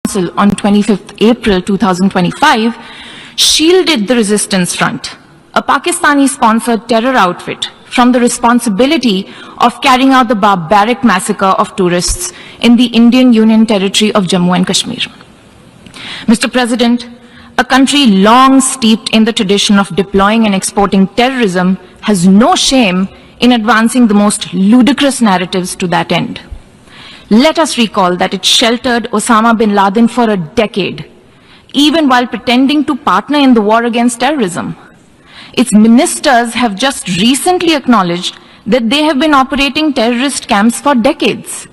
Council on 25th April 2025 shielded the Resistance Front, a Pakistani-sponsored terror outfit, from the responsibility of carrying out the barbaric massacre of tourists in the Indian Union territory of Jammu and Kashmir. Mr. President, a country long steeped in the tradition of deploying and exporting terrorism has no shame in advancing the most ludicrous narratives to that end. Let us recall that it sheltered Osama bin Laden for a decade, even while pretending to partner in the war against terrorism. Its ministers have just recently acknowledged that they have been operating terrorist camps for decades.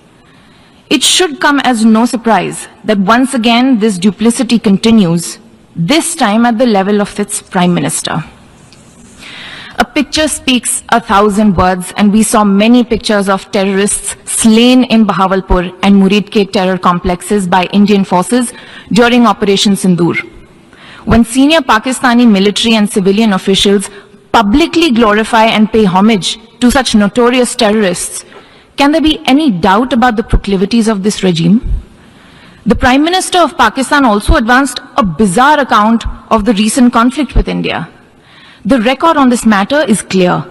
It should come as no surprise that once again this duplicity continues, this time at the level of its Prime Minister. A picture speaks 1,000 words, and we saw many pictures of terrorists slain in Bahawalpur and Muridke terror complexes by Indian forces during Operation Sindoor. When senior Pakistani military and civilian officials publicly glorify and pay homage to such notorious terrorists, can there be any doubt about the proclivities of this regime? The Prime Minister of Pakistan also advanced a bizarre account of the recent conflict with India. The record on this matter is clear.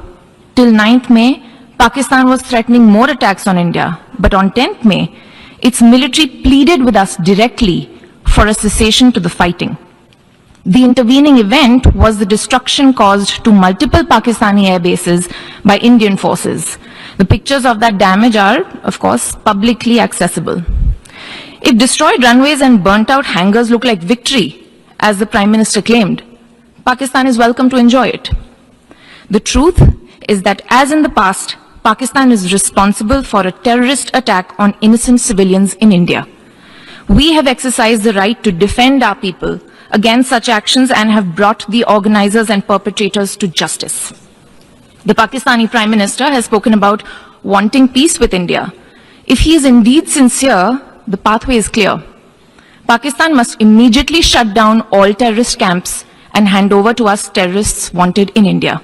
Till 9th May, Pakistan was threatening more attacks on India, but on 10th May, its military pleaded with us directly for a cessation to the fighting. The intervening event was the destruction caused to multiple Pakistani air bases by Indian forces. The pictures of that damage are, of course, publicly accessible. If destroyed runways and burnt out hangars look like victory, as the Prime Minister claimed, Pakistan is welcome to enjoy it. The truth is that, as in the past, Pakistan is responsible for a terrorist attack on innocent civilians in India. We have exercised the right to defend our people against such actions and have brought the organizers and perpetrators to justice. The Pakistani Prime Minister has spoken about wanting peace with India. If he is indeed sincere, the pathway is clear. Pakistan must immediately shut down all terrorist camps and hand over to us terrorists wanted in India.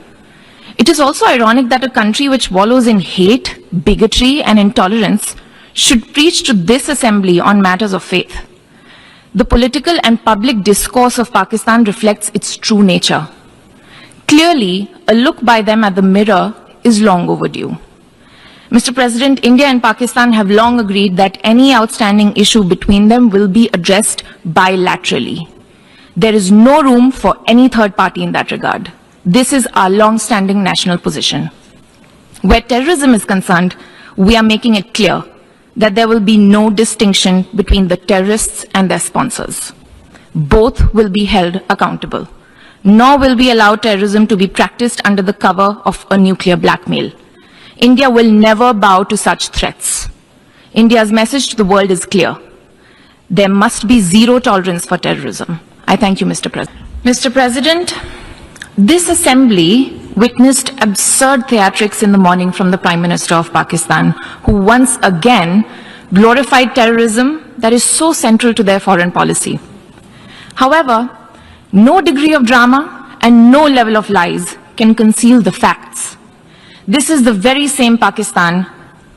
It is also ironic that a country which wallows in hate, bigotry, and intolerance should preach to this assembly on matters of faith. The political and public discourse of Pakistan reflects its true nature. Clearly, a look by them at the mirror is long overdue. Mr. President, India and Pakistan have long agreed that any outstanding issue between them will be addressed bilaterally. There is no room for any third party in that regard. This is our long-standing national position. Where terrorism is concerned, we are making it clear that there will be no distinction between the terrorists and their sponsors. Both will be held accountable. Nor will we allow terrorism to be practiced under the cover of a nuclear blackmail. India will never bow to such threats. India's message to the world is clear. There must be zero tolerance for terrorism. I thank you, Mr. President. Mr. President, this assembly witnessed absurd theatrics in the morning from the Prime Minister of Pakistan, who once again glorified terrorism that is so central to their foreign policy. However, no degree of drama and no level of lies can conceal the facts. This is the very same Pakistan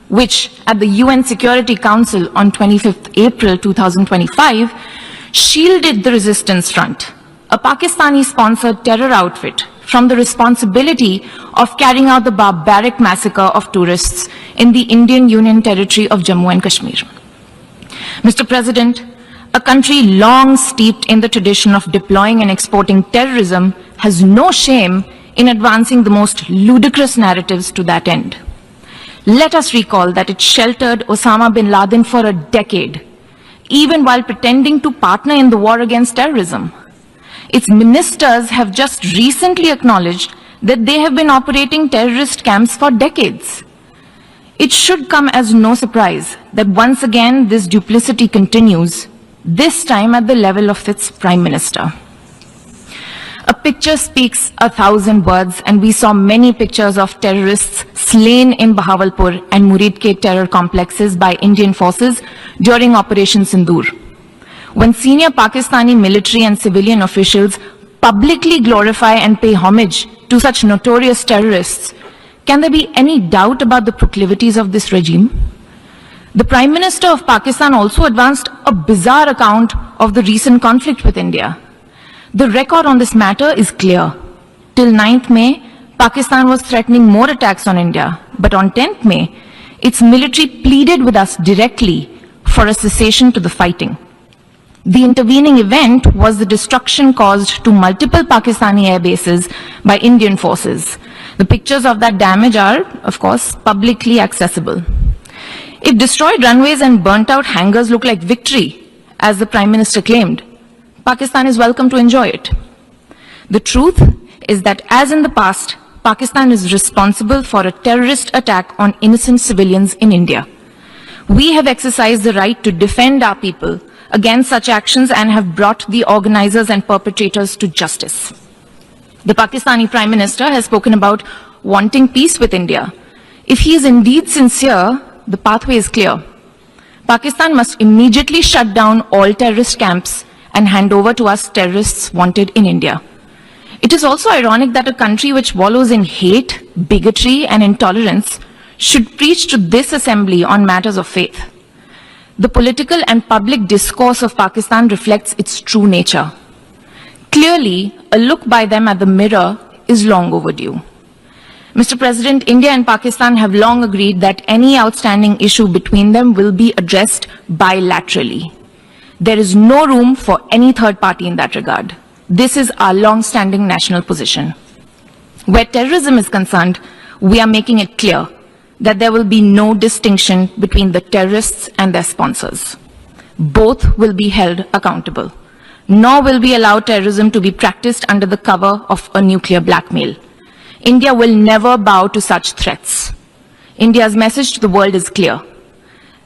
which, at the UN Security Council on 25th April 2025, shielded the Resistance Front, a Pakistani-sponsored terror outfit, from the responsibility of carrying out the barbaric massacre of tourists in the Indian Union territory of Jammu and Kashmir. Mr. President, a country long steeped in the tradition of deploying and exporting terrorism has no shame in advancing the most ludicrous narratives to that end. Let us recall that it sheltered Osama bin Laden for a decade, even while pretending to partner in the war against terrorism. Its ministers have just recently acknowledged that they have been operating terrorist camps for decades. It should come as no surprise that once again this duplicity continues, this time at the level of its Prime Minister. A picture speaks 1,000 words, and we saw many pictures of terrorists slain in Bahawalpur and Muridke terror complexes by Indian forces during Operation Sindoor. When senior Pakistani military and civilian officials publicly glorify and pay homage to such notorious terrorists, can there be any doubt about the proclivities of this regime? The Prime Minister of Pakistan also advanced a bizarre account of the recent conflict with India. The record on this matter is clear. Till 9th May, Pakistan was threatening more attacks on India, but on 10th May, its military pleaded with us directly for a cessation to the fighting. The intervening event was the destruction caused to multiple Pakistani air bases by Indian forces. The pictures of that damage are, of course, publicly accessible. If destroyed runways and burnt out hangars look like victory, as the Prime Minister claimed, Pakistan is welcome to enjoy it. The truth is that, as in the past, Pakistan is responsible for a terrorist attack on innocent civilians in India. We have exercised the right to defend our people against such actions and have brought the organizers and perpetrators to justice. The Pakistani Prime Minister has spoken about wanting peace with India. If he is indeed sincere, the pathway is clear. Pakistan must immediately shut down all terrorist camps and hand over to us terrorists wanted in India. It is also ironic that a country which wallows in hate, bigotry, and intolerance should preach to this assembly on matters of faith. The political and public discourse of Pakistan reflects its true nature. Clearly, a look by them at the mirror is long overdue. Mr. President, India and Pakistan have long agreed that any outstanding issue between them will be addressed bilaterally. There is no room for any third party in that regard. This is our long-standing national position. Where terrorism is concerned, we are making it clear that there will be no distinction between the terrorists and their sponsors. Both will be held accountable. Nor will we allow terrorism to be practiced under the cover of a nuclear blackmail. India will never bow to such threats. India's message to the world is clear.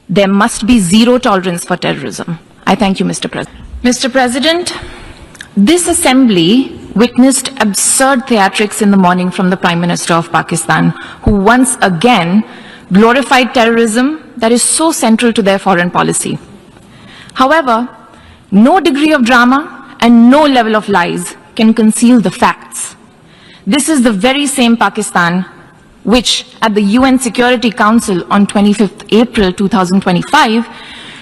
There must be zero tolerance for terrorism. I thank you, Mr. President. Mr. President, this assembly witnessed absurd theatrics in the morning from the Prime Minister of Pakistan, who once again glorified terrorism that is so central to their foreign policy. However, no degree of drama and no level of lies can conceal the facts. This is the very same Pakistan which, at the UN Security Council on 25th April 2025,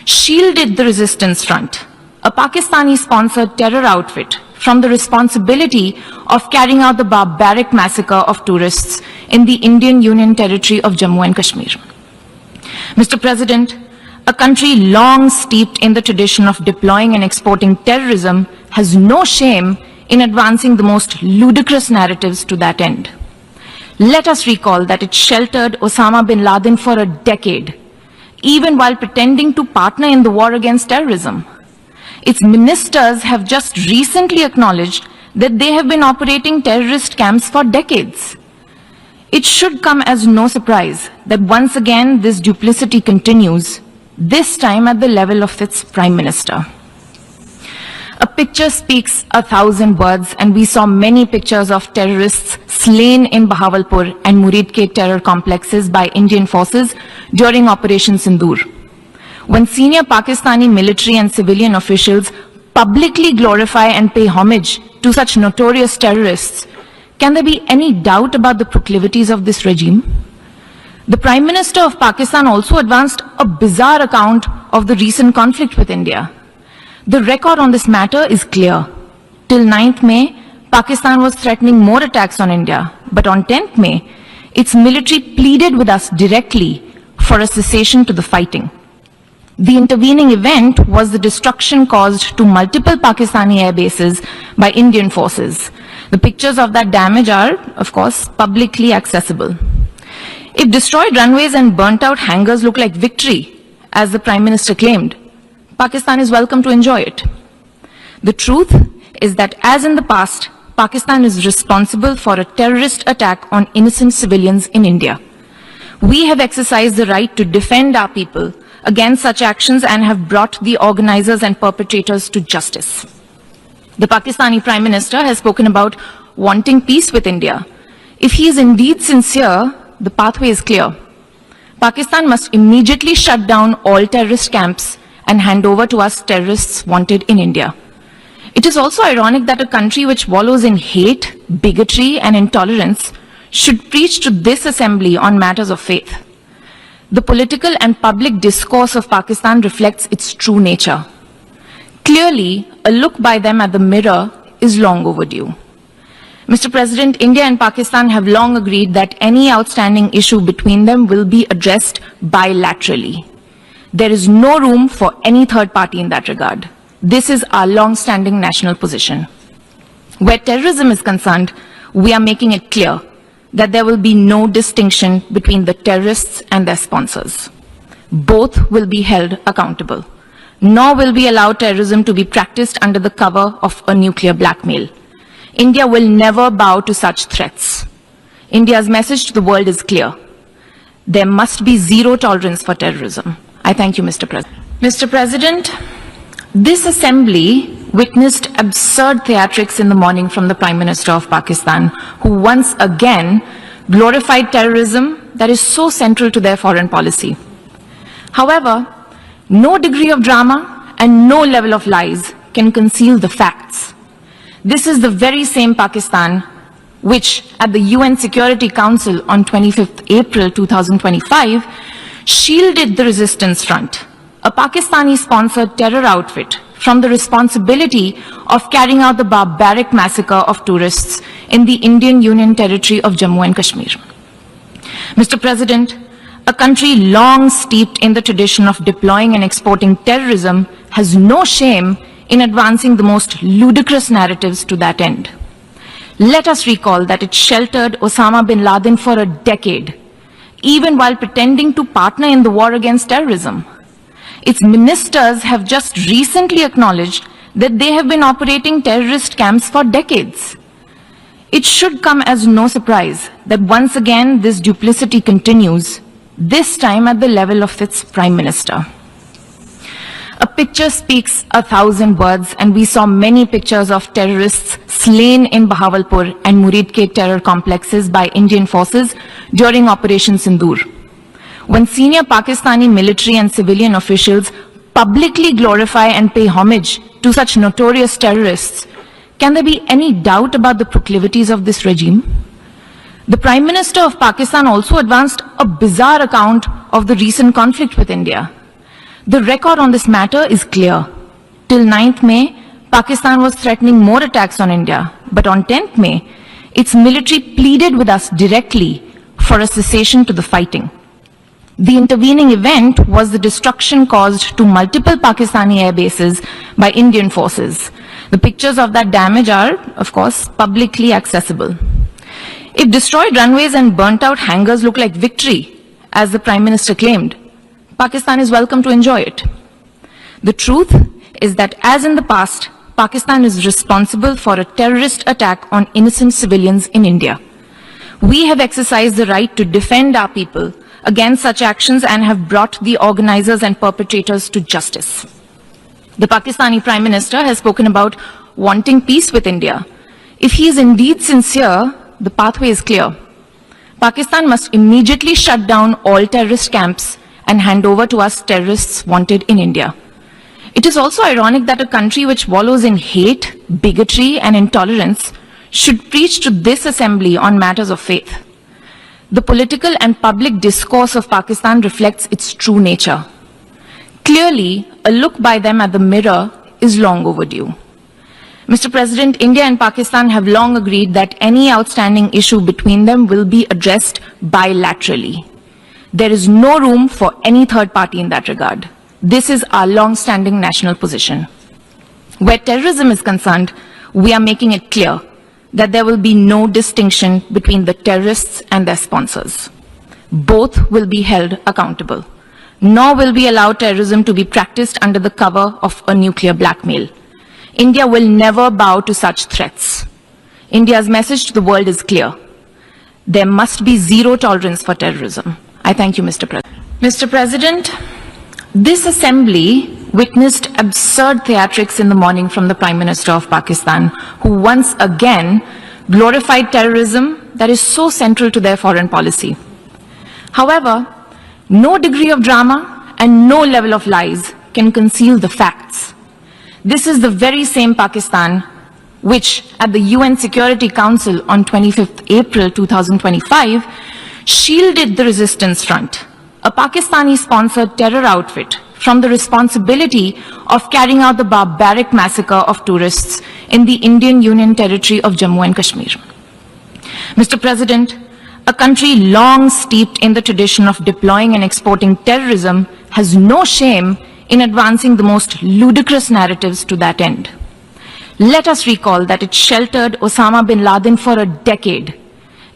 shielded the resistance front, a Pakistani-sponsored terror outfit, from the responsibility of carrying out the barbaric massacre of tourists in the Indian Union territory of Jammu and Kashmir. Mr. President, a country long steeped in the tradition of deploying and exporting terrorism has no shame in advancing the most ludicrous narratives to that end. Let us recall that it sheltered Osama bin Laden for a decade, even while pretending to partner in the war against terrorism. Its ministers have just recently acknowledged that they have been operating terrorist camps for decades. It should come as no surprise that once again this duplicity continues, this time at the level of its Prime Minister. A picture speaks 1,000 words, and we saw many pictures of terrorists slain in Bahawalpur and Muridke terror complexes by Indian forces during Operation Sindoor. When senior Pakistani military and civilian officials publicly glorify and pay homage to such notorious terrorists, can there be any doubt about the proclivities of this regime? The Prime Minister of Pakistan also advanced a bizarre account of the recent conflict with India. The record on this matter is clear. Till 9th May, Pakistan was threatening more attacks on India, but on 10th May, its military pleaded with us directly for a cessation to the fighting. The intervening event was the destruction caused to multiple Pakistani air bases by Indian forces. The pictures of that damage are, of course, publicly accessible. If destroyed runways and burnt out hangars look like victory, as the Prime Minister claimed, Pakistan is welcome to enjoy it. The truth is that, as in the past, Pakistan is responsible for a terrorist attack on innocent civilians in India. We have exercised the right to defend our people against such actions and have brought the organizers and perpetrators to justice. The Pakistani Prime Minister has spoken about wanting peace with India. If he is indeed sincere, the pathway is clear. Pakistan must immediately shut down all terrorist camps and hand over to us terrorists wanted in India. It is also ironic that a country which wallows in hate, bigotry, and intolerance should preach to this assembly on matters of faith. The political and public discourse of Pakistan reflects its true nature. Clearly, a look by them at the mirror is long overdue. Mr. President, India and Pakistan have long agreed that any outstanding issue between them will be addressed bilaterally. There is no room for any third party in that regard. This is our long-standing national position. Where terrorism is concerned, we are making it clear that there will be no distinction between the terrorists and their sponsors. Both will be held accountable. Nor will we allow terrorism to be practiced under the cover of a nuclear blackmail. India will never bow to such threats. India's message to the world is clear. There must be zero tolerance for terrorism. I thank you, Mr. President. Mr. President, this assembly witnessed absurd theatrics in the morning from the Prime Minister of Pakistan, who once again glorified terrorism that is so central to their foreign policy. However, no degree of drama and no level of lies can conceal the facts. This is the very same Pakistan which, at the UN Security Council on 25th April 2025, shielded the resistance front, a Pakistani-sponsored terror outfit, from the responsibility of carrying out the barbaric massacre of tourists in the Indian Union territory of Jammu and Kashmir. Mr. President, a country long steeped in the tradition of deploying and exporting terrorism has no shame in advancing the most ludicrous narratives to that end. Let us recall that it sheltered Osama bin Laden for a decade, even while pretending to partner in the war against terrorism. Its ministers have just recently acknowledged that they have been operating terrorist camps for decades. It should come as no surprise that once again this duplicity continues, this time at the level of its Prime Minister. A picture speaks 1,000 words, and we saw many pictures of terrorists slain in Bahawalpur and Muridke terror complexes by Indian forces during Operation Sindoor. When senior Pakistani military and civilian officials publicly glorify and pay homage to such notorious terrorists, can there be any doubt about the proclivities of this regime? The Prime Minister of Pakistan also advanced a bizarre account of the recent conflict with India. The record on this matter is clear. Till 9th May, Pakistan was threatening more attacks on India, but on 10th May, its military pleaded with us directly for a cessation to the fighting. The intervening event was the destruction caused to multiple Pakistani air bases by Indian forces. The pictures of that damage are, of course, publicly accessible. If destroyed runways and burnt out hangars look like victory, as the Prime Minister claimed, Pakistan is welcome to enjoy it. The truth is that, as in the past, Pakistan is responsible for a terrorist attack on innocent civilians in India. We have exercised the right to defend our people against such actions and have brought the organizers and perpetrators to justice. The Pakistani Prime Minister has spoken about wanting peace with India. If he is indeed sincere, the pathway is clear. Pakistan must immediately shut down all terrorist camps and hand over to us terrorists wanted in India. It is also ironic that a country which wallows in hate, bigotry, and intolerance should preach to this assembly on matters of faith. The political and public discourse of Pakistan reflects its true nature. Clearly, a look by them at the mirror is long overdue. Mr. President, India and Pakistan have long agreed that any outstanding issue between them will be addressed bilaterally. There is no room for any third party in that regard. This is our long-standing national position. Where terrorism is concerned, we are making it clear that there will be no distinction between the terrorists and their sponsors. Both will be held accountable. Nor will we allow terrorism to be practiced under the cover of a nuclear blackmail. India will never bow to such threats. India's message to the world is clear. There must be zero tolerance for terrorism. I thank you, Mr. President. Mr. President, this assembly witnessed absurd theatrics in the morning from the Prime Minister of Pakistan, who once again glorified terrorism that is so central to their foreign policy. However, no degree of drama and no level of lies can conceal the facts. This is the very same Pakistan which, at the UN Security Council on 25th April 2025, shielded the resistance front, a Pakistani-sponsored terror outfit from the responsibility of carrying out the barbaric massacre of tourists in the Indian Union territory of Jammu and Kashmir. Mr. President, a country long steeped in the tradition of deploying and exporting terrorism has no shame in advancing the most ludicrous narratives to that end. Let us recall that it sheltered Osama bin Laden for a decade,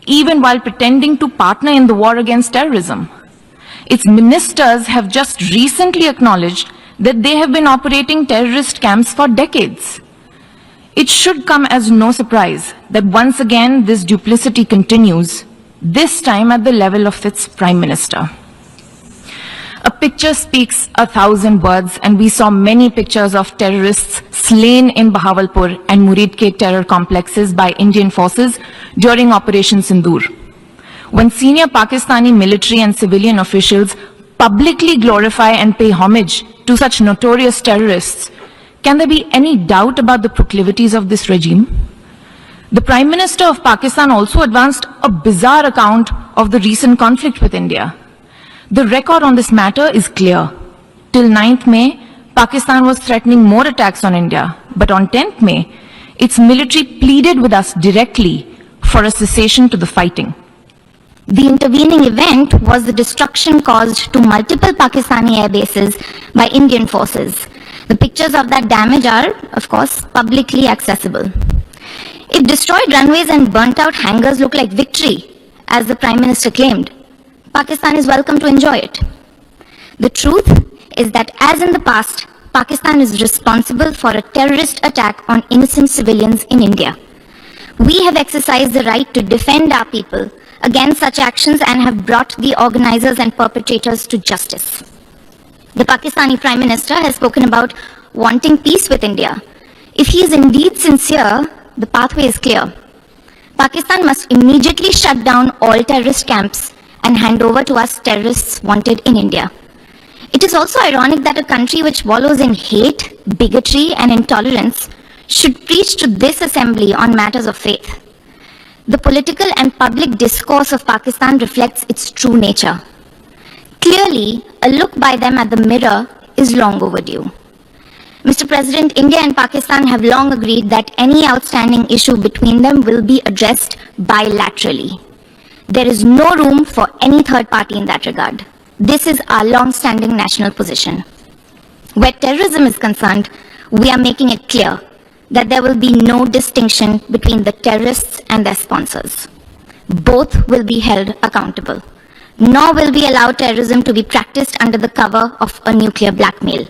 even while pretending to partner in the war against terrorism. Its ministers have just recently acknowledged that they have been operating terrorist camps for decades. It should come as no surprise that once again this duplicity continues, this time at the level of its Prime Minister. A picture speaks 1,000 words, and we saw many pictures of terrorists slain in Bahawalpur and Muridke terror complexes by Indian forces during Operation Sindoor. When senior Pakistani military and civilian officials publicly glorify and pay homage to such notorious terrorists, can there be any doubt about the proclivities of this regime? The Prime Minister of Pakistan also advanced a bizarre account of the recent conflict with India. The record on this matter is clear. Till 9th May, Pakistan was threatening more attacks on India, but on 10th May, its military pleaded with us directly for a cessation to the fighting. The intervening event was the destruction caused to multiple Pakistani air bases by Indian forces. The pictures of that damage are, of course, publicly accessible. If destroyed runways and burnt out hangars look like victory, as the Prime Minister claimed, Pakistan is welcome to enjoy it. The truth is that, as in the past, Pakistan is responsible for a terrorist attack on innocent civilians in India. We have exercised the right to defend our people against such actions and have brought the organizers and perpetrators to justice. The Pakistani Prime Minister has spoken about wanting peace with India. If he is indeed sincere, the pathway is clear. Pakistan must immediately shut down all terrorist camps and hand over to us terrorists wanted in India. It is also ironic that a country which wallows in hate, bigotry, and intolerance should preach to this assembly on matters of faith. The political and public discourse of Pakistan reflects its true nature. Clearly, a look by them at the mirror is long overdue. Mr. President, India and Pakistan have long agreed that any outstanding issue between them will be addressed bilaterally. There is no room for any third party in that regard. This is our long-standing national position. Where terrorism is concerned, we are making it clear that there will be no distinction between the terrorists and their sponsors. Both will be held accountable. Nor will we allow terrorism to be practiced under the cover of a nuclear blackmail.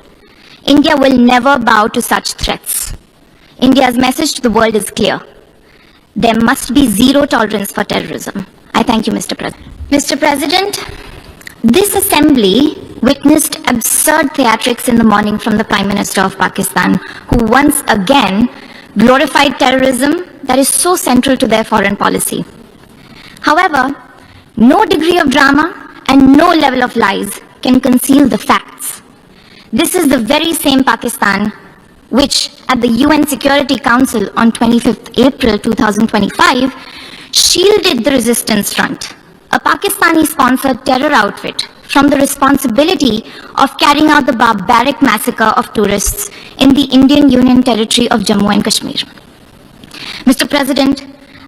India will never bow to such threats. India's message to the world is clear. There must be zero tolerance for terrorism. I thank you, Mr. President. Mr. President, this assembly witnessed absurd theatrics in the morning from the Prime Minister of Pakistan, who once again glorified terrorism that is so central to their foreign policy. However, no degree of drama and no level of lies can conceal the facts. This is the very same Pakistan which, at the UN Security Council on 25th April 2025, shielded the resistance front, a Pakistani-sponsored terror outfit, from the responsibility of carrying out the barbaric massacre of tourists in the Indian Union territory of Jammu and Kashmir. Mr. President,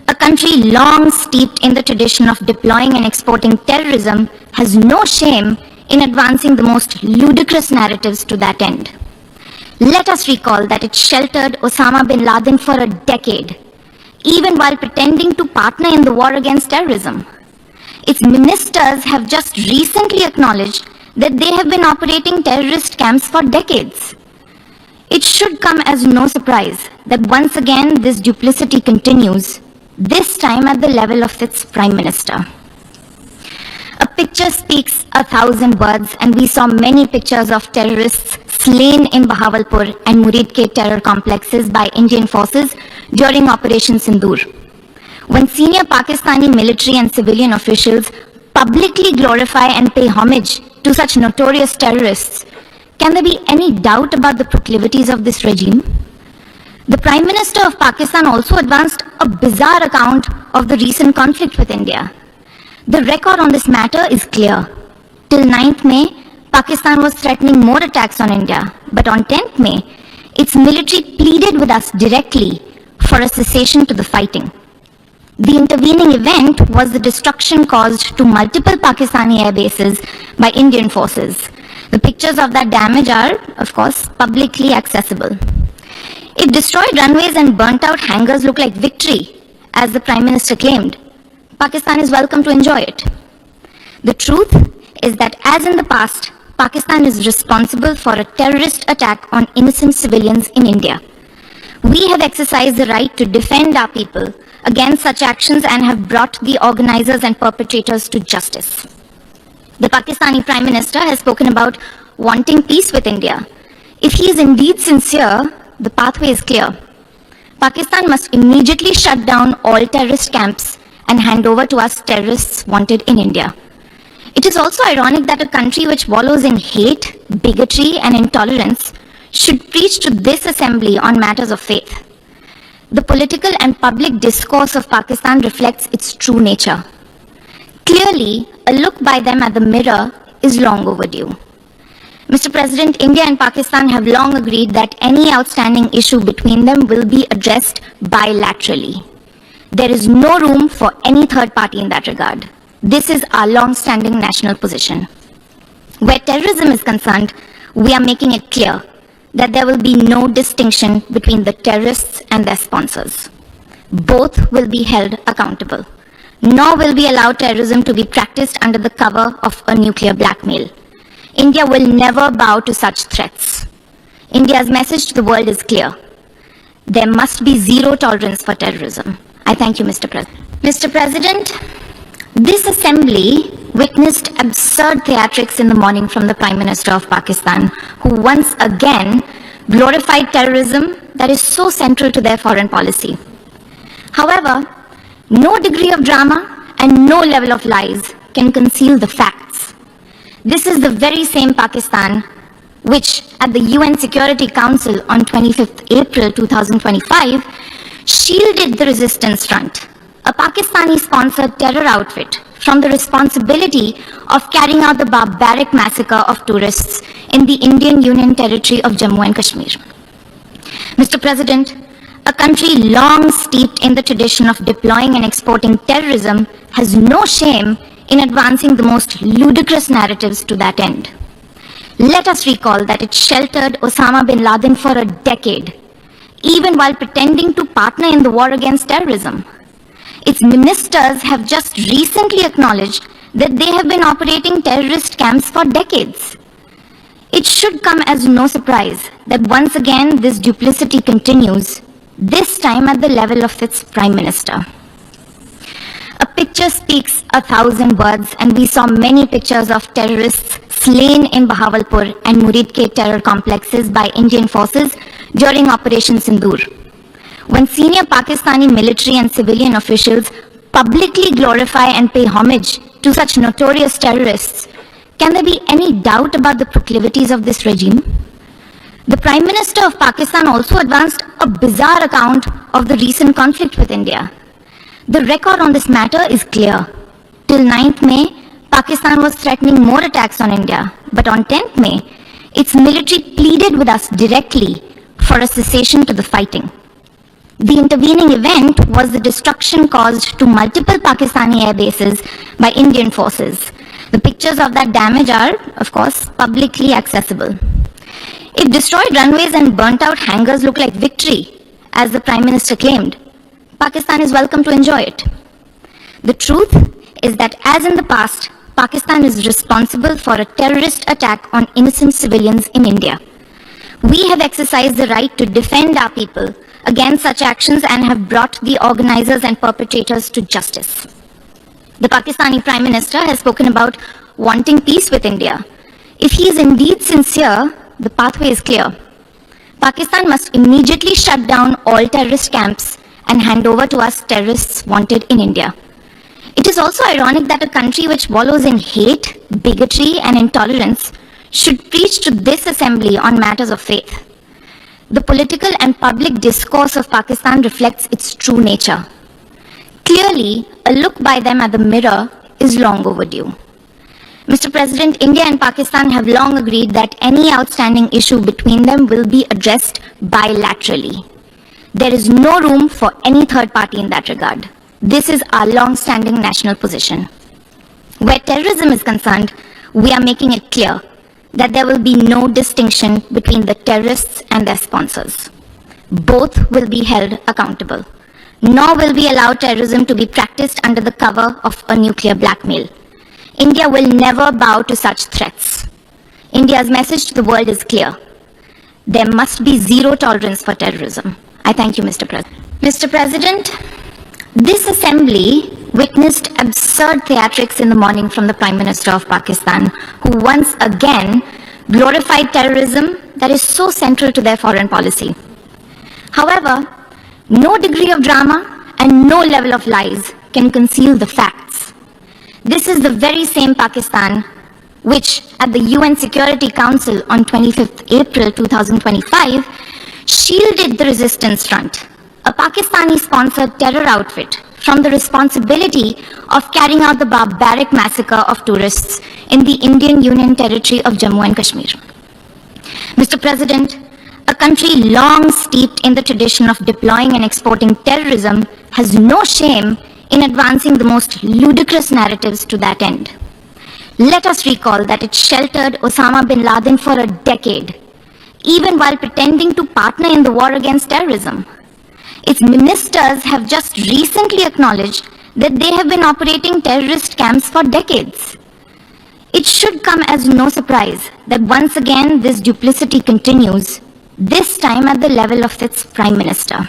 a country long steeped in the tradition of deploying and exporting terrorism has no shame in advancing the most ludicrous narratives to that end. Let us recall that it sheltered Osama bin Laden for a decade, even while pretending to partner in the war against terrorism. Its ministers have just recently acknowledged that they have been operating terrorist camps for decades. It should come as no surprise that once again this duplicity continues, this time at the level of its Prime Minister. A picture speaks 1,000 words, and we saw many pictures of terrorists slain in Bahawalpur and Muridke terror complexes by Indian forces during Operation Sindoor. When senior Pakistani military and civilian officials publicly glorify and pay homage to such notorious terrorists, can there be any doubt about the proclivities of this regime? The Prime Minister of Pakistan also advanced a bizarre account of the recent conflict with India. The record on this matter is clear. Till 9th May, Pakistan was threatening more attacks on India, but on 10th May, its military pleaded with us directly for a cessation to the fighting. The intervening event was the destruction caused to multiple Pakistani air bases by Indian forces. The pictures of that damage are, of course, publicly accessible. If destroyed runways and burnt out hangars look like victory, as the Prime Minister claimed, Pakistan is welcome to enjoy it. The truth is that, as in the past, Pakistan is responsible for a terrorist attack on innocent civilians in India. We have exercised the right to defend our people against such actions and have brought the organizers and perpetrators to justice. The Pakistani Prime Minister has spoken about wanting peace with India. If he is indeed sincere, the pathway is clear. Pakistan must immediately shut down all terrorist camps and hand over to us terrorists wanted in India. It is also ironic that a country which wallows in hate, bigotry, and intolerance should preach to this assembly on matters of faith. The political and public discourse of Pakistan reflects its true nature. Clearly, a look by them at the mirror is long overdue. Mr. President, India and Pakistan have long agreed that any outstanding issue between them will be addressed bilaterally. There is no room for any third party in that regard. This is our long-standing national position. Where terrorism is concerned, we are making it clear that there will be no distinction between the terrorists and their sponsors. Both will be held accountable. Nor will we allow terrorism to be practiced under the cover of a nuclear blackmail. India will never bow to such threats. India's message to the world is clear. There must be zero tolerance for terrorism. I thank you, Mr. President. Mr. President, this assembly witnessed absurd theatrics in the morning from the Prime Minister of Pakistan, who once again glorified terrorism that is so central to their foreign policy. However, no degree of drama and no level of lies can conceal the facts. This is the very same Pakistan which, at the UN Security Council on 25th April 2025, shielded the resistance front, a Pakistani-sponsored terror outfit, from the responsibility of carrying out the barbaric massacre of tourists in the Indian Union territory of Jammu and Kashmir. Mr. President, a country long steeped in the tradition of deploying and exporting terrorism has no shame in advancing the most ludicrous narratives to that end. Let us recall that it sheltered Osama bin Laden for a decade, even while pretending to partner in the war against terrorism. Its ministers have just recently acknowledged that they have been operating terrorist camps for decades. It should come as no surprise that once again this duplicity continues, this time at the level of its Prime Minister. A picture speaks 1,000 words, and we saw many pictures of terrorists slain in Bahawalpur and Muridke terror complexes by Indian forces during Operation Sindoor. When senior Pakistani military and civilian officials publicly glorify and pay homage to such notorious terrorists, can there be any doubt about the proclivities of this regime? The Prime Minister of Pakistan also advanced a bizarre account of the recent conflict with India. The record on this matter is clear. Till 9th May, Pakistan was threatening more attacks on India, but on 10th May, its military pleaded with us directly for a cessation to the fighting. The intervening event was the destruction caused to multiple Pakistani air bases by Indian forces. The pictures of that damage are, of course, publicly accessible. If destroyed runways and burnt out hangars look like victory, as the Prime Minister claimed, Pakistan is welcome to enjoy it. The truth is that, as in the past, Pakistan is responsible for a terrorist attack on innocent civilians in India. We have exercised the right to defend our people against such actions and have brought the organizers and perpetrators to justice. The Pakistani Prime Minister has spoken about wanting peace with India. If he is indeed sincere, the pathway is clear. Pakistan must immediately shut down all terrorist camps and hand over to us terrorists wanted in India. It is also ironic that a country which wallows in hate, bigotry, and intolerance should preach to this assembly on matters of faith. The political and public discourse of Pakistan reflects its true nature. Clearly, a look by them at the mirror is long overdue. Mr. President, India and Pakistan have long agreed that any outstanding issue between them will be addressed bilaterally. There is no room for any third party in that regard. This is our long-standing national position. Where terrorism is concerned, we are making it clear that there will be no distinction between the terrorists and their sponsors. Both will be held accountable. Nor will we allow terrorism to be practiced under the cover of a nuclear blackmail. India will never bow to such threats. India's message to the world is clear. There must be zero tolerance for terrorism. I thank you, Mr. President. Mr. President, this assembly witnessed absurd theatrics in the morning from the Prime Minister of Pakistan, who once again glorified terrorism that is so central to their foreign policy. However, no degree of drama and no level of lies can conceal the facts. This is the very same Pakistan which, at the UN Security Council on 25th April 2025, shielded the resistance front, a Pakistani-sponsored terror outfit, from the responsibility of carrying out the barbaric massacre of tourists in the Indian Union territory of Jammu and Kashmir. Mr. President, a country long steeped in the tradition of deploying and exporting terrorism has no shame in advancing the most ludicrous narratives to that end. Let us recall that it sheltered Osama bin Laden for a decade, even while pretending to partner in the war against terrorism. Its ministers have just recently acknowledged that they have been operating terrorist camps for decades. It should come as no surprise that once again this duplicity continues, this time at the level of its Prime Minister.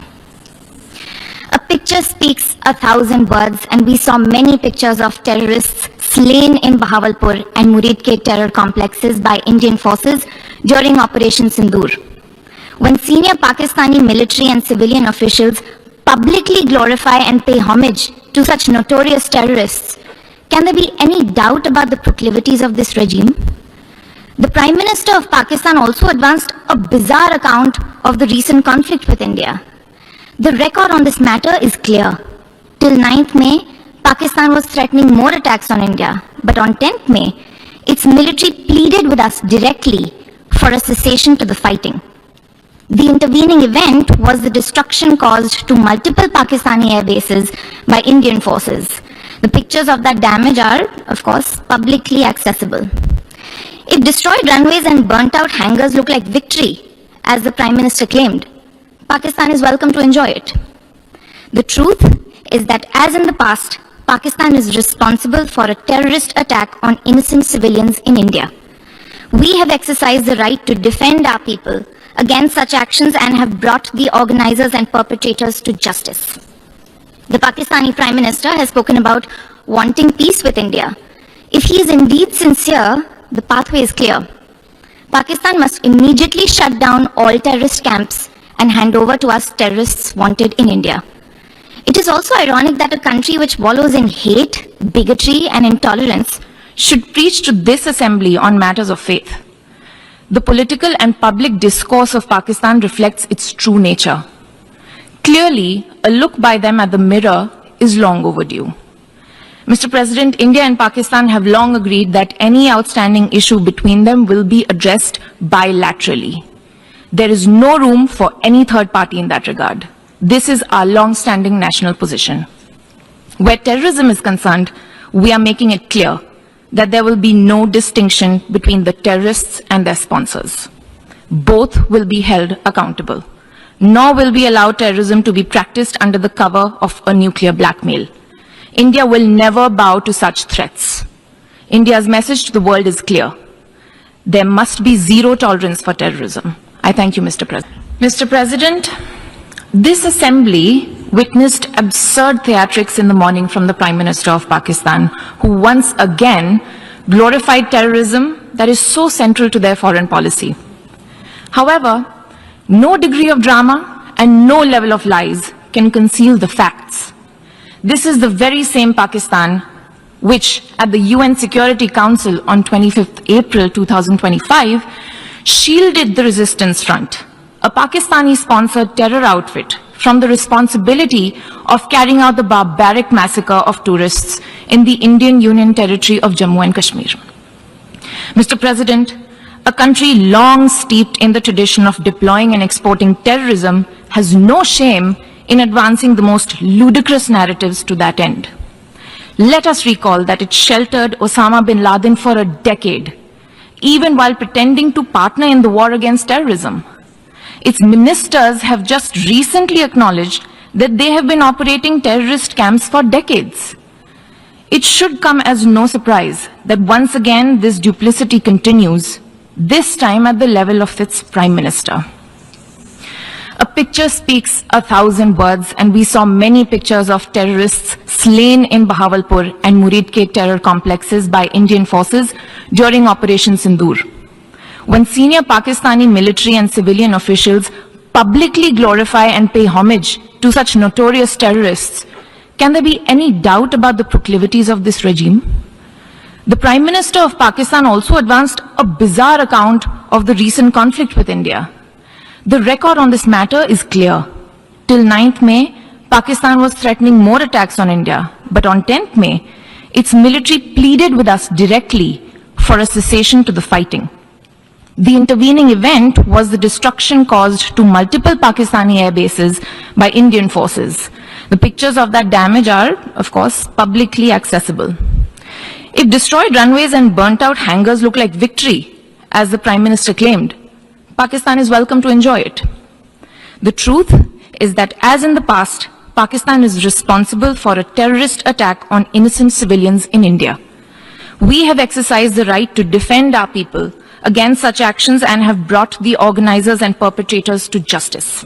A picture speaks 1,000 words, and we saw many pictures of terrorists slain in Bahawalpur and Muridke terror complexes by Indian forces during Operation Sindoor. When senior Pakistani military and civilian officials publicly glorify and pay homage to such notorious terrorists, can there be any doubt about the proclivities of this regime? The Prime Minister of Pakistan also advanced a bizarre account of the recent conflict with India. The record on this matter is clear. Till 9th May, Pakistan was threatening more attacks on India, but on 10th May, its military pleaded with us directly for a cessation to the fighting. The intervening event was the destruction caused to multiple Pakistani air bases by Indian forces. The pictures of that damage are, of course, publicly accessible. If destroyed runways and burnt out hangars look like victory, as the Prime Minister claimed, Pakistan is welcome to enjoy it. The truth is that, as in the past, Pakistan is responsible for a terrorist attack on innocent civilians in India. We have exercised the right to defend our people against such actions and have brought the organizers and perpetrators to justice. The Pakistani Prime Minister has spoken about wanting peace with India. If he is indeed sincere, the pathway is clear. Pakistan must immediately shut down all terrorist camps and hand over to us terrorists wanted in India. It is also ironic that a country which wallows in hate, bigotry, and intolerance should preach to this assembly on matters of faith. The political and public discourse of Pakistan reflects its true nature. Clearly, a look by them at the mirror is long overdue. Mr. President, India and Pakistan have long agreed that any outstanding issue between them will be addressed bilaterally. There is no room for any third party in that regard. This is our long-standing national position. Where terrorism is concerned, we are making it clear that there will be no distinction between the terrorists and their sponsors. Both will be held accountable. Nor will we allow terrorism to be practiced under the cover of a nuclear blackmail. India will never bow to such threats. India's message to the world is clear. There must be zero tolerance for terrorism. I thank you, Mr. President. Mr. President, this assembly witnessed absurd theatrics in the morning from the Prime Minister of Pakistan, who once again glorified terrorism that is so central to their foreign policy. However, no degree of drama and no level of lies can conceal the facts. This is the very same Pakistan which, at the UN Security Council on 25th April 2025, shielded the resistance front, a Pakistani-sponsored terror outfit, from the responsibility of carrying out the barbaric massacre of tourists in the Indian Union territory of Jammu and Kashmir. Mr. President, a country long steeped in the tradition of deploying and exporting terrorism has no shame in advancing the most ludicrous narratives to that end. Let us recall that it sheltered Osama bin Laden for a decade, even while pretending to partner in the war against terrorism. Its ministers have just recently acknowledged that they have been operating terrorist camps for decades. It should come as no surprise that once again this duplicity continues, this time at the level of its Prime Minister. A picture speaks 1,000 words, and we saw many pictures of terrorists slain in Bahawalpur and Muridke terror complexes by Indian forces during Operation Sindoor. When senior Pakistani military and civilian officials publicly glorify and pay homage to such notorious terrorists, can there be any doubt about the proclivities of this regime? The Prime Minister of Pakistan also advanced a bizarre account of the recent conflict with India. The record on this matter is clear. Till 9th May, Pakistan was threatening more attacks on India, but on 10th May, its military pleaded with us directly for a cessation to the fighting. The intervening event was the destruction caused to multiple Pakistani air bases by Indian forces. The pictures of that damage are, of course, publicly accessible. If destroyed runways and burnt out hangars look like victory, as the Prime Minister claimed, Pakistan is welcome to enjoy it. The truth is that, as in the past, Pakistan is responsible for a terrorist attack on innocent civilians in India. We have exercised the right to defend our people against such actions and have brought the organizers and perpetrators to justice.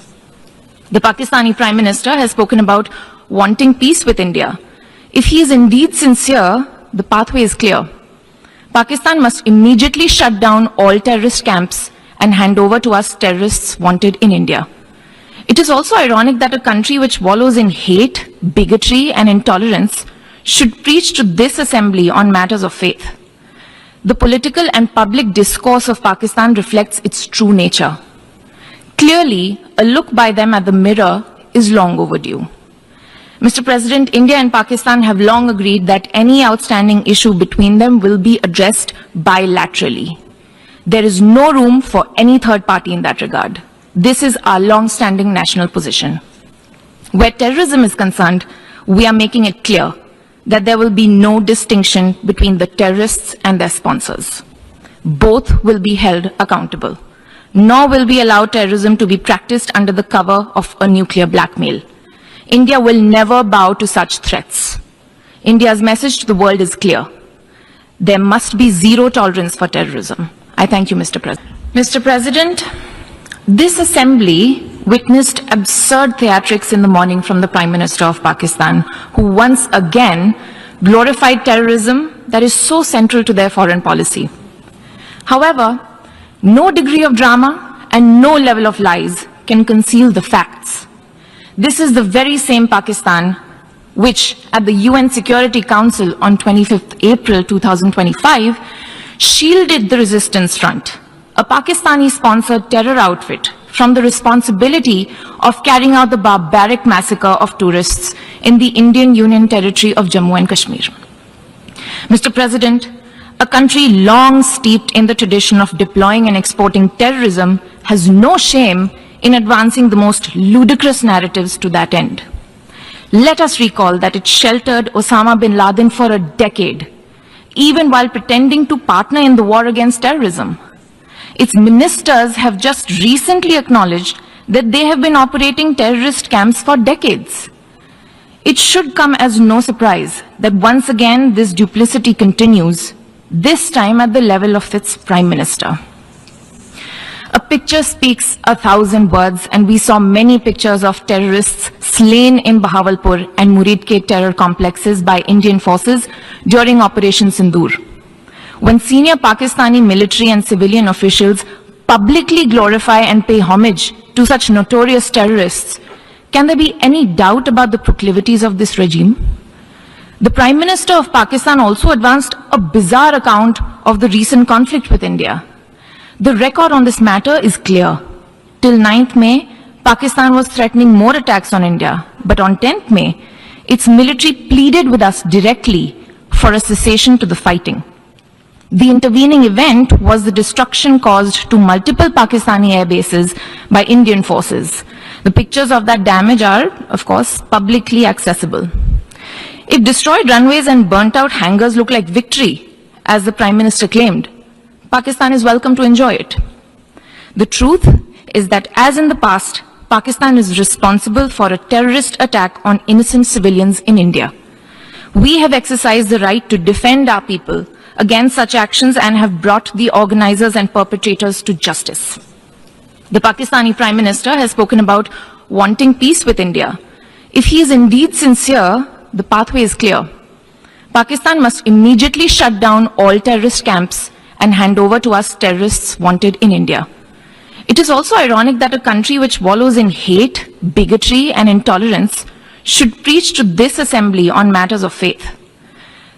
The Pakistani Prime Minister has spoken about wanting peace with India. If he is indeed sincere, the pathway is clear. Pakistan must immediately shut down all terrorist camps and hand over to us terrorists wanted in India. It is also ironic that a country which wallows in hate, bigotry, and intolerance should preach to this assembly on matters of faith. The political and public discourse of Pakistan reflects its true nature. Clearly, a look by them at the mirror is long overdue. Mr. President, India and Pakistan have long agreed that any outstanding issue between them will be addressed bilaterally. There is no room for any third party in that regard. This is our long-standing national position. Where terrorism is concerned, we are making it clear that there will be no distinction between the terrorists and their sponsors. Both will be held accountable. Nor will we allow terrorism to be practiced under the cover of a nuclear blackmail. India will never bow to such threats. India's message to the world is clear. There must be zero tolerance for terrorism. I thank you, Mr. President. Mr. President, this assembly witnessed absurd theatrics in the morning from the Prime Minister of Pakistan, who once again glorified terrorism that is so central to their foreign policy. However, no degree of drama and no level of lies can conceal the facts. This is the very same Pakistan which, at the UN Security Council on 25th April 2025, shielded the Resistance Front, a Pakistani-sponsored terror outfit, from the responsibility of carrying out the barbaric massacre of tourists in the Indian Union territory of Jammu and Kashmir. Mr. President, a country long steeped in the tradition of deploying and exporting terrorism has no shame in advancing the most ludicrous narratives to that end. Let us recall that it sheltered Osama bin Laden for a decade, even while pretending to partner in the war against terrorism. Its ministers have just recently acknowledged that they have been operating terrorist camps for decades. It should come as no surprise that once again this duplicity continues, this time at the level of its Prime Minister. A picture speaks 1,000 words, and we saw many pictures of terrorists slain in Bahawalpur and Muridke terror complexes by Indian forces during Operation Sindoor. When senior Pakistani military and civilian officials publicly glorify and pay homage to such notorious terrorists, can there be any doubt about the proclivities of this regime? The Prime Minister of Pakistan also advanced a bizarre account of the recent conflict with India. The record on this matter is clear. Till 9th May, Pakistan was threatening more attacks on India, but on 10th May, its military pleaded with us directly for a cessation to the fighting. The intervening event was the destruction caused to multiple Pakistani air bases by Indian forces. The pictures of that damage are, of course, publicly accessible. If destroyed runways and burnt out hangars look like victory, as the Prime Minister claimed, Pakistan is welcome to enjoy it. The truth is that, as in the past, Pakistan is responsible for a terrorist attack on innocent civilians in India. We have exercised the right to defend our people against such actions and have brought the organizers and perpetrators to justice. The Pakistani Prime Minister has spoken about wanting peace with India. If he is indeed sincere, the pathway is clear. Pakistan must immediately shut down all terrorist camps and hand over to us terrorists wanted in India. It is also ironic that a country which wallows in hate, bigotry, and intolerance should preach to this assembly on matters of faith.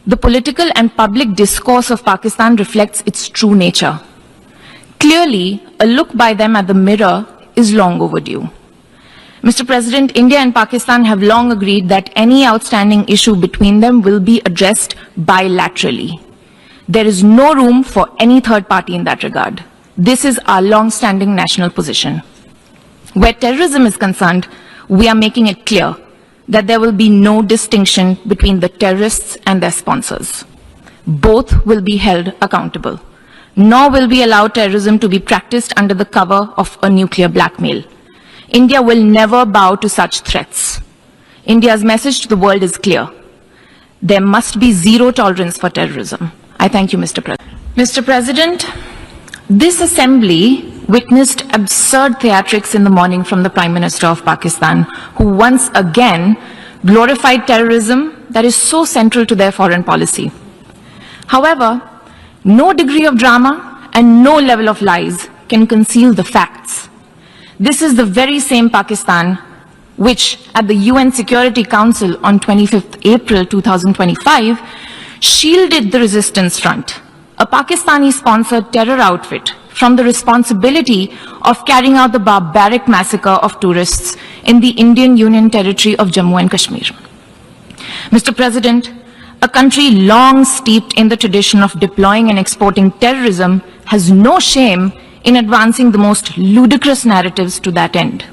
The political and public discourse of Pakistan reflects its true nature. Clearly, a look by them at the mirror is long overdue. Mr. President, India and Pakistan have long agreed that any outstanding issue between them will be addressed bilaterally. There is no room for any third party in that regard. This is our long-standing national position. Where terrorism is concerned, we are making it clear that there will be no distinction between the terrorists and their sponsors. Both will be held accountable. Nor will we allow terrorism to be practiced under the cover of a nuclear blackmail. India will never bow to such threats. India's message to the world is clear. There must be zero tolerance for terrorism. I thank you, Mr. President. Mr. President, this assembly witnessed absurd theatrics in the morning from the Prime Minister of Pakistan, who once again glorified terrorism that is so central to their foreign policy. However, no degree of drama and no level of lies can conceal the facts. This is the very same Pakistan which, at the UN Security Council on 25th April 2025, shielded the resistance front, a Pakistani-sponsored terror outfit, from the responsibility of carrying out the barbaric massacre of tourists in the Indian Union territory of Jammu and Kashmir. Mr. President, a country long steeped in the tradition of deploying and exporting terrorism has no shame in advancing the most ludicrous narratives to that end.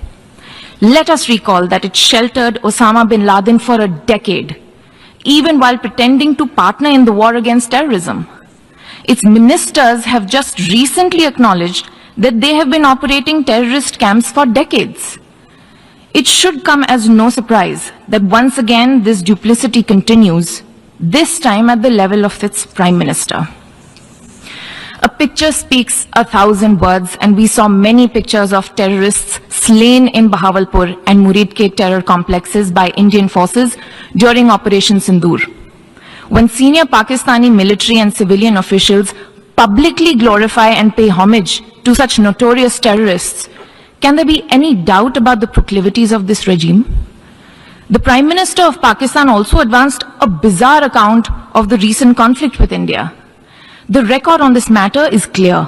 Let us recall that it sheltered Osama bin Laden for a decade, even while pretending to partner in the war against terrorism. Its ministers have just recently acknowledged that they have been operating terrorist camps for decades. It should come as no surprise that once again this duplicity continues, this time at the level of its Prime Minister. A picture speaks 1,000 words, and we saw many pictures of terrorists slain in Bahawalpur and Muridke terror complexes by Indian forces during Operation Sindoor. When senior Pakistani military and civilian officials publicly glorify and pay homage to such notorious terrorists, can there be any doubt about the proclivities of this regime? The Prime Minister of Pakistan also advanced a bizarre account of the recent conflict with India. The record on this matter is clear.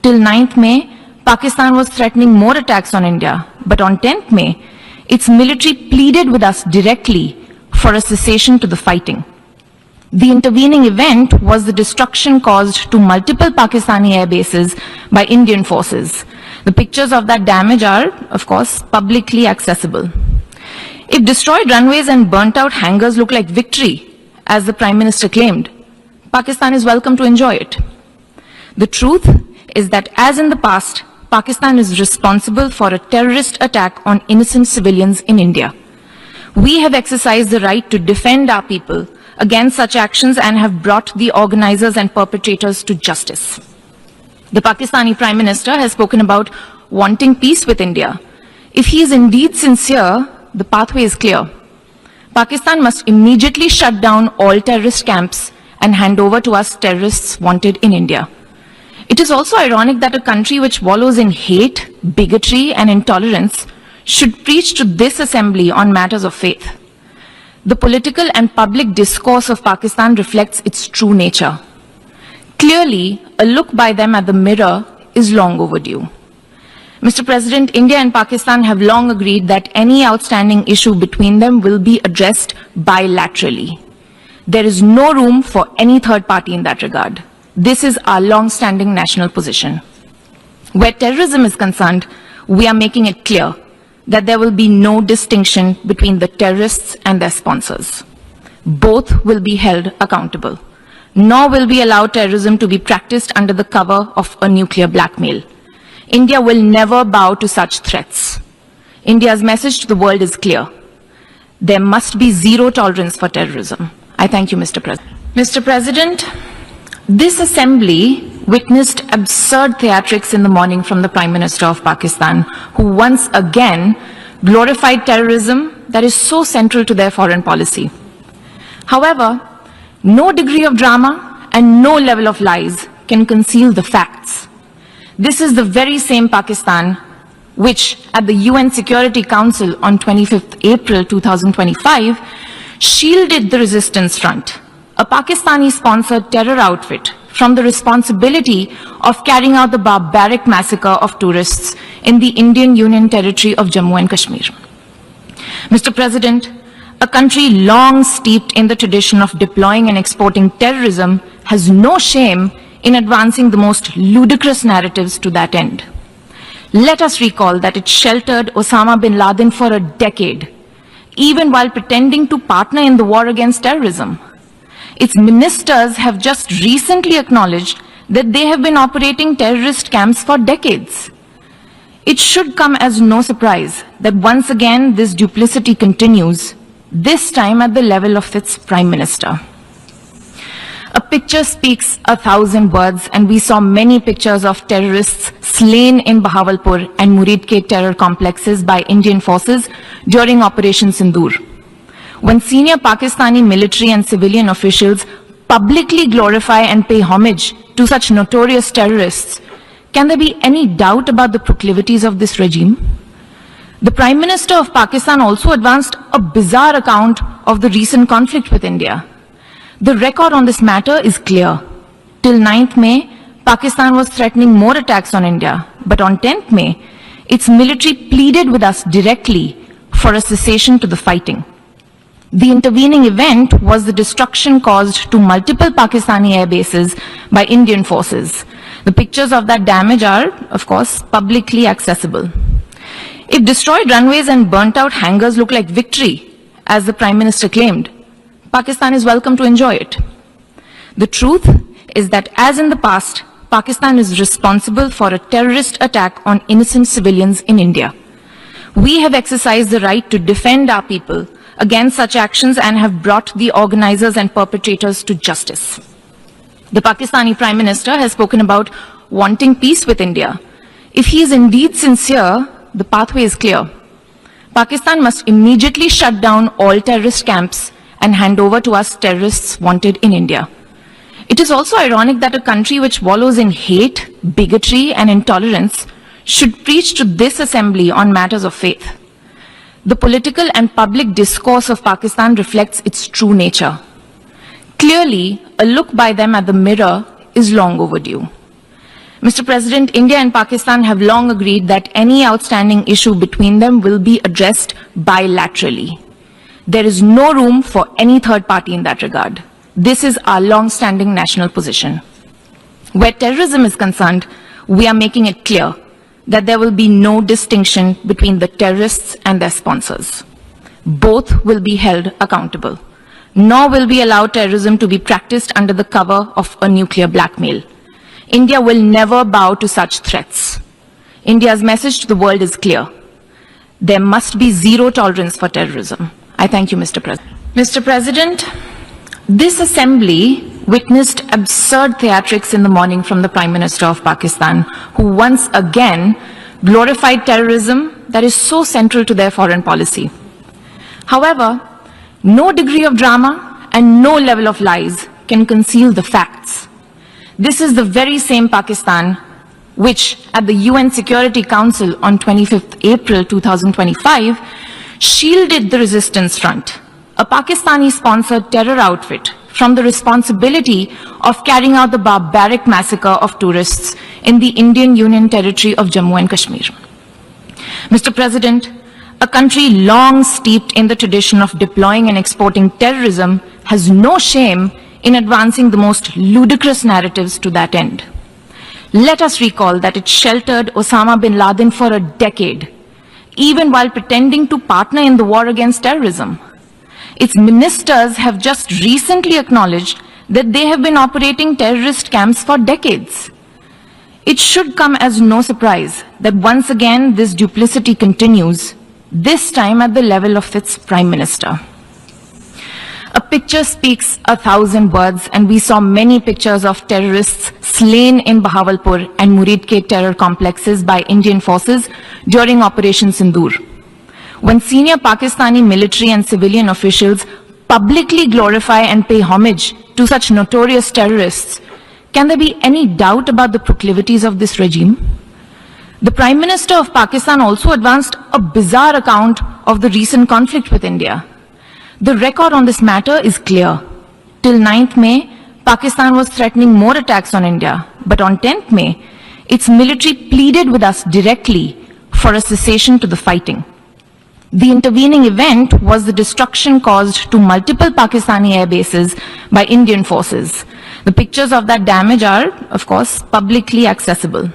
Till 9th May, Pakistan was threatening more attacks on India, but on 10th May, its military pleaded with us directly for a cessation to the fighting. The intervening event was the destruction caused to multiple Pakistani air bases by Indian forces. The pictures of that damage are, of course, publicly accessible. If destroyed runways and burnt out hangars look like victory, as the Prime Minister claimed, Pakistan is welcome to enjoy it. The truth is that, as in the past, Pakistan is responsible for a terrorist attack on innocent civilians in India. We have exercised the right to defend our people against such actions and have brought the organizers and perpetrators to justice. The Pakistani Prime Minister has spoken about wanting peace with India. If he is indeed sincere, the pathway is clear. Pakistan must immediately shut down all terrorist camps and hand over to us terrorists wanted in India. It is also ironic that a country which wallows in hate, bigotry, and intolerance should preach to this assembly on matters of faith. The political and public discourse of Pakistan reflects its true nature. Clearly, a look by them at the mirror is long overdue. Mr. President, India and Pakistan have long agreed that any outstanding issue between them will be addressed bilaterally. There is no room for any third party in that regard. This is our long-standing national position. Where terrorism is concerned, we are making it clear that there will be no distinction between the terrorists and their sponsors. Both will be held accountable. Nor will we allow terrorism to be practiced under the cover of a nuclear blackmail. India will never bow to such threats. India's message to the world is clear. There must be zero tolerance for terrorism. I thank you, Mr. President. Mr. President, this assembly witnessed absurd theatrics in the morning from the Prime Minister of Pakistan, who once again glorified terrorism that is so central to their foreign policy. However, no degree of drama and no level of lies can conceal the facts. This is the very same Pakistan which, at the UN Security Council on 25th April 2025, shielded the Resistance Front, a Pakistani-sponsored terror outfit, from the responsibility of carrying out the barbaric massacre of tourists in the Indian Union territory of Jammu and Kashmir. Mr. President, a country long steeped in the tradition of deploying and exporting terrorism has no shame in advancing the most ludicrous narratives to that end. Let us recall that it sheltered Osama bin Laden for a decade, even while pretending to partner in the war against terrorism. Its ministers have just recently acknowledged that they have been operating terrorist camps for decades. It should come as no surprise that once again this duplicity continues, this time at the level of its Prime Minister. A picture speaks 1,000 words, and we saw many pictures of terrorists slain in Bahawalpur and Muridke terror complexes by Indian forces during Operation Sindoor. When senior Pakistani military and civilian officials publicly glorify and pay homage to such notorious terrorists, can there be any doubt about the proclivities of this regime? The Prime Minister of Pakistan also advanced a bizarre account of the recent conflict with India. The record on this matter is clear. Till 9th May, Pakistan was threatening more attacks on India, but on 10th May, its military pleaded with us directly for a cessation to the fighting. The intervening event was the destruction caused to multiple Pakistani air bases by Indian forces. The pictures of that damage are, of course, publicly accessible. If destroyed runways and burnt out hangars look like victory, as the Prime Minister claimed, Pakistan is welcome to enjoy it. The truth is that, as in the past, Pakistan is responsible for a terrorist attack on innocent civilians in India. We have exercised the right to defend our people against such actions and have brought the organizers and perpetrators to justice. The Pakistani Prime Minister has spoken about wanting peace with India. If he is indeed sincere, the pathway is clear. Pakistan must immediately shut down all terrorist camps and hand over to us terrorists wanted in India. It is also ironic that a country which wallows in hate, bigotry, and intolerance should preach to this assembly on matters of faith. The political and public discourse of Pakistan reflects its true nature. Clearly, a look by them at the mirror is long overdue. Mr. President, India and Pakistan have long agreed that any outstanding issue between them will be addressed bilaterally. There is no room for any third party in that regard. This is our long-standing national position. Where terrorism is concerned, we are making it clear that there will be no distinction between the terrorists and their sponsors. Both will be held accountable. Nor will we allow terrorism to be practiced under the cover of a nuclear blackmail. India will never bow to such threats. India's message to the world is clear. There must be zero tolerance for terrorism. I thank you, Mr. President. Mr. President, this assembly witnessed absurd theatrics in the morning from the Prime Minister of Pakistan, who once again glorified terrorism that is so central to their foreign policy. However, no degree of drama and no level of lies can conceal the facts. This is the very same Pakistan which, at the UN Security Council on 25th April 2025, shielded the Resistance Front, a Pakistani-sponsored terror outfit, from the responsibility of carrying out the barbaric massacre of tourists in the Indian Union territory of Jammu and Kashmir. Mr. President, a country long steeped in the tradition of deploying and exporting terrorism has no shame in advancing the most ludicrous narratives to that end. Let us recall that it sheltered Osama bin Laden for a decade, even while pretending to partner in the war against terrorism. Its ministers have just recently acknowledged that they have been operating terrorist camps for decades. It should come as no surprise that once again this duplicity continues, this time at the level of its prime minister. A picture speaks 1,000 words, and we saw many pictures of terrorists slain in Bahawalpur and Muridke terror complexes by Indian forces during Operation Sindoor. When senior Pakistani military and civilian officials publicly glorify and pay homage to such notorious terrorists, can there be any doubt about the proclivities of this regime? The Prime Minister of Pakistan also advanced a bizarre account of the recent conflict with India. The record on this matter is clear. Till 9th May, Pakistan was threatening more attacks on India, but on 10th May, its military pleaded with us directly for a cessation to the fighting. The intervening event was the destruction caused to multiple Pakistani air bases by Indian forces. The pictures of that damage are, of course, publicly accessible.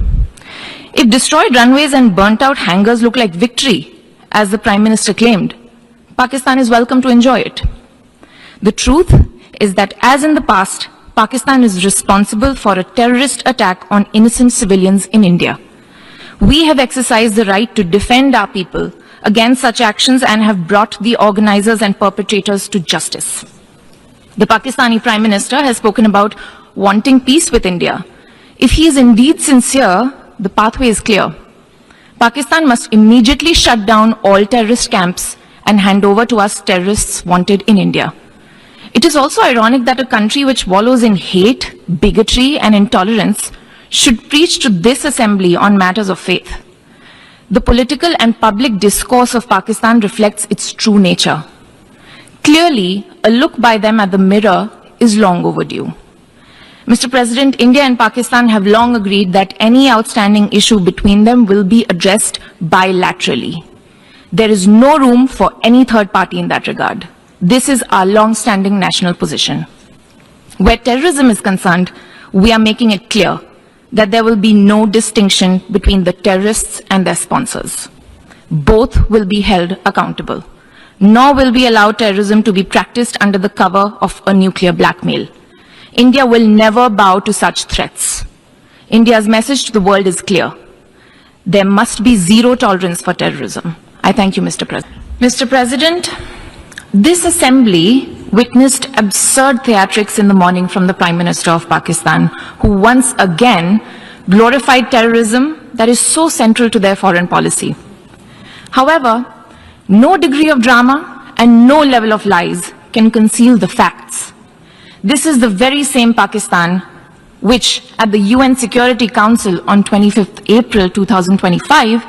If destroyed runways and burnt out hangars look like victory, as the Prime Minister claimed, Pakistan is welcome to enjoy it. The truth is that, as in the past, Pakistan is responsible for a terrorist attack on innocent civilians in India. We have exercised the right to defend our people against such actions and have brought the organizers and perpetrators to justice. The Pakistani Prime Minister has spoken about wanting peace with India. If he is indeed sincere, the pathway is clear. Pakistan must immediately shut down all terrorist camps and hand over to us terrorists wanted in India. It is also ironic that a country which wallows in hate, bigotry, and intolerance should preach to this assembly on matters of faith. The political and public discourse of Pakistan reflects its true nature. Clearly, a look by them at the mirror is long overdue. Mr. President, India and Pakistan have long agreed that any outstanding issue between them will be addressed bilaterally. There is no room for any third party in that regard. This is our long-standing national position. Where terrorism is concerned, we are making it clear that there will be no distinction between the terrorists and their sponsors. Both will be held accountable. Nor will we allow terrorism to be practiced under the cover of a nuclear blackmail. India will never bow to such threats. India's message to the world is clear. There must be zero tolerance for terrorism. I thank you, Mr. President. Mr. President, this assembly witnessed absurd theatrics in the morning from the Prime Minister of Pakistan, who once again glorified terrorism that is so central to their foreign policy. However, no degree of drama and no level of lies can conceal the facts. This is the very same Pakistan which, at the UN Security Council on 25th April 2025,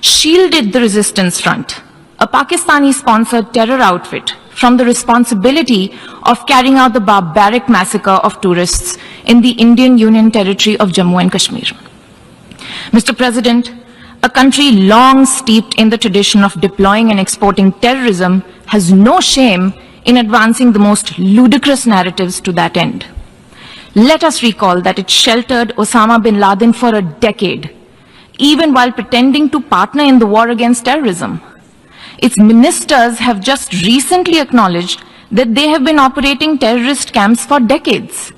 shielded the Resistance Front, a Pakistani-sponsored terror outfit, from the responsibility of carrying out the barbaric massacre of tourists in the Indian Union territory of Jammu and Kashmir. Mr. President, a country long steeped in the tradition of deploying and exporting terrorism has no shame in advancing the most ludicrous narratives to that end. Let us recall that it sheltered Osama bin Laden for a decade, even while pretending to partner in the war against terrorism. Its ministers have just recently acknowledged that they have been operating terrorist camps for decades.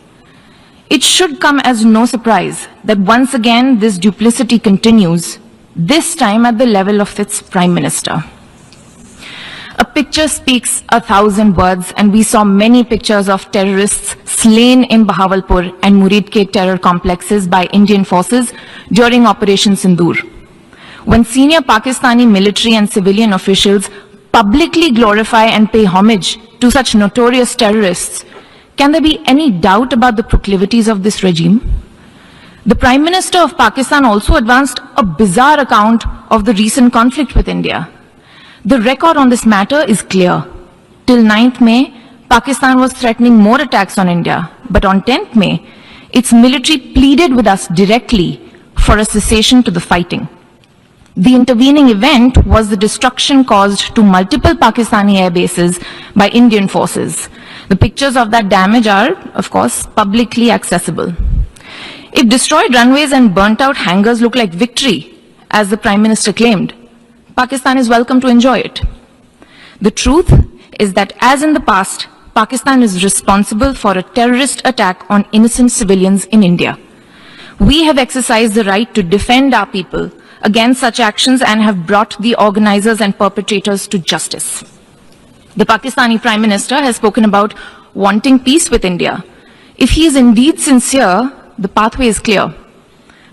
It should come as no surprise that once again this duplicity continues, this time at the level of its Prime Minister. A picture speaks 1,000 words, and we saw many pictures of terrorists slain in Bahawalpur and Muridke terror complexes by Indian forces during Operation Sindoor. When senior Pakistani military and civilian officials publicly glorify and pay homage to such notorious terrorists, can there be any doubt about the proclivities of this regime? The Prime Minister of Pakistan also advanced a bizarre account of the recent conflict with India. The record on this matter is clear. Till 9th May, Pakistan was threatening more attacks on India, but on 10th May, its military pleaded with us directly for a cessation to the fighting. The intervening event was the destruction caused to multiple Pakistani air bases by Indian forces. The pictures of that damage are, of course, publicly accessible. If destroyed runways and burnt out hangars look like victory, as the Prime Minister claimed, Pakistan is welcome to enjoy it. The truth is that, as in the past, Pakistan is responsible for a terrorist attack on innocent civilians in India. We have exercised the right to defend our people against such actions and have brought the organizers and perpetrators to justice. The Pakistani Prime Minister has spoken about wanting peace with India. If he is indeed sincere, the pathway is clear.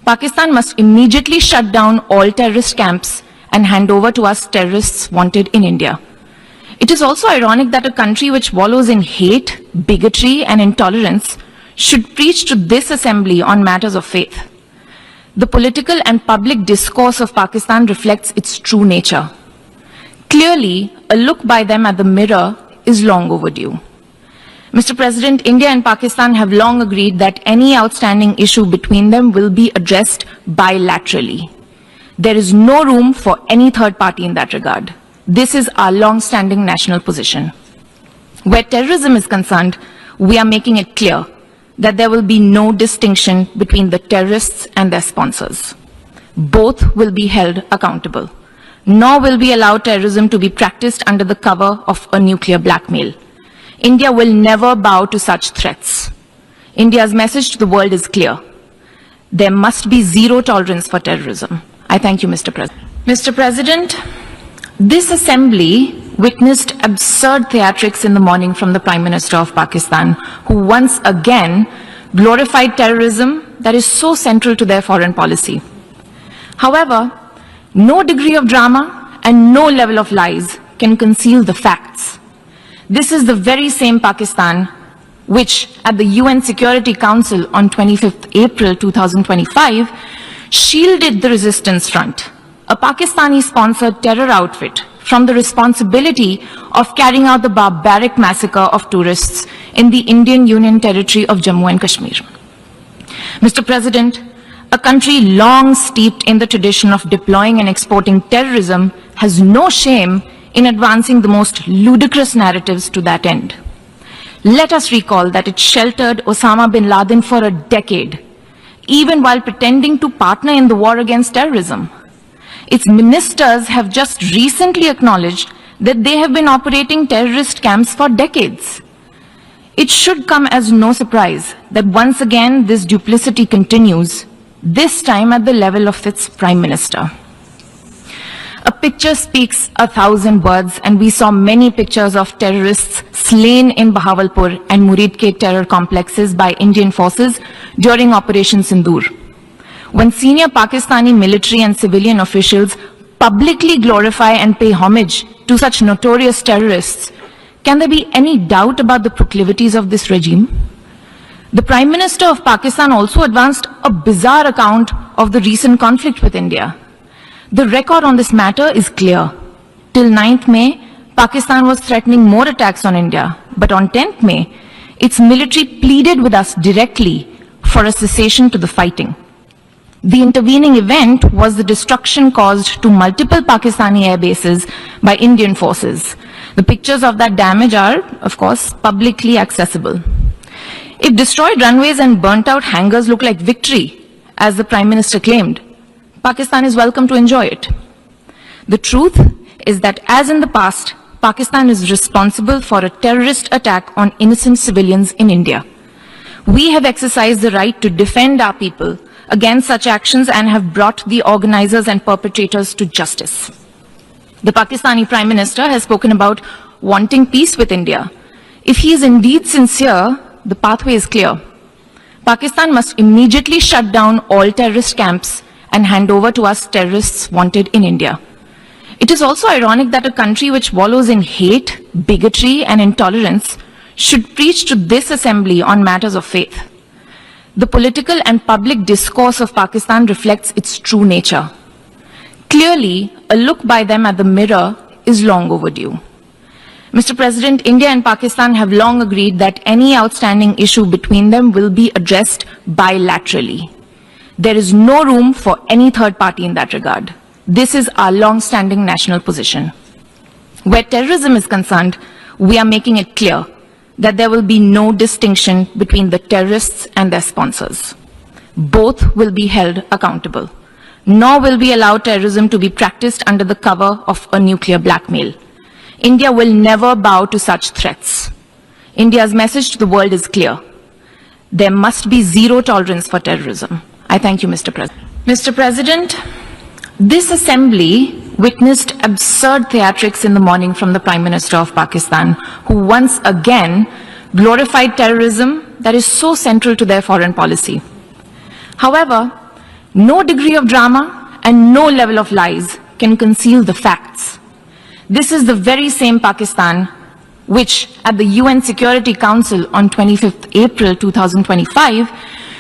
Pakistan must immediately shut down all terrorist camps and hand over to us terrorists wanted in India. It is also ironic that a country which wallows in hate, bigotry, and intolerance should preach to this assembly on matters of faith. The political and public discourse of Pakistan reflects its true nature. Clearly, a look by them at the mirror is long overdue. Mr. President, India and Pakistan have long agreed that any outstanding issue between them will be addressed bilaterally. There is no room for any third party in that regard. This is our long-standing national position. Where terrorism is concerned, we are making it clear that there will be no distinction between the terrorists and their sponsors. Both will be held accountable. Nor will we allow terrorism to be practiced under the cover of a nuclear blackmail. India will never bow to such threats. India's message to the world is clear. There must be zero tolerance for terrorism. I thank you, Mr. President. Mr. President, this assembly witnessed absurd theatrics in the morning from the Prime Minister of Pakistan, who once again glorified terrorism that is so central to their foreign policy. However, no degree of drama and no level of lies can conceal the facts. This is the very same Pakistan which, at the UN Security Council on 25th April 2025, shielded the resistance front, a Pakistani-sponsored terror outfit, from the responsibility of carrying out the barbaric massacre of tourists in the Indian Union territory of Jammu and Kashmir. Mr. President, a country long steeped in the tradition of deploying and exporting terrorism has no shame in advancing the most ludicrous narratives to that end. Let us recall that it sheltered Osama bin Laden for a decade, even while pretending to partner in the war against terrorism. Its ministers have just recently acknowledged that they have been operating terrorist camps for decades. It should come as no surprise that once again this duplicity continues, this time at the level of its Prime Minister. A picture speaks 1,000 words, and we saw many pictures of terrorists slain in Bahawalpur and Muridke terror complexes by Indian forces during Operation Sindoor. When senior Pakistani military and civilian officials publicly glorify and pay homage to such notorious terrorists, can there be any doubt about the proclivities of this regime? The Prime Minister of Pakistan also advanced a bizarre account of the recent conflict with India. The record on this matter is clear. Till 9th May, Pakistan was threatening more attacks on India, but on 10th May, its military pleaded with us directly for a cessation to the fighting. The intervening event was the destruction caused to multiple Pakistani air bases by Indian forces. The pictures of that damage are, of course, publicly accessible. If destroyed runways and burnt out hangars look like victory, as the Prime Minister claimed, Pakistan is welcome to enjoy it. The truth is that, as in the past, Pakistan is responsible for a terrorist attack on innocent civilians in India. We have exercised the right to defend our people against such actions and have brought the organizers and perpetrators to justice. The Pakistani Prime Minister has spoken about wanting peace with India. If he is indeed sincere, the pathway is clear. Pakistan must immediately shut down all terrorist camps and hand over to us terrorists wanted in India. It is also ironic that a country which wallows in hate, bigotry, and intolerance should preach to this assembly on matters of faith. The political and public discourse of Pakistan reflects its true nature. Clearly, a look by them at the mirror is long overdue. Mr. President, India and Pakistan have long agreed that any outstanding issue between them will be addressed bilaterally. There is no room for any third party in that regard. This is our long-standing national position. Where terrorism is concerned, we are making it clear that there will be no distinction between the terrorists and their sponsors. Both will be held accountable. Nor will we allow terrorism to be practiced under the cover of a nuclear blackmail. India will never bow to such threats. India's message to the world is clear. There must be zero tolerance for terrorism. I thank you, Mr. President. Mr. President, this assembly witnessed absurd theatrics in the morning from the Prime Minister of Pakistan, who once again glorified terrorism that is so central to their foreign policy. However, no degree of drama and no level of lies can conceal the facts. This is the very same Pakistan which, at the UN Security Council on 25th April 2025,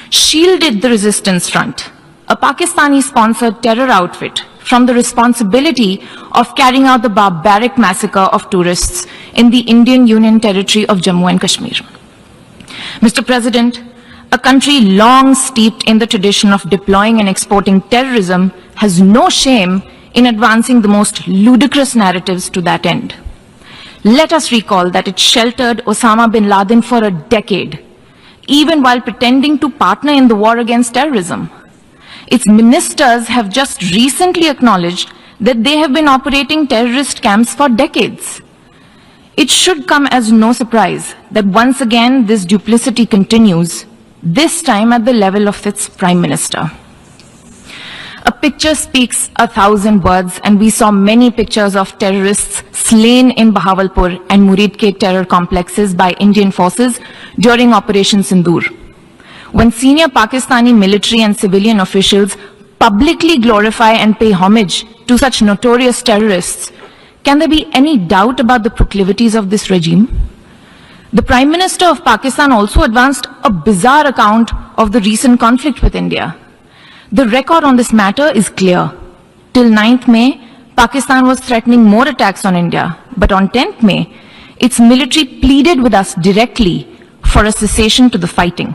shielded the Resistance Front, a Pakistani-sponsored terror outfit, from the responsibility of carrying out the barbaric massacre of tourists in the Indian Union territory of Jammu and Kashmir. Mr. President, a country long steeped in the tradition of deploying and exporting terrorism has no shame in advancing the most ludicrous narratives to that end. Let us recall that it sheltered Osama bin Laden for a decade, even while pretending to partner in the war against terrorism. Its ministers have just recently acknowledged that they have been operating terrorist camps for decades. It should come as no surprise that once again this duplicity continues, this time at the level of its Prime Minister. A picture speaks 1,000 words, and we saw many pictures of terrorists slain in Bahawalpur and Muridke terror complexes by Indian forces during Operation Sindoor. When senior Pakistani military and civilian officials publicly glorify and pay homage to such notorious terrorists, can there be any doubt about the proclivities of this regime? The Prime Minister of Pakistan also advanced a bizarre account of the recent conflict with India. The record on this matter is clear. Till 9th May, Pakistan was threatening more attacks on India, but on 10th May, its military pleaded with us directly for a cessation to the fighting.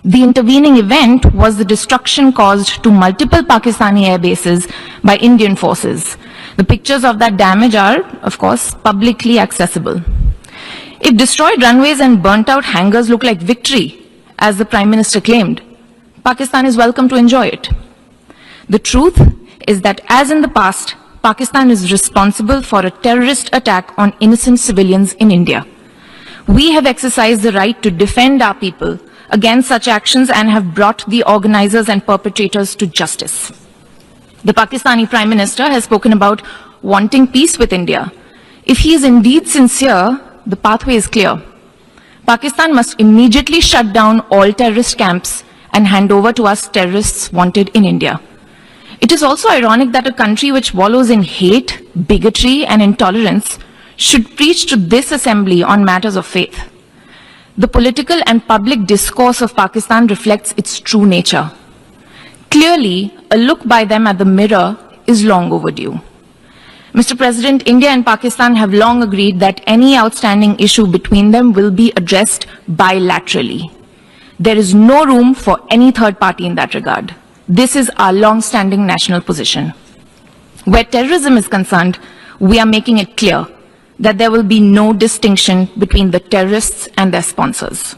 The intervening event was the destruction caused to multiple Pakistani air bases by Indian forces. The pictures of that damage are, of course, publicly accessible. If destroyed runways and burnt out hangars look like victory, as the Prime Minister claimed, Pakistan is welcome to enjoy it. The truth is that, as in the past, Pakistan is responsible for a terrorist attack on innocent civilians in India. We have exercised the right to defend our people against such actions and have brought the organizers and perpetrators to justice. The Pakistani Prime Minister has spoken about wanting peace with India. If he is indeed sincere, the pathway is clear. Pakistan must immediately shut down all terrorist camps and hand over to us terrorists wanted in India. It is also ironic that a country which wallows in hate, bigotry, and intolerance should preach to this assembly on matters of faith. The political and public discourse of Pakistan reflects its true nature. Clearly, a look by them at the mirror is long overdue. Mr. President, India and Pakistan have long agreed that any outstanding issue between them will be addressed bilaterally. There is no room for any third party in that regard. This is our long-standing national position. Where terrorism is concerned, we are making it clear that there will be no distinction between the terrorists and their sponsors.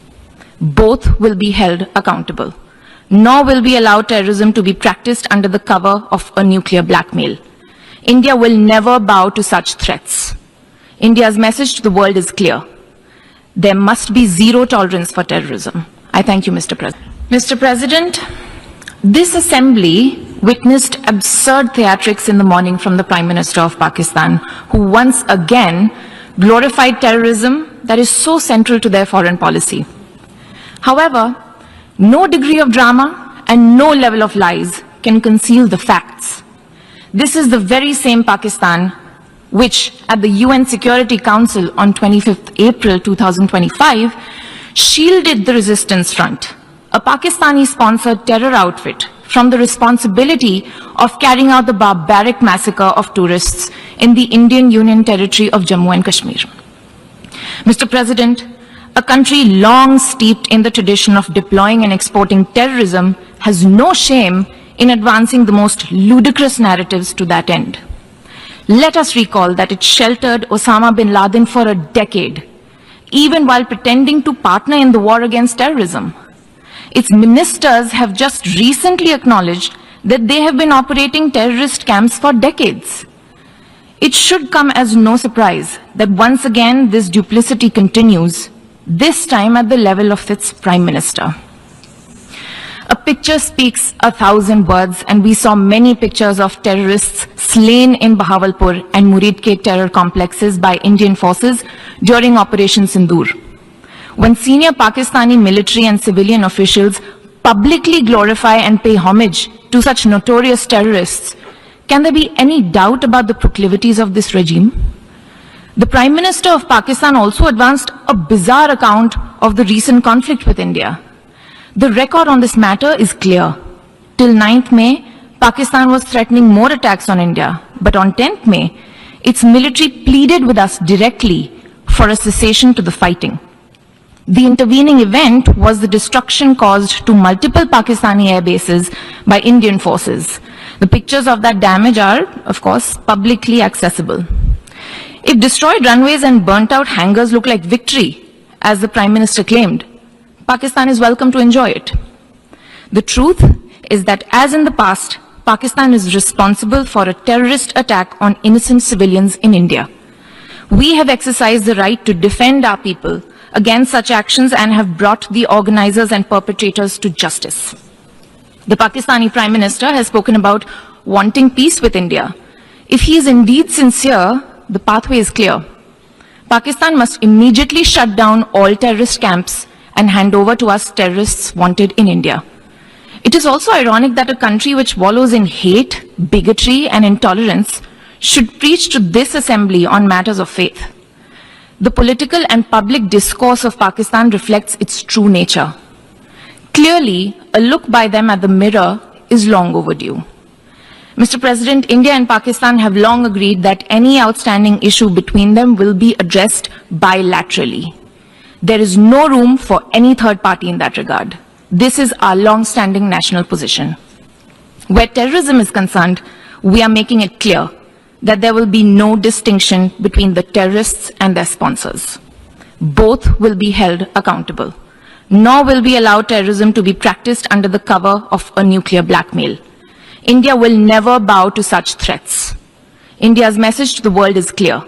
Both will be held accountable. Nor will we allow terrorism to be practiced under the cover of a nuclear blackmail. India will never bow to such threats. India's message to the world is clear. There must be zero tolerance for terrorism. I thank you, Mr. President. Mr. President, this assembly witnessed absurd theatrics in the morning from the Prime Minister of Pakistan, who once again glorified terrorism that is so central to their foreign policy. However, no degree of drama and no level of lies can conceal the facts. This is the very same Pakistan which, at the UN Security Council on 25th April 2025, shielded the Resistance Front, a Pakistani-sponsored terror outfit, from the responsibility of carrying out the barbaric massacre of tourists in the Indian Union territory of Jammu and Kashmir. Mr. President, a country long steeped in the tradition of deploying and exporting terrorism has no shame in advancing the most ludicrous narratives to that end. Let us recall that it sheltered Osama bin Laden for a decade, even while pretending to partner in the war against terrorism. Its ministers have just recently acknowledged that they have been operating terrorist camps for decades. It should come as no surprise that once again this duplicity continues, this time at the level of its prime minister. A picture speaks 1,000 words, and we saw many pictures of terrorists slain in Bahawalpur and Muridke terror complexes by Indian forces during Operation Sindoor. When senior Pakistani military and civilian officials publicly glorify and pay homage to such notorious terrorists, can there be any doubt about the proclivities of this regime? The Prime Minister of Pakistan also advanced a bizarre account of the recent conflict with India. The record on this matter is clear. Till 9th May, Pakistan was threatening more attacks on India, but on 10th May, its military pleaded with us directly for a cessation to the fighting. The intervening event was the destruction caused to multiple Pakistani air bases by Indian forces. The pictures of that damage are, of course, publicly accessible. If destroyed runways and burnt out hangars look like victory, as the Prime Minister claimed, Pakistan is welcome to enjoy it. The truth is that, as in the past, Pakistan is responsible for a terrorist attack on innocent civilians in India. We have exercised the right to defend our people against such actions and have brought the organizers and perpetrators to justice. The Pakistani Prime Minister has spoken about wanting peace with India. If he is indeed sincere, the pathway is clear. Pakistan must immediately shut down all terrorist camps and hand over to us terrorists wanted in India. It is also ironic that a country which wallows in hate, bigotry, and intolerance should preach to this assembly on matters of faith. The political and public discourse of Pakistan reflects its true nature. Clearly, a look by them at the mirror is long overdue. Mr. President, India and Pakistan have long agreed that any outstanding issue between them will be addressed bilaterally. There is no room for any third party in that regard. This is our long-standing national position. Where terrorism is concerned, we are making it clear that there will be no distinction between the terrorists and their sponsors. Both will be held accountable. Nor will we allow terrorism to be practiced under the cover of a nuclear blackmail. India will never bow to such threats. India's message to the world is clear.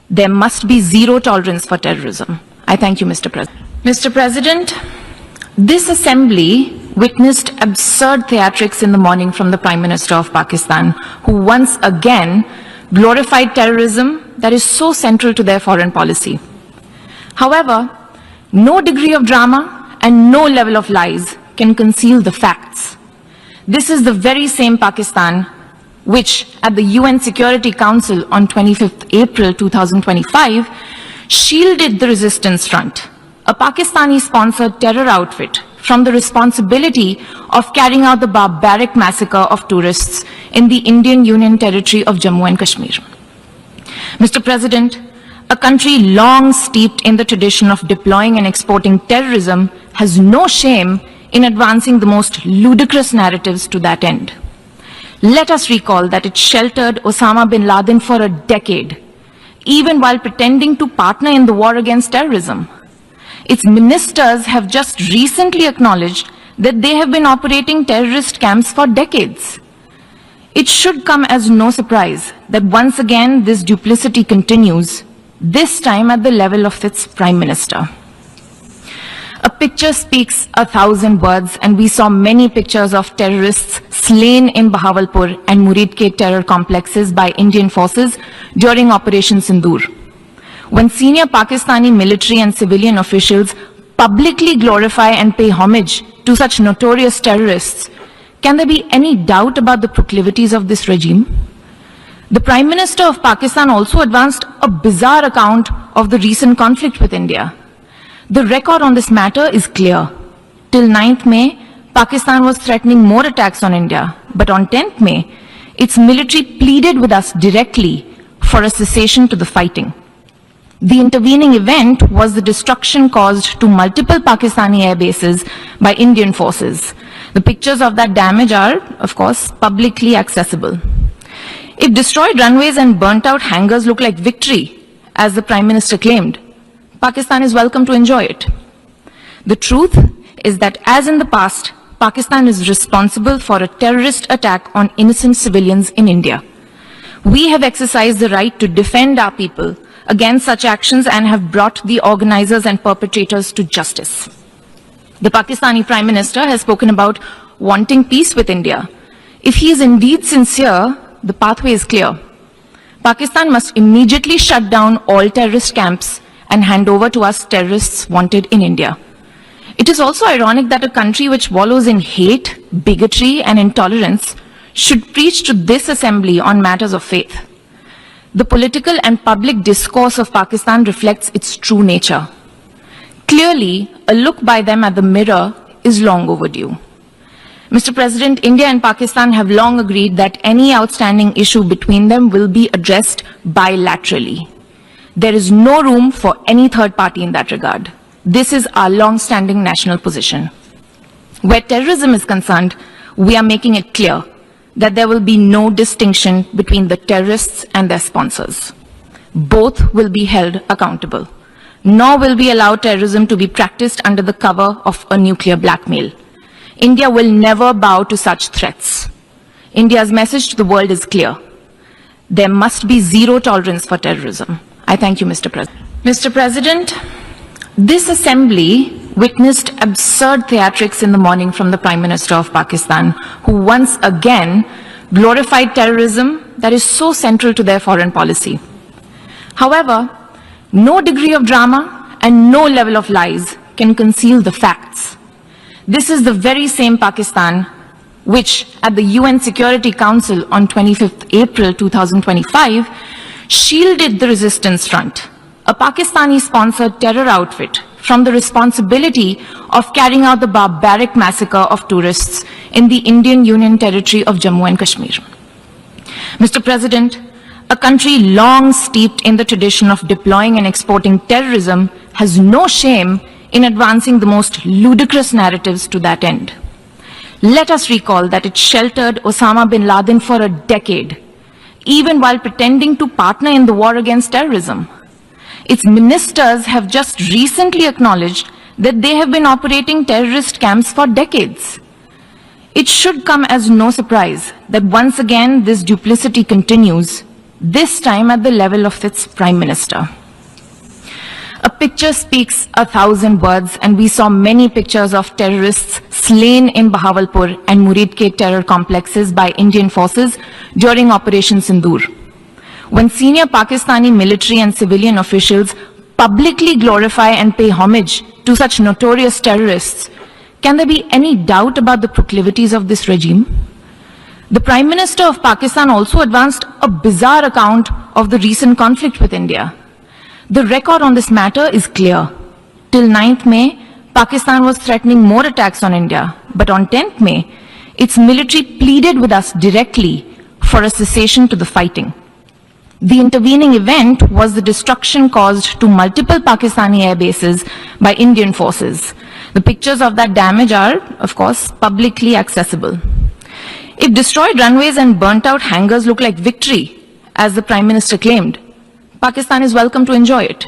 There must be zero tolerance for terrorism. I thank you, Mr. President. Mr. President, this assembly witnessed absurd theatrics in the morning from the Prime Minister of Pakistan, who once again glorified terrorism that is so central to their foreign policy. However, no degree of drama and no level of lies can conceal the facts. This is the very same Pakistan which, at the UN Security Council on 25th April 2025, shielded the Resistance Front, a Pakistani-sponsored terror outfit, from the responsibility of carrying out the barbaric massacre of tourists in the Indian Union territory of Jammu and Kashmir. Mr. President, a country long steeped in the tradition of deploying and exporting terrorism has no shame in advancing the most ludicrous narratives to that end. Let us recall that it sheltered Osama bin Laden for a decade, even while pretending to partner in the war against terrorism. Its ministers have just recently acknowledged that they have been operating terrorist camps for decades. It should come as no surprise that once again this duplicity continues, this time at the level of its Prime Minister. A picture speaks 1,000 words, and we saw many pictures of terrorists slain in Bahawalpur and Muridke terror complexes by Indian forces during Operation Sindoor. When senior Pakistani military and civilian officials publicly glorify and pay homage to such notorious terrorists, can there be any doubt about the proclivities of this regime? The Prime Minister of Pakistan also advanced a bizarre account of the recent conflict with India. The record on this matter is clear. Till 9th May, Pakistan was threatening more attacks on India, but on 10th May, its military pleaded with us directly for a cessation to the fighting. The intervening event was the destruction caused to multiple Pakistani air bases by Indian forces. The pictures of that damage are, of course, publicly accessible. If destroyed runways and burnt out hangars look like victory, as the Prime Minister claimed, Pakistan is welcome to enjoy it. The truth is that, as in the past, Pakistan is responsible for a terrorist attack on innocent civilians in India. We have exercised the right to defend our people against such actions and have brought the organizers and perpetrators to justice. The Pakistani Prime Minister has spoken about wanting peace with India. If he is indeed sincere, the pathway is clear. Pakistan must immediately shut down all terrorist camps and hand over to us terrorists wanted in India. It is also ironic that a country which wallows in hate, bigotry, and intolerance should preach to this assembly on matters of faith. The political and public discourse of Pakistan reflects its true nature. Clearly, a look by them at the mirror is long overdue. Mr. President, India and Pakistan have long agreed that any outstanding issue between them will be addressed bilaterally. There is no room for any third party in that regard. This is our long-standing national position. Where terrorism is concerned, we are making it clear that there will be no distinction between the terrorists and their sponsors. Both will be held accountable. Nor will we allow terrorism to be practiced under the cover of a nuclear blackmail. India will never bow to such threats. India's message to the world is clear. There must be zero tolerance for terrorism. I thank you, Mr. President. Mr. President, this assembly witnessed absurd theatrics in the morning from the Prime Minister of Pakistan, who once again glorified terrorism that is so central to their foreign policy. However, no degree of drama and no level of lies can conceal the facts. This is the very same Pakistan which, at the UN Security Council on 25th April 2025, shielded the resistance front, a Pakistani-sponsored terror outfit, from the responsibility of carrying out the barbaric massacre of tourists in the Indian Union territory of Jammu and Kashmir. Mr. President, a country long steeped in the tradition of deploying and exporting terrorism has no shame in advancing the most ludicrous narratives to that end. Let us recall that it sheltered Osama bin Laden for a decade, even while pretending to partner in the war against terrorism. Its ministers have just recently acknowledged that they have been operating terrorist camps for decades. It should come as no surprise that once again this duplicity continues, this time at the level of its Prime Minister. A picture speaks 1,000 words, and we saw many pictures of terrorists slain in Bahawalpur and Muridke terror complexes by Indian forces during Operation Sindoor. When senior Pakistani military and civilian officials publicly glorify and pay homage to such notorious terrorists, can there be any doubt about the proclivities of this regime? The Prime Minister of Pakistan also advanced a bizarre account of the recent conflict with India. The record on this matter is clear. Till 9th May, Pakistan was threatening more attacks on India, but on 10th May, its military pleaded with us directly for a cessation to the fighting. The intervening event was the destruction caused to multiple Pakistani air bases by Indian forces. The pictures of that damage are, of course, publicly accessible. If destroyed runways and burnt out hangars look like victory, as the Prime Minister claimed, Pakistan is welcome to enjoy it.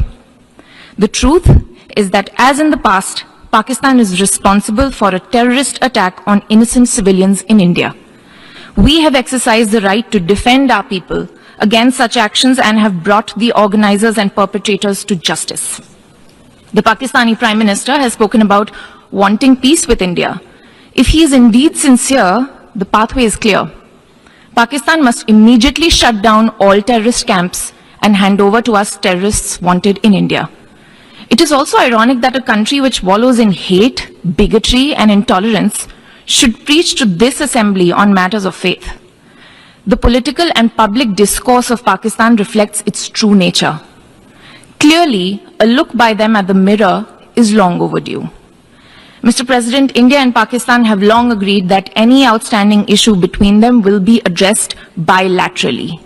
The truth is that, as in the past, Pakistan is responsible for a terrorist attack on innocent civilians in India. We have exercised the right to defend our people against such actions and have brought the organizers and perpetrators to justice. The Pakistani Prime Minister has spoken about wanting peace with India. If he is indeed sincere, the pathway is clear. Pakistan must immediately shut down all terrorist camps and hand over to us terrorists wanted in India. It is also ironic that a country which wallows in hate, bigotry, and intolerance should preach to this assembly on matters of faith. The political and public discourse of Pakistan reflects its true nature. Clearly, a look by them at the mirror is long overdue. Mr. President, India and Pakistan have long agreed that any outstanding issue between them will be addressed bilaterally.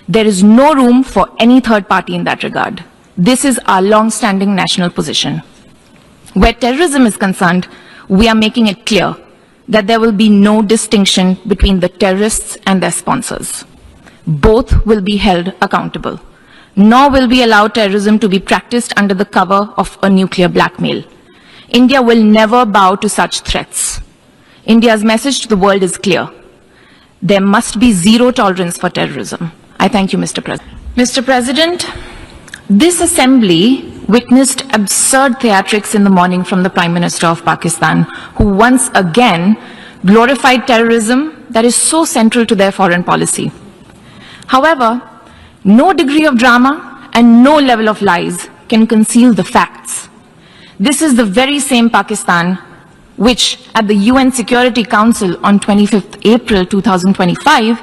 There is no room for any third party in that regard. This is our long-standing national position. Where terrorism is concerned, we are making it clear that there will be no distinction between the terrorists and their sponsors. Both will be held accountable. nor will we allow terrorism to be practiced under the cover of a nuclear blackmail. India will never bow to such threats. India's message to the world is clear. There must be zero tolerance for terrorism. I thank you, Mr. President. Mr. President, this assembly witnessed absurd theatrics in the morning from the Prime Minister of Pakistan, who once again glorified terrorism that is so central to their foreign policy. However, no degree of drama and no level of lies can conceal the facts. This is the very same Pakistan which, at the UN Security Council on 25th April 2025,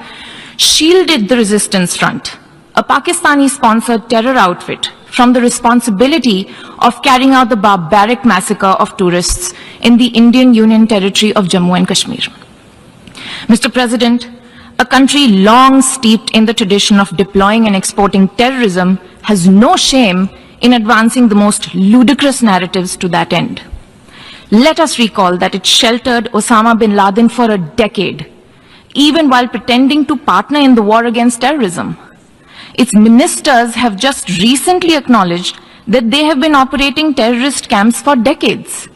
shielded the Resistance Front, a Pakistani-sponsored terror outfit, from the responsibility of carrying out the barbaric massacre of tourists in the Indian Union territory of Jammu and Kashmir. Mr. President, a country long steeped in the tradition of deploying and exporting terrorism has no shame in advancing the most ludicrous narratives to that end. Let us recall that it sheltered Osama bin Laden for a decade, even while pretending to partner in the war against terrorism. Its ministers have just recently acknowledged that they have been operating terrorist camps for decades.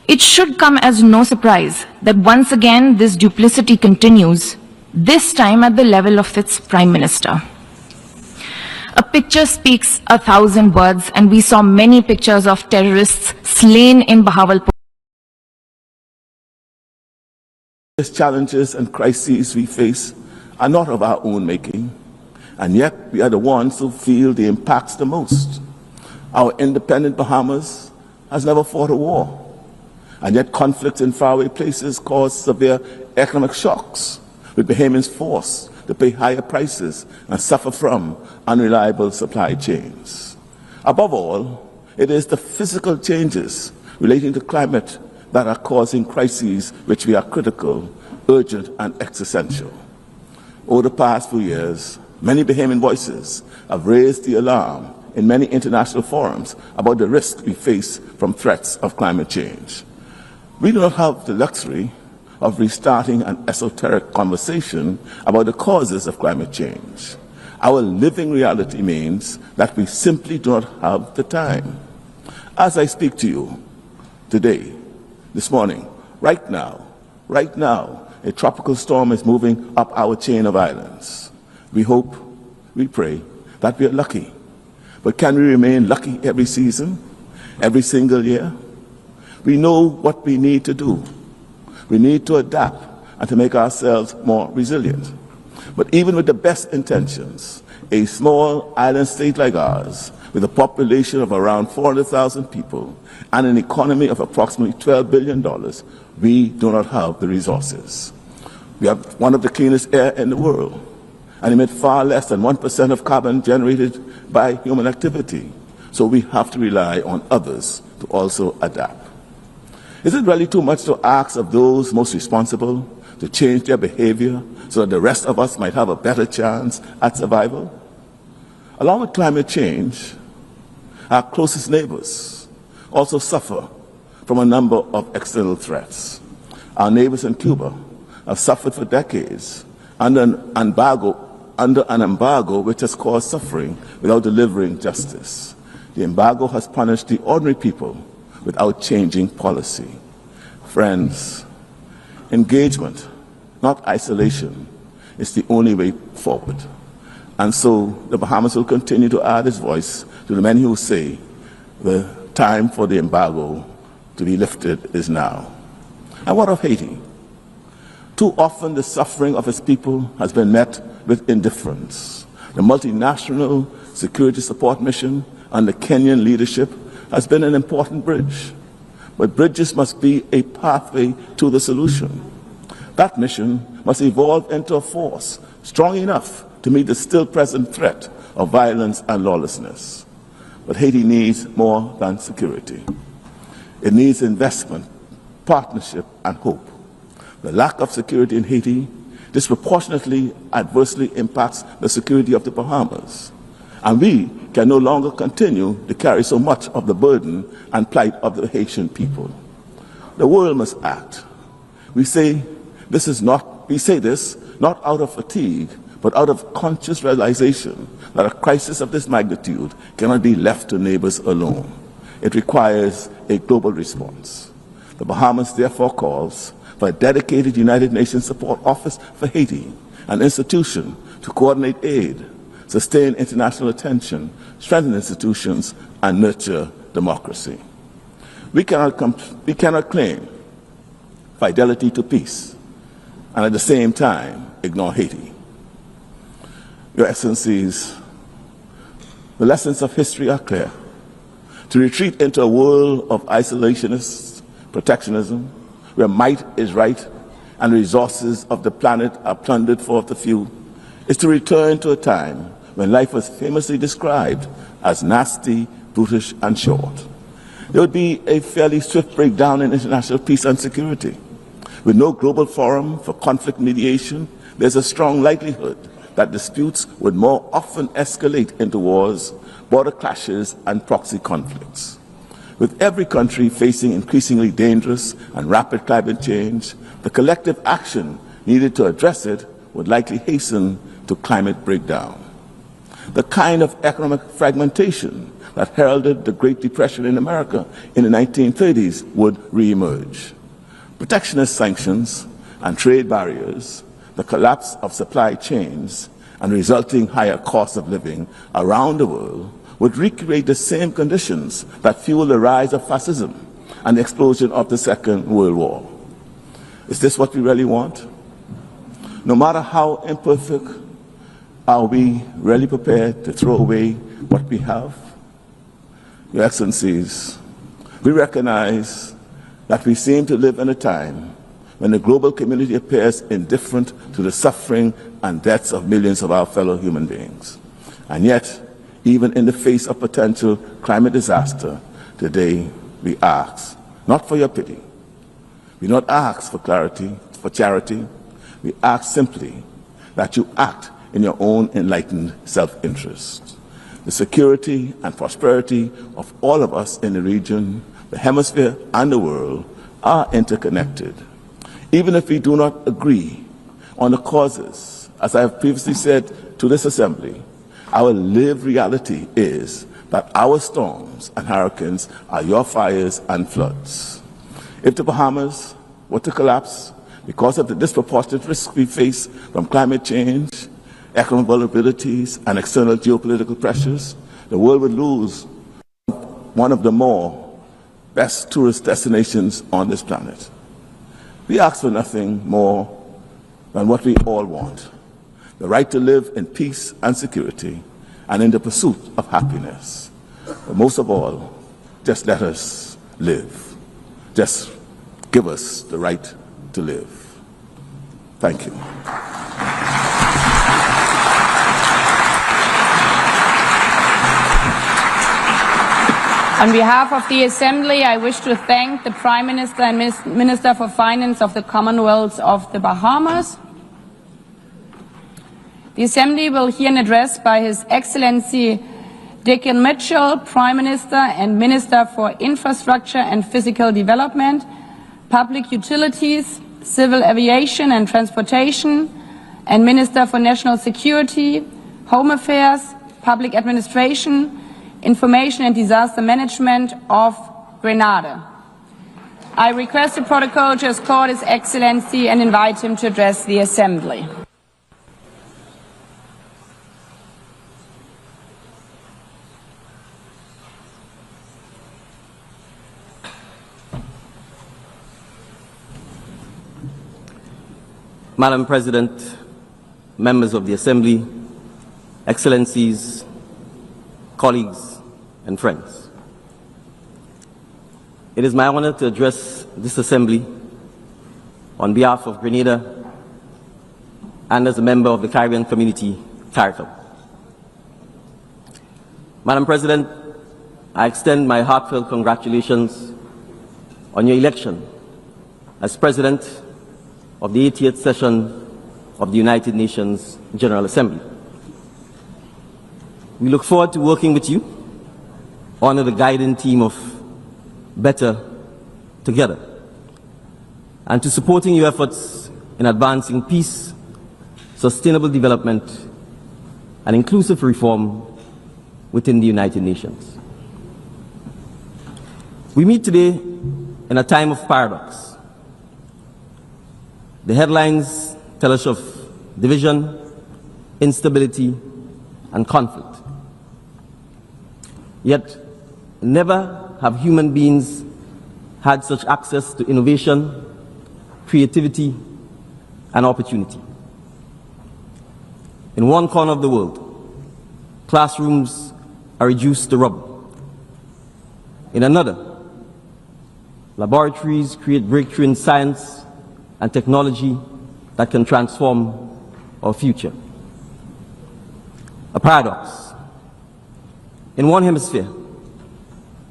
It should come as no surprise that once again this duplicity continues, this time at the level of its Prime Minister. A picture speaks 1,000 words, and we saw many pictures of terrorists slain in Bahawalpur. The challenges and crises we face are not of our own making, and yet we are the ones who feel the impacts the most. Our independent Bahamas has never fought a war, and yet conflicts in faraway places cause severe economic shocks, with Bahamians forced to pay higher prices and suffer from unreliable supply chains. Above all, it is the physical changes relating to climate that are causing crises which we are critical, urgent, and existential. Over the past few years, many Bahamian voices have raised the alarm in many international forums about the risk we face from threats of climate change. We do not have the luxury of restarting an esoteric conversation about the causes of climate change. Our living reality means that we simply do not have the time. As I speak to you today, this morning, right now, a tropical storm is moving up our chain of islands. We hope, we pray that we are lucky. But can we remain lucky every season, every single year? We know what we need to do. We need to adapt and to make ourselves more resilient. But even with the best intentions, a small island state like ours, with a population of around 400,000 people and an economy of approximately $12 billion, we do not have the resources. We have one of the cleanest air in the world, and emit far less than 1% of carbon generated by human activity. So we have to rely on others to also adapt. Is it really too much to ask of those most responsible to change their behavior so that the rest of us might have a better chance at survival? Along with climate change, our closest neighbors also suffer from a number of external threats. Our neighbors in Cuba have suffered for decades under an embargo which has caused suffering without delivering justice. The embargo has punished the ordinary people without changing policy. Friends, engagement, not isolation, is the only way forward. And so the Bahamas will continue to add its voice to the many who say the time for the embargo to be lifted is now. And what of Haiti? Too often the suffering of its people has been met with indifference. The multinational security support mission under Kenyan leadership has been an important bridge. But bridges must be a pathway to the solution. That mission must evolve into a force strong enough to meet the still present threat of violence and lawlessness. But Haiti needs more than security. It needs investment, partnership, and hope. The lack of security in Haiti disproportionately adversely impacts the security of the Bahamas. And we can no longer continue to carry so much of the burden and plight of the Haitian people. The world must act. We say this not out of fatigue, but out of conscious realization that a crisis of this magnitude cannot be left to neighbors alone. It requires a global response. The Bahamas therefore calls for a dedicated United Nations Support Office for Haiti, an institution to coordinate aid, sustain international attention, strengthen institutions, and nurture democracy. We cannot claim fidelity to peace and at the same time ignore Haiti. Your Excellencies, the lessons of history are clear. To retreat into a world of isolationist protectionism, where might is right and resources of the planet are plundered for the few, is to return to a time when life was famously described as nasty, brutish, and short. There would be a fairly swift breakdown in international peace and security. With no global forum for conflict mediation, there's a strong likelihood that disputes would more often escalate into wars, border clashes, and proxy conflicts. With every country facing increasingly dangerous and rapid climate change, the collective action needed to address it would likely hasten to climate breakdown. The kind of economic fragmentation that heralded the Great Depression in America in the 1930s would reemerge. Protectionist sanctions and trade barriers, the collapse of supply chains, and resulting higher costs of living around the world would recreate the same conditions that fueled the rise of fascism and the explosion of the Second World War. Is this what we really want? No matter how imperfect, are we really prepared to throw away what we have? Your Excellencies, we recognize that we seem to live in a time when the global community appears indifferent to the suffering and deaths of millions of our fellow human beings. And yet, even in the face of potential climate disaster, today we ask, not for your pity, we not ask for clarity, for charity, we ask simply that you act in your own enlightened self-interest. The security and prosperity of all of us in the region, the hemisphere, and the world are interconnected. Even if we do not agree on the causes, as I have previously said to this Assembly, our lived reality is that our storms and hurricanes are your fires and floods. If the Bahamas were to collapse because of the disproportionate risks we face from climate change, economic vulnerabilities, and external geopolitical pressures, the world would lose one of the best tourist destinations on this planet. We ask for nothing more than what we all want: the right to live in peace and security and in the pursuit of happiness. But most of all, just let us live. Just give us the right to live. Thank you. On behalf of the Assembly, I wish to thank the Prime Minister and Minister for Finance of the Commonwealth of the Bahamas. The Assembly will hear an address by His Excellency Dickon Mitchell, Prime Minister and Minister for Infrastructure and Physical Development, Public Utilities, Civil Aviation and Transportation, and Minister for National Security, Home Affairs, Public Administration, Information and Disaster Management of Grenada. I request the protocol to escort His Excellency and invite him to address the Assembly. Madam President, members of the Assembly, Excellencies, colleagues, and friends. It is my honor to address this Assembly on behalf of Grenada and as a member of the Caribbean Community CARICOM. Madam President, I extend my heartfelt congratulations on your election as President of the 80th session of the United Nations General Assembly. We look forward to working with you under the guiding theme of Better Together, and to supporting your efforts in advancing peace, sustainable development, and inclusive reform within the United Nations. We meet today in a time of paradox. The headlines tell us of division, instability, and conflict. Yet, never have human beings had such access to innovation, creativity, and opportunity. In one corner of the world, classrooms are reduced to rubble. In another, laboratories create breakthrough in science and technology that can transform our future. A paradox. In one hemisphere,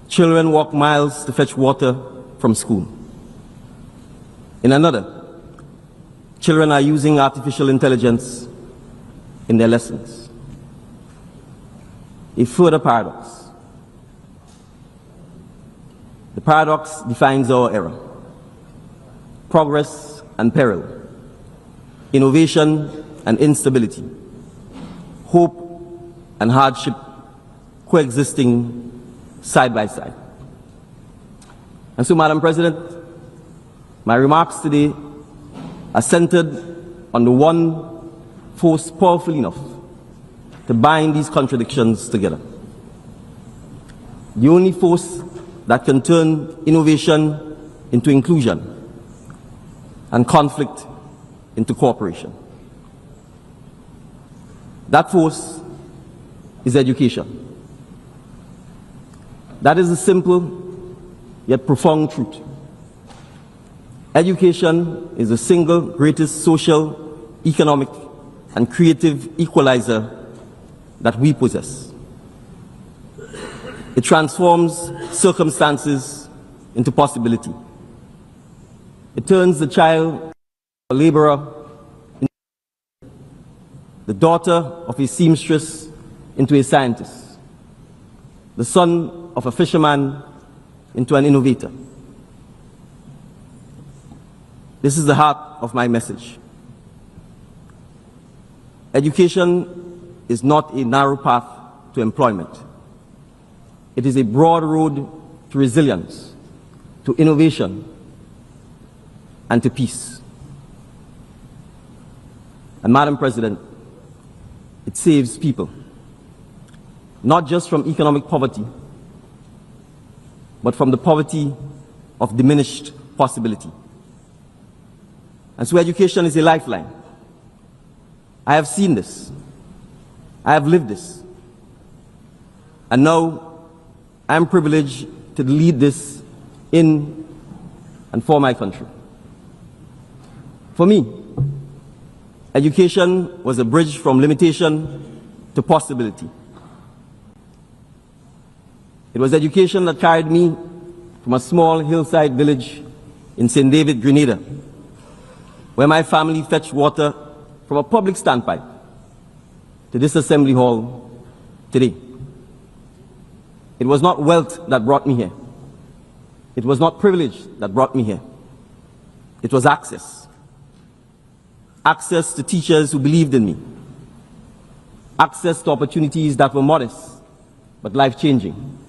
children walk miles to fetch water from school. In another, children are using artificial intelligence in their lessons. A further paradox. The paradox defines our era. Progress and peril, innovation and instability, hope and hardship coexisting side by side. And so, Madam President, my remarks today are centered on the one force powerful enough to bind these contradictions together. The only force that can turn innovation into inclusion and conflict into cooperation. That force is education. That is a simple yet profound truth. Education is the single greatest social, economic, and creative equalizer that we possess. It transforms circumstances into possibility. It turns the child a laborer, the daughter of a seamstress into a scientist, the son of a fisherman into an innovator. This is the heart of my message. Education is not a narrow path to employment. It is a broad road to resilience, to innovation, and to peace. And Madam President, it saves people, not just from economic poverty, but from the poverty of diminished possibility. And so education is a lifeline. I have seen this. I have lived this. And now I am privileged to lead this in and for my country. For me, education was a bridge from limitation to possibility. It was education that carried me from a small hillside village in St. David, Grenada, where my family fetched water from a public standpipe to this assembly hall today. It was not wealth that brought me here. It was not privilege that brought me here. It was access. Access to teachers who believed in me. Access to opportunities that were modest but life-changing.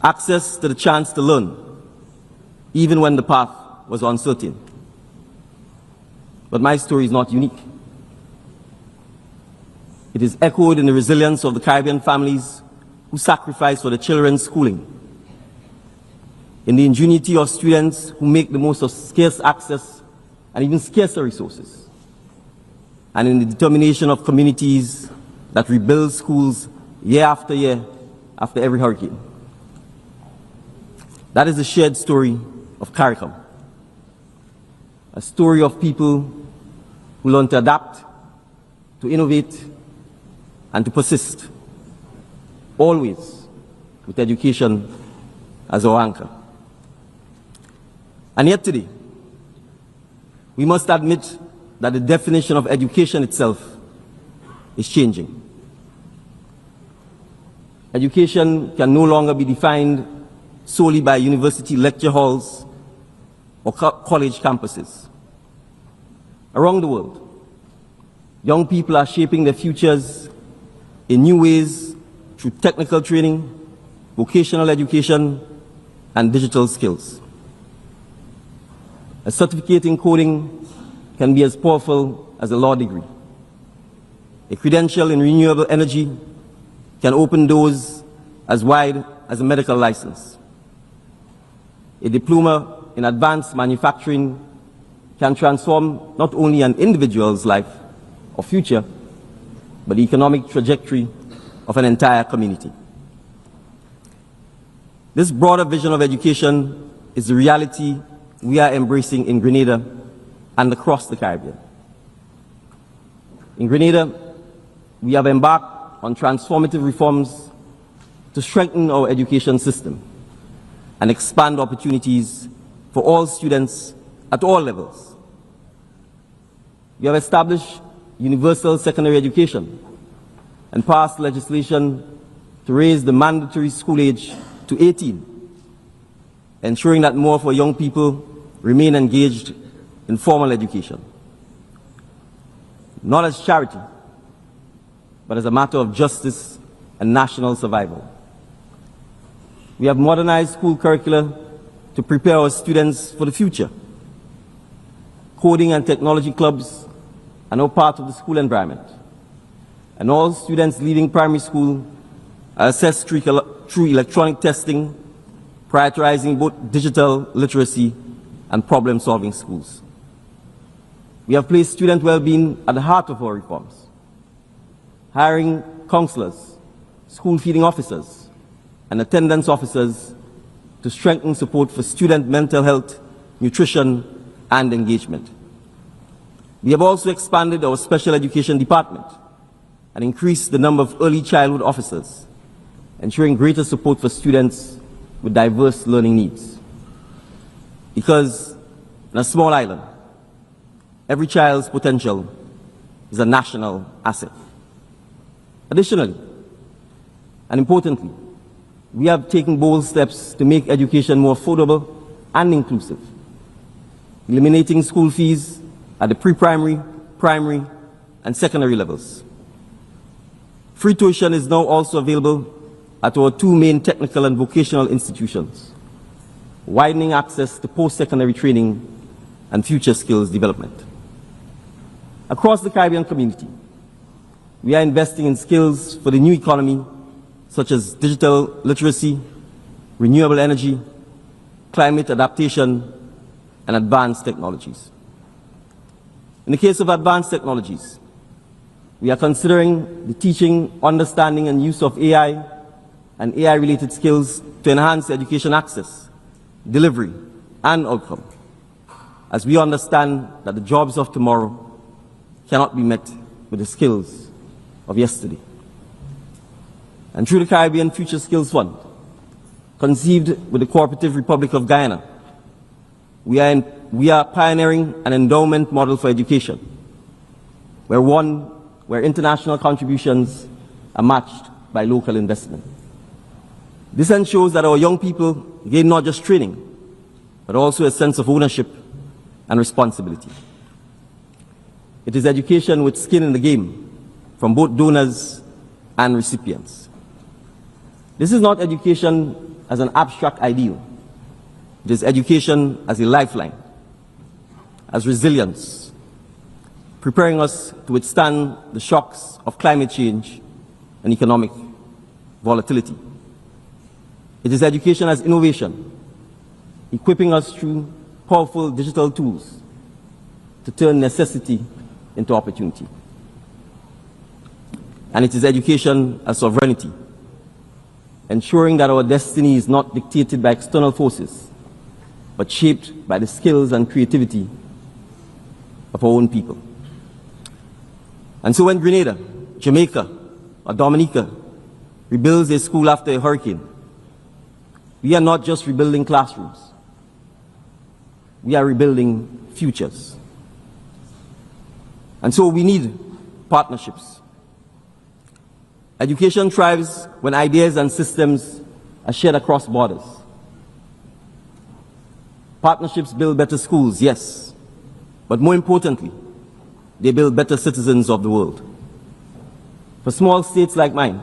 Access to the chance to learn, even when the path was uncertain. But my story is not unique. It is echoed in the resilience of the Caribbean families who sacrifice for the children's schooling, in the ingenuity of students who make the most of scarce access and even scarcer resources, and in the determination of communities that rebuild schools year after every hurricane. That is the shared story of CARICOM, a story of people who learn to adapt, to innovate, and to persist, always with education as our anchor. And yet today, we must admit that the definition of education itself is changing. Education can no longer be defined solely by university lecture halls or college campuses. Around the world, Young people are shaping their futures in new ways through technical training, vocational education, and digital skills. A certificate in coding can be as powerful as a law degree. A credential in renewable energy can open doors as wide as a medical license. A diploma in advanced manufacturing can transform not only an individual's life or future, but the economic trajectory of an entire community. This broader vision of education is the reality we are embracing in Grenada and across the Caribbean. In Grenada, we have embarked on transformative reforms to strengthen our education system and expand opportunities for all students at all levels. We have established universal secondary education and passed legislation to raise the mandatory school age to 18, ensuring that more of our young people remain engaged in formal education, not as charity, but as a matter of justice and national survival. We have modernized school curricula to prepare our students for the future. Coding and technology clubs are now part of the school environment, and all students leaving primary school are assessed through electronic testing, prioritizing both digital literacy and problem-solving schools. We have placed student well-being at the heart of our reforms, hiring counselors, school feeding officers, and attendance officers to strengthen support for student mental health, nutrition, and engagement. We have also expanded our special education department and increased the number of early childhood officers, ensuring greater support for students with diverse learning needs. Because in a small island, every child's potential is a national asset. Additionally, and importantly, we have taken bold steps to make education more affordable and inclusive, eliminating school fees at the pre-primary, primary, and secondary levels. Free tuition is now also available at our two main technical and vocational institutions, widening access to post-secondary training and future skills development. Across the Caribbean community, we are investing in skills for the new economy, such as digital literacy, renewable energy, climate adaptation, and advanced technologies. In the case of advanced technologies, we are considering the teaching, understanding, and use of AI and AI-related skills to enhance education access, delivery, and outcome, as we understand that the jobs of tomorrow cannot be met with the skills of yesterday. And through the Caribbean Future Skills Fund, conceived with the Cooperative Republic of Guyana, we are pioneering an endowment model for education, where international contributions are matched by local investment. This ensures that our young people gain not just training, but also a sense of ownership and responsibility. It is education with skin in the game from both donors and recipients. This is not education as an abstract ideal. It is education as a lifeline, as resilience, preparing us to withstand the shocks of climate change and economic volatility. It is education as innovation, equipping us through powerful digital tools to turn necessity into opportunity. And it is education as sovereignty, ensuring that our destiny is not dictated by external forces, but shaped by the skills and creativity of our own people. And so when Grenada, Jamaica, or Dominica rebuilds a school after a hurricane, we are not just rebuilding classrooms. We are rebuilding futures. And so we need partnerships. Education thrives when ideas and systems are shared across borders. Partnerships build better schools, yes, but more importantly, they build better citizens of the world. For small states like mine,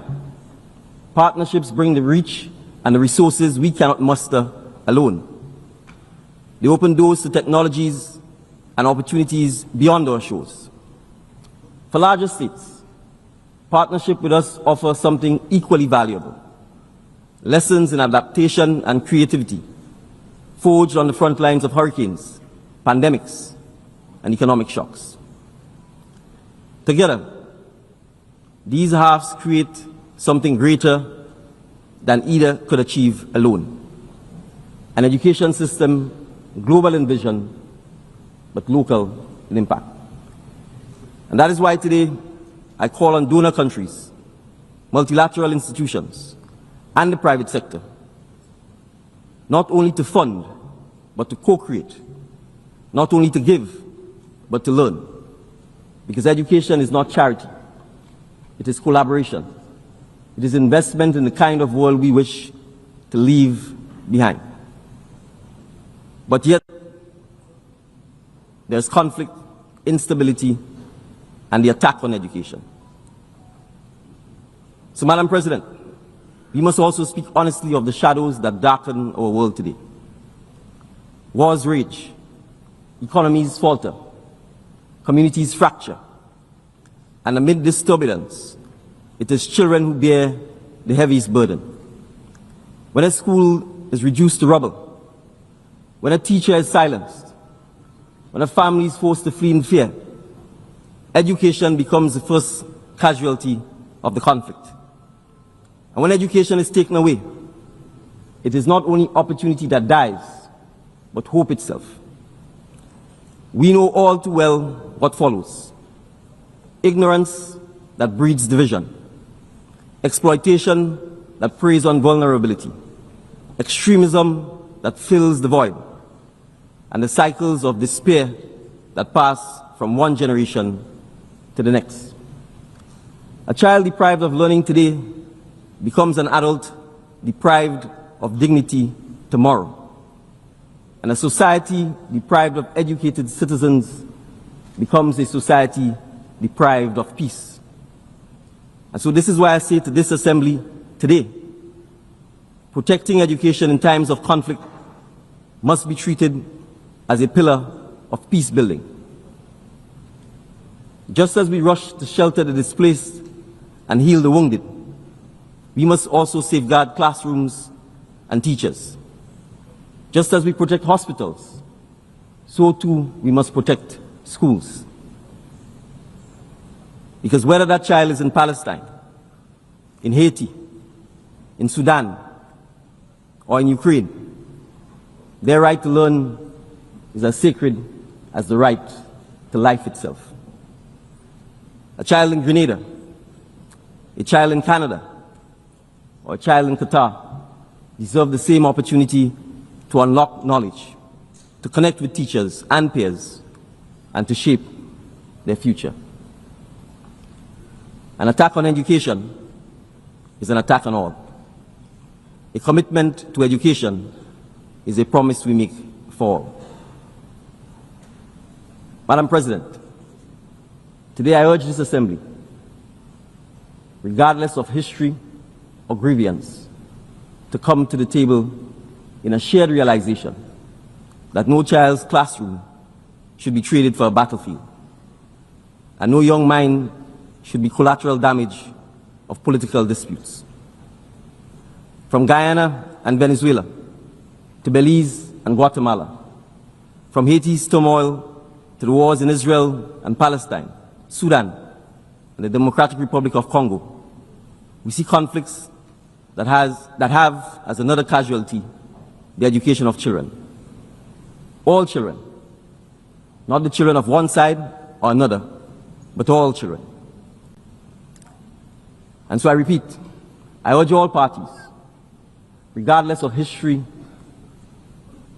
partnerships bring the reach and the resources we cannot muster alone. They open doors to technologies and opportunities beyond our shores. For larger states, partnership with us offers something equally valuable: lessons in adaptation and creativity, forged on the front lines of hurricanes, pandemics, and economic shocks. Together, these halves create something greater than either could achieve alone. An education system global in vision, but local in impact. And that is why today I call on donor countries, multilateral institutions, and the private sector, not only to fund, but to co-create, not only to give, but to learn. Because education is not charity, it is collaboration. It is investment in the kind of world we wish to leave behind. But yet, there's conflict, instability, and the attack on education. So, Madam President, we must also speak honestly of the shadows that darken our world today. Wars rage, economies falter, communities fracture, and amid this turbulence, it is children who bear the heaviest burden. When a school is reduced to rubble, when a teacher is silenced, when a family is forced to flee in fear, education becomes the first casualty of the conflict. And when education is taken away, it is not only opportunity that dies, but hope itself. We know all too well what follows: ignorance that breeds division, exploitation that preys on vulnerability, extremism that fills the void, and the cycles of despair that pass from one generation to the next. A child deprived of learning today becomes an adult deprived of dignity tomorrow. And a society deprived of educated citizens becomes a society deprived of peace. And so this is why I say to this assembly today, protecting education in times of conflict must be treated as a pillar of peace building. Just as we rush to shelter the displaced and heal the wounded, we must also safeguard classrooms and teachers. Just as we protect hospitals, so too we must protect schools. Because whether that child is in Palestine, in Haiti, in Sudan, or in Ukraine, their right to learn is as sacred as the right to life itself. A child in Grenada, a child in Canada, or a child in Qatar deserve the same opportunity to unlock knowledge, to connect with teachers and peers, and to shape their future. An attack on education is an attack on all. A commitment to education is a promise we make for all. Madam President, today I urge this Assembly, regardless of history or grievance, to come to the table in a shared realization that no child's classroom should be traded for a battlefield, and no young mind should be collateral damage of political disputes. From Guyana and Venezuela to Belize and Guatemala, from Haiti's turmoil to the wars in Israel and Palestine, Sudan, and the Democratic Republic of Congo, we see conflicts that have as another casualty the education of children. All children, not the children of one side or another, but all children. And so I repeat, I urge all parties, regardless of history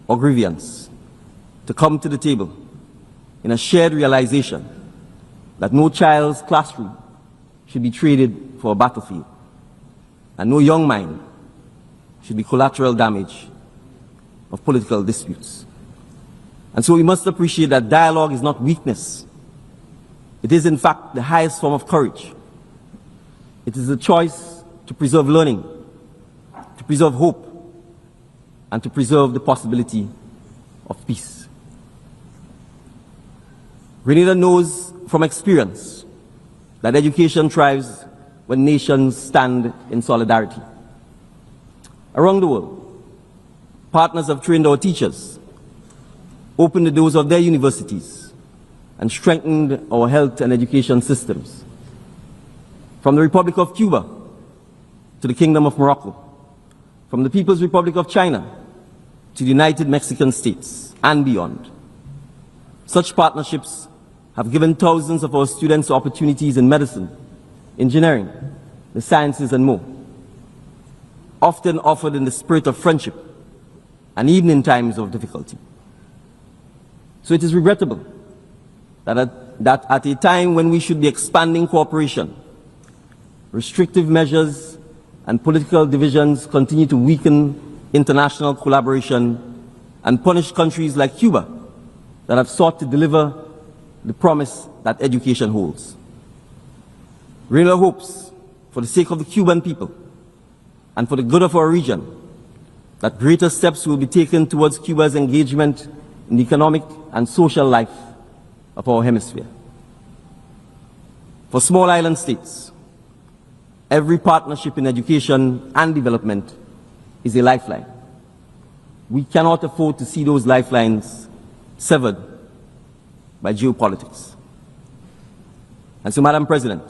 or grievance, to come to the table in a shared realization that no child's classroom should be traded for a battlefield, and no young mind should be collateral damage of political disputes. And so we must appreciate that dialogue is not weakness, It is, in fact, the highest form of courage. It is a choice to preserve learning, to preserve hope, and to preserve the possibility of peace. Grenada knows from experience that education thrives when nations stand in solidarity. Around the world, partners have trained our teachers, opened the doors of their universities, and strengthened our health and education systems. From the Republic of Cuba to the Kingdom of Morocco, from the People's Republic of China to the United Mexican States and beyond. Such partnerships have given thousands of our students opportunities in medicine, engineering, the sciences, and more, often offered in the spirit of friendship and even in times of difficulty. So it is regrettable that at a time when we should be expanding cooperation, restrictive measures and political divisions continue to weaken international collaboration and punish countries like Cuba that have sought to deliver the promise that education holds. Grenada hopes, for the sake of the Cuban people and for the good of our region, that greater steps will be taken towards Cuba's engagement in the economic and social life of our hemisphere. For small island states, every partnership in education and development is a lifeline. We cannot afford to see those lifelines severed by geopolitics. And so, Madam President,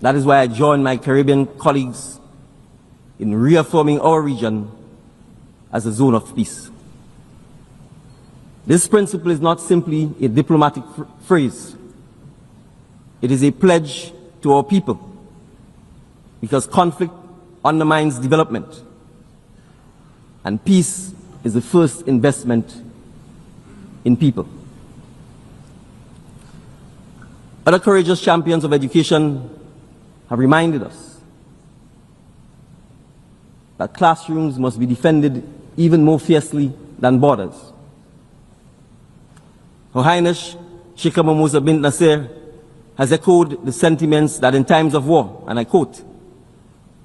that is why I join my Caribbean colleagues in reaffirming our region as a zone of peace. This principle is not simply a diplomatic phrase. It is a pledge to our people, because conflict undermines development, and peace is the first investment in people. Other courageous champions of education have reminded us that classrooms must be defended even more fiercely than borders. Her Highness Sheikh Mahmouza bint Nasser has echoed the sentiments that in times of war, and I quote,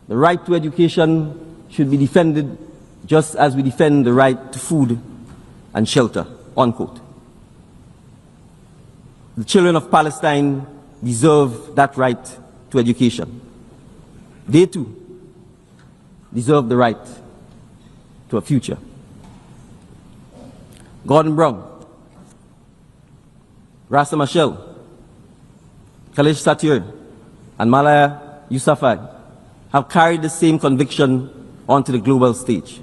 "The right to education should be defended just as we defend the right to food and shelter," unquote. The children of Palestine deserve that right to education. They too deserve the right to a future. Gordon Brown, Rasta Machel, Khalid Satir, and Malaya Yousafzai have carried the same conviction onto the global stage,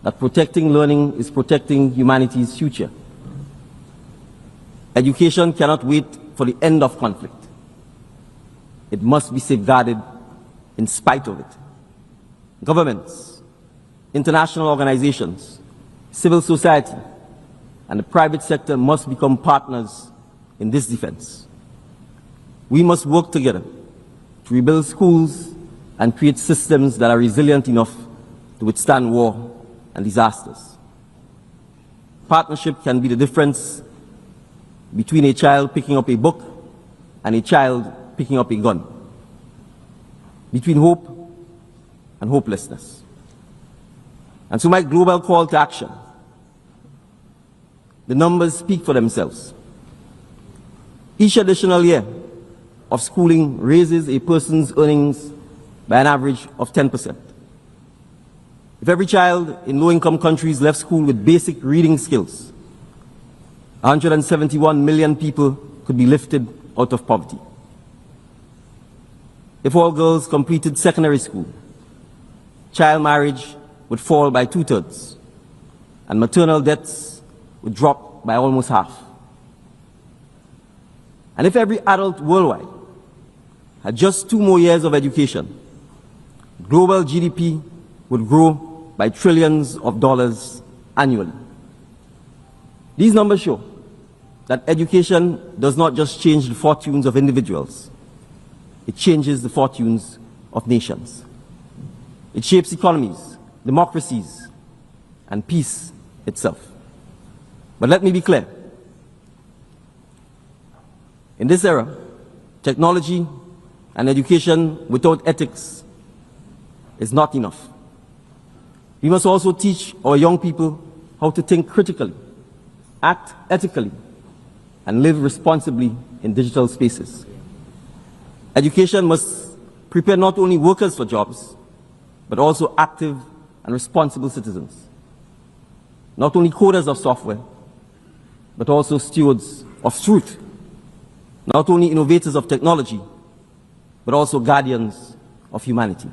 that protecting learning is protecting humanity's future. Education cannot wait for the end of conflict. It must be safeguarded in spite of it. Governments, international organizations, civil society, and the private sector must become partners in this defense. We must work together to rebuild schools and create systems that are resilient enough to withstand war and disasters. Partnership can be the difference between a child picking up a book and a child picking up a gun, between hope and hopelessness. And so my global call to action, the numbers speak for themselves. Each additional year of schooling raises a person's earnings by an average of 10%. If every child in low-income countries left school with basic reading skills, 171 million people could be lifted out of poverty. If all girls completed secondary school, child marriage would fall by 2/3, and maternal deaths would drop by almost half. And if every adult worldwide had just 2 more years of education, global GDP would grow by trillions of dollars annually. These numbers show that education does not just change the fortunes of individuals, it changes the fortunes of nations. It shapes economies, democracies, and peace itself. But let me be clear. In this era, technology and education without ethics is not enough. We must also teach our young people how to think critically, act ethically, and live responsibly in digital spaces. Education must prepare not only workers for jobs, but also active and responsible citizens. Not only coders of software, but also stewards of truth. Not only innovators of technology, but also guardians of humanity.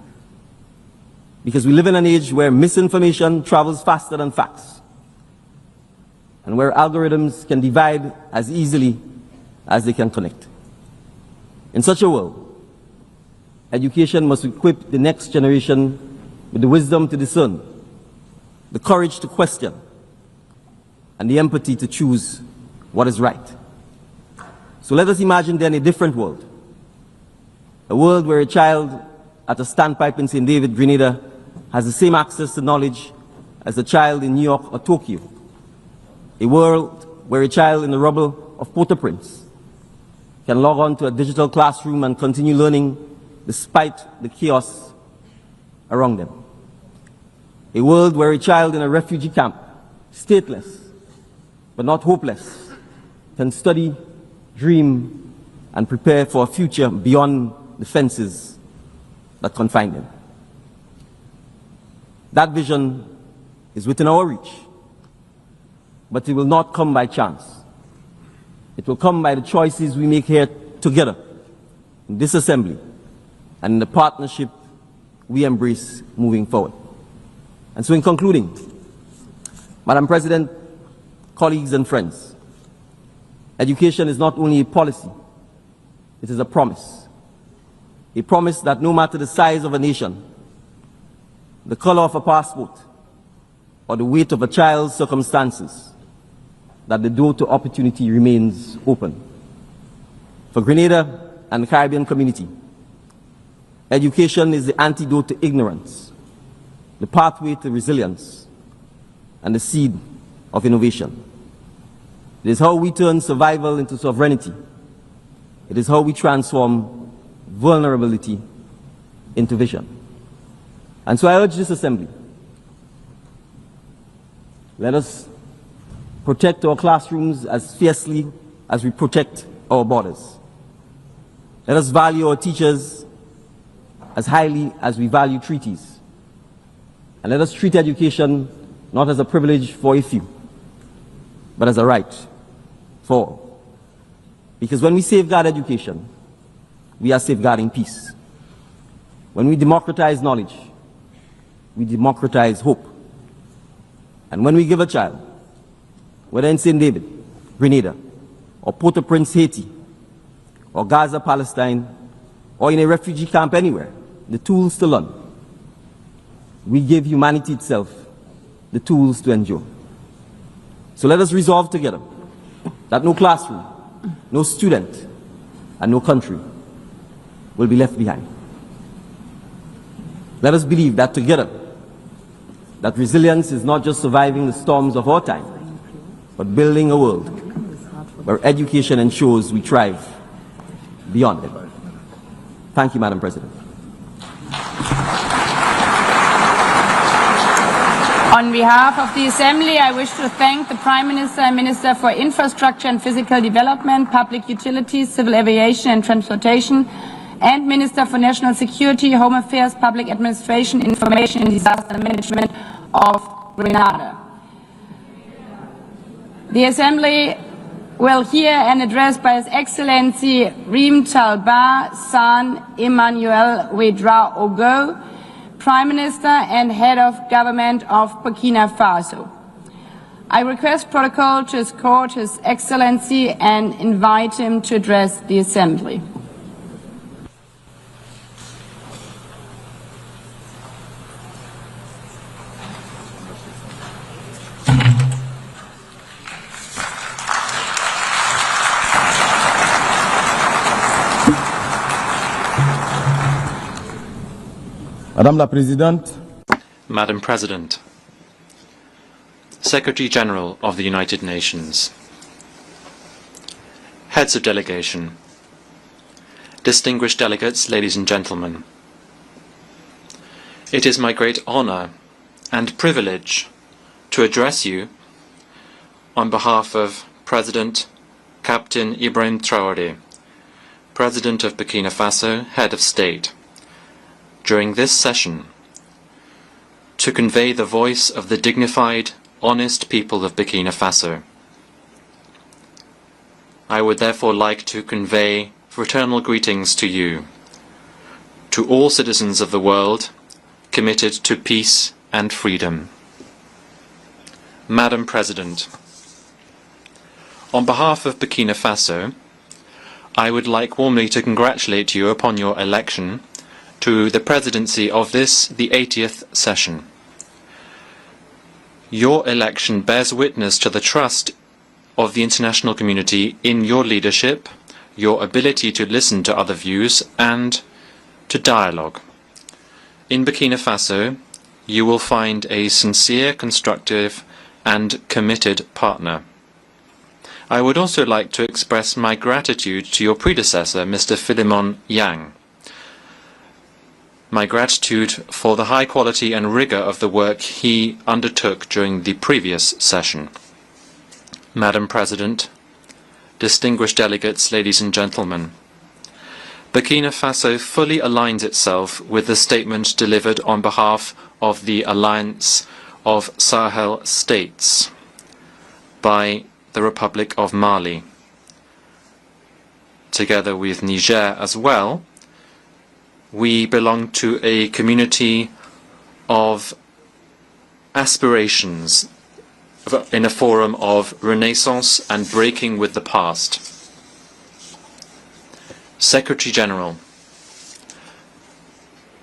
Because we live in an age where misinformation travels faster than facts, and where algorithms can divide as easily as they can connect. In such a world, education must equip the next generation with the wisdom to discern, the courage to question, and the empathy to choose what is right. So let us imagine then a different world. A world where a child at a standpipe in St. David, Grenada, has the same access to knowledge as a child in New York or Tokyo. A world where a child in the rubble of Port-au-Prince can log on to a digital classroom and continue learning despite the chaos around them. A world where a child in a refugee camp, stateless but not hopeless, can study, dream, and prepare for a future beyond the fences that confine them. That vision is within our reach, but it will not come by chance. It will come by the choices we make here together, in this assembly, and in the partnership we embrace moving forward. And so in concluding, Madam President, colleagues and friends, education is not only a policy, it is a promise. A promise that no matter the size of a nation, the color of a passport, or the weight of a child's circumstances, that the door to opportunity remains open. For Grenada and the Caribbean community, education is the antidote to ignorance, the pathway to resilience, and the seed of innovation. It is how we turn survival into sovereignty. It is how we transform vulnerability into vision. And so I urge this assembly, let us protect our classrooms as fiercely as we protect our borders. Let us value our teachers as highly as we value treaties. And let us treat education not as a privilege for a few, but as a right for all. Because when we safeguard education, we are safeguarding peace. When we democratize knowledge, we democratize hope. And when we give a child, whether in St. David, Grenada, or Port-au-Prince, Haiti, or Gaza, Palestine, or in a refugee camp anywhere, the tools to learn, we give humanity itself the tools to endure. So let us resolve together that no classroom, no student, and no country will be left behind. Let us believe that together, that resilience is not just surviving the storms of our time, but building a world where education ensures we thrive beyond it. Thank you, Madam President. On behalf of the Assembly, I wish to thank the Prime Minister and Minister for Infrastructure and Physical Development, Public Utilities, Civil Aviation and Transportation, and Minister for National Security, Home Affairs, Public Administration, Information and Disaster Management of Grenada. The Assembly will hear an address by His Excellency Reem Talba San Emmanuel Wedra Ogo, Prime Minister and Head of Government of Burkina Faso. I request protocol to escort His Excellency and invite him to address the Assembly. Madame la Présidente, Madam President, Secretary General of the United Nations, heads of delegation, distinguished delegates, ladies and gentlemen. It is my great honour and privilege to address you on behalf of President Captain Ibrahim Traoré, President of Burkina Faso, Head of State, during this session, to convey the voice of the dignified, honest people of Burkina Faso. I would therefore like to convey fraternal greetings to you, to all citizens of the world committed to peace and freedom. Madam President, on behalf of Burkina Faso, I would like warmly to congratulate you upon your election to the presidency of this, the 80th session. Your election bears witness to the trust of the international community in your leadership, your ability to listen to other views, and to dialogue. In Burkina Faso, you will find a sincere, constructive, and committed partner. I would also like to express my gratitude to your predecessor, Mr. Philemon Yang. My gratitude for the high quality and rigour of the work he undertook during the previous session. Madam President, distinguished delegates, ladies and gentlemen, Burkina Faso fully aligns itself with the statement delivered on behalf of the Alliance of Sahel States by the Republic of Mali, together with Niger as well. We belong to a community of aspirations in a forum of renaissance and breaking with the past. Secretary General,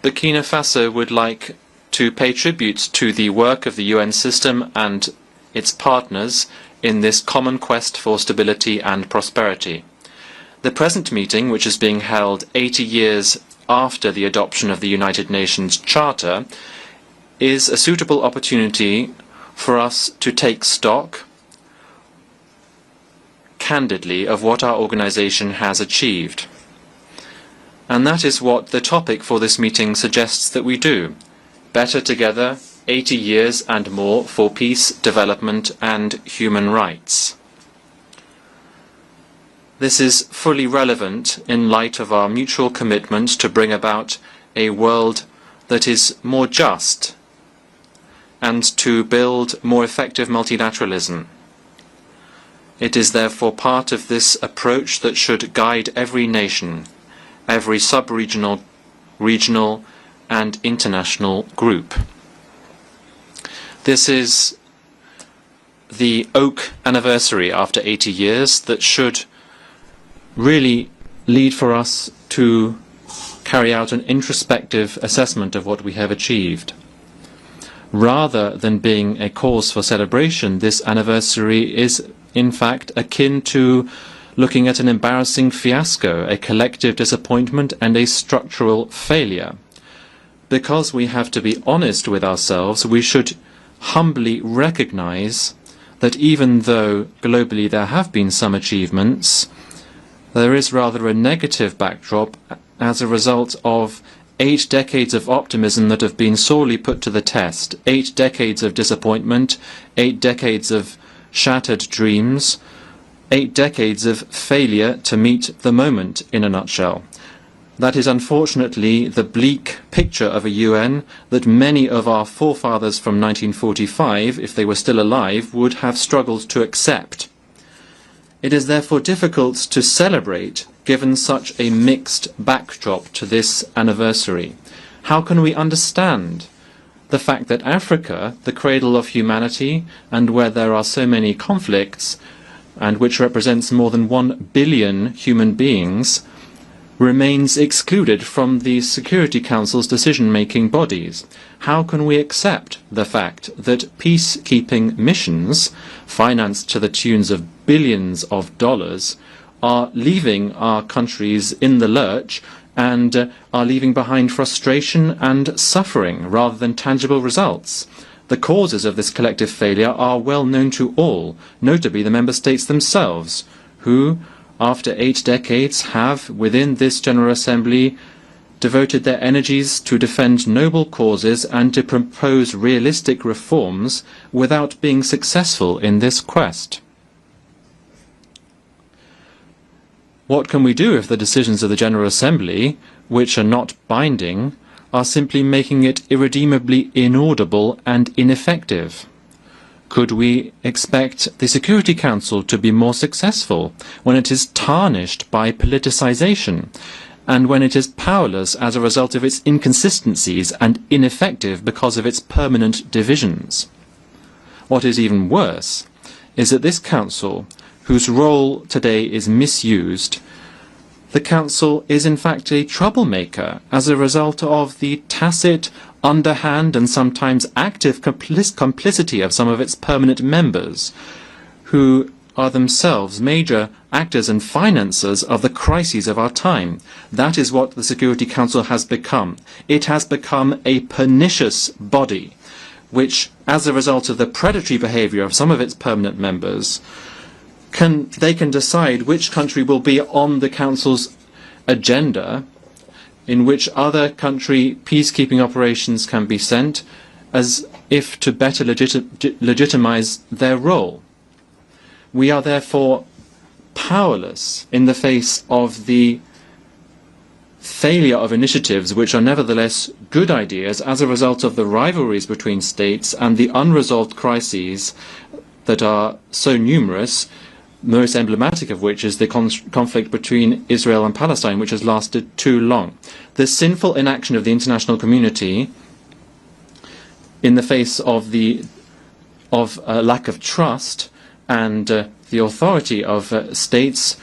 Burkina Faso would like to pay tribute to the work of the UN system and its partners in this common quest for stability and prosperity. The present meeting, which is being held 80 years after the adoption of the United Nations Charter, is a suitable opportunity for us to take stock candidly of what our organization has achieved. And that is what the topic for this meeting suggests that we do. Better together, 80 years and more for peace, development and human rights. This is fully relevant in light of our mutual commitment to bring about a world that is more just and to build more effective multilateralism. It is therefore part of this approach that should guide every nation, every sub-regional, regional and international group. This is the oak anniversary after 80 years that should really lead for us to carry out an introspective assessment of what we have achieved. Rather than being a cause for celebration, this anniversary is in fact akin to looking at an embarrassing fiasco, a collective disappointment and a structural failure. Because we have to be honest with ourselves, we should humbly recognize that even though globally there have been some achievements, there is rather a negative backdrop as a result of 8 decades of optimism that have been sorely put to the test, 8 decades of disappointment, 8 decades of shattered dreams, 8 decades of failure to meet the moment, in a nutshell. That is unfortunately the bleak picture of a UN that many of our forefathers from 1945, if they were still alive, would have struggled to accept. It is therefore difficult to celebrate given such a mixed backdrop to this anniversary. How can we understand the fact that Africa, the cradle of humanity, and where there are so many conflicts, and which represents more than 1 billion human beings, remains excluded from the Security Council's decision-making bodies? How can we accept the fact that peacekeeping missions, financed to the tunes of billions of dollars, are leaving our countries in the lurch and are leaving behind frustration and suffering rather than tangible results? The causes of this collective failure are well known to all, notably the member states themselves, who after 8 decades, have, within this General Assembly, devoted their energies to defend noble causes and to propose realistic reforms without being successful in this quest. What can we do if the decisions of the General Assembly, which are not binding, are simply making it irredeemably inaudible and ineffective? Could we expect the Security Council to be more successful when it is tarnished by politicization and when it is powerless as a result of its inconsistencies and ineffective because of its permanent divisions? What is even worse is that this Council, whose role today is misused, the Council is in fact a troublemaker as a result of the tacit, underhand and sometimes active complicity of some of its permanent members, who are themselves major actors and financiers of the crises of our time. That is what the Security Council has become. It has become a pernicious body, which, as a result of the predatory behaviour of some of its permanent members, they can decide which country will be on the Council's agenda, in which other country peacekeeping operations can be sent, as if to better legitimise their role. We are therefore powerless in the face of the failure of initiatives which are nevertheless good ideas as a result of the rivalries between states and the unresolved crises that are so numerous, most emblematic of which is the conflict between Israel and Palestine, which has lasted too long. The sinful inaction of the international community in the face of a lack of trust and the authority of states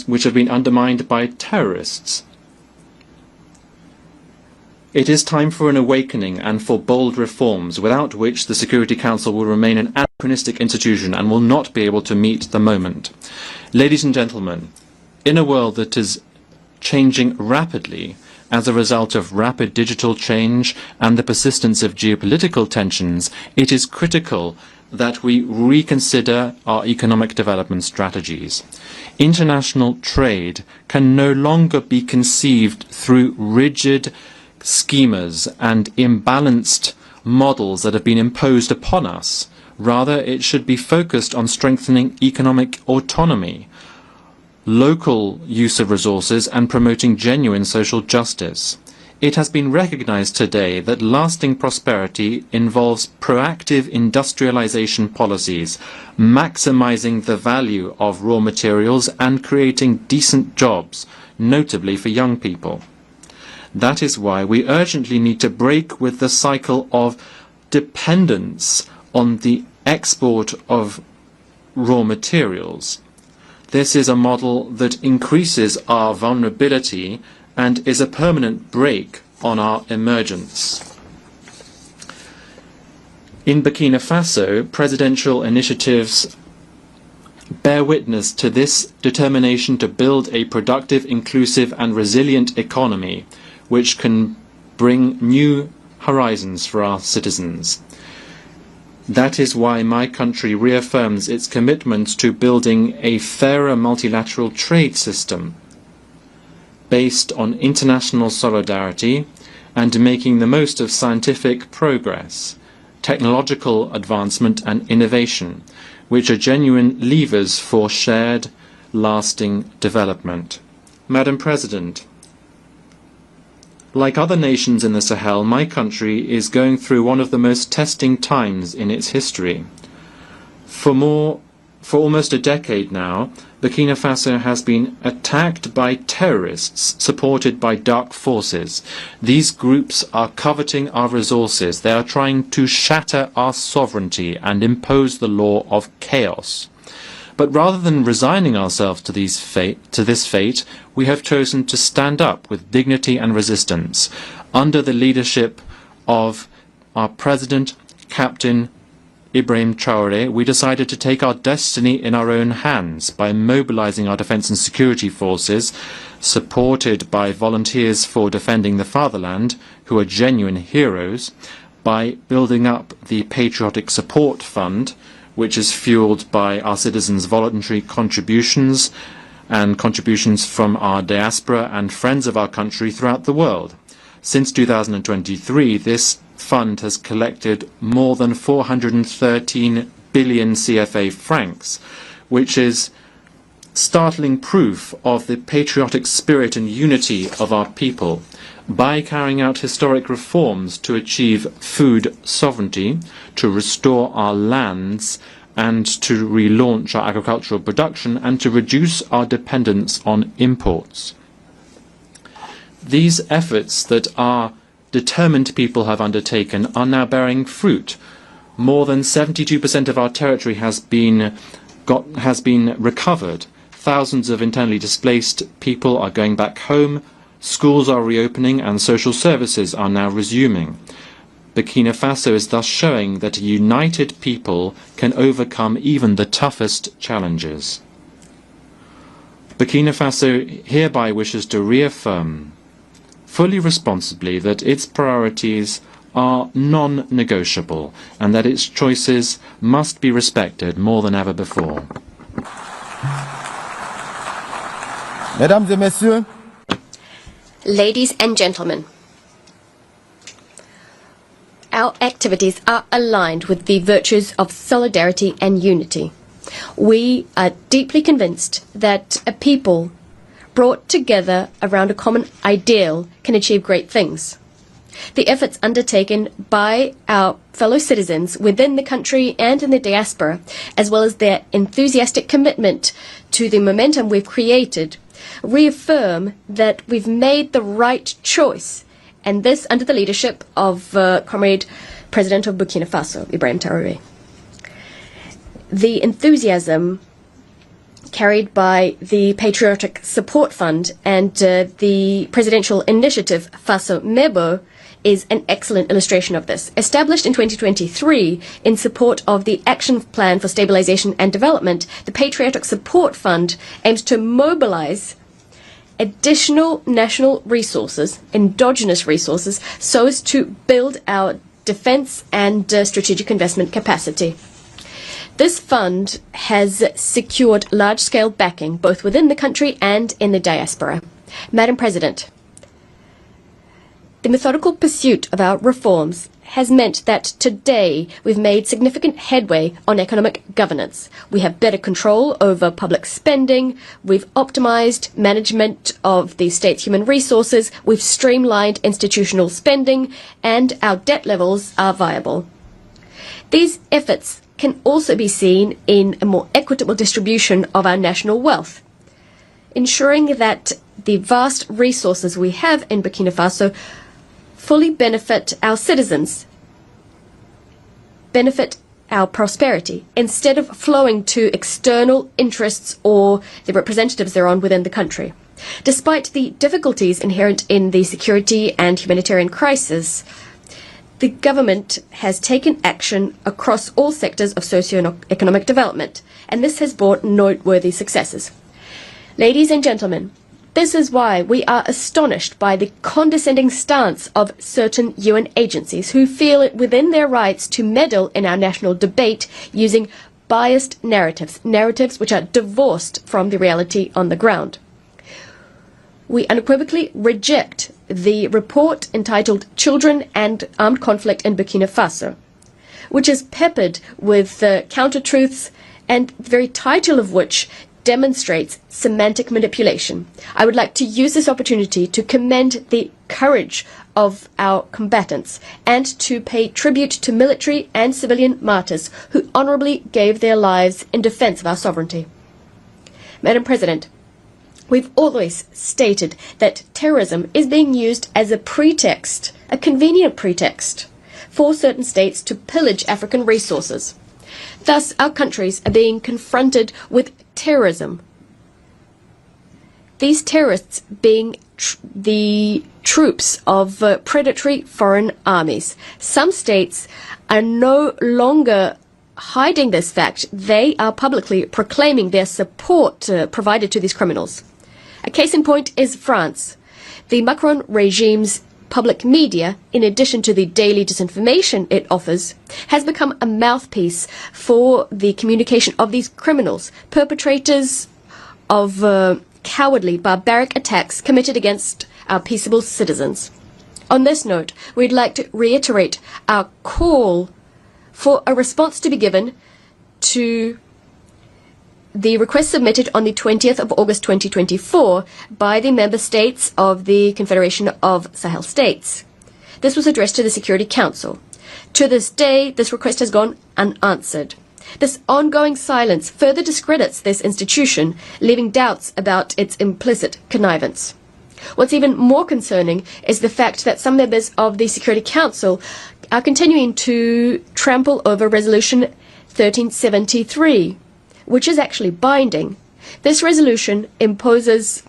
which have been undermined by terrorists. It is time for an awakening and for bold reforms, without which the Security Council will remain an anachronistic institution and will not be able to meet the moment. Ladies and gentlemen, in a world that is changing rapidly as a result of rapid digital change and the persistence of geopolitical tensions, it is critical that we reconsider our economic development strategies. International trade can no longer be conceived through rigid schemas and imbalanced models that have been imposed upon us. Rather, it should be focused on strengthening economic autonomy, local use of resources, and promoting genuine social justice. It has been recognized today that lasting prosperity involves proactive industrialization policies, maximizing the value of raw materials and creating decent jobs, notably for young people. That is why we urgently need to break with the cycle of dependence on the export of raw materials. This is a model that increases our vulnerability and is a permanent brake on our emergence. In Burkina Faso, presidential initiatives bear witness to this determination to build a productive, inclusive and resilient economy which can bring new horizons for our citizens. That is why my country reaffirms its commitment to building a fairer multilateral trade system based on international solidarity and making the most of scientific progress, technological advancement and innovation, which are genuine levers for shared, lasting development. Madam President, like other nations in the Sahel, my country is going through one of the most testing times in its history. For almost a decade now, Burkina Faso has been attacked by terrorists supported by dark forces. These groups are coveting our resources. They are trying to shatter our sovereignty and impose the law of chaos. But rather than resigning ourselves to this fate, we have chosen to stand up with dignity and resistance under the leadership of our President, Captain Ibrahim Traoré. We decided to take our destiny in our own hands by mobilizing our defense and security forces, supported by volunteers for defending the fatherland, who are genuine heroes, by building up the Patriotic Support Fund, which is fueled by our citizens' voluntary contributions and contributions from our diaspora and friends of our country throughout the world. Since 2023, this fund has collected more than 413 billion CFA francs, which is startling proof of the patriotic spirit and unity of our people. By carrying out historic reforms to achieve food sovereignty, to restore our lands, and to relaunch our agricultural production, and to reduce our dependence on imports. These efforts that our determined people have undertaken are now bearing fruit. More than 72% of our territory has been recovered. Thousands of internally displaced people are going back home. Schools are reopening and social services are now resuming. Burkina Faso is thus showing that a united people can overcome even the toughest challenges. Burkina Faso hereby wishes to reaffirm fully responsibly that its priorities are non-negotiable and that its choices must be respected more than ever before. Mesdames et messieurs, ladies and gentlemen, our activities are aligned with the virtues of solidarity and unity. We are deeply convinced that a people brought together around a common ideal can achieve great things. The efforts undertaken by our fellow citizens within the country and in the diaspora, as well as their enthusiastic commitment to the momentum we've created, reaffirm that we've made the right choice, and this under the leadership of Comrade President of Burkina Faso, Ibrahim Traoré. The enthusiasm carried by the Patriotic Support Fund and the presidential initiative Faso Mebo is an excellent illustration of this. Established in 2023 in support of the Action Plan for Stabilization and Development, the Patriotic Support Fund aims to mobilize additional national resources, endogenous resources, so as to build our defense and strategic investment capacity. This fund has secured large-scale backing both within the country and in the diaspora. Madam President, the methodical pursuit of our reforms has meant that today we've made significant headway on economic governance. We have better control over public spending, we've optimized management of the state's human resources, we've streamlined institutional spending, and our debt levels are viable. These efforts can also be seen in a more equitable distribution of our national wealth, ensuring that the vast resources we have in Burkina Faso fully benefit our citizens, benefit our prosperity, instead of flowing to external interests or the representatives thereon within the country. Despite the difficulties inherent in the security and humanitarian crisis, the government has taken action across all sectors of socio-economic development, and this has brought noteworthy successes. Ladies and gentlemen, this is why we are astonished by the condescending stance of certain UN agencies who feel it within their rights to meddle in our national debate using biased narratives, narratives which are divorced from the reality on the ground. We unequivocally reject the report entitled Children and Armed Conflict in Burkina Faso, which is peppered with counter-truths and the very title of which demonstrates semantic manipulation. I would like to use this opportunity to commend the courage of our combatants and to pay tribute to military and civilian martyrs who honorably gave their lives in defense of our sovereignty. Madam President, we've always stated that terrorism is being used as a pretext, a convenient pretext, for certain states to pillage African resources. Thus, our countries are being confronted with terrorism. These terrorists being the troops of predatory foreign armies. Some states are no longer hiding this fact. They are publicly proclaiming their support provided to these criminals. A case in point is France. The Macron regime's public media, in addition to the daily disinformation it offers, has become a mouthpiece for the communication of these criminals, perpetrators of cowardly, barbaric attacks committed against our peaceable citizens. On this note, we'd like to reiterate our call for a response to be given to the request submitted on the 20th of August 2024 by the member states of the Confederation of Sahel States. This was addressed to the Security Council. To this day, this request has gone unanswered. This ongoing silence further discredits this institution, leaving doubts about its implicit connivance. What's even more concerning is the fact that some members of the Security Council are continuing to trample over Resolution 1373, which is actually binding. This resolution imposes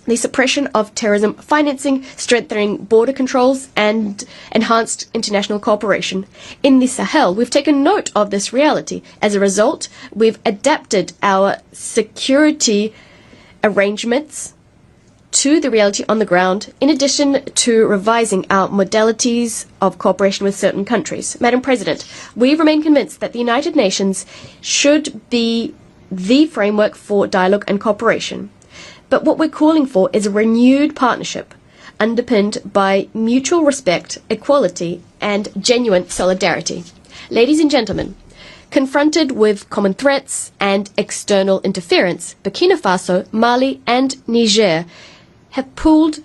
the suppression of terrorism financing, strengthening border controls, and enhanced international cooperation. In the Sahel, we've taken note of this reality. As a result, we've adapted our security arrangements to the reality on the ground, in addition to revising our modalities of cooperation with certain countries. Madam President, we remain convinced that the United Nations should be the framework for dialogue and cooperation. But what we're calling for is a renewed partnership underpinned by mutual respect, equality, and genuine solidarity. Ladies and gentlemen, confronted with common threats and external interference, Burkina Faso, Mali, and Niger have pooled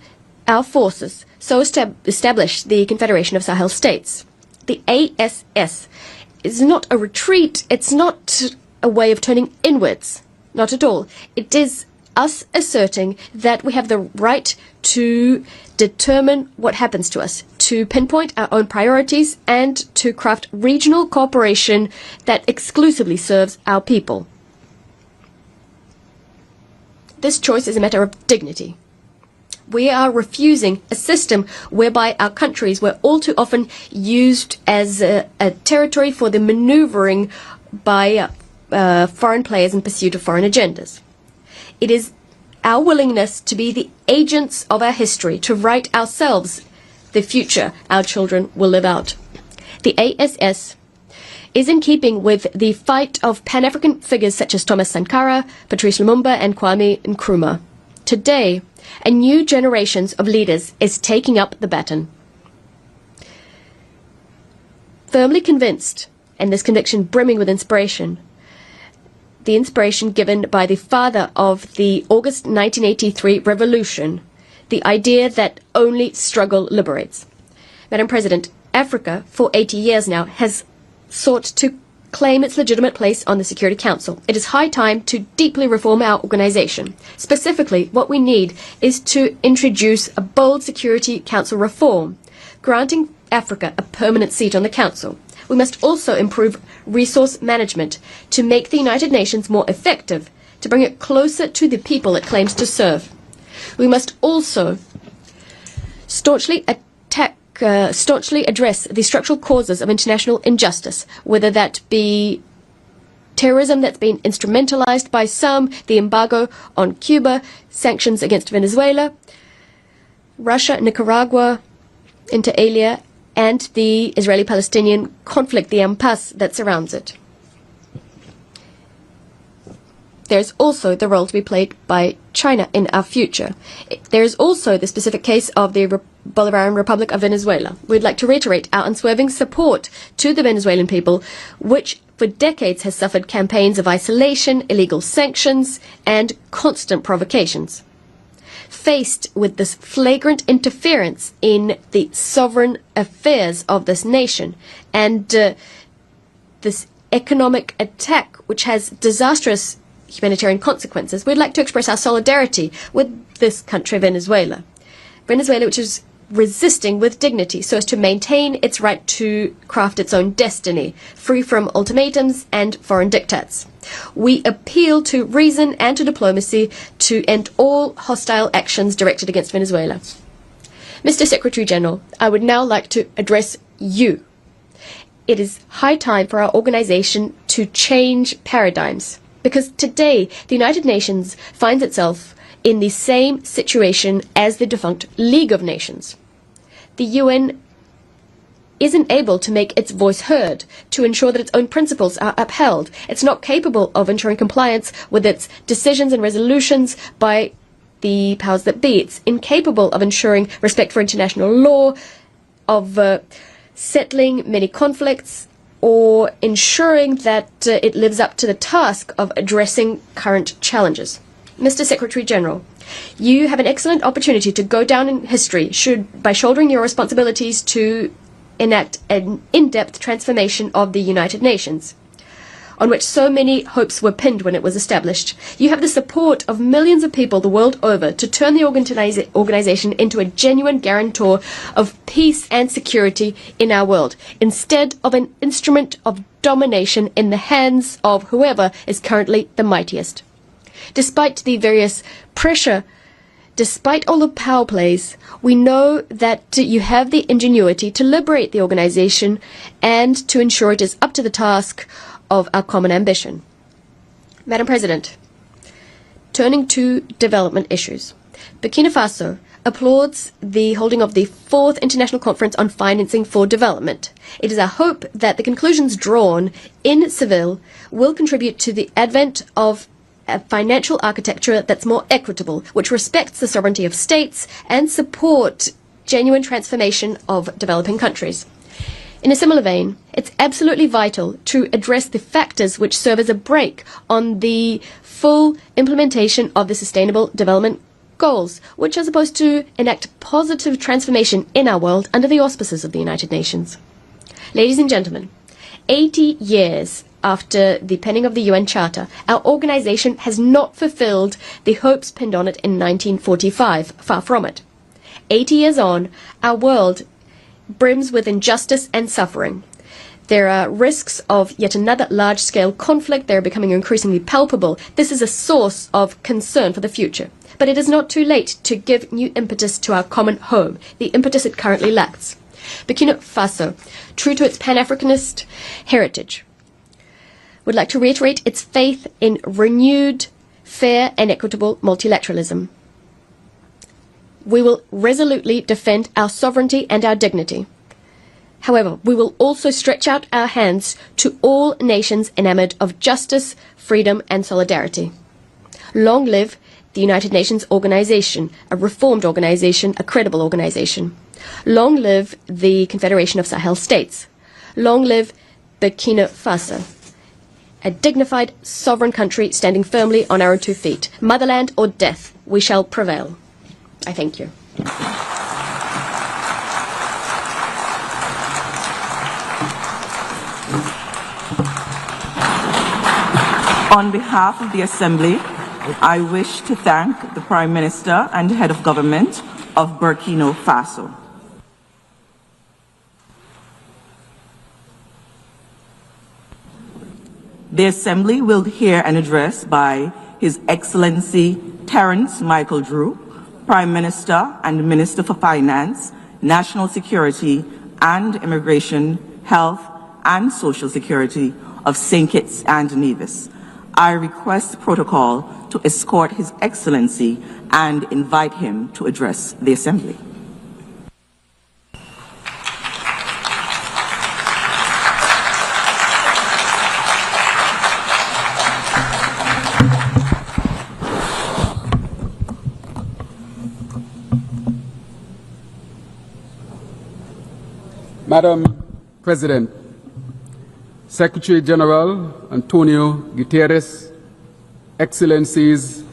our forces so as to establish the Confederation of Sahel States. The ASS is not a retreat, it's not a way of turning inwards, not at all. It is us asserting that we have the right to determine what happens to us, to pinpoint our own priorities, and to craft regional cooperation that exclusively serves our people. This choice is a matter of dignity. We are refusing a system whereby our countries were all too often used as a territory for the maneuvering by foreign players in pursuit of foreign agendas. It is our willingness to be the agents of our history, to write ourselves the future our children will live out. The ASS is in keeping with the fight of Pan-African figures such as Thomas Sankara, Patrice Lumumba, and Kwame Nkrumah. Today, a new generation of leaders is taking up the baton. Firmly convinced, and this conviction brimming with inspiration, the inspiration given by the father of the August 1983 revolution, the idea that only struggle liberates. Madam President, Africa, for 80 years now, has sought to claim its legitimate place on the Security Council. It is high time to deeply reform our organization. Specifically, what we need is to introduce a bold Security Council reform, granting Africa a permanent seat on the Council. We must also improve resource management to make the United Nations more effective, to bring it closer to the people it claims to serve. We must also staunchly address the structural causes of international injustice, whether that be terrorism that's been instrumentalized by some, the embargo on Cuba, sanctions against Venezuela, Russia, Nicaragua, inter alia, and the Israeli-Palestinian conflict, the impasse that surrounds it. There's also the role to be played by China in our future. There is also the specific case of the Bolivarian Republic of Venezuela. We'd like to reiterate our unswerving support to the Venezuelan people, which for decades has suffered campaigns of isolation, illegal sanctions, and constant provocations. Faced with this flagrant interference in the sovereign affairs of this nation and this economic attack, which has disastrous humanitarian consequences, we'd like to express our solidarity with this country, Venezuela. Venezuela, which is resisting with dignity so as to maintain its right to craft its own destiny, free from ultimatums and foreign diktats. We appeal to reason and to diplomacy to end all hostile actions directed against Venezuela. Mr. Secretary General, I would now like to address you. It is high time for our organization to change paradigms, because today the United Nations finds itself in the same situation as the defunct League of Nations. the UN isn't able to make its voice heard, to ensure that its own principles are upheld. It's not capable of ensuring compliance with its decisions and resolutions by the powers that be. It's incapable of ensuring respect for international law, of settling many conflicts, or ensuring that it lives up to the task of addressing current challenges. Mr. Secretary General, you have an excellent opportunity to go down in history by shouldering your responsibilities to enact an in-depth transformation of the United Nations, on which so many hopes were pinned when it was established. You have the support of millions of people the world over to turn the organization into a genuine guarantor of peace and security in our world, instead of an instrument of domination in the hands of whoever is currently the mightiest. Despite the various pressure, despite all the power plays, we know that you have the ingenuity to liberate the organization and to ensure it is up to the task of our common ambition. Madam President, turning to development issues, Burkina Faso applauds the holding of the 4th International Conference on Financing for Development. It is our hope that the conclusions drawn in Seville will contribute to the advent of a financial architecture that's more equitable, which respects the sovereignty of states and support genuine transformation of developing countries. In a similar vein, it's absolutely vital to address the factors which serve as a brake on the full implementation of the Sustainable Development Goals, which are supposed to enact positive transformation in our world under the auspices of the United Nations. Ladies and gentlemen, 80 years after the penning of the UN Charter, our organization has not fulfilled the hopes pinned on it in 1945. Far from it. 80 years on, our world brims with injustice and suffering. There are risks of yet another large-scale conflict. They're becoming increasingly palpable. This is a source of concern for the future. But it is not too late to give new impetus to our common home, the impetus it currently lacks. Burkina Faso, true to its Pan-Africanist heritage, would like to reiterate its faith in renewed, fair and equitable multilateralism. We will resolutely defend our sovereignty and our dignity. However, we will also stretch out our hands to all nations enamored of justice, freedom and solidarity. Long live the United Nations organization, a reformed organization, a credible organization. Long live the Confederation of Sahel States. Long live Burkina Faso, a dignified, sovereign country standing firmly on our own 2 feet. Motherland or death, we shall prevail. I thank you. On behalf of the Assembly, I wish to thank the Prime Minister and Head of Government of Burkina Faso. The Assembly will hear an address by His Excellency Terence Michael Drew, Prime Minister and Minister for Finance, National Security and Immigration, Health and Social Security of St. Kitts and Nevis. I request protocol to escort His Excellency and invite him to address the Assembly. Madam President, Secretary General Antonio Guterres, Excellencies,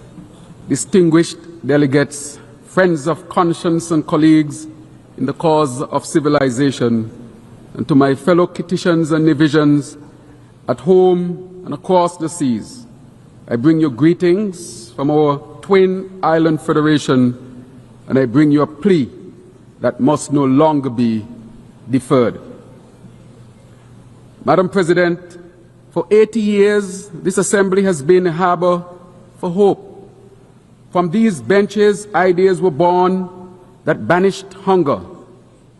distinguished delegates, friends of conscience and colleagues in the cause of civilization, and to my fellow Kittitians and Nevisians at home and across the seas, I bring you greetings from our twin island federation, and I bring you a plea that must no longer be deferred. Madam President, for 80 years, this Assembly has been a harbor for hope. From these benches, ideas were born that banished hunger,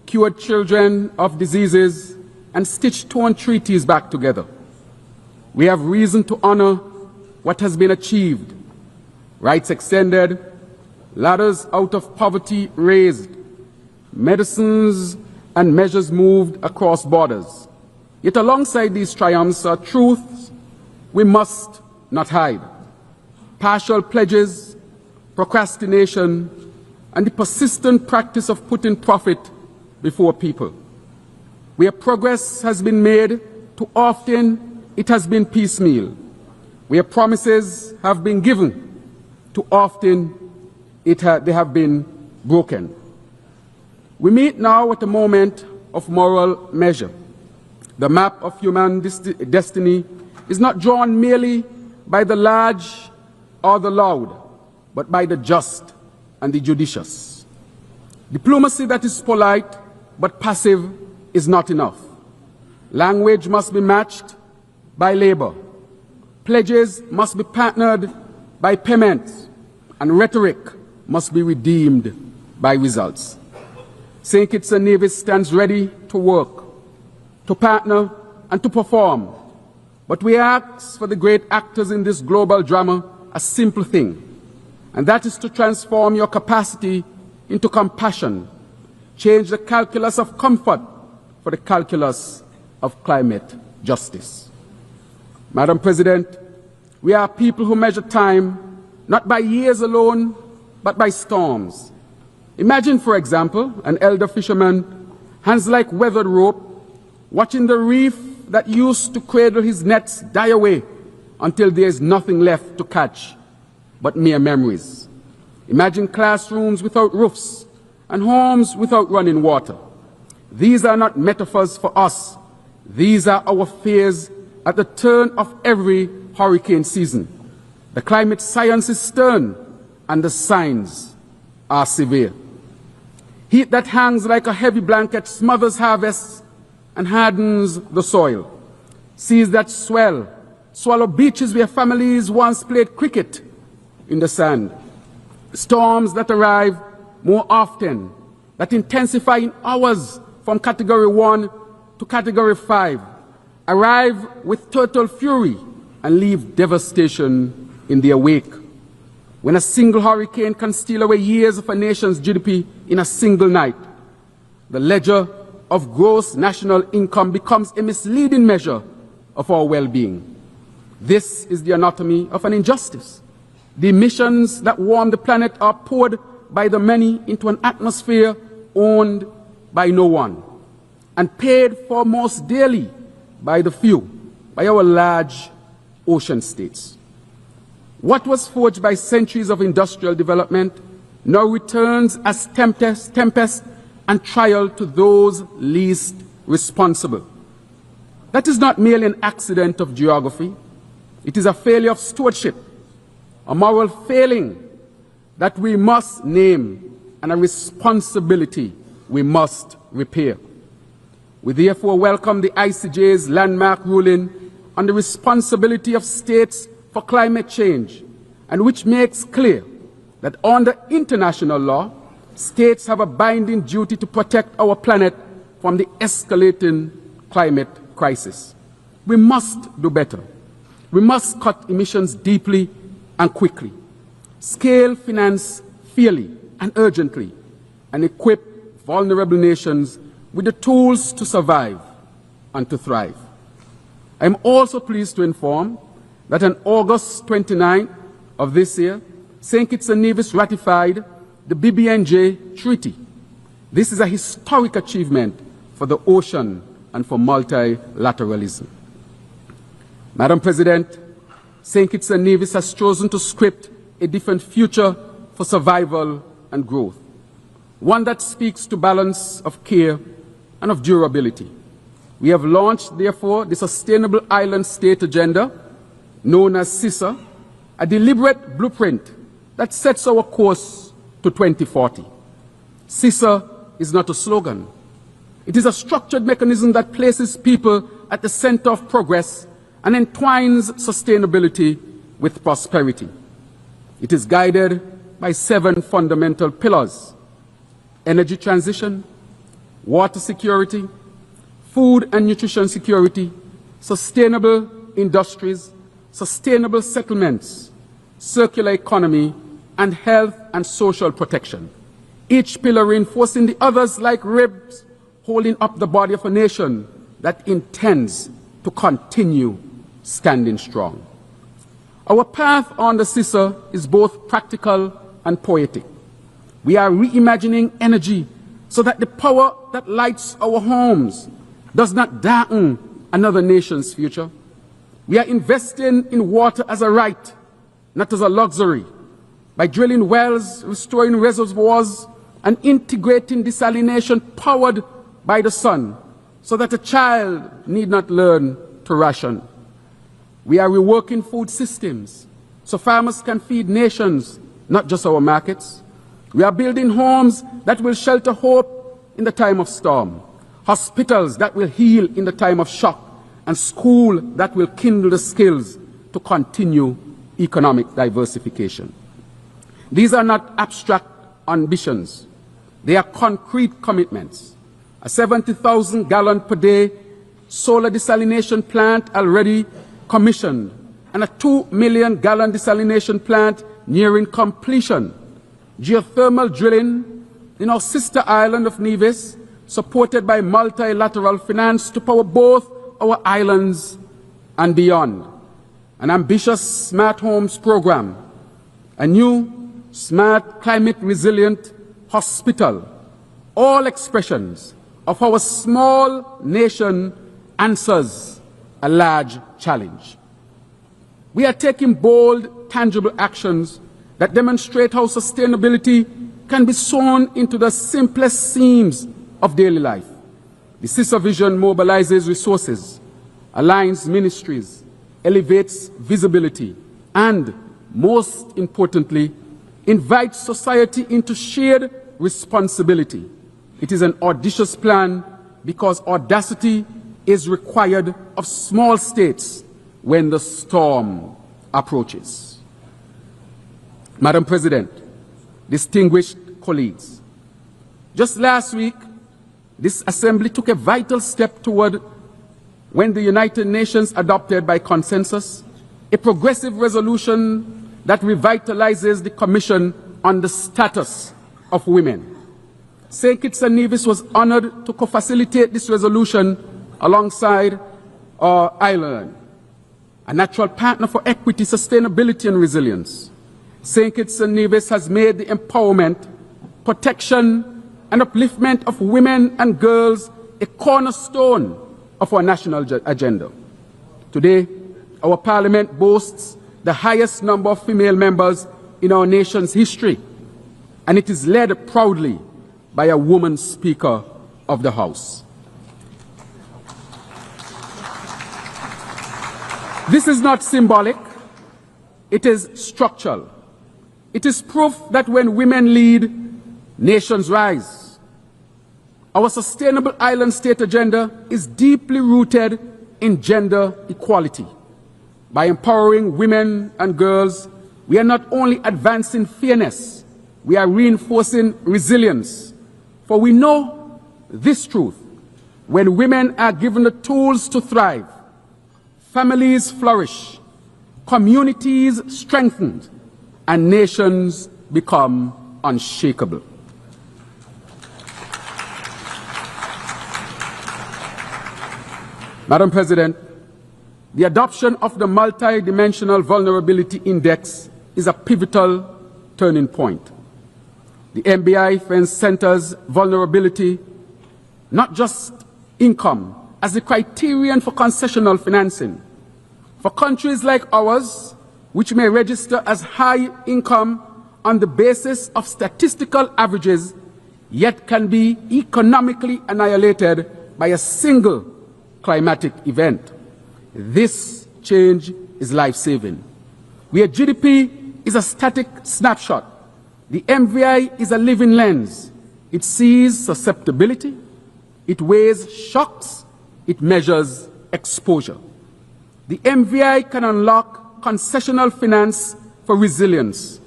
cured children of diseases, and stitched torn treaties back together. We have reason to honor what has been achieved. Rights extended, ladders out of poverty raised, medicines, and measures moved across borders. Yet alongside these triumphs are truths we must not hide. Partial pledges, procrastination, and the persistent practice of putting profit before people. Where progress has been made, too often it has been piecemeal. Where promises have been given, too often they have been broken. We meet now at a moment of moral measure. The map of human destiny is not drawn merely by the large or the loud, but by the just and the judicious. Diplomacy that is polite but passive is not enough. Language must be matched by labor. Pledges must be partnered by payments, and rhetoric must be redeemed by results. St. Kitts and Nevis stands ready to work, to partner, and to perform. But we ask for the great actors in this global drama a simple thing, and that is to transform your capacity into compassion, change the calculus of comfort for the calculus of climate justice. Madam President, we are people who measure time not by years alone, but by storms. Imagine, for example, an elder fisherman, hands like weathered rope, watching the reef that used to cradle his nets die away until there is nothing left to catch but mere memories. Imagine classrooms without roofs and homes without running water. These are not metaphors for us. These are our fears at the turn of every hurricane season. The climate science is stern and the signs are severe. Heat that hangs like a heavy blanket smothers harvests and hardens the soil. Seas that swell, swallow beaches where families once played cricket in the sand. Storms that arrive more often, that intensify in hours from Category 1 to Category 5, arrive with total fury and leave devastation in their wake. When a single hurricane can steal away years of a nation's GDP in a single night, the ledger of gross national income becomes a misleading measure of our well-being. This is the anatomy of an injustice. The emissions that warm the planet are poured by the many into an atmosphere owned by no one, and paid for most daily by the few, by our large ocean states. What was forged by centuries of industrial development now returns as tempest and trial to those least responsible. That is not merely an accident of geography. It is a failure of stewardship, a moral failing that we must name, and a responsibility we must repair. We therefore welcome the ICJ's landmark ruling on the responsibility of states for climate change, and which makes clear that under international law, states have a binding duty to protect our planet from the escalating climate crisis. We must do better. We must cut emissions deeply and quickly, scale finance fairly and urgently, and equip vulnerable nations with the tools to survive and to thrive. I am also pleased to inform that on August 29 of this year, St. Kitts and Nevis ratified the BBNJ Treaty. This is a historic achievement for the ocean and for multilateralism. Madam President, St. Kitts and Nevis has chosen to script a different future for survival and growth, one that speaks to balance of care and of durability. We have launched, therefore, the Sustainable Island State Agenda, known as CISA, a deliberate blueprint that sets our course to 2040. CISA is not a slogan. It is a structured mechanism that places people at the center of progress and entwines sustainability with prosperity. It is guided by 7 fundamental pillars: energy transition, water security, food and nutrition security, sustainable industries, sustainable settlements, circular economy, and health and social protection. each pillar reinforcing the others like ribs, holding up the body of a nation that intends to continue standing strong. Our path on the CISA is both practical and poetic. We are reimagining energy so that the power that lights our homes does not darken another nation's future. We are investing in water as a right, not as a luxury, by drilling wells, restoring reservoirs, and integrating desalination powered by the sun, so that a child need not learn to ration. We are reworking food systems, so farmers can feed nations, not just our markets. We are building homes that will shelter hope in the time of storm, hospitals that will heal in the time of shock, and schools that will kindle the skills to continue economic diversification. These are not abstract ambitions. They are concrete commitments. A 70,000 gallon per day solar desalination plant already commissioned, and a 2 million gallon desalination plant nearing completion. Geothermal drilling in our sister island of Nevis, supported by multilateral finance to power both our islands and beyond. An ambitious smart homes program, a new smart climate resilient hospital, all expressions of our small nation answers a large challenge. We are taking bold, tangible actions that demonstrate how sustainability can be sewn into the simplest seams of daily life. The CISA vision mobilizes resources, aligns ministries, elevates visibility, and, most importantly, invites society into shared responsibility. It is an audacious plan because audacity is required of small states when the storm approaches. Madam President, distinguished colleagues, just last week, this Assembly took a vital step toward when the United Nations adopted by consensus a progressive resolution that revitalizes the Commission on the Status of Women. St. Kitts and Nevis was honored to co-facilitate this resolution alongside our island, a natural partner for equity, sustainability, and resilience. St. Kitts and Nevis has made the empowerment, protection, and upliftment of women and girls a cornerstone of our national agenda. Today, our parliament boasts the highest number of female members in our nation's history, and it is led proudly by a woman Speaker of the House. This is not symbolic, it is structural. It is proof that when women lead, nations rise. Our sustainable island state agenda is deeply rooted in gender equality. By empowering women and girls, we are not only advancing fairness, we are reinforcing resilience. For we know this truth: when women are given the tools to thrive, families flourish, communities strengthened, and nations become unshakable. Madam President, the adoption of the Multidimensional Vulnerability Index is a pivotal turning point. The MBI centers vulnerability, not just income, as the criterion for concessional financing. For countries like ours, which may register as high income on the basis of statistical averages, yet can be economically annihilated by a single climatic event. This change is life-saving. Where GDP is a static snapshot, the MVI is a living lens. It sees susceptibility, it weighs shocks, it measures exposure. The MVI can unlock concessional finance for resilience,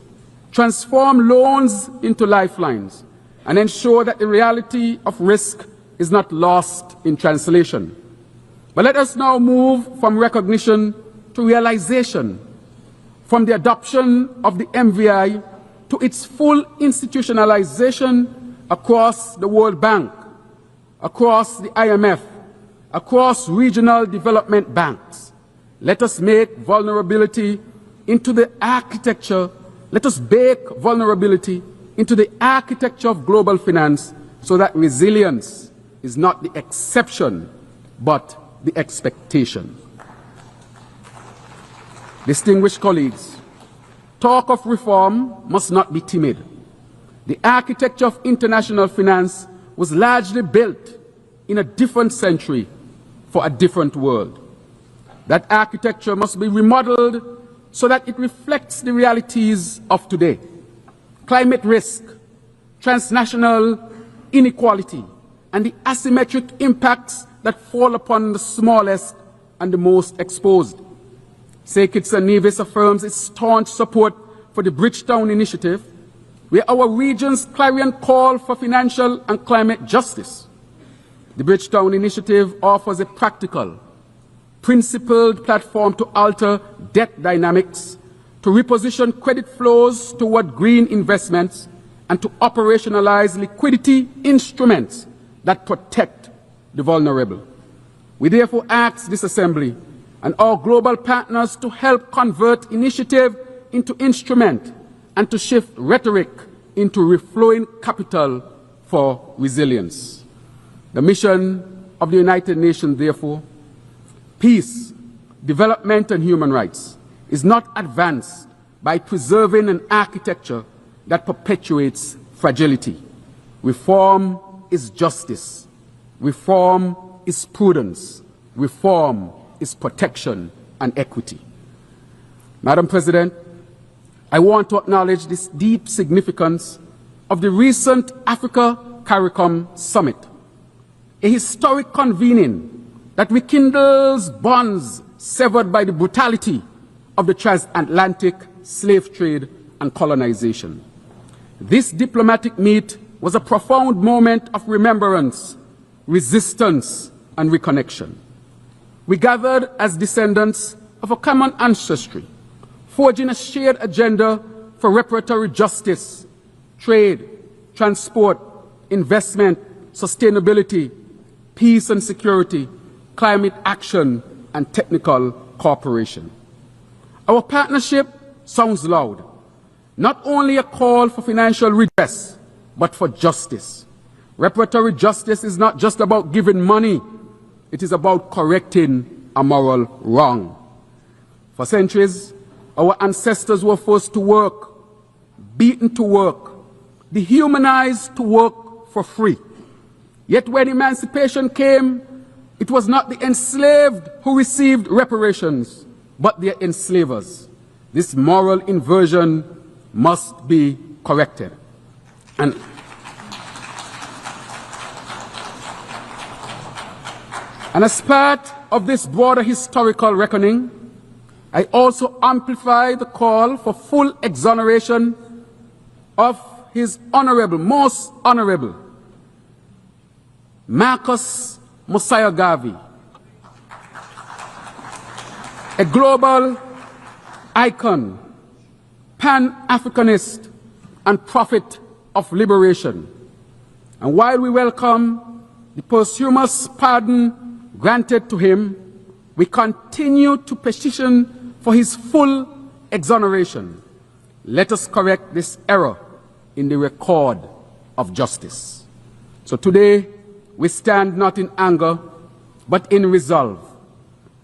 transform loans into lifelines, and ensure that the reality of risk is not lost in translation. But let us now move from recognition to realization. From the adoption of the MVI to its full institutionalization across the World Bank, across the IMF, across regional development banks. Let us make vulnerability into the architecture, let us bake vulnerability into the architecture of global finance so that resilience is not the exception, but the expectation. Distinguished colleagues, talk of reform must not be timid. The architecture of international finance was largely built in a different century for a different world. That architecture must be remodeled so that it reflects the realities of today. Climate risk, transnational inequality, and the asymmetric impacts that fall upon the smallest and the most exposed. Kitson Nevis affirms its staunch support for the Bridgetown Initiative, where our region's clarion call for financial and climate justice. The Bridgetown Initiative offers a practical, principled platform to alter debt dynamics, to reposition credit flows toward green investments, and to operationalize liquidity instruments that protect the vulnerable. We therefore ask this Assembly and our global partners to help convert initiative into instrument and to shift rhetoric into reflowing capital for resilience. The mission of the United Nations, therefore, peace, development, and human rights, is not advanced by preserving an architecture that perpetuates fragility. Reform is justice. Reform is prudence. Reform is protection and equity. Madam President, I want to acknowledge this deep significance of the recent Africa-CARICOM summit, a historic convening that rekindles bonds severed by the brutality of the transatlantic slave trade and colonization. This diplomatic meet was a profound moment of remembrance, resistance, and reconnection. We gathered as descendants of a common ancestry, forging a shared agenda for reparatory justice, trade, transport, investment, sustainability, peace and security, climate action, and technical cooperation. Our partnership sounds loud, not only a call for financial redress, but for justice. Reparatory justice is not just about giving money, it is about correcting a moral wrong. For centuries, our ancestors were forced to work, beaten to work, dehumanized to work for free. Yet when emancipation came, it was not the enslaved who received reparations, but their enslavers. This moral inversion must be corrected. And as part of this broader historical reckoning, I also amplify the call for full exoneration of His Honorable, Most Honorable, Marcus Mosiah Garvey, a global icon, Pan-Africanist, and prophet of liberation. And while we welcome the posthumous pardon granted to him, we continue to petition for his full exoneration. Let us correct this error in the record of justice. So today, we stand not in anger, but in resolve.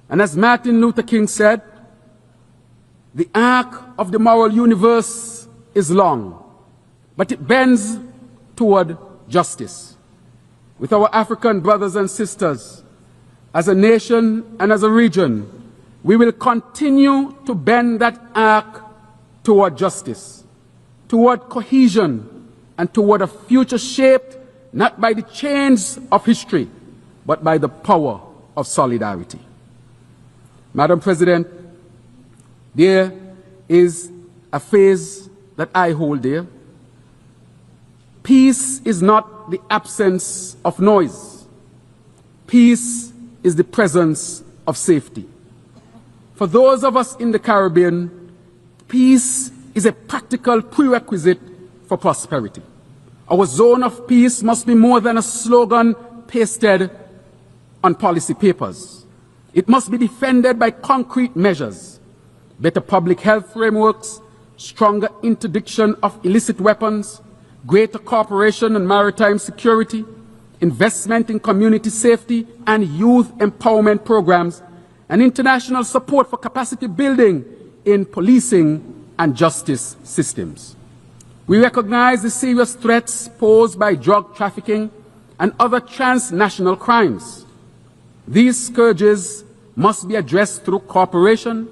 And as Martin Luther King said, the arc of the moral universe is long, but it bends toward justice. With our African brothers and sisters, as a nation and as a region, we will continue to bend that arc toward justice, toward cohesion, and toward a future shaped not by the chains of history, but by the power of solidarity. Madam President, there is a phrase that I hold dear. Peace is not the absence of noise. Peace is the presence of safety. For those of us in the Caribbean, peace is a practical prerequisite for prosperity. Our zone of peace must be more than a slogan pasted on policy papers. It must be defended by concrete measures, better public health frameworks, stronger interdiction of illicit weapons, greater cooperation on maritime security, investment in community safety and youth empowerment programs, and international support for capacity building in policing and justice systems. We recognize the serious threats posed by drug trafficking and other transnational crimes. These scourges must be addressed through cooperation,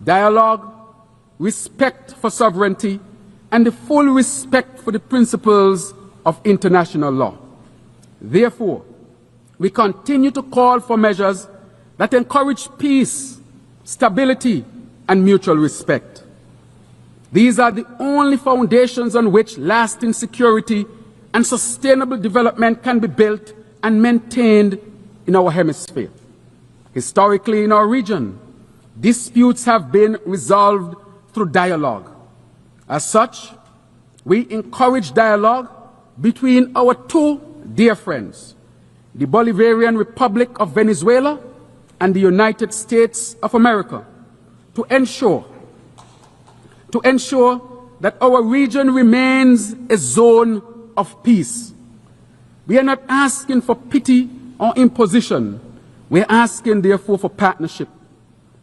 dialogue, respect for sovereignty, and the full respect for the principles of international law. Therefore, we continue to call for measures that encourage peace, stability, and mutual respect. These are the only foundations on which lasting security and sustainable development can be built and maintained in our hemisphere. Historically, in our region, disputes have been resolved through dialogue. As such, we encourage dialogue between our two dear friends, the Bolivarian Republic of Venezuela and the United States of America, to ensure that our region remains a zone of peace. We are not asking for pity or imposition. We are asking, therefore, for partnership,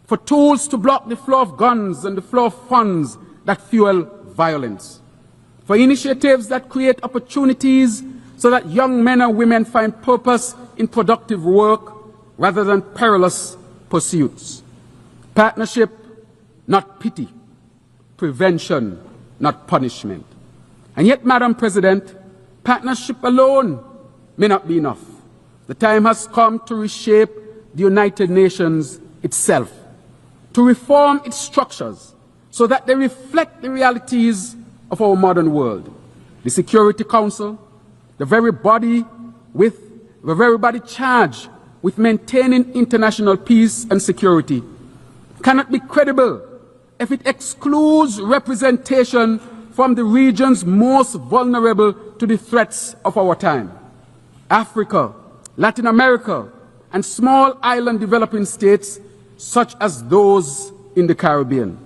for tools to block the flow of guns and the flow of funds that fuel violence, for initiatives that create opportunities so that young men and women find purpose in productive work rather than perilous pursuits. Partnership, not pity. Prevention, not punishment. And yet, Madam President, partnership alone may not be enough. The time has come to reshape the United Nations itself, to reform its structures so that they reflect the realities of our modern world. The Security Council, the very body charged with maintaining international peace and security, cannot be credible if it excludes representation from the regions most vulnerable to the threats of our time: Africa, Latin America, and small island developing states such as those in the Caribbean.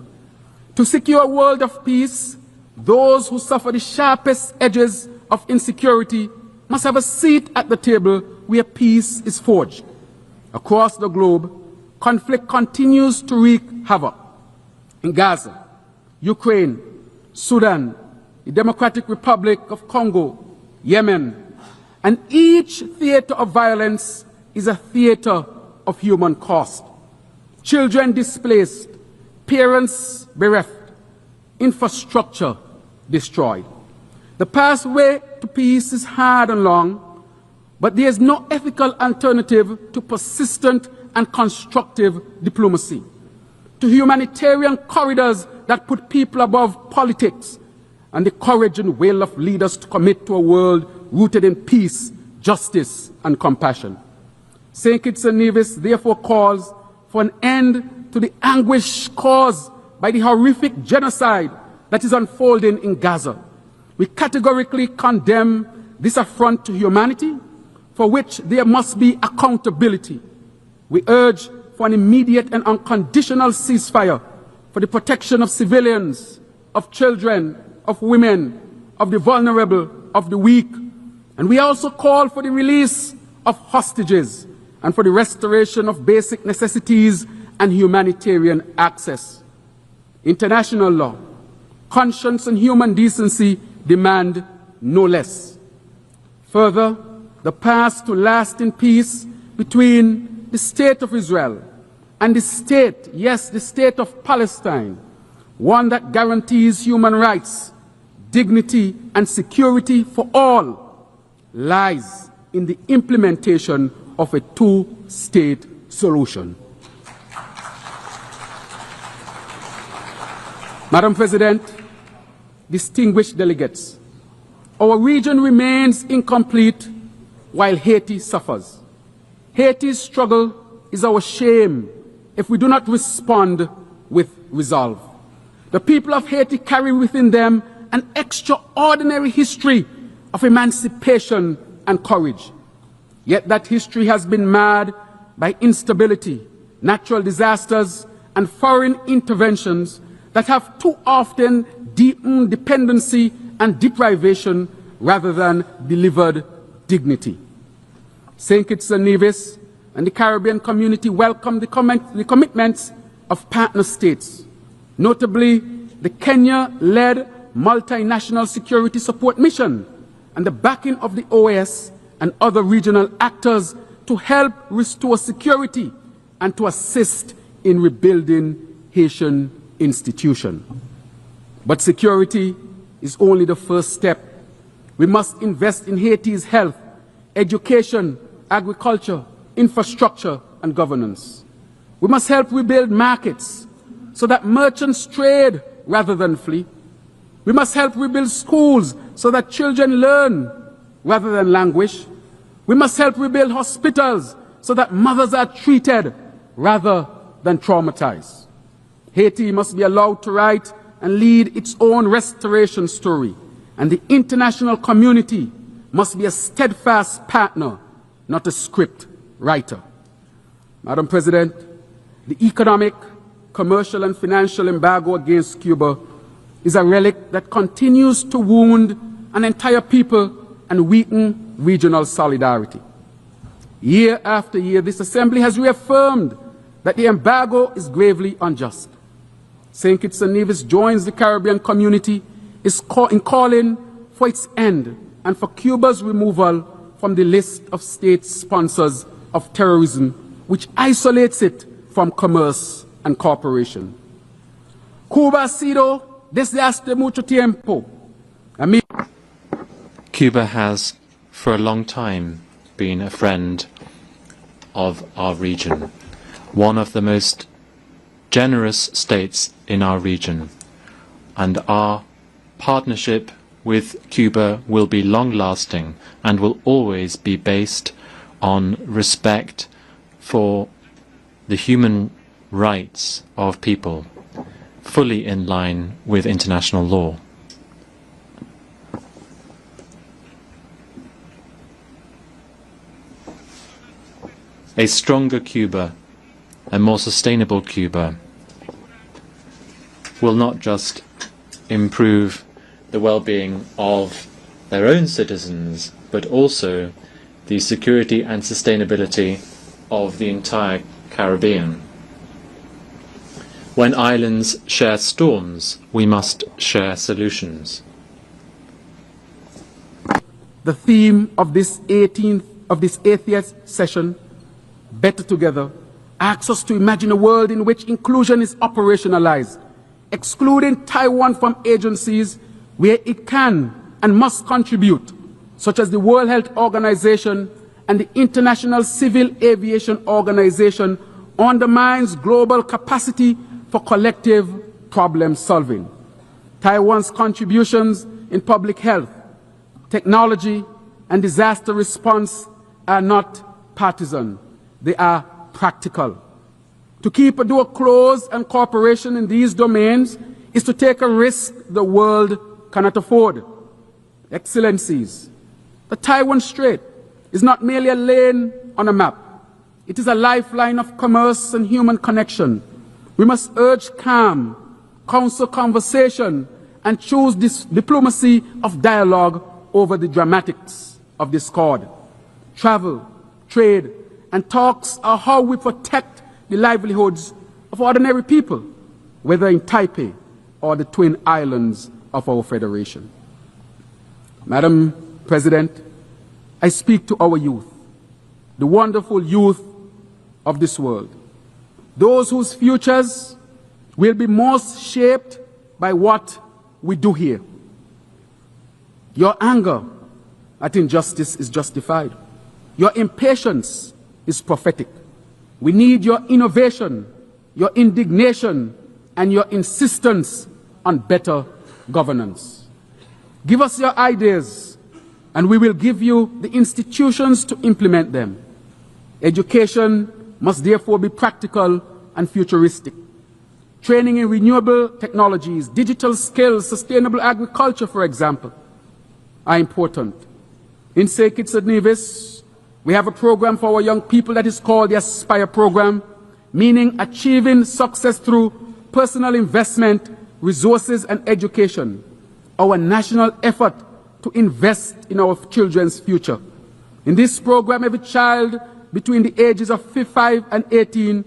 To secure a world of peace, those who suffer the sharpest edges of insecurity must have a seat at the table where peace is forged. Across the globe, conflict continues to wreak havoc. In Gaza, Ukraine, Sudan, the Democratic Republic of Congo, Yemen, and each theater of violence is a theater of human cost. Children displaced, parents bereft, infrastructure destroyed. The pathway to peace is hard and long, but there is no ethical alternative to persistent and constructive diplomacy, to humanitarian corridors that put people above politics, and the courage and will of leaders to commit to a world rooted in peace, justice, and compassion. St. Kitts and Nevis therefore calls for an end to the anguish caused by the horrific genocide that is unfolding in Gaza. We categorically condemn this affront to humanity, for which there must be accountability. We urge for an immediate and unconditional ceasefire for the protection of civilians, of children, of women, of the vulnerable, of the weak. And we also call for the release of hostages and for the restoration of basic necessities and humanitarian access. International law, conscience, and human decency demand no less. Further, the path to lasting peace between the State of Israel and the state, yes, the State of Palestine, one that guarantees human rights, dignity, and security for all, lies in the implementation of a two-state solution. Madam President, distinguished delegates, our region remains incomplete while Haiti suffers. Haiti's struggle is our shame if we do not respond with resolve. The people of Haiti carry within them an extraordinary history of emancipation and courage. Yet that history has been marred by instability, natural disasters, and foreign interventions that have too often deepened dependency and deprivation rather than delivered dignity. St. Kitts and Nevis and the Caribbean community welcome the commitments of partner states, notably the Kenya-led multinational security support mission and the backing of the OAS and other regional actors to help restore security and to assist in rebuilding Haitian institutions. But security is only the first step. We must invest in Haiti's health, education, agriculture, infrastructure, and governance. We must help rebuild markets so that merchants trade rather than flee. We must help rebuild schools so that children learn rather than languish. We must help rebuild hospitals so that mothers are treated rather than traumatized. Haiti must be allowed to write and lead its own restoration story, and the international community must be a steadfast partner, not a script writer. Madam President, the economic, commercial, and financial embargo against Cuba is a relic that continues to wound an entire people and weaken regional solidarity. Year after year, this Assembly has reaffirmed that the embargo is gravely unjust. St. Kitts and Nevis joins the Caribbean community in calling for its end and for Cuba's removal from the list of state sponsors of terrorism, which isolates it from commerce and cooperation. Cuba ha sido desde hace mucho tiempo. Cuba has, for a long time, been a friend of our region, one of the most generous states in our region, and our partnership with Cuba will be long-lasting and will always be based on respect for the human rights of people, fully in line with international law. A stronger Cuba, a more sustainable Cuba, will not just improve the well-being of their own citizens, but also the security and sustainability of the entire Caribbean. When islands share storms, we must share solutions. The theme of this 80th session, Better Together, asks us to imagine a world in which inclusion is operationalized, excluding Taiwan from agencies where it can and must contribute, such as the World Health Organization and the International Civil Aviation Organization, undermines global capacity for collective problem solving. Taiwan's contributions in public health, technology, and disaster response are not partisan. They are practical. To keep a door closed and cooperation in these domains is to take a risk the world cannot afford. Excellencies, the Taiwan Strait is not merely a lane on a map. It is a lifeline of commerce and human connection. We must urge calm, counsel conversation, and choose this diplomacy of dialogue over the dramatics of discord. Travel, trade, and talks are how we protect the livelihoods of ordinary people, whether in Taipei or the twin islands of our federation. Madam President, I speak to our youth, the wonderful youth of this world, those whose futures will be most shaped by what we do here. Your anger at injustice is justified. Your impatience is prophetic. We need your innovation, your indignation, and your insistence on better governance. Give us your ideas, and we will give you the institutions to implement them. Education must therefore be practical and futuristic. training in renewable technologies, digital skills, sustainable agriculture, for example, are important. In St. Kitts and Nevis, we have a program for our young people that is called the Aspire program, meaning achieving success through personal investment, resources, and education. Our national effort to invest in our children's future. In this program, every child between the ages of 5 and 18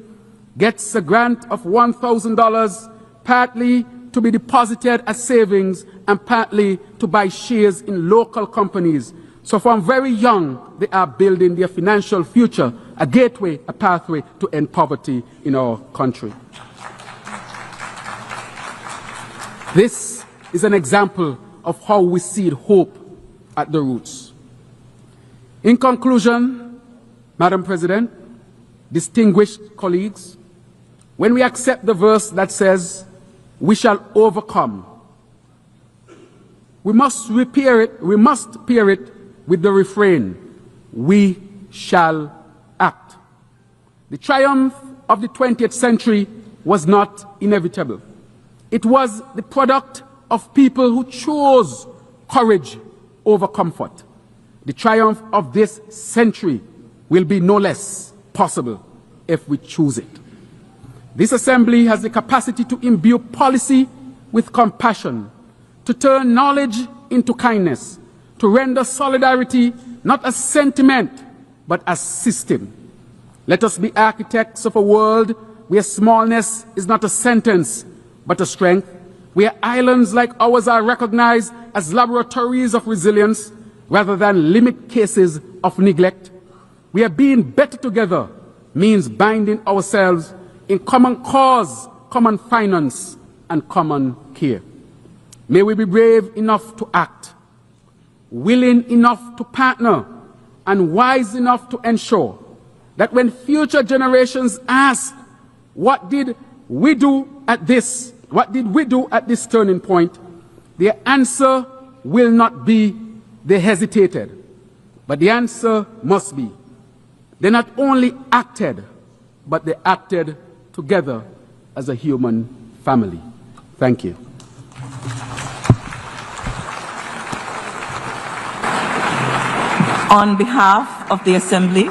gets a grant of $1,000, partly to be deposited as savings and partly to buy shares in local companies. So from very young, they are building their financial future, a gateway, a pathway to end poverty in our country. This is an example of how we seed hope at the roots. In conclusion, Madam President, distinguished colleagues, when we accept the verse that says, "We shall overcome," we must pair it with the refrain, "We shall act." The triumph of the 20th century was not inevitable. It was the product of people who chose courage over comfort. The triumph of this century will be no less possible if we choose it. This assembly has the capacity to imbue policy with compassion, to turn knowledge into kindness, to render solidarity not as sentiment, but as system. Let us be architects of a world where smallness is not a sentence, but a strength, where islands like ours are recognized as laboratories of resilience rather than limit cases of neglect, where being better together means binding ourselves in common cause, common finance, and common care. May we be brave enough to act, willing enough to partner, and wise enough to ensure that when future generations ask, what did we do at this turning point, their answer will not be they hesitated, but the answer must be they not only acted, but they acted together as a human family. Thank you. On behalf of the Assembly,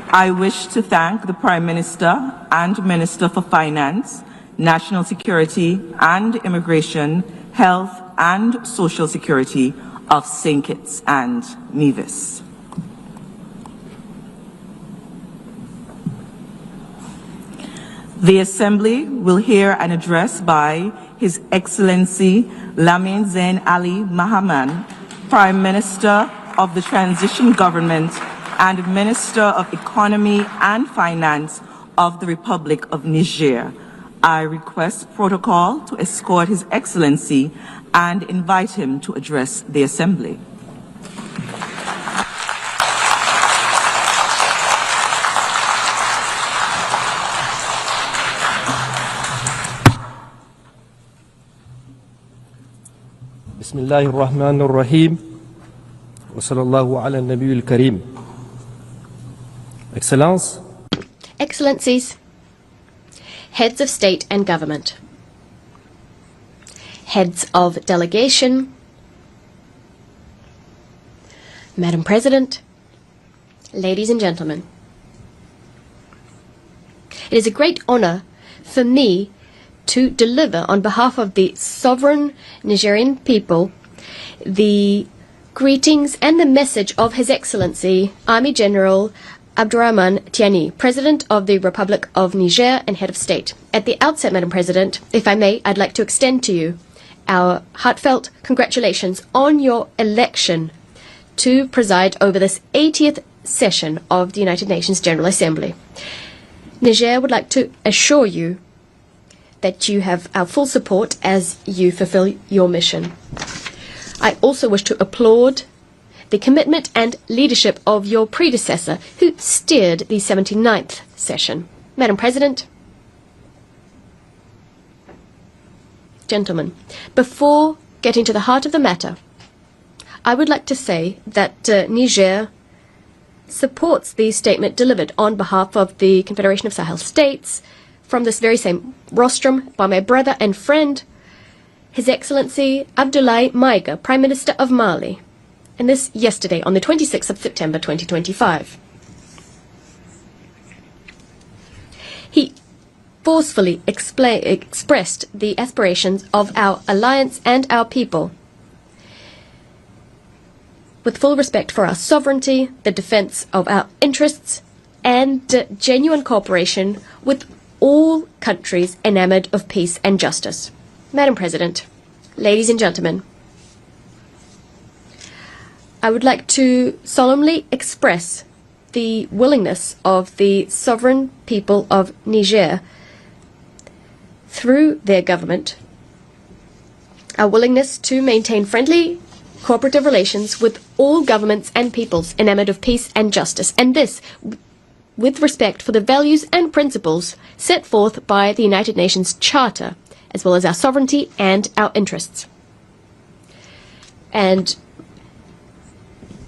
I wish to thank the Prime Minister and Minister for Finance, National Security and Immigration, Health and Social Security of St. Kitts and Nevis. The Assembly will hear an address by His Excellency Lamin Zain Ali Mahaman, Prime Minister of the Transition Government and Minister of Economy and Finance of the Republic of Niger. I request protocol to escort His Excellency and invite him to address the Assembly. Bismillahir Rahmanir Rahim. Wa sallallahu ala nabiyil kareem. Excellence, Excellencies, Heads of State and Government, Heads of Delegation, Madam President, ladies and gentlemen, it is a great honor for me to deliver on behalf of the sovereign Nigerian people the greetings and the message of His Excellency Army General Abdurrahman Tiani, President of the Republic of Niger and Head of State. At the outset, Madam President, if I may, I'd like to extend to you our heartfelt congratulations on your election to preside over this 80th session of the United Nations General Assembly. Niger would like to assure you that you have our full support as you fulfill your mission. I also wish to applaud the commitment and leadership of your predecessor who steered the 79th session. Madam President, gentlemen, before getting to the heart of the matter, I would like to say that Niger supports the statement delivered on behalf of the Confederation of Sahel States from this very same rostrum by my brother and friend, His Excellency Abdoulaye Maiga, Prime Minister of Mali, and this yesterday on the 26th of September 2025. He forcefully expressed the aspirations of our alliance and our people, with full respect for our sovereignty, the defense of our interests, and genuine cooperation with all countries enamored of peace and justice. Madam President, ladies and gentlemen, I would like to solemnly express the willingness of the sovereign people of Niger, through their government, our willingness to maintain friendly, cooperative relations with all governments and peoples enamored of peace and justice, and this with respect for the values and principles set forth by the United Nations Charter, as well as our sovereignty and our interests. And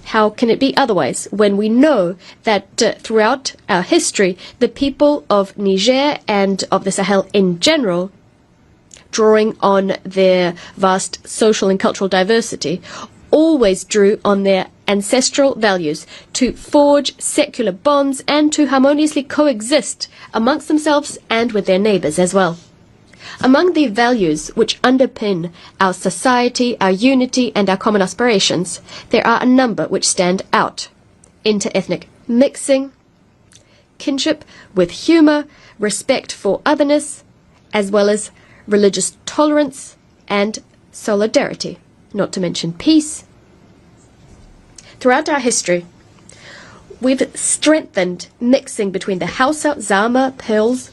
how can it be otherwise when we know that throughout our history, the people of Niger and of the Sahel in general, drawing on their vast social and cultural diversity, always drew on their ancestral values to forge secular bonds and to harmoniously coexist amongst themselves and with their neighbors as well. Among the values which underpin our society, our unity, and our common aspirations, there are a number which stand out: inter-ethnic mixing, kinship with humor, respect for otherness, as well as religious tolerance and solidarity, not to mention peace. Throughout our history, we've strengthened mixing between the Hausa, Zama, Pearls,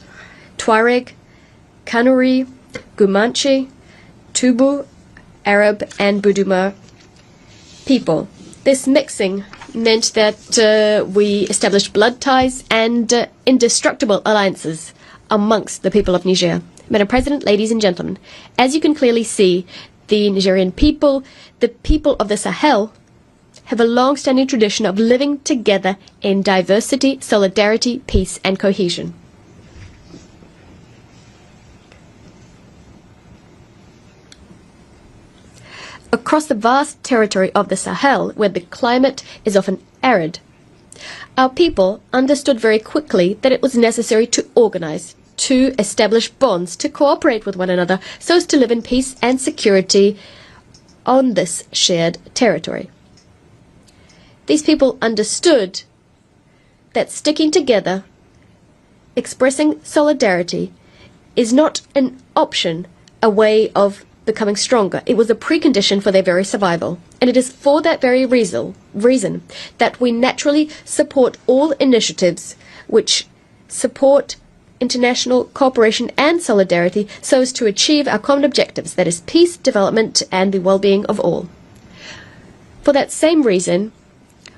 Tuareg, Kanuri, Gumanche, Tubu, Arab, and Buduma people. This mixing meant that we established blood ties and indestructible alliances amongst the people of Niger. Madam President, ladies and gentlemen, as you can clearly see, the Nigerian people, the people of the Sahel, have a long-standing tradition of living together in diversity, solidarity, peace, and cohesion. Across the vast territory of the Sahel, where the climate is often arid, our people understood very quickly that it was necessary to organize, to establish bonds, to cooperate with one another, so as to live in peace and security on this shared territory. These people understood that sticking together, expressing solidarity, is not an option, a way of becoming stronger. It was a precondition for their very survival. And it is for that very reason that we naturally support all initiatives which support international cooperation and solidarity so as to achieve our common objectives, that is peace, development, and the well-being of all. For that same reason,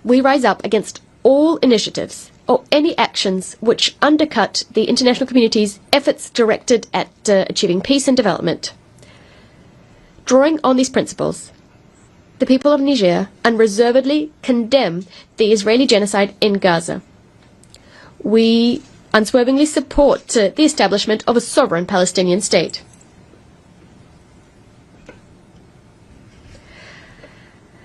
we rise up against all initiatives or any actions which undercut the international community's efforts directed at achieving peace and development. Drawing on these principles, the people of Niger unreservedly condemn the Israeli genocide in Gaza. We unswervingly support the establishment of a sovereign Palestinian state.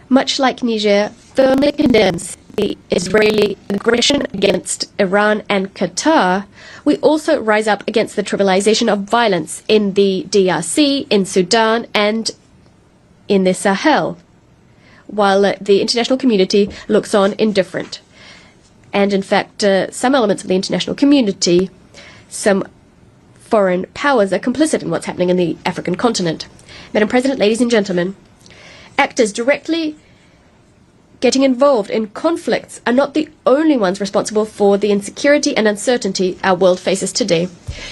Much like Niger firmly condemns the Israeli aggression against Iran and Qatar, we also rise up against the trivialization of violence in the DRC, in Sudan, and in the Sahel, while the international community looks on indifferent. And in fact, some elements of the international community, some foreign powers, are complicit in what's happening in the African continent. Madam President, ladies and gentlemen, actors directly getting involved in conflicts are not the only ones responsible for the insecurity and uncertainty our world faces today.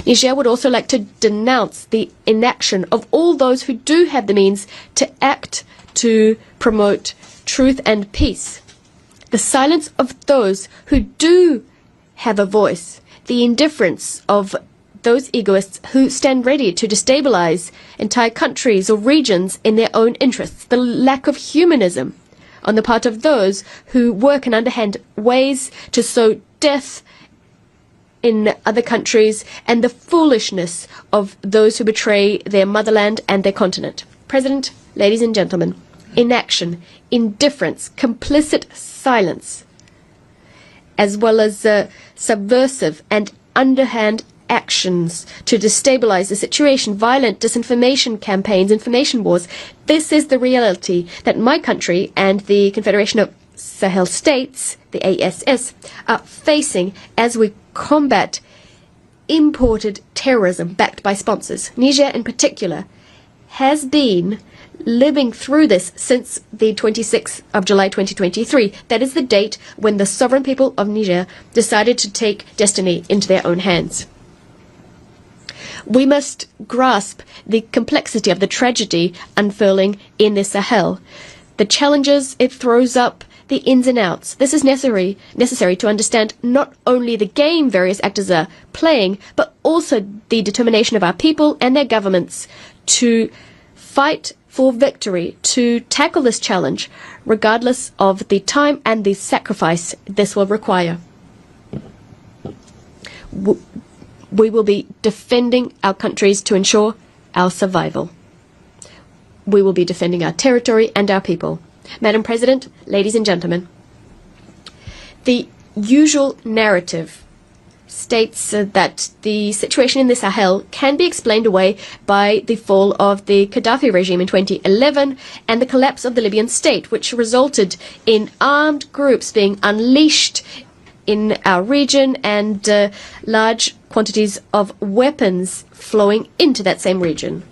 Niger would also like to denounce the inaction of all those who do have the means to act to promote truth and peace. The silence of those who do have a voice, the indifference of those egoists who stand ready to destabilize entire countries or regions in their own interests, the lack of humanism on the part of those who work in underhand ways to sow death in other countries and the foolishness of those who betray their motherland and their continent. President, ladies and gentlemen, inaction, indifference, complicit silence, as well as subversive and underhand actions to destabilize the situation, violent disinformation campaigns, information wars. This is the reality that my country and the Confederation of Sahel States, the ASS, are facing as we combat imported terrorism backed by sponsors. Niger, in particular, has been living through this since the 26th of July 2023. That is the date when the sovereign people of Niger decided to take destiny into their own hands. We must grasp the complexity of the tragedy unfurling in the Sahel, the challenges it throws up, the ins and outs. This is necessary to understand not only the game various actors are playing, but also the determination of our people and their governments to fight for victory, to tackle this challenge, regardless of the time and the sacrifice this will require. We will be defending our countries to ensure our survival. We will be defending our territory and our people. Madam President, ladies and gentlemen, the usual narrative states that the situation in the Sahel can be explained away by the fall of the Gaddafi regime in 2011 and the collapse of the Libyan state, which resulted in armed groups being unleashed in our region and large quantities of weapons flowing into that same region.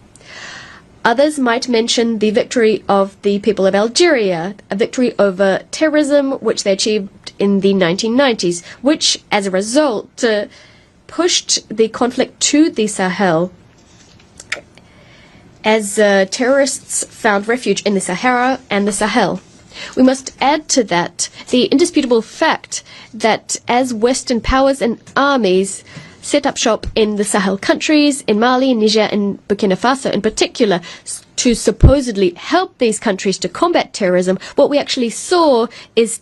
Others might mention the victory of the people of Algeria, a victory over terrorism which they achieved in the 1990s, which as a result pushed the conflict to the Sahel as terrorists found refuge in the Sahara and the Sahel. We must add to that the indisputable fact that as Western powers and armies set up shop in the Sahel countries, in Mali, Niger, and Burkina Faso in particular, to supposedly help these countries to combat terrorism, what we actually saw is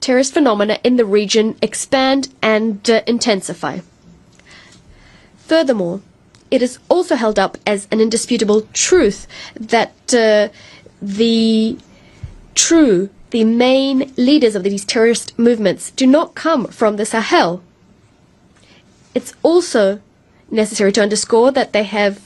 terrorist phenomena in the region expand and intensify. Furthermore, it is also held up as an indisputable truth that the main leaders of these terrorist movements do not come from the Sahel. It's also necessary to underscore that they have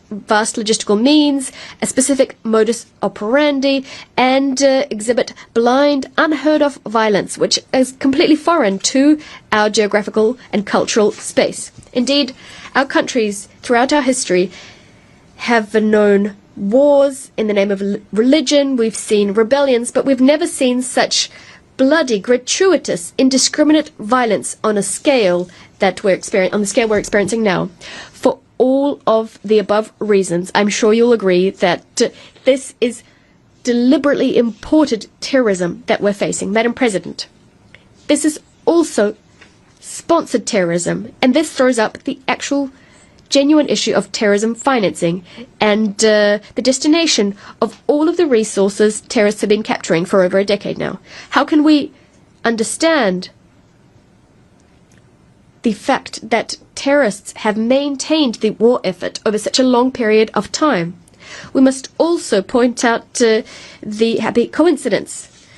vast logistical means, a specific modus operandi, and exhibit blind, unheard of violence, which is completely foreign to our geographical and cultural space. Indeed, our countries throughout our history have known wars in the name of religion, we've seen rebellions, but we've never seen such bloody, gratuitous, indiscriminate violence on a scale that we're experiencing now. For all of the above reasons, I'm sure you'll agree that this is deliberately imported terrorism that we're facing. Madam President, this is also sponsored terrorism, and this throws up the actual genuine issue of terrorism financing and the destination of all of the resources terrorists have been capturing for over a decade now. How can we understand the fact that terrorists have maintained the war effort over such a long period of time? We must also point out the happy coincidence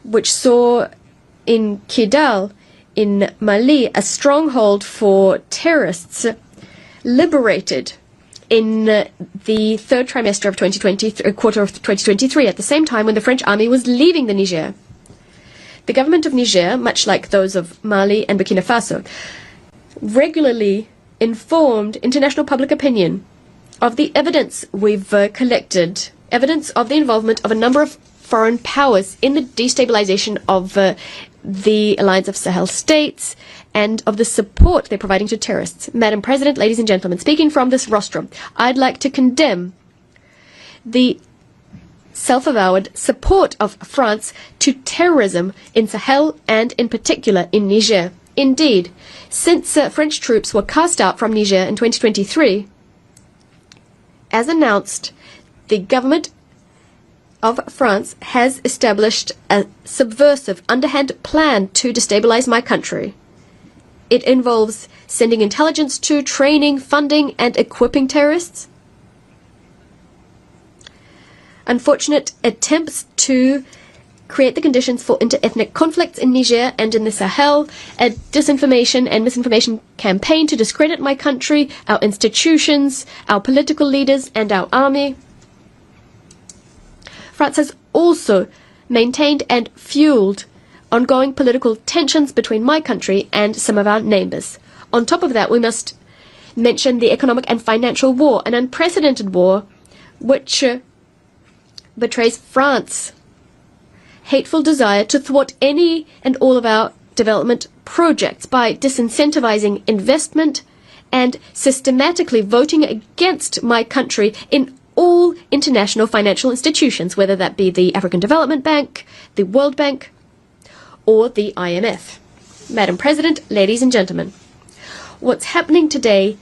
which saw in Kidal in Mali, a stronghold for terrorists, liberated in the third trimester of 2023, quarter of 2023, at the same time when the French army was leaving the Niger. The government of Niger, much like those of Mali and Burkina Faso, regularly informed international public opinion of the evidence we've collected, evidence of the involvement of a number of foreign powers in the destabilization of the Alliance of Sahel States and of the support they're providing to terrorists. Madam President, ladies and gentlemen, speaking from this rostrum, I'd like to condemn the self-avowed support of France to terrorism in Sahel and in particular in Niger. Indeed, since French troops were cast out from Niger in 2023, as announced, the government of France has established a subversive, underhand plan to destabilize my country. It involves sending intelligence to training, funding, and equipping terrorists. Unfortunate attempts to create the conditions for inter-ethnic conflicts in Niger and in the Sahel, a disinformation and misinformation campaign to discredit my country, our institutions, our political leaders, and our army. France has also maintained and fueled ongoing political tensions between my country and some of our neighbors. On top of that, we must mention the economic and financial war, an unprecedented war which betrays France's hateful desire to thwart any and all of our development projects by disincentivizing investment and systematically voting against my country in all international financial institutions, whether that be the African Development Bank, the World Bank, or the IMF. Madam President, ladies and gentlemen, what's happening today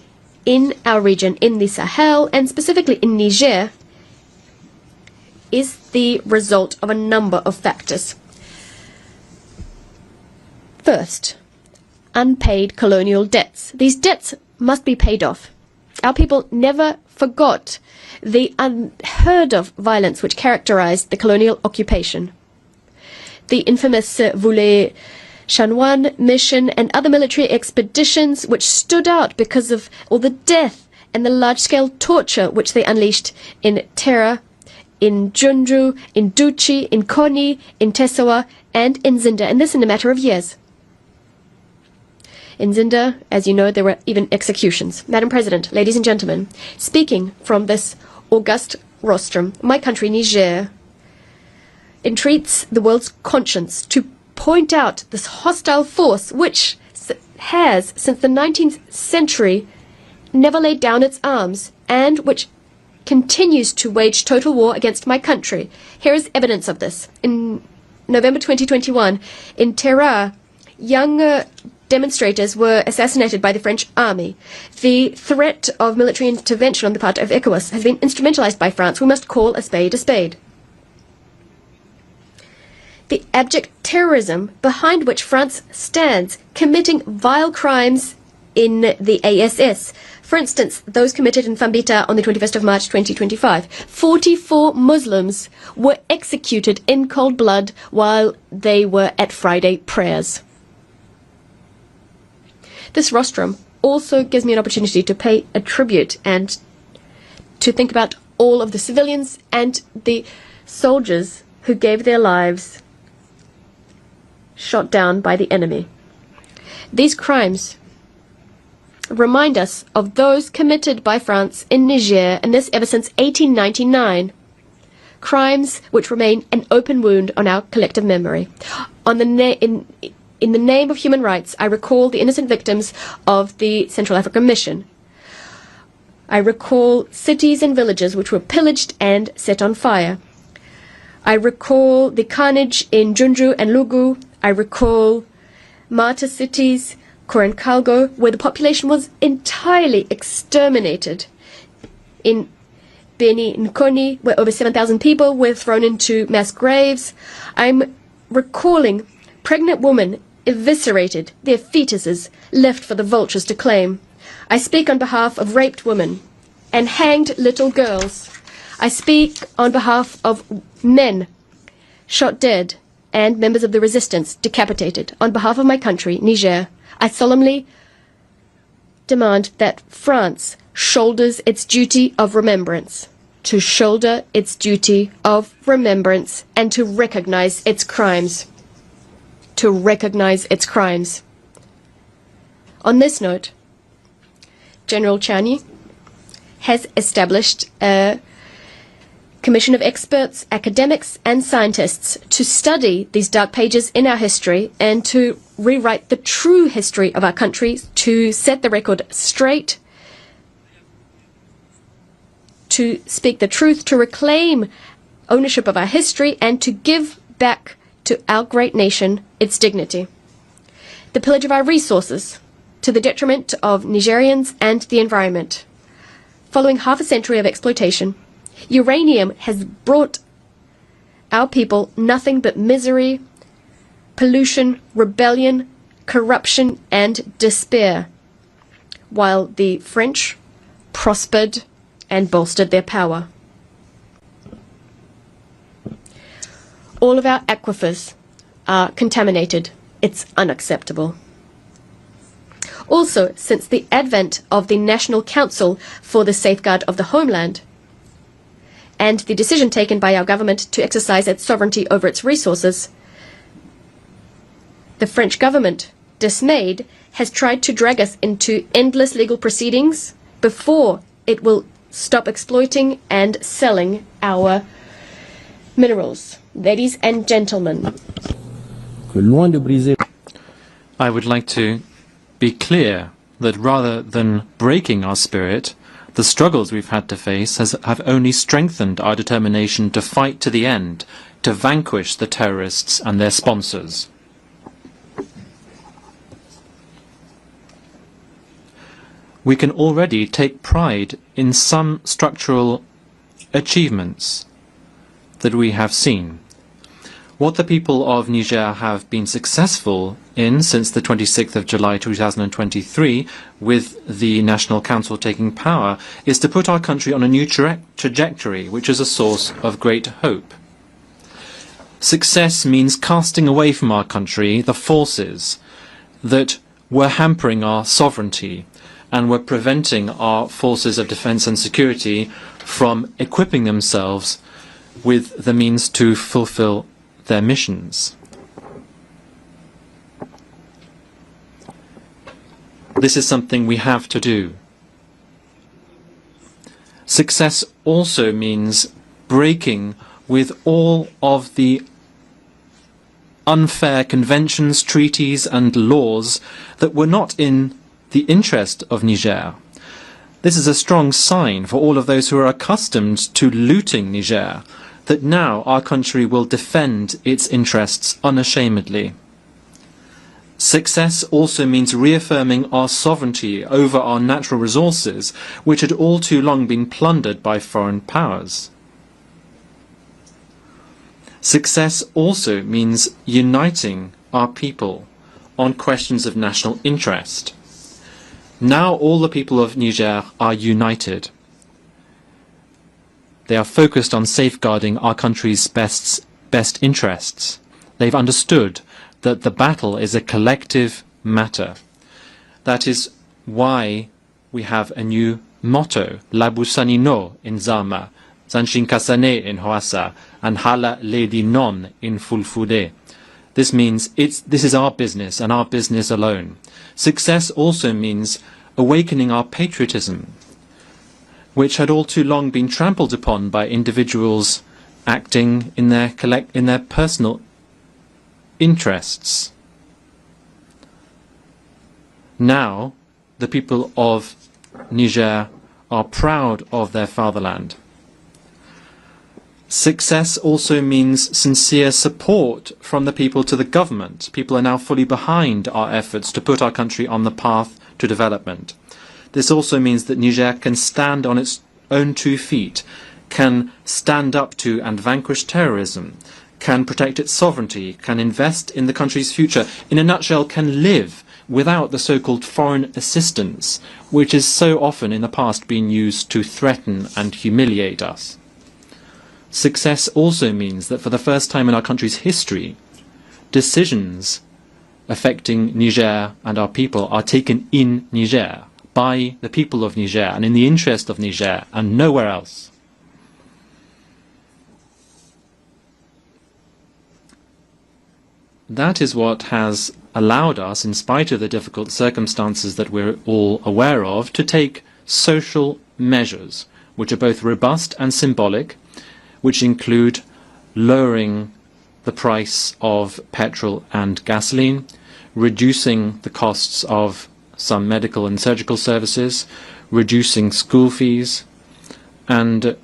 in our region, in the Sahel, and specifically in Niger, is the result of a number of factors. First, unpaid colonial debts. These debts must be paid off. Our people never forgot the unheard of violence which characterized the colonial occupation. The infamous Voulez Chanoine mission and other military expeditions which stood out because of all the death and the large-scale torture which they unleashed in Terra, in Junju, in Duchi, in Koni, in Tessawa, and in Zinda, and this in a matter of years. In Zinda, as you know, there were even executions. Madam President, ladies and gentlemen, speaking from this august rostrum, my country, Niger, entreats the world's conscience to point out this hostile force which has, since the 19th century, never laid down its arms, and which continues to wage total war against my country. Here is evidence of this. In November 2021, in Terra, young demonstrators were assassinated by the French army. The threat of military intervention on the part of ECOWAS has been instrumentalized by France. We must call a spade a spade. The abject terrorism behind which France stands, committing vile crimes in the ASS. For instance, those committed in Fambita on the 21st of March 2025. 44 Muslims were executed in cold blood while they were at Friday prayers. This rostrum also gives me an opportunity to pay a tribute and to think about all of the civilians and the soldiers who gave their lives shot down by the enemy. These crimes remind us of those committed by France in Niger, and this ever since 1899. Crimes which remain an open wound on our collective memory. In the name of human rights, I recall the innocent victims of the Central African Mission. I recall cities and villages which were pillaged and set on fire. I recall the carnage in Junju and Lugu. I recall martyr cities, Korenkalgo, where the population was entirely exterminated. In Beni Nkoni, where over 7,000 people were thrown into mass graves. I'm recalling pregnant women eviscerated, their fetuses left for the vultures to claim. I speak on behalf of raped women and hanged little girls. I speak on behalf of men shot dead and members of the resistance decapitated. On behalf of my country, Niger, I solemnly demand that France shoulders its duty of remembrance, to shoulder its duty of remembrance and to recognize its crimes. To recognize its crimes. On this note, General Chani has established a commission of experts, academics, and scientists to study these dark pages in our history and to rewrite the true history of our country, to set the record straight, to speak the truth, to reclaim ownership of our history, and to give back to our great nation its dignity. The pillage of our resources, to the detriment of Nigerians and the environment. Following half a century of exploitation, uranium has brought our people nothing but misery, pollution, rebellion, corruption, and despair, while the French prospered and bolstered their power. All of our aquifers are contaminated. It's unacceptable. Also, since the advent of the National Council for the Safeguard of the Homeland, and the decision taken by our government to exercise its sovereignty over its resources, the French government, dismayed, has tried to drag us into endless legal proceedings before it will stop exploiting and selling our minerals. Ladies and gentlemen, I would like to be clear that rather than breaking our spirit, the struggles we've had to face have only strengthened our determination to fight to the end, to vanquish the terrorists and their sponsors. We can already take pride in some structural achievements that we have seen. What the people of Niger have been successful in since the 26th of July 2023, with the National Council taking power, is to put our country on a new trajectory, which is a source of great hope. Success means casting away from our country the forces that were hampering our sovereignty and were preventing our forces of defence and security from equipping themselves with the means to fulfil their missions. This is something we have to do. Success also means breaking with all of the unfair conventions, treaties and laws that were not in the interest of Niger. This is a strong sign for all of those who are accustomed to looting Niger, that now our country will defend its interests unashamedly. Success also means reaffirming our sovereignty over our natural resources, which had all too long been plundered by foreign powers. Success also means uniting our people on questions of national interest. Now all the people of Niger are united. They are focused on safeguarding our country's best interests. They've understood that the battle is a collective matter. That is why we have a new motto, Labusani no in Zama, Zanshinkasane in Hwasa, and Hala Lady Non in Fulfude. This means this is our business and our business alone. Success also means awakening our patriotism, which had all too long been trampled upon by individuals acting in their personal interests. Now, the people of Niger are proud of their fatherland. Success also means sincere support from the people to the government. People are now fully behind our efforts to put our country on the path to development. This also means that Niger can stand on its own 2 feet, can stand up to and vanquish terrorism, can protect its sovereignty, can invest in the country's future, in a nutshell, can live without the so-called foreign assistance, which is so often in the past been used to threaten and humiliate us. Success also means that for the first time in our country's history, decisions affecting Niger and our people are taken in Niger, by the people of Niger and in the interest of Niger and nowhere else. That is what has allowed us, in spite of the difficult circumstances that we're all aware of, to take social measures which are both robust and symbolic, which include lowering the price of petrol and gasoline, reducing the costs of some medical and surgical services, reducing school fees, and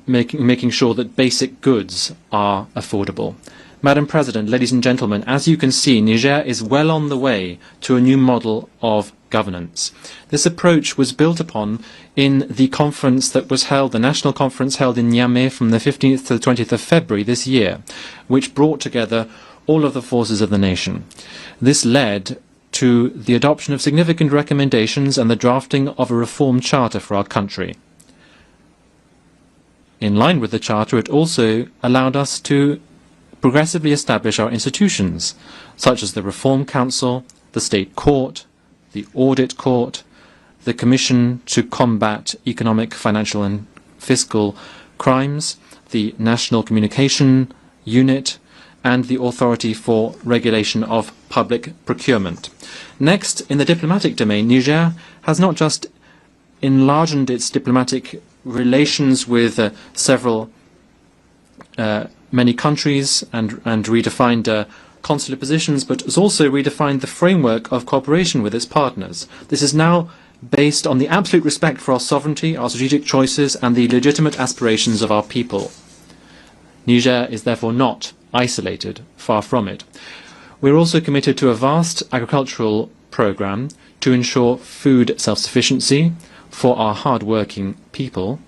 making sure that basic goods are affordable. Madam President, ladies and gentlemen, as you can see, Niger is well on the way to a new model of governance. This approach was built upon in the conference that was held, the national conference held in Niamey from the 15th to the 20th of February this year, which brought together all of the forces of the nation. This led to the adoption of significant recommendations and the drafting of a reform charter for our country. In line with the charter, it also allowed us to progressively establish our institutions, such as the Reform Council, the State Court, the Audit Court, the Commission to Combat Economic, Financial and Fiscal Crimes, the National Communication Unit, and the Authority for Regulation of Public Procurement. Next, in the diplomatic domain, Niger has not just enlarged its diplomatic relations with many countries and redefined consular positions, but has also redefined the framework of cooperation with its partners. This is now based on the absolute respect for our sovereignty, our strategic choices, and the legitimate aspirations of our people. Niger is therefore not isolated, far from it. We are also committed to a vast agricultural program to ensure food self-sufficiency for our hard-working people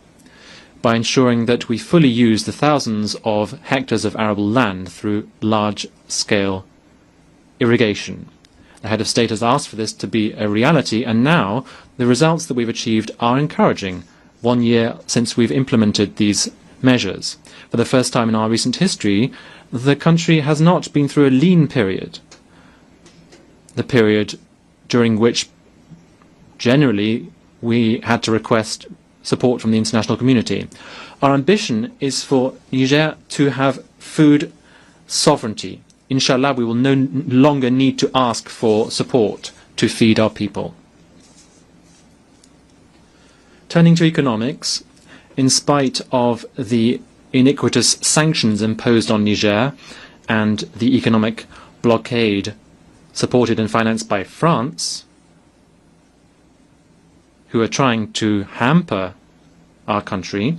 by ensuring that we fully use the thousands of hectares of arable land through large-scale irrigation. The head of state has asked for this to be a reality, and now the results that we've achieved are encouraging, 1 year since we've implemented these measures. For the first time in our recent history, the country has not been through a lean period, the period during which generally we had to request support from the international community. Our ambition is for Niger to have food sovereignty. Inshallah, we will no longer need to ask for support to feed our people. Turning to economics, in spite of the iniquitous sanctions imposed on Niger and the economic blockade supported and financed by France, who are trying to hamper our country,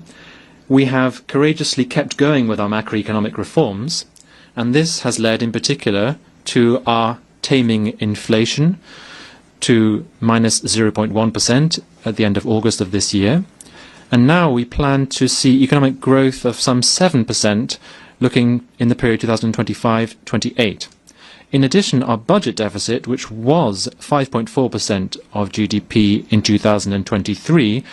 we have courageously kept going with our macroeconomic reforms, and this has led in particular to our taming inflation to minus 0.1% at the end of August of this year. And now we plan to see economic growth of some 7% looking in the period 2025-28. In addition, our budget deficit, which was 5.4% of GDP in 2023,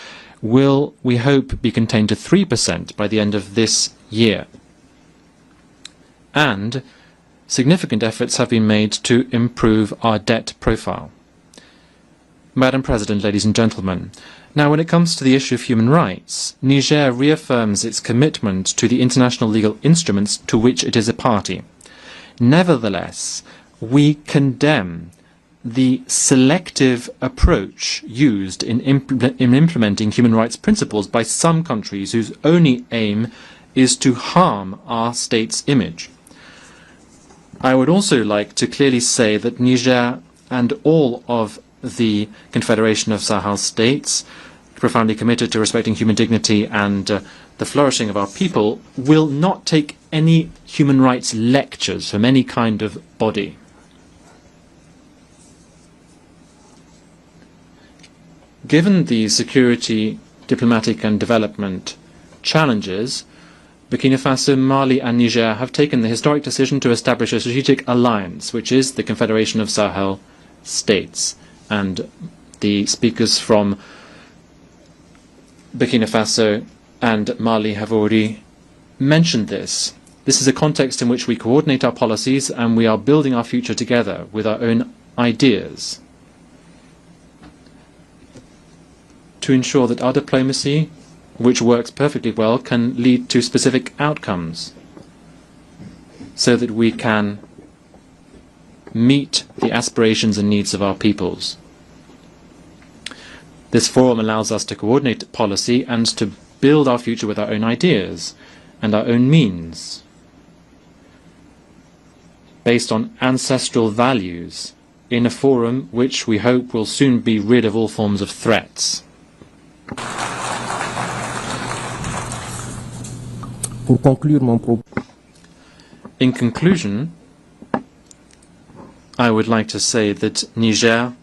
will, we hope, be contained to 3% by the end of this year. And significant efforts have been made to improve our debt profile. Madam President, ladies and gentlemen, now when it comes to the issue of human rights, Niger reaffirms its commitment to the international legal instruments to which it is a party. Nevertheless, we condemn the selective approach used in implementing human rights principles by some countries whose only aim is to harm our state's image. I would also like to clearly say that Niger and all of the Confederation of Sahel states, profoundly committed to respecting human dignity and the flourishing of our people, will not take any human rights lectures from any kind of body. Given the security, diplomatic and development challenges, Burkina Faso, Mali and Niger have taken the historic decision to establish a strategic alliance, which is the Confederation of Sahel states. And the speakers from Burkina Faso and Mali have already mentioned this. This is a context in which we coordinate our policies and we are building our future together with our own ideas to ensure that our diplomacy, which works perfectly well, can lead to specific outcomes so that we can meet the aspirations and needs of our peoples. This forum allows us to coordinate policy and to build our future with our own ideas and our own means, based on ancestral values, in a forum which we hope will soon be rid of all forms of threats. In conclusion, I would like to say that Niger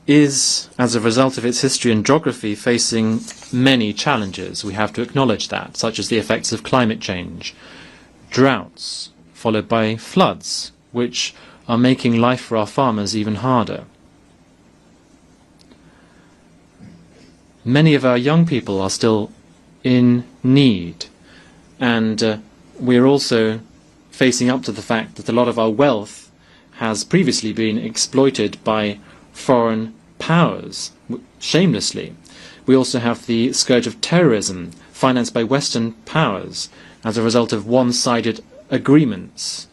is, as a result of its history and geography, facing many challenges. We have to acknowledge that, such as the effects of climate change, droughts, followed by floods, which are making life for our farmers even harder. Many of our young people are still in need, and we're also facing up to the fact that a lot of our wealth has previously been exploited by foreign powers, shamelessly. We also have the scourge of terrorism, financed by Western powers as a result of one-sided agreements.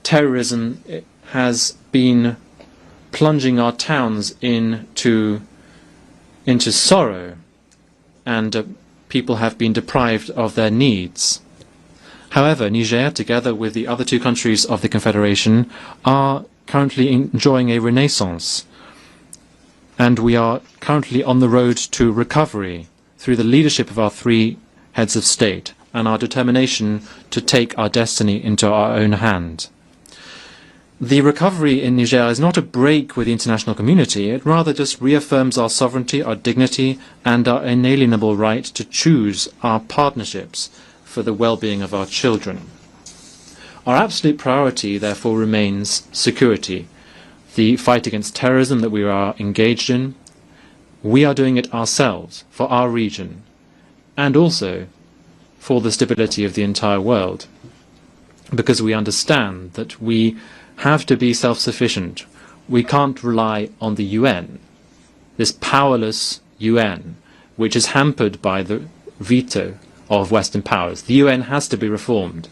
Terrorism has been plunging our towns into sorrow, and people have been deprived of their needs. However, Niger, together with the other two countries of the Confederation, are currently enjoying a renaissance, and we are currently on the road to recovery through the leadership of our three heads of state and our determination to take our destiny into our own hand. The recovery in Niger is not a break with the international community. It rather just reaffirms our sovereignty, our dignity, and our inalienable right to choose our partnerships for the well-being of our children. Our absolute priority, therefore, remains security. The fight against terrorism that we are engaged in, we are doing it ourselves, for our region, and also for the stability of the entire world, because we understand that we have to be self-sufficient. We can't rely on the UN, this powerless UN, which is hampered by the veto of Western powers. The UN has to be reformed.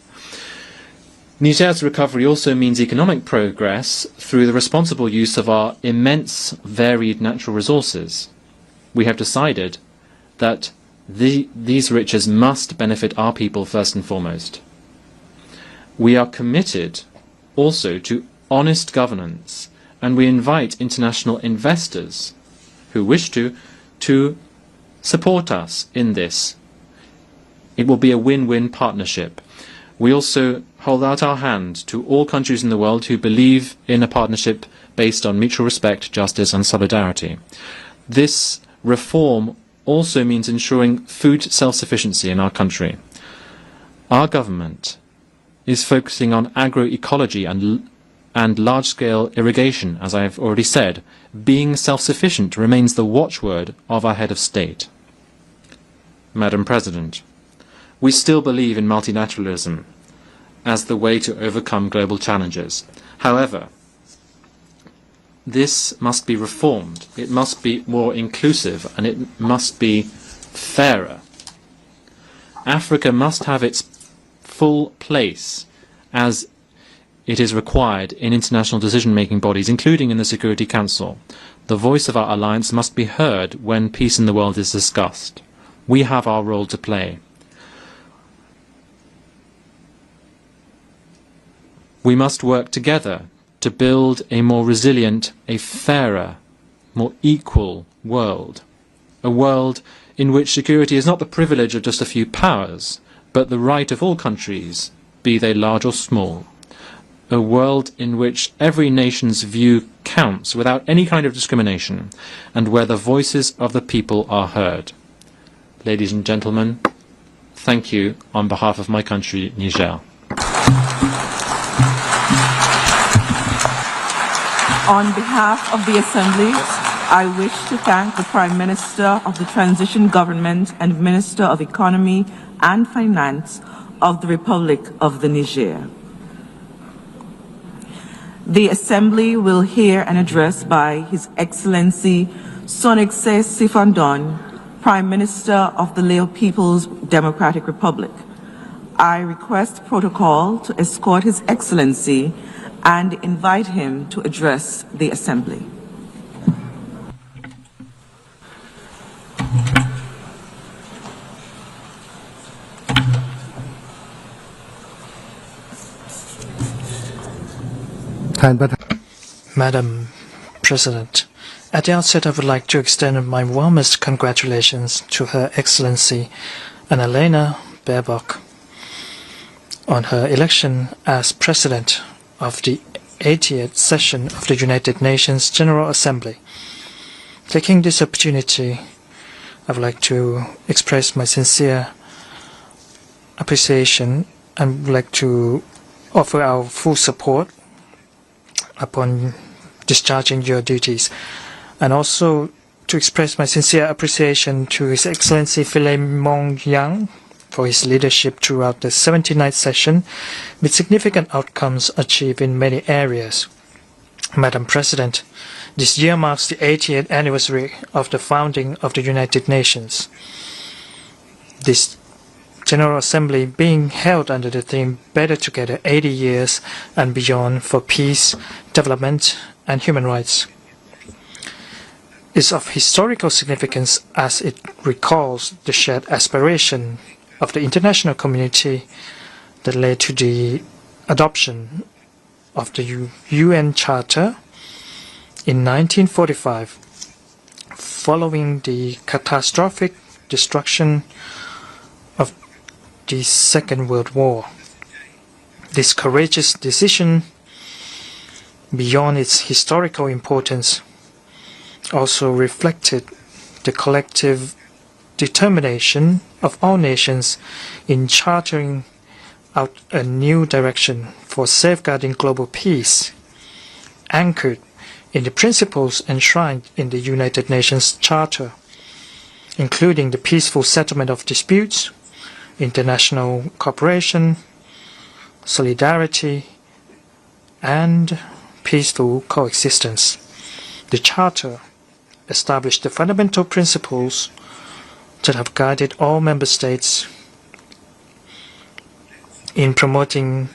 Niger's recovery also means economic progress through the responsible use of our immense varied natural resources. We have decided that these riches must benefit our people first and foremost. We are committed also to honest governance, and we invite international investors who wish to support us in this. It will be a win-win partnership. We also hold out our hand to all countries in the world who believe in a partnership based on mutual respect, justice and solidarity. This reform also means ensuring food self-sufficiency in our country. Our government is focusing on agroecology and large-scale irrigation, as I have already said. Being self-sufficient remains the watchword of our head of state. Madam President, we still believe in multilateralism as the way to overcome global challenges. However, this must be reformed. It must be more inclusive, and it must be fairer. Africa must have its full place as it is required in international decision-making bodies, including in the Security Council. The voice of our alliance must be heard when peace in the world is discussed. We have our role to play. We must work together to build a more resilient, a fairer, more equal world. A world in which security is not the privilege of just a few powers, but the right of all countries, be they large or small. A world in which every nation's view counts without any kind of discrimination, and where the voices of the people are heard. Ladies and gentlemen, thank you on behalf of my country, Niger. On behalf of the Assembly, I wish to thank the Prime Minister of the Transition Government and Minister of Economy and Finance of the Republic of the Niger. The Assembly will hear an address by His Excellency Sonexay Sifandon, Prime Minister of the Lao People's Democratic Republic. I request protocol to escort His Excellency and invite him to address the Assembly. Madam President, at the outset I would like to extend my warmest congratulations to Her Excellency Annalena Baerbock on her election as President of the 80th session of the United Nations General Assembly. Taking this opportunity, I would like to express my sincere appreciation and would like to offer our full support upon discharging your duties, and also to express my sincere appreciation to His Excellency Philemon Yang for his leadership throughout the 79th session, with significant outcomes achieved in many areas. Madam President, this year marks the 80th anniversary of the founding of the United Nations. This General Assembly being held under the theme Better Together 80 Years and Beyond for Peace, Development and Human Rights is of historical significance as it recalls the shared aspiration of the international community that led to the adoption of the UN Charter in 1945, following the catastrophic destruction of the Second World War. This courageous decision, beyond its historical importance, also reflected the collective determination of all nations in charting out a new direction for safeguarding global peace, anchored in the principles enshrined in the United Nations Charter, including the peaceful settlement of disputes, international cooperation, solidarity, and peaceful coexistence. The Charter established the fundamental principles that have guided all member states in promoting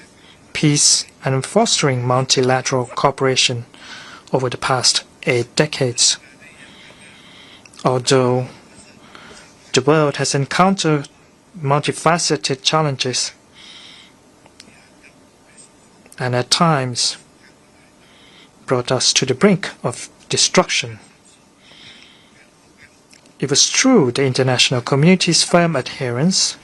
peace and fostering multilateral cooperation over the past 8 decades. Although the world has encountered multifaceted challenges and at times brought us to the brink of destruction, it was through the international community's firm adherence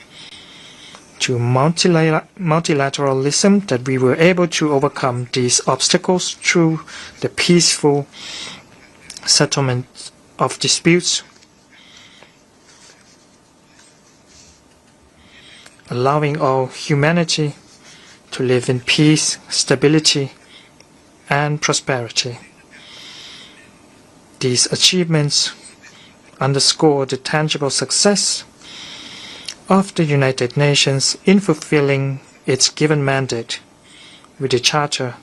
to multilateralism that we were able to overcome these obstacles through the peaceful settlement of disputes, allowing all humanity to live in peace, stability, and prosperity. These achievements underscore the tangible success of the United Nations in fulfilling its given mandate, with the Charter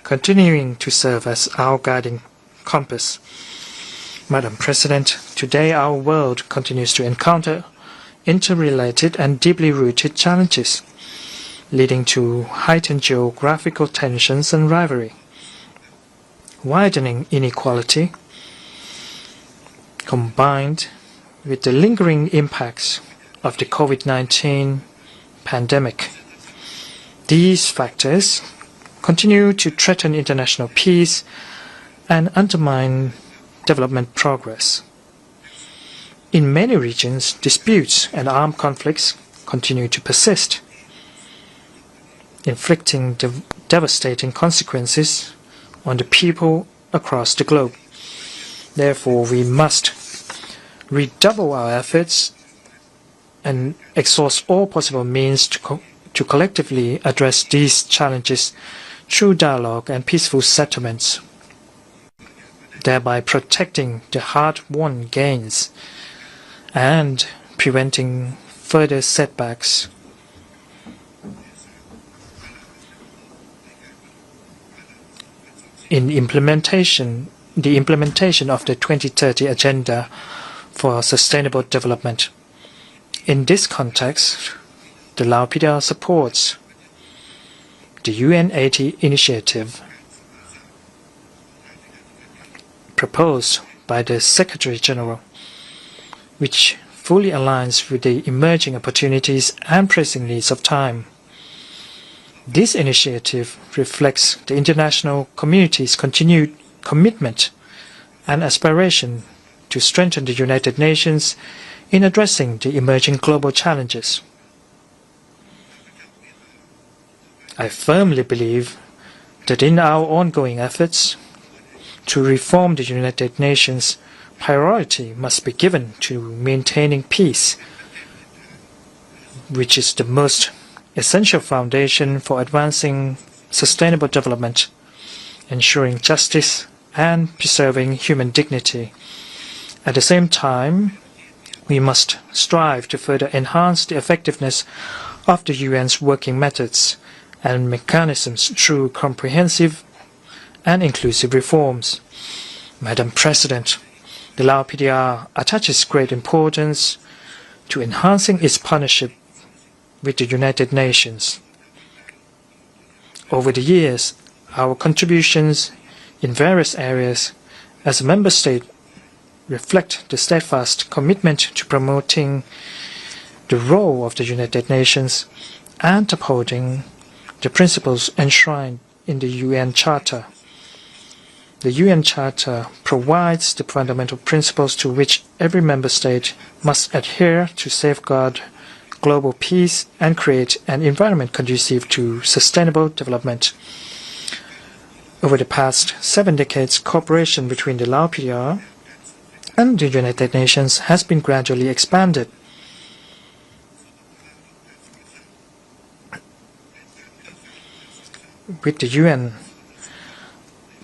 continuing to serve as our guiding compass. Madam President, today our world continues to encounter interrelated and deeply rooted challenges, leading to heightened geographical tensions and rivalry, widening inequality, combined with the lingering impacts of the COVID-19 pandemic. These factors continue to threaten international peace and undermine development progress. In many regions, disputes and armed conflicts continue to persist, inflicting devastating consequences on the people across the globe. Therefore, we must redouble our efforts and exhaust all possible means to collectively address these challenges through dialogue and peaceful settlements, thereby protecting the hard-won gains and preventing further setbacks. In the implementation of the 2030 Agenda for Sustainable Development. In this context, the Lao PDR supports the UN 80 initiative proposed by the Secretary General, which fully aligns with the emerging opportunities and pressing needs of time. This initiative reflects the international community's continued commitment and aspiration to strengthen the United Nations in addressing the emerging global challenges. I firmly believe that in our ongoing efforts to reform the United Nations, priority must be given to maintaining peace, which is the most essential foundation for advancing sustainable development, ensuring justice, and preserving human dignity. At the same time, we must strive to further enhance the effectiveness of the UN's working methods and mechanisms through comprehensive and inclusive reforms. Madam President, the Lao PDR attaches great importance to enhancing its partnership with the United Nations. Over the years, our contributions in various areas as a member state reflect the steadfast commitment to promoting the role of the United Nations and upholding the principles enshrined in the UN Charter. The UN Charter provides the fundamental principles to which every member state must adhere to safeguard global peace and create an environment conducive to sustainable development. Over the past 7 decades, cooperation between the Lao PDR and the United Nations has been gradually expanded. With the UN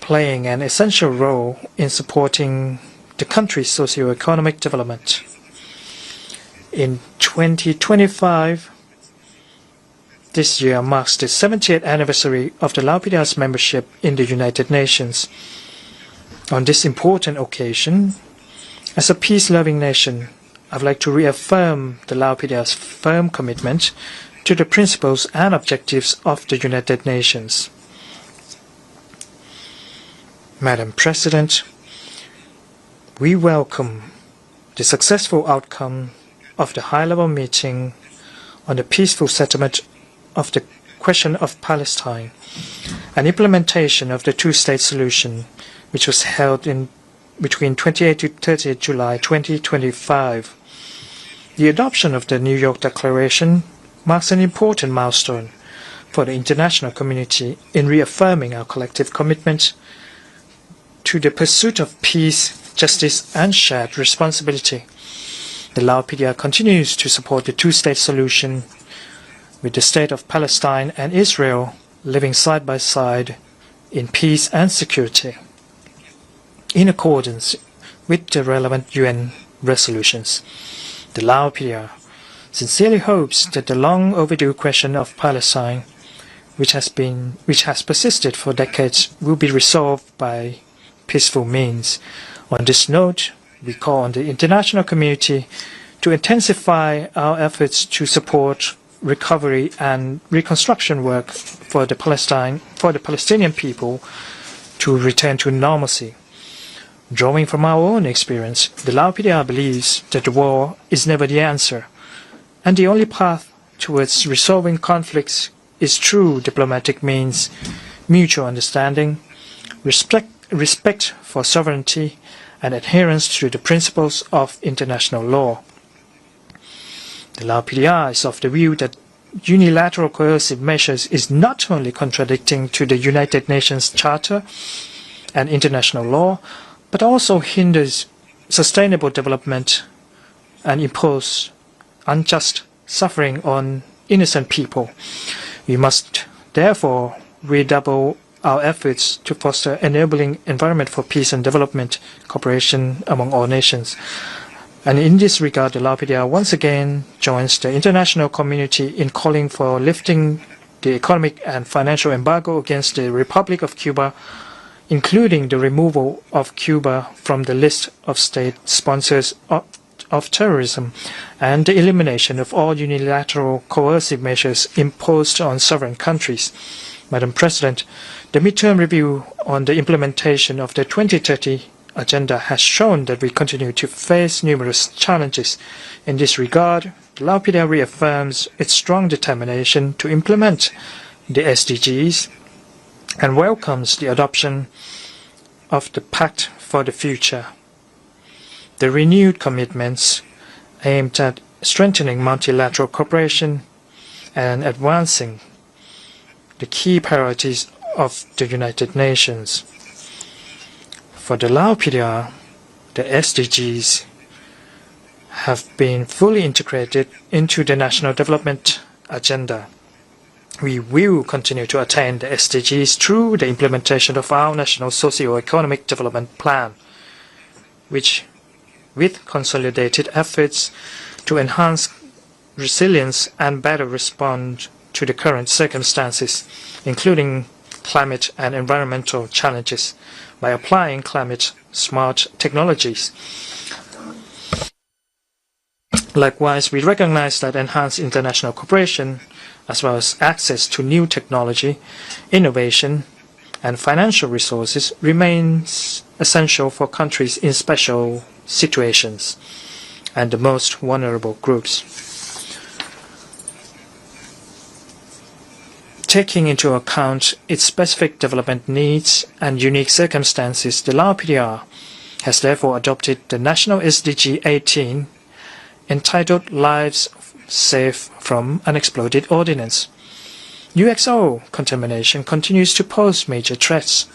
playing an essential role in supporting the country's socio-economic development. In 2025, this year marks the 70th anniversary of the Lao PDR's membership in the United Nations. On this important occasion, as a peace-loving nation, I would like to reaffirm the Lao PDR's firm commitment to the principles and objectives of the United Nations. Madam President, we welcome the successful outcome of the high-level meeting on the peaceful settlement of the question of Palestine and implementation of the two-state solution, which was held in between 28 to 30 July 2025. The adoption of the New York Declaration marks an important milestone for the international community in reaffirming our collective commitment to the pursuit of peace, justice, and shared responsibility. The Lao PDR continues to support the two-state solution, with the state of Palestine and Israel living side by side in peace and security, in accordance with the relevant UN resolutions. The Lao PDR sincerely hopes that the long overdue question of Palestine, which has persisted for decades, will be resolved by peaceful means. On this note, we call on the international community to intensify our efforts to support recovery and reconstruction work for the Palestinian people to return to normalcy. Drawing from our own experience, the Lao PDR believes that the war is never the answer, and the only path towards resolving conflicts is through diplomatic means, mutual understanding, respect for sovereignty, and adherence to the principles of international law. The Lao PDR is of the view that unilateral coercive measures is not only contradicting to the United Nations Charter and international law, but also hinders sustainable development and impose unjust suffering on innocent people. We must therefore redouble our efforts to foster an enabling environment for peace and development cooperation among all nations. And in this regard, the Lao PDR once again joins the international community in calling for lifting the economic and financial embargo against the Republic of Cuba, including the removal of Cuba from the list of state sponsors of terrorism and the elimination of all unilateral coercive measures imposed on sovereign countries. Madam President, the midterm review on the implementation of the 2030 agenda has shown that we continue to face numerous challenges. In this regard, the Lao PDR reaffirms its strong determination to implement the SDGs and welcomes the adoption of the Pact for the Future. The renewed commitments aimed at strengthening multilateral cooperation and advancing the key priorities of the United Nations. For the Lao PDR, the SDGs have been fully integrated into the National Development Agenda. We will continue to attain the SDGs through the implementation of our National Socio-Economic Development Plan, which, with consolidated efforts to enhance resilience and better respond to the current circumstances, including climate and environmental challenges, by applying climate-smart technologies. Likewise, we recognize that enhanced international cooperation, as well as access to new technology, innovation, and financial resources remains essential for countries in special situations and the most vulnerable groups. Taking into account its specific development needs and unique circumstances, the Lao PDR has therefore adopted the National SDG 18 entitled Lives Safe from Unexploded Ordnance. UXO contamination continues to pose major threats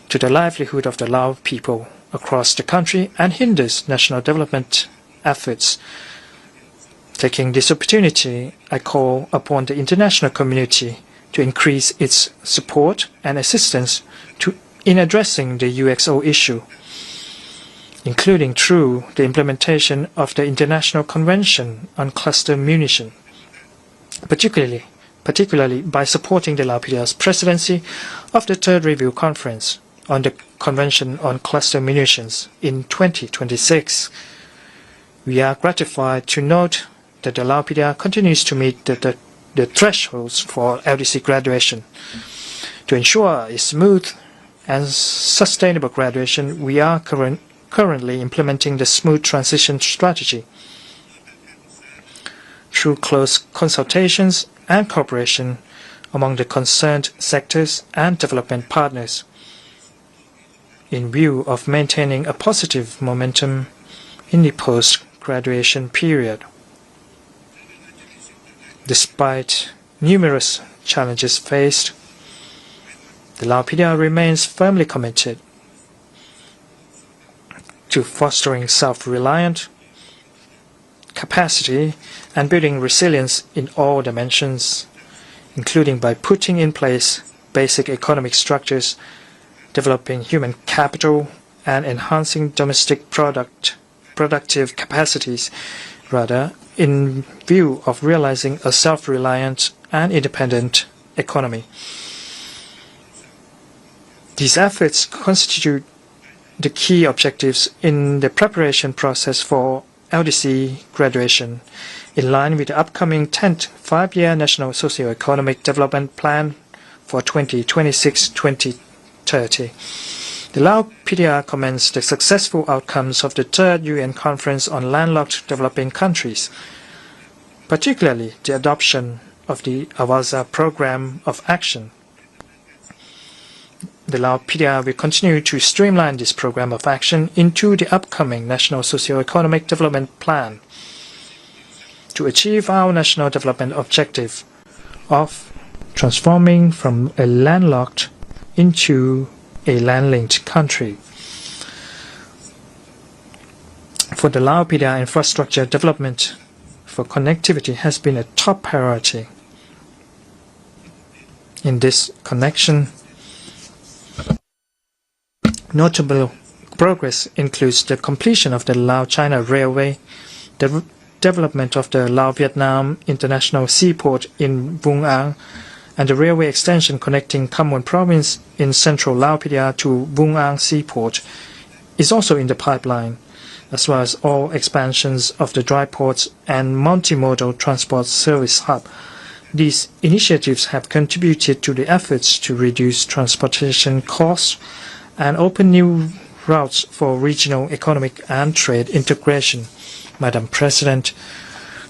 to the livelihood of the Lao people across the country and hinders national development efforts. Taking this opportunity, I call upon the international community to increase its support and assistance in addressing the UXO issue, including through the implementation of the International Convention on Cluster Munition, particularly by supporting the Lao PDR's presidency of the Third Review Conference on the Convention on Cluster Munitions in 2026. We are gratified to note that the Lao PDR continues to meet the thresholds for LDC graduation. To ensure a smooth and sustainable graduation, we are currently implementing the Smooth Transition Strategy through close consultations and cooperation among the concerned sectors and development partners, in view of maintaining a positive momentum in the post-graduation period. Despite numerous challenges faced, the Lao PDR remains firmly committed to fostering self-reliant capacity and building resilience in all dimensions, including by putting in place basic economic structures, developing human capital, and enhancing domestic productive capacities, in view of realizing a self-reliant and independent economy. These efforts constitute the key objectives in the preparation process for LDC graduation, in line with the upcoming 10th Five-Year National Socio-Economic Development Plan for 2026-2030. The Lao PDR commends the successful outcomes of the Third UN Conference on Landlocked Developing Countries, particularly the adoption of the Awaza Program of Action. The Lao PDR will continue to streamline this program of action into the upcoming National Socio-Economic Development Plan to achieve our national development objective of transforming from a landlocked into a land-linked country. For the Lao PDR, infrastructure development for connectivity has been a top priority. In this connection, notable progress includes the completion of the Lao-China Railway, the development of the Lao-Vietnam International Seaport in Vung Ang, and the railway extension connecting Kham Muon Province in central Lao PDR to Vung Ang Seaport is also in the pipeline, as well as all expansions of the dry ports and multimodal transport service hub. These initiatives have contributed to the efforts to reduce transportation costs and open new routes for regional economic and trade integration. Madam President,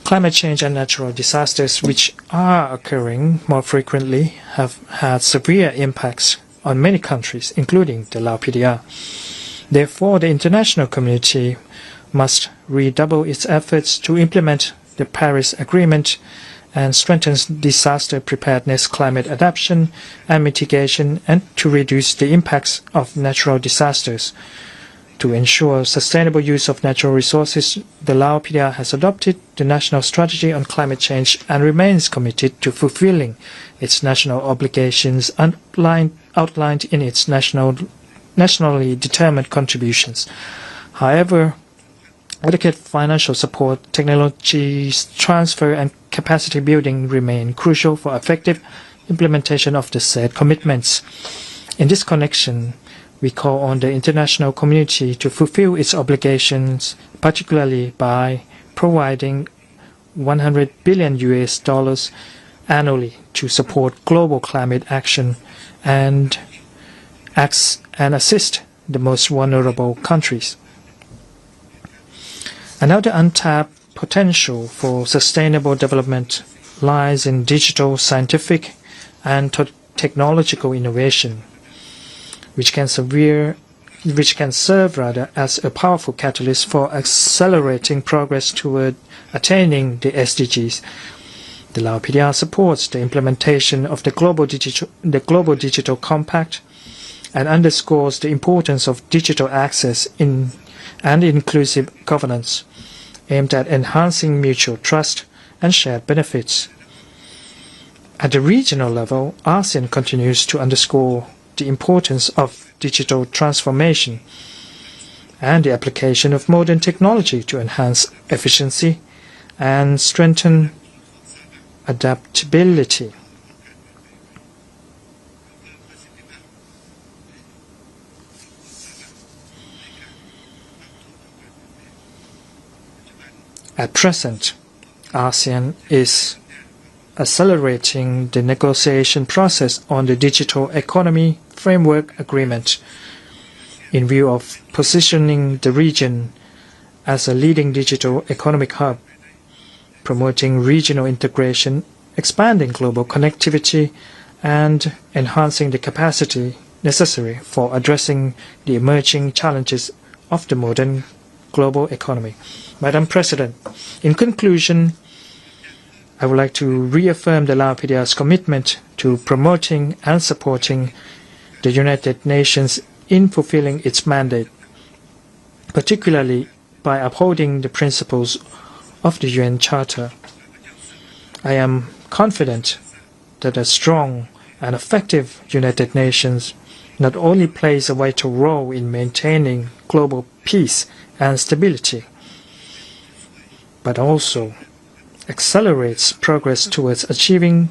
climate change and natural disasters, which are occurring more frequently, have had severe impacts on many countries, including the Lao PDR. Therefore, the international community must redouble its efforts to implement the Paris Agreement and strengthens disaster preparedness, climate adaptation and mitigation, and to reduce the impacts of natural disasters. To ensure sustainable use of natural resources, the Lao PDR has adopted the National Strategy on Climate Change and remains committed to fulfilling its national obligations outlined in its nationally determined contributions. However, adequate financial support, technology transfer and capacity building remain crucial for effective implementation of the said commitments. In this connection, we call on the international community to fulfill its obligations, particularly by providing $100 billion annually to support global climate action and assist the most vulnerable countries. Another untapped potential for sustainable development lies in digital, scientific, and technological innovation, which can serve as a powerful catalyst for accelerating progress toward attaining the SDGs. The Lao PDR supports the implementation of the Global Digital Compact and underscores the importance of digital access and inclusive governance, aimed at enhancing mutual trust and shared benefits. At the regional level, ASEAN continues to underscore the importance of digital transformation and the application of modern technology to enhance efficiency and strengthen adaptability. At present, ASEAN is accelerating the negotiation process on the Digital Economy Framework Agreement in view of positioning the region as a leading digital economic hub, promoting regional integration, expanding global connectivity, and enhancing the capacity necessary for addressing the emerging challenges of the modern global economy. Madam President, in conclusion, I would like to reaffirm the Lao PDR's commitment to promoting and supporting the United Nations in fulfilling its mandate, particularly by upholding the principles of the UN Charter. I am confident that a strong and effective United Nations not only plays a vital role in maintaining global peace and stability, but also accelerates progress towards achieving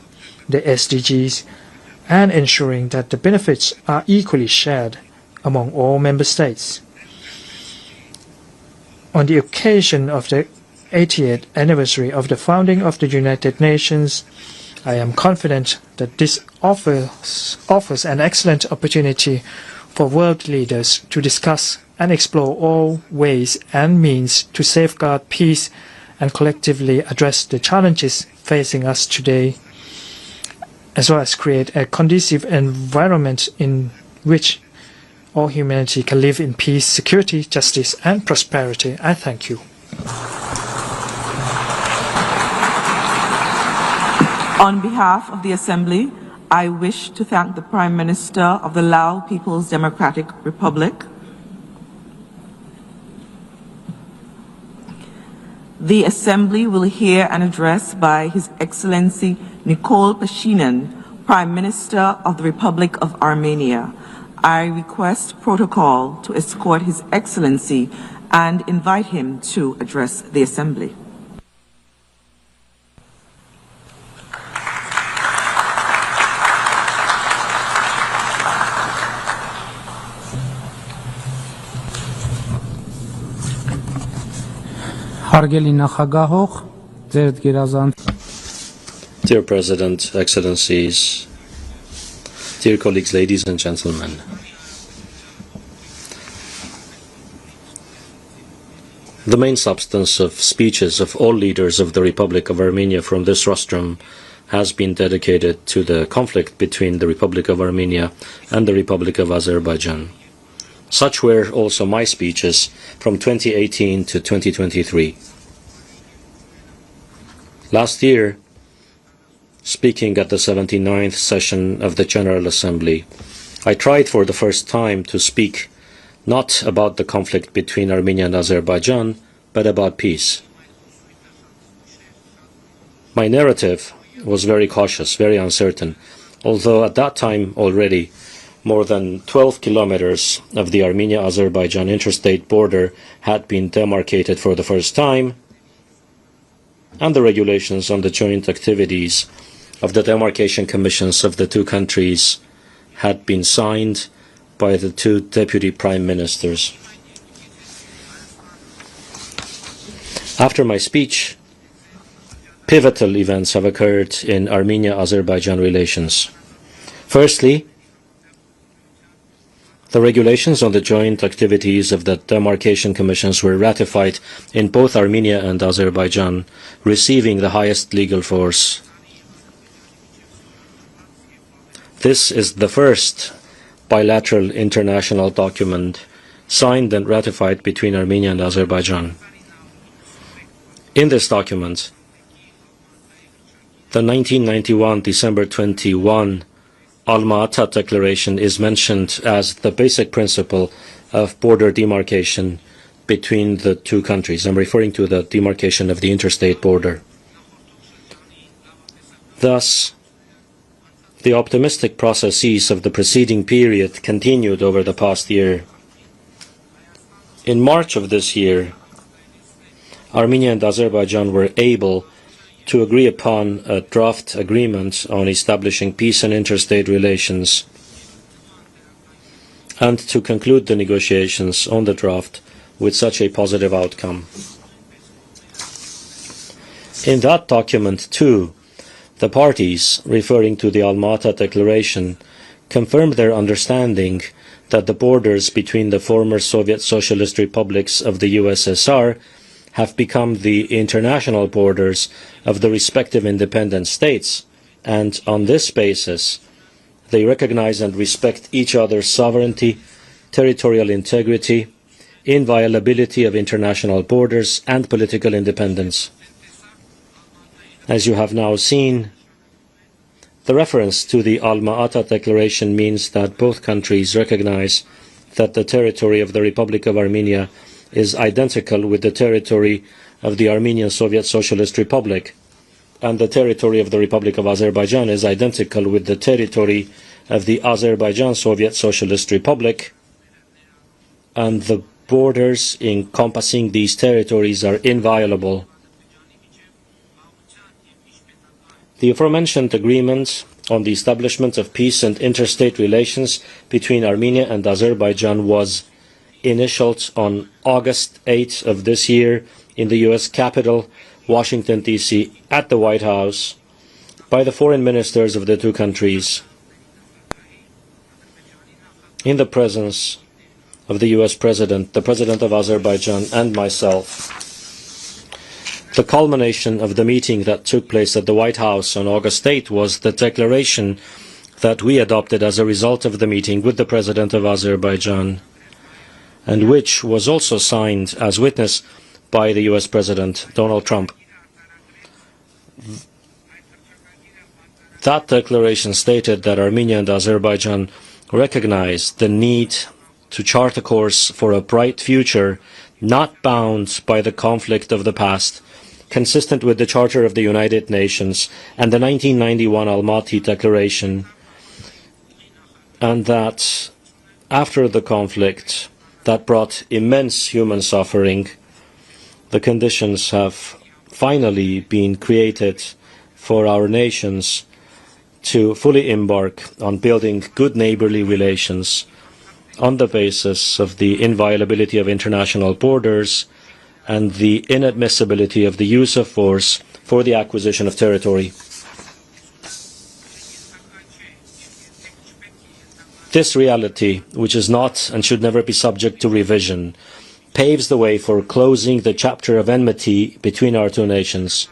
the SDGs and ensuring that the benefits are equally shared among all member states. On the occasion of the 80th anniversary of the founding of the United Nations, I am confident that this offers an excellent opportunity for world leaders to discuss and explore all ways and means to safeguard peace and collectively address the challenges facing us today, as well as create a conducive environment in which all humanity can live in peace, security, justice, and prosperity. I thank you. On behalf of the Assembly, I wish to thank the Prime Minister of the Lao People's Democratic Republic, the Assembly will hear an address by His Excellency Nikol Pashinyan, Prime Minister of the Republic of Armenia. I request protocol to escort His Excellency and invite him to address the Assembly. Dear President, Excellencies, dear colleagues, ladies and gentlemen, the main substance of speeches of all leaders of the Republic of Armenia from this rostrum has been dedicated to the conflict between the Republic of Armenia and the Republic of Azerbaijan. Such were also my speeches from 2018 to 2023. Last year, speaking at the 79th session of the General Assembly, I tried for the first time to speak not about the conflict between Armenia and Azerbaijan, but about peace. My narrative was very cautious, very uncertain, although at that time already more than 12 kilometers of the Armenia-Azerbaijan interstate border had been demarcated for the first time, and the regulations on the joint activities of the demarcation commissions of the two countries had been signed by the two deputy prime ministers. After my speech, pivotal events have occurred in Armenia-Azerbaijan relations. Firstly, the regulations on the joint activities of the demarcation commissions were ratified in both Armenia and Azerbaijan, receiving the highest legal force. This is the first bilateral international document signed and ratified between Armenia and Azerbaijan. In this document, the 1991 December 21 Alma-Ata Declaration is mentioned as the basic principle of border demarcation between the two countries. I'm referring to the demarcation of the interstate border. Thus, the optimistic processes of the preceding period continued over the past year. In March of this year, Armenia and Azerbaijan were able to agree upon a draft agreement on establishing peace and interstate relations and to conclude the negotiations on the draft with such a positive outcome. In that document, too, the parties, referring to the Alma-Ata Declaration, confirmed their understanding that the borders between the former Soviet Socialist republics of the USSR have become the international borders of the respective independent states, and on this basis, they recognize and respect each other's sovereignty, territorial integrity, inviolability of international borders, and political independence. As you have now seen, the reference to the Alma-Ata Declaration means that both countries recognize that the territory of the Republic of Armenia is identical with the territory of the Armenian Soviet Socialist Republic, and the territory of the Republic of Azerbaijan is identical with the territory of the Azerbaijan Soviet Socialist Republic, and the borders encompassing these territories are inviolable. The aforementioned agreement on the establishment of peace and interstate relations between Armenia and Azerbaijan was initialed on August 8th of this year in the U.S. capital, Washington, D.C., at the White House, by the foreign ministers of the two countries, in the presence of the U.S. President, the President of Azerbaijan, and myself. The culmination of the meeting that took place at the White House on August 8th was the declaration that we adopted as a result of the meeting with the President of Azerbaijan, and which was also signed as witness by the U.S. President Donald Trump. That declaration stated that Armenia and Azerbaijan recognize the need to chart a course for a bright future, not bound by the conflict of the past, consistent with the Charter of the United Nations and the 1991 Almaty Declaration, and that after the conflict that brought immense human suffering, the conditions have finally been created for our nations to fully embark on building good neighborly relations on the basis of the inviolability of international borders and the inadmissibility of the use of force for the acquisition of territory. This reality, which is not and should never be subject to revision, paves the way for closing the chapter of enmity between our two nations.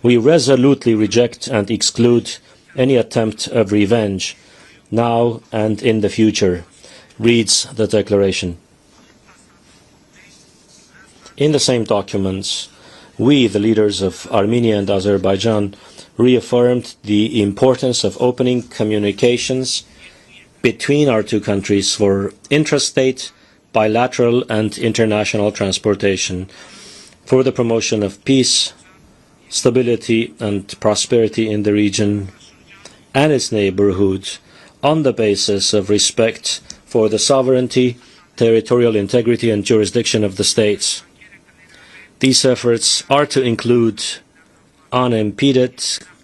We resolutely reject and exclude any attempt of revenge, now and in the future, reads the declaration. In the same documents, we, the leaders of Armenia and Azerbaijan, reaffirmed the importance of opening communications between our two countries for intrastate, bilateral and international transportation, for the promotion of peace, stability and prosperity in the region and its neighborhood on the basis of respect for the sovereignty, territorial integrity and jurisdiction of the states. These efforts are to include unimpeded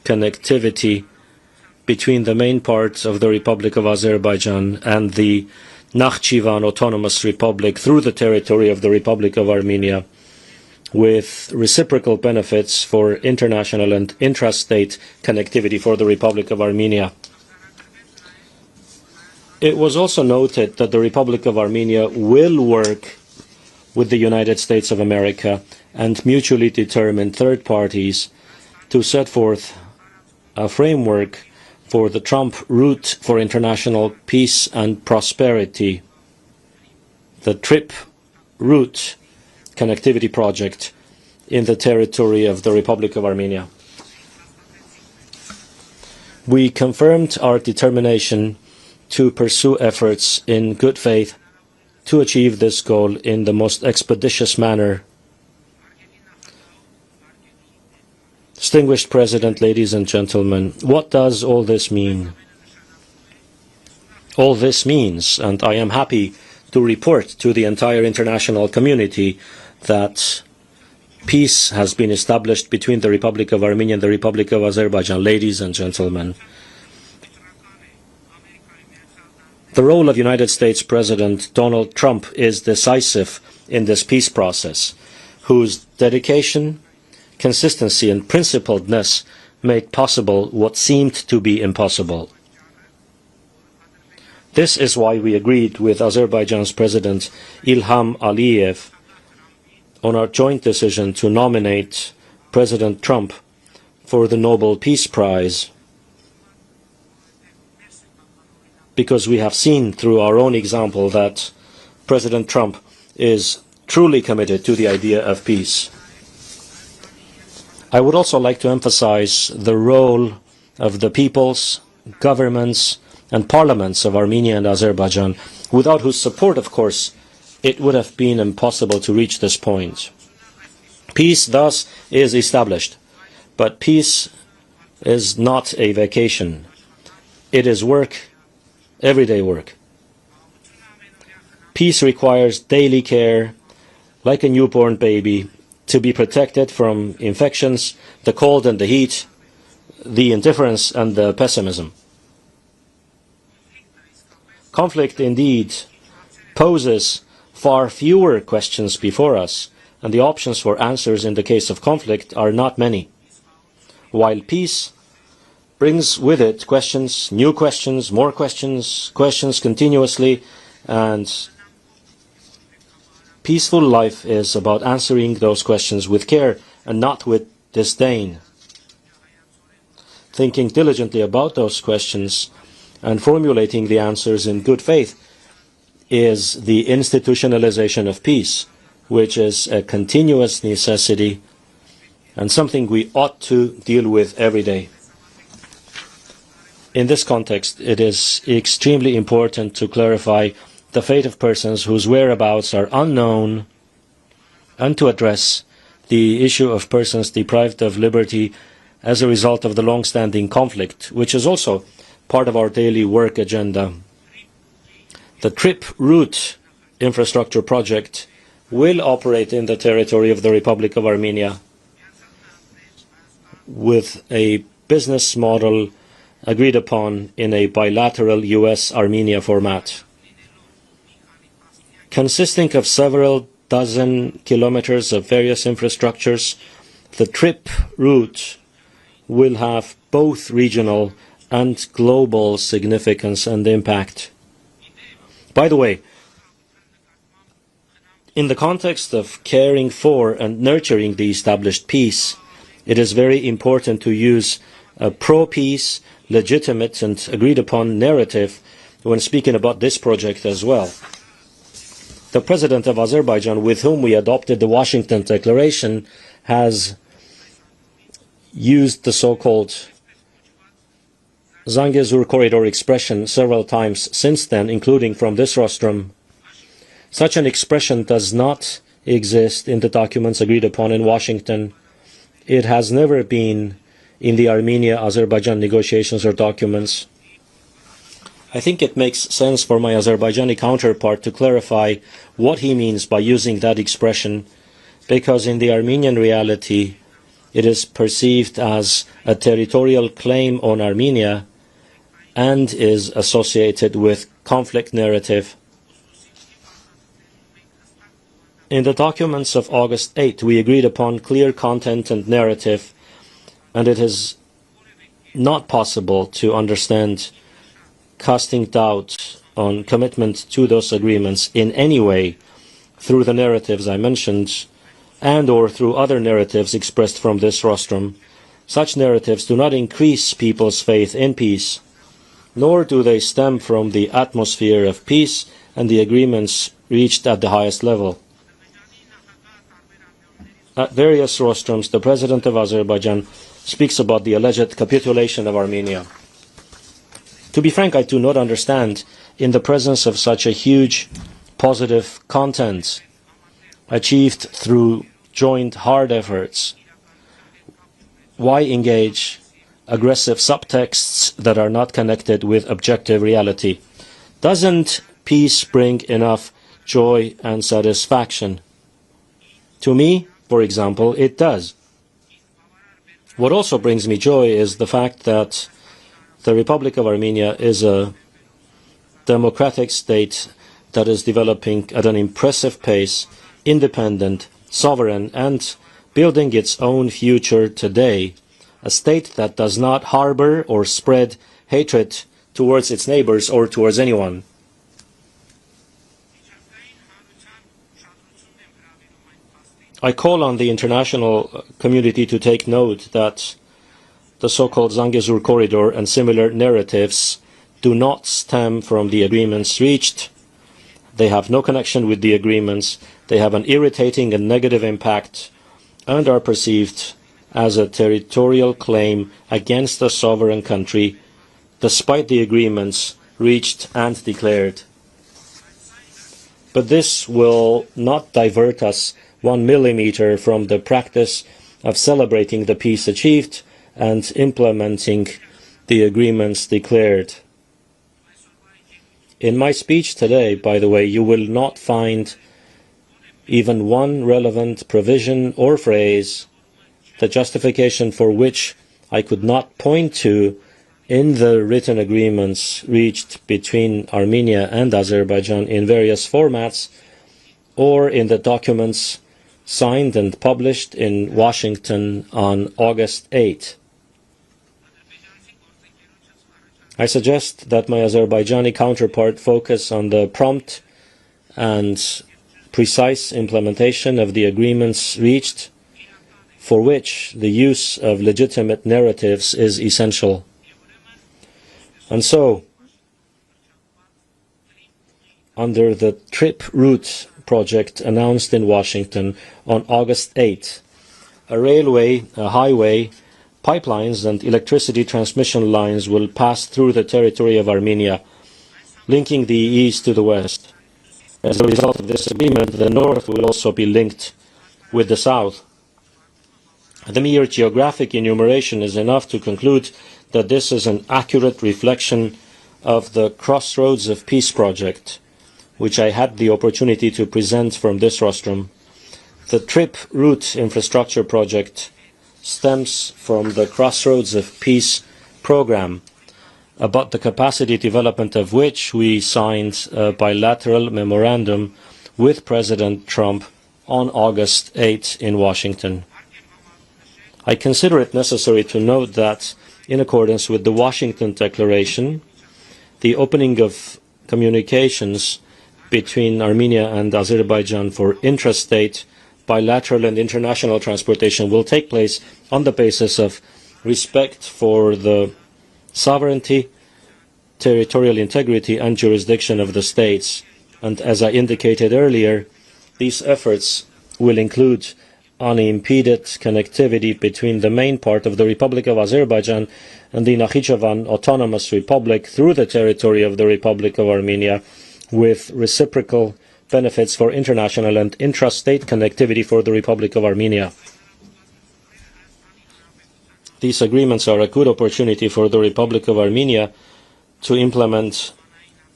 connectivity between the main parts of the Republic of Azerbaijan and the Nakhchivan Autonomous Republic through the territory of the Republic of Armenia, with reciprocal benefits for international and intrastate connectivity for the Republic of Armenia. It was also noted that the Republic of Armenia will work with the United States of America and mutually determined third parties to set forth a framework for the Trump route for international peace and prosperity, the TRIP route connectivity project in the territory of the Republic of Armenia. We confirmed our determination to pursue efforts in good faith to achieve this goal in the most expeditious manner. Distinguished President, ladies and gentlemen, what does all this mean? All this means, and I am happy to report to the entire international community, that peace has been established between the Republic of Armenia and the Republic of Azerbaijan. Ladies and gentlemen, the role of United States President Donald Trump is decisive in this peace process, whose dedication, consistency and principledness made possible what seemed to be impossible. This is why we agreed with Azerbaijan's President Ilham Aliyev on our joint decision to nominate President Trump for the Nobel Peace Prize, because we have seen through our own example that President Trump is truly committed to the idea of peace. I would also like to emphasize the role of the peoples, governments and parliaments of Armenia and Azerbaijan, without whose support, of course, it would have been impossible to reach this point. Peace thus is established, but peace is not a vacation. It is work, everyday work. Peace requires daily care, like a newborn baby, to be protected from infections, the cold and the heat, the indifference and the pessimism. Conflict indeed poses far fewer questions before us, and the options for answers in the case of conflict are not many, while peace brings with it questions, new questions, more questions, questions continuously, and peaceful life is about answering those questions with care and not with disdain. Thinking diligently about those questions and formulating the answers in good faith is the institutionalization of peace, which is a continuous necessity and something we ought to deal with every day. In this context, it is extremely important to clarify the fate of persons whose whereabouts are unknown, and to address the issue of persons deprived of liberty as a result of the long-standing conflict, which is also part of our daily work agenda. The TRIP route infrastructure project will operate in the territory of the Republic of Armenia with a business model agreed upon in a bilateral US-Armenia format, consisting of several dozen kilometers of various infrastructures. The TRIP route will have both regional and global significance and impact. By the way, in the context of caring for and nurturing the established peace, it is very important to use a pro-peace, legitimate and agreed-upon narrative when speaking about this project as well. The President of Azerbaijan, with whom we adopted the Washington Declaration, has used the so-called Zangezur corridor expression several times since then, including from this rostrum. Such an expression does not exist in the documents agreed upon in Washington. It has never been in the Armenia-Azerbaijan negotiations or documents. I think it makes sense for my Azerbaijani counterpart to clarify what he means by using that expression, because in the Armenian reality, it is perceived as a territorial claim on Armenia and is associated with conflict narrative. In the documents of August 8, we agreed upon clear content and narrative, and it is not possible to understand casting doubt on commitment to those agreements in any way through the narratives I mentioned and or through other narratives expressed from this rostrum. Such narratives do not increase people's faith in peace, nor do they stem from the atmosphere of peace and the agreements reached at the highest level. At various rostrums, the President of Azerbaijan speaks about the alleged capitulation of Armenia. To be frank, I do not understand, in the presence of such a huge positive content achieved through joint hard efforts, why engage aggressive subtexts that are not connected with objective reality? Doesn't peace bring enough joy and satisfaction? To me, for example, it does. What also brings me joy is the fact that the Republic of Armenia is a democratic state that is developing at an impressive pace, independent, sovereign, and building its own future today, a state that does not harbor or spread hatred towards its neighbors or towards anyone. I call on the international community to take note that the so-called Zangezur corridor and similar narratives do not stem from the agreements reached. They have no connection with the agreements. They have an irritating and negative impact and are perceived as a territorial claim against a sovereign country, despite the agreements reached and declared. But this will not divert us 1 millimeter from the practice of celebrating the peace achieved and implementing the agreements declared. In my speech today, by the way, you will not find even one relevant provision or phrase, the justification for which I could not point to in the written agreements reached between Armenia and Azerbaijan in various formats, or in the documents signed and published in Washington on August 8. I suggest that my Azerbaijani counterpart focus on the prompt and precise implementation of the agreements reached, for which the use of legitimate narratives is essential. And so, under the TRIP route project announced in Washington on August 8, a railway, a highway, pipelines and electricity transmission lines will pass through the territory of Armenia, linking the east to the west. As a result of this agreement, the north will also be linked with the south. The mere geographic enumeration is enough to conclude that this is an accurate reflection of the Crossroads of Peace project, which I had the opportunity to present from this rostrum. The TRIP route infrastructure project stems from the Crossroads of Peace program, about the capacity development of which we signed a bilateral memorandum with President Trump on August 8 in Washington. I consider it necessary to note that, in accordance with the Washington Declaration, the opening of communications between Armenia and Azerbaijan for intrastate, bilateral and international transportation will take place on the basis of respect for the sovereignty, territorial integrity and jurisdiction of the states. And as I indicated earlier, these efforts will include unimpeded connectivity between the main part of the Republic of Azerbaijan and the Nakhichevan Autonomous Republic through the territory of the Republic of Armenia, with reciprocal benefits for international and intrastate connectivity for the Republic of Armenia. These agreements are a good opportunity for the Republic of Armenia to implement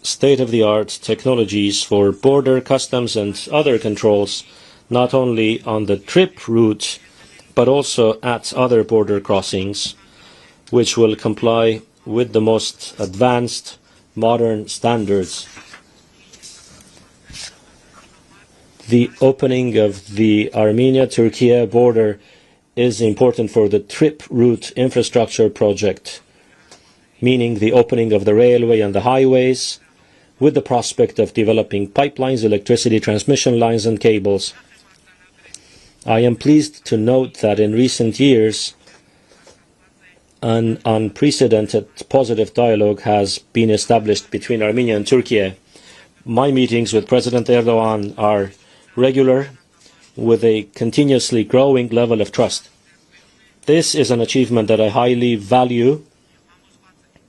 state-of-the-art technologies for border, customs and other controls, not only on the trip route, but also at other border crossings, which will comply with the most advanced modern standards. The opening of the Armenia-Turkey border is important for the trip route infrastructure project, meaning the opening of the railway and the highways, with the prospect of developing pipelines, electricity transmission lines and cables. I am pleased to note that in recent years, an unprecedented positive dialogue has been established between Armenia and Turkey. My meetings with President Erdogan are regular, with a continuously growing level of trust. This is an achievement that I highly value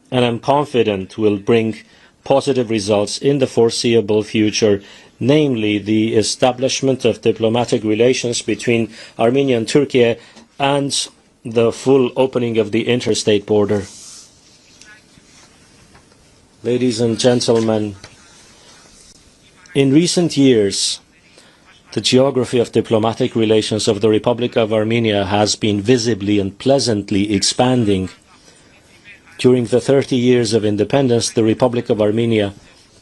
and am confident will bring positive results in the foreseeable future, namely the establishment of diplomatic relations between Armenia and Turkey and the full opening of the interstate border. Ladies and gentlemen, in recent years, the geography of diplomatic relations of the Republic of Armenia has been visibly and pleasantly expanding. During the 30 years of independence, the Republic of Armenia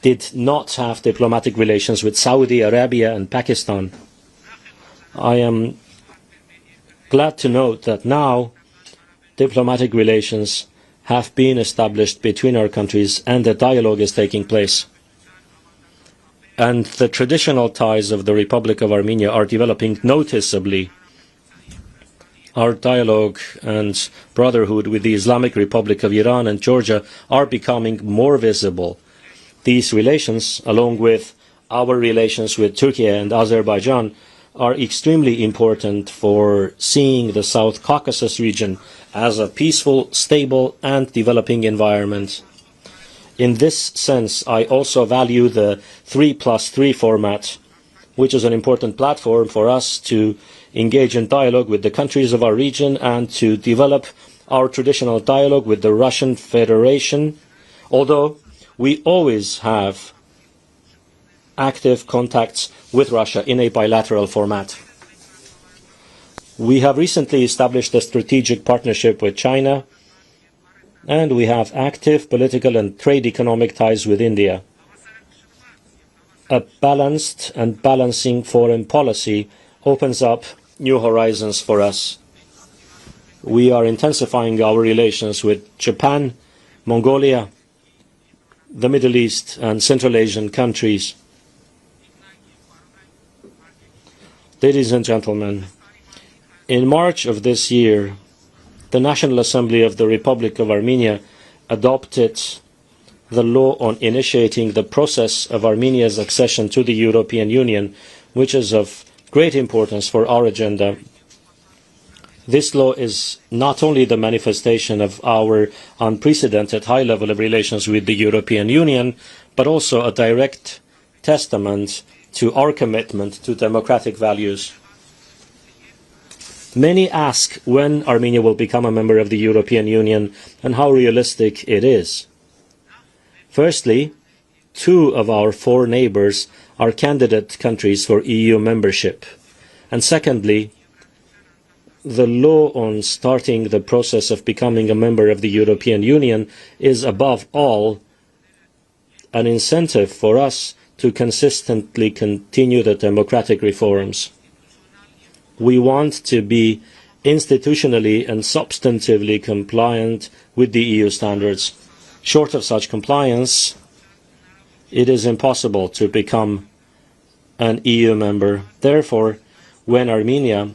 did not have diplomatic relations with Saudi Arabia and Pakistan. I am glad to note that now diplomatic relations have been established between our countries and a dialogue is taking place. And the traditional ties of the Republic of Armenia are developing noticeably. Our dialogue and brotherhood with the Islamic Republic of Iran and Georgia are becoming more visible. These relations, along with our relations with Turkey and Azerbaijan, are extremely important for seeing the South Caucasus region as a peaceful, stable and developing environment. In this sense, I also value the 3+3 format, which is an important platform for us to engage in dialogue with the countries of our region and to develop our traditional dialogue with the Russian Federation, although we always have active contacts with Russia in a bilateral format. We have recently established a strategic partnership with China, and we have active political and trade economic ties with India. A balanced and balancing foreign policy opens up new horizons for us. We are intensifying our relations with Japan, Mongolia, the Middle East and Central Asian countries. Ladies and gentlemen, in March of this year, the National Assembly of the Republic of Armenia adopted the law on initiating the process of Armenia's accession to the European Union, which is of great importance for our agenda. This law is not only the manifestation of our unprecedented high level of relations with the European Union, but also a direct testament to our commitment to democratic values. Many ask when Armenia will become a member of the European Union and how realistic it is. Firstly, 2 of our 4 neighbors are candidate countries for EU membership. And secondly, the law on starting the process of becoming a member of the European Union is above all an incentive for us to consistently continue the democratic reforms. We want to be institutionally and substantively compliant with the EU standards. Short of such compliance, it is impossible to become an EU member. Therefore, when Armenia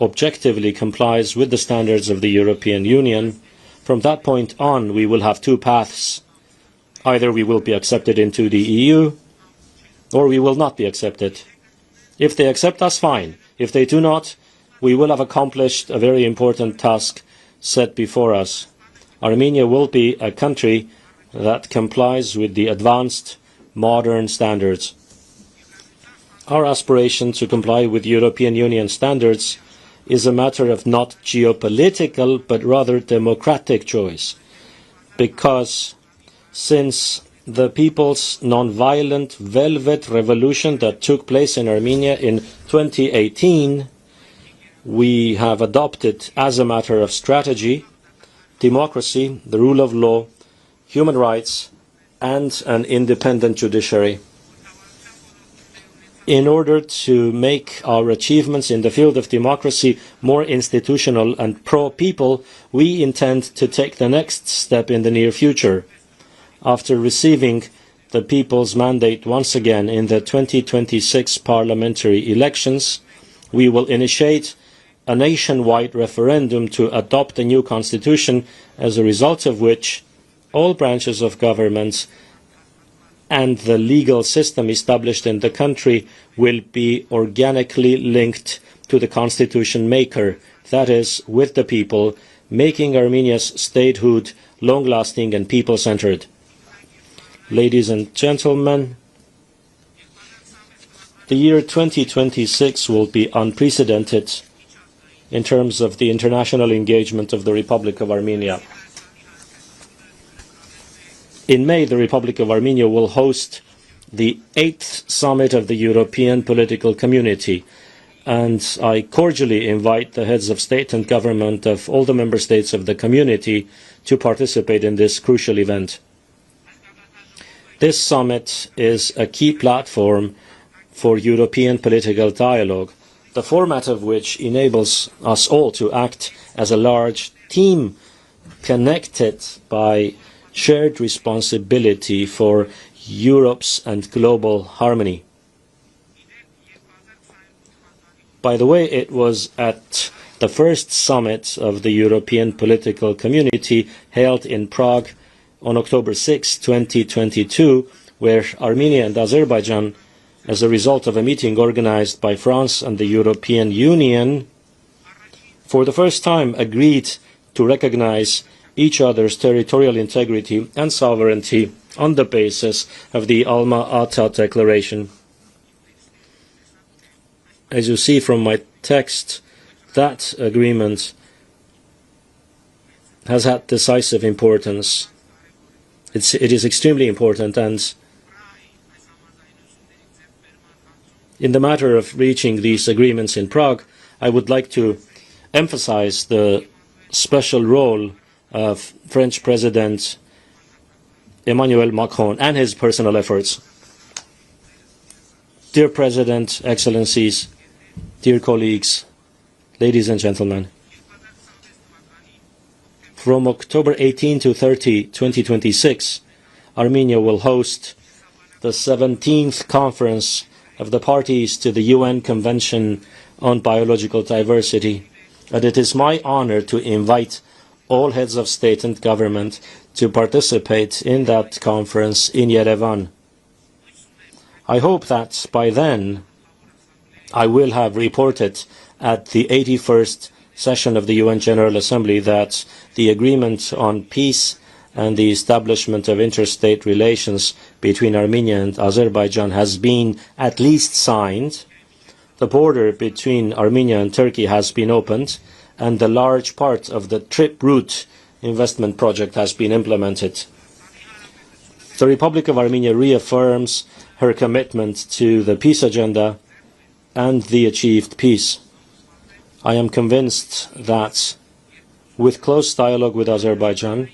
objectively complies with the standards of the European Union, from that point on we will have 2 paths. Either we will be accepted into the EU, or we will not be accepted. If they accept us, fine. If they do not, we will have accomplished a very important task set before us. Armenia will be a country that complies with the advanced modern standards. Our aspiration to comply with European Union standards is a matter of not geopolitical but rather democratic choice, because since the people's non-violent velvet revolution that took place in Armenia in 2018, we have adopted as a matter of strategy democracy, the rule of law, human rights, and an independent judiciary. In order to make our achievements in the field of democracy more institutional and pro-people, we intend to take the next step in the near future. After receiving the people's mandate once again in the 2026 parliamentary elections, we will initiate a nationwide referendum to adopt a new constitution, as a result of which all branches of government and the legal system established in the country will be organically linked to the constitution maker, that is, with the people, making Armenia's statehood long-lasting and people-centered. Ladies and gentlemen, the year 2026 will be unprecedented in terms of the international engagement of the Republic of Armenia. In May, the Republic of Armenia will host the 8th Summit of the European Political Community, and I cordially invite the heads of state and government of all the member states of the community to participate in this crucial event. This summit is a key platform for European political dialogue, the format of which enables us all to act as a large team connected by shared responsibility for Europe's and global harmony. By the way, it was at the first summit of the European Political Community held in Prague on October 6, 2022, where Armenia and Azerbaijan, as a result of a meeting organized by France and the European Union, for the first time agreed to recognize each other's territorial integrity and sovereignty on the basis of the Alma-Ata Declaration. As you see from my text, that agreement has had decisive importance. It is extremely important, and in the matter of reaching these agreements in Prague, I would like to emphasize the special role of French President Emmanuel Macron and his personal efforts. Dear President, Excellencies, dear colleagues, ladies and gentlemen, from October 18 to 30, 2026, Armenia will host the 17th Conference of the Parties to the UN Convention on Biological Diversity, and it is my honor to invite all heads of state and government to participate in that conference in Yerevan. I hope that by then I will have reported at the 81st session of the UN General Assembly that the agreement on peace and the establishment of interstate relations between Armenia and Azerbaijan has been at least signed, the border between Armenia and Turkey has been opened, and the large part of the trip route investment project has been implemented. The Republic of Armenia reaffirms her commitment to the peace agenda and the achieved peace. I am convinced that with close dialogue with Azerbaijan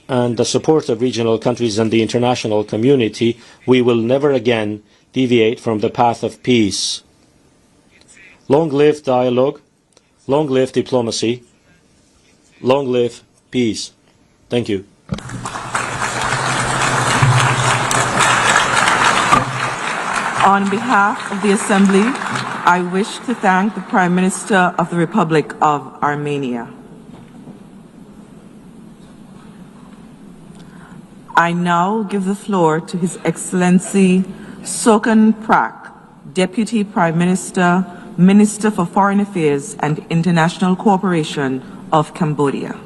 and the support of regional countries and the international community, we will never again deviate from the path of peace. Long live dialogue, long live diplomacy, long live peace. Thank you. On behalf of the Assembly, I wish to thank the Prime Minister of the Republic of Armenia. I now give the floor to His Excellency Sokan Prak, Deputy Prime Minister Minister for Foreign Affairs and International Cooperation of Cambodia.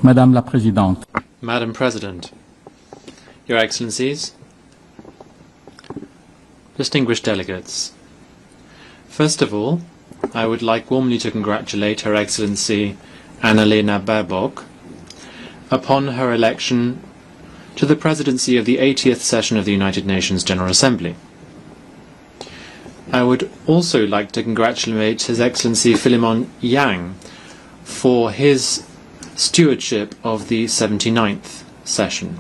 Madame la Présidente. Madam President, Your Excellencies, distinguished delegates, first of all, I would like warmly to congratulate Her Excellency Annalena Baerbock upon her election to the presidency of the 80th session of the United Nations General Assembly. I would also like to congratulate His Excellency Philemon Yang for his stewardship of the 79th session.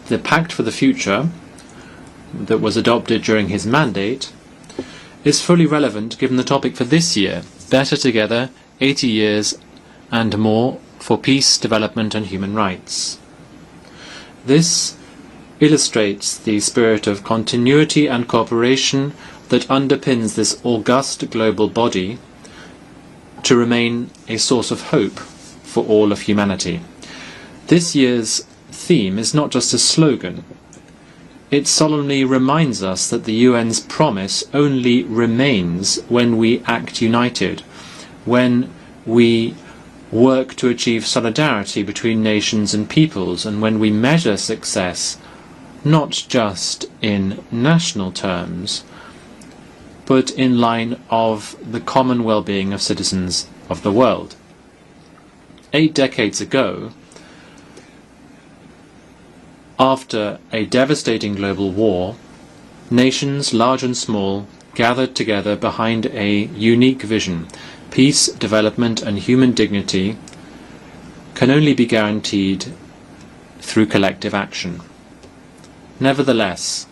The Pact for the Future that was adopted during his mandate is fully relevant given the topic for this year, Better Together, 80 Years and More for Peace, Development and Human Rights. This illustrates the spirit of continuity and cooperation that underpins this august global body to remain a source of hope for all of humanity. This year's theme is not just a slogan. It solemnly reminds us that the UN's promise only remains when we act united, when we work to achieve solidarity between nations and peoples, and when we measure success not just in national terms, but in line of the common well-being of citizens of the world. 8 decades ago, after a devastating global war, nations large and small gathered together behind a unique vision. Peace, development and human dignity can only be guaranteed through collective action. Nevertheless,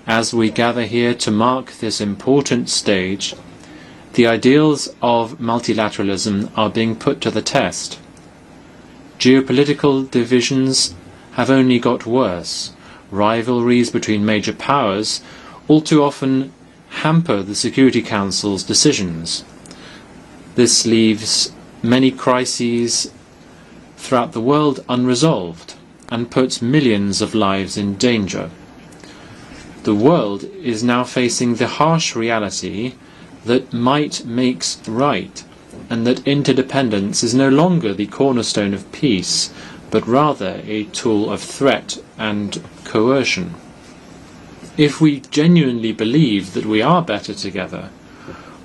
as we gather here to mark this important stage, the ideals of multilateralism are being put to the test. Geopolitical divisions have only got worse. Rivalries between major powers all too often hamper the Security Council's decisions. This leaves many crises throughout the world unresolved and puts millions of lives in danger. The world is now facing the harsh reality that might makes right, and that interdependence is no longer the cornerstone of peace, but rather a tool of threat and coercion. If we genuinely believe that we are better together,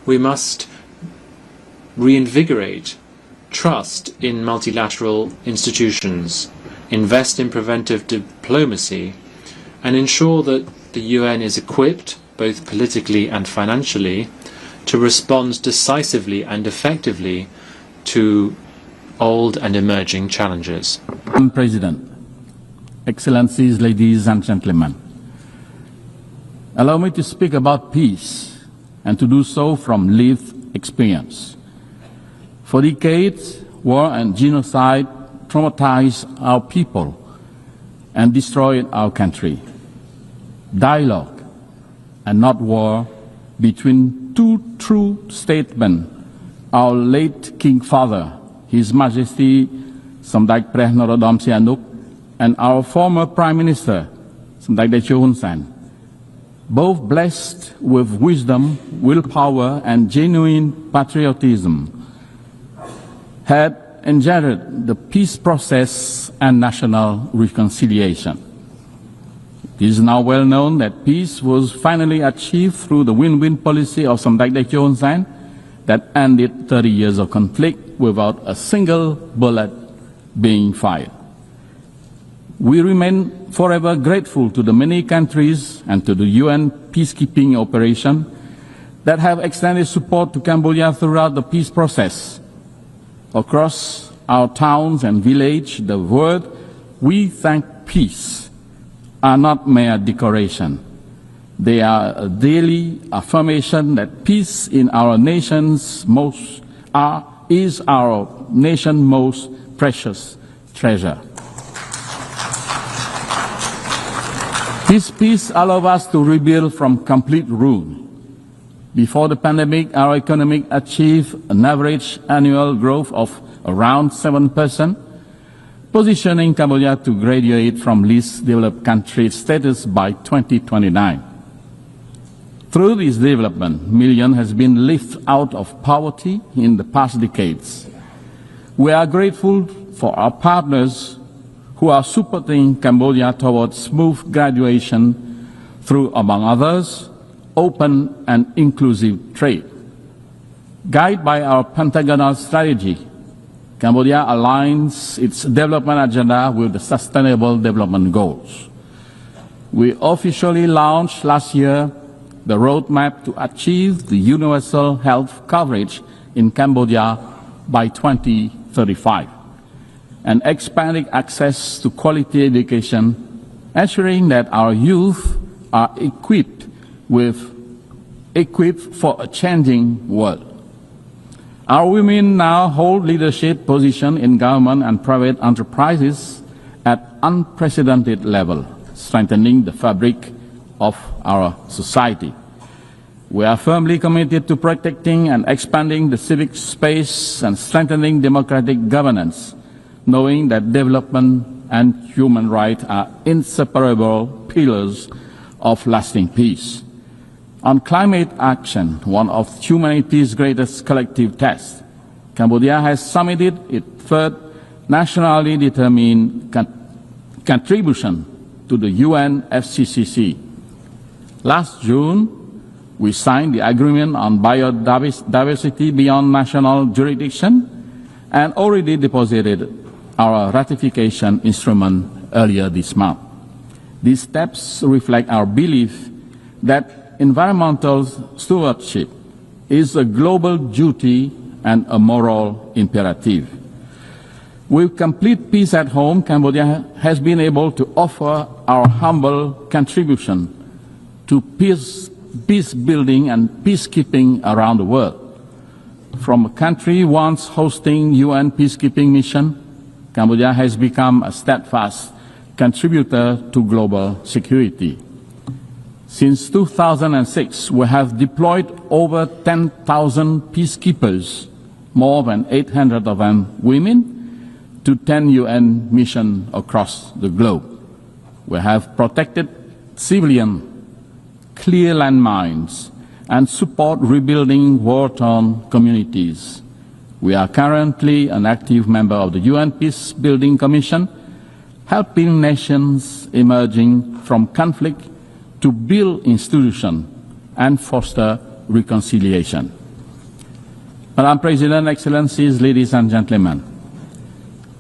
we must reinvigorate trust in multilateral institutions, invest in preventive diplomacy, and ensure that the UN is equipped, both politically and financially, to respond decisively and effectively to old and emerging challenges. Madam President, Excellencies, ladies and gentlemen, allow me to speak about peace and to do so from lived experience. For decades, war and genocide traumatized our people and destroyed our country. Dialogue and not war between two true statesmen, our late King Father, His Majesty Samdechព្រះ Norodom Sihanouk, and our former Prime Minister, Samdech Techo Hun Sen, both blessed with wisdom, willpower, and genuine patriotism, had engendered the peace process and national reconciliation. It is now well known that peace was finally achieved through the win-win policy of Samdech Techo Hun Sen that ended 30 years of conflict without a single bullet being fired. We remain forever grateful to the many countries and to the UN peacekeeping operation that have extended support to Cambodia throughout the peace process. Across our towns and villages, the word "we thank peace" are not mere decoration. They are a daily affirmation that peace in our nation's is our nation's most precious treasure. This peace allows us to rebuild from complete ruin. Before the pandemic, our economy achieved an average annual growth of around 7%, positioning Cambodia to graduate from least developed country status by 2029. Through this development, millions has been lifted out of poverty in the past decades. We are grateful for our partners who are supporting Cambodia towards smooth graduation through, among others, open and inclusive trade. Guided by our pentagonal strategy, Cambodia aligns its development agenda with the Sustainable Development Goals. We officially launched last year the roadmap to achieve the universal health coverage in Cambodia by 2035, and expanding access to quality education, ensuring that our youth are equipped for a changing world. Our women now hold leadership positions in government and private enterprises at unprecedented level, strengthening the fabric of our society. We are firmly committed to protecting and expanding the civic space and strengthening democratic governance, knowing that development and human rights are inseparable pillars of lasting peace. On climate action, one of humanity's greatest collective tests, Cambodia has submitted its third nationally determined contribution to the UN FCCC. Last June, we signed the agreement on biodiversity beyond national jurisdiction and already deposited our ratification instrument earlier this month. These steps reflect our belief that environmental stewardship is a global duty and a moral imperative. With complete peace at home, Cambodia has been able to offer our humble contribution to peace building and peacekeeping around the world. From a country once hosting UN peacekeeping mission, Cambodia has become a steadfast contributor to global security. Since 2006, we have deployed over 10,000 peacekeepers, more than 800 of them women, to 10 UN missions across the globe. We have protected civilians, clear landmines, and support rebuilding war-torn communities. We are currently an active member of the UN Peace Building Commission, helping nations emerging from conflict to build institutions and foster reconciliation. Madam President, Excellencies, ladies and gentlemen,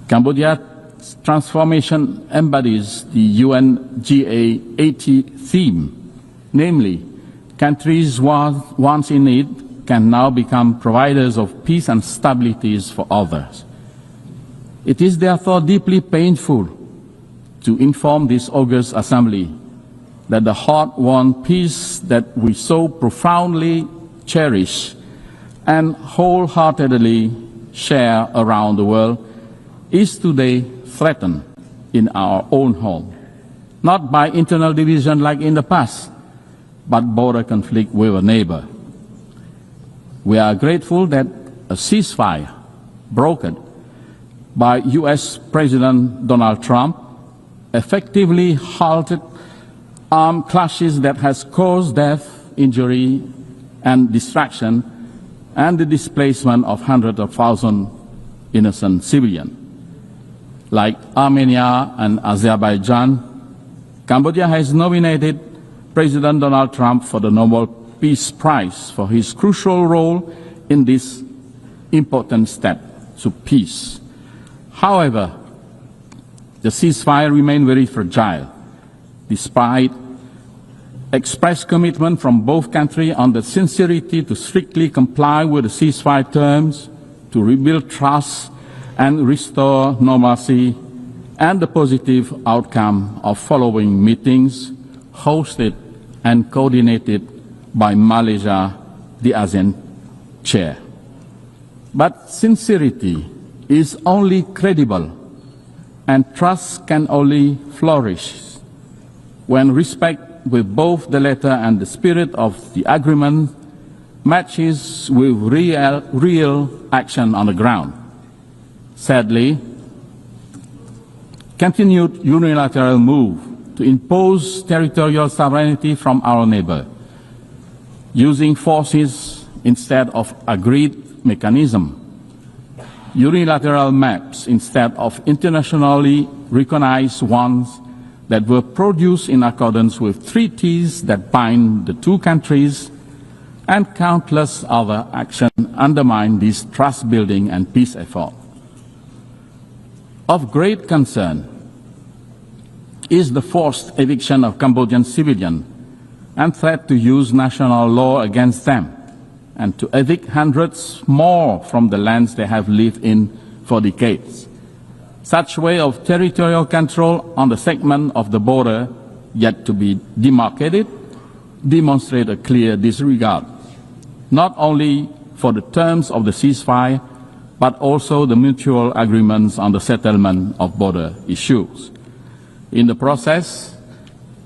Cambodia's transformation embodies the UN GA80 theme, namely, countries once in need can now become providers of peace and stability for others. It is therefore deeply painful to inform this august assembly that the hard-won peace that we so profoundly cherish and wholeheartedly share around the world is today threatened in our own home, not by internal division like in the past, but border conflict with a neighbor. We are grateful that a ceasefire brokered by US President Donald Trump effectively halted armed clashes that has caused death, injury, and destruction, and the displacement of hundreds of thousands innocent civilians. Like Armenia and Azerbaijan, Cambodia has nominated President Donald Trump for the Nobel Peace Prize for his crucial role in this important step to peace. However, the ceasefire remains very fragile, despite expressed commitment from both countries on the sincerity to strictly comply with the ceasefire terms, to rebuild trust and restore normalcy, and the positive outcome of following meetings hosted and coordinated by Malaysia, the ASEAN chair. But sincerity is only credible and trust can only flourish when respect with both the letter and the spirit of the agreement matches with real action on the ground. Sadly, continued unilateral move to impose territorial sovereignty from our neighbor, using forces instead of agreed mechanism, unilateral maps instead of internationally recognized ones that were produced in accordance with treaties that bind the two countries, and countless other actions undermine this trust-building and peace effort. Of great concern is the forced eviction of Cambodian civilians and threat to use national law against them, and to evict hundreds more from the lands they have lived in for decades. Such way of territorial control on the segment of the border yet to be demarcated demonstrate a clear disregard, not only for the terms of the ceasefire, but also the mutual agreements on the settlement of border issues. In the process,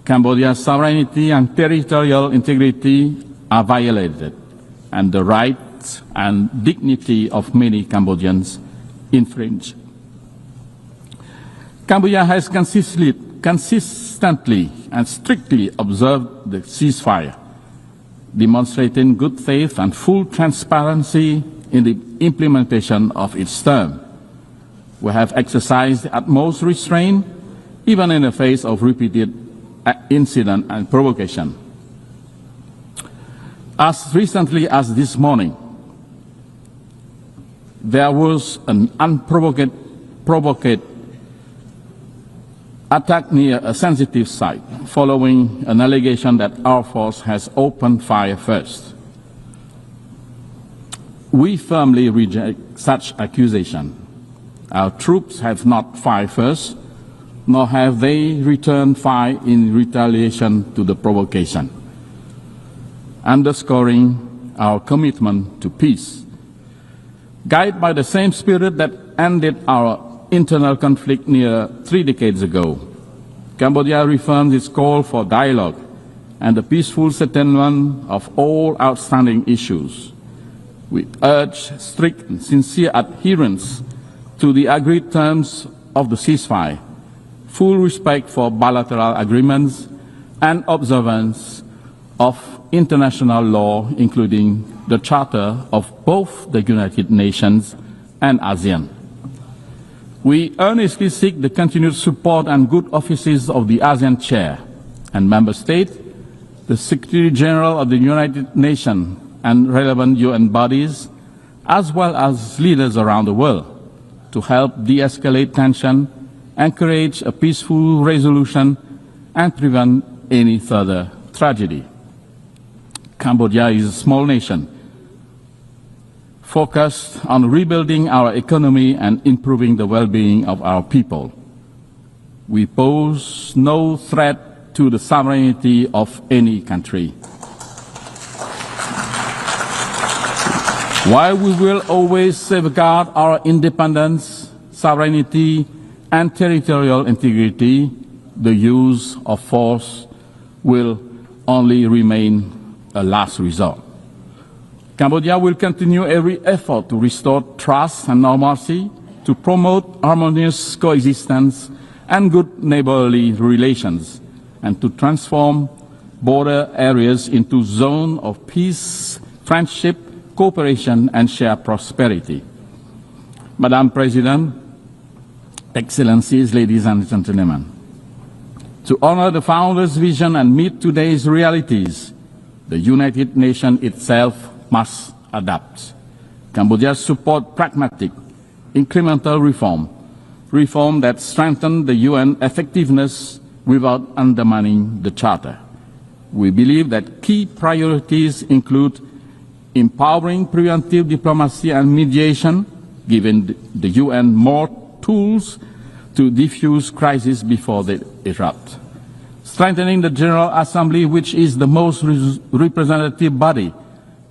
Cambodia's sovereignty and territorial integrity are violated, and the rights and dignity of many Cambodians infringed. Cambodia has consistently and strictly observed the ceasefire, demonstrating good faith and full transparency in the implementation of its term. We have exercised the utmost restraint, even in the face of repeated incident and provocation. As recently as this morning, there was an unprovoked attack near a sensitive site, following an allegation that our force has opened fire first. We firmly reject such accusation. Our troops have not fired first, nor have they returned fire in retaliation to the provocation, underscoring our commitment to peace. Guided by the same spirit that ended our internal conflict near 3 decades ago, Cambodia reaffirms its call for dialogue and the peaceful settlement of all outstanding issues. We urge strict and sincere adherence to the agreed terms of the ceasefire, full respect for bilateral agreements, and observance of international law, including the Charter of both the United Nations and ASEAN. We earnestly seek the continued support and good offices of the ASEAN Chair and Member States, the Secretary General of the United Nations and relevant UN bodies, as well as leaders around the world, to help de-escalate tension, encourage a peaceful resolution, and prevent any further tragedy. Cambodia is a small nation, focused on rebuilding our economy and improving the well-being of our people. We pose no threat to the sovereignty of any country. While we will always safeguard our independence, sovereignty, and territorial integrity, the use of force will only remain a last resort. Cambodia will continue every effort to restore trust and normalcy, to promote harmonious coexistence and good neighborly relations, and to transform border areas into zones of peace, friendship, cooperation, and shared prosperity. Madam President, Excellencies, ladies and gentlemen, to honor the Founders' vision and meet today's realities, the United Nations itself must adapt. Cambodia support pragmatic, incremental reform that strengthen the UN effectiveness without undermining the Charter. We believe that key priorities include empowering preventive diplomacy and mediation, giving the UN more tools to defuse crises before they erupt, strengthening the General Assembly, which is the most representative body,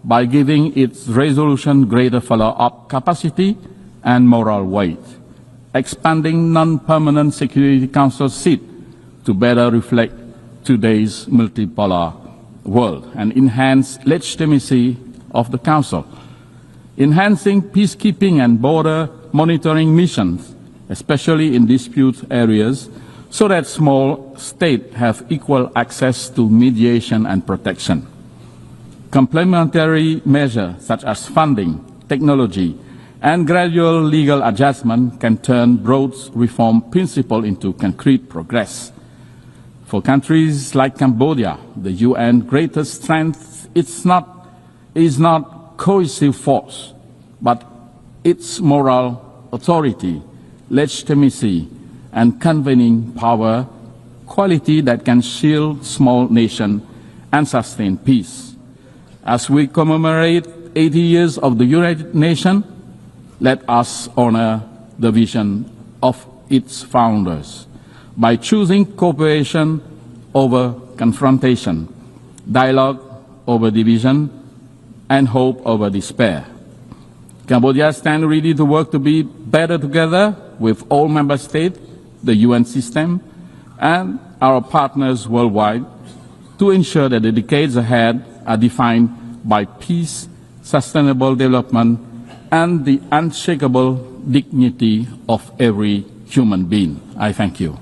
by giving its resolution greater follow-up capacity and moral weight, expanding non-permanent Security Council seat to better reflect today's multipolar world and enhance legitimacy of the Council. Enhancing peacekeeping and border monitoring missions, especially in dispute areas, so that small states have equal access to mediation and protection. Complementary measures such as funding, technology, and gradual legal adjustment can turn broad reform principles into concrete progress. For countries like Cambodia, the UN greatest strength is not cohesive force, but its moral authority, legitimacy, and convening power, quality that can shield small nations and sustain peace. As we commemorate 80 years of the United Nations, let us honor the vision of its founders by choosing cooperation over confrontation, dialogue over division, and hope over despair. Cambodia stands ready to work to be better together with all member states, the UN system, and our partners worldwide to ensure that the decades ahead are defined by peace, sustainable development, and the unshakable dignity of every human being. I thank you.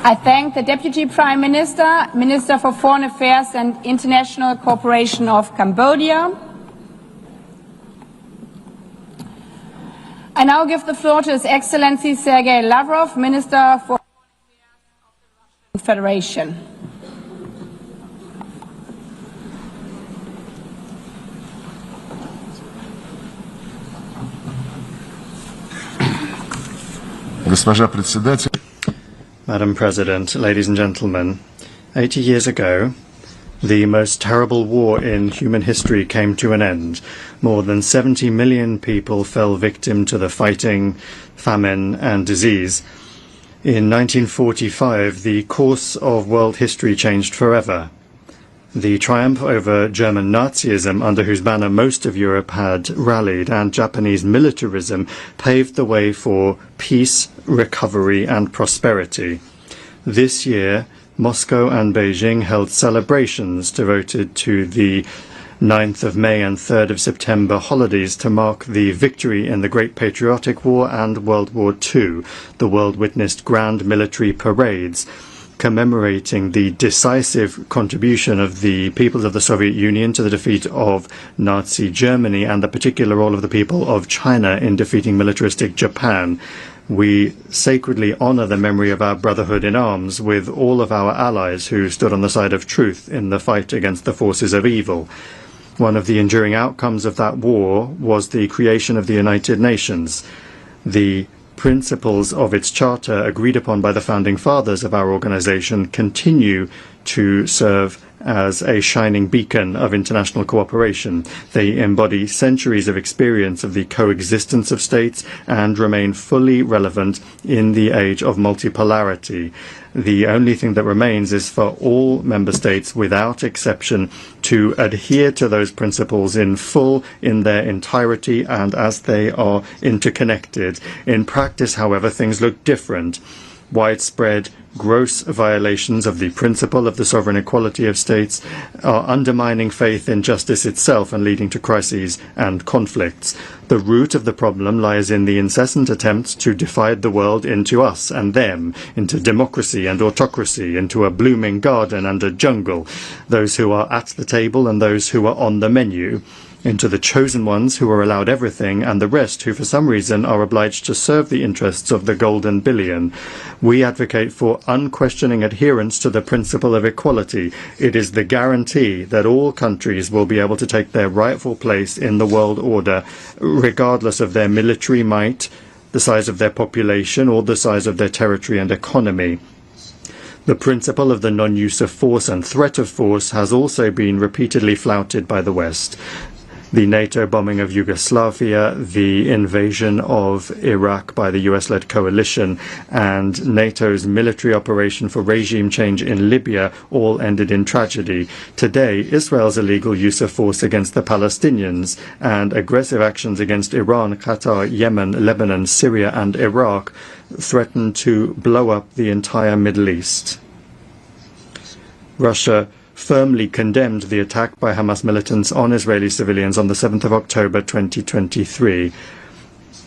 I thank the Deputy Prime Minister, Minister for Foreign Affairs and International Cooperation of Cambodia. I now give the floor to His Excellency Sergei Lavrov, Minister for Foreign Affairs of the Russian Federation. Госпожа председатель. Madam President, ladies and gentlemen, 80 years ago, the most terrible war in human history came to an end. More than 70 million people fell victim to the fighting, famine, and disease. In 1945, the course of world history changed forever. The triumph over German Nazism, under whose banner most of Europe had rallied, and Japanese militarism paved the way for peace, recovery, and prosperity. This year, Moscow and Beijing held celebrations devoted to the 9th of May and 3rd of September holidays to mark the victory in the Great Patriotic War and World War II. The world witnessed grand military parades commemorating the decisive contribution of the peoples of the Soviet Union to the defeat of Nazi Germany and the particular role of the people of China in defeating militaristic Japan. We sacredly honor the memory of our brotherhood in arms with all of our allies who stood on the side of truth in the fight against the forces of evil. One of the enduring outcomes of that war was the creation of the United Nations. The principles of its charter agreed upon by the founding fathers of our organization continue to serve as a shining beacon of international cooperation. They embody centuries of experience of the coexistence of states and remain fully relevant in the age of multipolarity. The only thing that remains is for all member states, without exception, to adhere to those principles in full, in their entirety, and as they are interconnected. In practice, however, things look different. Widespread, gross violations of the principle of the sovereign equality of states are undermining faith in justice itself and leading to crises and conflicts. The root of the problem lies in the incessant attempts to divide the world into us and them, into democracy and autocracy, into a blooming garden and a jungle, those who are at the table and those who are on the menu, into the chosen ones who are allowed everything and the rest who for some reason are obliged to serve the interests of the golden billion. We advocate for unquestioning adherence to the principle of equality. It is the guarantee that all countries will be able to take their rightful place in the world order, regardless of their military might, the size of their population, or the size of their territory and economy. The principle of the non-use of force and threat of force has also been repeatedly flouted by the West. The NATO bombing of Yugoslavia, the invasion of Iraq by the US-led coalition, and NATO's military operation for regime change in Libya all ended in tragedy. Today, Israel's illegal use of force against the Palestinians and aggressive actions against Iran, Qatar, Yemen, Lebanon, Syria, and Iraq threaten to blow up the entire Middle East. Russia firmly condemned the attack by Hamas militants on Israeli civilians on the 7th of October 2023.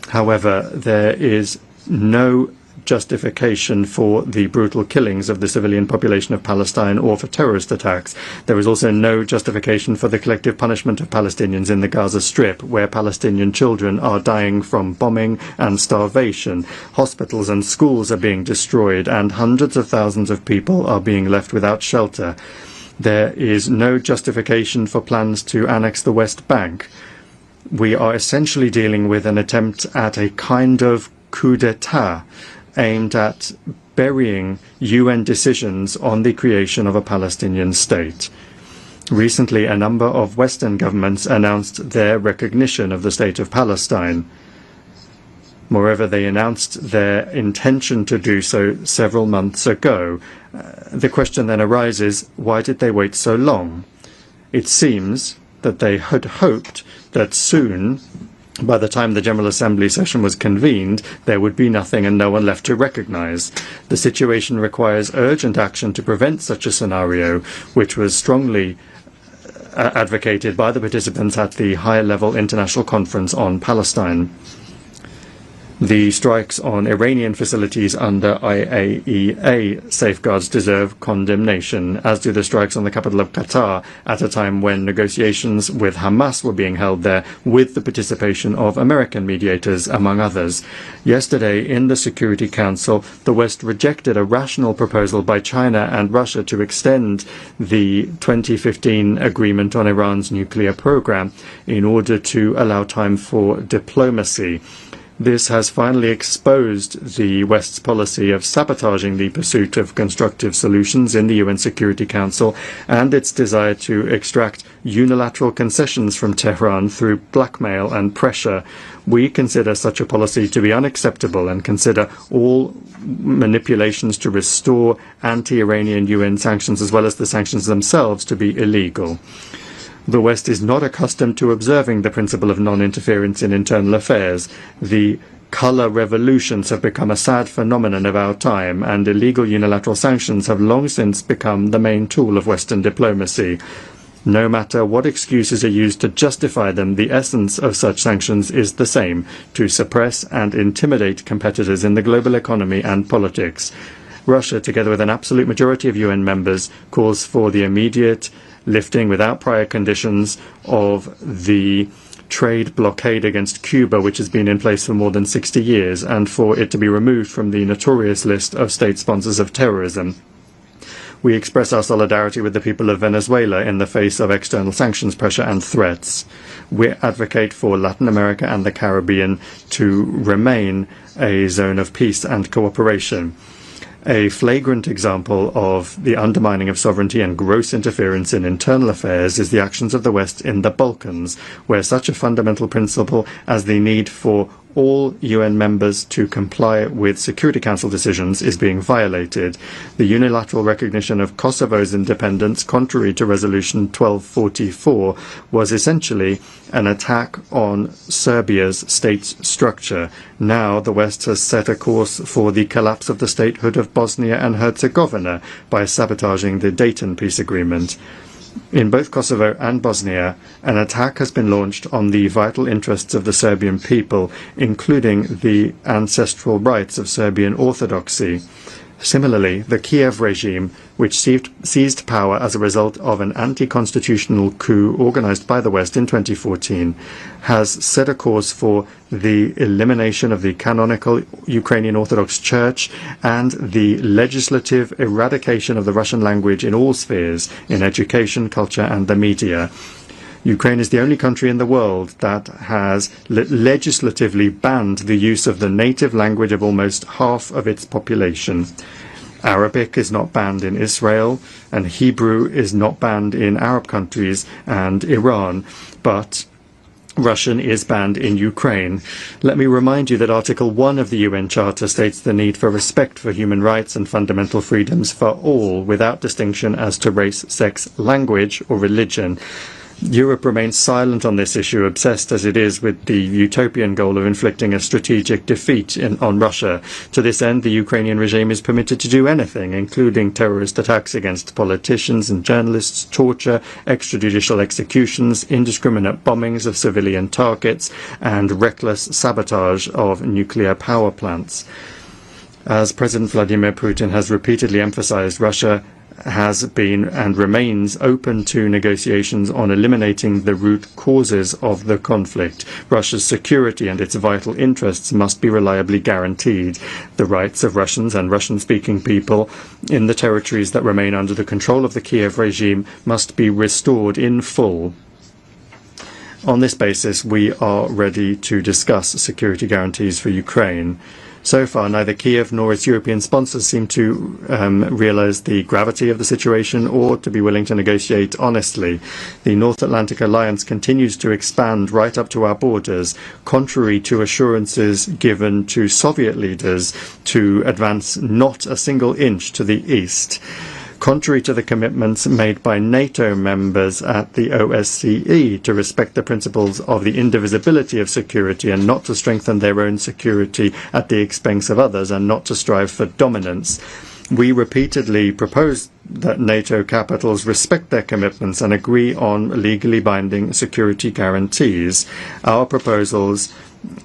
However, there is no justification for the brutal killings of the civilian population of Palestine or for terrorist attacks. There is also no justification for the collective punishment of Palestinians in the Gaza Strip, where Palestinian children are dying from bombing and starvation. Hospitals and schools are being destroyed, and hundreds of thousands of people are being left without shelter. There is no justification for plans to annex the West Bank. We are essentially dealing with an attempt at a kind of coup d'etat aimed at burying UN decisions on the creation of a Palestinian state. Recently, a number of Western governments announced their recognition of the State of Palestine. Moreover, they announced their intention to do so several months ago. The question then arises, why did they wait so long? It seems that they had hoped that soon, by the time the General Assembly session was convened, there would be nothing and no one left to recognize. The situation requires urgent action to prevent such a scenario, which was strongly advocated by the participants at the high-level international conference on Palestine. The strikes on Iranian facilities under IAEA safeguards deserve condemnation, as do the strikes on the capital of Qatar at a time when negotiations with Hamas were being held there with the participation of American mediators, among others. Yesterday, in the Security Council, the West rejected a rational proposal by China and Russia to extend the 2015 agreement on Iran's nuclear program in order to allow time for diplomacy. This has finally exposed the West's policy of sabotaging the pursuit of constructive solutions in the UN Security Council and its desire to extract unilateral concessions from Tehran through blackmail and pressure. We consider such a policy to be unacceptable and consider all manipulations to restore anti-Iranian UN sanctions as well as the sanctions themselves to be illegal. The West is not accustomed to observing the principle of non-interference in internal affairs. The color revolutions have become a sad phenomenon of our time, and illegal unilateral sanctions have long since become the main tool of Western diplomacy. No matter what excuses are used to justify them, the essence of such sanctions is the same: to suppress and intimidate competitors in the global economy and politics. Russia, together with an absolute majority of UN members, calls for the immediate lifting without prior conditions of the trade blockade against Cuba, which has been in place for more than 60 years, and for it to be removed from the notorious list of state sponsors of terrorism. We express our solidarity with the people of Venezuela in the face of external sanctions pressure and threats. We advocate for Latin America and the Caribbean to remain a zone of peace and cooperation. A flagrant example of the undermining of sovereignty and gross interference in internal affairs is the actions of the West in the Balkans, where such a fundamental principle as the need for all UN members to comply with Security Council decisions is being violated. The unilateral recognition of Kosovo's independence, contrary to Resolution 1244, was essentially an attack on Serbia's state structure. Now the West has set a course for the collapse of the statehood of Bosnia and Herzegovina by sabotaging the Dayton peace agreement. In both Kosovo and Bosnia, an attack has been launched on the vital interests of the Serbian people, including the ancestral rights of Serbian Orthodoxy. Similarly, the Kiev regime, which seized power as a result of an anti-constitutional coup organized by the West in 2014, has set a course for the elimination of the canonical Ukrainian Orthodox Church and the legislative eradication of the Russian language in all spheres, in education, culture, and the media. Ukraine is the only country in the world that has legislatively banned the use of the native language of almost half of its population. Arabic is not banned in Israel, and Hebrew is not banned in Arab countries and Iran, but Russian is banned in Ukraine. Let me remind you that Article 1 of the UN Charter states the need for respect for human rights and fundamental freedoms for all, without distinction as to race, sex, language, or religion. Europe remains silent on this issue, obsessed as it is with the utopian goal of inflicting a strategic defeat on Russia. To this end, the Ukrainian regime is permitted to do anything, including terrorist attacks against politicians and journalists, torture, extrajudicial executions, indiscriminate bombings of civilian targets, and reckless sabotage of nuclear power plants. As President Vladimir Putin has repeatedly emphasized, Russia has been and remains open to negotiations on eliminating the root causes of the conflict. Russia's security and its vital interests must be reliably guaranteed. The rights of Russians and Russian-speaking people in the territories that remain under the control of the Kiev regime must be restored in full. On this basis, we are ready to discuss security guarantees for Ukraine. So far, neither Kiev nor its European sponsors seem to realize the gravity of the situation or to be willing to negotiate honestly. The North Atlantic Alliance continues to expand right up to our borders, contrary to assurances given to Soviet leaders to advance not a single inch to the east. Contrary to the commitments made by NATO members at the OSCE to respect the principles of the indivisibility of security and not to strengthen their own security at the expense of others and not to strive for dominance, we repeatedly proposed that NATO capitals respect their commitments and agree on legally binding security guarantees. Our proposals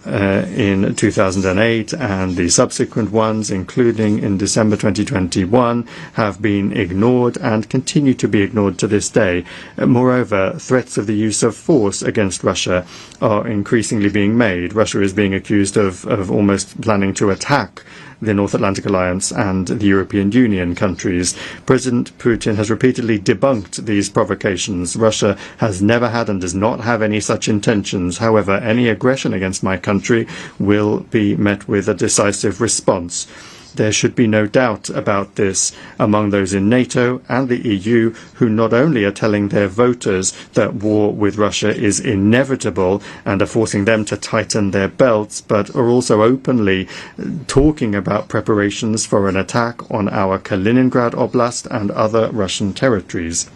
in 2008 and the subsequent ones, including in December 2021, have been ignored and continue to be ignored to this day. Moreover, threats of the use of force against Russia are increasingly being made. Russia is being accused of almost planning to attack the North Atlantic Alliance and the European Union countries. President Putin has repeatedly debunked these provocations. Russia has never had and does not have any such intentions. However, any aggression against my country will be met with a decisive response. There should be no doubt about this among those in NATO and the EU who not only are telling their voters that war with Russia is inevitable and are forcing them to tighten their belts, but are also openly talking about preparations for an attack on our Kaliningrad Oblast and other Russian territories.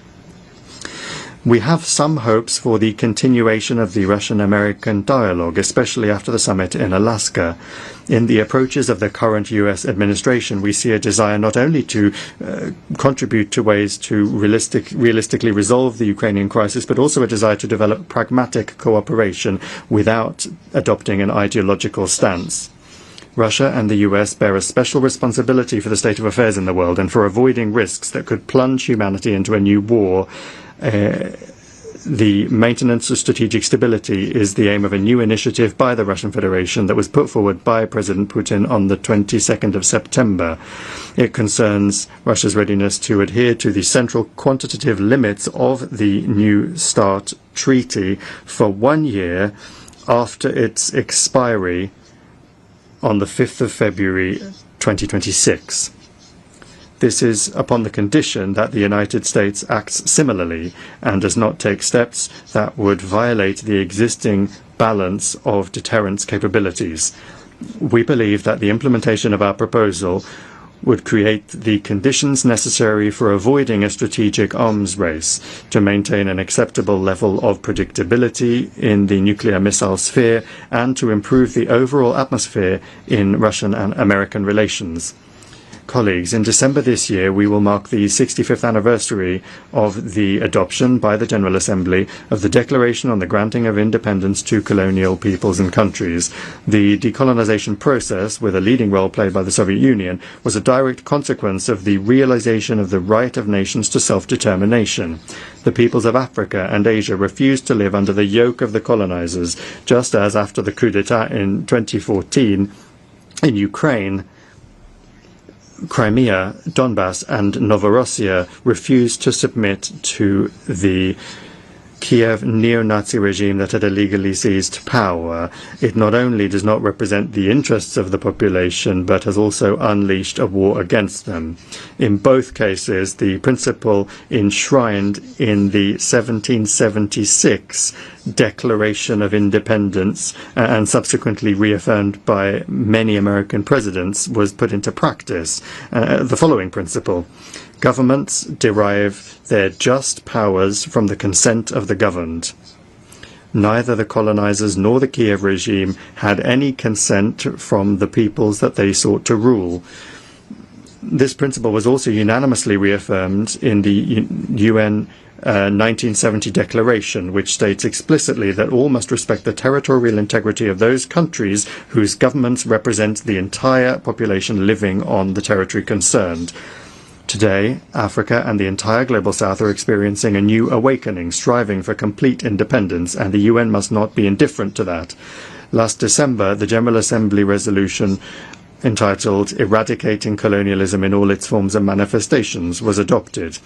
We have some hopes for the continuation of the Russian-American dialogue, especially after the summit in Alaska. In the approaches of the current US administration, we see a desire not only to contribute to ways to realistically resolve the Ukrainian crisis, but also a desire to develop pragmatic cooperation without adopting an ideological stance. Russia and the US bear a special responsibility for the state of affairs in the world and for avoiding risks that could plunge humanity into a new war. The maintenance of strategic stability is the aim of a new initiative by the Russian Federation that was put forward by President Putin on the 22nd of September. It concerns Russia's readiness to adhere to the central quantitative limits of the New START treaty for 1 year after its expiry on the 5th of February 2026. This is upon the condition that the United States acts similarly and does not take steps that would violate the existing balance of deterrence capabilities. We believe that the implementation of our proposal would create the conditions necessary for avoiding a strategic arms race, to maintain an acceptable level of predictability in the nuclear missile sphere, and to improve the overall atmosphere in Russian and American relations. Colleagues, in December this year, we will mark the 65th anniversary of the adoption by the General Assembly of the Declaration on the Granting of Independence to Colonial Peoples and Countries. The decolonization process, with a leading role played by the Soviet Union, was a direct consequence of the realization of the right of nations to self-determination. The peoples of Africa and Asia refused to live under the yoke of the colonizers, just as after the coup d'etat in 2014 in Ukraine, Crimea, Donbass and Novorossiya refused to submit to the Kiev neo-Nazi regime that had illegally seized power. It not only does not represent the interests of the population, but has also unleashed a war against them. In both cases, the principle enshrined in the 1776 Declaration of Independence and subsequently reaffirmed by many American presidents was put into practice. The following principle: governments derive their just powers from the consent of the governed. Neither the colonizers nor the Kiev regime had any consent from the peoples that they sought to rule. This principle was also unanimously reaffirmed in the UN 1970 Declaration, which states explicitly that all must respect the territorial integrity of those countries whose governments represent the entire population living on the territory concerned. Today, Africa and the entire Global South are experiencing a new awakening, striving for complete independence, and the UN must not be indifferent to that. Last December, the General Assembly resolution entitled Eradicating Colonialism in All Its Forms and Manifestations was adopted.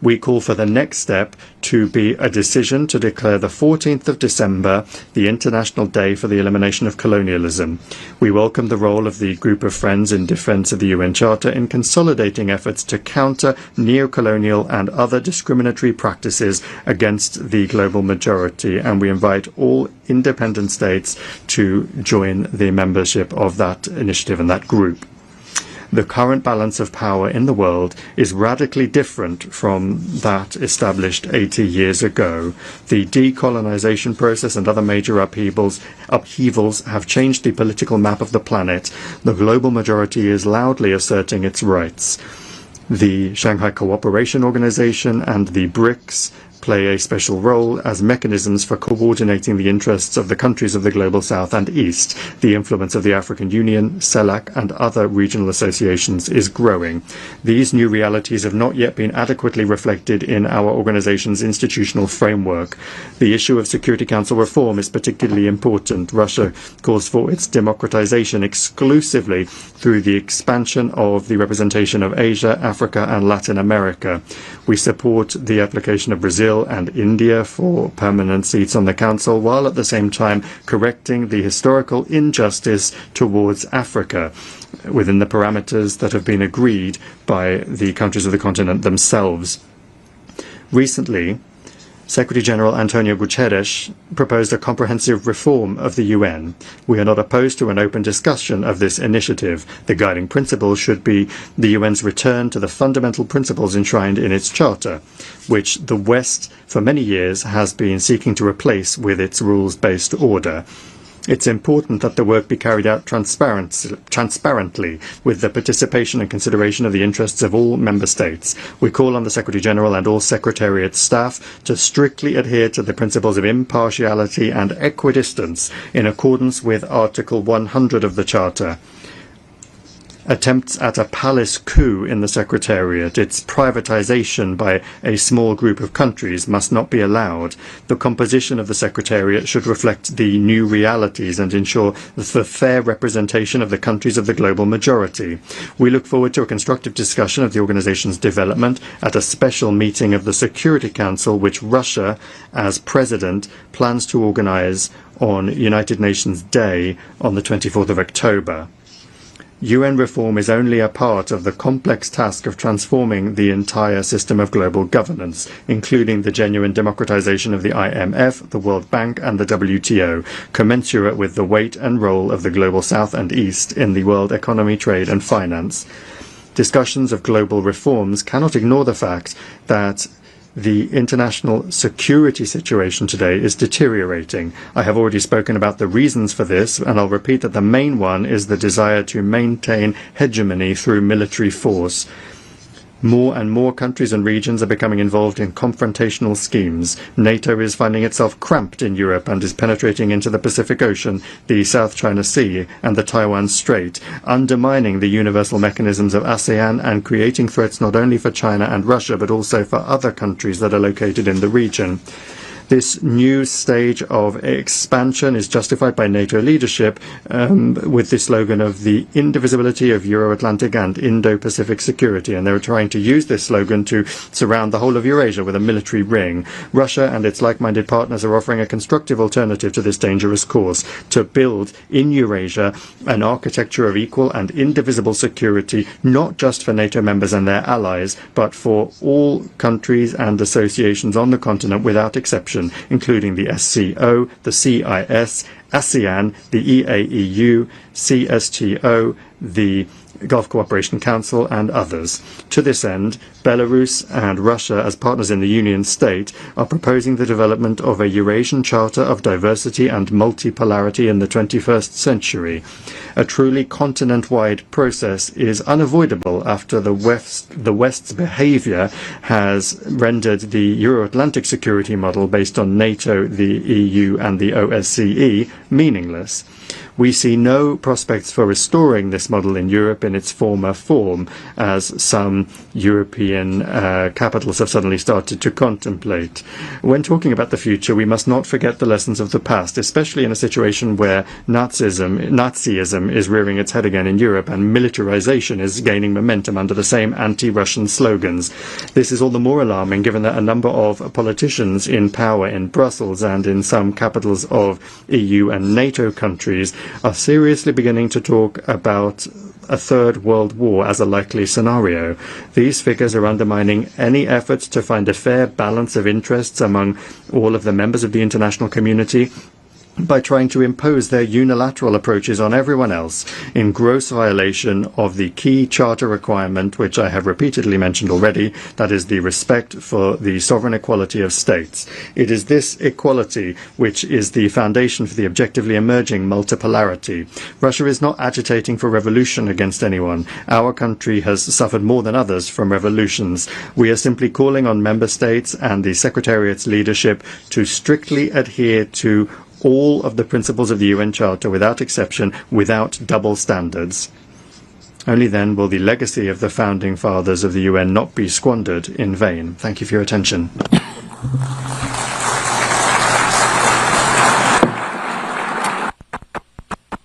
We call for the next step to be a decision to declare the 14th of December the International Day for the Elimination of Colonialism. We welcome the role of the Group of Friends in defense of the UN Charter in consolidating efforts to counter neo-colonial and other discriminatory practices against the global majority, and we invite all independent states to join the membership of that initiative and that group. The current balance of power in the world is radically different from that established 80 years ago. The decolonization process and other major upheavals have changed the political map of the planet. The global majority is loudly asserting its rights. The Shanghai Cooperation Organization and the BRICS play a special role as mechanisms for coordinating the interests of the countries of the Global South and East. The influence of the African Union, CELAC, and other regional associations is growing. These new realities have not yet been adequately reflected in our organization's institutional framework. The issue of Security Council reform is particularly important. Russia calls for its democratization exclusively through the expansion of the representation of Asia, Africa, and Latin America. We support the application of Brazil and India for permanent seats on the Council, while at the same time correcting the historical injustice towards Africa within the parameters that have been agreed by the countries of the continent themselves. Recently, Secretary General Antonio Guterres proposed a comprehensive reform of the UN. We are not opposed to an open discussion of this initiative. The guiding principle should be the UN's return to the fundamental principles enshrined in its charter, which the West for many years has been seeking to replace with its rules-based order. It's important that the work be carried out transparently, with the participation and consideration of the interests of all member states. We call on the Secretary General and all Secretariat staff to strictly adhere to the principles of impartiality and equidistance in accordance with Article 100 of the Charter. Attempts at a palace coup in the Secretariat, its privatization by a small group of countries, must not be allowed. The composition of the Secretariat should reflect the new realities and ensure the fair representation of the countries of the global majority. We look forward to a constructive discussion of the organization's development at a special meeting of the Security Council, which Russia, as president, plans to organize on United Nations Day on the 24th of October. UN reform is only a part of the complex task of transforming the entire system of global governance, including the genuine democratization of the IMF, the World Bank, and the WTO, commensurate with the weight and role of the Global South and East in the world economy, trade, and finance. Discussions of global reforms cannot ignore the fact that the international security situation today is deteriorating. I have already spoken about the reasons for this, and I'll repeat that the main one is the desire to maintain hegemony through military force. More and more countries and regions are becoming involved in confrontational schemes. NATO is finding itself cramped in Europe and is penetrating into the Pacific Ocean, the South China Sea, and the Taiwan Strait, undermining the universal mechanisms of ASEAN and creating threats not only for China and Russia, but also for other countries that are located in the region. This new stage of expansion is justified by NATO leadership with the slogan of the indivisibility of Euro-Atlantic and Indo-Pacific security, and they're trying to use this slogan to surround the whole of Eurasia with a military ring. Russia and its like-minded partners are offering a constructive alternative to this dangerous course, to build in Eurasia an architecture of equal and indivisible security, not just for NATO members and their allies, but for all countries and associations on the continent without exception, including the SCO, the CIS, ASEAN, the EAEU, CSTO, the Gulf Cooperation Council and others. To this end, Belarus and Russia, as partners in the Union State, are proposing the development of a Eurasian Charter of Diversity and Multipolarity in the 21st century. A truly continent-wide process is unavoidable after the West's behavior has rendered the Euro-Atlantic security model based on NATO, the EU and the OSCE meaningless. We see no prospects for restoring this model in Europe in its former form, as some European capitals have suddenly started to contemplate. When talking about the future, we must not forget the lessons of the past, especially in a situation where Nazism is rearing its head again in Europe and militarization is gaining momentum under the same anti-Russian slogans. This is all the more alarming given that a number of politicians in power in Brussels and in some capitals of EU and NATO countries are seriously beginning to talk about a third world war as a likely scenario. These figures are undermining any efforts to find a fair balance of interests among all of the members of the international community by trying to impose their unilateral approaches on everyone else in gross violation of the key charter requirement, which I have repeatedly mentioned already, that is the respect for the sovereign equality of states. It is this equality which is the foundation for the objectively emerging multipolarity. Russia is not agitating for revolution against anyone. Our country has suffered more than others from revolutions. We are simply calling on member states and the Secretariat's leadership to strictly adhere to all of the principles of the UN Charter without exception, without double standards. Only then will the legacy of the founding fathers of the UN not be squandered in vain. Thank you for your attention.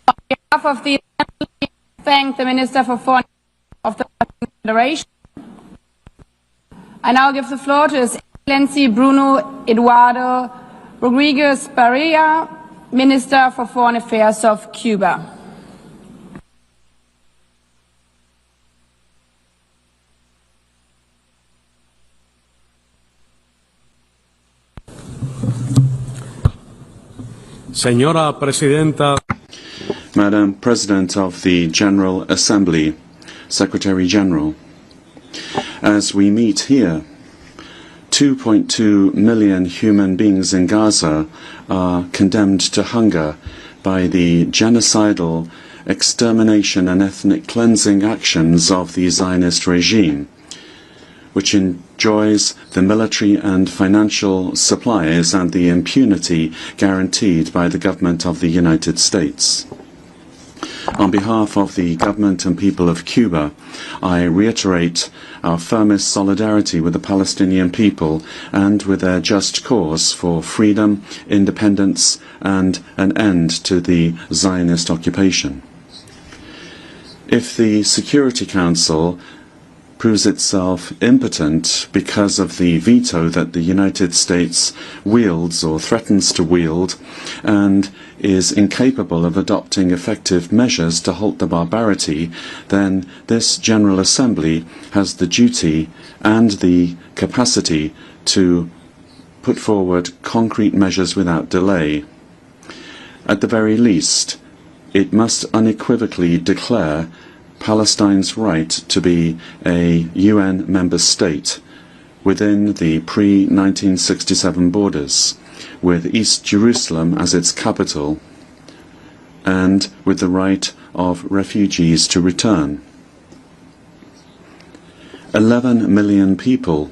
On behalf of the Assembly, I thank the Minister for Foreign of the Federation. I now give the floor to His Excellency Bruno Eduardo Rodriguez Barea, Minister for Foreign Affairs of Cuba. Señora Presidenta. Madam President of the General Assembly, Secretary General, as we meet here, 2.2 million human beings in Gaza are condemned to hunger by the genocidal extermination and ethnic cleansing actions of the Zionist regime, which enjoys the military and financial supplies and the impunity guaranteed by the government of the United States. On behalf of the government and people of Cuba, I reiterate our firmest solidarity with the Palestinian people and with their just cause for freedom, independence, and an end to the Zionist occupation. If the Security Council proves itself impotent because of the veto that the United States wields or threatens to wield, and is incapable of adopting effective measures to halt the barbarity, then this General Assembly has the duty and the capacity to put forward concrete measures without delay. At the very least, it must unequivocally declare Palestine's right to be a UN member state within the pre-1967 borders, with East Jerusalem as its capital, and with the right of refugees to return. 11 million people,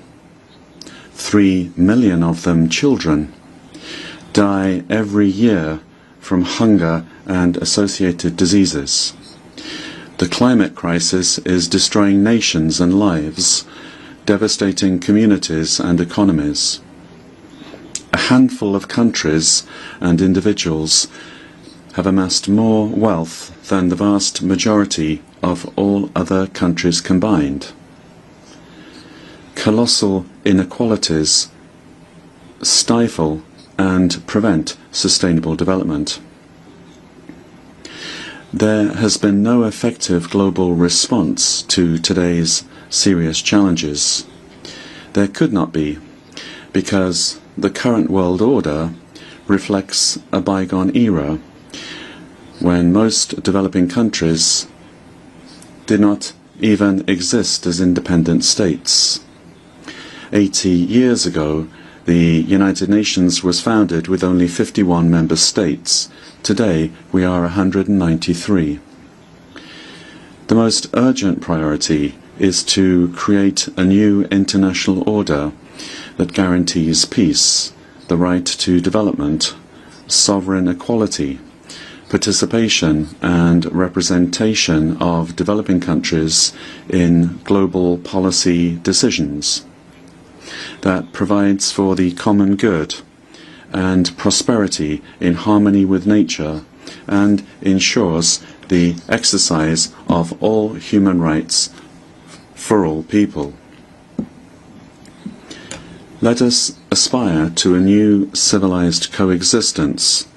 3 million of them children, die every year from hunger and associated diseases. The climate crisis is destroying nations and lives, devastating communities and economies. A handful of countries and individuals have amassed more wealth than the vast majority of all other countries combined. Colossal inequalities stifle and prevent sustainable development. There has been no effective global response to today's serious challenges. There could not be, because the current world order reflects a bygone era when most developing countries did not even exist as independent states. 80 years ago, the United Nations was founded with only 51 member states. Today, we are 193. The most urgent priority is to create a new international order that guarantees peace, the right to development, sovereign equality, participation and representation of developing countries in global policy decisions, that provides for the common good and prosperity in harmony with nature and ensures the exercise of all human rights for all people. Let us aspire to a new civilized coexistence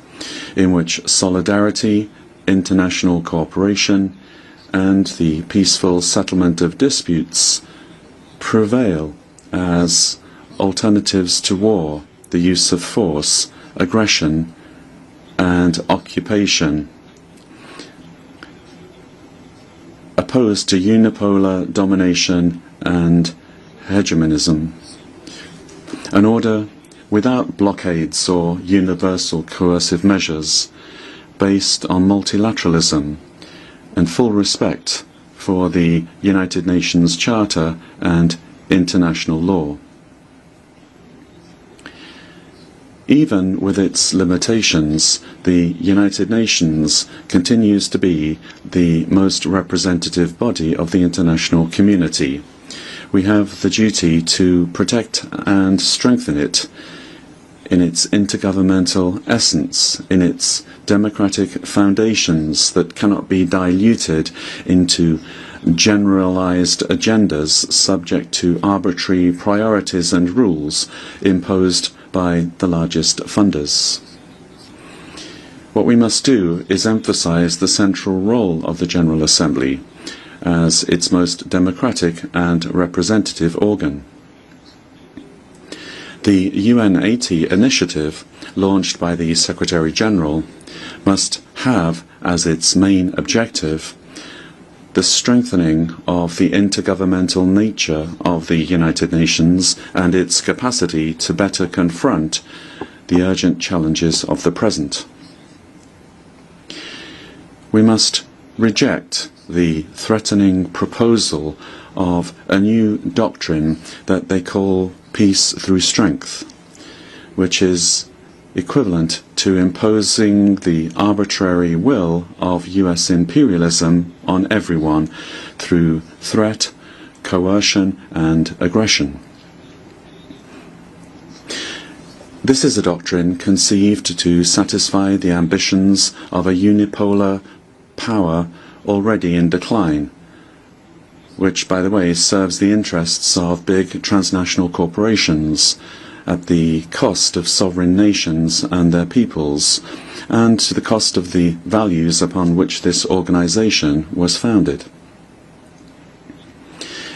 in which solidarity, international cooperation, and the peaceful settlement of disputes prevail as alternatives to war, the use of force, aggression, and occupation, opposed to unipolar domination and hegemonism. An order without blockades or universal coercive measures, based on multilateralism and full respect for the United Nations Charter and international law. Even with its limitations, the United Nations continues to be the most representative body of the international community. We have the duty to protect and strengthen it in its intergovernmental essence, in its democratic foundations that cannot be diluted into generalized agendas subject to arbitrary priorities and rules imposed by the largest funders. What we must do is emphasize the central role of the General Assembly as its most democratic and representative organ. The UN80 initiative, launched by the Secretary-General, must have as its main objective the strengthening of the intergovernmental nature of the United Nations and its capacity to better confront the urgent challenges of the present. We must reject the threatening proposal of a new doctrine that they call peace through strength, which is equivalent to imposing the arbitrary will of US imperialism on everyone through threat, coercion, and aggression. This is a doctrine conceived to satisfy the ambitions of a unipolar power already in decline, which, by the way, serves the interests of big transnational corporations at the cost of sovereign nations and their peoples, and to the cost of the values upon which this organization was founded.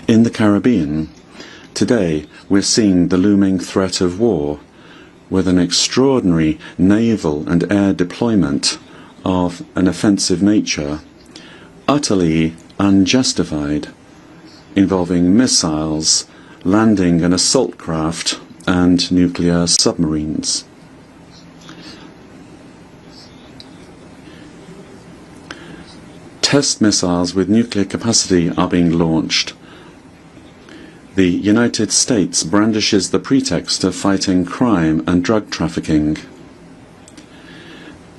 In the Caribbean, today we're seeing the looming threat of war, with an extraordinary naval and air deployment of an offensive nature, utterly unjustified, involving missiles, landing and assault craft, and nuclear submarines. Test missiles with nuclear capacity are being launched. The United States brandishes the pretext of fighting crime and drug trafficking.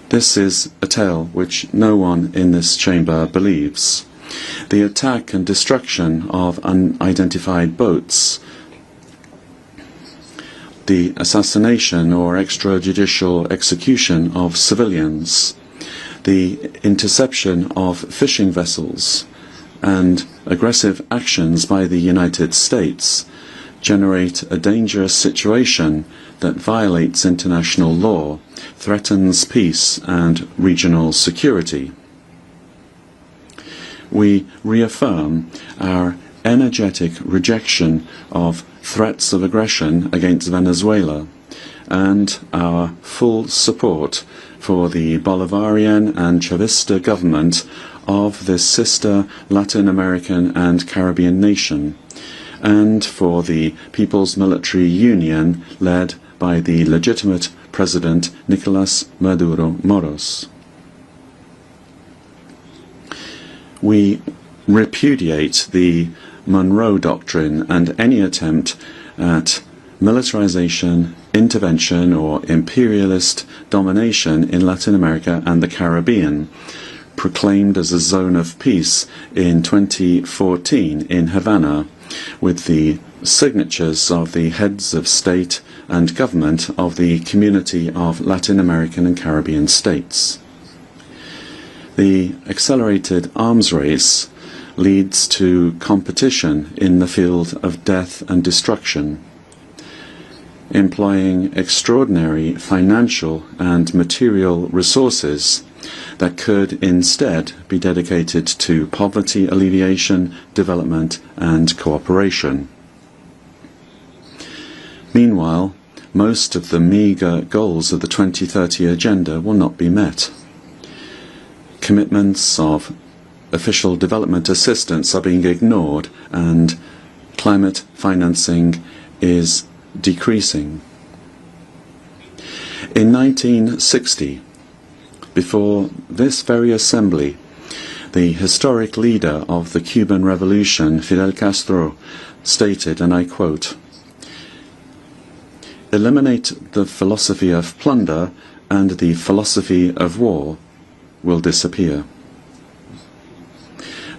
This is a tale which no one in this chamber believes. The attack and destruction of unidentified boats the assassination or extrajudicial execution of civilians, the interception of fishing vessels, and aggressive actions by the United States generate a dangerous situation that violates international law, threatens peace and regional security. We reaffirm our energetic rejection of threats of aggression against Venezuela and our full support for the Bolivarian and Chavista government of this sister Latin American and Caribbean nation, and for the People's Military Union led by the legitimate President Nicolas Maduro Moros. We repudiate the Monroe Doctrine and any attempt at militarization, intervention, or imperialist domination in Latin America and the Caribbean, proclaimed as a zone of peace in 2014 in Havana, with the signatures of the heads of state and government of the Community of Latin American and Caribbean States. The accelerated arms race leads to competition in the field of death and destruction, employing extraordinary financial and material resources that could instead be dedicated to poverty alleviation, development, and cooperation. Meanwhile, most of the meagre goals of the 2030 Agenda will not be met. Commitments of official development assistance are being ignored, and climate financing is decreasing. In 1960, before this very assembly, the historic leader of the Cuban Revolution, Fidel Castro, stated, and I quote, "Eliminate the philosophy of plunder and the philosophy of war will disappear."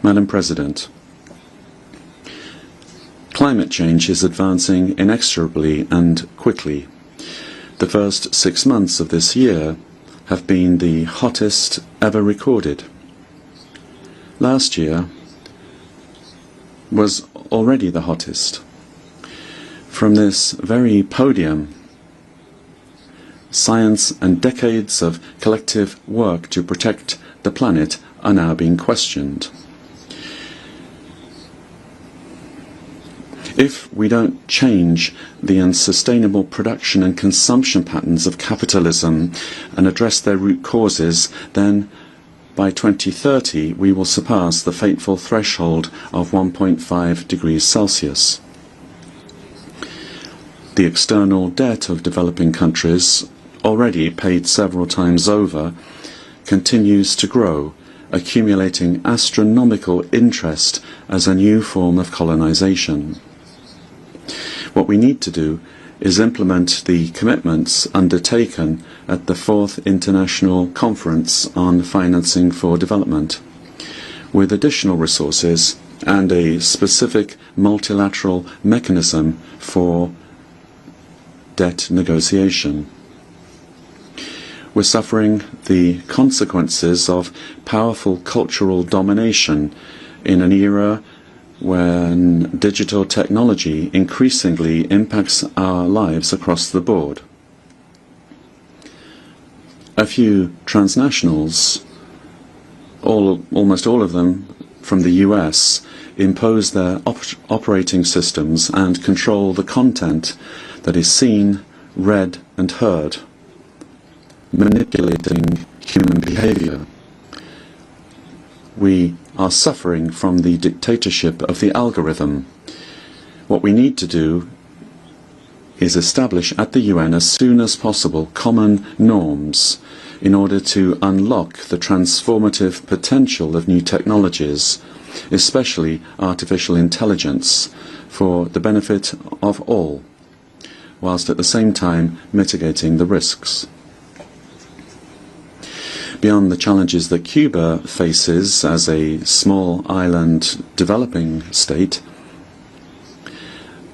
Madam President, climate change is advancing inexorably and quickly. The first 6 months of this year have been the hottest ever recorded. Last year was already the hottest. From this very podium, science and decades of collective work to protect the planet are now being questioned. If we don't change the unsustainable production and consumption patterns of capitalism and address their root causes, then by 2030 we will surpass the fateful threshold of 1.5 degrees Celsius. The external debt of developing countries, already paid several times over, continues to grow, accumulating astronomical interest as a new form of colonization. What we need to do is implement the commitments undertaken at the 4th International Conference on Financing for Development, with additional resources and a specific multilateral mechanism for debt negotiation. We're suffering the consequences of powerful cultural domination in an era when digital technology increasingly impacts our lives across the board. A few transnationals, almost all of them from the US, impose their operating systems and control the content that is seen, read and heard, manipulating human behavior. We are suffering from the dictatorship of the algorithm. What we need to do is establish at the UN as soon as possible common norms in order to unlock the transformative potential of new technologies, especially artificial intelligence, for the benefit of all, whilst at the same time mitigating the risks. Beyond the challenges that Cuba faces as a small island developing state,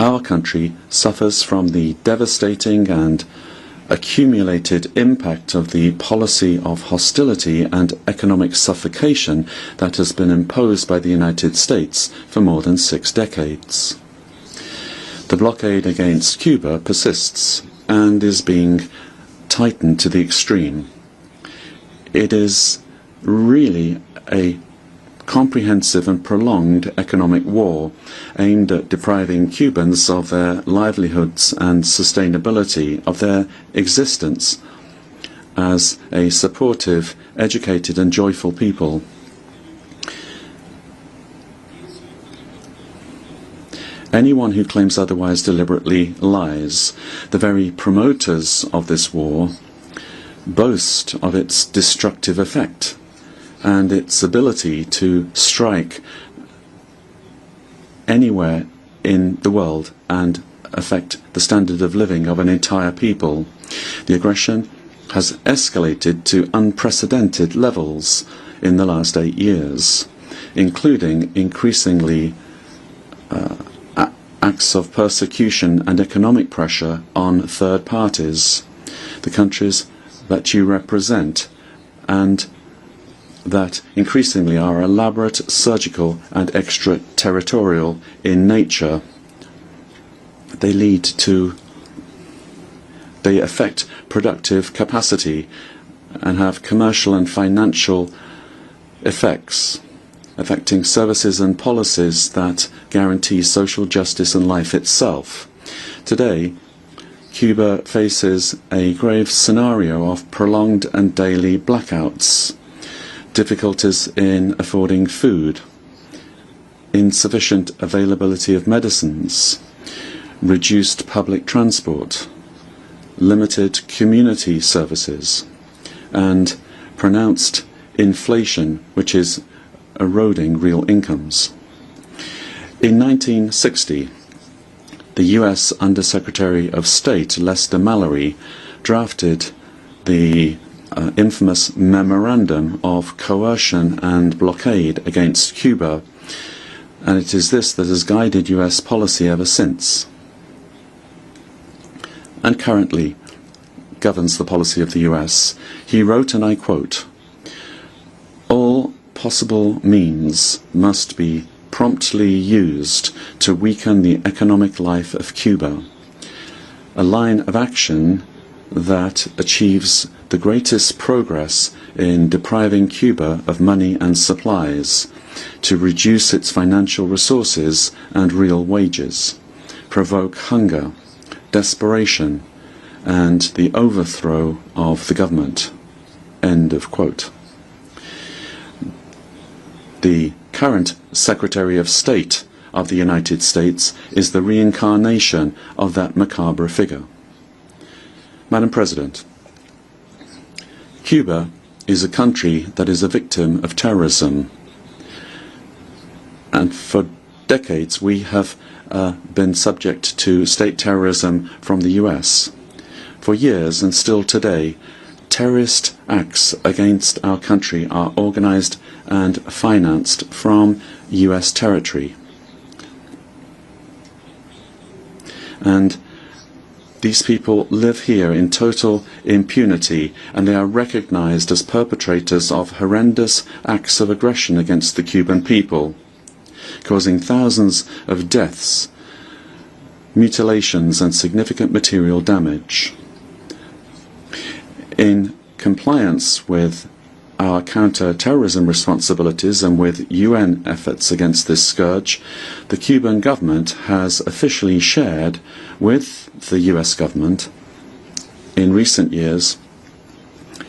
our country suffers from the devastating and accumulated impact of the policy of hostility and economic suffocation that has been imposed by the United States for more than 6 decades. The blockade against Cuba persists and is being tightened to the extreme. It is really a comprehensive and prolonged economic war aimed at depriving Cubans of their livelihoods and sustainability, of their existence as a supportive, educated and joyful people. Anyone who claims otherwise deliberately lies. The very promoters of this war boast of its destructive effect and its ability to strike anywhere in the world and affect the standard of living of an entire people. The aggression has escalated to unprecedented levels in the last 8 years, including increasingly acts of persecution and economic pressure on third parties, the countries that you represent, and that increasingly are elaborate, surgical and extraterritorial in nature. They affect productive capacity and have commercial and financial effects, affecting services and policies that guarantee social justice and life itself. Today, Cuba faces a grave scenario of prolonged and daily blackouts, difficulties in affording food, insufficient availability of medicines, reduced public transport, limited community services, and pronounced inflation, which is eroding real incomes. In 1960, the U.S. Undersecretary of State Lester Mallory drafted the infamous Memorandum of Coercion and Blockade against Cuba, and it is this that has guided U.S. policy ever since, and currently governs the policy of the U.S. He wrote, and I quote, "All possible means must be promptly used to weaken the economic life of Cuba, a line of action that achieves the greatest progress in depriving Cuba of money and supplies, to reduce its financial resources and real wages, provoke hunger, desperation, and the overthrow of the government." End of quote. The current Secretary of State of the United States is the reincarnation of that macabre figure. Madam President, Cuba is a country that is a victim of terrorism, and for decades we have been subject to state terrorism from the US. For years, and still today, terrorist acts against our country are organized and financed from US territory. And these people live here in total impunity, and they are recognized as perpetrators of horrendous acts of aggression against the Cuban people, causing thousands of deaths, mutilations, and significant material damage. In compliance with our counter-terrorism responsibilities and with UN efforts against this scourge, the Cuban government has officially shared with the US government in recent years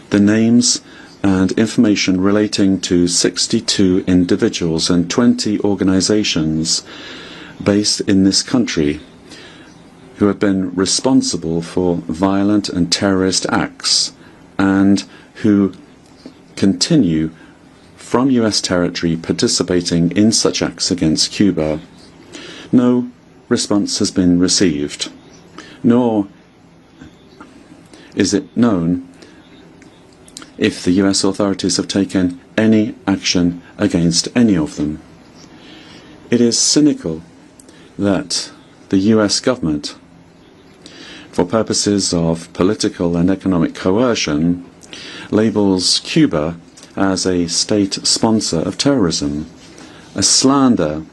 the names and information relating to 62 individuals and 20 organizations based in this country who have been responsible for violent and terrorist acts and who continue from US territory participating in such acts against Cuba. No response has been received, nor is it known if the US authorities have taken any action against any of them. It is cynical that the US government, for purposes of political and economic coercion, labels Cuba as a state sponsor of terrorism, a slander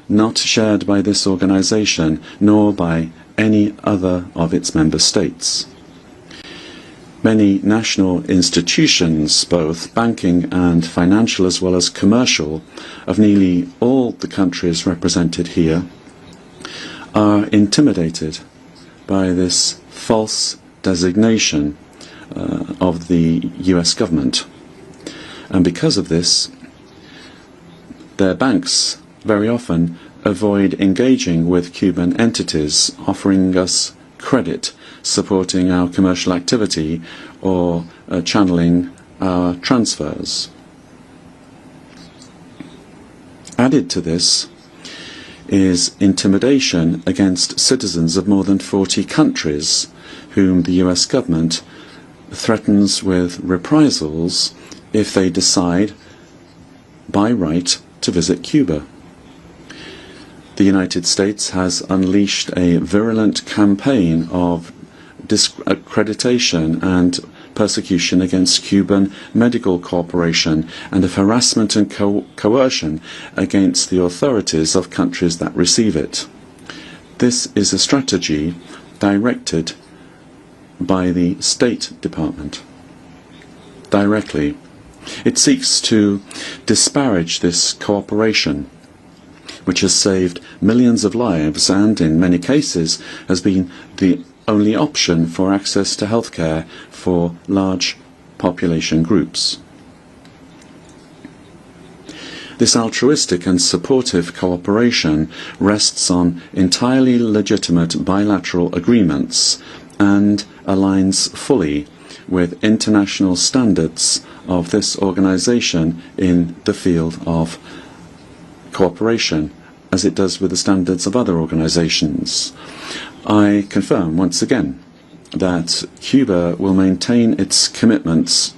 not shared by this organization nor by any other of its member states. Many national institutions, both banking and financial as well as commercial, of nearly all the countries represented here, are intimidated by this false designation of the US government. And because of this, their banks very often avoid engaging with Cuban entities, offering us credit, supporting our commercial activity, or channeling our transfers. Added to this is intimidation against citizens of more than 40 countries, whom the US government threatens with reprisals if they decide by right to visit Cuba. The United States has unleashed a virulent campaign of discreditation and persecution against Cuban medical corporation and of harassment and coercion against the authorities of countries that receive it. This is a strategy directed by the State Department directly. It seeks to disparage this cooperation, which has saved millions of lives and, in many cases, has been the only option for access to healthcare for large population groups. This altruistic and supportive cooperation rests on entirely legitimate bilateral agreements and aligns fully with international standards of this organization in the field of cooperation, as it does with the standards of other organizations. I confirm once again that Cuba will maintain its commitments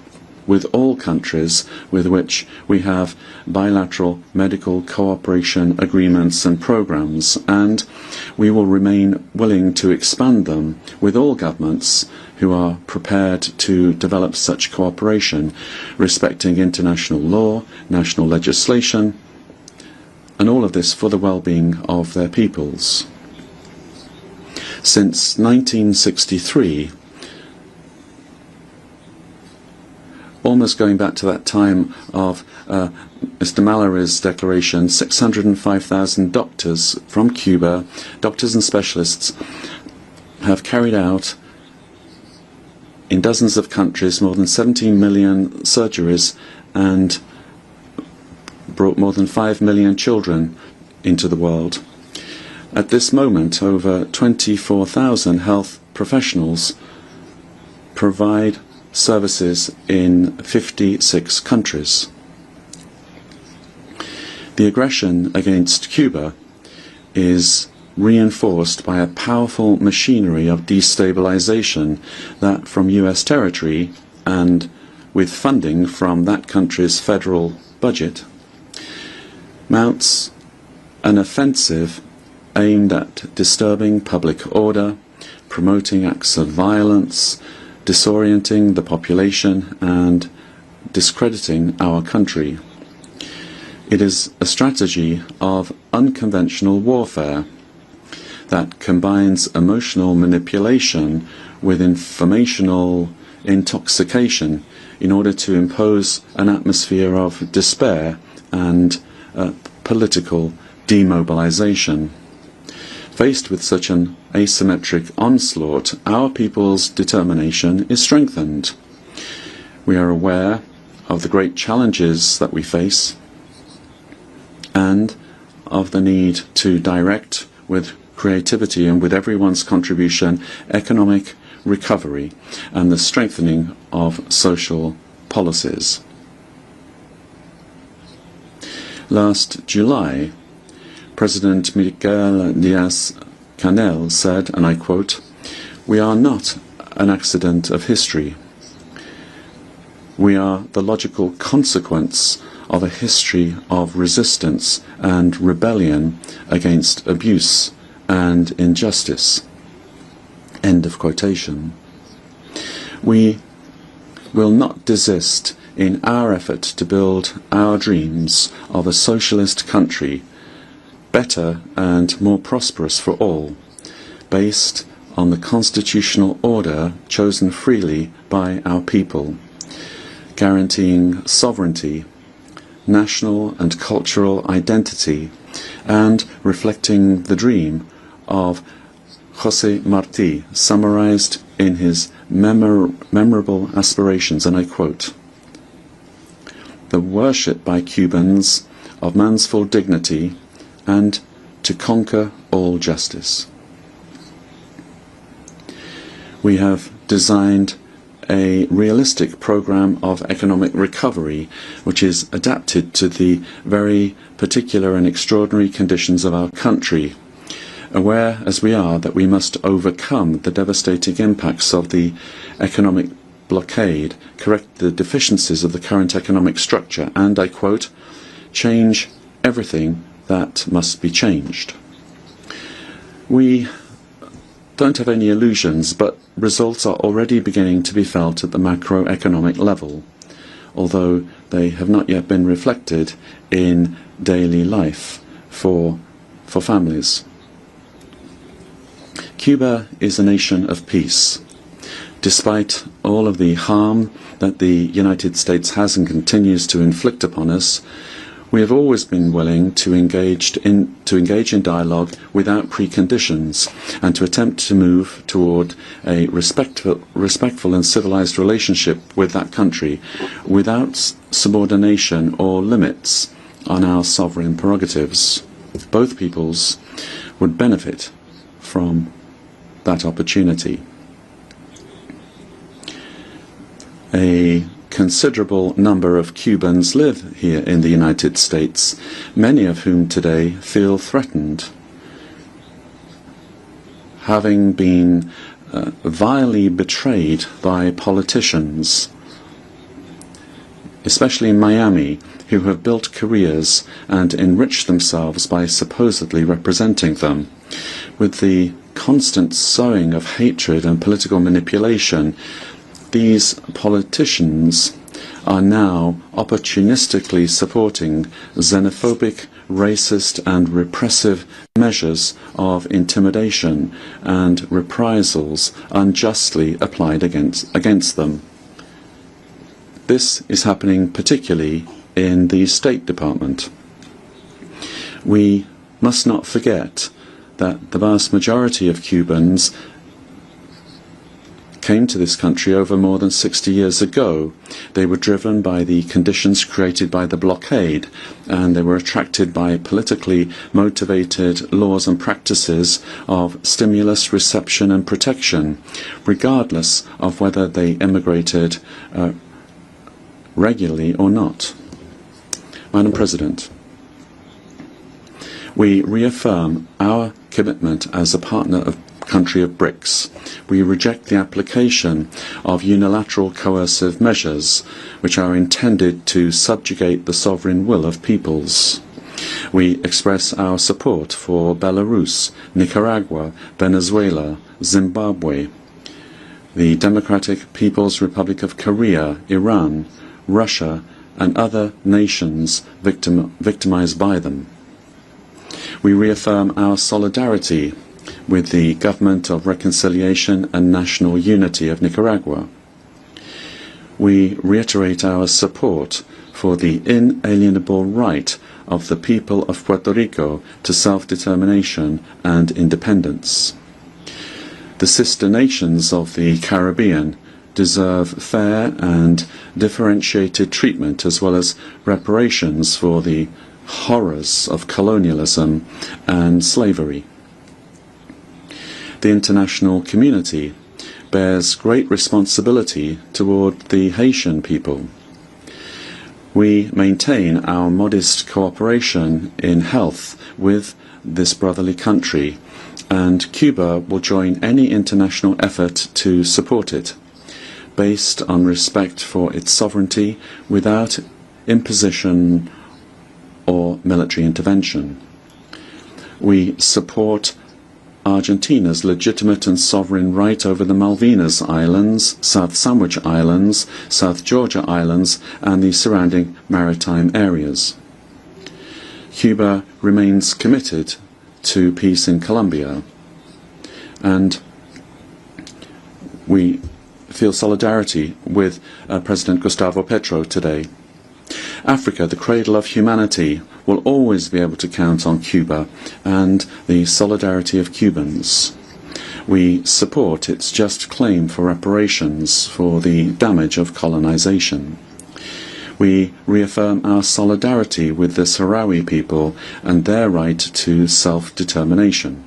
with all countries with which we have bilateral medical cooperation agreements and programs, and we will remain willing to expand them with all governments who are prepared to develop such cooperation, respecting international law, national legislation, and all of this for the well-being of their peoples. Since 1963, almost going back to that time of Mr. Mallory's declaration, 605,000 doctors from Cuba, doctors and specialists, have carried out in dozens of countries more than 17 million surgeries and brought more than 5 million children into the world. At this moment, over 24,000 health professionals provide services in 56 countries. The aggression against Cuba is reinforced by a powerful machinery of destabilization that, from US territory and with funding from that country's federal budget, mounts an offensive aimed at disturbing public order, promoting acts of violence, disorienting the population, and discrediting our country. It is a strategy of unconventional warfare that combines emotional manipulation with informational intoxication in order to impose an atmosphere of despair and political demobilization. Faced with such an asymmetric onslaught, our people's determination is strengthened. We are aware of the great challenges that we face and of the need to direct with creativity and with everyone's contribution economic recovery and the strengthening of social policies. Last July, President Miguel Díaz-Canel said, and I quote, "We are not an accident of history. We are the logical consequence of a history of resistance and rebellion against abuse and injustice. End of quotation. We will not desist in our effort to build our dreams of a socialist country, better and more prosperous for all, based on the constitutional order chosen freely by our people, guaranteeing sovereignty, national and cultural identity, and reflecting the dream of José Martí, summarized in his memorable aspirations, and I quote, "The worship by Cubans of man's full dignity and to conquer all justice." We have designed a realistic program of economic recovery which is adapted to the very particular and extraordinary conditions of our country, aware as we are that we must overcome the devastating impacts of the economic blockade, correct the deficiencies of the current economic structure, and, I quote, "change everything that must be changed." We don't have any illusions, but results are already beginning to be felt at the macroeconomic level, although they have not yet been reflected in daily life for families. Cuba is a nation of peace. Despite all of the harm that the United States has and continues to inflict upon us, we have always been willing to engage in dialogue without preconditions and to attempt to move toward a respectful and civilized relationship with that country without subordination or limits on our sovereign prerogatives. Both peoples would benefit from that opportunity. A considerable number of Cubans live here in the United States, many of whom today feel threatened, having been vilely betrayed by politicians, especially in Miami, who have built careers and enriched themselves by supposedly representing them. With the constant sowing of hatred and political manipulation, these politicians are now opportunistically supporting xenophobic, racist and repressive measures of intimidation and reprisals unjustly applied against them. This is happening particularly in the State Department. We must not forget that the vast majority of Cubans came to this country over more than 60 years ago. They were driven by the conditions created by the blockade, and they were attracted by politically motivated laws and practices of stimulus, reception and protection, regardless of whether they immigrated regularly or not. Madam President, we reaffirm our commitment as a partner of country of BRICS. We reject the application of unilateral coercive measures which are intended to subjugate the sovereign will of peoples. We express our support for Belarus, Nicaragua, Venezuela, Zimbabwe, the Democratic People's Republic of Korea, Iran, Russia, and other nations victimized by them. We reaffirm our solidarity with the Government of Reconciliation and National Unity of Nicaragua. We reiterate our support for the inalienable right of the people of Puerto Rico to self-determination and independence. The sister nations of the Caribbean deserve fair and differentiated treatment as well as reparations for the horrors of colonialism and slavery. The international community bears great responsibility toward the Haitian people. We maintain our modest cooperation in health with this brotherly country, and Cuba will join any international effort to support it, based on respect for its sovereignty without imposition or military intervention. We support Argentina's legitimate and sovereign right over the Malvinas Islands, South Sandwich Islands, South Georgia Islands, and the surrounding maritime areas. Cuba remains committed to peace in Colombia, and we feel solidarity with President Gustavo Petro today. Africa, the cradle of humanity, will always be able to count on Cuba and the solidarity of Cubans. We support its just claim for reparations for the damage of colonization. We reaffirm our solidarity with the Sahrawi people and their right to self-determination.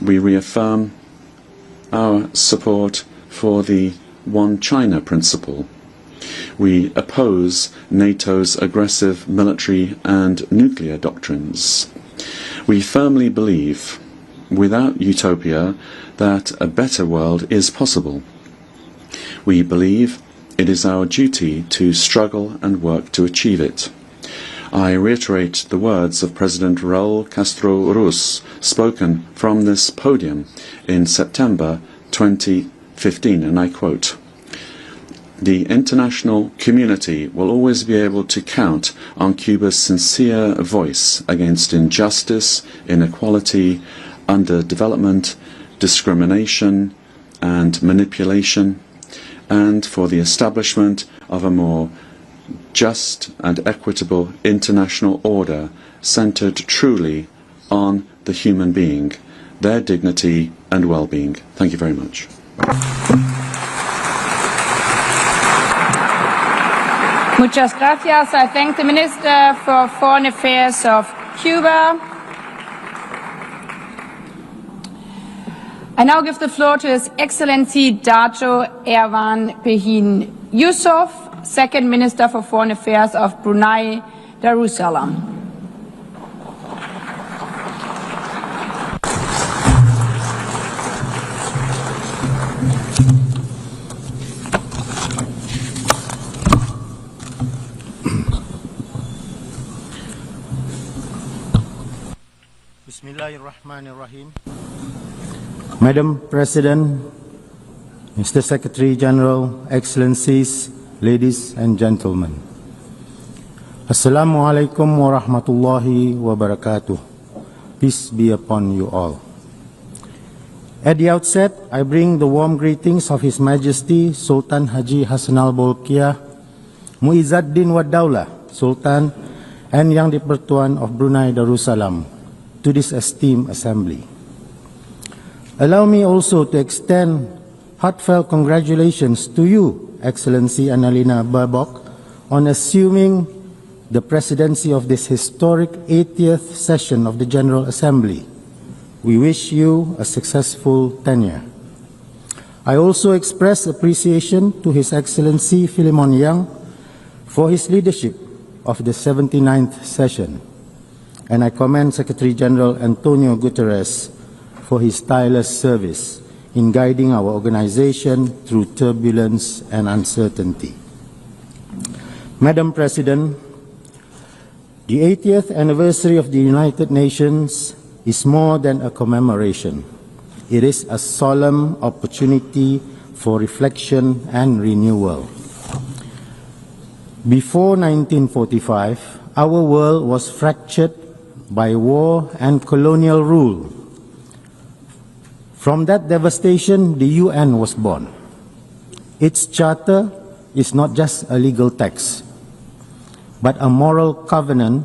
We reaffirm our support for the One China principle. We oppose NATO's aggressive military and nuclear doctrines. We firmly believe, without utopia, that a better world is possible. We believe it is our duty to struggle and work to achieve it. I reiterate the words of President Raúl Castro Ruz, spoken from this podium in September 2015, and I quote, "The international community will always be able to count on Cuba's sincere voice against injustice, inequality, underdevelopment, discrimination, and manipulation, and for the establishment of a more just and equitable international order centered truly on the human being, their dignity and well-being." Thank you very much. Muchas gracias. I thank the Minister for Foreign Affairs of Cuba. I now give the floor to His Excellency Dato Erwan Pehin Yusuf, Second Minister for Foreign Affairs of Brunei Darussalam. Bismillahirrahmanirrahim. Madam President, Mr. Secretary General, Excellencies, ladies and gentlemen. Assalamualaikum warahmatullahi wabarakatuh. Peace be upon you all. At the outset, I bring the warm greetings of His Majesty Sultan Haji Hassanal Bolkiah, Muizzaddin Wad Daulah, Sultan and Yang di-Pertuan of Brunei Darussalam, to this esteemed assembly. Allow me also to extend heartfelt congratulations to you, Excellency Annalena Baerbock, on assuming the presidency of this historic 80th session of the General Assembly. We wish you a successful tenure. I also express appreciation to His Excellency Philemon Yang for his leadership of the 79th session, and I commend Secretary General Antonio Guterres for his tireless service in guiding our organization through turbulence and uncertainty. Madam President, the 80th anniversary of the United Nations is more than a commemoration. It is a solemn opportunity for reflection and renewal. Before 1945, our world was fractured by war and colonial rule. From that devastation, the UN was born. Its charter is not just a legal text, but a moral covenant,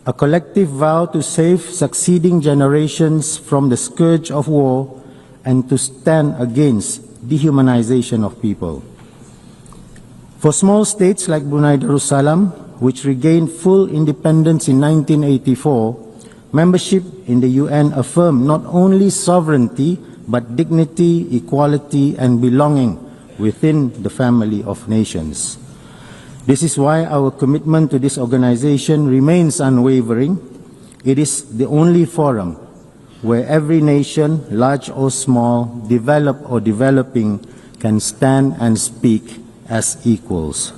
a collective vow to save succeeding generations from the scourge of war and to stand against dehumanization of people. For small states like Brunei Darussalam, which regained full independence in 1984, membership in the UN affirmed not only sovereignty, but dignity, equality, and belonging within the family of nations. This is why our commitment to this organization remains unwavering. It is the only forum where every nation, large or small, developed or developing, can stand and speak as equals.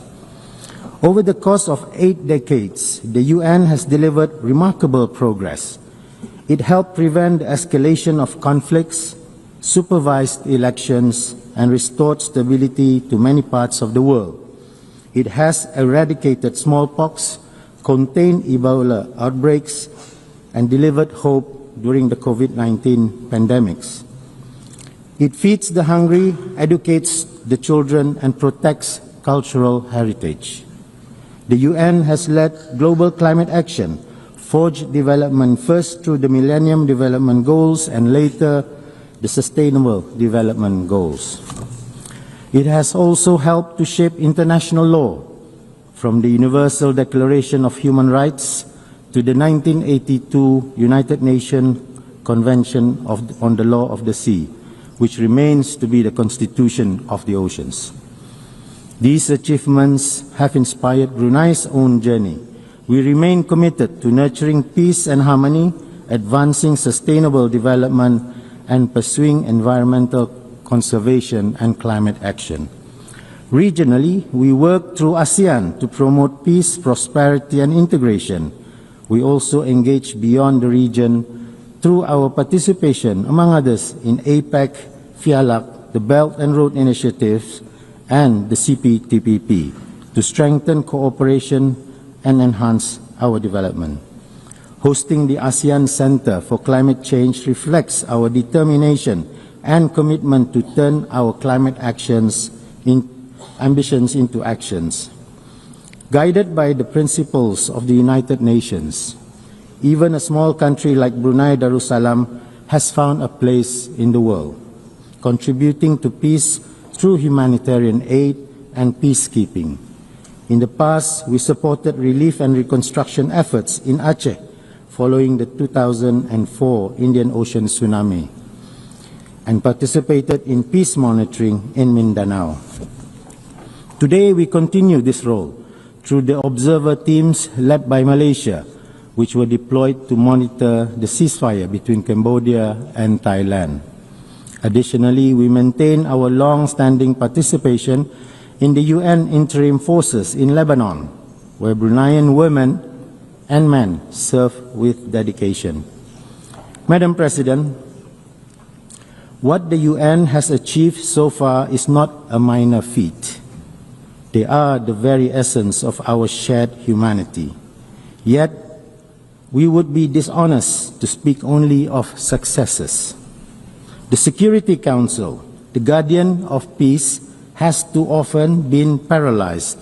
Over the course of 8 decades, the UN has delivered remarkable progress. It helped prevent the escalation of conflicts, supervised elections, and restored stability to many parts of the world. It has eradicated smallpox, contained Ebola outbreaks, and delivered hope during the COVID-19 pandemics. It feeds the hungry, educates the children, and protects cultural heritage. The UN has led global climate action, forged development first through the Millennium Development Goals and later the Sustainable Development Goals. It has also helped to shape international law, from the Universal Declaration of Human Rights to the 1982 United Nations Convention on the Law of the Sea, which remains to be the constitution of the oceans. These achievements have inspired Brunei's own journey. We remain committed to nurturing peace and harmony, advancing sustainable development, and pursuing environmental conservation and climate action. Regionally, we work through ASEAN to promote peace, prosperity, and integration. We also engage beyond the region through our participation, among others, in APEC, FIALAC, the Belt and Road Initiatives, and the CPTPP to strengthen cooperation and enhance our development. Hosting the ASEAN Center for Climate Change reflects our determination and commitment to turn our climate ambitions into actions. Guided by the principles of the United Nations, even a small country like Brunei Darussalam has found a place in the world, contributing to peace through humanitarian aid and peacekeeping. In the past, we supported relief and reconstruction efforts in Aceh following the 2004 Indian Ocean tsunami, and participated in peace monitoring in Mindanao. Today, we continue this role through the observer teams led by Malaysia, which were deployed to monitor the ceasefire between Cambodia and Thailand. Additionally, we maintain our long-standing participation in the UN interim forces in Lebanon, where Bruneian women and men serve with dedication. Madam President, what the UN has achieved so far is not a minor feat. They are the very essence of our shared humanity. Yet, we would be dishonest to speak only of successes. The Security Council, the guardian of peace, has too often been paralyzed,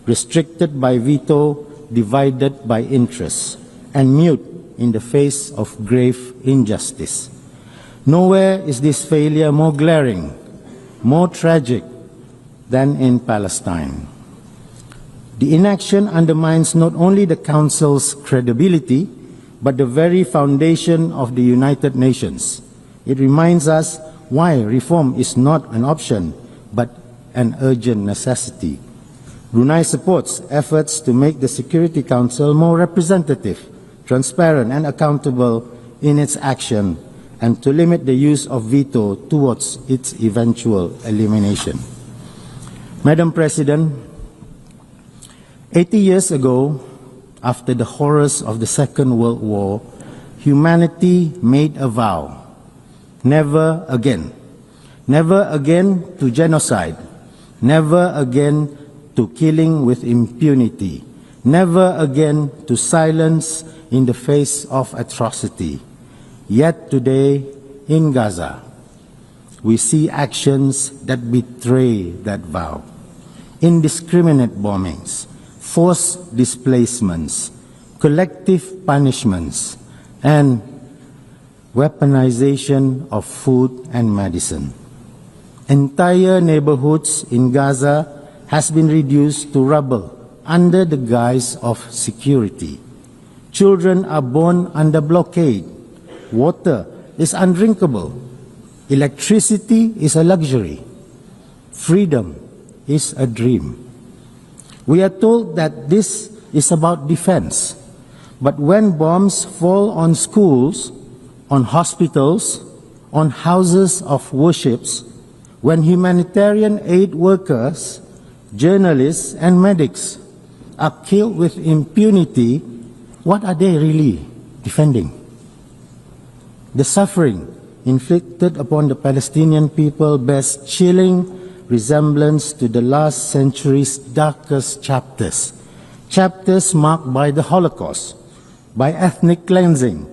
restricted by veto, divided by interests, and mute in the face of grave injustice. Nowhere is this failure more glaring, more tragic than in Palestine. The inaction undermines not only the Council's credibility, but the very foundation of the United Nations. It reminds us why reform is not an option, but an urgent necessity. Brunei supports efforts to make the Security Council more representative, transparent, and accountable in its action, and to limit the use of veto towards its eventual elimination. Madam President, 80 years ago, after the horrors of the Second World War, humanity made a vow: never again. Never again to genocide. Never again to killing with impunity. Never again to silence in the face of atrocity. Yet today, in Gaza, we see actions that betray that vow. Indiscriminate bombings, forced displacements, collective punishments, and weaponization of food and medicine. Entire neighborhoods in Gaza has been reduced to rubble under the guise of security. Children are born under blockade. Water is undrinkable. Electricity is a luxury. Freedom is a dream. We are told that this is about defense, but when bombs fall on schools, on hospitals, on houses of worships, when humanitarian aid workers, journalists, and medics are killed with impunity, what are they really defending? The suffering inflicted upon the Palestinian people bears chilling resemblance to the last century's darkest chapters, chapters marked by the Holocaust, by ethnic cleansing,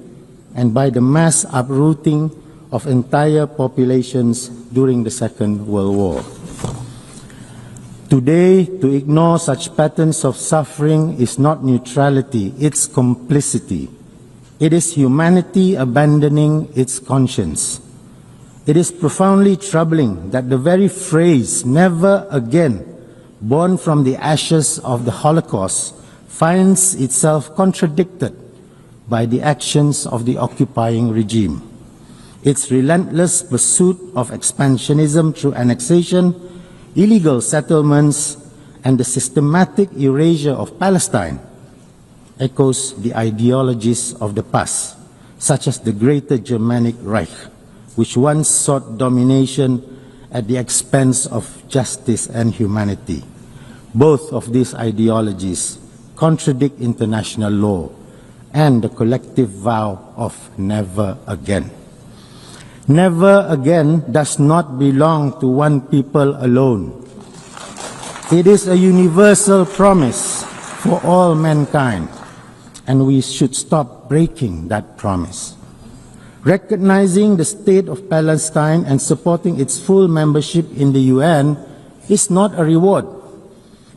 and by the mass uprooting of entire populations during the Second World War. Today, to ignore such patterns of suffering is not neutrality, it's complicity. It is humanity abandoning its conscience. It is profoundly troubling that the very phrase, "never again," born from the ashes of the Holocaust, finds itself contradicted by the actions of the occupying regime. Its relentless pursuit of expansionism through annexation, illegal settlements, and the systematic erasure of Palestine echoes the ideologies of the past, such as the Greater Germanic Reich, which once sought domination at the expense of justice and humanity. Both of these ideologies contradict international law and the collective vow of never again. Never again does not belong to one people alone. It is a universal promise for all mankind, and we should stop breaking that promise. Recognizing the state of Palestine and supporting its full membership in the UN is not a reward.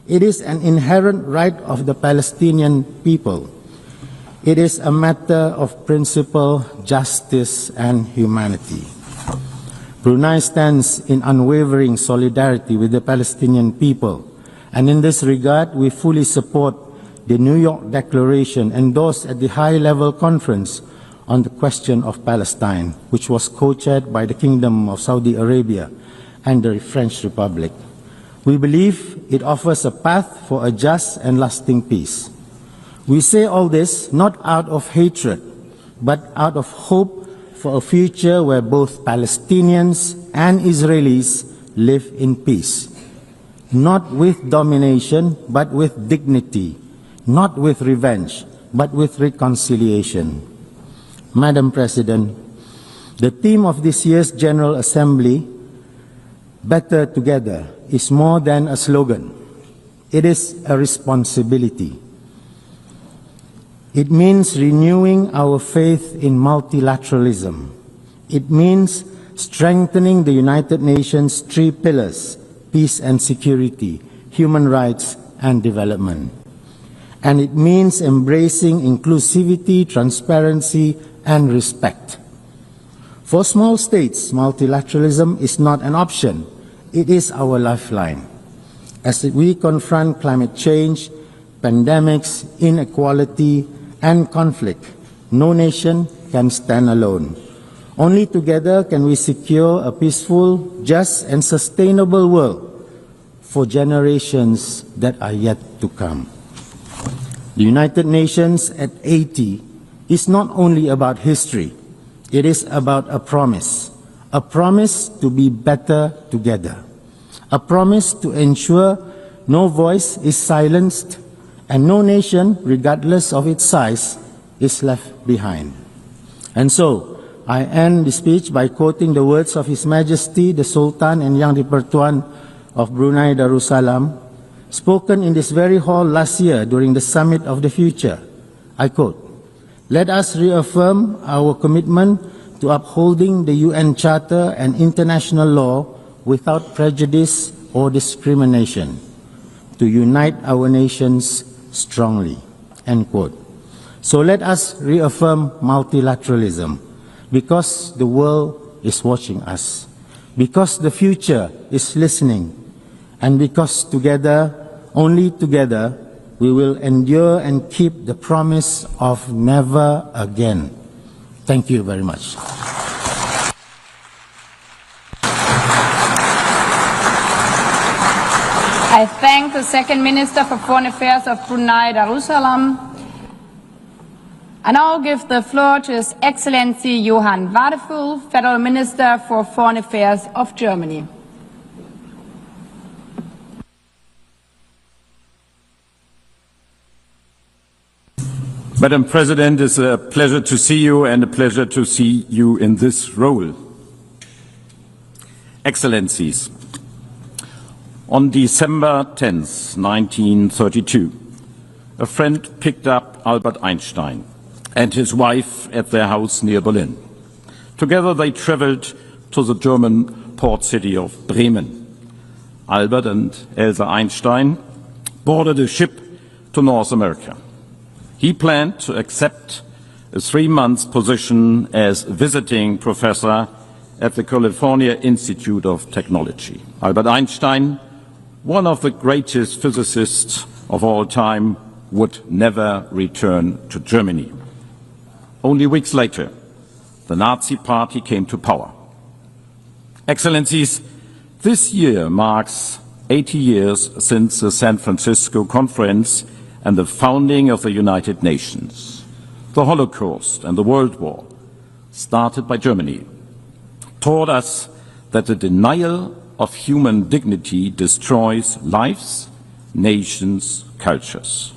It is an inherent right of the Palestinian people. It is a matter of principle, justice, and humanity. Brunei stands in unwavering solidarity with the Palestinian people, and in this regard, we fully support the New York Declaration endorsed at the high-level conference on the question of Palestine, which was co-chaired by the Kingdom of Saudi Arabia and the French Republic. We believe it offers a path for a just and lasting peace. We say all this not out of hatred, but out of hope for a future where both Palestinians and Israelis live in peace, not with domination, but with dignity, not with revenge, but with reconciliation. Madam President, the theme of this year's General Assembly, Better Together, is more than a slogan. It is a responsibility. It means renewing our faith in multilateralism. It means strengthening the United Nations' three pillars: peace and security, human rights, and development. And it means embracing inclusivity, transparency, and respect. For small states, multilateralism is not an option. It is our lifeline. As we confront climate change, pandemics, inequality, and conflict, no nation can stand alone. Only together can we secure a peaceful, just, and sustainable world for generations that are yet to come. The United Nations at 80 is not only about history, it is about a promise to be better together, a promise to ensure no voice is silenced and no nation, regardless of its size, is left behind. And so, I end the speech by quoting the words of His Majesty, the Sultan and Yang di-Pertuan of Brunei Darussalam, spoken in this very hall last year during the Summit of the Future. I quote, "Let us reaffirm our commitment to upholding the UN Charter and international law without prejudice or discrimination, to unite our nations strongly." End quote. So let us reaffirm multilateralism, because the world is watching us, because the future is listening, and because together, only together, we will endure and keep the promise of never again. Thank you very much. I thank the Second Minister for Foreign Affairs of Brunei Darussalam. I now give the floor to His Excellency Johann Wadefull, Federal Minister for Foreign Affairs of Germany. Madam President, it's a pleasure to see you and a pleasure to see you in this role. Excellencies, on December 10th, 1932, a friend picked up Albert Einstein and his wife at their house near Berlin. Together they traveled to the German port city of Bremen. Albert and Elsa Einstein boarded a ship to North America. He planned to accept a 3-month position as visiting professor at the California Institute of Technology. Albert Einstein, one of the greatest physicists of all time, would never return to Germany. Only weeks later, the Nazi Party came to power. Excellencies, this year marks 80 years since the San Francisco Conference and the founding of the United Nations. The Holocaust and the World War, started by Germany, taught us that the denial of human dignity destroys lives, nations, cultures.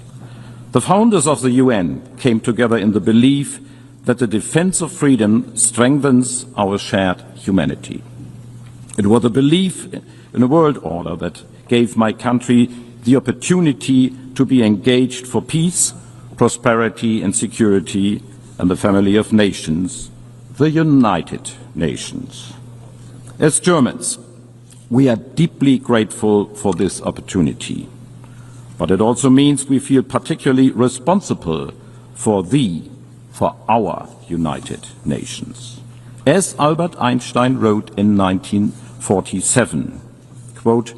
The founders of the UN came together in the belief that the defense of freedom strengthens our shared humanity. It was a belief in a world order that gave my country the opportunity to be engaged for peace, prosperity and security and the family of nations, the United Nations. As Germans, we are deeply grateful for this opportunity. But it also means we feel particularly responsible for our United Nations. As Albert Einstein wrote in 1947, quote,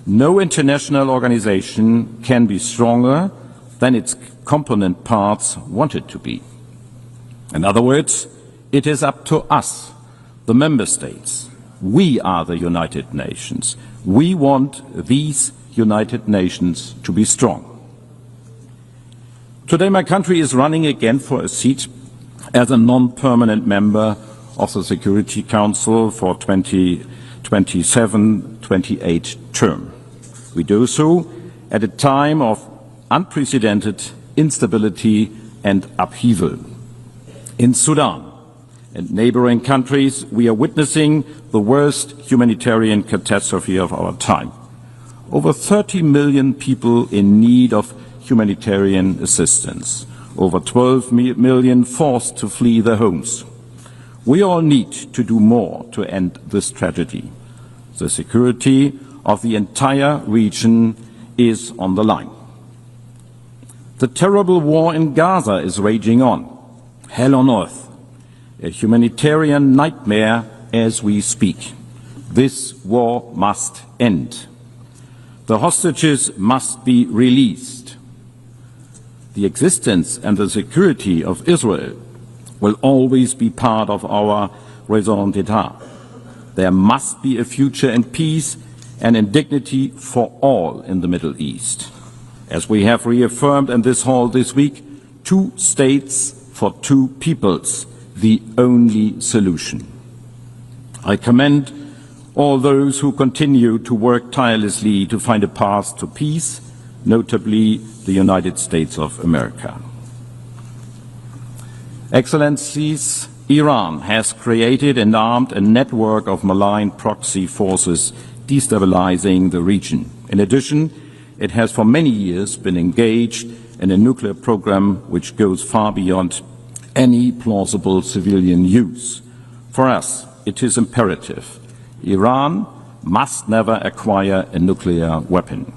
"No international organization can be stronger than its component parts want it to be." In other words, it is up to us, the member states. We are the United Nations. We want these United Nations to be strong. Today my country is running again for a seat as a non-permanent member of the Security Council for 2027-28 term. We do so at a time of unprecedented instability and upheaval. In Sudan and neighboring countries, we are witnessing the worst humanitarian catastrophe of our time. Over 30 million people in need of humanitarian assistance, over 12 million forced to flee their homes. We all need to do more to end this tragedy. The security of the entire region is on the line. The terrible war in Gaza is raging on. Hell on earth, a humanitarian nightmare as we speak. This war must end. The hostages must be released. The existence and the security of Israel will always be part of our raison d'etre. There must be a future in peace and in dignity for all in the Middle East. As we have reaffirmed in this hall this week, 2 states for 2 peoples, the only solution. I commend all those who continue to work tirelessly to find a path to peace, notably the United States of America. Excellencies, Iran has created and armed a network of malign proxy forces destabilizing the region. In addition, it has for many years been engaged in a nuclear program which goes far beyond any plausible civilian use. For us, it is imperative. Iran must never acquire a nuclear weapon.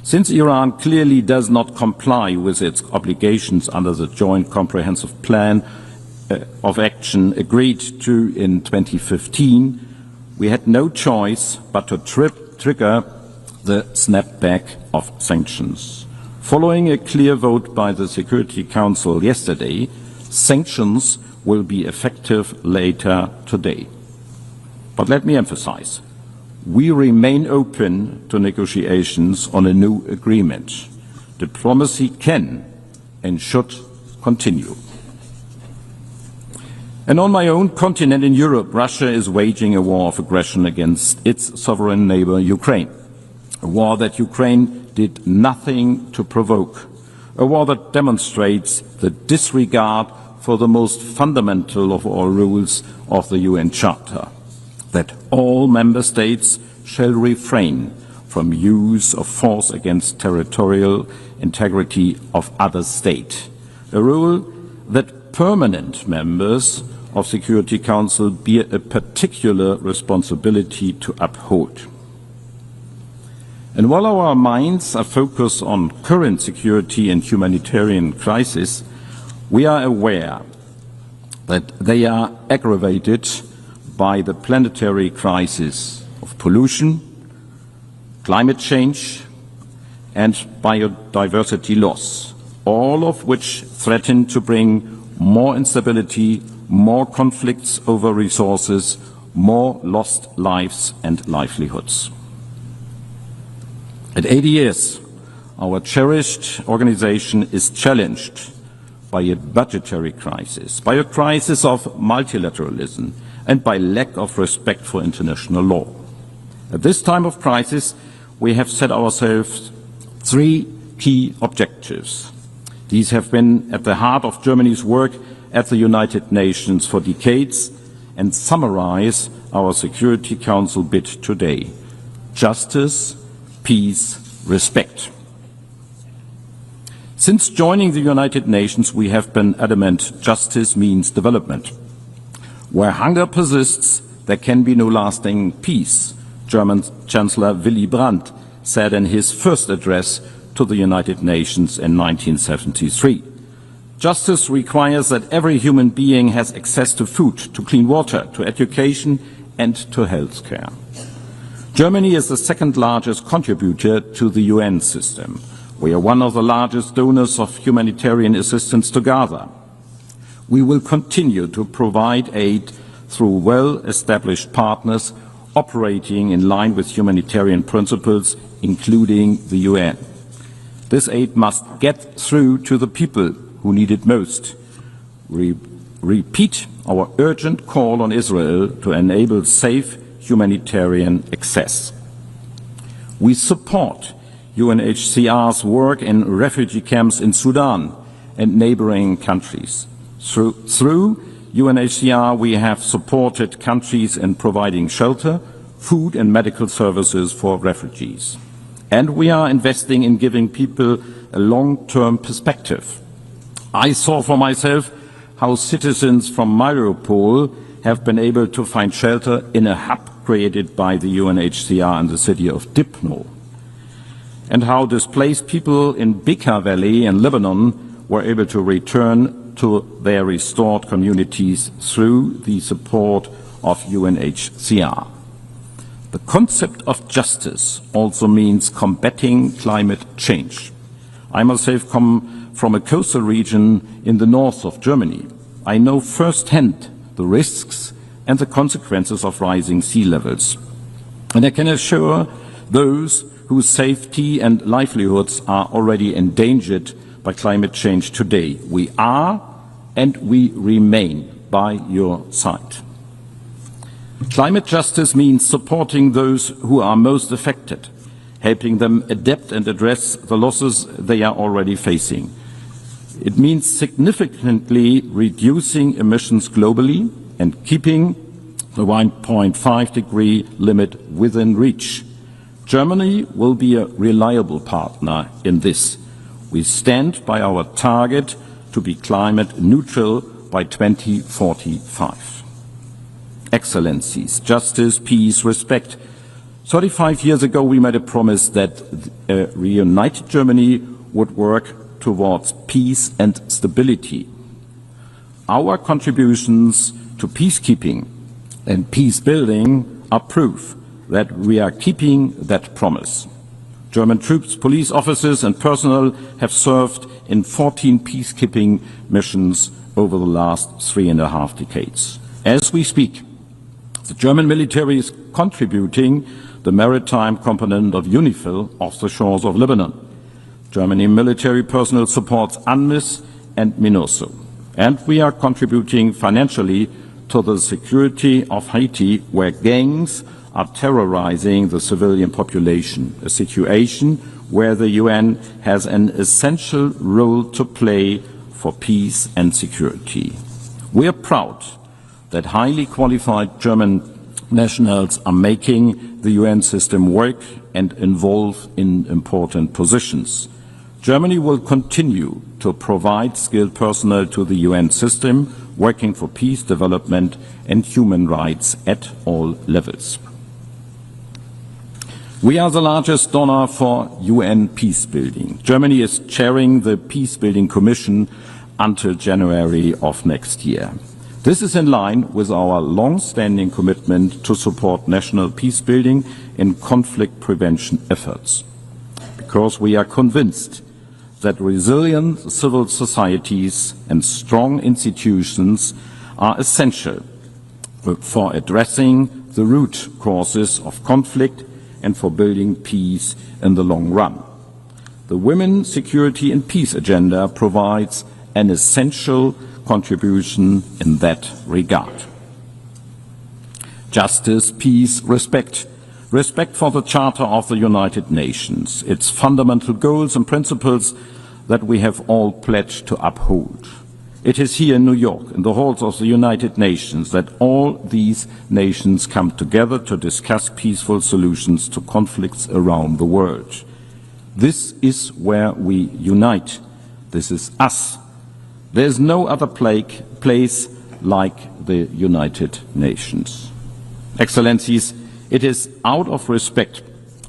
Since Iran clearly does not comply with its obligations under the Joint Comprehensive Plan of Action agreed to in 2015, we had no choice but to trigger the snapback of sanctions. Following a clear vote by the Security Council yesterday, sanctions will be effective later today. But let me emphasize, we remain open to negotiations on a new agreement. Diplomacy can and should continue. And on my own continent in Europe, Russia is waging a war of aggression against its sovereign neighbor, Ukraine. A war that Ukraine did nothing to provoke. a war that demonstrates the disregard for the most fundamental of all rules of the UN Charter, that all member states shall refrain from use of force against territorial integrity of other state, a rule that permanent members of Security Council bear a particular responsibility to uphold. And while our minds are focused on current security and humanitarian crisis, we are aware that they are aggravated by the planetary crisis of pollution, climate change, and biodiversity loss, all of which threaten to bring more instability, more conflicts over resources, more lost lives and livelihoods. At 80 years, our cherished organization is challenged by a budgetary crisis, by a crisis of multilateralism, and by lack of respect for international law. At this time of crisis, we have set ourselves 3 key objectives. These have been at the heart of Germany's work at the United Nations for decades and summarize our Security Council bid today: justice, peace, respect. Since joining the United Nations, we have been adamant justice means development. Where hunger persists, there can be no lasting peace, German Chancellor Willy Brandt said in his first address to the United Nations in 1973. Justice requires that every human being has access to food, to clean water, to education, and to health care. Germany is the second largest contributor to the UN system. We are one of the largest donors of humanitarian assistance to Gaza. We will continue to provide aid through well-established partners operating in line with humanitarian principles, including the UN. This aid must get through to the people who need it most. We repeat our urgent call on Israel to enable safe humanitarian access. We support UNHCR's work in refugee camps in Sudan and neighboring countries. Through UNHCR, we have supported countries in providing shelter, food and medical services for refugees. And we are investing in giving people a long-term perspective. I saw for myself how citizens from Mariupol have been able to find shelter in a hub created by the UNHCR in the city of Dipno, and how displaced people in Bekaa Valley in Lebanon were able to return to their restored communities through the support of UNHCR. The concept of justice also means combating climate change. I myself come from a coastal region in the north of Germany. I know firsthand the risks and the consequences of rising sea levels. And I can assure those whose safety and livelihoods are already endangered by climate change today, we are and we remain by your side. Climate justice means supporting those who are most affected, helping them adapt and address the losses they are already facing. It means significantly reducing emissions globally and keeping the 1.5-degree limit within reach. Germany will be a reliable partner in this. We stand by our target to be climate neutral by 2045. Excellencies, justice, peace, respect. 35 years ago, we made a promise that a reunited Germany would work towards peace and stability. Our contributions to peacekeeping and peace building are proof that we are keeping that promise. German troops, police officers and personnel have served in 14 peacekeeping missions over the last 3.5 decades. As we speak, the German military is contributing the maritime component of UNIFIL off the shores of Lebanon. Germany military personnel supports UNMISS and MINURSO. And we are contributing financially to the security of Haiti, where gangs are terrorizing the civilian population, a situation where the UN has an essential role to play for peace and security. We are proud that highly qualified German nationals are making the UN system work and involve in important positions. Germany will continue to provide skilled personnel to the UN system, working for peace, development and human rights at all levels. We are the largest donor for UN peacebuilding. Germany is chairing the Peacebuilding Commission until January of next year. This is in line with our long-standing commitment to support national peacebuilding and conflict prevention efforts, because we are convinced that resilient civil societies and strong institutions are essential for addressing the root causes of conflict and for building peace in the long run. The Women, Security and Peace agenda provides an essential contribution in that regard. Justice, peace, respect. Respect for the Charter of the United Nations, its fundamental goals and principles that we have all pledged to uphold. It is here in New York, in the halls of the United Nations, that all these nations come together to discuss peaceful solutions to conflicts around the world. This is where we unite. This is us. There is no other place like the United Nations. Excellencies, it is out of respect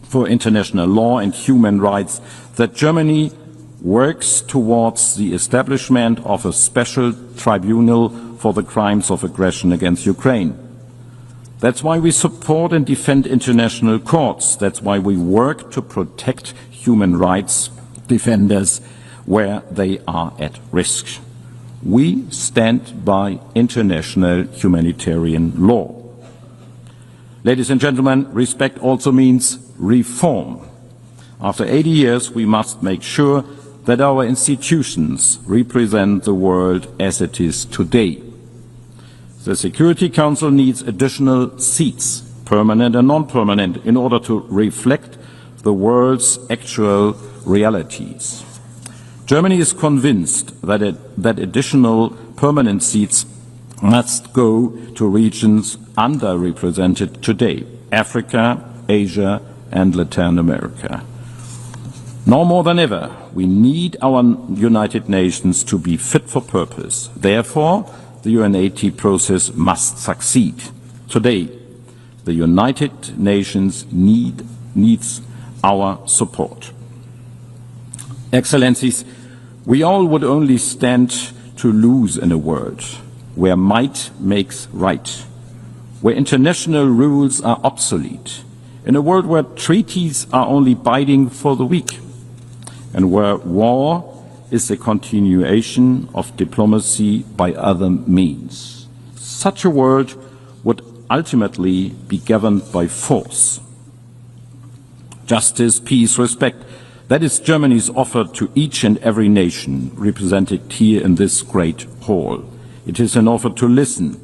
for international law and human rights that Germany works towards the establishment of a special tribunal for the crimes of aggression against Ukraine. That's why we support and defend international courts. That's why we work to protect human rights defenders where they are at risk. We stand by international humanitarian law. Ladies and gentlemen, respect also means reform. After 80 years, we must make sure that our institutions represent the world as it is today. The Security Council needs additional seats, permanent and non-permanent, in order to reflect the world's actual realities. Germany is convinced that additional permanent seats must go to regions underrepresented today, Africa, Asia and Latin America. Now more than ever, we need our United Nations to be fit for purpose. Therefore, the UNAT process must succeed. Today, the United Nations needs our support. Excellencies, we all would only stand to lose in a world where might makes right, where international rules are obsolete, in a world where treaties are only binding for the weak, and where war is a continuation of diplomacy by other means. Such a world would ultimately be governed by force. Justice, peace, respect, that is Germany's offer to each and every nation represented here in this great hall. It is an offer to listen,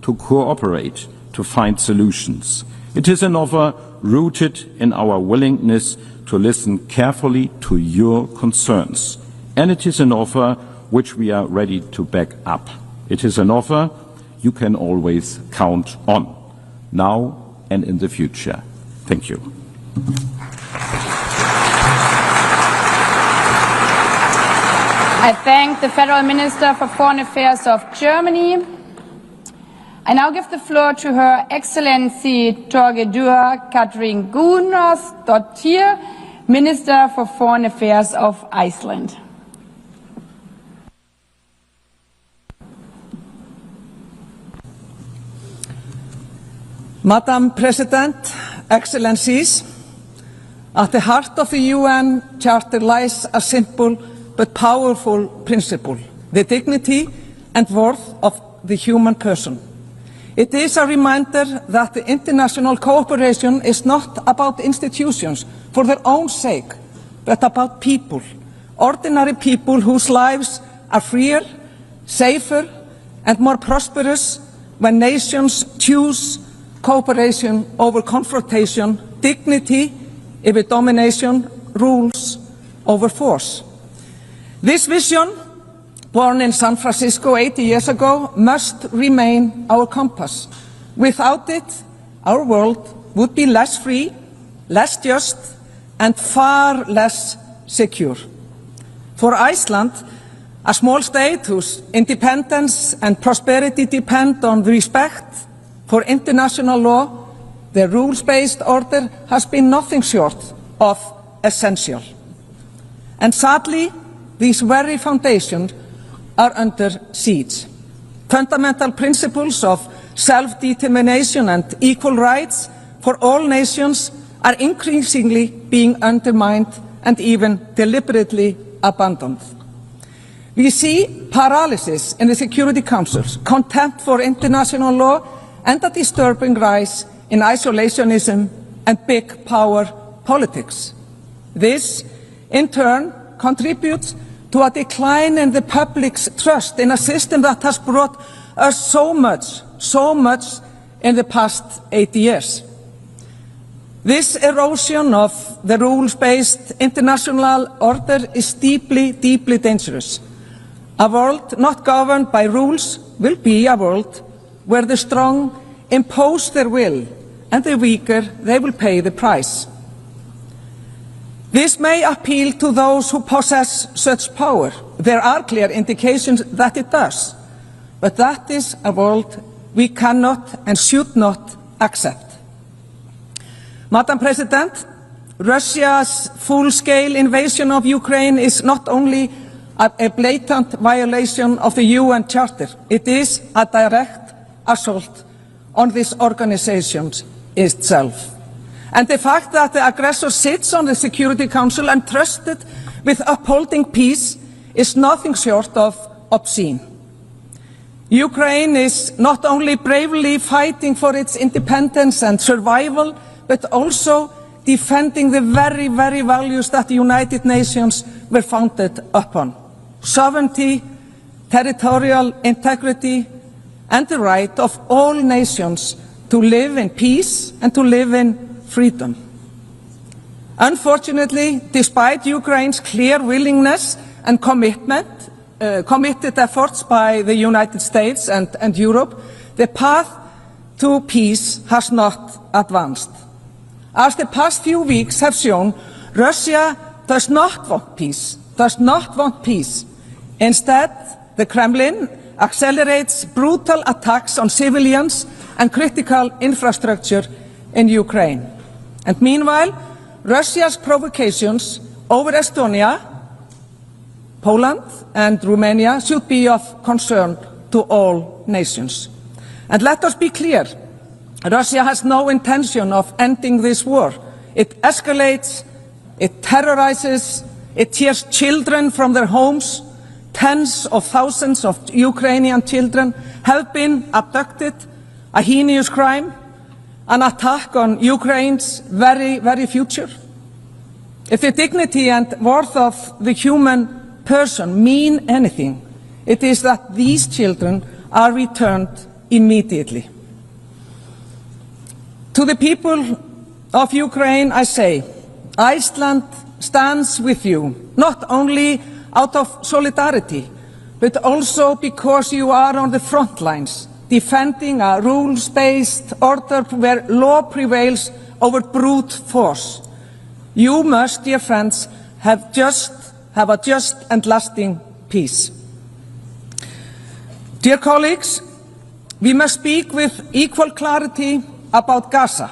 to cooperate, to find solutions. It is an offer rooted in our willingness to listen carefully to your concerns. And it is an offer which we are ready to back up. It is an offer you can always count on, now and in the future. Thank you. I thank the Federal Minister for Foreign Affairs of Germany. I now give the floor to Her Excellency Torgedur Katrin Gunnarsdottir, Minister for Foreign Affairs of Iceland. Madam President, Excellencies, at the heart of the UN Charter lies a simple but powerful principle: the dignity and worth of the human person. It is a reminder that the international cooperation is not about institutions for their own sake, but about people, ordinary people whose lives are freer, safer, and more prosperous when nations choose cooperation over confrontation, dignity over domination, rules over force. This vision, born in San Francisco 80 years ago, must remain our compass. Without it, our world would be less free, less just, and far less secure. For Iceland, a small state whose independence and prosperity depend on the respect for international law, the rules-based order has been nothing short of essential. And sadly, these very foundations are under siege. Fundamental principles of self-determination and equal rights for all nations are increasingly being undermined and even deliberately abandoned. We see paralysis in the Security Councils, contempt for international law, and a disturbing rise in isolationism and big power politics. This, in turn, contributes to a decline in the public's trust in a system that has brought us so much in the past 80 years. This erosion of the rules-based international order is deeply, deeply dangerous. A world not governed by rules will be a world where the strong impose their will and the weaker, they will pay the price. This may appeal to those who possess such power. There are clear indications that it does. But that is a world we cannot and should not accept. Madam President, Russia's full-scale invasion of Ukraine is not only a blatant violation of the UN Charter, it is a direct assault on this organization itself. And the fact that the aggressor sits on the Security Council entrusted with upholding peace is nothing short of obscene. Ukraine is not only bravely fighting for its independence and survival, but also defending the very, very values that the United Nations were founded upon: sovereignty, territorial integrity, and the right of all nations to live in peace and to live in freedom. Unfortunately, despite Ukraine's clear willingness and committed efforts by the United States and Europe, the path to peace has not advanced. As the past few weeks have shown, Russia does not want peace, Instead, the Kremlin accelerates brutal attacks on civilians and critical infrastructure in Ukraine. And meanwhile, Russia's provocations over Estonia, Poland and Romania should be of concern to all nations. And let us be clear, Russia has no intention of ending this war. It escalates, it terrorizes, it tears children from their homes. Tens of thousands of Ukrainian children have been abducted, a heinous crime, an attack on Ukraine's very, very future. If the dignity and worth of the human person mean anything, it is that these children are returned immediately. To the people of Ukraine, I say, Iceland stands with you, not only out of solidarity, but also because you are on the front lines, defending a rules-based order where law prevails over brute force. You must, dear friends, have a just and lasting peace. Dear colleagues, we must speak with equal clarity about Gaza.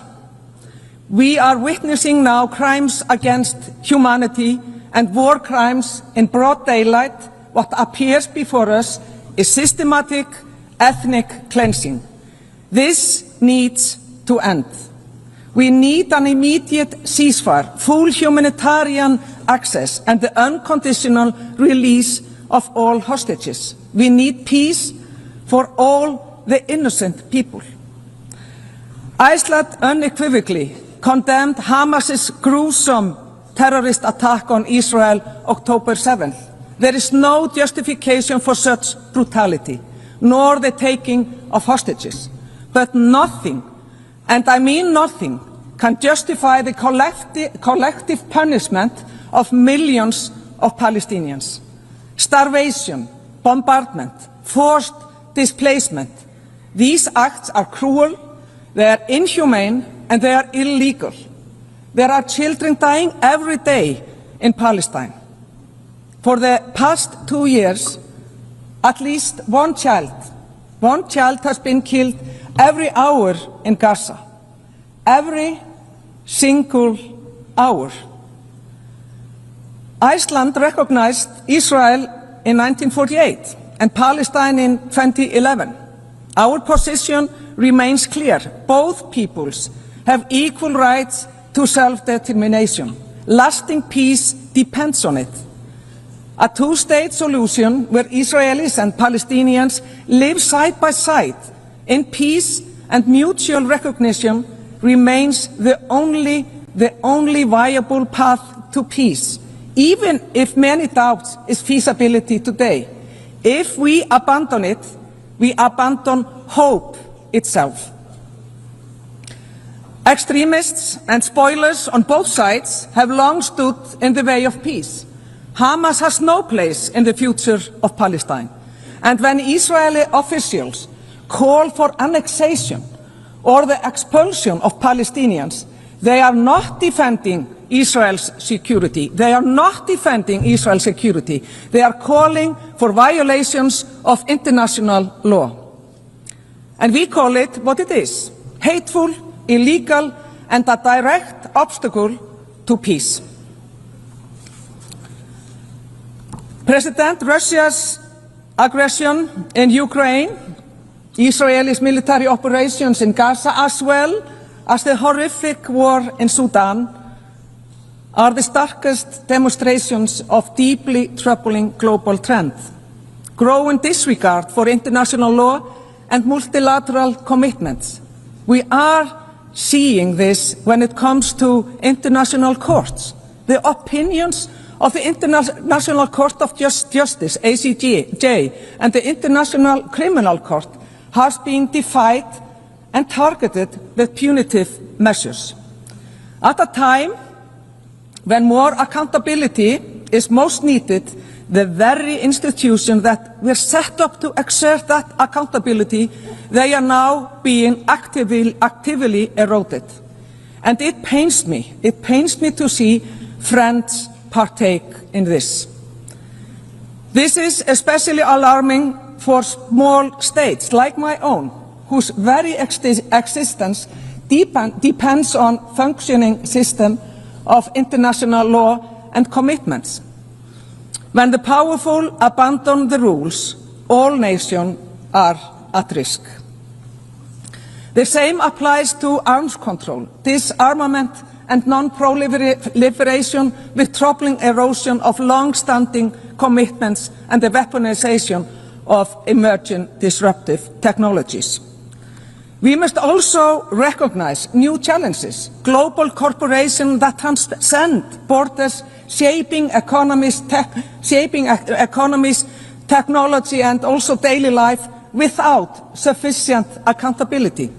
We are witnessing now crimes against humanity and war crimes in broad daylight. What appears before us is systematic ethnic cleansing. This needs to end. We need an immediate ceasefire, full humanitarian access, and the unconditional release of all hostages. We need peace for all the innocent people. Iceland unequivocally condemned Hamas's gruesome terrorist attack on Israel October 7th. There is no justification for such brutality, nor the taking of hostages. But nothing, and I mean nothing, can justify the collective punishment of millions of Palestinians. Starvation, bombardment, forced displacement. These acts are cruel, they are inhumane, and they are illegal. There are children dying every day in Palestine. For the past 2 years, at least one child has been killed every hour in Gaza. Every single hour. Iceland recognized Israel in 1948 and Palestine in 2011. Our position remains clear. Both peoples have equal rights to self-determination. Lasting peace depends on it. A two-state solution where Israelis and Palestinians live side by side in peace and mutual recognition remains the only viable path to peace, even if many doubt its feasibility today. If we abandon it, we abandon hope itself. Extremists and spoilers on both sides have long stood in the way of peace. Hamas has no place in the future of Palestine. And when Israeli officials call for annexation or the expulsion of Palestinians, they are not defending Israel's security. They are not defending Israel's security. They are calling for violations of international law. And we call it what it is: hateful, illegal, and a direct obstacle to peace. President Russia's aggression in Ukraine, Israel's military operations in Gaza, as well as the horrific war in Sudan, are the starkest demonstrations of deeply troubling global trend. Growing disregard for international law and multilateral commitments. We are seeing this when it comes to international courts. The opinions of the International Court of Justice, ICJ, and the International Criminal Court has been defied and targeted with punitive measures. At a time when more accountability is most needed, the very institutions that were set up to exert that accountability, they are now being actively eroded. And it pains me to see friends partake in this. This is especially alarming for small states like my own, whose very existence depends on functioning system of international law and commitments. When the powerful abandon the rules, all nations are at risk. The same applies to arms control, disarmament, and non-proliferation, with troubling erosion of long-standing commitments and the weaponization of emerging disruptive technologies. We must also recognize new challenges, global corporations that transcend borders, shaping economies, technology, and also daily life without sufficient accountability.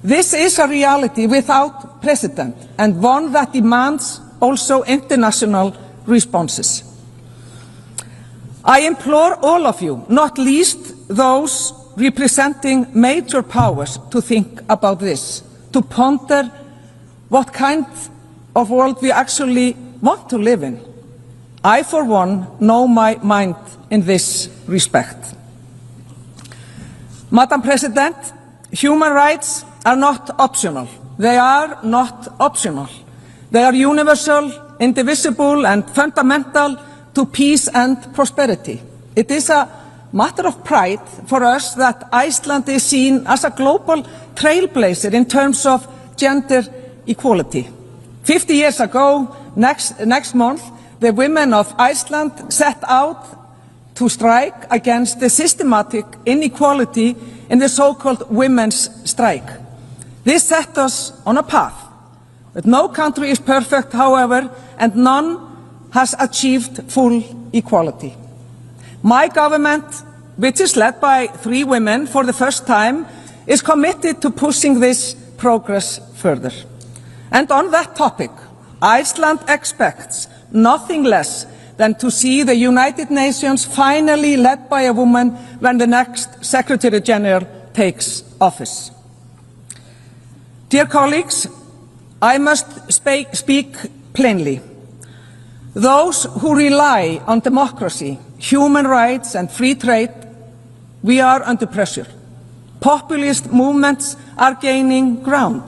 This is a reality without precedent, and one that demands also international responses. I implore all of you, not least those representing major powers, to think about this, to ponder what kind of world we actually want to live in. I, for one, know my mind in this respect. Madam President, human rights are not optional. They are not optional. They are universal, indivisible, and fundamental to peace and prosperity. It is a matter of pride for us that Iceland is seen as a global trailblazer in terms of gender equality. 50 years ago, next month, the women of Iceland set out to strike against the systematic inequality in the so-called women's strike. This set us on a path. But no country is perfect, however, and none has achieved full equality. My government, which is led by 3 women for the first time, is committed to pushing this progress further. And on that topic, Iceland expects nothing less than to see the United Nations finally led by a woman when the next Secretary General takes office. Dear colleagues, I must speak plainly. Those who rely on democracy, human rights and free trade, we are under pressure. Populist movements are gaining ground,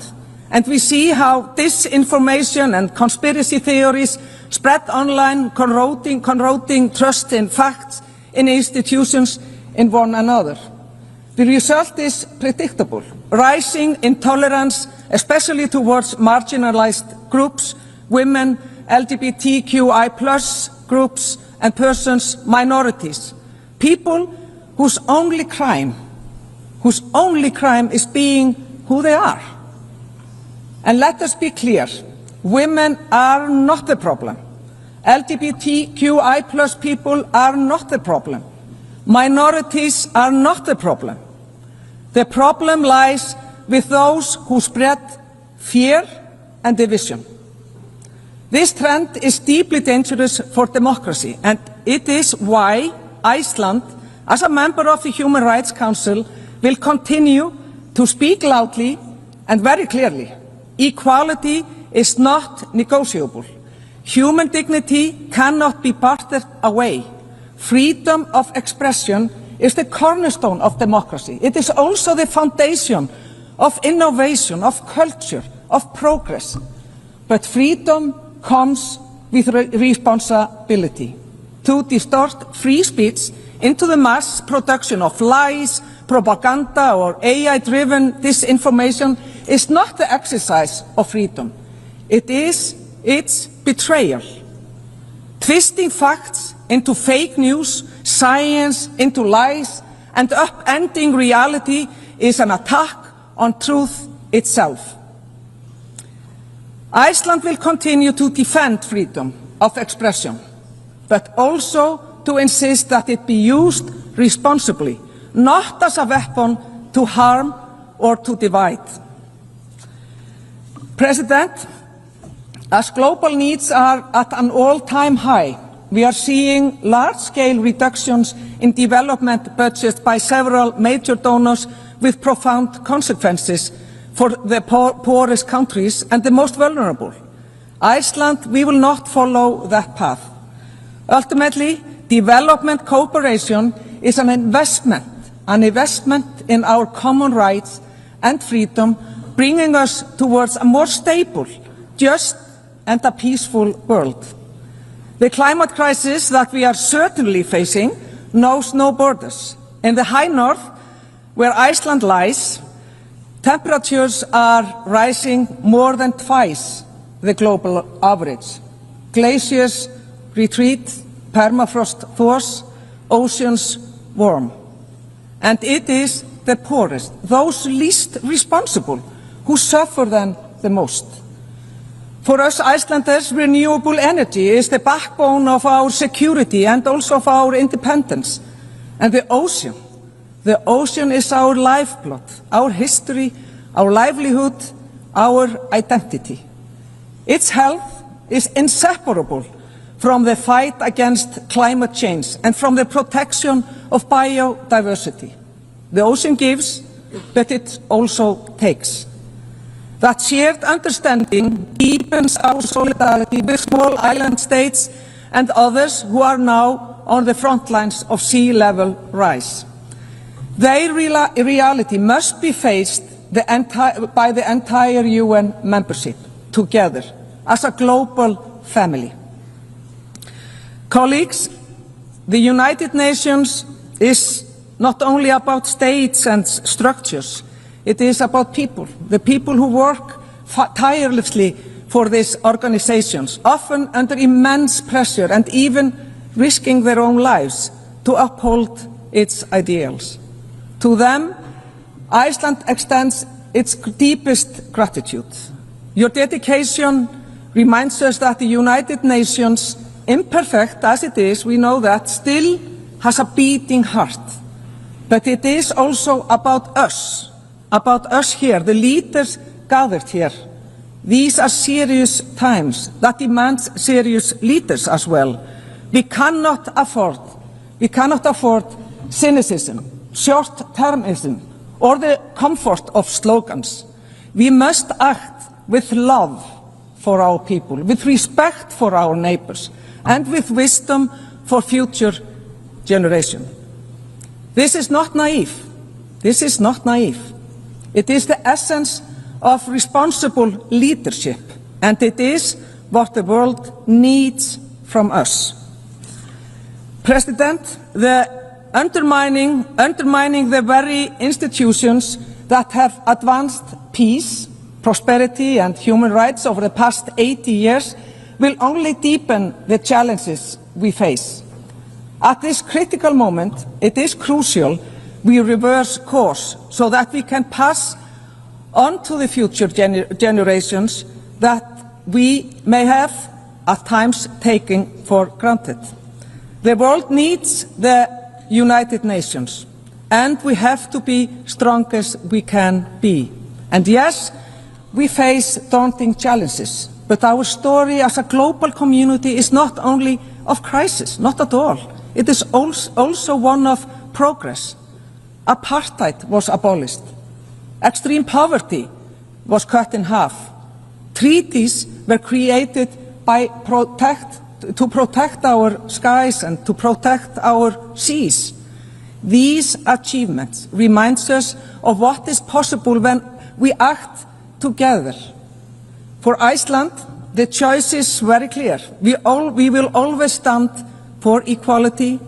and we see how disinformation and conspiracy theories spread online, corroding trust in facts, in institutions, in one another. The result is predictable: rising intolerance, especially towards marginalized groups, women, LGBTQI+ groups and persons, minorities, people whose only crime is being who they are. And let us be clear, women are not the problem. LGBTQI+ people are not the problem. Minorities are not the problem. The problem lies with those who spread fear and division. This trend is deeply dangerous for democracy, and it is why Iceland, as a member of the Human Rights Council, will continue to speak loudly and very clearly. Equality is not negotiable. Human dignity cannot be bartered away. Freedom of expression is the cornerstone of democracy. It is also the foundation of innovation, of culture, of progress. But freedom comes with responsibility. To distort free speech into the mass production of lies, propaganda or AI-driven disinformation is not the exercise of freedom. It's betrayal. Twisting facts into fake news, science into lies, and upending reality is an attack on truth itself. Iceland will continue to defend freedom of expression, but also to insist that it be used responsibly, not as a weapon to harm or to divide. President, as global needs are at an all-time high, we are seeing large-scale reductions in development budgets by several major donors with profound consequences for the poorest countries and the most vulnerable. Iceland, we will not follow that path. Ultimately, development cooperation is an investment in our common rights and freedom, bringing us towards a more stable, just and a peaceful world. The climate crisis that we are certainly facing knows no borders. In the high north, where Iceland lies, temperatures are rising more than twice the global average. Glaciers retreat, permafrost thaws, oceans warm. And it is the poorest, those least responsible, who suffer then the most. For us Icelanders, renewable energy is the backbone of our security and also of our independence. And the ocean is our lifeblood, our history, our livelihood, our identity. Its health is inseparable from the fight against climate change and from the protection of biodiversity. The ocean gives, but it also takes. That shared understanding deepens our solidarity with small island states and others who are now on the front lines of sea level rise. Their reality must be faced by the entire UN membership, together, as a global family. Colleagues, the United Nations is not only about states and structures, it is about people, the people who work tirelessly for these organizations, often under immense pressure and even risking their own lives to uphold its ideals. To them, Iceland extends its deepest gratitude. Your dedication reminds us that the United Nations, imperfect as it is, we know that, still has a beating heart. But it is also about us here, the leaders gathered here, These are serious times that demand serious leaders as well. We cannot afford cynicism, short-termism, or the comfort of slogans. We must act with love for our people, with respect for our neighbors, and with wisdom for future generations. This is not naive. This is not naive. It is the essence of responsible leadership, and it is what the world needs from us. President, undermining the very institutions that have advanced peace, prosperity and human rights over the past 80 years will only deepen the challenges we face. At this critical moment, it is crucial we reverse course so that we can pass on to the future generations that we may have at times taken for granted. The world needs the United Nations, and we have to be strong as we can be. And yes, we face daunting challenges, but our story as a global community is not only of crisis, not at all. It is also one of progress. Apartheid was abolished. Extreme poverty was cut in half. Treaties were created to protect our skies and to protect our seas. These achievements remind us of what is possible when we act together. For Iceland, the choice is very clear. We will always stand for equality,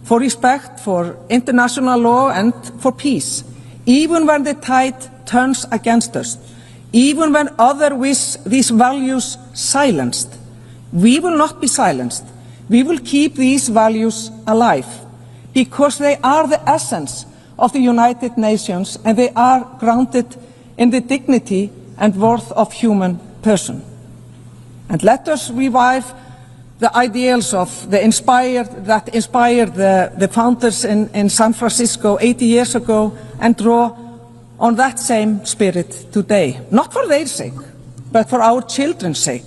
for respect, for international law and for peace, even when the tide turns against us, even when others wish these values silenced. We will not be silenced. We will keep these values alive because they are the essence of the United Nations and they are grounded in the dignity and worth of human person. And let us revive the ideals that inspired the founders in San Francisco 80 years ago and draw on that same spirit today. Not for their sake, but for our children's sake.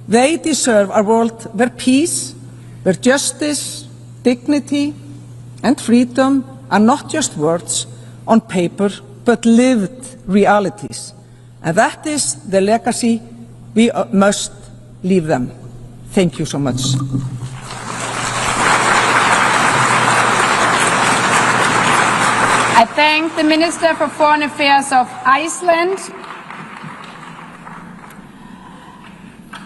They deserve a world where peace, where justice, dignity, and freedom are not just words on paper, but lived realities. And that is the legacy we must leave them. Thank you so much. I thank the Minister for Foreign Affairs of Iceland.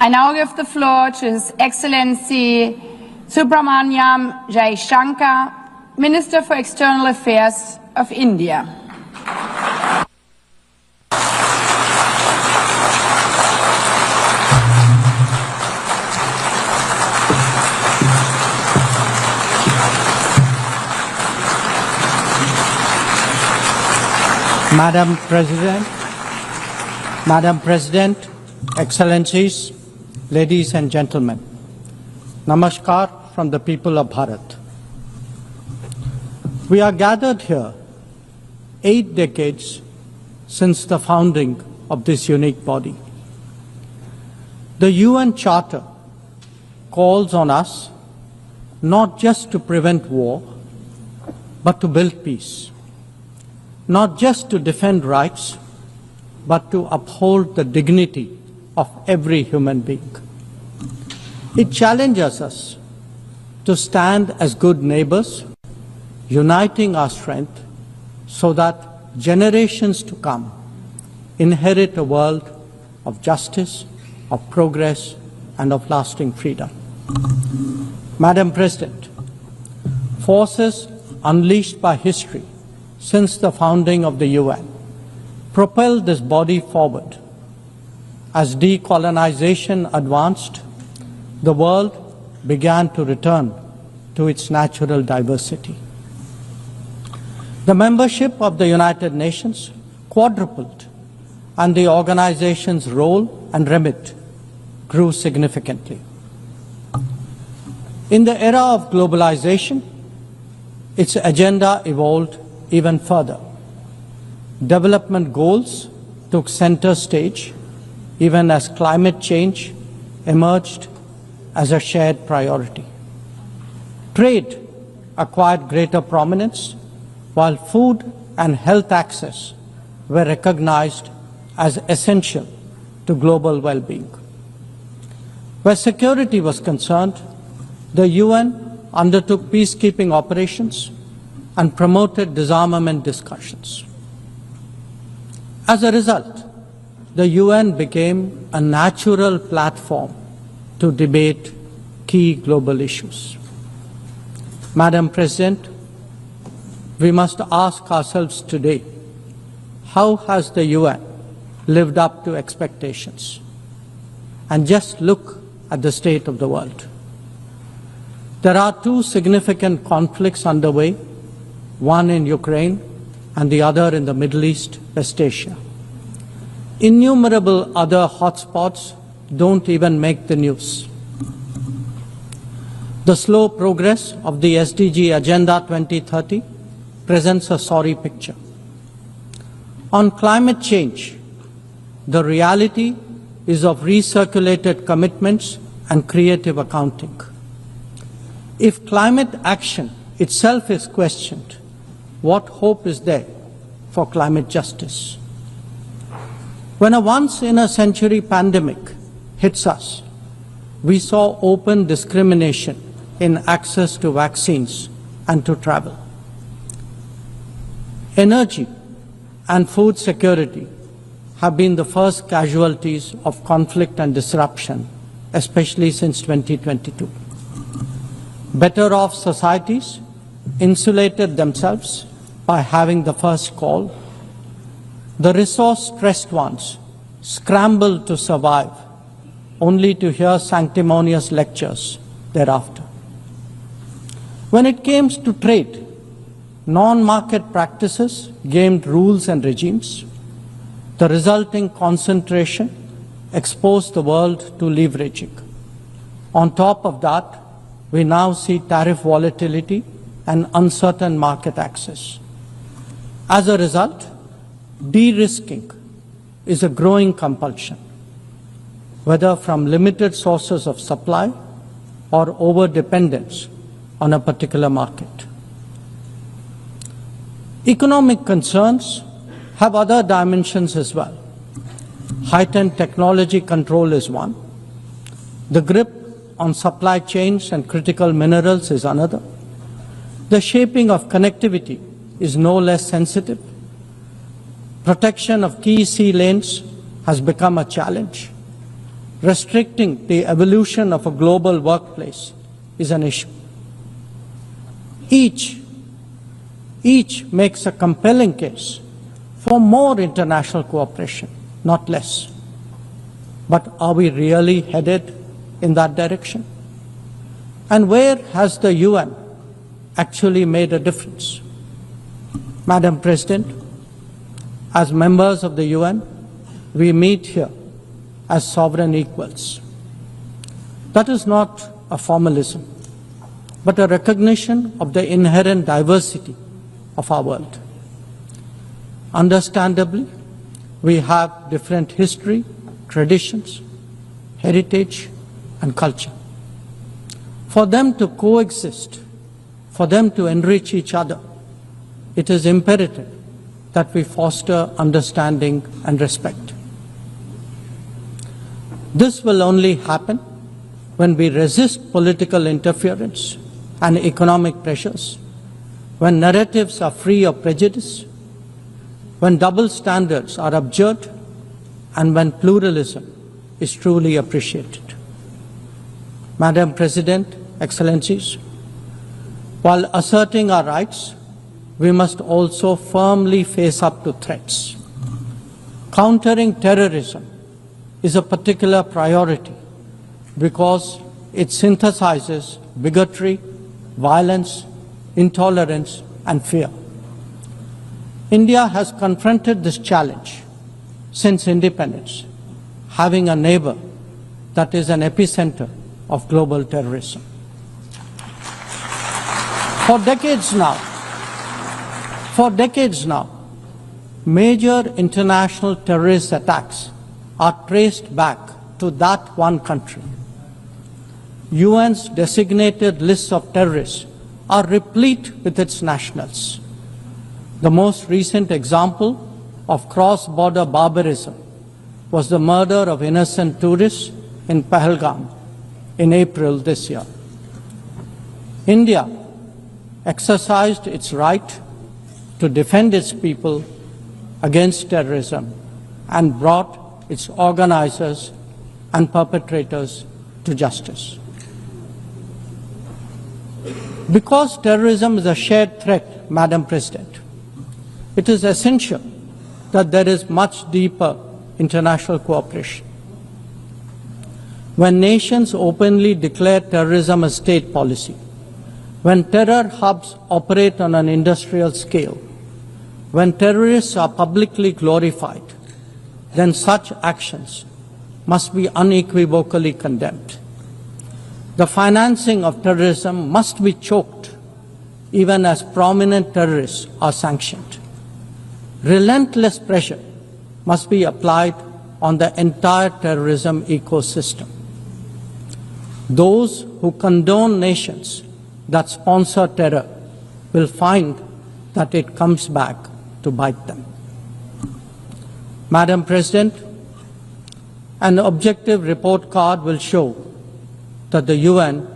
I now give the floor to His Excellency Subramaniam Jaishankar, Minister for External Affairs of India. Madam President, Excellencies, ladies and gentlemen, Namaskar from the people of Bharat. We are gathered here 8 decades since the founding of this unique body. The UN Charter calls on us not just to prevent war, but to build peace. Not just to defend rights, but to uphold the dignity of every human being. It challenges us to stand as good neighbors, uniting our strength so that generations to come inherit a world of justice, of progress, and of lasting freedom. Madam President, forces unleashed by history since the founding of the UN propelled this body forward. As decolonization advanced, the world began to return to its natural diversity. The membership of the United Nations quadrupled, and the organization's role and remit grew significantly. In the era of globalization, its agenda evolved even further. Development goals took center stage, even as climate change emerged as a shared priority. Trade acquired greater prominence, while food and health access were recognized as essential to global well-being. Where security was concerned, the UN undertook peacekeeping operations and promoted disarmament discussions. As a result, the UN became a natural platform to debate key global issues. Madam President, we must ask ourselves today, how has the UN lived up to expectations? And just look at the state of the world. There are two significant conflicts underway, one in Ukraine and the other in the Middle East, West Asia. Innumerable other hotspots don't even make the news. The slow progress of the SDG Agenda 2030 presents a sorry picture. On climate change, the reality is of recirculated commitments and creative accounting. If climate action itself is questioned, what hope is there for climate justice? When a once-in-a-century pandemic hits us, we saw open discrimination in access to vaccines and to travel. Energy and food security have been the first casualties of conflict and disruption, especially since 2022. Better off societies insulated themselves by having the first call. The resource-stressed ones scrambled to survive, only to hear sanctimonious lectures thereafter. When it came to trade, non-market practices gamed rules and regimes. The resulting concentration exposed the world to leveraging. On top of that, we now see tariff volatility and uncertain market access. As a result, de-risking is a growing compulsion, whether from limited sources of supply or over-dependence on a particular market. Economic concerns have other dimensions as well. Heightened technology control is one. The grip on supply chains and critical minerals is another. The shaping of connectivity is no less sensitive. Protection of key sea lanes has become a challenge. Restricting the evolution of a global workplace is an issue. Each makes a compelling case for more international cooperation, not less. But are we really headed in that direction? And where has the UN actually made a difference? Madam President, as members of the UN, we meet here as sovereign equals. That is not a formalism, but a recognition of the inherent diversity of our world. Understandably, we have different history, traditions, heritage, and culture. For them to coexist, for them to enrich each other, it is imperative that we foster understanding and respect. This will only happen when we resist political interference and economic pressures, when narratives are free of prejudice, when double standards are abjured, and when pluralism is truly appreciated. Madam President, Excellencies, while asserting our rights, we must also firmly face up to threats. Countering terrorism is a particular priority because it synthesizes bigotry, violence, intolerance, and fear. India has confronted this challenge since independence, having a neighbor that is an epicenter of global terrorism. For decades now, major international terrorist attacks are traced back to that one country. UN's designated lists of terrorists are replete with its nationals. The most recent example of cross-border barbarism was the murder of innocent tourists in Pahalgam in April this year. India exercised its right to defend its people against terrorism and brought its organizers and perpetrators to justice. Because terrorism is a shared threat, Madam President, it is essential that there is much deeper international cooperation. When nations openly declare terrorism a state policy, when terror hubs operate on an industrial scale, when terrorists are publicly glorified, then such actions must be unequivocally condemned. The financing of terrorism must be choked, even as prominent terrorists are sanctioned. Relentless pressure must be applied on the entire terrorism ecosystem. Those who condone nations that sponsor terror will find that it comes back to bite them. Madam President, an objective report card will show that the UN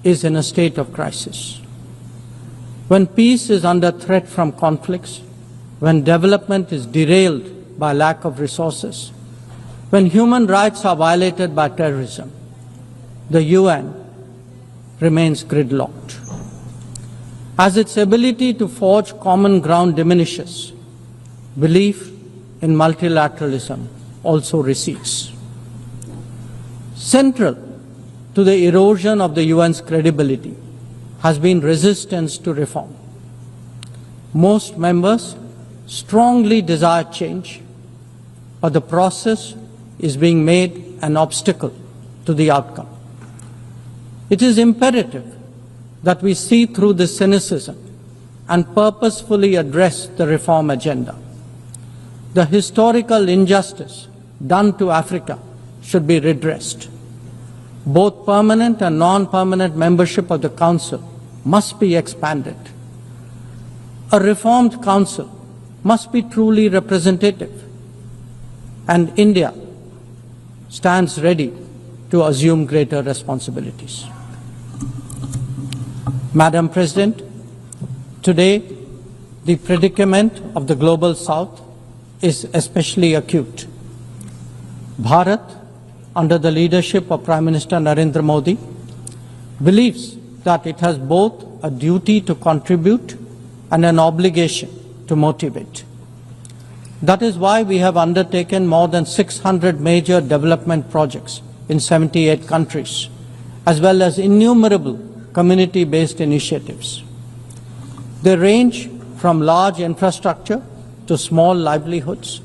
is in a state of crisis. When peace is under threat from conflicts, when development is derailed by lack of resources, when human rights are violated by terrorism, the UN remains gridlocked. As its ability to forge common ground diminishes, belief in multilateralism also recedes. Central to the erosion of the UN's credibility has been resistance to reform. Most members strongly desire change, but the process is being made an obstacle to the outcome. It is imperative that we see through this cynicism and purposefully address the reform agenda. The historical injustice done to Africa should be redressed. Both permanent and non-permanent membership of the Council must be expanded. A reformed Council must be truly representative, and India stands ready to assume greater responsibilities. Madam President, today the predicament of the Global South is especially acute. Bharat, under the leadership of Prime Minister Narendra Modi, believes that it has both a duty to contribute and an obligation to motivate. That is why we have undertaken more than 600 major development projects in 78 countries, as well as innumerable community-based initiatives. They range from large infrastructure to small livelihoods,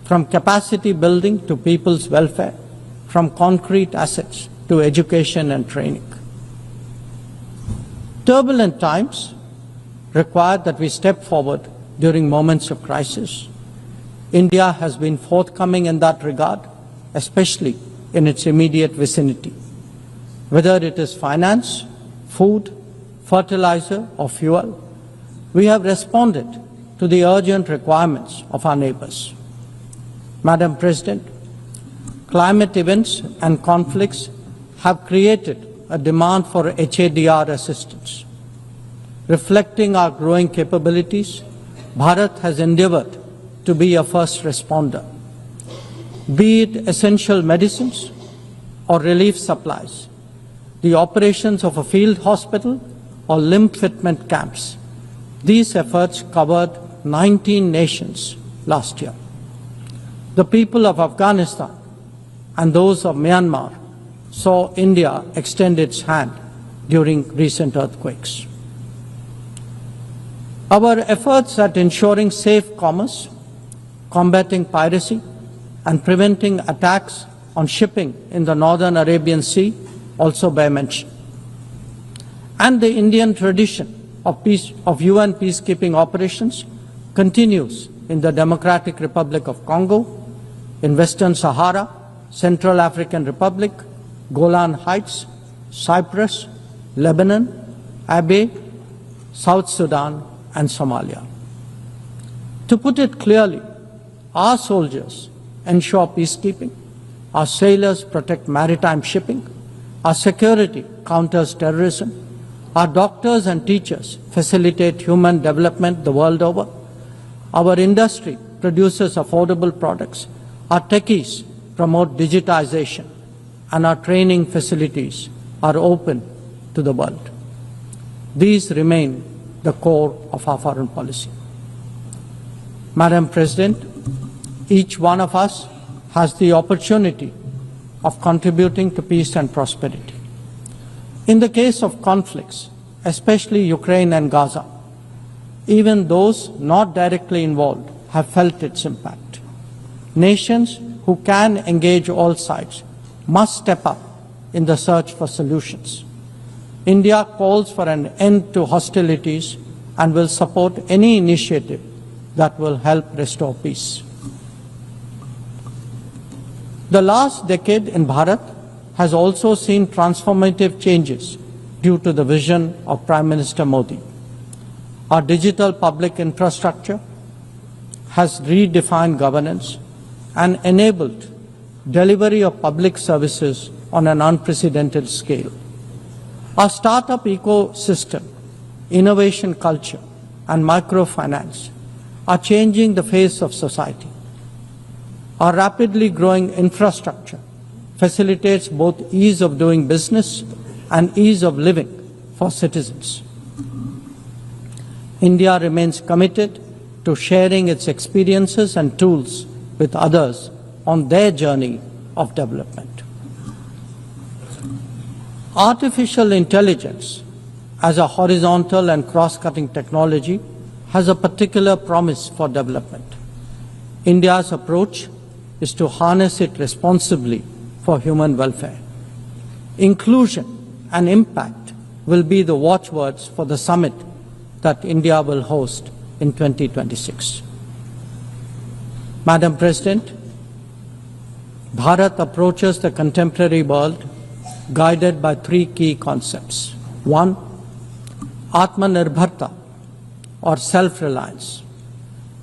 from capacity building to people's welfare, from concrete assets to education and training. Turbulent times require that we step forward during moments of crisis. India has been forthcoming in that regard, especially in its immediate vicinity. Whether it is finance, food, fertilizer or fuel, we have responded to the urgent requirements of our neighbors. Madam President, climate events and conflicts have created a demand for HADR assistance. Reflecting our growing capabilities, Bharat has endeavored to be a first responder. Be it essential medicines or relief supplies, the operations of a field hospital or limb fitment camps, these efforts covered 19 nations last year. The people of Afghanistan and those of Myanmar saw India extend its hand during recent earthquakes. Our efforts at ensuring safe commerce, combating piracy, and preventing attacks on shipping in the Northern Arabian Sea also bear mention. And the Indian tradition of UN peacekeeping operations continues in the Democratic Republic of Congo, in Western Sahara, Central African Republic, Golan Heights, Cyprus, Lebanon, Abyei, South Sudan, and Somalia. To put it clearly, our soldiers ensure peacekeeping, our sailors protect maritime shipping, our security counters terrorism, our doctors and teachers facilitate human development the world over, our industry produces affordable products, our techies promote digitization, and our training facilities are open to the world. These remain the core of our foreign policy. Madam President, each one of us has the opportunity of contributing to peace and prosperity. In the case of conflicts, especially Ukraine and Gaza, even those not directly involved have felt its impact. Nations who can engage all sides must step up in the search for solutions. India calls for an end to hostilities and will support any initiative that will help restore peace. The last decade in Bharat has also seen transformative changes due to the vision of Prime Minister Modi. Our digital public infrastructure has redefined governance and enabled delivery of public services on an unprecedented scale. Our startup ecosystem, innovation culture, and microfinance are changing the face of society. Our rapidly growing infrastructure facilitates both ease of doing business and ease of living for citizens. India remains committed to sharing its experiences and tools with others on their journey of development. Artificial intelligence as a horizontal and cross-cutting technology has a particular promise for development. India's approach is to harness it responsibly for human welfare. Inclusion and impact will be the watchwords for the summit that India will host in 2026. Madam President, Bharat approaches the contemporary world guided by three key concepts. One, Atmanirbharta, or self-reliance.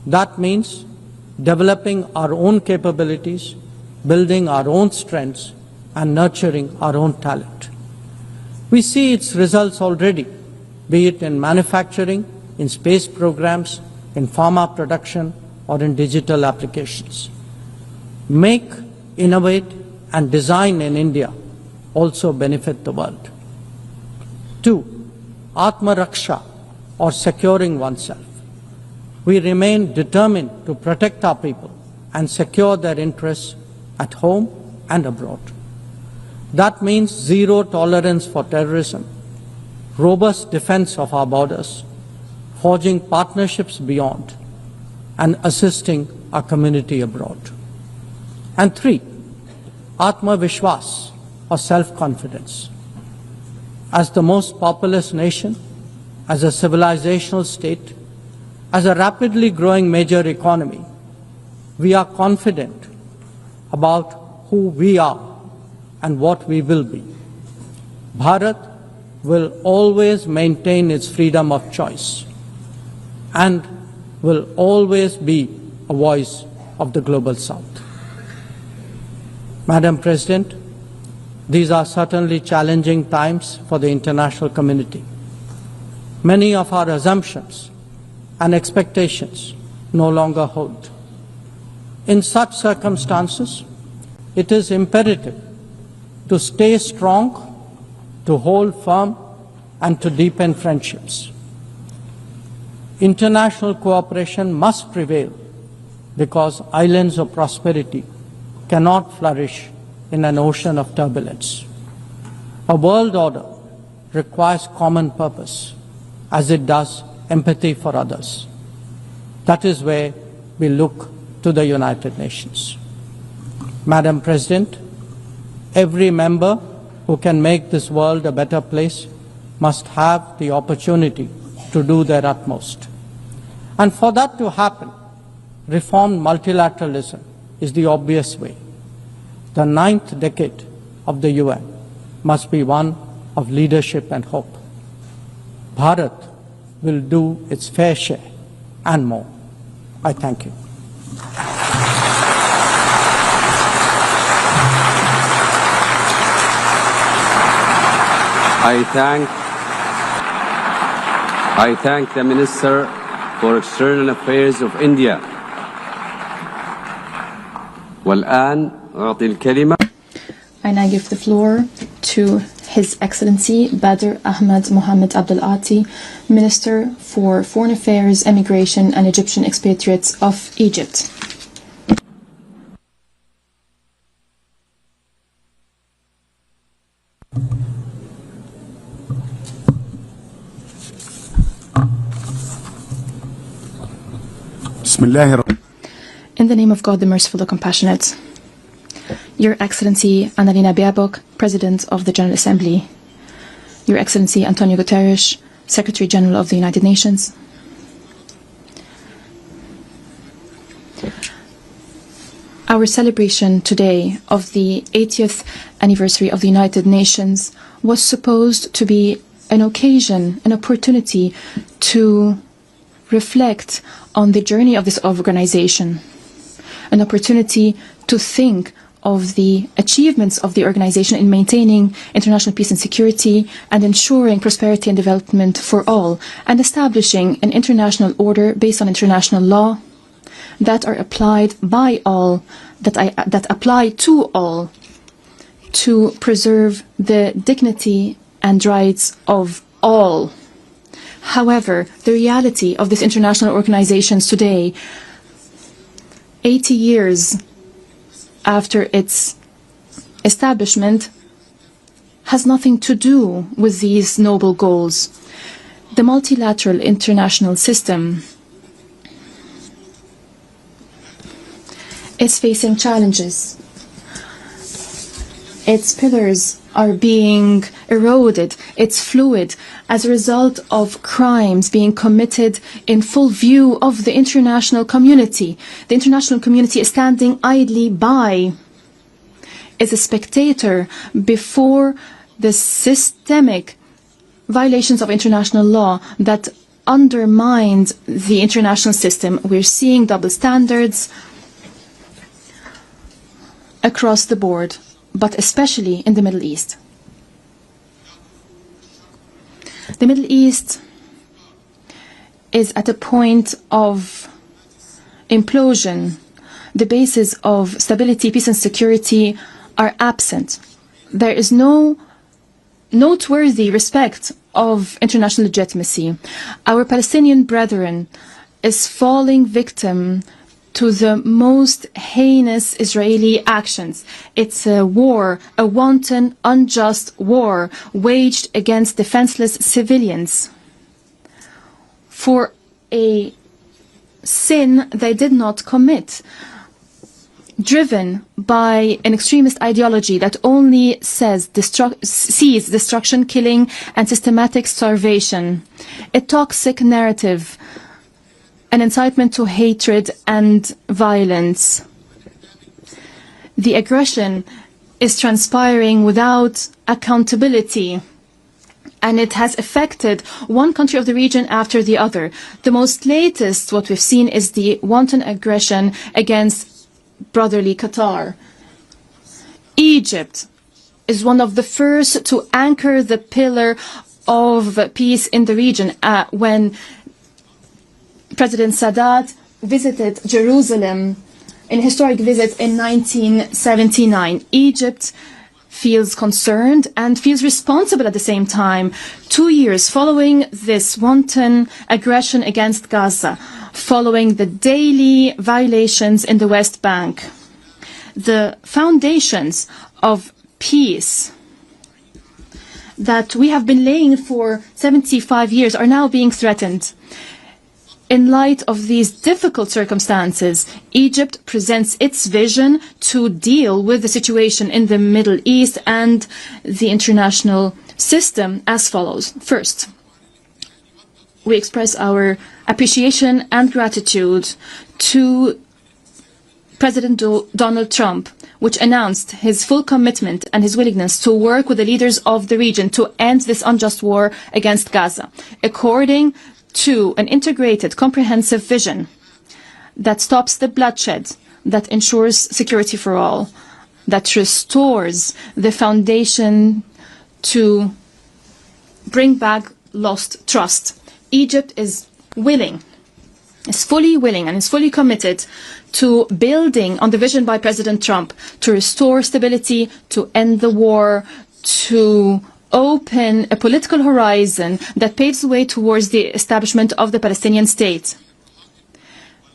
That means developing our own capabilities, building our own strengths, and nurturing our own talent. We see its results already, be it in manufacturing, in space programs, in pharma production, or in digital applications. Make, innovate, and design in India also benefit the world. Two, Atma Raksha, or securing oneself. We remain determined to protect our people and secure their interests at home and abroad. That means zero tolerance for terrorism, robust defense of our borders, forging partnerships beyond, and assisting our community abroad. And three, Atma Vishwas, or self-confidence. As the most populous nation, as a civilizational state, as a rapidly growing major economy, we are confident about who we are and what we will be. Bharat will always maintain its freedom of choice and will always be a voice of the Global South. Madam President, these are certainly challenging times for the international community. Many of our assumptions and expectations no longer hold. In such circumstances, it is imperative to stay strong, to hold firm, and to deepen friendships. International cooperation must prevail because islands of prosperity cannot flourish in an ocean of turbulence. A world order requires common purpose, as it does empathy for others. That is where we look to the United Nations. Madam President, every member who can make this world a better place must have the opportunity to do their utmost. And for that to happen, reformed multilateralism is the obvious way. The 9th decade of the UN must be one of leadership and hope. Bharat will do its fair share and more. I thank you. I thank the Minister for External Affairs of India. والآن أعطي الكلمة. I now give the floor to His Excellency Badr Ahmad Mohammed Abdel Ati, Minister for Foreign Affairs, Immigration and Egyptian Expatriates of Egypt. In the name of God, the Merciful, the Compassionate. Your Excellency Annalena Baerbock, President of the General Assembly. Your Excellency Antonio Guterres, Secretary General of the United Nations. Our celebration today of the 80th anniversary of the United Nations was supposed to be an occasion, an opportunity to reflect on the journey of this organization, an opportunity to think of the achievements of the organization in maintaining international peace and security and ensuring prosperity and development for all, and establishing an international order based on international law that are applied by all, that apply to all, to preserve the dignity and rights of all. However, the reality of these international organizations today, 80 years after its establishment, has nothing to do with these noble goals. The multilateral international system is facing challenges. Its pillars are being eroded, it's fluid, as a result of crimes being committed in full view of the international community. The international community is standing idly by, is a spectator before the systemic violations of international law that undermined the international system. We're seeing double standards across the board, but especially in the Middle East. The Middle East is at a point of implosion. The bases of stability, peace and security are absent. There is no noteworthy respect of international legitimacy. Our Palestinian brethren is falling victim to the most heinous Israeli actions. It's a war, a wanton, unjust war waged against defenseless civilians for a sin they did not commit, driven by an extremist ideology that only sees destruction, killing, and systematic starvation, a toxic narrative, an incitement to hatred and violence. The aggression is transpiring without accountability, and it has affected one country of the region after the other. The most latest, what we've seen, is the wanton aggression against brotherly Qatar. Egypt is one of the first to anchor the pillar of peace in the region when President Sadat visited Jerusalem in a historic visit in 1979. Egypt feels concerned and feels responsible at the same time. 2 years following this wanton aggression against Gaza, following the daily violations in the West Bank, the foundations of peace that we have been laying for 75 years are now being threatened. In light of these difficult circumstances, Egypt presents its vision to deal with the situation in the Middle East and the international system as follows. First, we express our appreciation and gratitude to President Donald Trump, which announced his full commitment and his willingness to work with the leaders of the region to end this unjust war against Gaza, according to an integrated, comprehensive vision that stops the bloodshed, that ensures security for all, that restores the foundation to bring back lost trust. Egypt is fully willing and is fully committed to building on the vision by President Trump to restore stability, to end the war, to open a political horizon that paves the way towards the establishment of the Palestinian state,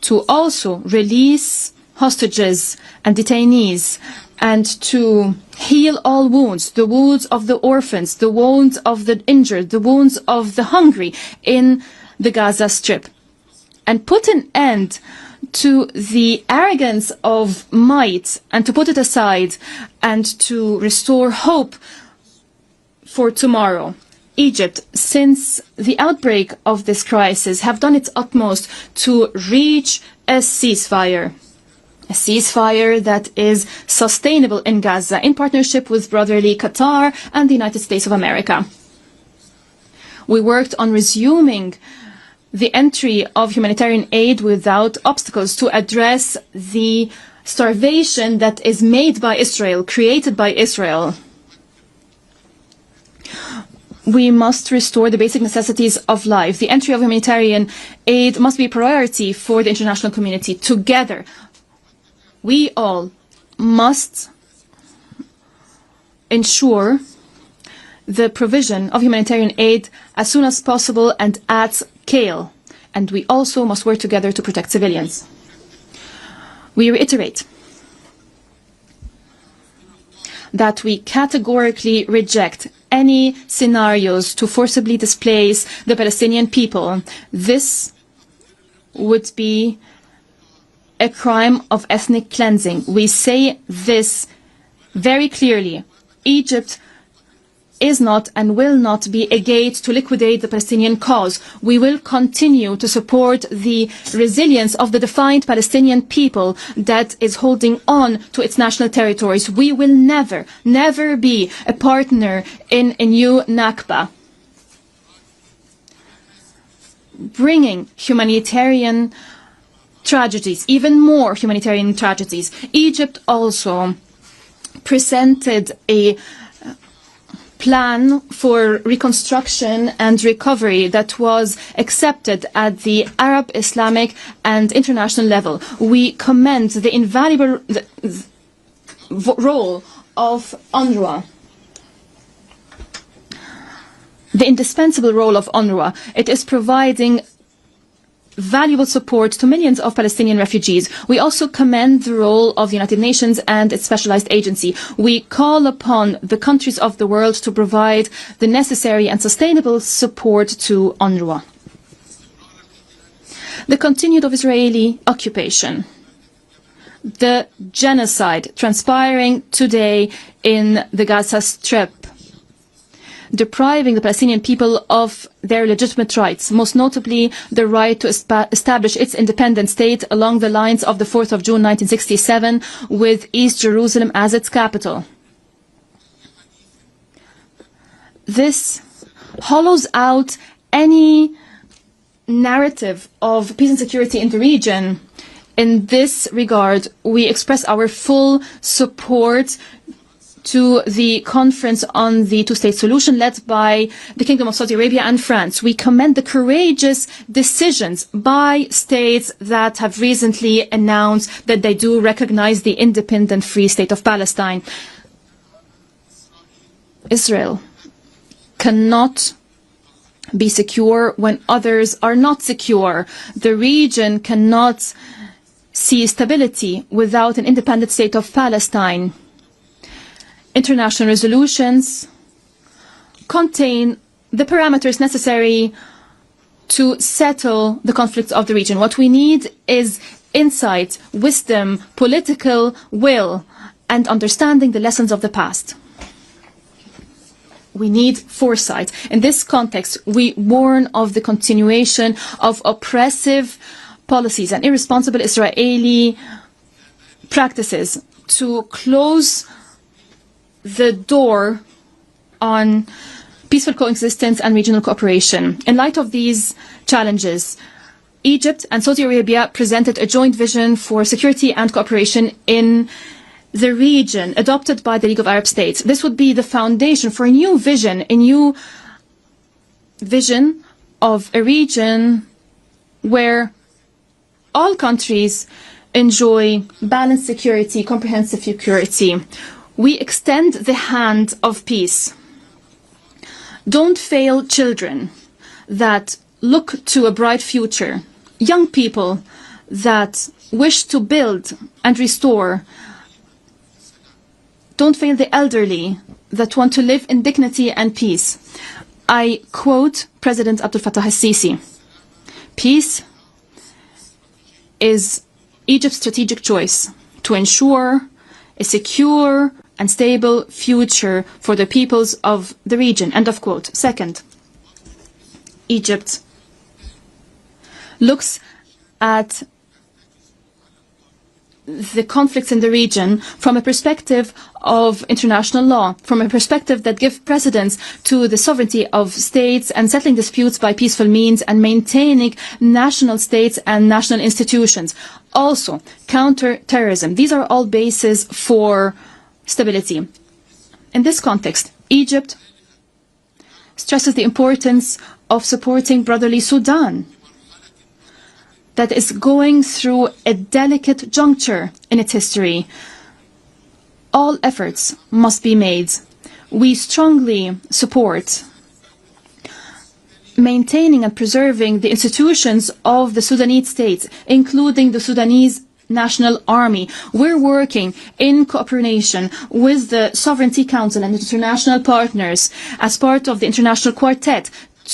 to also release hostages and detainees, and to heal all wounds, the wounds of the orphans, the wounds of the injured, the wounds of the hungry in the Gaza Strip, and put an end to the arrogance of might and to put it aside and to restore hope for tomorrow. Egypt, since the outbreak of this crisis, have done its utmost to reach a ceasefire that is sustainable in Gaza, in partnership with brotherly Qatar and the United States of America. We worked on resuming the entry of humanitarian aid without obstacles to address the starvation that is made by Israel, created by Israel. We must restore the basic necessities of life. The entry of humanitarian aid must be a priority for the international community. Together, we all must ensure the provision of humanitarian aid as soon as possible and at scale. And we also must work together to protect civilians. We reiterate that we categorically reject any scenarios to forcibly displace the Palestinian people. This would be a crime of ethnic cleansing. We say this very clearly. Egypt is not and will not be a gate to liquidate the Palestinian cause. We will continue to support the resilience of the defiant Palestinian people that is holding on to its national territories. We will never, never be a partner in a new Nakba. Bringing humanitarian tragedies, even more humanitarian tragedies. Egypt also presented a plan for reconstruction and recovery that was accepted at the Arab, Islamic and international level. We commend the invaluable role of UNRWA, the indispensable role of UNRWA. It is providing valuable support to millions of Palestinian refugees. We also commend the role of the United Nations and its specialized agency. We call upon the countries of the world to provide the necessary and sustainable support to UNRWA. The continued of Israeli occupation, the genocide transpiring today in the Gaza Strip, depriving the Palestinian people of their legitimate rights, most notably the right to establish its independent state along the lines of the 4th of June 1967 with East Jerusalem as its capital. This hollows out any narrative of peace and security in the region. In this regard, we express our full support to the conference on the two-state solution led by the Kingdom of Saudi Arabia and France. We commend the courageous decisions by states that have recently announced that they do recognize the independent free state of Palestine. Israel cannot be secure when others are not secure. The region cannot see stability without an independent state of Palestine. International resolutions contain the parameters necessary to settle the conflicts of the region. What we need is insight, wisdom, political will, and understanding the lessons of the past. We need foresight. In this context, we warn of the continuation of oppressive policies and irresponsible Israeli practices to close the door on peaceful coexistence and regional cooperation. In light of these challenges, Egypt and Saudi Arabia presented a joint vision for security and cooperation in the region, adopted by the League of Arab States. This would be the foundation for a new vision of a region where all countries enjoy balanced security, comprehensive security. We extend the hand of peace. Don't fail children that look to a bright future, young people that wish to build and restore. Don't fail the elderly that want to live in dignity and peace. I quote President Abdel Fattah al-Sisi: "Peace is Egypt's strategic choice to ensure a secure and stable future for the peoples of the region." End of quote. Second, Egypt looks at the conflicts in the region from a perspective of international law, from a perspective that gives precedence to the sovereignty of states and settling disputes by peaceful means and maintaining national states and national institutions. Also, counter-terrorism. These are all bases for stability. In this context, Egypt stresses the importance of supporting brotherly Sudan, that is going through a delicate juncture in its history. All efforts must be made. We strongly support maintaining and preserving the institutions of the Sudanese state, including the Sudanese National Army. We're working in cooperation with the Sovereignty Council and international partners as part of the International Quartet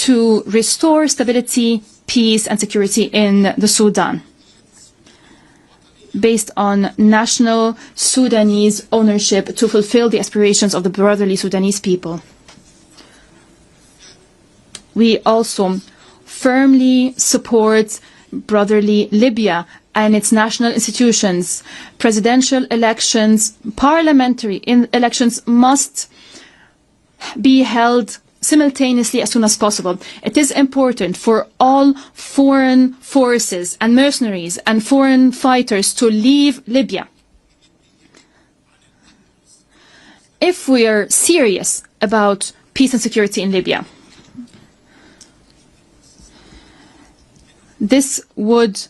to restore stability, peace and security in the Sudan, based on national Sudanese ownership to fulfill the aspirations of the brotherly Sudanese people. We also firmly support brotherly Libya and its national institutions. Presidential elections, parliamentary elections must be held simultaneously as soon as possible. It is important for all foreign forces and mercenaries and foreign fighters to leave Libya. If we are serious about peace and security in Libya, this would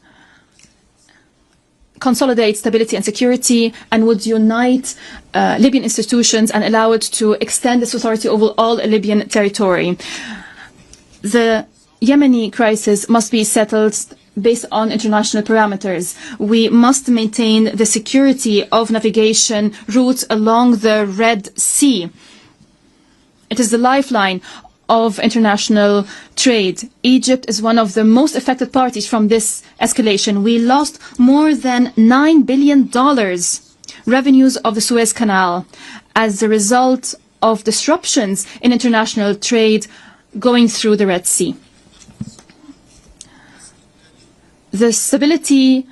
consolidate stability and security and would unite Libyan institutions and allow it to extend its authority over all Libyan territory. The Yemeni crisis must be settled based on international parameters. We must maintain the security of navigation routes along the Red Sea. It is the lifeline of international trade. Egypt is one of the most affected parties from this escalation. We lost more than $9 billion revenues of the Suez Canal as a result of disruptions in international trade going through the Red Sea. The stability,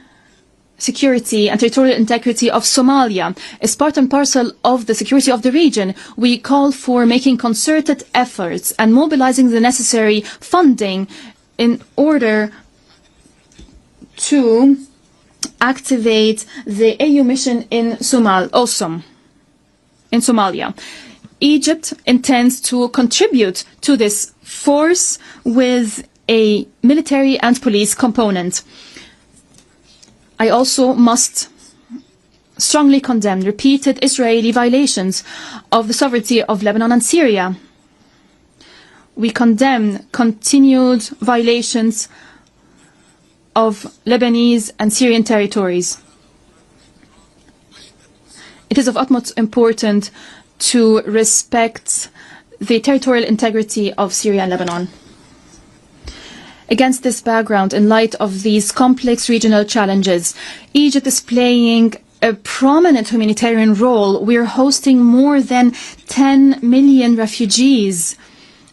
security and territorial integrity of Somalia is part and parcel of the security of the region. We call for making concerted efforts and mobilizing the necessary funding in order to activate the AU mission in Somalia. Egypt intends to contribute to this force with a military and police component. I also must strongly condemn repeated Israeli violations of the sovereignty of Lebanon and Syria. We condemn continued violations of Lebanese and Syrian territories. It is of utmost importance to respect the territorial integrity of Syria and Lebanon. Against this background, in light of these complex regional challenges, Egypt is playing a prominent humanitarian role. We are hosting more than 10 million refugees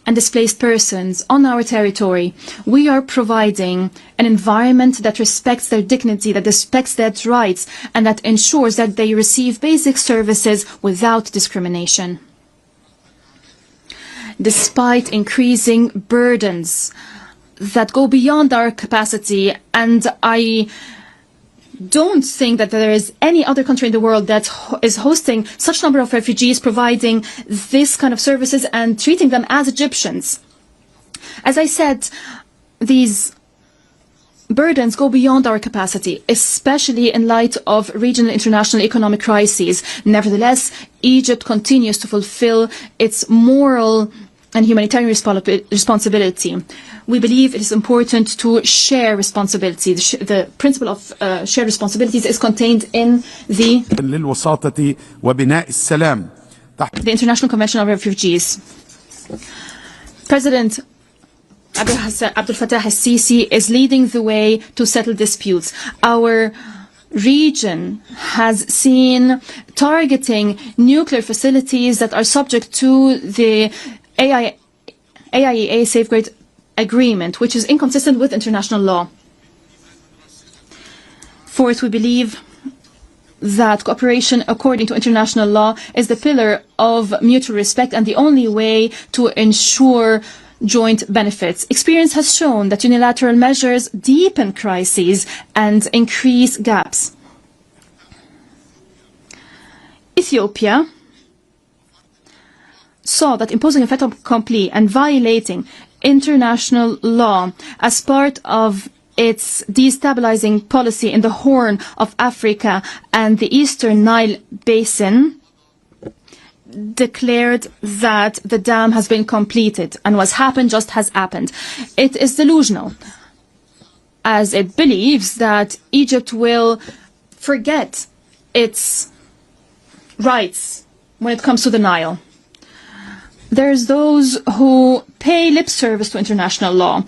and displaced persons on our territory. We are providing an environment that respects their dignity, that respects their rights, and that ensures that they receive basic services without discrimination. Despite increasing burdens that go beyond our capacity, and I don't think that there is any other country in the world that is hosting such number of refugees, providing this kind of services and treating them as Egyptians. As I said, these burdens go beyond our capacity, especially in light of regional and international economic crises. Nevertheless, Egypt continues to fulfill its moral and humanitarian responsibility. We believe it is important to share responsibility. The principle of shared responsibilities is contained in the International Convention on Refugees. President Abdel Fattah al-Sisi is leading the way to settle disputes. Our region has seen targeting nuclear facilities that are subject to the AIEA Safeguard Agreement, which is inconsistent with international law. Fourth, we believe that cooperation according to international law is the pillar of mutual respect and the only way to ensure joint benefits. Experience has shown that unilateral measures deepen crises and increase gaps. Ethiopia saw that imposing a fait accompli and violating international law as part of its destabilizing policy in the Horn of Africa and the Eastern Nile Basin declared that the dam has been completed and what's happened just has happened. It is delusional, as it believes that Egypt will forget its rights when it comes to the Nile. There's those who pay lip service to international law,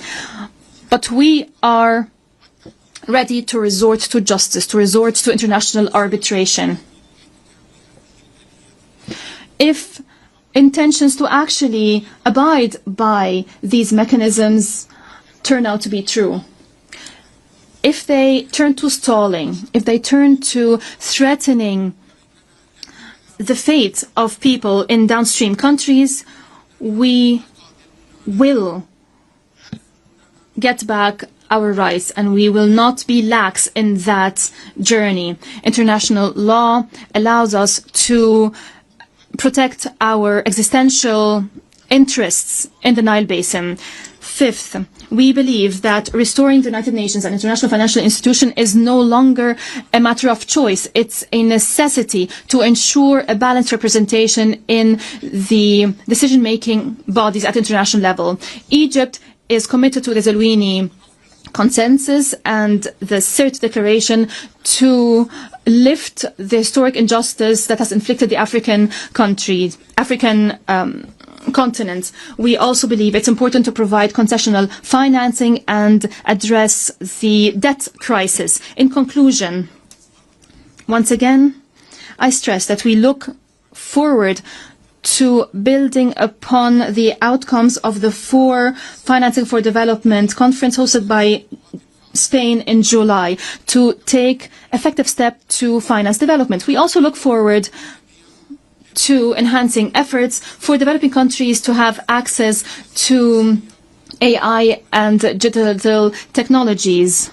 but we are ready to resort to justice, to resort to international arbitration. If intentions to actually abide by these mechanisms turn out to be true, if they turn to stalling, if they turn to threatening the fate of people in downstream countries, we will get back our rights and we will not be lax in that journey. International law allows us to protect our existential interests in the Nile Basin. Fifth, we believe that restoring the United Nations and international financial institution is no longer a matter of choice. It's a necessity to ensure a balanced representation in the decision-making bodies at international level. Egypt is committed to the Zelwini consensus and the CERT declaration to lift the historic injustice that has inflicted the African continent. We also believe it's important to provide concessional financing and address the debt crisis. In conclusion, once again, I stress that we look forward to building upon the outcomes of the 4 Financing for Development conference hosted by Spain in July to take effective steps to finance development. We also look forward to enhancing efforts for developing countries to have access to AI and digital technologies.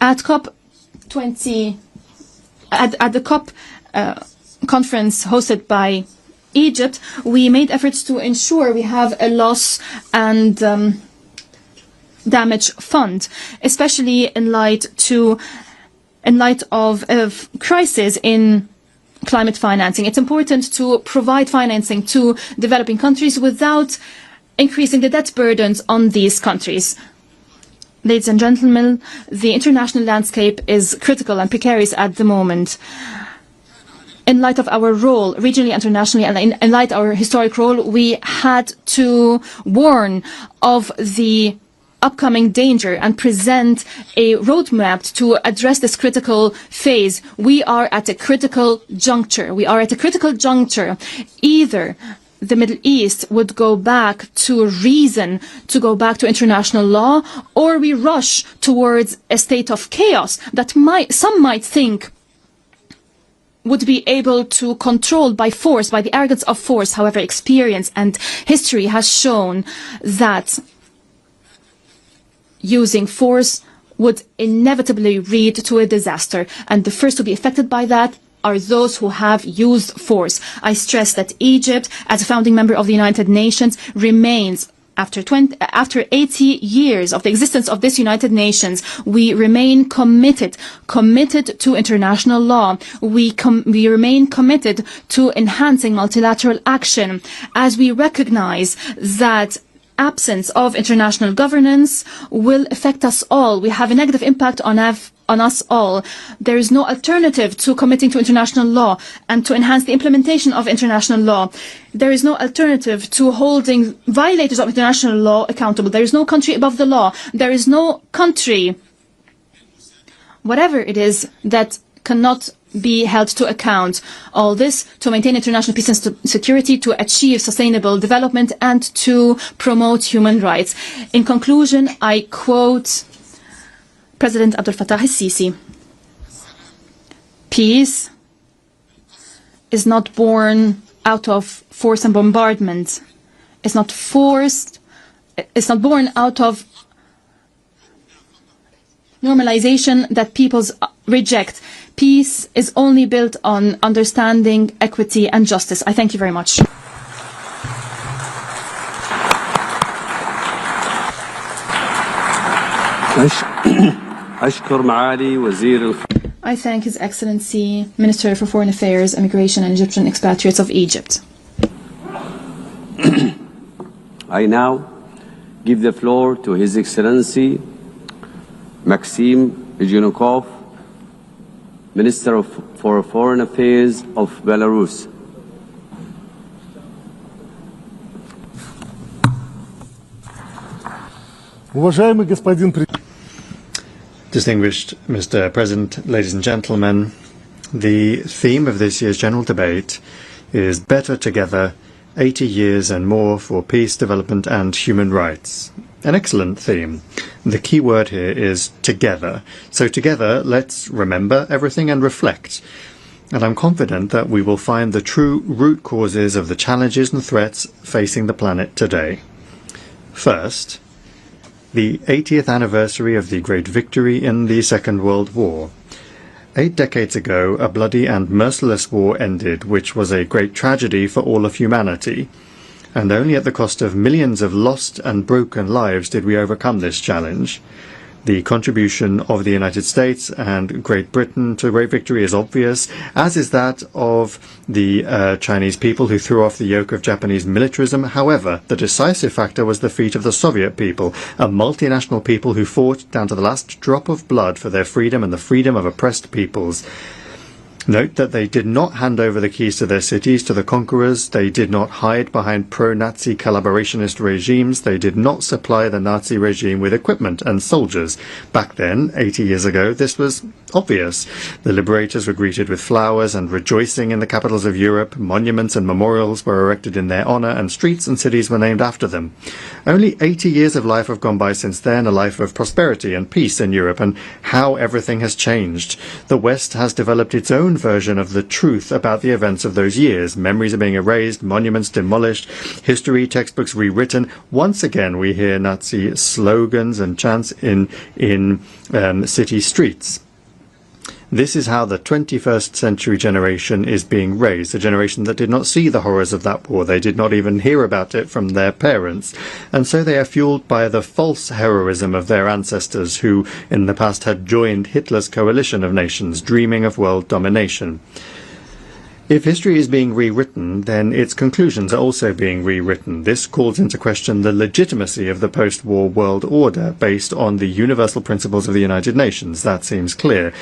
At COP20, at the COP conference hosted by Egypt, we made efforts to ensure we have a loss and damage fund, especially in light of crisis in climate financing. It's important to provide financing to developing countries without increasing the debt burdens on these countries. Ladies and gentlemen, the international landscape is critical and precarious at the moment. In light of our role, regionally, internationally, and in light of our historic role, we had to warn of the upcoming danger and present a roadmap to address this critical phase. We are at a critical juncture. Either the Middle East would go back to reason, to go back to international law, or we rush towards a state of chaos that some might think would be able to control by force, by the arrogance of force. However, experience and history has shown that using force would inevitably lead to a disaster, and the first to be affected by that are those who have used force. I stress that Egypt, as a founding member of the United Nations, remains, after 80 years of the existence of this United Nations, we remain committed to international law. We remain committed to enhancing multilateral action, as we recognize that absence of international governance will affect us all. We have a negative impact on us all. There is no alternative to committing to international law and to enhance the implementation of international law. There is no alternative to holding violators of international law accountable. There is no country above the law. There is no country, whatever it is, that cannot be held to account. All this to maintain international peace and security, to achieve sustainable development, and to promote human rights. In conclusion, I quote President Abdel Fattah al-Sisi: peace is not born out of force and bombardment. It's not born out of normalization that peoples reject. Peace is only built on understanding, equity, and justice. I thank you very much. I thank His Excellency, Minister for Foreign Affairs, Immigration and Egyptian Expatriates of Egypt. I now give the floor to His Excellency Maxim Zhukov, Minister for Foreign Affairs of Belarus. Distinguished Mr. President, ladies and gentlemen, the theme of this year's general debate is Better Together, 80 Years and More for Peace, Development and Human Rights. An excellent theme. The key word here is together. So together, let's remember everything and reflect. And I'm confident that we will find the true root causes of the challenges and threats facing the planet today. First, the 80th anniversary of the great victory in the Second World War. 8 decades ago, a bloody and merciless war ended, which was a great tragedy for all of humanity. And only at the cost of millions of lost and broken lives did we overcome this challenge. The contribution of the United States and Great Britain to great victory is obvious, as is that of the Chinese people who threw off the yoke of Japanese militarism. However, the decisive factor was the feat of the Soviet people, a multinational people who fought down to the last drop of blood for their freedom and the freedom of oppressed peoples. Note that they did not hand over the keys to their cities to the conquerors. They did not hide behind pro-Nazi collaborationist regimes. They did not supply the Nazi regime with equipment and soldiers. Back then, 80 years ago, this was obvious. The liberators were greeted with flowers and rejoicing in the capitals of Europe. Monuments and memorials were erected in their honor, and streets and cities were named after them. Only 80 years of life have gone by since then, a life of prosperity and peace in Europe, and how everything has changed. The West has developed its own version of the truth about the events of those years. Memories are being erased, monuments demolished, history textbooks rewritten. Once again, we hear Nazi slogans and chants in city streets. This is how the 21st century generation is being raised, a generation that did not see the horrors of that war. They did not even hear about it from their parents. And so they are fueled by the false heroism of their ancestors who in the past had joined Hitler's coalition of nations, dreaming of world domination. If history is being rewritten, then its conclusions are also being rewritten. This calls into question the legitimacy of the post-war world order based on the universal principles of the United Nations. That seems clear.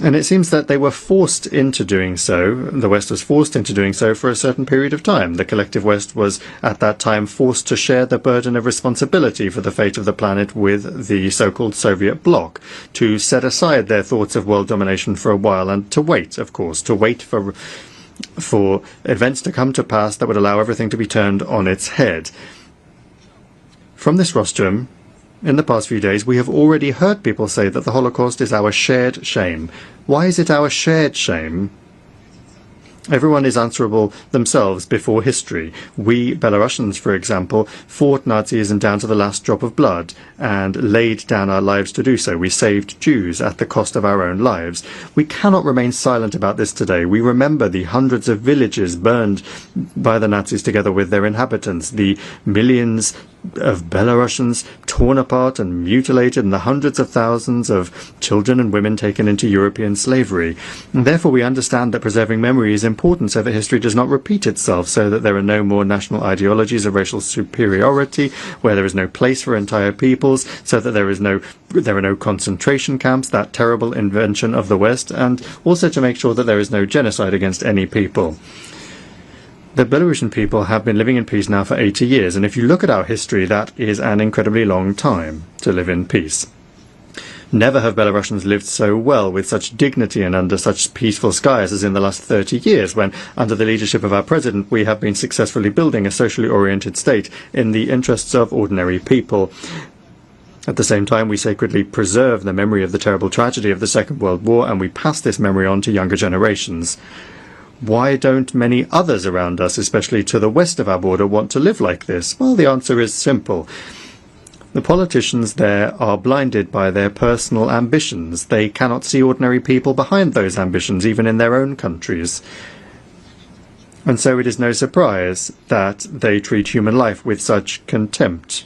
And it seems that they were forced into doing so. The West was forced into doing so for a certain period of time. The collective West was at that time forced to share the burden of responsibility for the fate of the planet with the so-called Soviet bloc, to set aside their thoughts of world domination for a while and to wait, of course, to wait for for events to come to pass that would allow everything to be turned on its head. From this rostrum, in the past few days, we have already heard people say that the Holocaust is our shared shame. Why is it our shared shame? Everyone is answerable themselves before history. We, Belarusians, for example, fought Nazism down to the last drop of blood and laid down our lives to do so. We saved Jews at the cost of our own lives. We cannot remain silent about this today. We remember the hundreds of villages burned by the Nazis together with their inhabitants, the millions of Belarusians torn apart and mutilated, and the hundreds of thousands of children and women taken into European slavery. And therefore, we understand that preserving memory is important so that history does not repeat itself, so that there are no more national ideologies of racial superiority, where there is no place for entire peoples, so that there are no concentration camps, that terrible invention of the West, and also to make sure that there is no genocide against any people. The Belarusian people have been living in peace now for 80 years, and if you look at our history, that is an incredibly long time to live in peace. Never have Belarusians lived so well, with such dignity and under such peaceful skies as in the last 30 years, when, under the leadership of our president, we have been successfully building a socially oriented state in the interests of ordinary people. At the same time, we sacredly preserve the memory of the terrible tragedy of the Second World War, and we pass this memory on to younger generations. Why don't many others around us, especially to the west of our border, want to live like this? Well, the answer is simple. The politicians there are blinded by their personal ambitions. They cannot see ordinary people behind those ambitions, even in their own countries. And so it is no surprise that they treat human life with such contempt,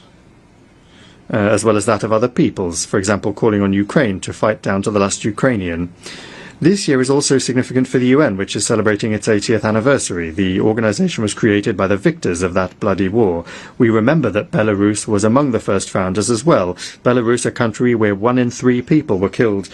as well as that of other peoples, for example, calling on Ukraine to fight down to the last Ukrainian. This year is also significant for the UN, which is celebrating its 80th anniversary. The organization was created by the victors of that bloody war. We remember that Belarus was among the first founders as well. Belarus, a country where 1 in 3 people were killed,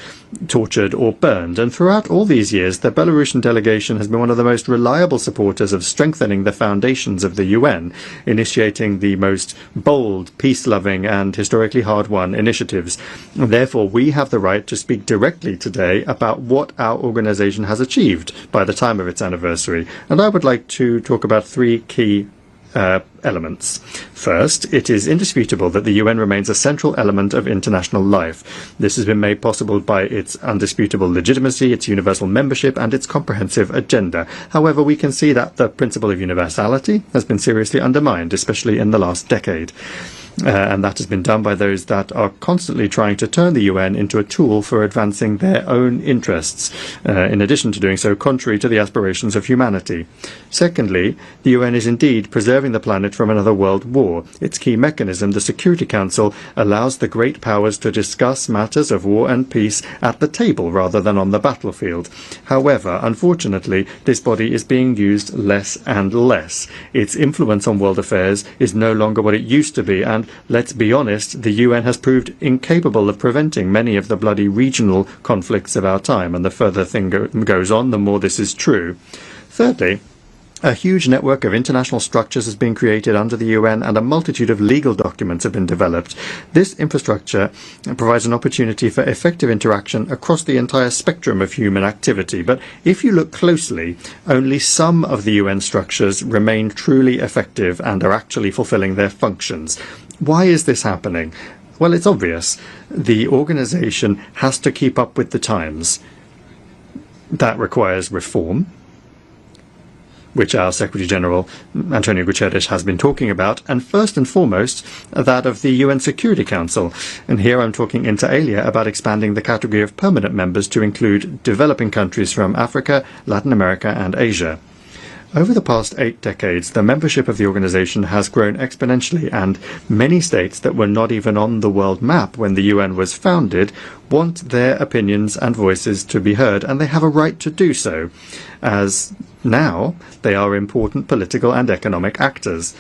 tortured or burned. And throughout all these years, the Belarusian delegation has been one of the most reliable supporters of strengthening the foundations of the UN, initiating the most bold, peace-loving and historically hard-won initiatives. Therefore, we have the right to speak directly today about what our organization has achieved by the time of its anniversary. And I would like to talk about 3 key elements. First, it is indisputable that the UN remains a central element of international life. This has been made possible by its undisputable legitimacy, its universal membership, and its comprehensive agenda. However, we can see that the principle of universality has been seriously undermined, especially in the last decade. And that has been done by those that are constantly trying to turn the UN into a tool for advancing their own interests, in addition to doing so contrary to the aspirations of humanity. Secondly, the UN is indeed preserving the planet from another world war. Its key mechanism, the Security Council, allows the great powers to discuss matters of war and peace at the table rather than on the battlefield. However, unfortunately, this body is being used less and less. Its influence on world affairs is no longer what it used to be, and let's be honest, the UN has proved incapable of preventing many of the bloody regional conflicts of our time, and the further thing goes on, the more this is true. Thirdly, a huge network of international structures has been created under the UN, and a multitude of legal documents have been developed. This infrastructure provides an opportunity for effective interaction across the entire spectrum of human activity. But if you look closely, only some of the UN structures remain truly effective and are actually fulfilling their functions. Why is this happening? Well, it's obvious. The organization has to keep up with the times. That requires reform, which our Secretary General, Antonio Guterres, has been talking about, and first and foremost, that of the UN Security Council. And here I'm talking inter alia about expanding the category of permanent members to include developing countries from Africa, Latin America, and Asia. Over the past 8 decades, the membership of the organization has grown exponentially, and many states that were not even on the world map when the UN was founded want their opinions and voices to be heard, and they have a right to do so, as now they are important political and economic actors.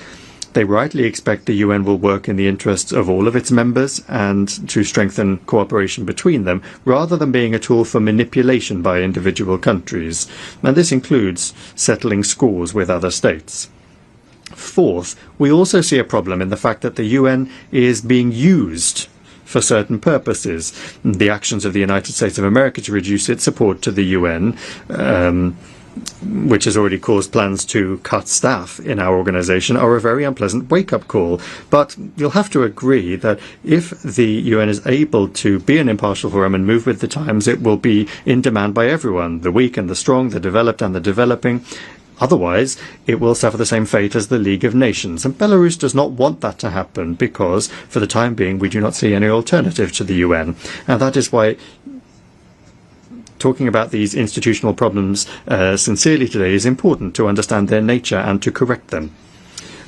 They rightly expect the UN will work in the interests of all of its members and to strengthen cooperation between them, rather than being a tool for manipulation by individual countries. And this includes settling scores with other states. Fourth, we also see a problem in the fact that the UN is being used for certain purposes. The actions of the United States of America to reduce its support to the UN which has already caused plans to cut staff in our organisation, are a very unpleasant wake-up call. But you'll have to agree that if the UN is able to be an impartial forum and move with the times, it will be in demand by everyone, the weak and the strong, the developed and the developing. Otherwise, it will suffer the same fate as the League of Nations. And Belarus does not want that to happen because, for the time being, we do not see any alternative to the UN. And that is why talking about these institutional problems sincerely today is important, to understand their nature and to correct them.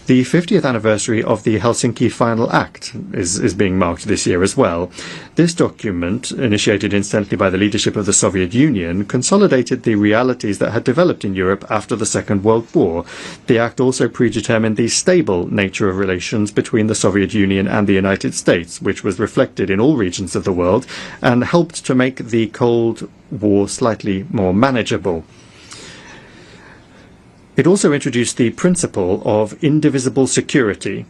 The 50th anniversary of the Helsinki Final Act is being marked this year as well. This document, initiated incidentally by the leadership of the Soviet Union, consolidated the realities that had developed in Europe after the Second World War. The act also predetermined the stable nature of relations between the Soviet Union and the United States, which was reflected in all regions of the world, and helped to make the Cold War slightly more manageable. It also introduced the principle of indivisible security,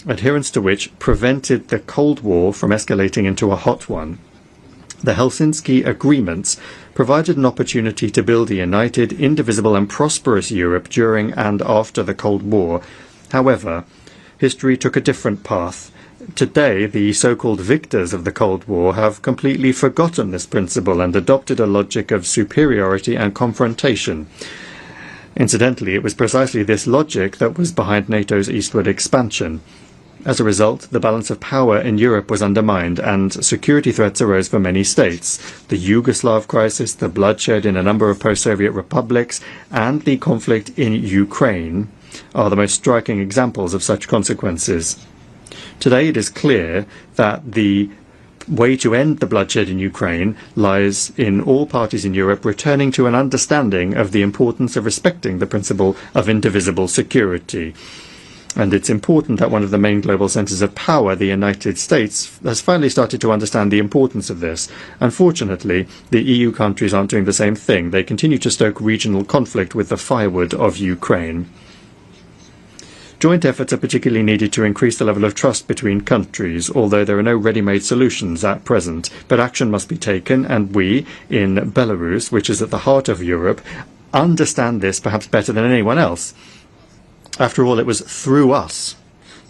adherence to which prevented the Cold War from escalating into a hot one. The Helsinki Agreements provided an opportunity to build a united, indivisible and prosperous Europe during and after the Cold War. However, history took a different path. Today, the so-called victors of the Cold War have completely forgotten this principle and adopted a logic of superiority and confrontation. Incidentally, it was precisely this logic that was behind NATO's eastward expansion. As a result, the balance of power in Europe was undermined and security threats arose for many states. The Yugoslav crisis, the bloodshed in a number of post-Soviet republics, and the conflict in Ukraine are the most striking examples of such consequences. Today it is clear that the way to end the bloodshed in Ukraine lies in all parties in Europe returning to an understanding of the importance of respecting the principle of indivisible security. And it's important that one of the main global centres of power, the United States, has finally started to understand the importance of this. Unfortunately, the EU countries aren't doing the same thing. They continue to stoke regional conflict with the firewood of Ukraine. Joint efforts are particularly needed to increase the level of trust between countries, although there are no ready-made solutions at present. But action must be taken, and we, in Belarus, which is at the heart of Europe, understand this perhaps better than anyone else. After all, it was through us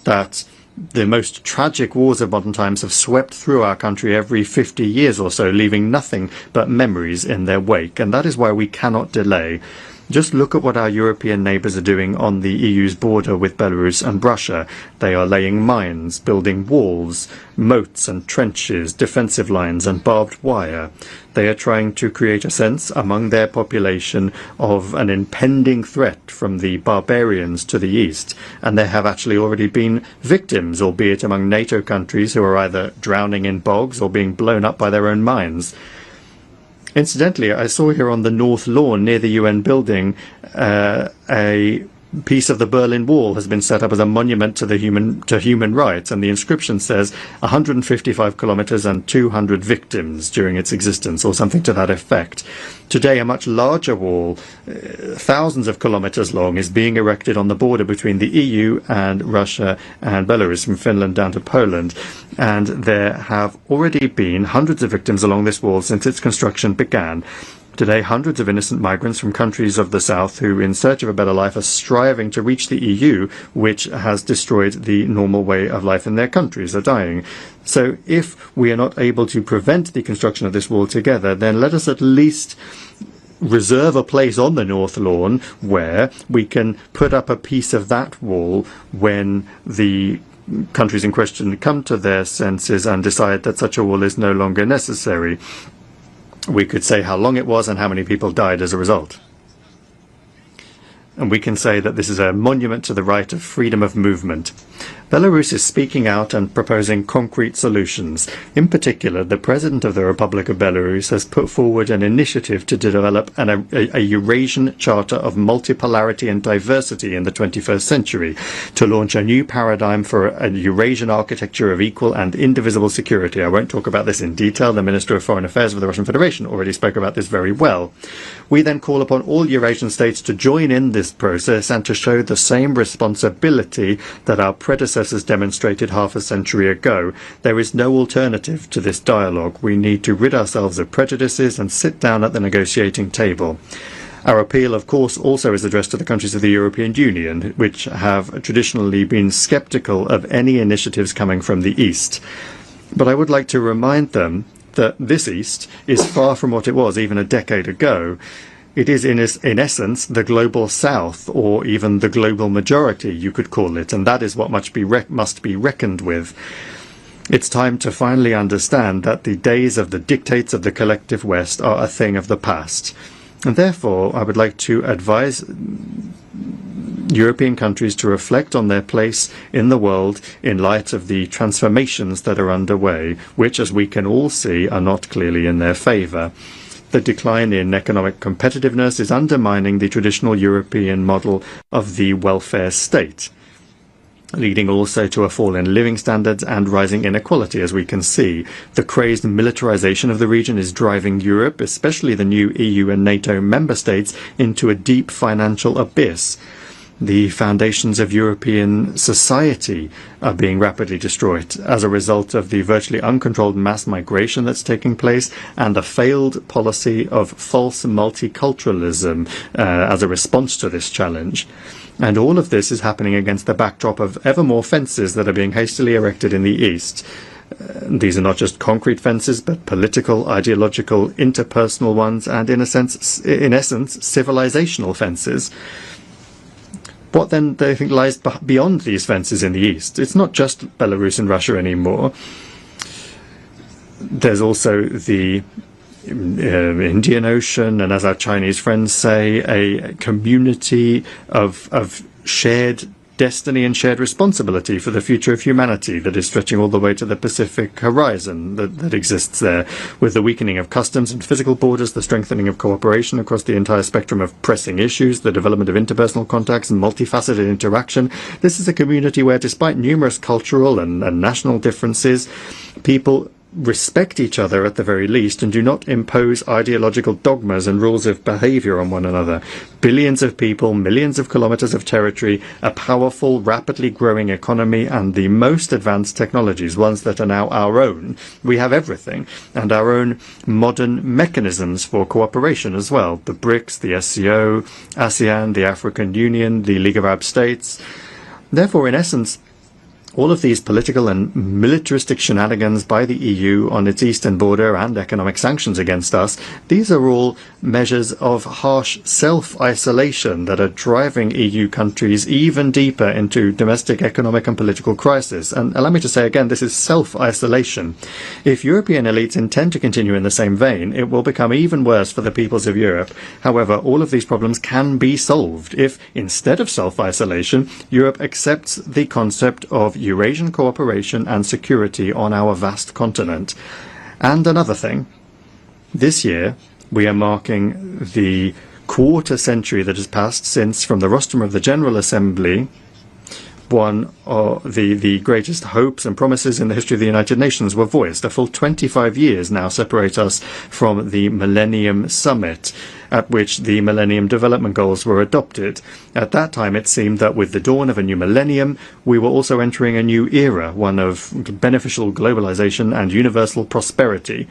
that the most tragic wars of modern times have swept through our country every 50 years or so, leaving nothing but memories in their wake. And that is why we cannot delay. Just look at what our European neighbours are doing on the EU's border with Belarus and Russia. They are laying mines, building walls, moats and trenches, defensive lines and barbed wire. They are trying to create a sense among their population of an impending threat from the barbarians to the east. And there have actually already been victims, albeit among NATO countries who are either drowning in bogs or being blown up by their own mines. Incidentally, I saw here on the North Lawn near the UN building a piece of the Berlin Wall has been set up as a monument to human rights, and the inscription says 155 kilometers and 200 victims during its existence, or something to that effect. Today, a much larger wall, thousands of kilometers long, is being erected on the border between the EU and Russia and Belarus, from Finland down to Poland. And there have already been hundreds of victims along this wall since its construction began. Today, hundreds of innocent migrants from countries of the south who, in search of a better life, are striving to reach the EU, which has destroyed the normal way of life in their countries, are dying. So if we are not able to prevent the construction of this wall together, then let us at least reserve a place on the North Lawn where we can put up a piece of that wall when the countries in question come to their senses and decide that such a wall is no longer necessary. We could say how long it was and how many people died as a result. And we can say that this is a monument to the right of freedom of movement. Belarus is speaking out and proposing concrete solutions. In particular, the President of the Republic of Belarus has put forward an initiative to develop a Eurasian Charter of Multipolarity and Diversity in the 21st century, to launch a new paradigm for a Eurasian architecture of equal and indivisible security. I won't talk about this in detail. The Minister of Foreign Affairs of the Russian Federation already spoke about this very well. We then call upon all Eurasian states to join in this process and to show the same responsibility that our predecessors demonstrated half a century ago. There is no alternative to this dialogue. We need to rid ourselves of prejudices and sit down at the negotiating table. Our appeal, of course, also is addressed to the countries of the European Union, which have traditionally been sceptical of any initiatives coming from the East. But I would like to remind them that this East is far from what it was even a decade ago. It is, in essence, the global South, or even the global majority, you could call it, and that is what must be reckoned with. It's time to finally understand that the days of the dictates of the collective West are a thing of the past. And therefore, I would like to advise European countries to reflect on their place in the world in light of the transformations that are underway, which, as we can all see, are not clearly in their favour. The decline in economic competitiveness is undermining the traditional European model of the welfare state, leading also to a fall in living standards and rising inequality, as we can see. The crazed militarization of the region is driving Europe, especially the new EU and NATO member states, into a deep financial abyss. The foundations of European society are being rapidly destroyed as a result of the virtually uncontrolled mass migration that's taking place and a failed policy of false multiculturalism as a response to this challenge. And all of this is happening against the backdrop of ever more fences that are being hastily erected in the East. These are not just concrete fences, but political, ideological, interpersonal ones, and in essence, civilizational fences. What then do they think lies beyond these fences in the East? It's not just Belarus and Russia anymore. There's also the Indian Ocean, and as our Chinese friends say, a community of shared destiny and shared responsibility for the future of humanity that is stretching all the way to the Pacific horizon that exists there, with the weakening of customs and physical borders, the strengthening of cooperation across the entire spectrum of pressing issues, the development of interpersonal contacts and multifaceted interaction. This is a community where, despite numerous cultural and national differences, people respect each other at the very least and do not impose ideological dogmas and rules of behavior on one another. Billions of people, millions of kilometers of territory, a powerful, rapidly growing economy, and the most advanced technologies, ones that are now our own. We have everything, and our own modern mechanisms for cooperation as well. The BRICS, the SCO, ASEAN, the African Union, the League of Arab States. Therefore, in essence, all of these political and militaristic shenanigans by the EU on its eastern border and economic sanctions against us, these are all measures of harsh self-isolation that are driving EU countries even deeper into domestic economic and political crisis. And allow me to say again, this is self-isolation. If European elites intend to continue in the same vein, it will become even worse for the peoples of Europe. However, all of these problems can be solved if, instead of self-isolation, Europe accepts the concept of Eurasian cooperation and security on our vast continent. And another thing, this year we are marking the quarter century that has passed since, from the rostrum of the General Assembly, one of the greatest hopes and promises in the history of the United Nations were voiced. A full 25 years now separate us from the Millennium Summit, at which the Millennium Development Goals were adopted. At that time, it seemed that with the dawn of a new millennium, we were also entering a new era, one of beneficial globalization and universal prosperity.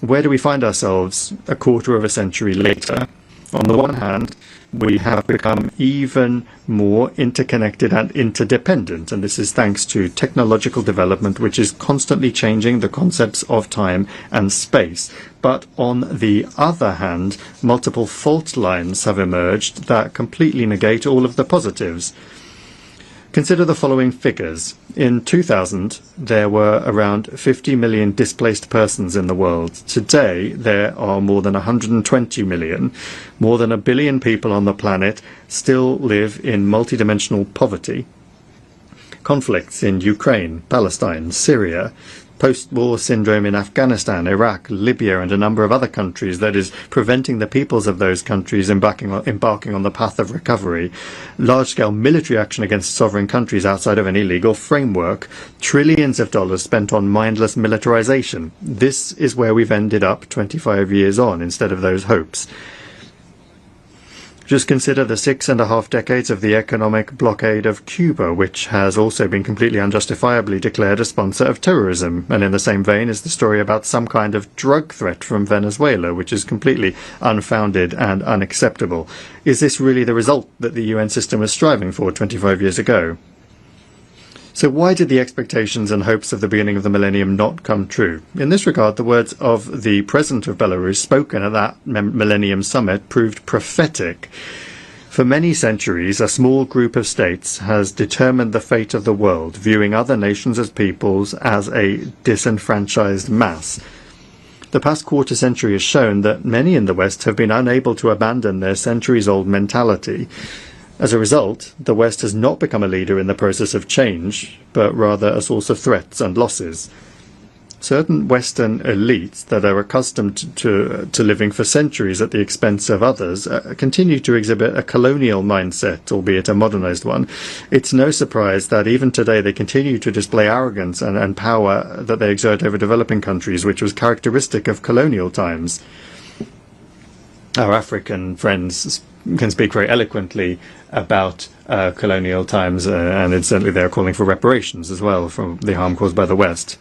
Where do we find ourselves a quarter of a century later? On the one hand, we have become even more interconnected and interdependent, and this is thanks to technological development, which is constantly changing the concepts of time and space. But on the other hand, multiple fault lines have emerged that completely negate all of the positives. Consider the following figures. In 2000, there were around 50 million displaced persons in the world. Today, there are more than 120 million. More than 1 billion people on the planet still live in multidimensional poverty. Conflicts in Ukraine, Palestine, Syria, post-war syndrome in Afghanistan, Iraq, Libya, and a number of other countries that is preventing the peoples of those countries embarking on the path of recovery. Large-scale military action against sovereign countries outside of any legal framework. Trillions of dollars spent on mindless militarization. This is where we've ended up 25 years on instead of those hopes. Just consider the 6.5 decades of the economic blockade of Cuba, which has also been completely unjustifiably declared a sponsor of terrorism. And in the same vein is the story about some kind of drug threat from Venezuela, which is completely unfounded and unacceptable. Is this really the result that the UN system was striving for 25 years ago? So why did the expectations and hopes of the beginning of the millennium not come true? In this regard, the words of the president of Belarus spoken at that Millennium Summit proved prophetic. For many centuries, a small group of states has determined the fate of the world, viewing other nations as peoples as a disenfranchised mass. The past quarter century has shown that many in the West have been unable to abandon their centuries-old mentality. As a result, the West has not become a leader in the process of change, but rather a source of threats and losses. Certain Western elites that are accustomed to living for centuries at the expense of others continue to exhibit a colonial mindset, albeit a modernized one. It's no surprise that even today they continue to display arrogance and power that they exert over developing countries, which was characteristic of colonial times. Our African friends can speak very eloquently about colonial times, and certainly they're calling for reparations as well for the harm caused by the West.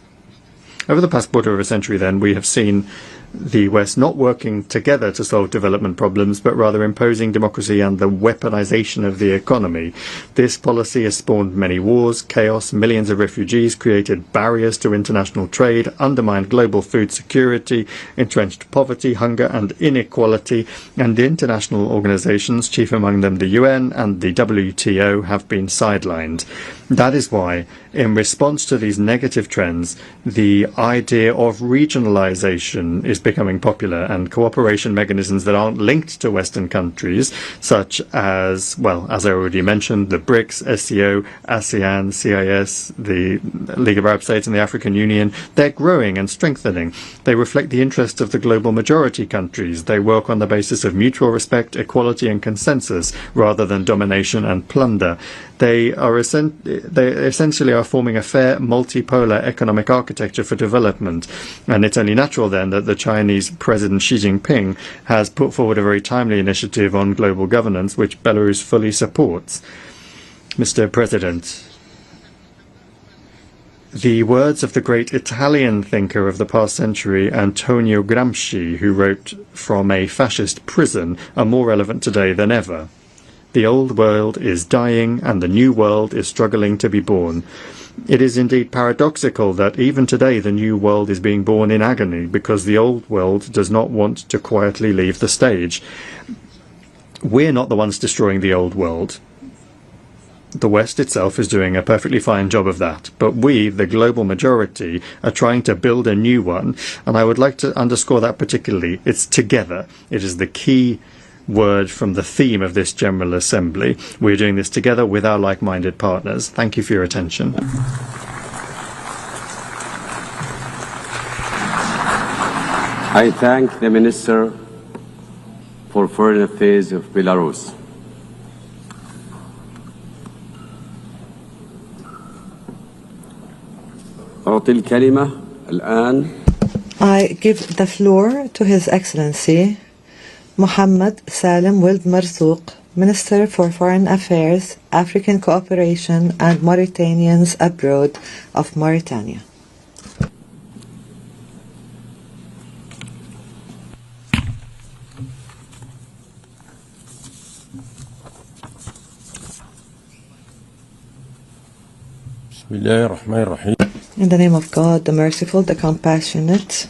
Over the past quarter of a century, then, we have seen the West not working together to solve development problems, but rather imposing democracy and the weaponization of the economy. This policy has spawned many wars, chaos, millions of refugees, created barriers to international trade, undermined global food security, entrenched poverty, hunger and inequality, and international organizations, chief among them the UN and the WTO, have been sidelined. That is why, in response to these negative trends, the idea of regionalization is becoming popular, and cooperation mechanisms that aren't linked to Western countries, such as, well, as I already mentioned, the BRICS, SCO, ASEAN, CIS, the League of Arab States and the African Union, they're growing and strengthening. They reflect the interests of the global majority countries. They work on the basis of mutual respect, equality and consensus, rather than domination and plunder. They essentially are forming a fair multipolar economic architecture for development, and it's only natural then that the Chinese President Xi Jinping has put forward a very timely initiative on global governance, which Belarus fully supports. Mr. President, the words of the great Italian thinker of the past century, Antonio Gramsci, who wrote from a fascist prison, are more relevant today than ever. The old world is dying and the new world is struggling to be born. It is indeed paradoxical that even today the new world is being born in agony because the old world does not want to quietly leave the stage. We're not the ones destroying the old world. The West itself is doing a perfectly fine job of that, but we, the global majority, are trying to build a new one, and I would like to underscore that particularly. It's together. It is the key word from the theme of this General Assembly. We're doing this together with our like-minded partners. Thank you for your attention. I thank the Minister for Foreign Affairs of Belarus. أعطي الكلمة الآن. I give the floor to His Excellency Mohammed Salem Wild Marzouk, Minister for Foreign Affairs, African Cooperation and Mauritanians Abroad of Mauritania. In the name of God, the Merciful, the Compassionate,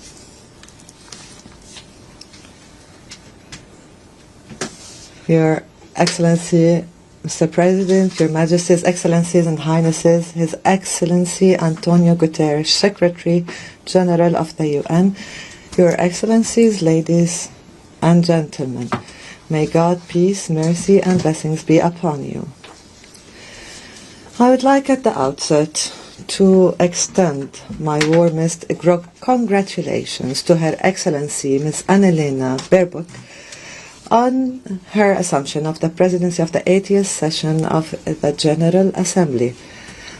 Your Excellency, Mr. President, Your Majesties, Excellencies and Highnesses, His Excellency Antonio Guterres, Secretary General of the UN, Your Excellencies, ladies and gentlemen, may God, peace, mercy and blessings be upon you. I would like at the outset to extend my warmest congratulations to Her Excellency Ms. Annalena Baerbock on her assumption of the presidency of the 80th session of the General Assembly.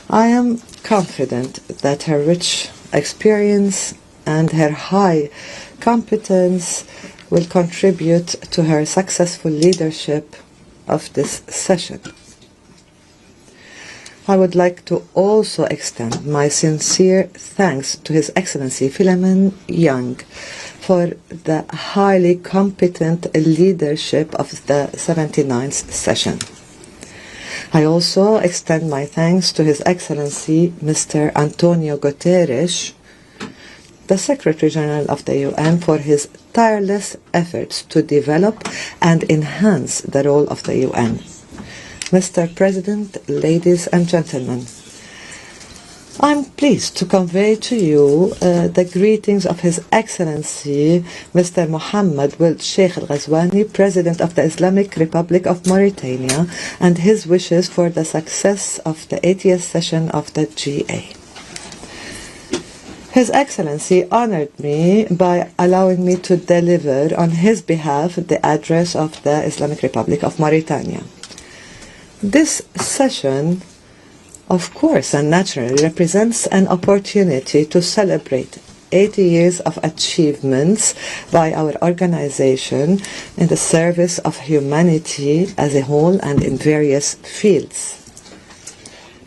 I am confident that her rich experience and her high competence will contribute to her successful leadership of this session. I would like to also extend my sincere thanks to His Excellency Philemon Young for the highly competent leadership of the 79th session. I also extend my thanks to His Excellency Mr. Antonio Guterres, the Secretary General of the UN, for his tireless efforts to develop and enhance the role of the UN. Mr. President, ladies and gentlemen, I'm pleased to convey to you the greetings of His Excellency Mr. Mohammed Wuld Sheikh Al Ghazwani, President of the Islamic Republic of Mauritania, and his wishes for the success of the 80th session of the GA. His Excellency honored me by allowing me to deliver on his behalf the address of the Islamic Republic of Mauritania. This session, of course and naturally, represents an opportunity to celebrate 80 years of achievements by our organization in the service of humanity as a whole and in various fields.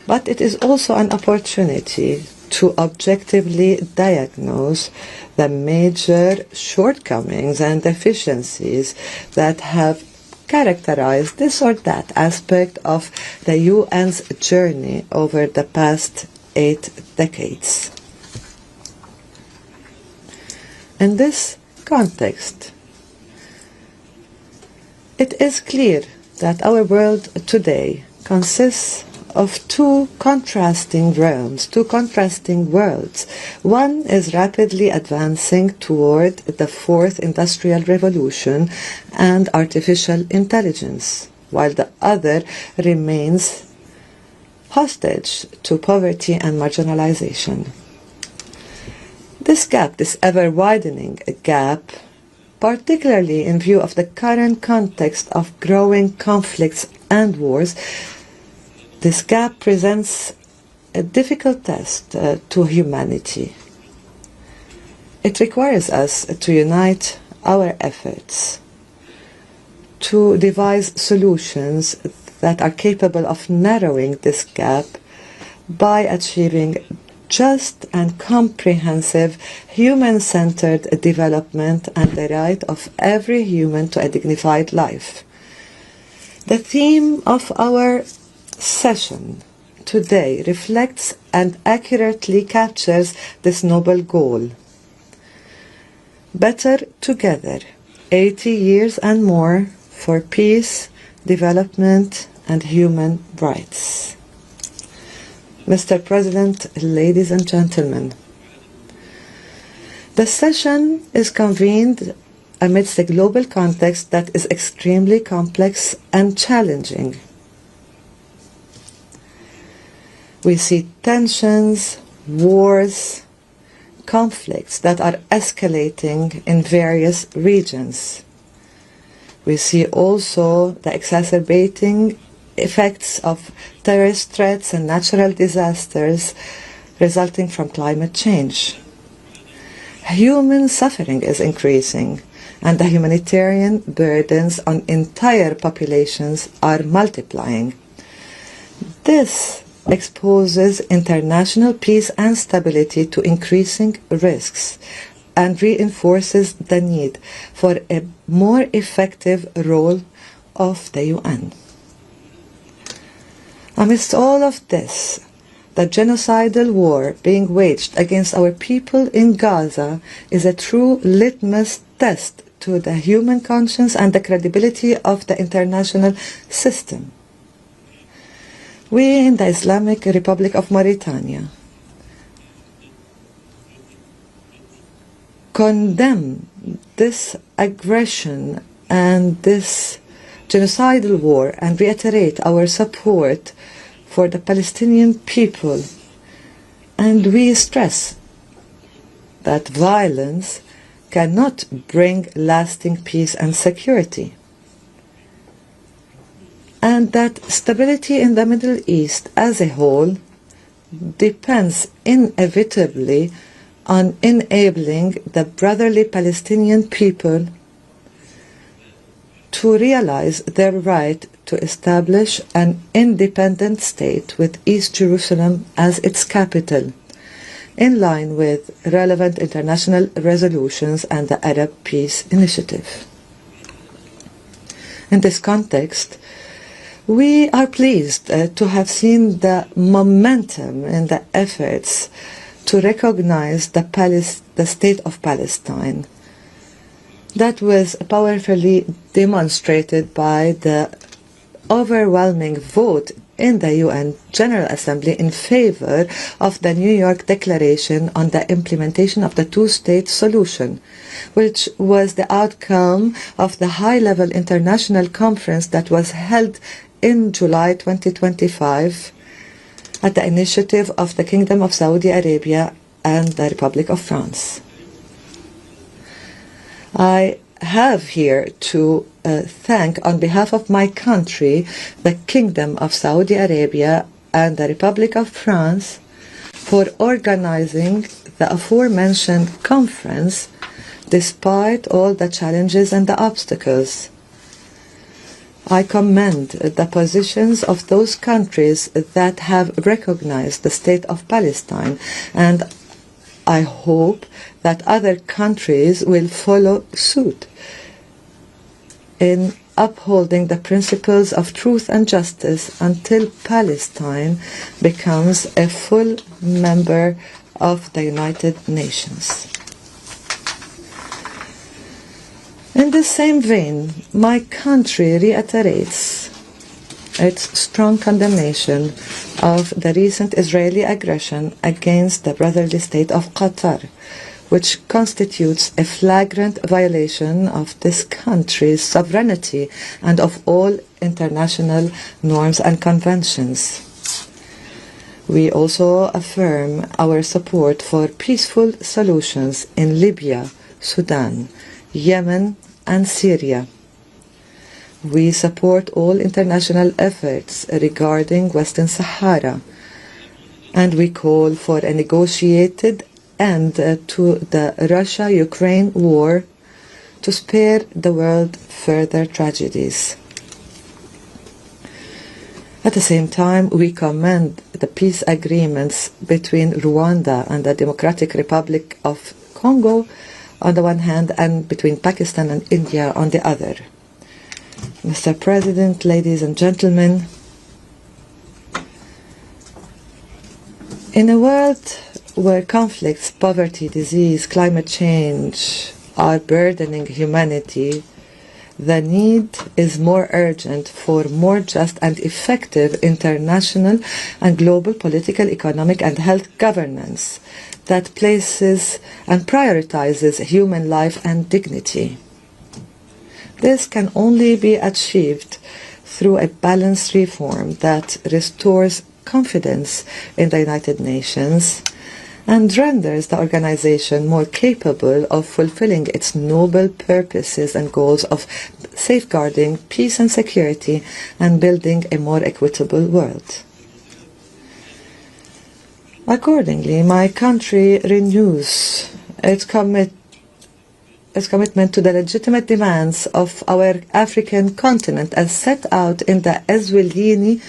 But it is also an opportunity to objectively diagnose the major shortcomings and deficiencies that have characterize this or that aspect of the UN's journey over the past 8 decades. In this context, it is clear that our world today consists of two contrasting realms, two contrasting worlds. One is rapidly advancing toward the fourth industrial revolution and artificial intelligence, while the other remains hostage to poverty and marginalization. This gap, this ever-widening gap, particularly in view of the current context of growing conflicts and wars, this gap presents a difficult test to humanity. It requires us to unite our efforts, to devise solutions that are capable of narrowing this gap by achieving just and comprehensive human-centered development and the right of every human to a dignified life. The theme of our session today reflects and accurately captures this noble goal. Better together, 80 years and more for peace, development, and human rights. Mr. President, ladies and gentlemen, the session is convened amidst a global context that is extremely complex and challenging. We see tensions, wars, conflicts that are escalating in various regions. We see also the exacerbating effects of terrorist threats and natural disasters resulting from climate change. Human suffering is increasing, and the humanitarian burdens on entire populations are multiplying. This exposes international peace and stability to increasing risks and reinforces the need for a more effective role of the UN. Amidst all of this, the genocidal war being waged against our people in Gaza is a true litmus test to the human conscience and the credibility of the international system. We in the Islamic Republic of Mauritania condemn this aggression and this genocidal war and reiterate our support for the Palestinian people. And we stress that violence cannot bring lasting peace and security, and that stability in the Middle East as a whole depends inevitably on enabling the brotherly Palestinian people to realize their right to establish an independent state with East Jerusalem as its capital, in line with relevant international resolutions and the Arab Peace Initiative. In this context, we are pleased to have seen the momentum in the efforts to recognize the State of Palestine. That was powerfully demonstrated by the overwhelming vote in the UN General Assembly in favor of the New York Declaration on the implementation of the two-state solution, which was the outcome of the high-level international conference that was held in July 2025 at the initiative of the Kingdom of Saudi Arabia and the Republic of France. I have here to thank, on behalf of my country, the Kingdom of Saudi Arabia and the Republic of France for organizing the aforementioned conference despite all the challenges and the obstacles. I commend the positions of those countries that have recognized the State of Palestine, and I hope that other countries will follow suit in upholding the principles of truth and justice until Palestine becomes a full member of the United Nations. In the same vein, my country reiterates its strong condemnation of the recent Israeli aggression against the brotherly state of Qatar, which constitutes a flagrant violation of this country's sovereignty and of all international norms and conventions. We also affirm our support for peaceful solutions in Libya, Sudan, Yemen, and Syria. We support all international efforts regarding Western Sahara, and we call for a negotiated end to the Russia-Ukraine war to spare the world further tragedies. At the same time, we commend the peace agreements between Rwanda and the Democratic Republic of Congo on the one hand, and between Pakistan and India on the other. Mr. President, ladies and gentlemen, in a world where conflicts, poverty, disease, climate change are burdening humanity, the need is more urgent for more just and effective international and global political, economic, and health governance that places and prioritizes human life and dignity. This can only be achieved through a balanced reform that restores confidence in the United Nations and renders the organization more capable of fulfilling its noble purposes and goals of safeguarding peace and security and building a more equitable world. Accordingly, my country renews its commitment to the legitimate demands of our African continent as set out in the Eswatini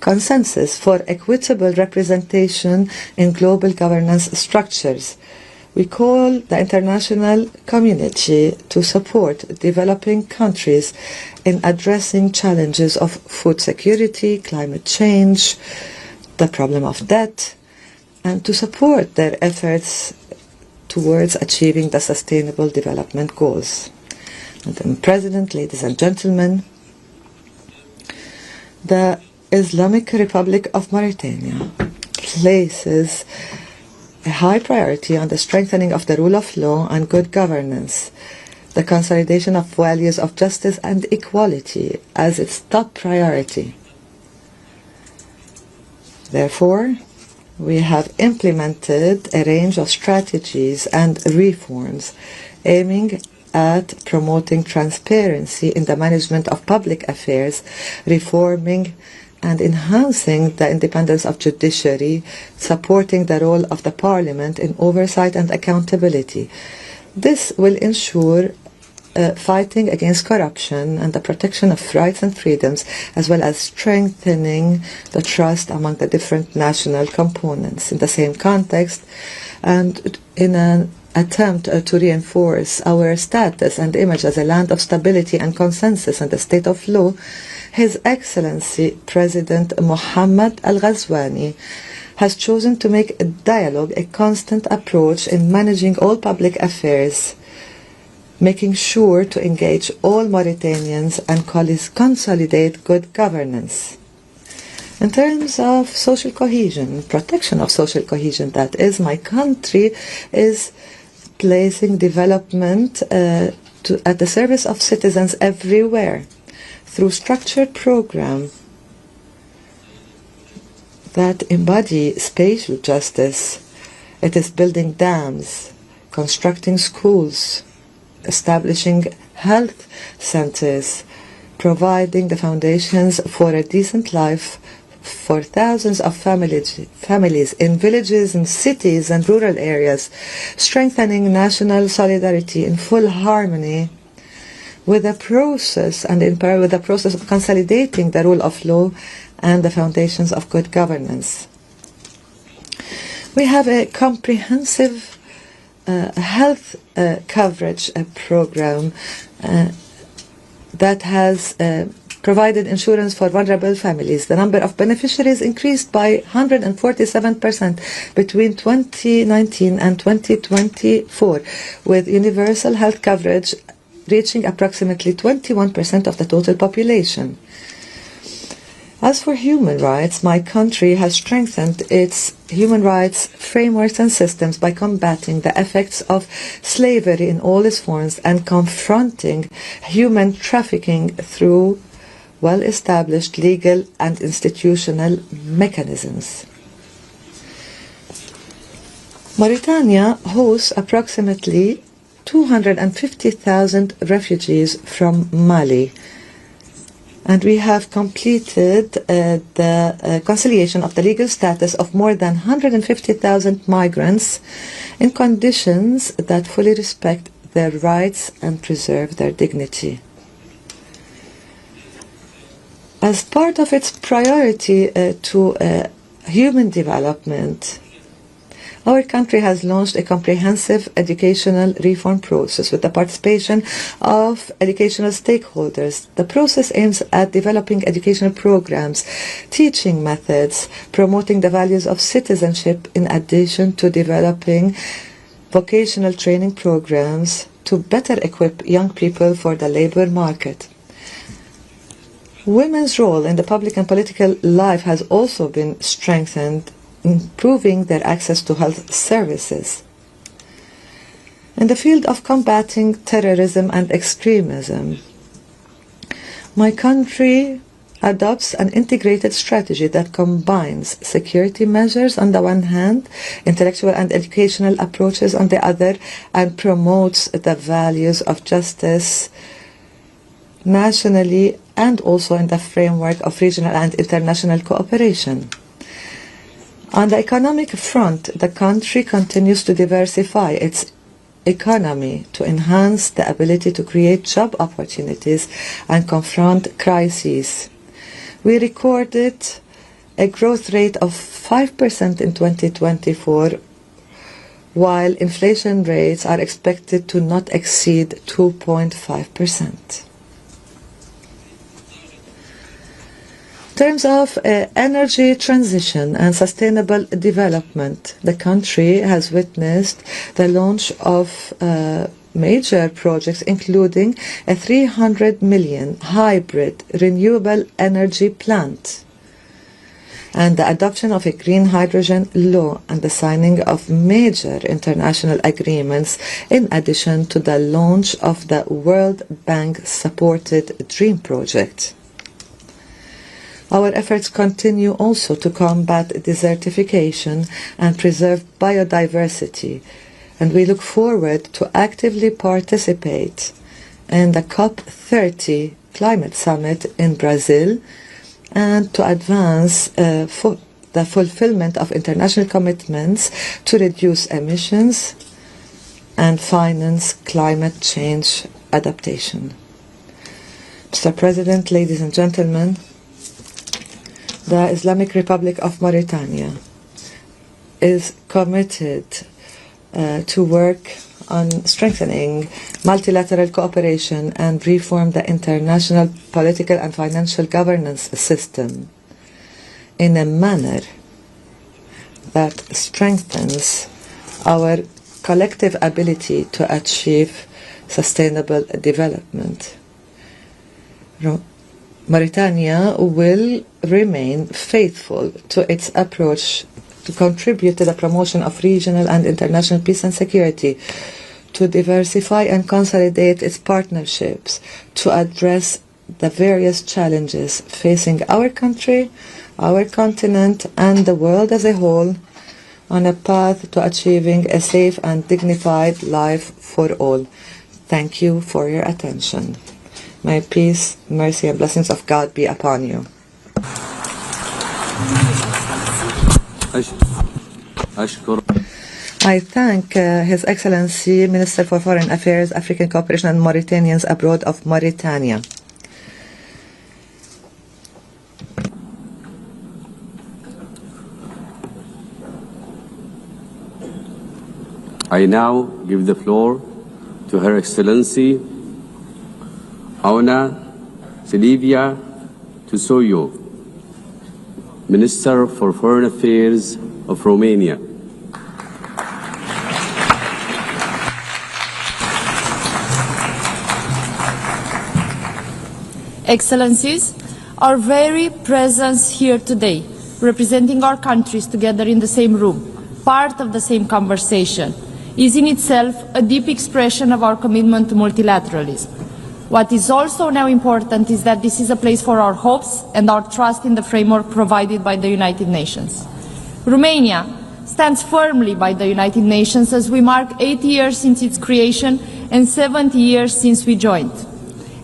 Consensus for equitable representation in global governance structures. We call the international community to support developing countries in addressing challenges of food security, climate change, the problem of debt, and to support their efforts towards achieving the Sustainable Development Goals. Madam President, ladies and gentlemen, the Islamic Republic of Mauritania places a high priority on the strengthening of the rule of law and good governance, the consolidation of values of justice and equality as its top priority. Therefore, we have implemented a range of strategies and reforms aiming at promoting transparency in the management of public affairs, reforming and enhancing the independence of judiciary, supporting the role of the parliament in oversight and accountability. This will ensure fighting against corruption and the protection of rights and freedoms, as well as strengthening the trust among the different national components. In the same context, and in an attempt to reinforce our status and image as a land of stability and consensus and the state of law, His Excellency President Mohammed Al-Ghazwani has chosen to make dialogue a constant approach in managing all public affairs, making sure to engage all Mauritanians and consolidate good governance. In terms of social cohesion, protection of social cohesion, that is, my country is placing development at the service of citizens everywhere through structured programs that embody spatial justice. It is building dams, constructing schools, establishing health centers, providing the foundations for a decent life for thousands of families in villages and cities and rural areas, strengthening national solidarity in full harmony with the process and in parallel with the process of consolidating the rule of law and the foundations of good governance. We have a comprehensive health coverage program that has provided insurance for vulnerable families. The number of beneficiaries increased by 147% between 2019 and 2024, with universal health coverage reaching approximately 21% of the total population. As for human rights, my country has strengthened its human rights frameworks and systems by combating the effects of slavery in all its forms and confronting human trafficking through well-established legal and institutional mechanisms. Mauritania hosts approximately 250,000 refugees from Mali, and we have completed the conciliation of the legal status of more than 150,000 migrants in conditions that fully respect their rights and preserve their dignity. As part of its priority to human development, our country has launched a comprehensive educational reform process with the participation of educational stakeholders. The process aims at developing educational programs, teaching methods, promoting the values of citizenship, in addition to developing vocational training programs to better equip young people for the labor market. Women's role in the public and political life has also been strengthened, improving their access to health services. In the field of combating terrorism and extremism, my country adopts an integrated strategy that combines security measures on the one hand, intellectual and educational approaches on the other, and promotes the values of justice nationally and also in the framework of regional and international cooperation. On the economic front, the country continues to diversify its economy to enhance the ability to create job opportunities and confront crises. We recorded a growth rate of 5% in 2024, while inflation rates are expected to not exceed 2.5%. In terms of energy transition and sustainable development, the country has witnessed the launch of major projects, including a 300 million hybrid renewable energy plant, and the adoption of a green hydrogen law and the signing of major international agreements, in addition to the launch of the World Bank-supported DREAM project. Our efforts continue also to combat desertification and preserve biodiversity, and we look forward to actively participate in the COP30 Climate Summit in Brazil and to advance the fulfillment of international commitments to reduce emissions and finance climate change adaptation. Mr. President, ladies and gentlemen, the Islamic Republic of Mauritania is committed to work on strengthening multilateral cooperation and reform the international political and financial governance system in a manner that strengthens our collective ability to achieve sustainable development. Mauritania will remain faithful to its approach to contribute to the promotion of regional and international peace and security, to diversify and consolidate its partnerships, to address the various challenges facing our country, our continent, and the world as a whole, on a path to achieving a safe and dignified life for all. Thank you for your attention. May peace, mercy, and blessings of God be upon you. I thank His Excellency Minister for Foreign Affairs, African Cooperation and Mauritanians Abroad of Mauritania. I now give the floor to Her Excellency Auna Silvia Tusoyo, Minister for Foreign Affairs of Romania. Excellencies, our very presence here today, representing our countries together in the same room, part of the same conversation, is in itself a deep expression of our commitment to multilateralism. What is also now important is that this is a place for our hopes and our trust in the framework provided by the United Nations. Romania stands firmly by the United Nations as we mark 80 years since its creation and 70 years since we joined.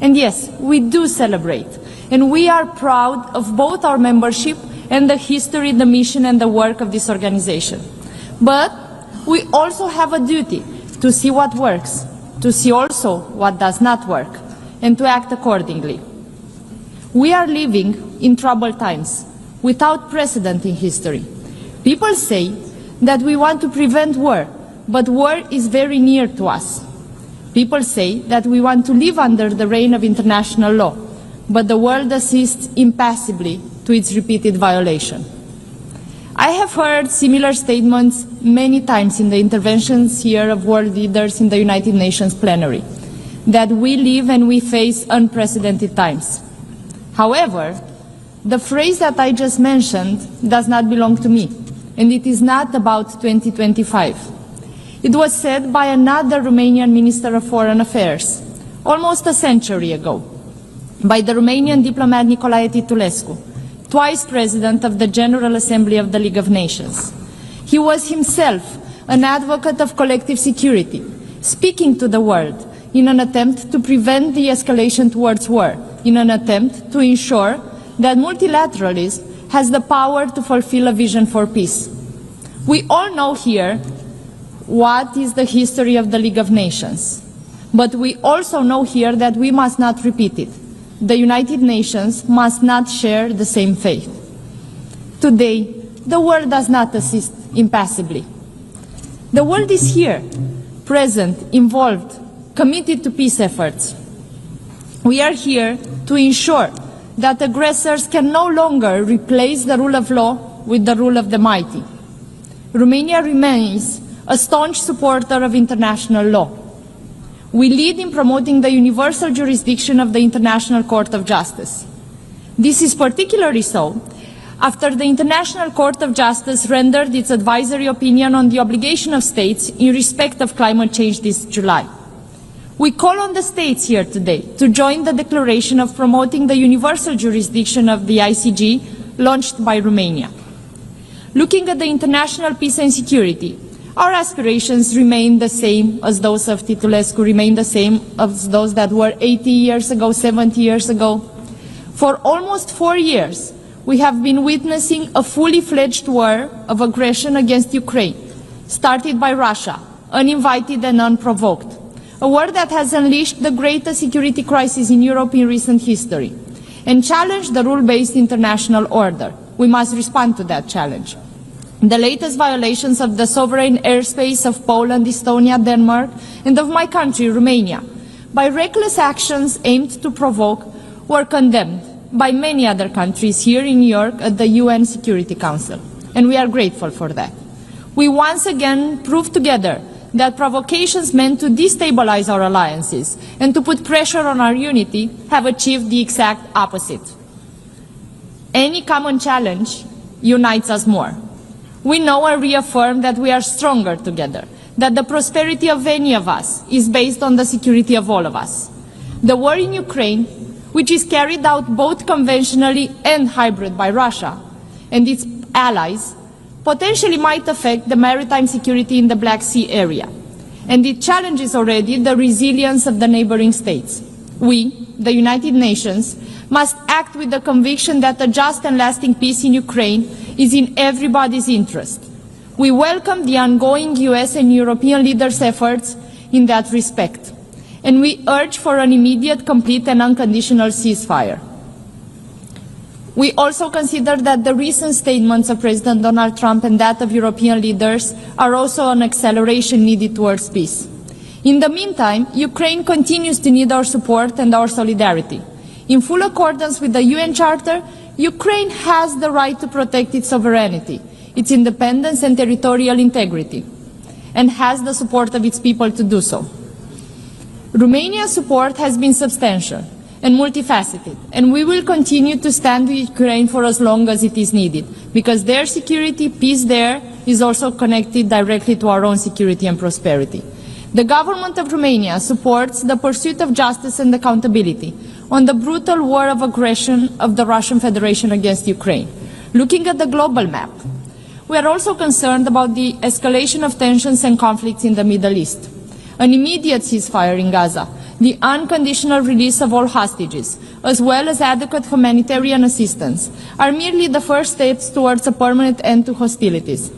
And yes, we do celebrate, and we are proud of both our membership and the history, the mission, and the work of this organization. But we also have a duty to see what works, to see also what does not work, and to act accordingly. We are living in troubled times, without precedent in history. People say that we want to prevent war, but war is very near to us. People say that we want to live under the reign of international law, but the world assists impassively to its repeated violation. I have heard similar statements many times in the interventions here of world leaders in the United Nations plenary, that we live and we face unprecedented times. However, the phrase that I just mentioned does not belong to me, and it is not about 2025. It was said by another Romanian Minister of Foreign Affairs, almost a century ago, by the Romanian diplomat Nicolae Titulescu, twice President of the General Assembly of the League of Nations. He was himself an advocate of collective security, speaking to the world in an attempt to prevent the escalation towards war, in an attempt to ensure that multilateralism has the power to fulfill a vision for peace. We all know here what is the history of the League of Nations, but we also know here that we must not repeat it. The United Nations must not share the same fate. Today, the world does not assist impassively. The world is here, present, involved, committed to peace efforts. We are here to ensure that aggressors can no longer replace the rule of law with the rule of the mighty. Romania remains a staunch supporter of international law. We lead in promoting the universal jurisdiction of the International Court of Justice. This is particularly so after the International Court of Justice rendered its advisory opinion on the obligation of states in respect of climate change this July. We call on the states here today to join the declaration of promoting the universal jurisdiction of the ICJ launched by Romania. Looking at the international peace and security, our aspirations remain the same as those of Titulescu, remain the same as those that were 80 years ago, 70 years ago. For almost 4 years, we have been witnessing a fully fledged war of aggression against Ukraine, started by Russia, uninvited and unprovoked. a war that has unleashed the greatest security crisis in Europe in recent history and challenged the rule-based international order. We must respond to that challenge. The latest violations of the sovereign airspace of Poland, Estonia, Denmark, and of my country, Romania, by reckless actions aimed to provoke, were condemned by many other countries here in New York at the UN Security Council, and we are grateful for that. We once again proved together that provocations meant to destabilize our alliances and to put pressure on our unity have achieved the exact opposite. Any common challenge unites us more. We know and reaffirm that we are stronger together, that the prosperity of any of us is based on the security of all of us. The war in Ukraine, which is carried out both conventionally and hybrid by Russia and its allies, potentially might affect the maritime security in the Black Sea area, and it challenges already the resilience of the neighboring states. We, the United Nations, must act with the conviction that a just and lasting peace in Ukraine is in everybody's interest. We welcome the ongoing US and European leaders' efforts in that respect, and we urge for an immediate, complete and unconditional ceasefire. We also consider that the recent statements of President Donald Trump and that of European leaders are also an acceleration needed towards peace. In the meantime, Ukraine continues to need our support and our solidarity. In full accordance with the UN Charter, Ukraine has the right to protect its sovereignty, its independence and territorial integrity, and has the support of its people to do so. Romania's support has been substantial and multifaceted, and we will continue to stand with Ukraine for as long as it is needed, because their security, peace there, is also connected directly to our own security and prosperity. The government of Romania supports the pursuit of justice and accountability on the brutal war of aggression of the Russian Federation against Ukraine. Looking at the global map, we are also concerned about the escalation of tensions and conflicts in the Middle East. An immediate ceasefire in Gaza, the unconditional release of all hostages, as well as adequate humanitarian assistance, are merely the first steps towards a permanent end to hostilities.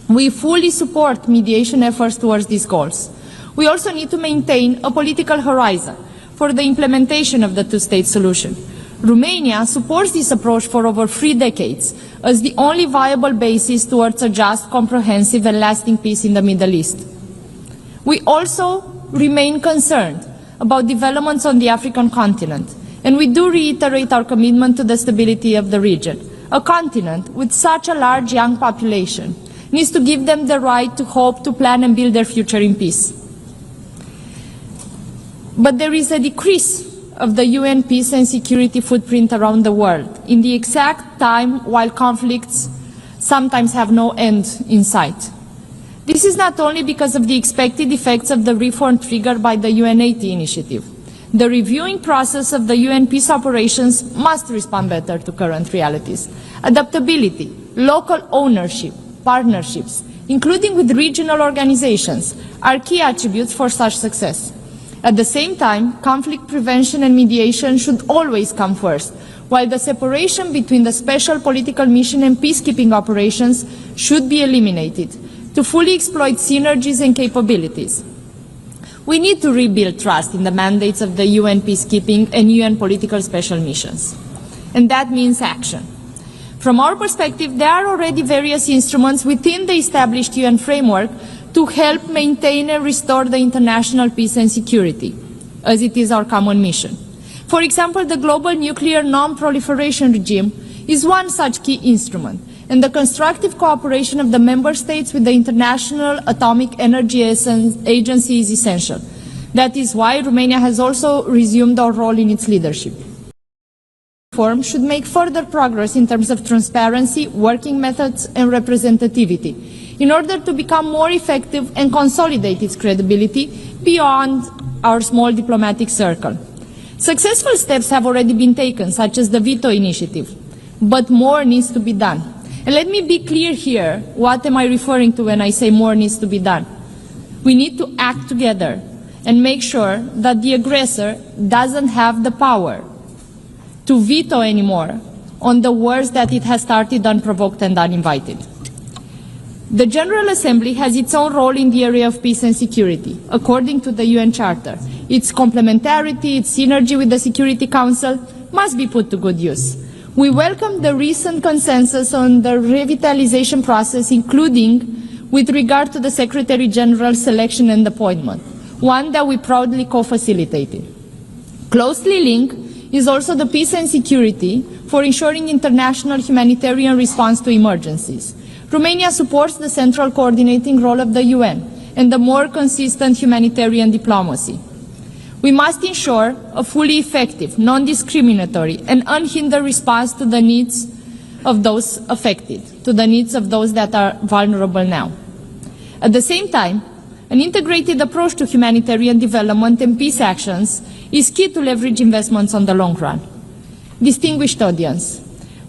We fully support mediation efforts towards these goals. We also need to maintain a political horizon for the implementation of the two-state solution. Romania supports this approach for over 3 decades as the only viable basis towards a just, comprehensive and lasting peace in the Middle East. We also remain concerned about developments on the African continent, and we do reiterate our commitment to the stability of the region. A continent with such a large young population needs to give them the right to hope, to plan and build their future in peace. But there is a decrease of the UN peace and security footprint around the world in the exact time while conflicts sometimes have no end in sight. This is not only because of the expected effects of the reform triggered by the UN80 initiative. The reviewing process of the UN peace operations must respond better to current realities. Adaptability, local ownership, partnerships, including with regional organizations, are key attributes for such success. At the same time, conflict prevention and mediation should always come first, while the separation between the special political mission and peacekeeping operations should be eliminated to fully exploit synergies and capabilities. We need to rebuild trust in the mandates of the UN peacekeeping and UN political special missions. And that means action. From our perspective, there are already various instruments within the established UN framework to help maintain and restore the international peace and security, as it is our common mission. For example, the global nuclear non-proliferation regime is one such key instrument, and the constructive cooperation of the member states with the International Atomic Energy Agency is essential. That is why Romania has also resumed our role in its leadership. Reform should make further progress in terms of transparency, working methods and representativity, in order to become more effective and consolidate its credibility beyond our small diplomatic circle. Successful steps have already been taken, such as the veto initiative, but more needs to be done. And let me be clear here, what am I referring to when I say more needs to be done? We need to act together and make sure that the aggressor doesn't have the power to veto anymore on the wars that it has started unprovoked and uninvited. The General Assembly has its own role in the area of peace and security, according to the UN Charter. Its complementarity, its synergy with the Security Council must be put to good use. We welcome the recent consensus on the revitalization process, including with regard to the Secretary General's selection and appointment, one that we proudly co-facilitated. Closely linked is also the peace and security for ensuring international humanitarian response to emergencies. Romania supports the central coordinating role of the UN and the more consistent humanitarian diplomacy. We must ensure a fully effective, non-discriminatory and unhindered response to the needs of those affected, to the needs of those that are vulnerable now. At the same time, an integrated approach to humanitarian development and peace actions is key to leverage investments on the long run. Distinguished audience,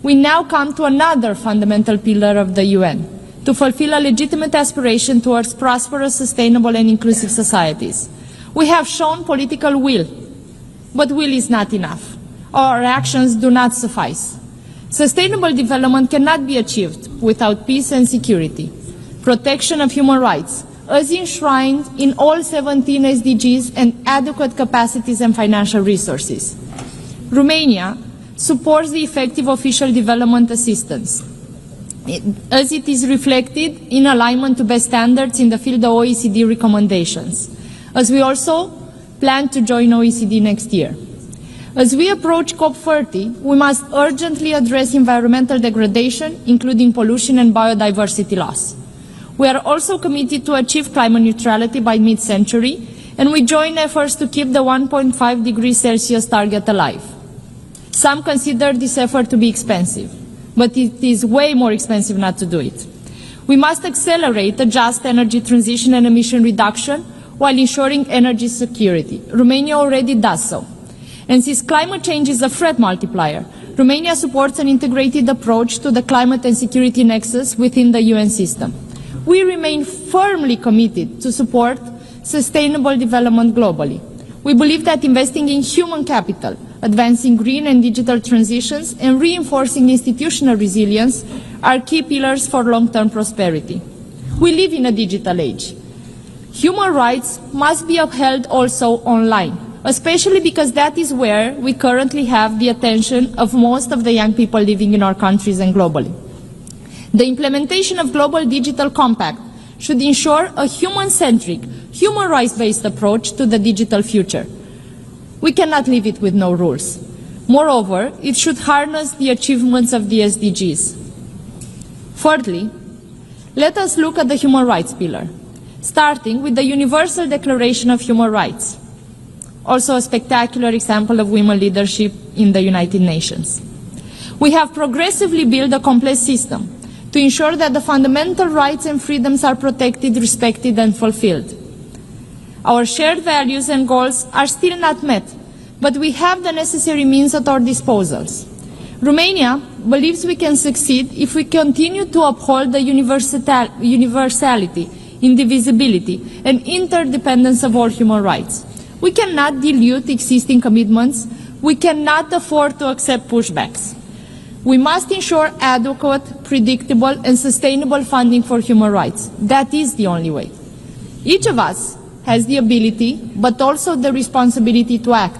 we now come to another fundamental pillar of the UN, to fulfill a legitimate aspiration towards prosperous, sustainable and inclusive societies. We have shown political will, but will is not enough. Our actions do not suffice. Sustainable development cannot be achieved without peace and security, protection of human rights, as enshrined in all 17 SDGs, and adequate capacities and financial resources. Romania supports the effective official development assistance, as it is reflected in alignment to best standards in the field of OECD recommendations, as we also plan to join OECD next year. As we approach COP30, we must urgently address environmental degradation, including pollution and biodiversity loss. We are also committed to achieve climate neutrality by mid-century, and we join efforts to keep the 1.5 degrees Celsius target alive. Some consider this effort to be expensive, but it is way more expensive not to do it. We must accelerate a just energy transition and emission reduction while ensuring energy security. Romania already does so. And since climate change is a threat multiplier, Romania supports an integrated approach to the climate and security nexus within the UN system. We remain firmly committed to support sustainable development globally. We believe that investing in human capital, advancing green and digital transitions, and reinforcing institutional resilience are key pillars for long-term prosperity. We live in a digital age. Human rights must be upheld also online, especially because that is where we currently have the attention of most of the young people living in our countries and globally. The implementation of Global Digital Compact should ensure a human-centric, human rights-based approach to the digital future. We cannot leave it with no rules. Moreover, it should harness the achievements of the SDGs. Thirdly, let us look at the human rights pillar, starting with the Universal Declaration of Human Rights, also a spectacular example of women leadership in the United Nations. We have progressively built a complex system to ensure that the fundamental rights and freedoms are protected, respected and fulfilled. Our shared values and goals are still not met, but we have the necessary means at our disposals. Romania believes we can succeed if we continue to uphold the universality, indivisibility and interdependence of all human rights. We cannot dilute existing commitments. We cannot afford to accept pushbacks. We must ensure adequate, predictable and sustainable funding for human rights. That is the only way. Each of us has the ability, but also the responsibility to act,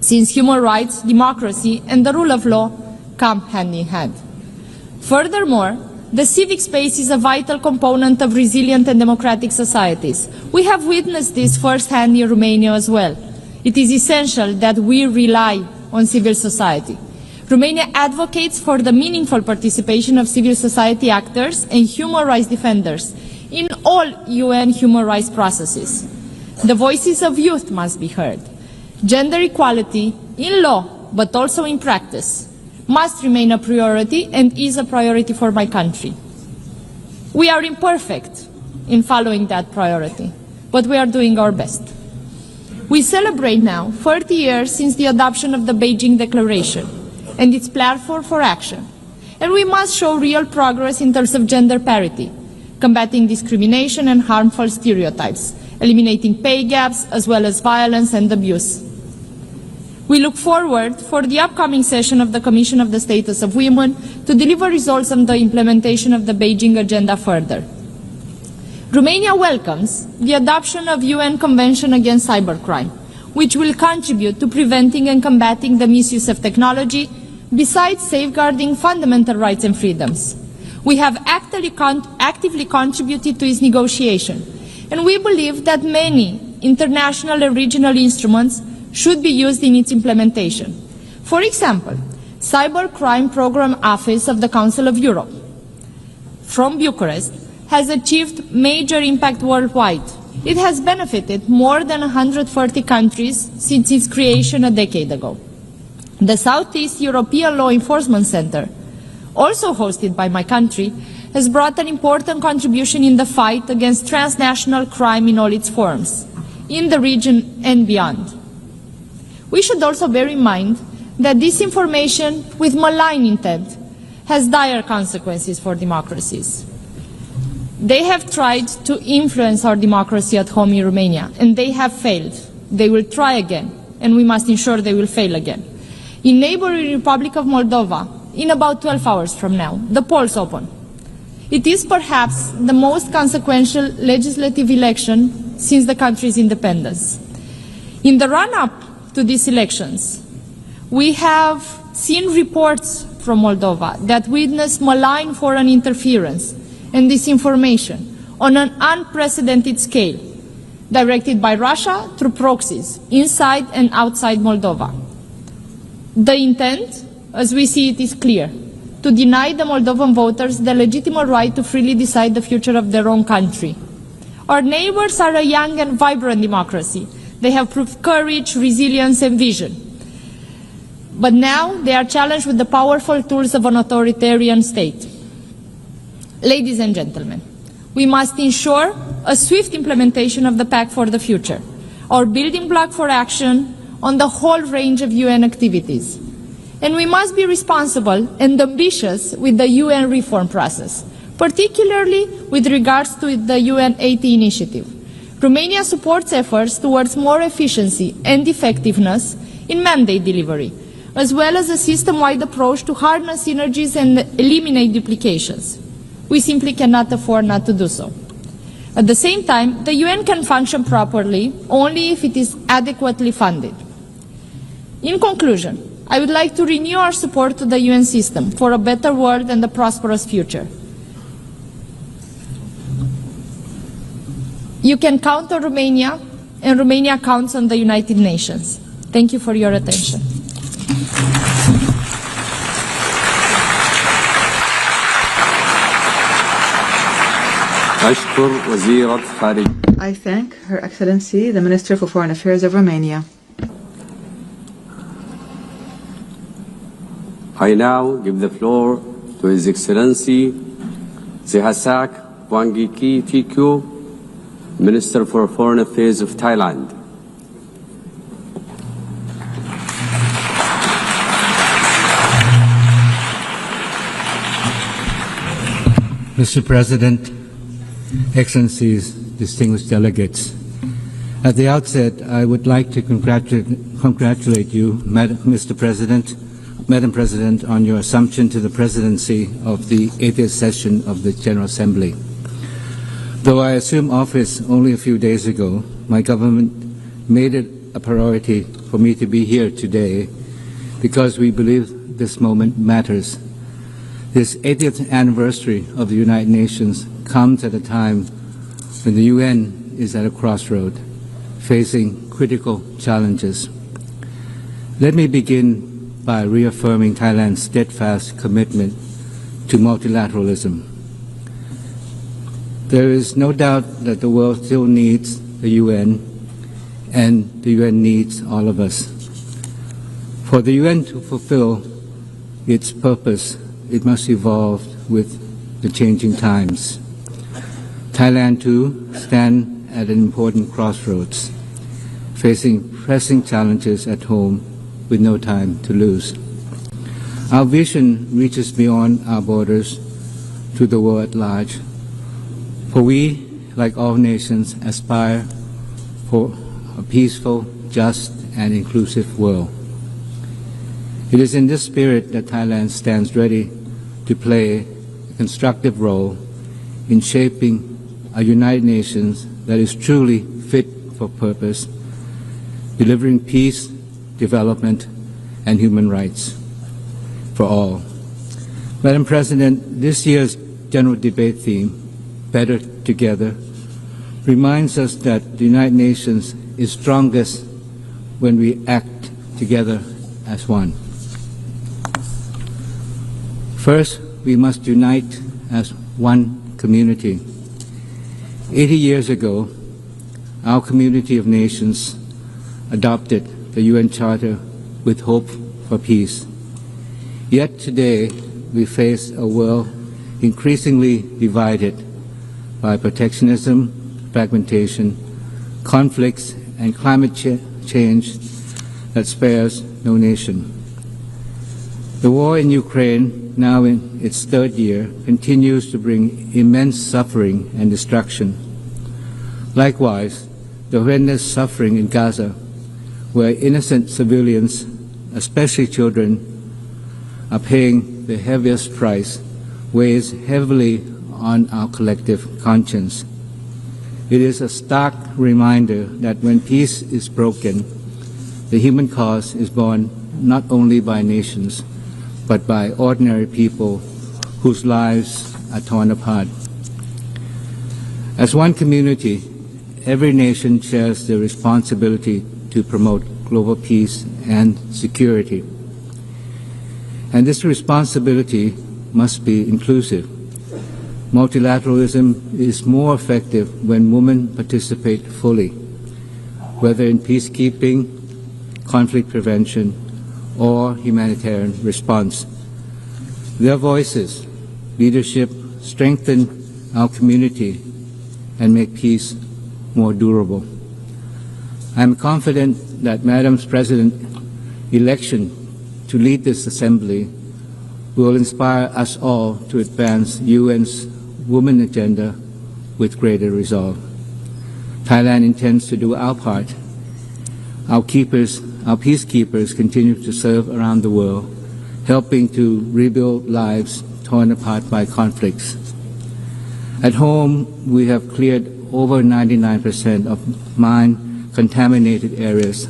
since human rights, democracy and the rule of law come hand in hand. Furthermore, the civic space is a vital component of resilient and democratic societies. We have witnessed this firsthand in Romania as well. It is essential that we rely on civil society. Romania advocates for the meaningful participation of civil society actors and human rights defenders in all UN human rights processes. The voices of youth must be heard. Gender equality in law, but also in practice, must remain a priority and is a priority for my country. We are imperfect in following that priority, but we are doing our best. We celebrate now 30 years since the adoption of the Beijing Declaration and its platform for action. And we must show real progress in terms of gender parity, combating discrimination and harmful stereotypes, eliminating pay gaps, as well as violence and abuse. We look forward for the upcoming session of the Commission of the Status of Women to deliver results on the implementation of the Beijing Agenda further. Romania welcomes the adoption of UN Convention Against Cybercrime, which will contribute to preventing and combating the misuse of technology, besides safeguarding fundamental rights and freedoms. We have actively contributed to its negotiation, and we believe that many international and regional instruments should be used in its implementation. For example, Cybercrime Programme Office of the Council of Europe from Bucharest has achieved major impact worldwide. It has benefited more than 140 countries since its creation a decade ago. The Southeast European Law Enforcement Center, also hosted by my country, has brought an important contribution in the fight against transnational crime in all its forms, in the region and beyond. We should also bear in mind that disinformation with malign intent has dire consequences for democracies. They have tried to influence our democracy at home in Romania, and they have failed. They will try again, and we must ensure they will fail again. In neighboring Republic of Moldova, in about 12 hours from now, the polls open. It is perhaps the most consequential legislative election since the country's independence. In the run-up to these elections, we have seen reports from Moldova that witness malign foreign interference and disinformation on an unprecedented scale, directed by Russia through proxies inside and outside Moldova. The intent, as we see it, is clear: to deny the Moldovan voters the legitimate right to freely decide the future of their own country. Our neighbors are a young and vibrant democracy. They have proved courage, resilience and vision. But now they are challenged with the powerful tools of an authoritarian state. Ladies and gentlemen, we must ensure a swift implementation of the Pact for the Future, our building block for action on the whole range of UN activities. And we must be responsible and ambitious with the UN reform process, particularly with regards to the UN 80 initiative. Romania supports efforts towards more efficiency and effectiveness in mandate delivery, as well as a system-wide approach to harness synergies and eliminate duplications. We simply cannot afford not to do so. At the same time, the UN can function properly only if it is adequately funded. In conclusion, I would like to renew our support to the UN system for a better world and a prosperous future. You can count on Romania, and Romania counts on the United Nations. Thank you for your attention. I thank Her Excellency, the Minister for Foreign Affairs of Romania. I now give the floor to His Excellency Zehasak Wangiki Tikyu, Minister for Foreign Affairs of Thailand. Mr. President, Excellencies, distinguished delegates, at the outset, I would like to congratulate you, Mr. President, Madam President, on your assumption to the presidency of the 80th session of the General Assembly. Though I assumed office only a few days ago, my government made it a priority for me to be here today because we believe this moment matters. This 80th anniversary of the United Nations comes at a time when the UN is at a crossroad, facing critical challenges. Let me begin by reaffirming Thailand's steadfast commitment to multilateralism. There is no doubt that the world still needs the UN, and the UN needs all of us. For the UN to fulfill its purpose, it must evolve with the changing times. Thailand, too, stands at an important crossroads, facing pressing challenges at home with no time to lose. Our vision reaches beyond our borders to the world at large, for we, like all nations, aspire for a peaceful, just, and inclusive world. It is in this spirit that Thailand stands ready to play a constructive role in shaping a United Nations that is truly fit for purpose, delivering peace, development, and human rights for all. Madam President, this year's general debate theme, Better Together, reminds us that the United Nations is strongest when we act together as one. First, we must unite as one community. 80 years ago, our community of nations adopted the UN Charter with hope for peace. Yet today, we face a world increasingly divided by protectionism, fragmentation, conflicts, and climate change that spares no nation. The war in Ukraine, now in its third year, continues to bring immense suffering and destruction. Likewise, the horrendous suffering in Gaza, where innocent civilians, especially children, are paying the heaviest price, weighs heavily on our collective conscience. It is a stark reminder that when peace is broken, the human cost is borne not only by nations, but by ordinary people whose lives are torn apart. As one community, every nation shares the responsibility to promote global peace and security. And this responsibility must be inclusive. Multilateralism is more effective when women participate fully, whether in peacekeeping, conflict prevention, or humanitarian response. Their voices, leadership, strengthen our community and make peace more durable. I am confident that Madam President's election to lead this assembly will inspire us all to advance UN's Women Agenda with greater resolve. Thailand intends to do our part. Our peacekeepers continue to serve around the world, helping to rebuild lives torn apart by conflicts. At home, we have cleared over 99% of mine-contaminated areas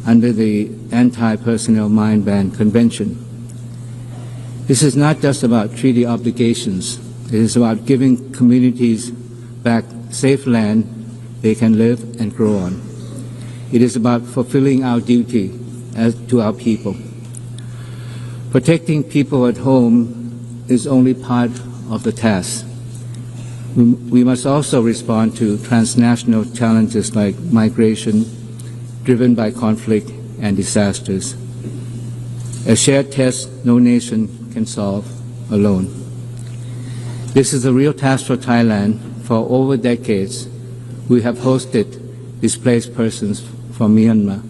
under the Anti-Personnel Mine Ban Convention. This is not just about treaty obligations. It is about giving communities back safe land they can live and grow on. It is about fulfilling our duty to our people. Protecting people at home is only part of the task. We must also respond to transnational challenges like migration, driven by conflict and disasters. A shared test no nation can solve alone. This is a real task for Thailand. For over decades, we have hosted displaced persons from Myanmar.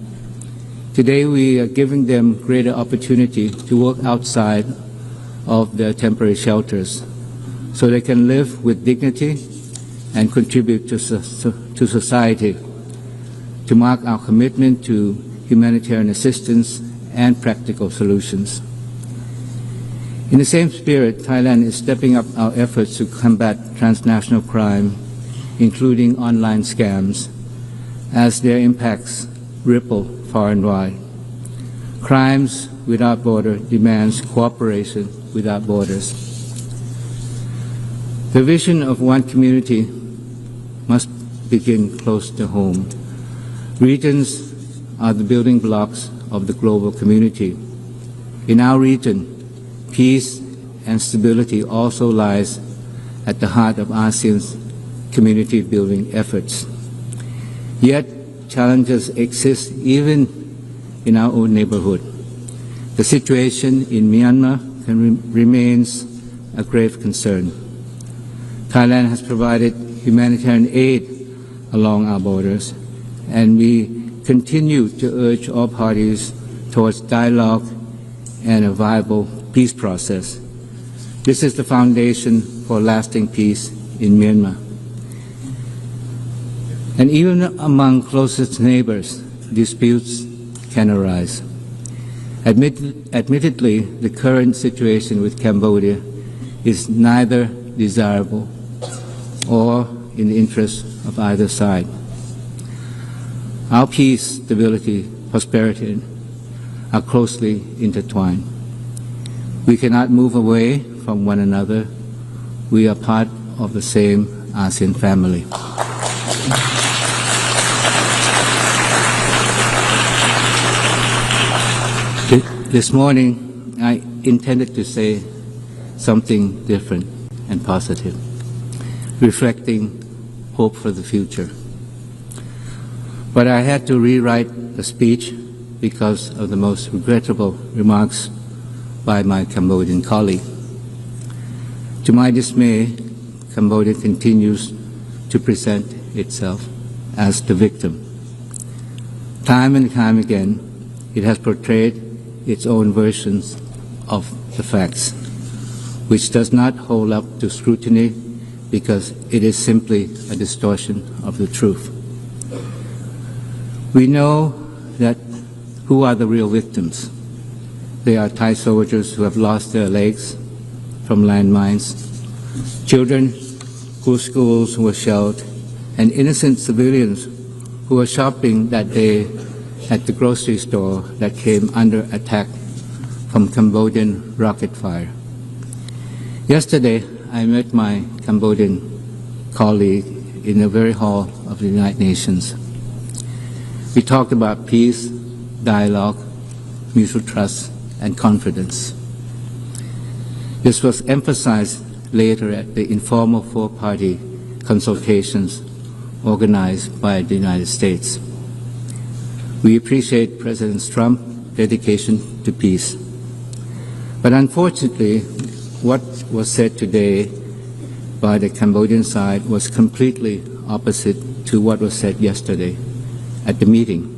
Today, we are giving them greater opportunity to work outside of their temporary shelters so they can live with dignity and contribute to society, to mark our commitment to humanitarian assistance and practical solutions. In the same spirit, Thailand is stepping up our efforts to combat transnational crime, including online scams, as their impacts ripple far and wide. Crimes Without Borders demands cooperation without borders. The vision of one community must begin close to home. Regions are the building blocks of the global community. In our region, peace and stability also lies at the heart of ASEAN's community building efforts. Yet, challenges exist even in our own neighborhood. The situation in Myanmar remains a grave concern. Thailand has provided humanitarian aid along our borders, and we continue to urge all parties towards dialogue and a viable peace process. This is the foundation for lasting peace in Myanmar. And even among closest neighbors, disputes can arise. Admittedly, the current situation with Cambodia is neither desirable or in the interest of either side. Our peace, stability, prosperity are closely intertwined. We cannot move away from one another. We are part of the same ASEAN family. This morning, I intended to say something different and positive, reflecting hope for the future. But I had to rewrite the speech because of the most regrettable remarks by my Cambodian colleague. To my dismay, Cambodia continues to present itself as the victim. Time and time again, it has portrayed its own versions of the facts, which does not hold up to scrutiny because it is simply a distortion of the truth. We know that who are the real victims. They are Thai soldiers who have lost their legs from landmines, children whose schools were shelled, and innocent civilians who were shopping that day at the grocery store that came under attack from Cambodian rocket fire. Yesterday, I met my Cambodian colleague in the very hall of the United Nations. We talked about peace, dialogue, mutual trust, and confidence. This was emphasized later at the informal four-party consultations organized by the United States. We appreciate President Trump's dedication to peace. But unfortunately, what was said today by the Cambodian side was completely opposite to what was said yesterday at the meeting.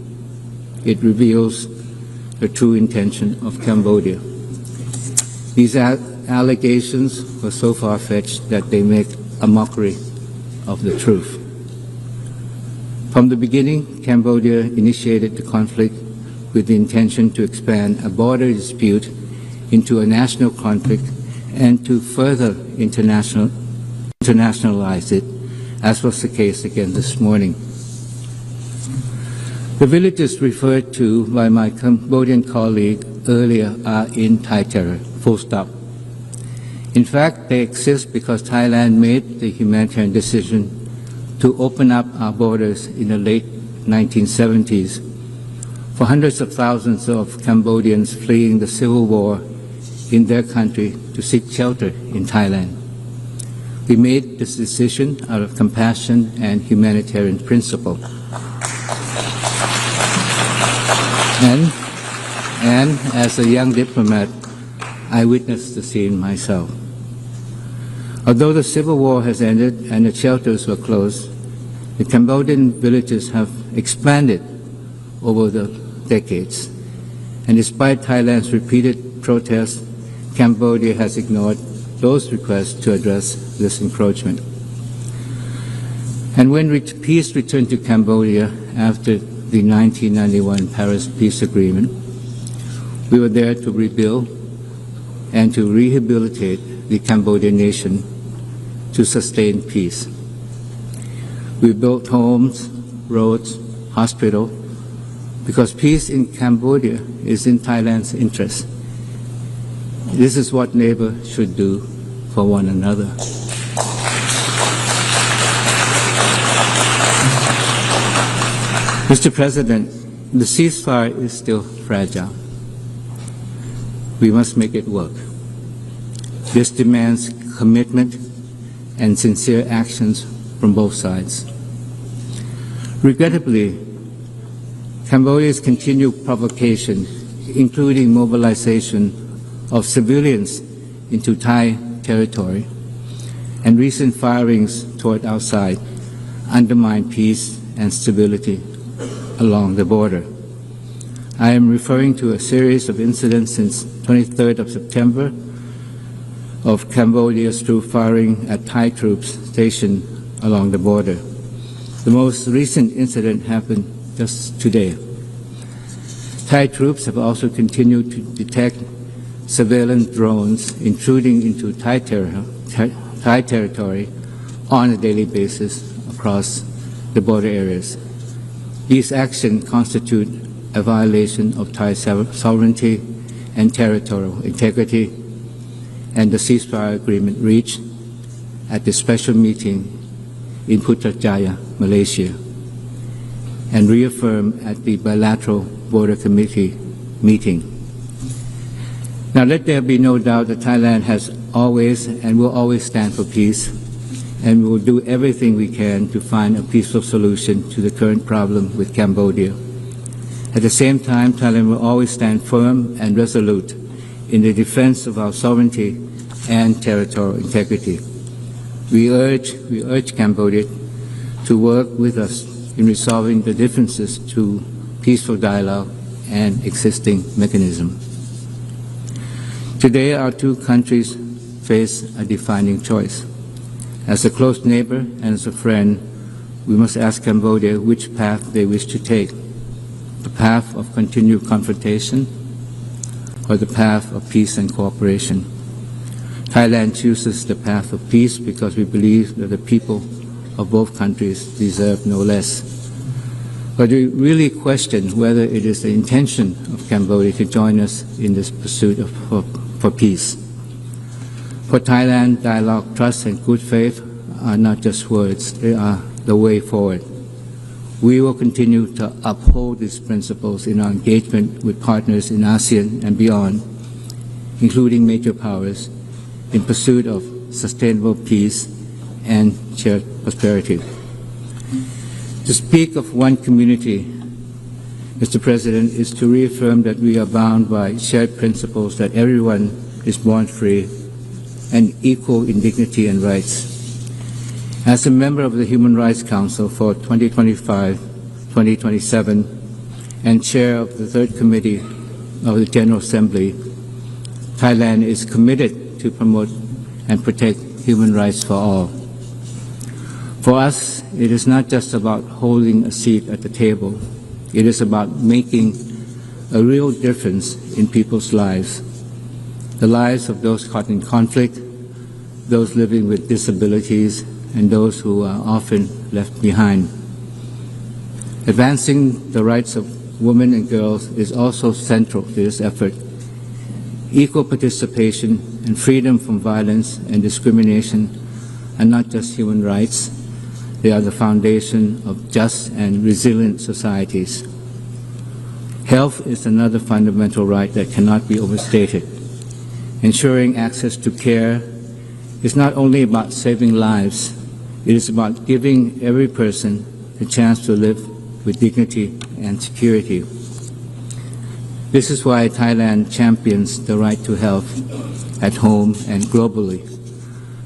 It reveals the true intention of Cambodia. These allegations were so far-fetched that they make a mockery of the truth. From the beginning, Cambodia initiated the conflict with the intention to expand a border dispute into a national conflict and to further internationalize it, as was the case again this morning. The villages referred to by my Cambodian colleague earlier are in Thai terror, full stop. In fact, they exist because Thailand made the humanitarian decision to open up our borders in the late 1970s for hundreds of thousands of Cambodians fleeing the civil war in their country to seek shelter in Thailand. We made this decision out of compassion and humanitarian principle. And as a young diplomat, I witnessed the scene myself. Although the civil war has ended and the shelters were closed, the Cambodian villages have expanded over the decades. And despite Thailand's repeated protests, Cambodia has ignored those requests to address this encroachment. And when peace returned to Cambodia after the 1991 Paris Peace Agreement, we were there to rebuild and to rehabilitate the Cambodian nation to sustain peace. We built homes, roads, hospitals, because peace in Cambodia is in Thailand's interest. This is what neighbors should do for one another. Mr. President, the ceasefire is still fragile. We must make it work. This demands commitment and sincere actions from both sides. Regrettably, Cambodia's continued provocation, including mobilization of civilians into Thai territory and recent firings toward our side, undermine peace and stability along the border. I am referring to a series of incidents since 23rd of September of Cambodia's troop firing at Thai troops stationed along the border. The most recent incident happened just today. Thai troops have also continued to detect surveillance drones intruding into Thai territory on a daily basis across the border areas. These actions constitute a violation of Thai sovereignty and territorial integrity, and the ceasefire agreement reached at the special meeting in Putrajaya, Malaysia, and reaffirmed at the bilateral border committee meeting. Now, let there be no doubt that Thailand has always and will always stand for peace, and we will do everything we can to find a peaceful solution to the current problem with Cambodia. At the same time, Thailand will always stand firm and resolute in the defense of our sovereignty and territorial integrity. We urge Cambodia to work with us in resolving the differences through peaceful dialogue and existing mechanisms. Today, our two countries face a defining choice. As a close neighbor and as a friend, we must ask Cambodia which path they wish to take, the path of continued confrontation or the path of peace and cooperation. Thailand chooses the path of peace because we believe that the people of both countries deserve no less. But we really question whether it is the intention of Cambodia to join us in this pursuit for peace. For Thailand, dialogue, trust, and good faith are not just words, they are the way forward. We will continue to uphold these principles in our engagement with partners in ASEAN and beyond, including major powers, in pursuit of sustainable peace and shared prosperity. To speak of one community, Mr. President, is to reaffirm that we are bound by shared principles that everyone is born free and equal in dignity and rights. As a member of the Human Rights Council for 2025-2027 and chair of the Third Committee of the General Assembly, Thailand is committed to promote and protect human rights for all. For us, it is not just about holding a seat at the table. It is about making a real difference in people's lives, the lives of those caught in conflict, those living with disabilities, and those who are often left behind. Advancing the rights of women and girls is also central to this effort. Equal participation and freedom from violence and discrimination are not just human rights, they are the foundation of just and resilient societies. Health is another fundamental right that cannot be overstated. Ensuring access to care is not only about saving lives, it is about giving every person the chance to live with dignity and security. This is why Thailand champions the right to health at home and globally.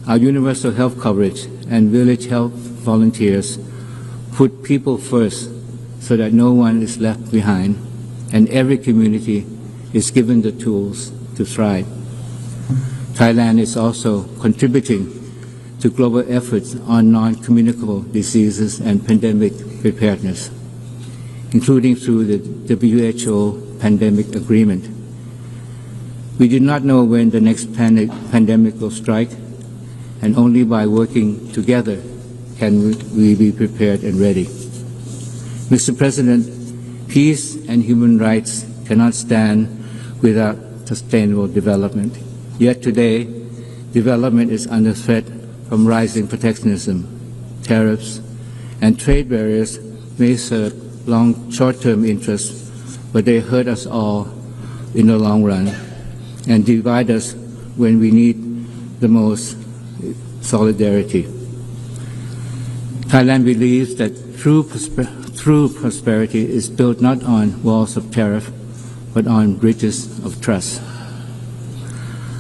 Our universal health coverage and village health volunteers put people first so that no one is left behind and every community is given the tools to thrive. Thailand is also contributing to global efforts on non-communicable diseases and pandemic preparedness, including through the WHO pandemic agreement. We do not know when the next pandemic will strike, and only by working together can we be prepared and ready. Mr. President, peace and human rights cannot stand without sustainable development. Yet today, development is under threat from rising protectionism, tariffs, and trade barriers may serve short-term interests, but they hurt us all in the long run and divide us when we need the most solidarity. Thailand believes that true prosperity is built not on walls of tariff, but on bridges of trust.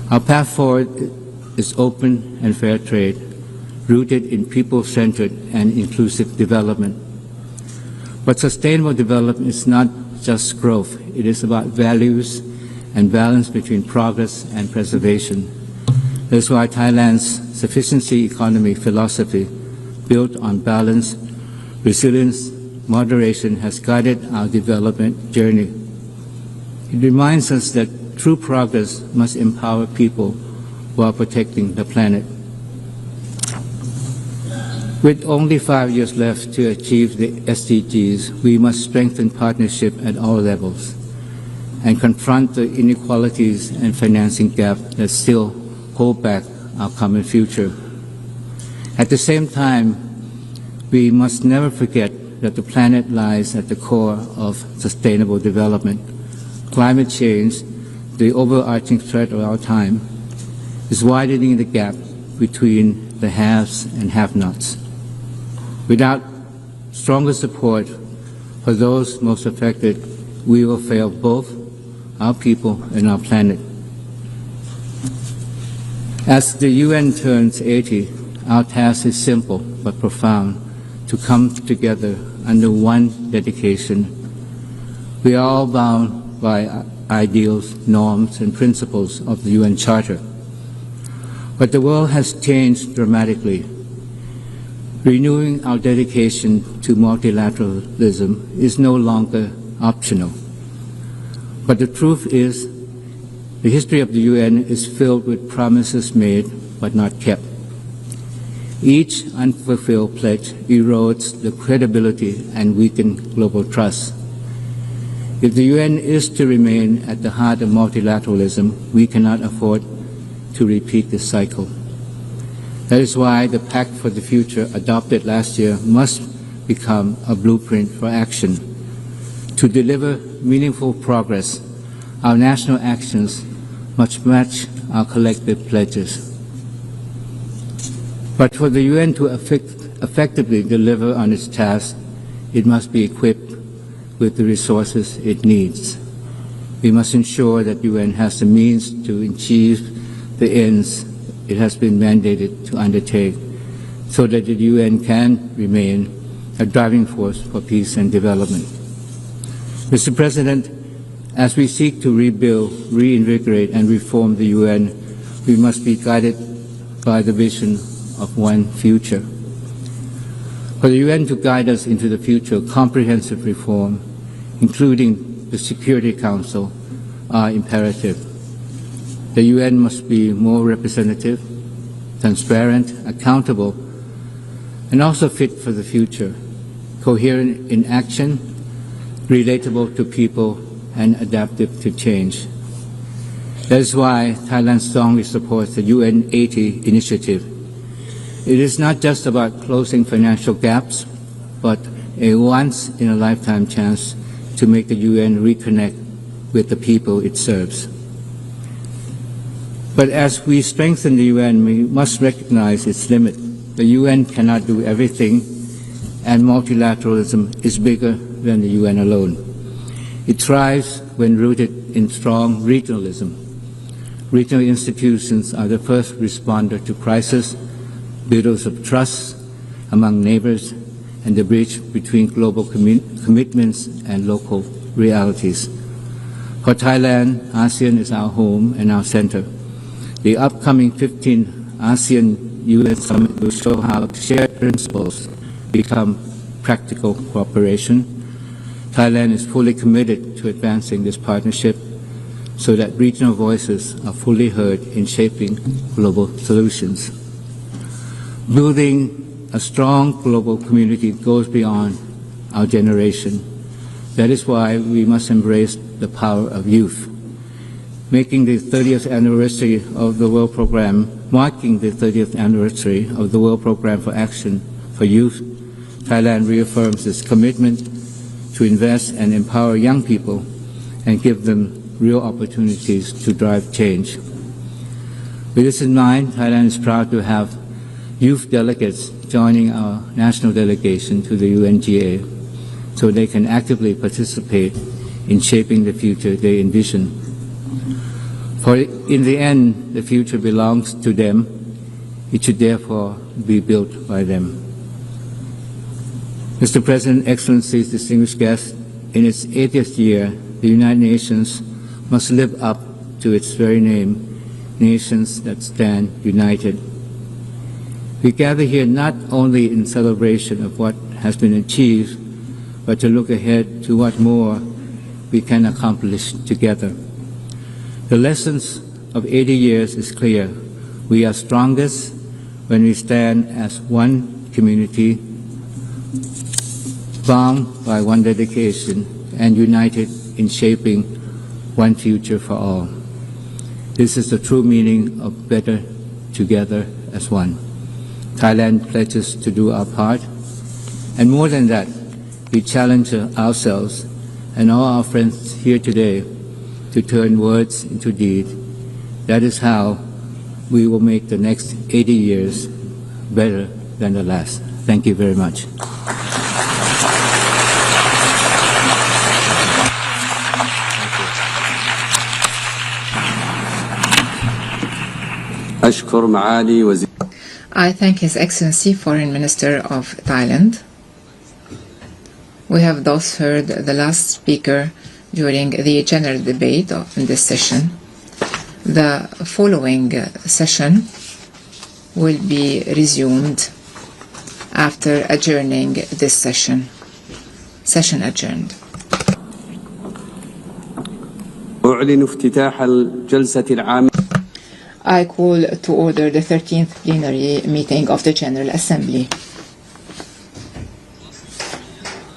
Our path forward is open and fair trade, rooted in people-centered and inclusive development. But sustainable development is not just growth. It is about values and balance between progress and preservation. That's why Thailand's sufficiency economy philosophy, built on balance, resilience, moderation, has guided our development journey. It reminds us that true progress must empower people while protecting the planet. With only 5 years left to achieve the SDGs, we must strengthen partnership at all levels and confront the inequalities and financing gap that still hold back our common future. At the same time, we must never forget that the planet lies at the core of sustainable development. Climate change, the overarching threat of our time, is widening the gap between the haves and have-nots. Without stronger support for those most affected, we will fail both our people and our planet. As the UN turns 80, our task is simple but profound: to come together under one dedication. We are all bound by ideals, norms, and principles of the UN Charter. But the world has changed dramatically. Renewing our dedication to multilateralism is no longer optional. But the truth is, the history of the UN is filled with promises made but not kept. Each unfulfilled pledge erodes the credibility and weakens global trust. If the UN is to remain at the heart of multilateralism, we cannot afford to repeat this cycle. That is why the Pact for the Future adopted last year must become a blueprint for action. To deliver meaningful progress, our national actions must match our collective pledges. But for the UN to effectively deliver on its task, it must be equipped with the resources it needs. We must ensure that the UN has the means to achieve the ends it has been mandated to undertake, so that the UN can remain a driving force for peace and development. Mr. President, as we seek to rebuild, reinvigorate, and reform the UN, we must be guided by the vision of one future. For the UN to guide us into the future, comprehensive reform, including the Security Council, are imperative. The UN must be more representative, transparent, accountable, and also fit for the future, coherent in action, relatable to people, and adaptive to change. That is why Thailand strongly supports the UN 80 initiative. It is not just about closing financial gaps, but a once-in-a-lifetime chance to make the UN reconnect with the people it serves. But as we strengthen the UN, we must recognize its limit. The UN cannot do everything, and multilateralism is bigger than the UN alone. It thrives when rooted in strong regionalism. Regional institutions are the first responder to crisis, builders of trust among neighbors, and the bridge between global commitments and local realities. For Thailand, ASEAN is our home and our center. The upcoming 15th ASEAN-UN Summit will show how shared principles become practical cooperation. Thailand is fully committed to advancing this partnership so that regional voices are fully heard in shaping global solutions. Building a strong global community goes beyond our generation. That is why we must embrace the power of youth. Marking the 30th anniversary of the World Programme for Action for Youth, Thailand reaffirms its commitment to invest and empower young people and give them real opportunities to drive change. With this in mind, Thailand is proud to have youth delegates joining our national delegation to the UNGA so they can actively participate in shaping the future they envision. For in the end, the future belongs to them. It should therefore be built by them. Mr. President, Excellencies, distinguished guests, in its 80th year, the United Nations must live up to its very name, nations that stand united. We gather here not only in celebration of what has been achieved, but to look ahead to what more we can accomplish together. The lessons of 80 years is clear. We are strongest when we stand as one community, bound by one dedication and united in shaping one future for all. This is the true meaning of better together as one. Thailand pledges to do our part, and more than that, we challenge ourselves and all our friends here today to turn words into deed. That is how we will make the next 80 years better than the last. Thank you very much. I thank His Excellency Foreign Minister of Thailand. We have thus heard the last speaker during the general debate in this session. The following session will be resumed after adjourning this session. Session adjourned. أعلن افتتاح الجلسة العامة. I call to order the 13th plenary meeting of the General Assembly.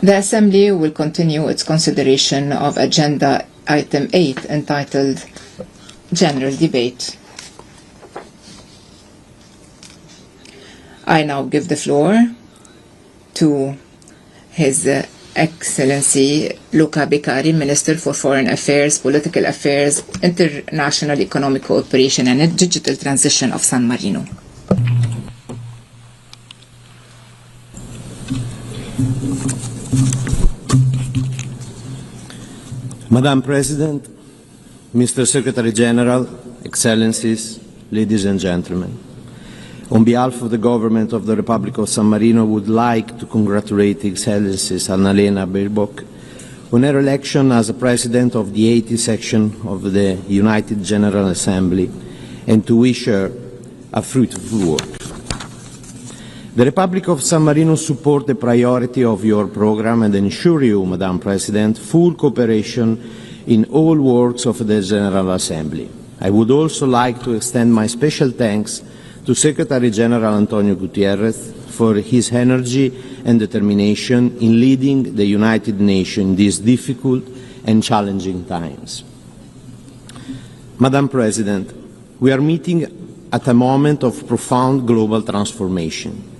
The Assembly will continue its consideration of Agenda Item 8 entitled General Debate. I now give the floor to His Excellency Luca Becari, Minister for Foreign Affairs, Political Affairs, International Economic Cooperation and Digital Transition of San Marino. Madam President, Mr. Secretary General, Excellencies, ladies and gentlemen, on behalf of the Government of the Republic of San Marino, I would like to congratulate Excellencies Annalena Baerbock on her election as President of the 80th section of the United General Assembly and to wish her a fruitful work. The Republic of San Marino supports the priority of your program and ensure you, Madam President, full cooperation in all works of the General Assembly. I would also like to extend my special thanks to Secretary General Antonio Gutierrez for his energy and determination in leading the United Nations in these difficult and challenging times. Madam President, we are meeting at a moment of profound global transformation.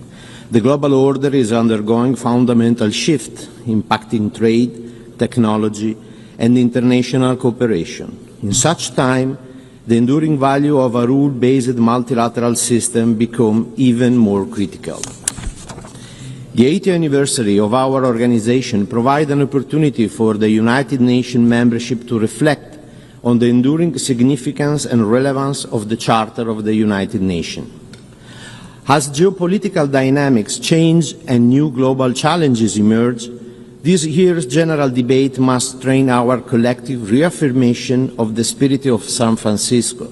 The global order is undergoing fundamental shift, impacting trade, technology, and international cooperation. In such time, the enduring value of a rule-based multilateral system becomes even more critical. The 80th anniversary of our organization provides an opportunity for the United Nations membership to reflect on the enduring significance and relevance of the Charter of the United Nations. As geopolitical dynamics change and new global challenges emerge, this year's general debate must train our collective reaffirmation of the spirit of San Francisco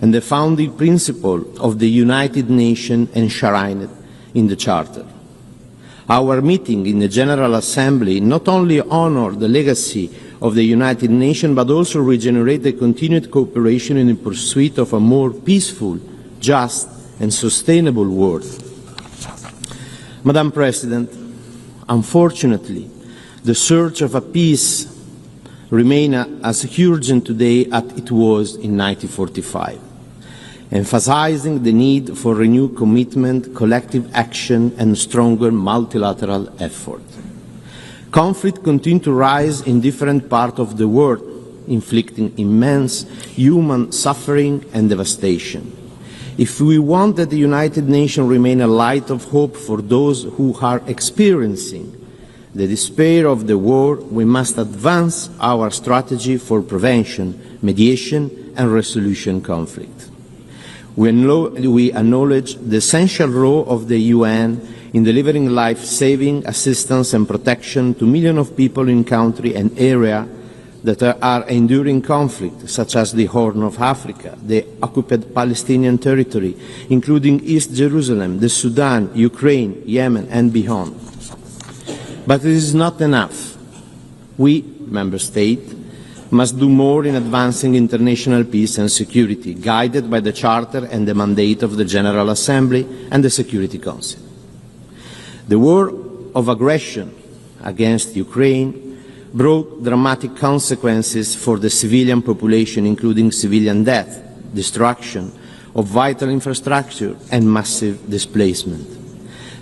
and the founding principle of the United Nations enshrined in the Charter. Our meeting in the General Assembly not only honors the legacy of the United Nations but also regenerates the continued cooperation in the pursuit of a more peaceful, just and sustainable world. Madam President, unfortunately, the search of a peace remains as urgent today as it was in 1945, emphasizing the need for renewed commitment, collective action, and stronger multilateral effort. Conflict continues to rise in different parts of the world, inflicting immense human suffering and devastation. If we want that the United Nations remain a light of hope for those who are experiencing the despair of the war, we must advance our strategy for prevention, mediation, and resolution conflict. We acknowledge the essential role of the UN in delivering life-saving assistance and protection to millions of people in countries and areas that are enduring conflict, such as the Horn of Africa, the occupied Palestinian territory, including East Jerusalem, the Sudan, Ukraine, Yemen, and beyond. But it is not enough. We member states, must do more in advancing international peace and security, guided by the Charter and the mandate of the General Assembly and the Security Council. The war of aggression against Ukraine brought dramatic consequences for the civilian population, including civilian death, destruction of vital infrastructure, and massive displacement.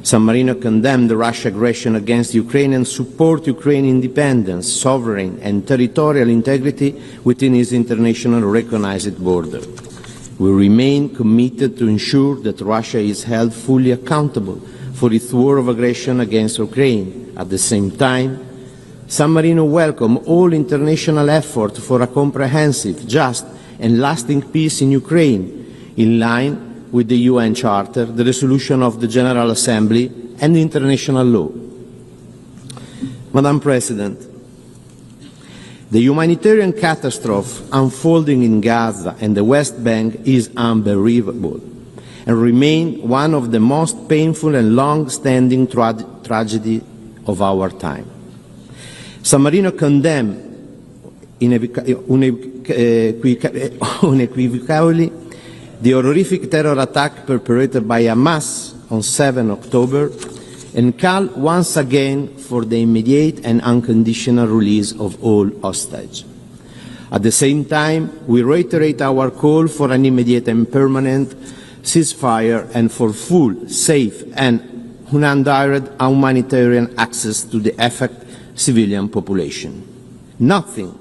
San Marino condemned the Russian aggression against Ukraine and support Ukraine's independence, sovereign and territorial integrity within its internationally recognized border. We remain committed to ensure that Russia is held fully accountable for its war of aggression against Ukraine. At the same time, San Marino welcomes all international effort for a comprehensive, just and lasting peace in Ukraine, in line with the UN Charter, the resolution of the General Assembly, and international law. Madam President, the humanitarian catastrophe unfolding in Gaza and the West Bank is unbelievable and remains one of the most painful and long-standing tragedy of our time. San Marino condemns unequivocally the horrific terror attack perpetrated by Hamas on 7 October and call once again for the immediate and unconditional release of all hostages. At the same time, we reiterate our call for an immediate and permanent ceasefire and for full, safe and unhindered humanitarian access to the affected civilian population. Nothing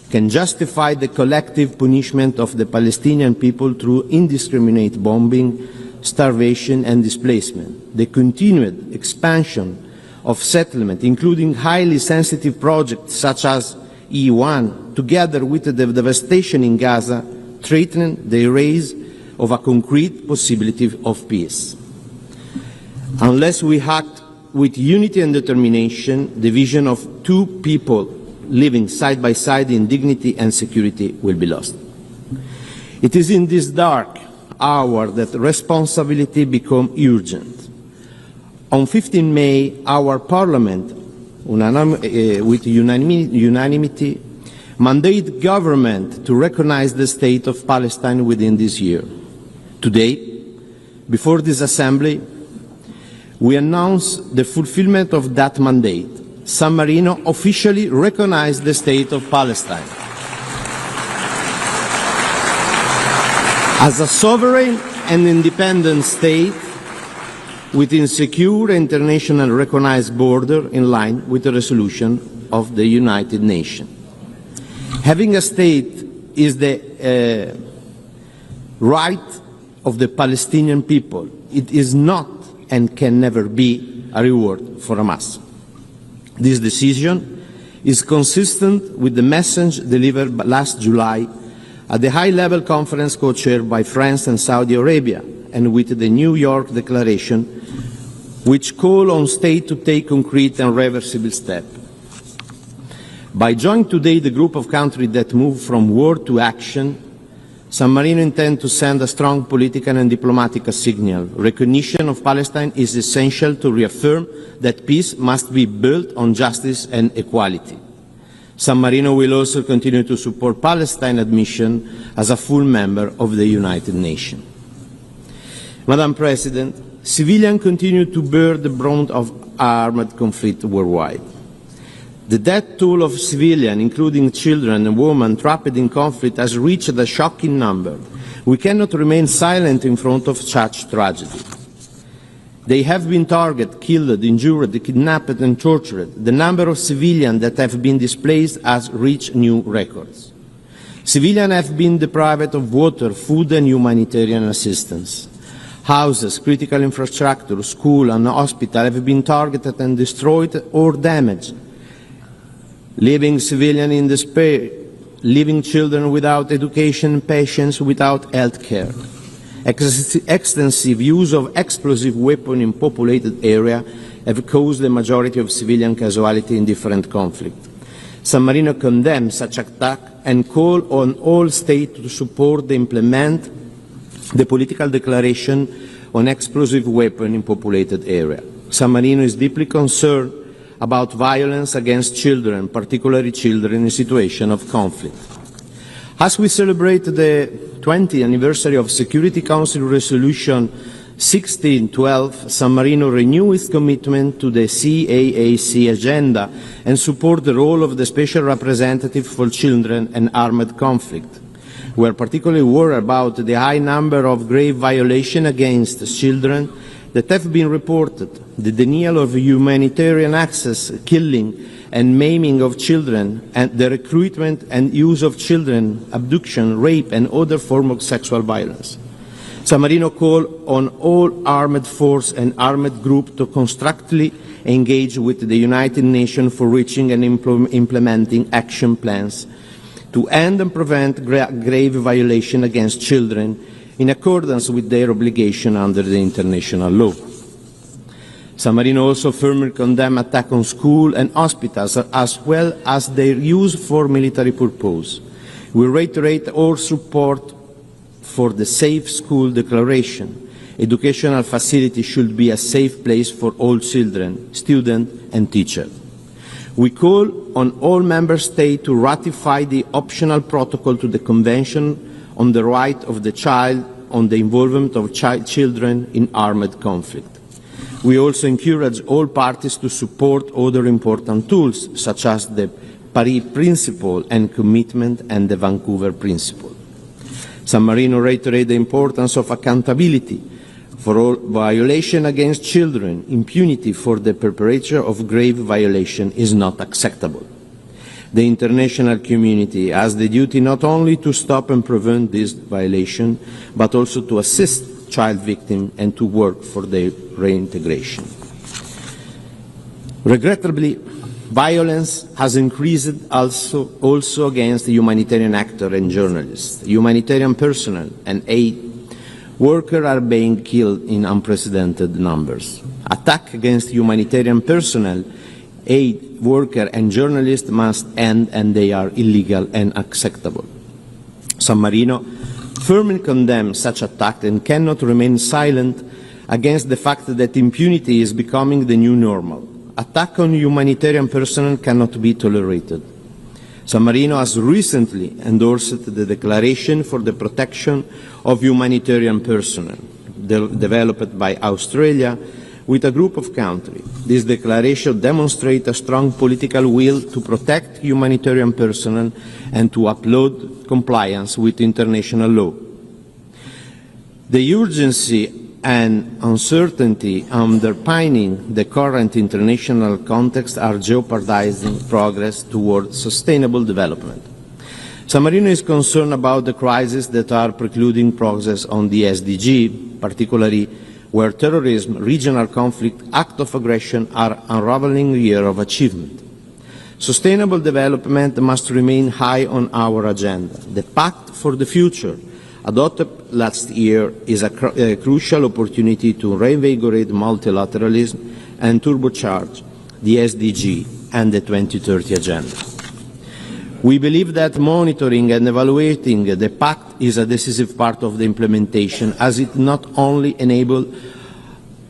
can justify the collective punishment of the Palestinian people through indiscriminate bombing, starvation and displacement. The continued expansion of settlement, including highly sensitive projects such as E1, together with the devastation in Gaza, threaten the erase of a concrete possibility of peace. Unless we act with unity and determination, the vision of two people living side by side in dignity and security will be lost. It is in this dark hour that responsibility becomes urgent. On 15 May, our Parliament, with unanimity, mandated government to recognize the state of Palestine within this year. Today, before this Assembly, we announce the fulfillment of that mandate. San Marino officially recognized the state of Palestine as a sovereign and independent state within secure international recognized border in line with the resolution of the United Nations. Having a state is the right of the Palestinian people. It is not and can never be a reward for Hamas. This decision is consistent with the message delivered last July at the high-level conference co-chaired by France and Saudi Arabia, and with the New York Declaration, which call on states to take concrete and reversible steps. By joining today the group of countries that move from word to action, San Marino intends to send a strong political and diplomatic signal. Recognition of Palestine is essential to reaffirm that peace must be built on justice and equality. San Marino will also continue to support Palestine's admission as a full member of the United Nations. Madam President, civilians continue to bear the brunt of armed conflict worldwide. The death toll of civilians, including children and women trapped in conflict, has reached a shocking number. We cannot remain silent in front of such tragedy. They have been targeted, killed, injured, kidnapped and tortured. The number of civilians that have been displaced has reached new records. Civilians have been deprived of water, food and humanitarian assistance. Houses, critical infrastructure, schools and hospitals have been targeted and destroyed or damaged, leaving civilians in despair, leaving children without education, patients without health care. Extensive use of explosive weapons in populated areas have caused the majority of civilian casualties in different conflicts. San Marino condemns such attack and calls on all states to support and implement the political declaration on explosive weapons in populated areas. San Marino is deeply concerned about violence against children, particularly children in situations of conflict. As we celebrate the 20th anniversary of Security Council Resolution 1612, San Marino renew its commitment to the CAAC agenda and support the role of the Special Representative for Children and Armed Conflict. We are particularly worried about the high number of grave violations against children that have been reported, the denial of humanitarian access, killing and maiming of children, and the recruitment and use of children, abduction, rape and other forms of sexual violence. San Marino call on all armed force and armed groups to constructively engage with the United Nations for reaching and implementing action plans to end and prevent grave violation against children in accordance with their obligation under the international law. San Marino also firmly condemns attacks on schools and hospitals, as well as their use for military purpose. We reiterate our support for the Safe School Declaration. Educational facilities should be a safe place for all children, students and teachers. We call on all Member States to ratify the optional protocol to the Convention on the Right of the Child on the involvement of children in armed conflict. We also encourage all parties to support other important tools, such as the Paris Principle and Commitment and the Vancouver Principle. San Marino reiterates the importance of accountability for all violation against children. Impunity for the perpetrator of grave violation is not acceptable. The international community has the duty not only to stop and prevent this violation, but also to assist child victims and to work for their reintegration. Regrettably, violence has increased also against humanitarian actors and journalists. Humanitarian personnel and aid workers are being killed in unprecedented numbers. Attacks against humanitarian personnel, aid workers and journalists must end, and they are illegal and unacceptable. San Marino firmly condemns such attacks and cannot remain silent against the fact that impunity is becoming the new normal. Attack on humanitarian personnel cannot be tolerated. San Marino has recently endorsed the Declaration for the Protection of Humanitarian Personnel, developed by Australia with a group of countries. This declaration demonstrates a strong political will to protect humanitarian personnel and to uphold compliance with international law. The urgency and uncertainty underpinning the current international context are jeopardizing progress towards sustainable development. San Marino is concerned about the crises that are precluding progress on the SDG, particularly where terrorism, regional conflict, acts of aggression are unraveling year of achievement. Sustainable development must remain high on our agenda. The Pact for the Future, adopted last year, is a crucial opportunity to reinvigorate multilateralism and turbocharge the SDG and the 2030 Agenda. We believe that monitoring and evaluating the Pact is a decisive part of the implementation, as it not only enables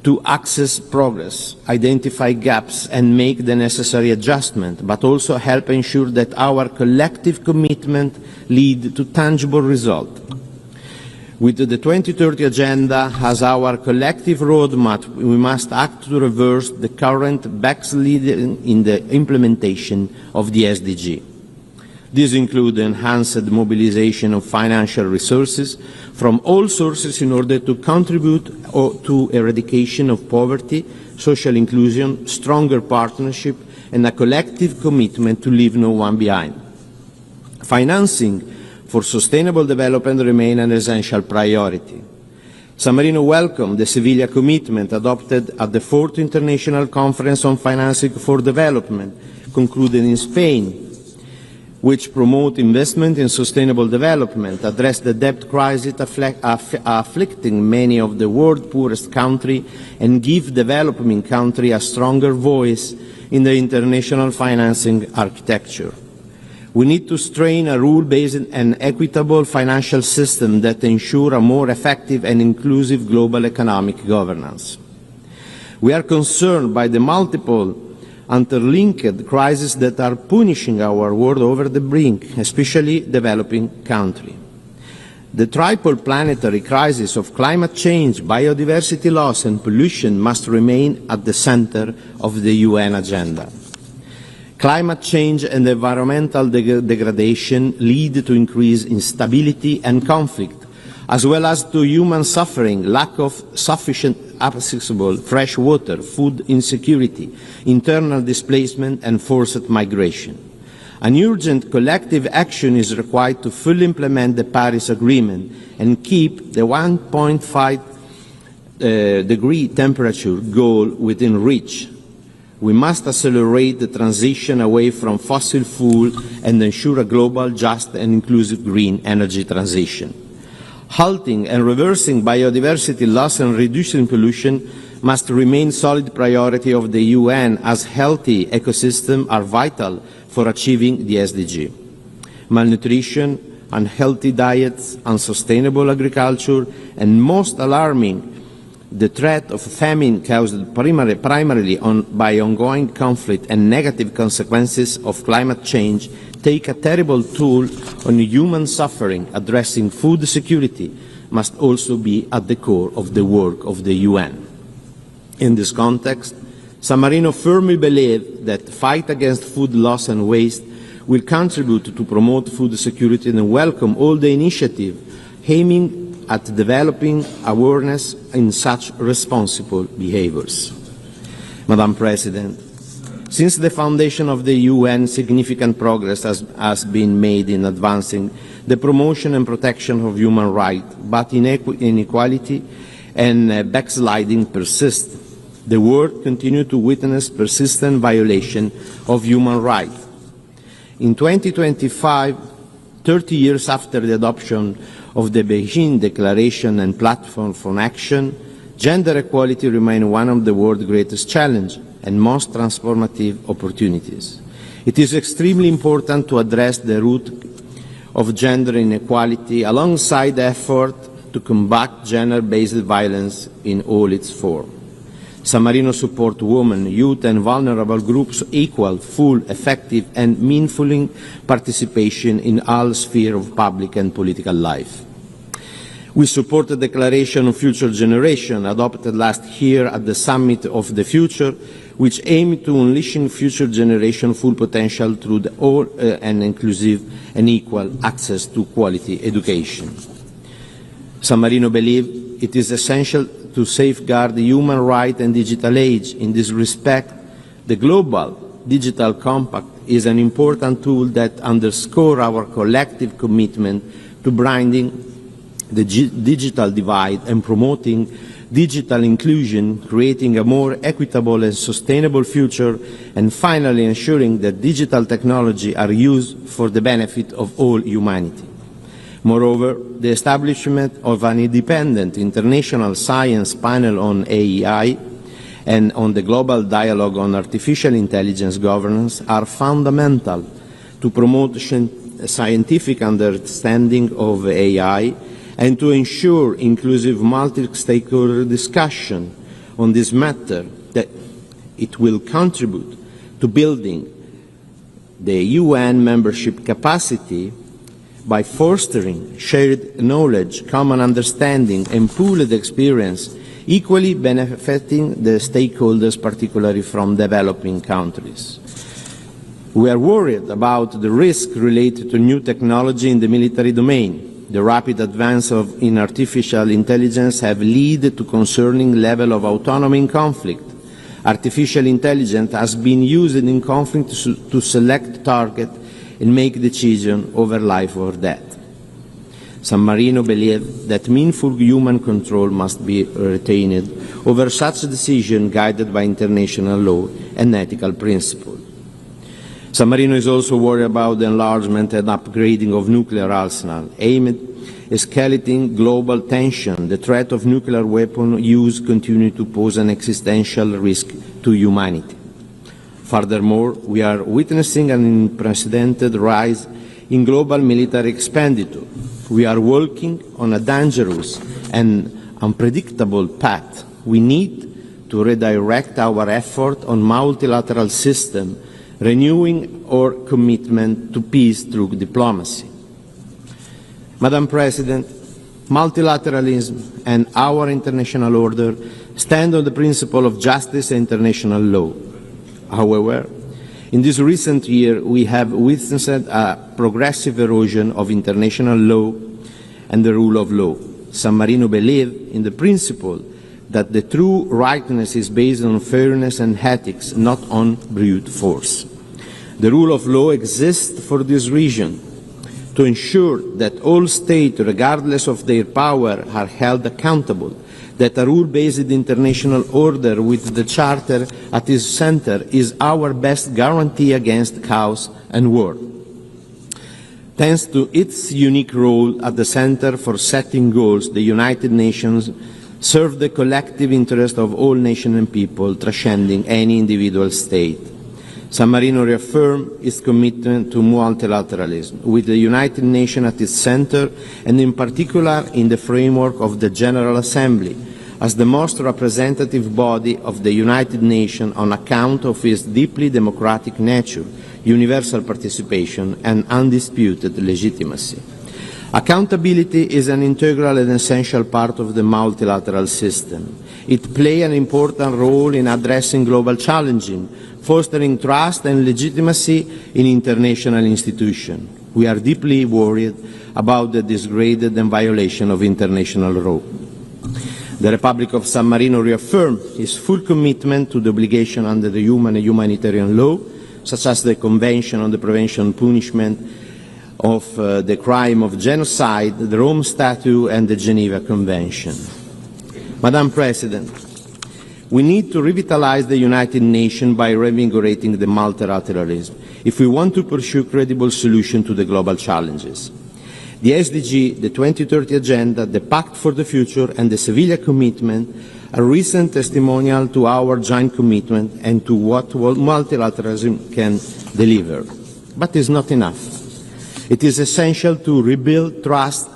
to access progress, identify gaps and make the necessary adjustment, but also help ensure that our collective commitment lead to tangible results. With the 2030 Agenda as our collective roadmap, we must act to reverse the current backsliding in the implementation of the SDG. These include enhanced mobilization of financial resources from all sources in order to contribute to eradication of poverty, social inclusion, stronger partnership, and a collective commitment to leave no one behind. Financing for sustainable development remains an essential priority. San Marino welcomed the Seville commitment adopted at the 4th International Conference on Financing for Development, concluded in Spain, which promote investment in sustainable development, address the debt crisis afflicting many of the world's poorest countries, and give developing countries a stronger voice in the international financing architecture. We need to strengthen a rule-based and equitable financial system that ensures a more effective and inclusive global economic governance. We are concerned by the multiple interlinked crises that are punishing our world over the brink, especially developing countries. The triple planetary crisis of climate change, biodiversity loss and pollution must remain at the center of the UN agenda. Climate change and environmental degradation lead to increased instability and conflict, as well as to human suffering, lack of sufficient accessible fresh water, food insecurity, internal displacement and forced migration. An urgent collective action is required to fully implement the Paris Agreement and keep the 1.5 degree temperature goal within reach. We must accelerate the transition away from fossil fuel and ensure a global, just and inclusive green energy transition. Halting and reversing biodiversity loss and reducing pollution must remain solid priority of the UN, as healthy ecosystems are vital for achieving the SDG. Malnutrition, unhealthy diets, unsustainable agriculture, and most alarming, the threat of famine caused primarily by ongoing conflict and negative consequences of climate change take a terrible toll on human suffering. Addressing food security must also be at the core of the work of the UN. In this context, San Marino firmly believes that the fight against food loss and waste will contribute to promote food security and welcome all the initiatives aiming at developing awareness in such responsible behaviours. Madam President, since the foundation of the UN, significant progress has been made in advancing the promotion and protection of human rights, but inequality and backsliding persist. The world continues to witness persistent violation of human rights. In 2025, 30 years after the adoption of the Beijing Declaration and Platform for Action, gender equality remains one of the world's greatest challenges and most transformative opportunities. It is extremely important to address the root of gender inequality alongside the effort to combat gender-based violence in all its forms. San Marino supports women, youth and vulnerable groups' equal, full, effective and meaningful participation in all spheres of public and political life. We support the Declaration of Future Generation adopted last year at the Summit of the Future, which aims to unleashing future generations' full potential through the all and inclusive and equal access to quality education. San Marino believes it is essential to safeguard the human rights and digital age. In this respect, the Global Digital Compact is an important tool that underscores our collective commitment to bridging the digital divide and promoting digital inclusion, creating a more equitable and sustainable future, and finally ensuring that digital technology are used for the benefit of all humanity. Moreover, the establishment of an independent international science panel on AI and on the global dialogue on artificial intelligence governance are fundamental to promote scientific understanding of AI and to ensure inclusive multi-stakeholder discussion on this matter, that it will contribute to building the UN membership capacity by fostering shared knowledge, common understanding and pooled experience, equally benefiting the stakeholders, particularly from developing countries. We are worried about the risk related to new technology in the military domain. The rapid advance in artificial intelligence have led to concerning level of autonomy in conflict. Artificial intelligence has been used in conflict to select targets and make decisions over life or death. San Marino believes that meaningful human control must be retained over such decisions guided by international law and ethical principles. San Marino is also worried about the enlargement and upgrading of nuclear arsenal, aimed at escalating global tension. The threat of nuclear weapon use continues to pose an existential risk to humanity. Furthermore, we are witnessing an unprecedented rise in global military expenditure. We are walking on a dangerous and unpredictable path. We need to redirect our effort on multilateral system, renewing our commitment to peace through diplomacy. Madam President, multilateralism and our international order stand on the principle of justice and international law. However, in this recent year, we have witnessed a progressive erosion of international law and the rule of law. San Marino believes in the principle that the true rightness is based on fairness and ethics, not on brute force. The rule of law exists for this region to ensure that all states, regardless of their power, are held accountable, that a rule-based international order with the Charter at its center is our best guarantee against chaos and war. Thanks to its unique role at the center for setting goals, the United Nations serve the collective interest of all nations and people, transcending any individual state. San Marino reaffirmed its commitment to multilateralism, with the United Nations at its center, and in particular in the framework of the General Assembly, as the most representative body of the United Nations on account of its deeply democratic nature, universal participation, and undisputed legitimacy. Accountability is an integral and essential part of the multilateral system. It plays an important role in addressing global challenges, fostering trust and legitimacy in international institutions. We are deeply worried about the disregard and violation of international law. The Republic of San Marino reaffirmed its full commitment to the obligation under the human and humanitarian law, such as the Convention on the Prevention and Punishment of the Crime of Genocide, the Rome Statute, and the Geneva Convention. Madam President, we need to revitalize the United Nations by reinvigorating the multilateralism if we want to pursue credible solutions to the global challenges. The SDG, the 2030 Agenda, the Pact for the Future, and the Seville Commitment are recent testimonial to our joint commitment and to what multilateralism can deliver. But it's not enough. It is essential to rebuild trust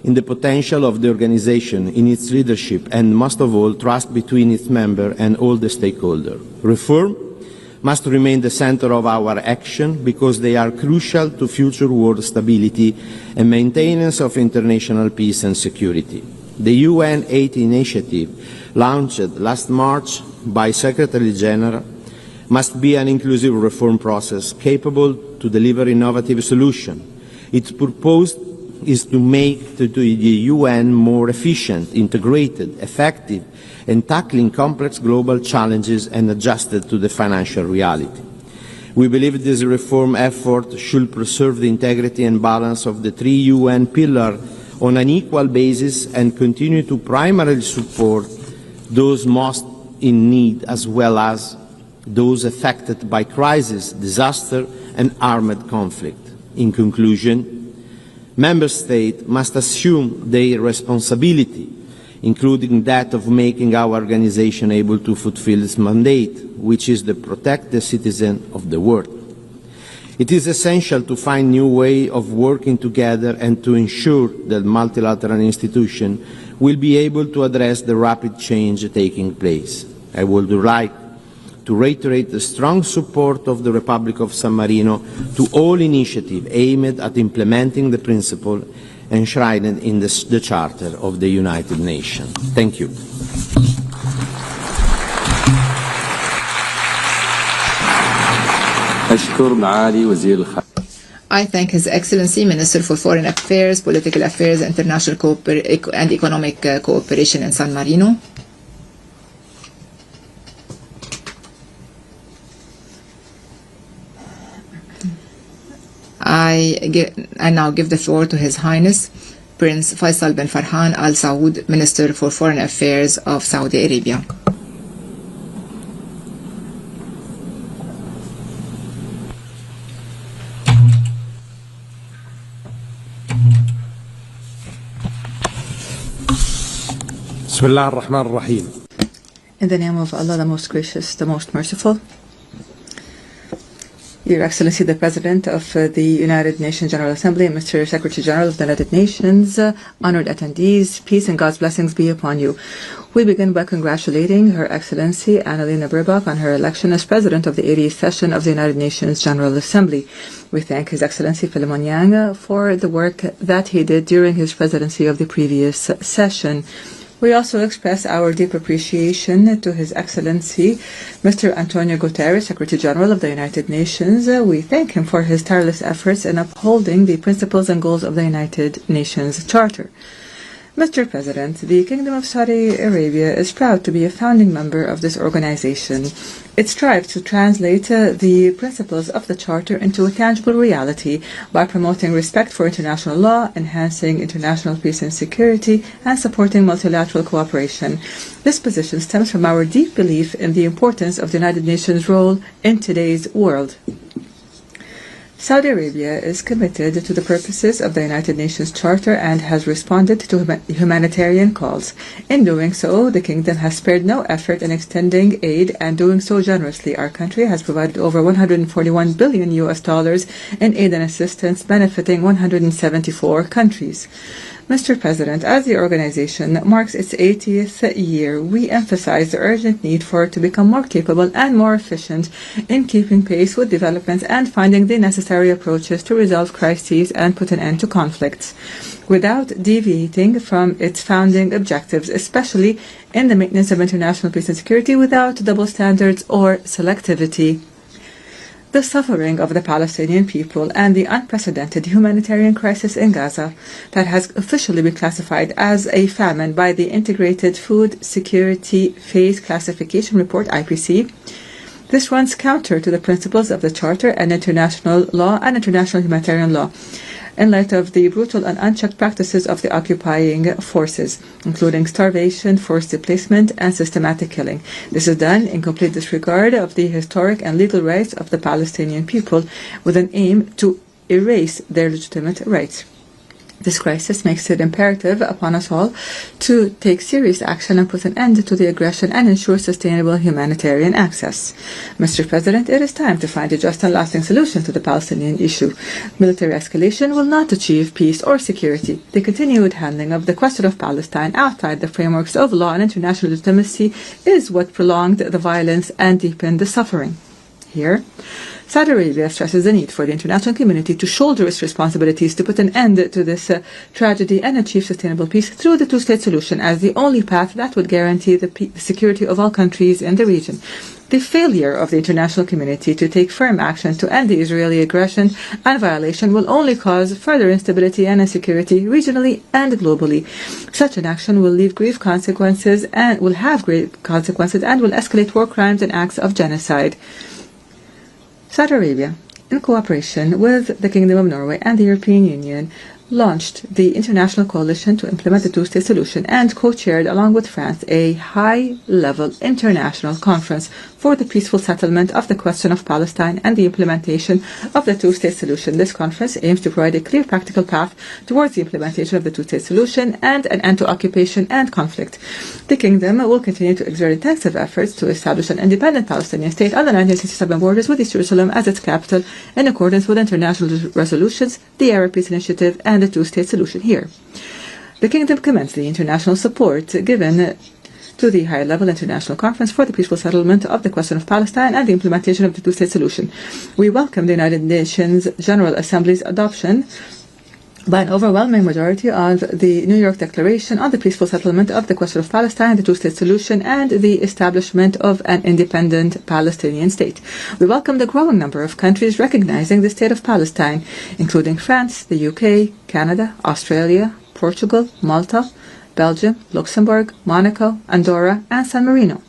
in the potential of the organization, in its leadership, and most of all, trust between its members and all the stakeholders. Reform must remain the center of our action because they are crucial to future world stability and maintenance of international peace and security. The UN 80 initiative, launched last March by Secretary General, must be an inclusive reform process capable to deliver innovative solutions. Its purpose is to make the UN more efficient, integrated, effective, and tackling complex global challenges and adjusted to the financial reality. We believe this reform effort should preserve the integrity and balance of the three UN pillars on an equal basis and continue to primarily support those most in need as well as those affected by crisis, disaster, and armed conflict. In conclusion, Member States must assume their responsibility, including that of making our organization able to fulfill its mandate, which is to protect the citizens of the world. It is essential to find new ways of working together and to ensure that multilateral institutions will be able to address the rapid change taking place. I would like to reiterate the strong support of the Republic of San Marino to all initiatives aimed at implementing the principle enshrined in the Charter of the United Nations. Thank you. I thank His Excellency, Minister for Foreign Affairs, Political Affairs, International and Economic Cooperation in San Marino. I now give the floor to His Highness Prince Faisal bin Farhan Al Saud, Minister for Foreign Affairs of Saudi Arabia. Bismillah ar-Rahman ar-Rahim. In the name of Allah, the most gracious, the most merciful. Your Excellency, the President of the United Nations General Assembly, and Mr. Secretary General of the United Nations, honored attendees, peace and God's blessings be upon you. We begin by congratulating Her Excellency Annalena Baerbock on her election as President of the 80th session of the United Nations General Assembly. We thank His Excellency Philemon Yang for the work that he did during his presidency of the previous session. We also express our deep appreciation to His Excellency Mr. Antonio Guterres, Secretary General of the United Nations. We thank him for his tireless efforts in upholding the principles and goals of the United Nations Charter. Mr. President, the Kingdom of Saudi Arabia is proud to be a founding member of this organization. It strives to translate the principles of the Charter into a tangible reality by promoting respect for international law, enhancing international peace and security, and supporting multilateral cooperation. This position stems from our deep belief in the importance of the United Nations' role in today's world. Saudi Arabia is committed to the purposes of the United Nations Charter and has responded to humanitarian calls. In doing so, the Kingdom has spared no effort in extending aid, and doing so generously. Our country has provided over $141 billion in aid and assistance, benefiting 174 countries. Mr. President, as the organization marks its 80th year, we emphasize the urgent need for it to become more capable and more efficient in keeping pace with developments and finding the necessary approaches to resolve crises and put an end to conflicts, without deviating from its founding objectives, especially in the maintenance of international peace and security, without double standards or selectivity. The suffering of the Palestinian people and the unprecedented humanitarian crisis in Gaza that has officially been classified as a famine by the Integrated Food Security Phase Classification Report, IPC. This runs counter to the principles of the Charter and international law and international humanitarian law, in light of the brutal and unchecked practices of the occupying forces, including starvation, forced displacement, and systematic killing. This is done in complete disregard of the historic and legal rights of the Palestinian people, with an aim to erase their legitimate rights. This crisis makes it imperative upon us all to take serious action and put an end to the aggression and ensure sustainable humanitarian access. Mr. President, it is time to find a just and lasting solution to the Palestinian issue. Military escalation will not achieve peace or security. The continued handling of the question of Palestine outside the frameworks of law and international legitimacy is what prolonged the violence and deepened the suffering. Here, Saudi Arabia stresses the need for the international community to shoulder its responsibilities to put an end to this tragedy and achieve sustainable peace through the two-state solution as the only path that would guarantee the security of all countries in the region. The failure of the international community to take firm action to end the Israeli aggression and violation will only cause further instability and insecurity regionally and globally. Such an action will leave grave consequences and will escalate war crimes and acts of genocide. Saudi Arabia, in cooperation with the Kingdom of Norway and the European Union, launched the International Coalition to implement the two-state solution and co-chaired, along with France, a high-level international conference for the peaceful settlement of the question of Palestine and the implementation of the two-state solution. This conference aims to provide a clear practical path towards the implementation of the two-state solution and an end to occupation and conflict. The Kingdom will continue to exert intensive efforts to establish an independent Palestinian state on the 1967 borders with East Jerusalem as its capital, in accordance with international resolutions, the Arab Peace Initiative, and the two-state solution. Here, the Kingdom commends the international support given to the high-level international conference for the peaceful settlement of the question of Palestine and the implementation of the two-state solution. We welcome the United Nations General Assembly's adoption by an overwhelming majority of the New York Declaration on the peaceful settlement of the question of Palestine, the two-state solution, and the establishment of an independent Palestinian state. We welcome the growing number of countries recognizing the state of Palestine, including France, the UK, Canada, Australia, Portugal, Malta, Belgium, Luxembourg, Monaco, Andorra, and San Marino.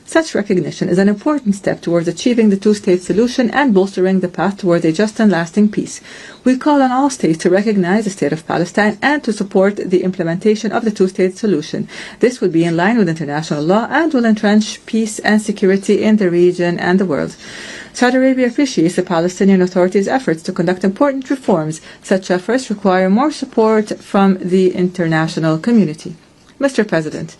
Such recognition is an important step towards achieving the two-state solution and bolstering the path towards a just and lasting peace. We call on all states to recognize the state of Palestine and to support the implementation of the two-state solution. This would be in line with international law and will entrench peace and security in the region and the world. Saudi Arabia appreciates the Palestinian Authority's efforts to conduct important reforms. Such efforts require more support from the international community. Mr. President,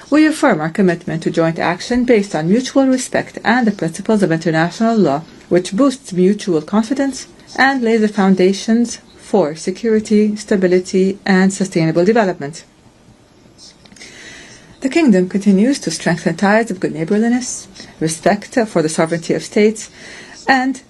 we affirm our commitment to joint action based on mutual respect and the principles of international law, which boosts mutual confidence and lays the foundations for security, stability, and sustainable development. The Kingdom continues to strengthen ties of good neighborliness, respect for the sovereignty of states, and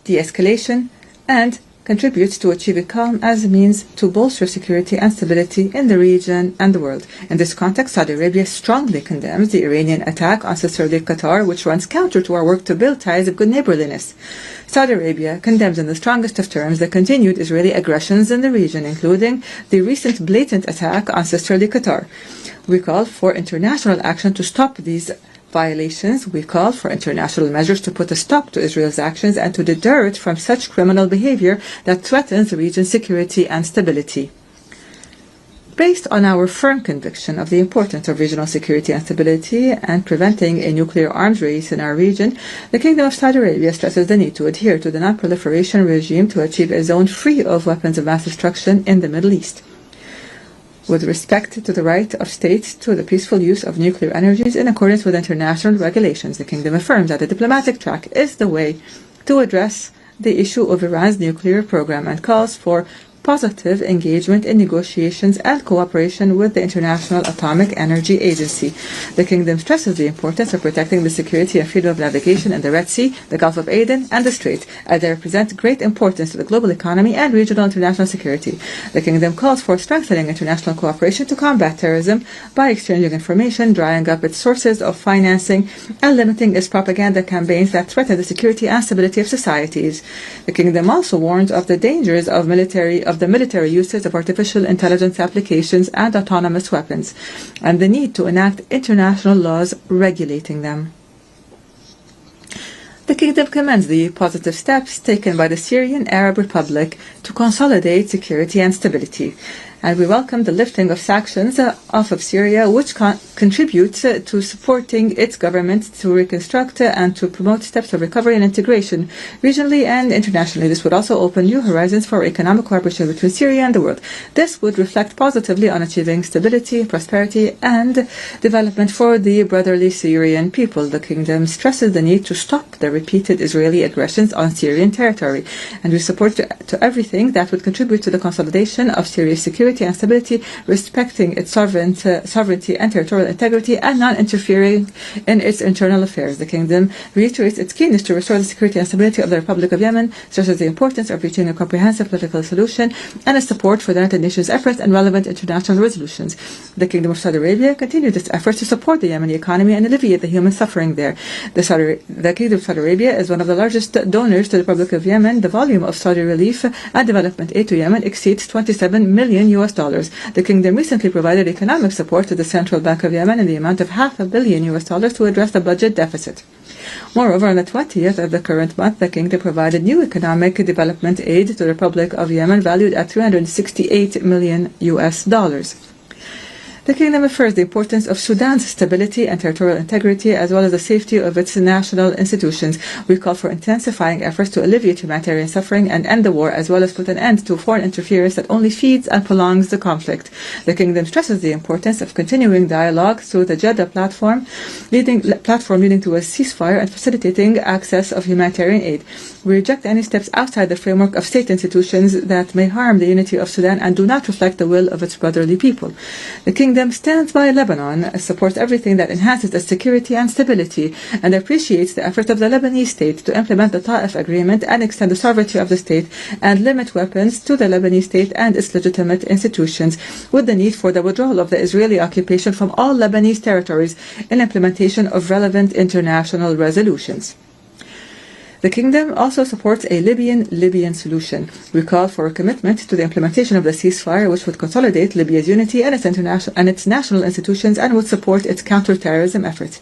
de-escalation, and contributes to achieving calm as a means to bolster security and stability in the region and the world. In this context, Saudi Arabia strongly condemns the Iranian attack on sisterly Qatar, which runs counter to our work to build ties of good neighborliness. Saudi Arabia condemns in the strongest of terms the continued Israeli aggressions in the region, including the recent blatant attack on sisterly Qatar. We call for international action to stop these violations. We call for international measures to put a stop to Israel's actions and to deter it from such criminal behavior that threatens the region's security and stability. Based on our firm conviction of the importance of regional security and stability and preventing a nuclear arms race in our region, the Kingdom of Saudi Arabia stresses the need to adhere to the non-proliferation regime to achieve a zone free of weapons of mass destruction in the Middle East. With respect to the right of states to the peaceful use of nuclear energies in accordance with international regulations, the Kingdom affirms that the diplomatic track is the way to address the issue of Iran's nuclear program and calls for positive engagement in negotiations and cooperation with the International Atomic Energy Agency. The Kingdom stresses the importance of protecting the security and freedom of navigation in the Red Sea, the Gulf of Aden, and the Strait, as they represent great importance to the global economy and regional international security. The Kingdom calls for strengthening international cooperation to combat terrorism by exchanging information, drying up its sources of financing, and limiting its propaganda campaigns that threaten the security and stability of societies. The Kingdom also warns of the dangers of the military uses of artificial intelligence applications and autonomous weapons, and the need to enact international laws regulating them. The Kingdom commends the positive steps taken by the Syrian Arab Republic to consolidate security and stability, and we welcome the lifting of sanctions off of Syria, which contributes to supporting its government to reconstruct and to promote steps of recovery and integration regionally and internationally. This would also open new horizons for economic cooperation between Syria and the world. This would reflect positively on achieving stability, prosperity, and development for the brotherly Syrian people. The Kingdom stresses the need to stop the repeated Israeli aggressions on Syrian territory, and we support to everything that would contribute to the consolidation of Syria's security and stability, respecting its sovereignty and territorial integrity, and non-interfering in its internal affairs. The Kingdom reiterates its keenness to restore the security and stability of the Republic of Yemen, stresses the importance of reaching a comprehensive political solution, and its support for the United Nations efforts and relevant international resolutions. The Kingdom of Saudi Arabia continued its efforts to support the Yemeni economy and alleviate the human suffering there. The Kingdom of Saudi Arabia is one of the largest donors to the Republic of Yemen. The volume of Saudi relief and development aid to Yemen exceeds $27 million. The Kingdom recently provided economic support to the Central Bank of Yemen in the amount of $500 million to address the budget deficit. Moreover, on the 20th of the current month, the Kingdom provided new economic development aid to the Republic of Yemen valued at $368 million. The Kingdom affirms the importance of Sudan's stability and territorial integrity, as well as the safety of its national institutions. We call for intensifying efforts to alleviate humanitarian suffering and end the war, as well as put an end to foreign interference that only feeds and prolongs the conflict. The Kingdom stresses the importance of continuing dialogue through the Jeddah platform leading to a ceasefire and facilitating access of humanitarian aid. We reject any steps outside the framework of state institutions that may harm the unity of Sudan and do not reflect the will of its brotherly people. The Kingdom stands by Lebanon, supports everything that enhances its security and stability, and appreciates the effort of the Lebanese state to implement the Ta'if Agreement and extend the sovereignty of the state and limit weapons to the Lebanese state and its legitimate institutions, with the need for the withdrawal of the Israeli occupation from all Lebanese territories in implementation of relevant international resolutions. The Kingdom also supports a Libyan solution. We call for a commitment to the implementation of the ceasefire, which would consolidate Libya's unity and its national institutions and would support its counter-terrorism efforts.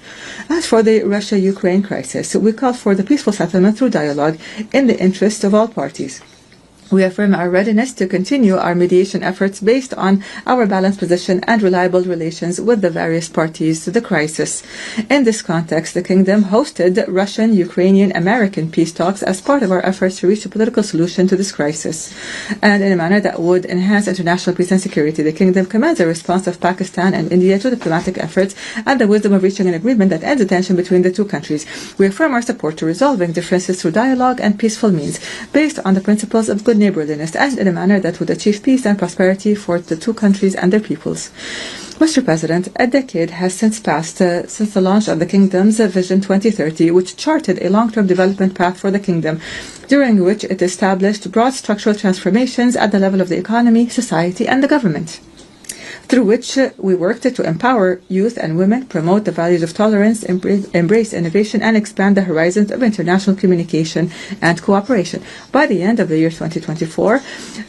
As for the Russia-Ukraine crisis, we call for the peaceful settlement through dialogue in the interest of all parties. We affirm our readiness to continue our mediation efforts based on our balanced position and reliable relations with the various parties to the crisis. In this context, the Kingdom hosted Russian, Ukrainian, American peace talks as part of our efforts to reach a political solution to this crisis. And in a manner that would enhance international peace and security, the Kingdom commends the response of Pakistan and India to diplomatic efforts and the wisdom of reaching an agreement that ends the tension between the two countries. We affirm our support to resolving differences through dialogue and peaceful means, based on the principles of good neighborliness and in a manner that would achieve peace and prosperity for the two countries and their peoples. Mr. President, a decade has since passed since the launch of the Kingdom's Vision 2030, which charted a long-term development path for the Kingdom, during which it established broad structural transformations at the level of the economy, society, and the government, through which we worked to empower youth and women, promote the values of tolerance, embrace innovation, and expand the horizons of international communication and cooperation. By the end of the year 2024,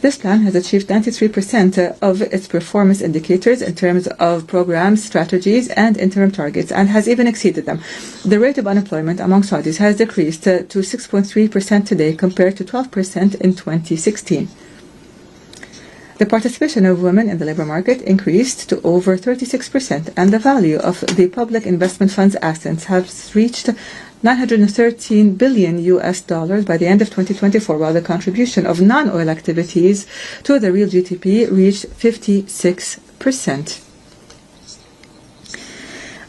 this plan has achieved 93% of its performance indicators in terms of programs, strategies, and interim targets, and has even exceeded them. The rate of unemployment among Saudis has decreased to 6.3% today compared to 12% in 2016. The participation of women in the labor market increased to over 36%, and the value of the public investment fund's assets has reached $913 billion by the end of 2024, while the contribution of non-oil activities to the real GDP reached 56%.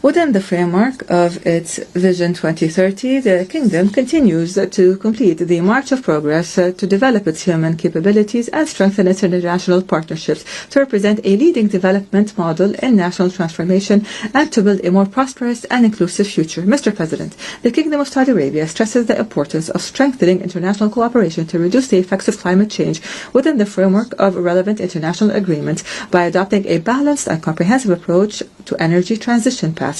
Within the framework of its Vision 2030, the Kingdom continues to complete the march of progress to develop its human capabilities and strengthen its international partnerships to represent a leading development model in national transformation and to build a more prosperous and inclusive future. Mr. President, the Kingdom of Saudi Arabia stresses the importance of strengthening international cooperation to reduce the effects of climate change within the framework of relevant international agreements by adopting a balanced and comprehensive approach to energy transition paths.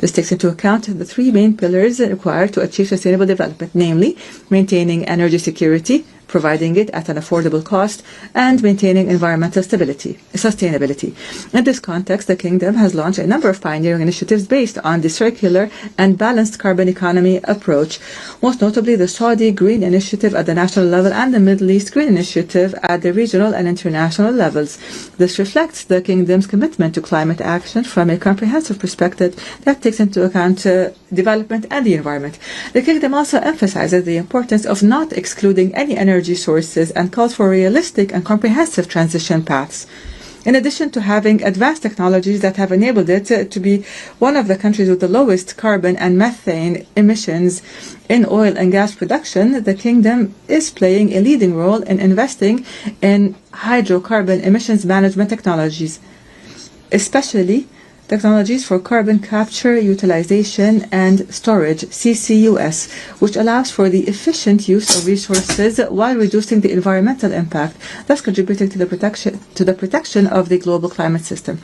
This takes into account the three main pillars required to achieve sustainable development, namely maintaining energy security, providing it at an affordable cost, and maintaining environmental sustainability. In this context, the Kingdom has launched a number of pioneering initiatives based on the circular and balanced carbon economy approach, most notably the Saudi Green Initiative at the national level and the Middle East Green Initiative at the regional and international levels. This reflects the Kingdom's commitment to climate action from a comprehensive perspective that takes into account development and the environment. The Kingdom also emphasizes the importance of not excluding any energy sources and calls for realistic and comprehensive transition paths. In addition to having advanced technologies that have enabled it to be one of the countries with the lowest carbon and methane emissions in oil and gas production, the Kingdom is playing a leading role in investing in hydrocarbon emissions management technologies, especially technologies for carbon capture, utilization, and storage, CCUS, which allows for the efficient use of resources while reducing the environmental impact, thus contributing to the protection of the global climate system.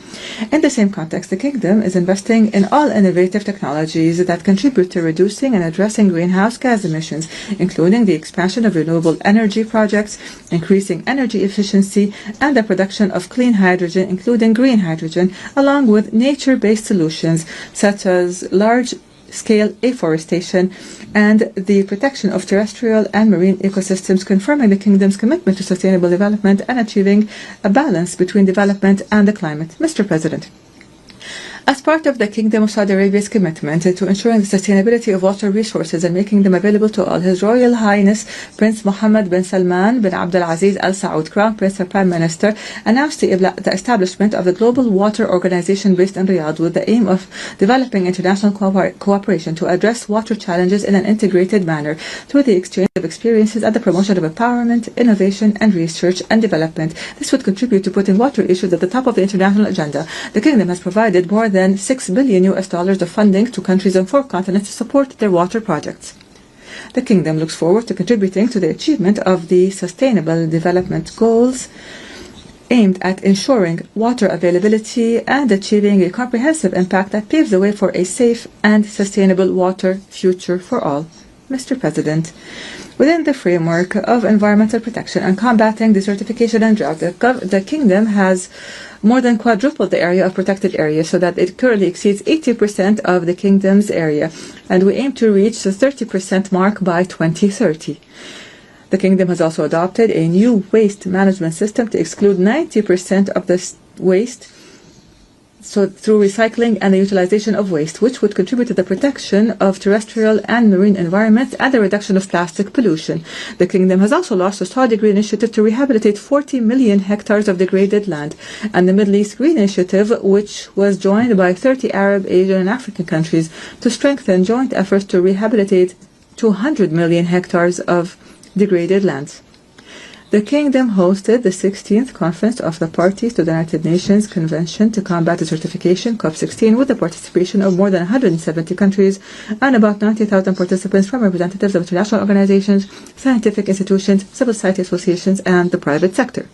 In the same context, the Kingdom is investing in all innovative technologies that contribute to reducing and addressing greenhouse gas emissions, including the expansion of renewable energy projects, increasing energy efficiency, and the production of clean hydrogen, including green hydrogen, along with nature-based solutions such as large-scale afforestation and the protection of terrestrial and marine ecosystems, confirming the Kingdom's commitment to sustainable development and achieving a balance between development and the climate. Mr. President, as part of the Kingdom of Saudi Arabia's commitment to ensuring the sustainability of water resources and making them available to all, His Royal Highness Prince Mohammed bin Salman bin Abdul Aziz Al Saud, Crown Prince and Prime Minister, announced the establishment of the Global Water Organization based in Riyadh with the aim of developing international cooperation to address water challenges in an integrated manner through the exchange of experiences and the promotion of empowerment, innovation, and research and development. This would contribute to putting water issues at the top of the international agenda. The Kingdom has provided more than $6 billion of funding to countries on 4 continents to support their water projects. The Kingdom looks forward to contributing to the achievement of the Sustainable Development Goals aimed at ensuring water availability and achieving a comprehensive impact that paves the way for a safe and sustainable water future for all. Mr. President, within the framework of environmental protection and combating desertification and drought, the Kingdom has more than quadrupled the area of protected areas so that it currently exceeds 80% of the Kingdom's area, and we aim to reach the 30% mark by 2030. The Kingdom has also adopted a new waste management system to exclude 90% of the waste through recycling and the utilization of waste, which would contribute to the protection of terrestrial and marine environments and the reduction of plastic pollution. The Kingdom has also launched a Saudi Green Initiative to rehabilitate 40 million hectares of degraded land, and the Middle East Green Initiative, which was joined by 30 Arab, Asian, and African countries to strengthen joint efforts to rehabilitate 200 million hectares of degraded lands. The Kingdom hosted the 16th Conference of the Parties to the United Nations Convention to Combat Desertification, COP16, with the participation of more than 170 countries and about 90,000 participants from representatives of international organizations, scientific institutions, civil society associations, and the private sector.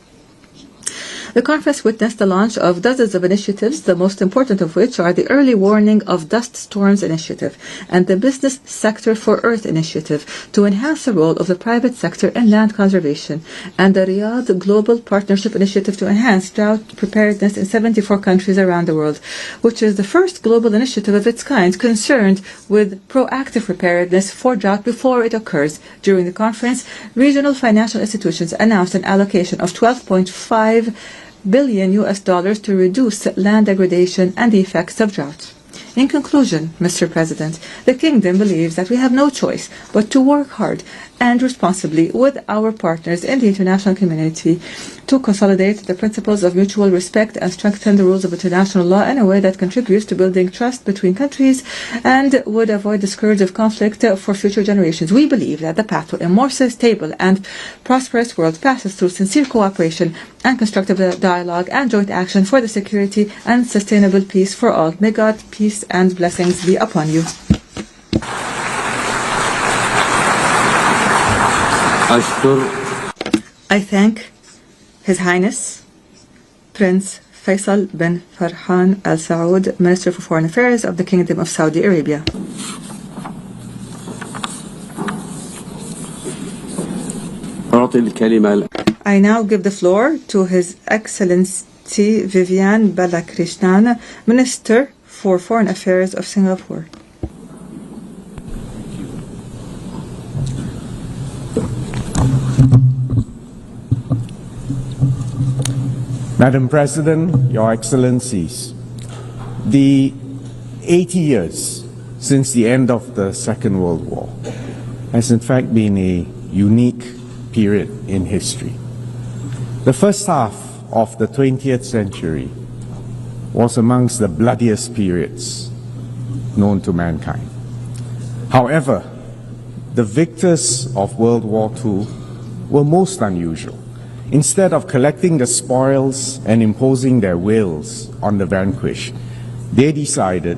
The conference witnessed the launch of dozens of initiatives, the most important of which are the Early Warning of Dust Storms Initiative and the Business Sector for Earth Initiative to enhance the role of the private sector in land conservation, and the Riyadh Global Partnership Initiative to enhance drought preparedness in 74 countries around the world, which is the first global initiative of its kind concerned with proactive preparedness for drought before it occurs. During the conference, regional financial institutions announced an allocation of $12.5 billion to reduce land degradation and the effects of drought. In conclusion, Mr. President, the Kingdom believes that we have no choice but to work hard and responsibly with our partners in the international community to consolidate the principles of mutual respect and strengthen the rules of international law in a way that contributes to building trust between countries and would avoid the scourge of conflict for future generations. We believe that the path to a more stable and prosperous world passes through sincere cooperation and constructive dialogue and joint action for the security and sustainable peace for all. May God, peace and blessings be upon you. I thank His Highness Prince Faisal bin Farhan Al Saud, Minister for Foreign Affairs of the Kingdom of Saudi Arabia. I now give the floor to His Excellency Vivian Balakrishnan, Minister for Foreign Affairs of Singapore. Madam President, Your Excellencies, the 80 years since the end of the Second World War has in fact been a unique period in history. The first half of the 20th century was amongst the bloodiest periods known to mankind. However, the victors of World War II were most unusual. Instead of collecting the spoils and imposing their wills on the vanquished, they decided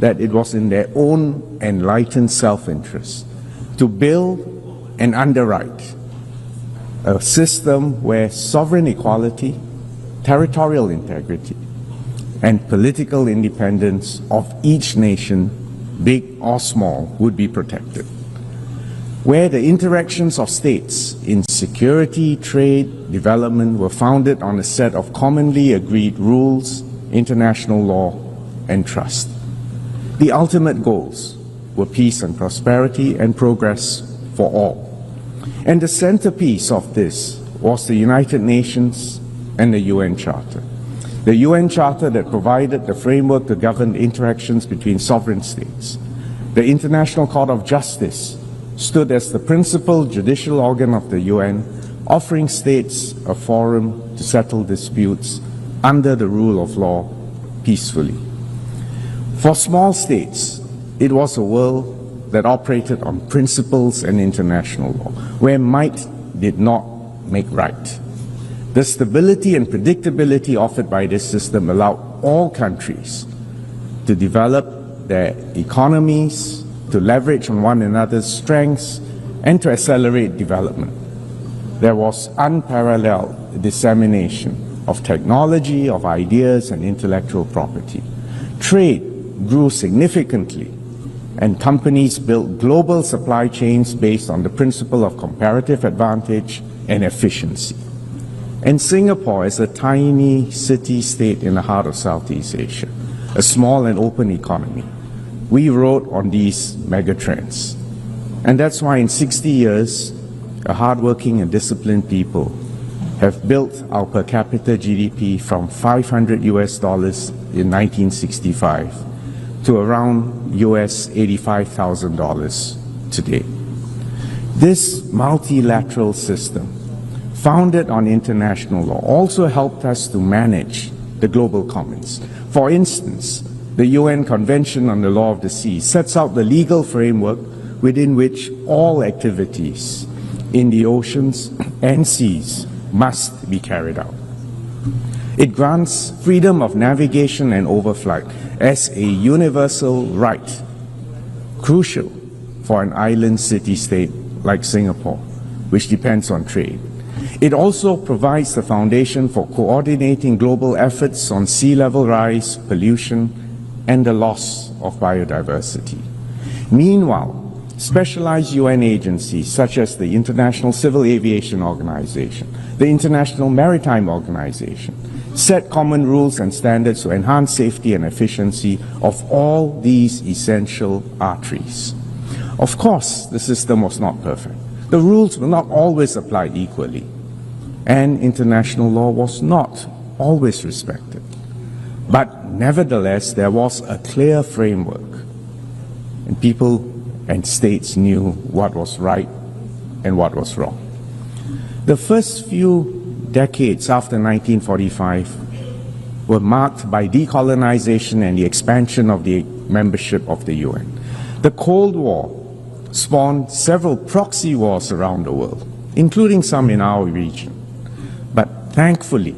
that it was in their own enlightened self-interest to build and underwrite a system where sovereign equality, territorial integrity, and political independence of each nation, big or small, would be protected. Where the interactions of states in security, trade, development were founded on a set of commonly agreed rules, international law, and trust. The ultimate goals were peace and prosperity and progress for all. And the centerpiece of this was the United Nations and the UN Charter. The UN Charter that provided the framework to govern interactions between sovereign states. The International Court of Justice stood as the principal judicial organ of the UN, offering states a forum to settle disputes under the rule of law peacefully. For small states, it was a world that operated on principles and international law, where might did not make right. The stability and predictability offered by this system allowed all countries to develop their economies, to leverage on one another's strengths, and to accelerate development. There was unparalleled dissemination of technology, of ideas, and intellectual property. Trade grew significantly, and companies built global supply chains based on the principle of comparative advantage and efficiency. And Singapore is a tiny city-state in the heart of Southeast Asia, a small and open economy. We rode on these megatrends. And that's why in 60 years, a hardworking and disciplined people, have built our per capita GDP from $500 in 1965 to around $85,000 today. This multilateral system, founded on international law, also helped us to manage the global commons. For instance, the UN Convention on the Law of the Sea sets out the legal framework within which all activities in the oceans and seas must be carried out. It grants freedom of navigation and overflight as a universal right, crucial for an island city-state like Singapore, which depends on trade. It also provides the foundation for coordinating global efforts on sea level rise, pollution, and the loss of biodiversity. Meanwhile, specialized UN agencies such as the International Civil Aviation Organization, the International Maritime Organization, set common rules and standards to enhance safety and efficiency of all these essential arteries. Of course, the system was not perfect. The rules were not always applied equally, and international law was not always respected. But nevertheless, there was a clear framework, and people and states knew what was right and what was wrong. The first few decades after 1945 were marked by decolonization and the expansion of the membership of the UN. The Cold War spawned several proxy wars around the world, including some in our region. But thankfully,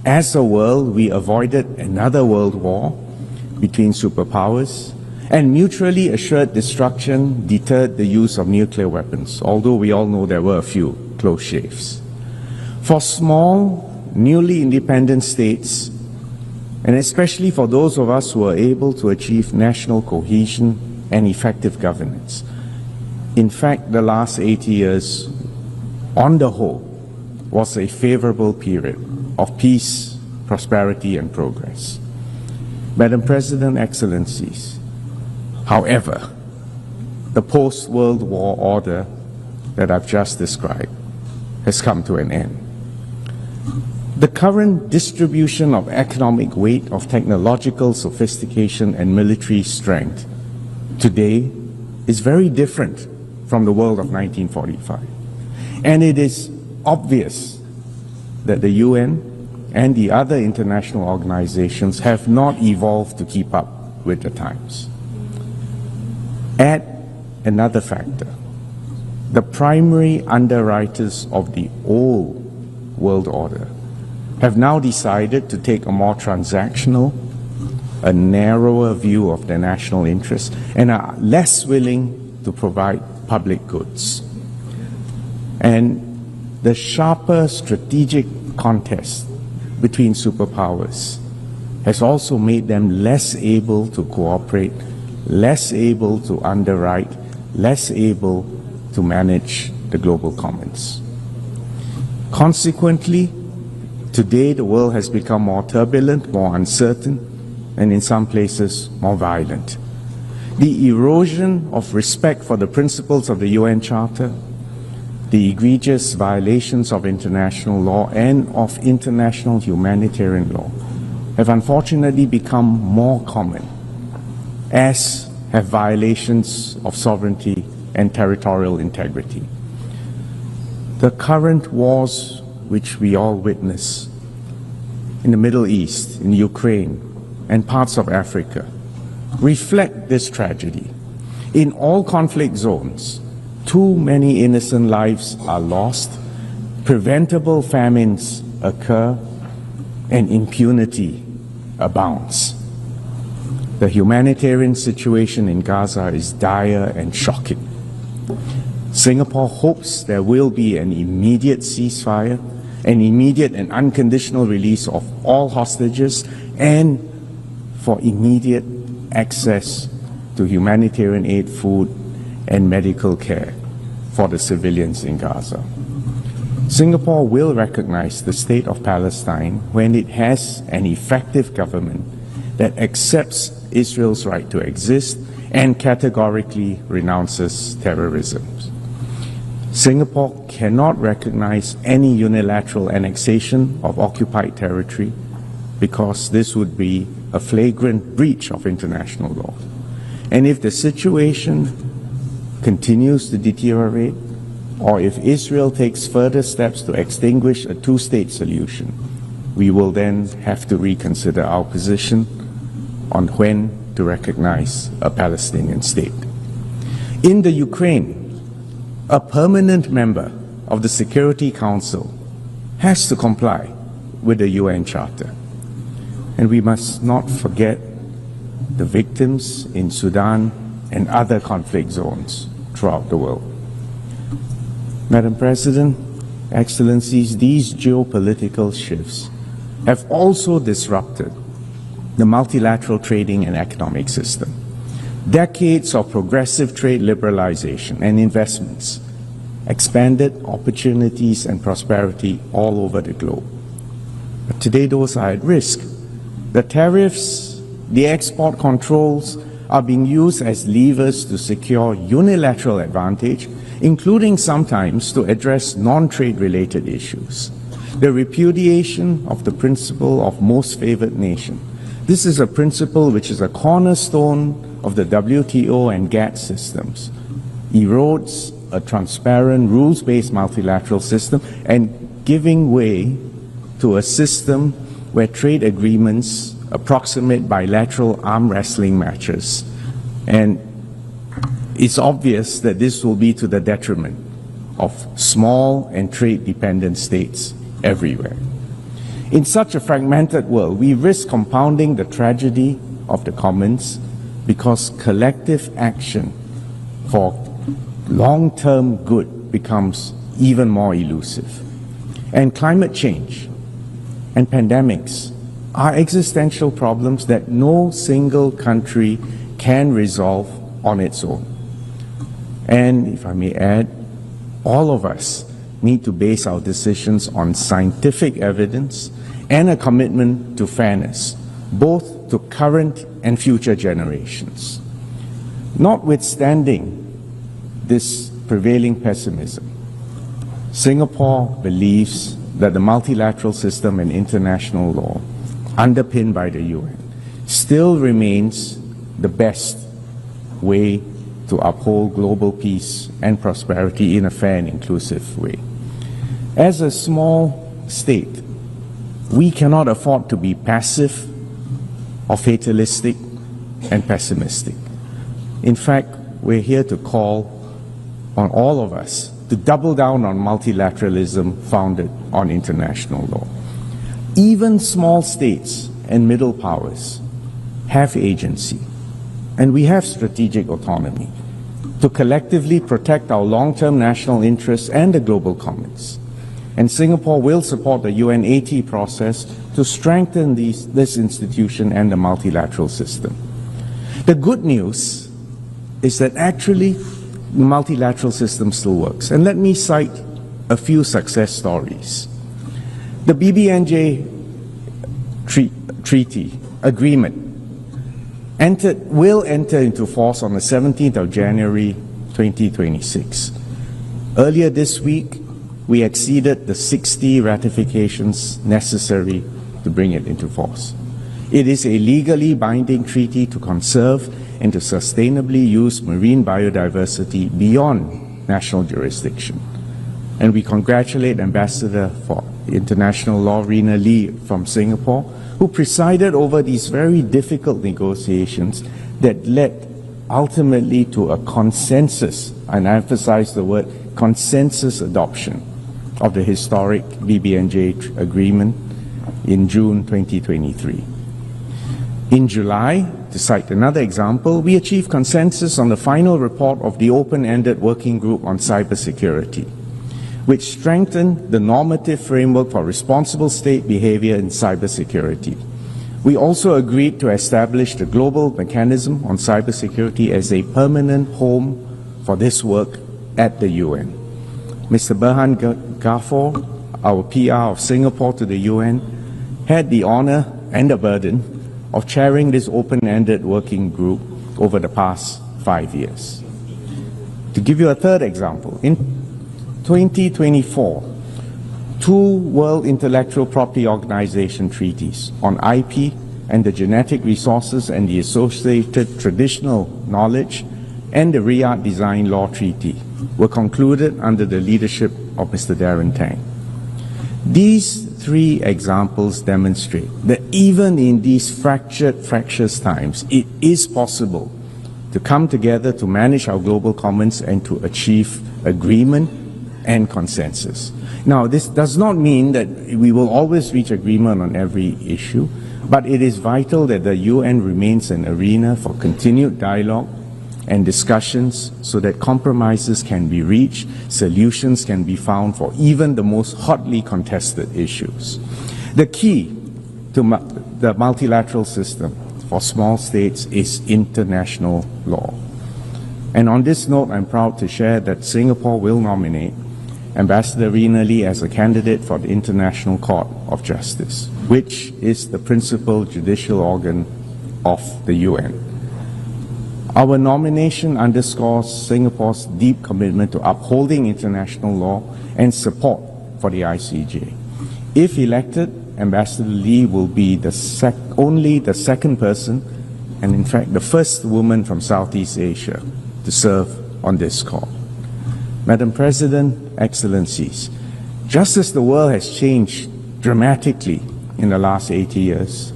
as a world, we avoided another world war between superpowers, and mutually assured destruction deterred the use of nuclear weapons, although we all know there were a few close shaves. For small, newly independent states, and especially for those of us who were able to achieve national cohesion and effective governance, in fact, the last 80 years, on the whole, was a favorable period of peace, prosperity, and progress. Madam President, Excellencies, however, the post-World War order that I've just described has come to an end. The current distribution of economic weight, of technological sophistication and military strength today is very different from the world of 1945. And it is obvious that the UN and the other international organizations have not evolved to keep up with the times. Add another factor. The primary underwriters of the old world order have now decided to take a more transactional, a narrower view of their national interests, and are less willing to provide public goods. And the sharper strategic contest between superpowers has also made them less able to cooperate, less able to underwrite, less able to manage the global commons. Consequently, today the world has become more turbulent, more uncertain, and in some places more violent. The erosion of respect for the principles of the UN Charter, the egregious violations of international law and of international humanitarian law have unfortunately become more common, as have violations of sovereignty and territorial integrity. The current wars which we all witness in the Middle East, in Ukraine, and parts of Africa reflect this tragedy. In all conflict zones, too many innocent lives are lost, preventable famines occur, and impunity abounds. The humanitarian situation in Gaza is dire and shocking. Singapore hopes there will be an immediate ceasefire, an immediate and unconditional release of all hostages, and for immediate access to humanitarian aid, food, and medical care for the civilians in Gaza. Singapore will recognize the state of Palestine when it has an effective government that accepts Israel's right to exist and categorically renounces terrorism. Singapore cannot recognize any unilateral annexation of occupied territory because this would be a flagrant breach of international law. And if the situation continues to deteriorate, or if Israel takes further steps to extinguish a two-state solution, we will then have to reconsider our position on when to recognize a Palestinian state. In the Ukraine, a permanent member of the Security Council has to comply with the UN Charter. And we must not forget the victims in Sudan and other conflict zones throughout the world. Madam President, Excellencies, these geopolitical shifts have also disrupted the multilateral trading and economic system. Decades of progressive trade liberalization and investments expanded opportunities and prosperity all over the globe. But today those are at risk. The tariffs, the export controls are being used as levers to secure unilateral advantage, including sometimes to address non-trade related issues. The repudiation of the principle of most favored nation. This is a principle which is a cornerstone of the WTO and GATT systems, erodes a transparent, rules-based multilateral system and giving way to a system where trade agreements approximate bilateral arm wrestling matches. And it's obvious that this will be to the detriment of small and trade-dependent states everywhere. In such a fragmented world, we risk compounding the tragedy of the commons because collective action for long-term good becomes even more elusive. And climate change and pandemics are existential problems that no single country can resolve on its own. And if I may add, all of us need to base our decisions on scientific evidence and a commitment to fairness, both to current and future generations. Notwithstanding this prevailing pessimism, Singapore believes that the multilateral system and international law, underpinned by the UN, still remains the best way to uphold global peace and prosperity in a fair and inclusive way. As a small state, we cannot afford to be passive or fatalistic and pessimistic. In fact, we're here to call on all of us to double down on multilateralism founded on international law. Even small states and middle powers have agency, and we have strategic autonomy to collectively protect our long-term national interests and the global commons. And Singapore will support the UN80 process to strengthen this institution and the multilateral system. The good news is that actually the multilateral system still works. And let me cite a few success stories. The BBNJ treaty agreement will enter into force on the 17th of January 2026. Earlier this week, we exceeded the 60 ratifications necessary to bring it into force. It is a legally binding treaty to conserve and to sustainably use marine biodiversity beyond national jurisdiction. And we congratulate Ambassador for International Law Rina Lee from Singapore, who presided over these very difficult negotiations that led ultimately to a consensus, and I emphasize the word consensus adoption of the historic BBNJ agreement in June 2023. In July, to cite another example, we achieved consensus on the final report of the open-ended working group on cybersecurity, which strengthened the normative framework for responsible state behavior in cybersecurity. We also agreed to establish the global mechanism on cybersecurity as a permanent home for this work at the UN. Mr. Berhan Ghafor, our PR of Singapore to the UN, had the honor and the burden of chairing this open-ended working group over the past 5 years. To give you a third example, in 2024, 2 World Intellectual Property Organization treaties on IP and the genetic resources and the associated traditional knowledge, and the Riyadh Design Law Treaty were concluded under the leadership of Mr. Darren Tang. These 3 examples demonstrate that even in these fractious times, it is possible to come together to manage our global commons and to achieve agreement and consensus. Now, this does not mean that we will always reach agreement on every issue, but it is vital that the UN remains an arena for continued dialogue and discussions so that compromises can be reached, solutions can be found for even the most hotly contested issues. The key to the multilateral system for small states is international law. And on this note, I'm proud to share that Singapore will nominate Ambassador Rina Lee as a candidate for the International Court of Justice, which is the principal judicial organ of the UN. Our nomination underscores Singapore's deep commitment to upholding international law and support for the ICJ. If elected, Ambassador Lee will be only the second person, and in fact the first woman from Southeast Asia to serve on this court. Madam President, Excellencies, just as the world has changed dramatically in the last 80 years,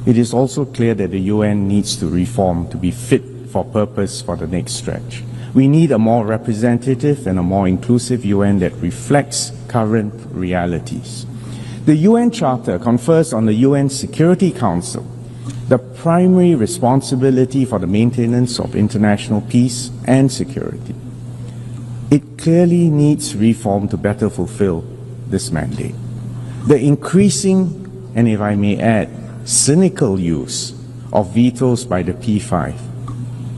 it is also clear that the UN needs to reform to be fit for purpose for the next stretch. We need a more representative and a more inclusive UN that reflects current realities. The UN Charter confers on the UN Security Council the primary responsibility for the maintenance of international peace and security. It clearly needs reform to better fulfill this mandate. The increasing, and if I may add, cynical use of vetoes by the P5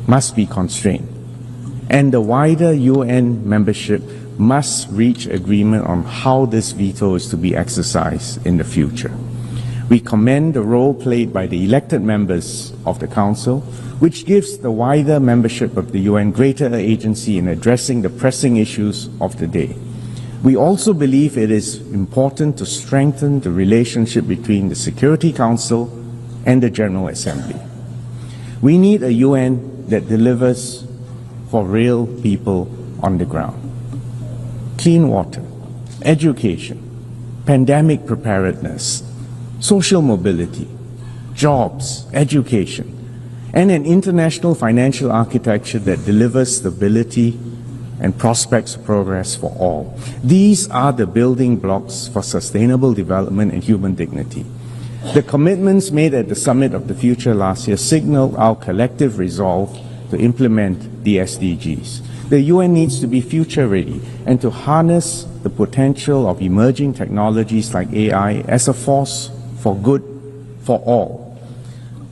must be constrained, and the wider UN membership must reach agreement on how this veto is to be exercised in the future. We commend the role played by the elected members of the Council, which gives the wider membership of the UN greater agency in addressing the pressing issues of the day. We also believe it is important to strengthen the relationship between the Security Council and the General Assembly. We need a UN that delivers for real people on the ground. Clean water, education, pandemic preparedness, social mobility, jobs, education, and an international financial architecture that delivers stability and prospects of progress for all. These are the building blocks for sustainable development and human dignity. The commitments made at the Summit of the Future last year signal our collective resolve to implement the SDGs. The UN needs to be future ready and to harness the potential of emerging technologies like AI as a force for good for all.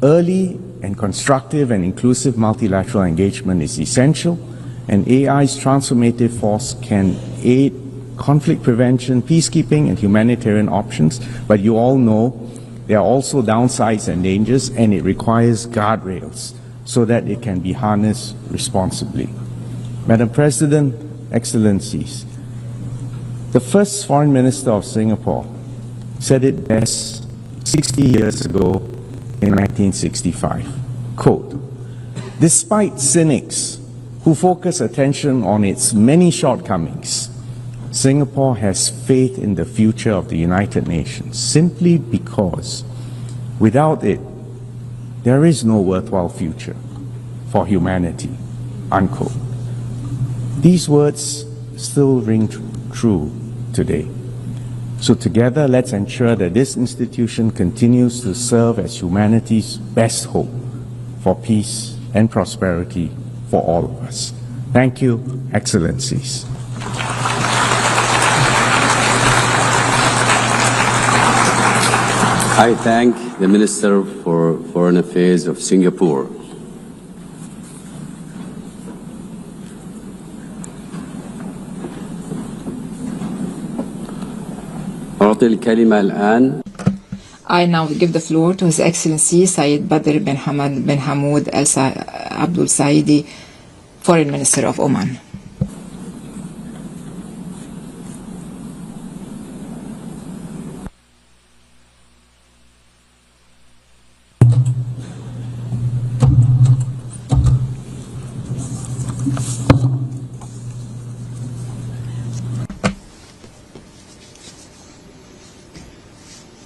Early and constructive and inclusive multilateral engagement is essential, and AI's transformative force can aid conflict prevention, peacekeeping, and humanitarian options, but you all know there are also downsides and dangers, and it requires guardrails so that it can be harnessed responsibly. Madam President, Excellencies, the first Foreign Minister of Singapore said it best 60 years ago in 1965, quote, "Despite cynics who focus attention on its many shortcomings, Singapore has faith in the future of the United Nations simply because without it, there is no worthwhile future for humanity," unquote. These words still ring true today. So together, let's ensure that this institution continues to serve as humanity's best hope for peace and prosperity for all of us. Thank you, Excellencies. I thank the Minister for Foreign Affairs of Singapore. I now give the floor to His Excellency Syed Badr bin Hamad bin Hamoud Al Abdul Saidi, Foreign Minister of Oman.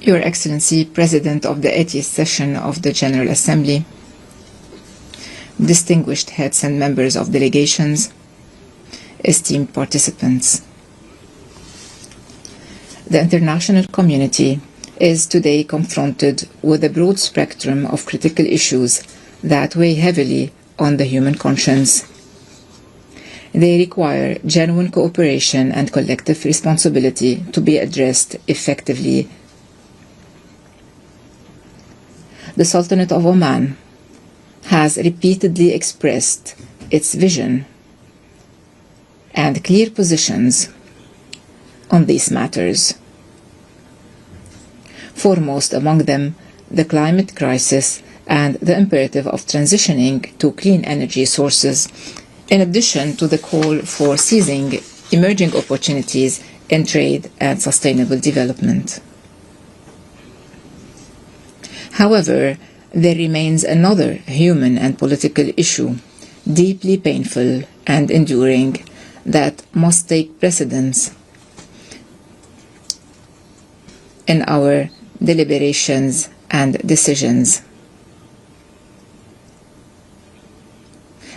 Your Excellency, President of the 80th session of the General Assembly, distinguished heads and members of delegations, esteemed participants. The international community is today confronted with a broad spectrum of critical issues that weigh heavily on the human conscience. They require genuine cooperation and collective responsibility to be addressed effectively. The Sultanate of Oman has repeatedly expressed its vision and clear positions on these matters. Foremost among them, the climate crisis and the imperative of transitioning to clean energy sources, in addition to the call for seizing emerging opportunities in trade and sustainable development. However, there remains another human and political issue, deeply painful and enduring, that must take precedence in our deliberations and decisions.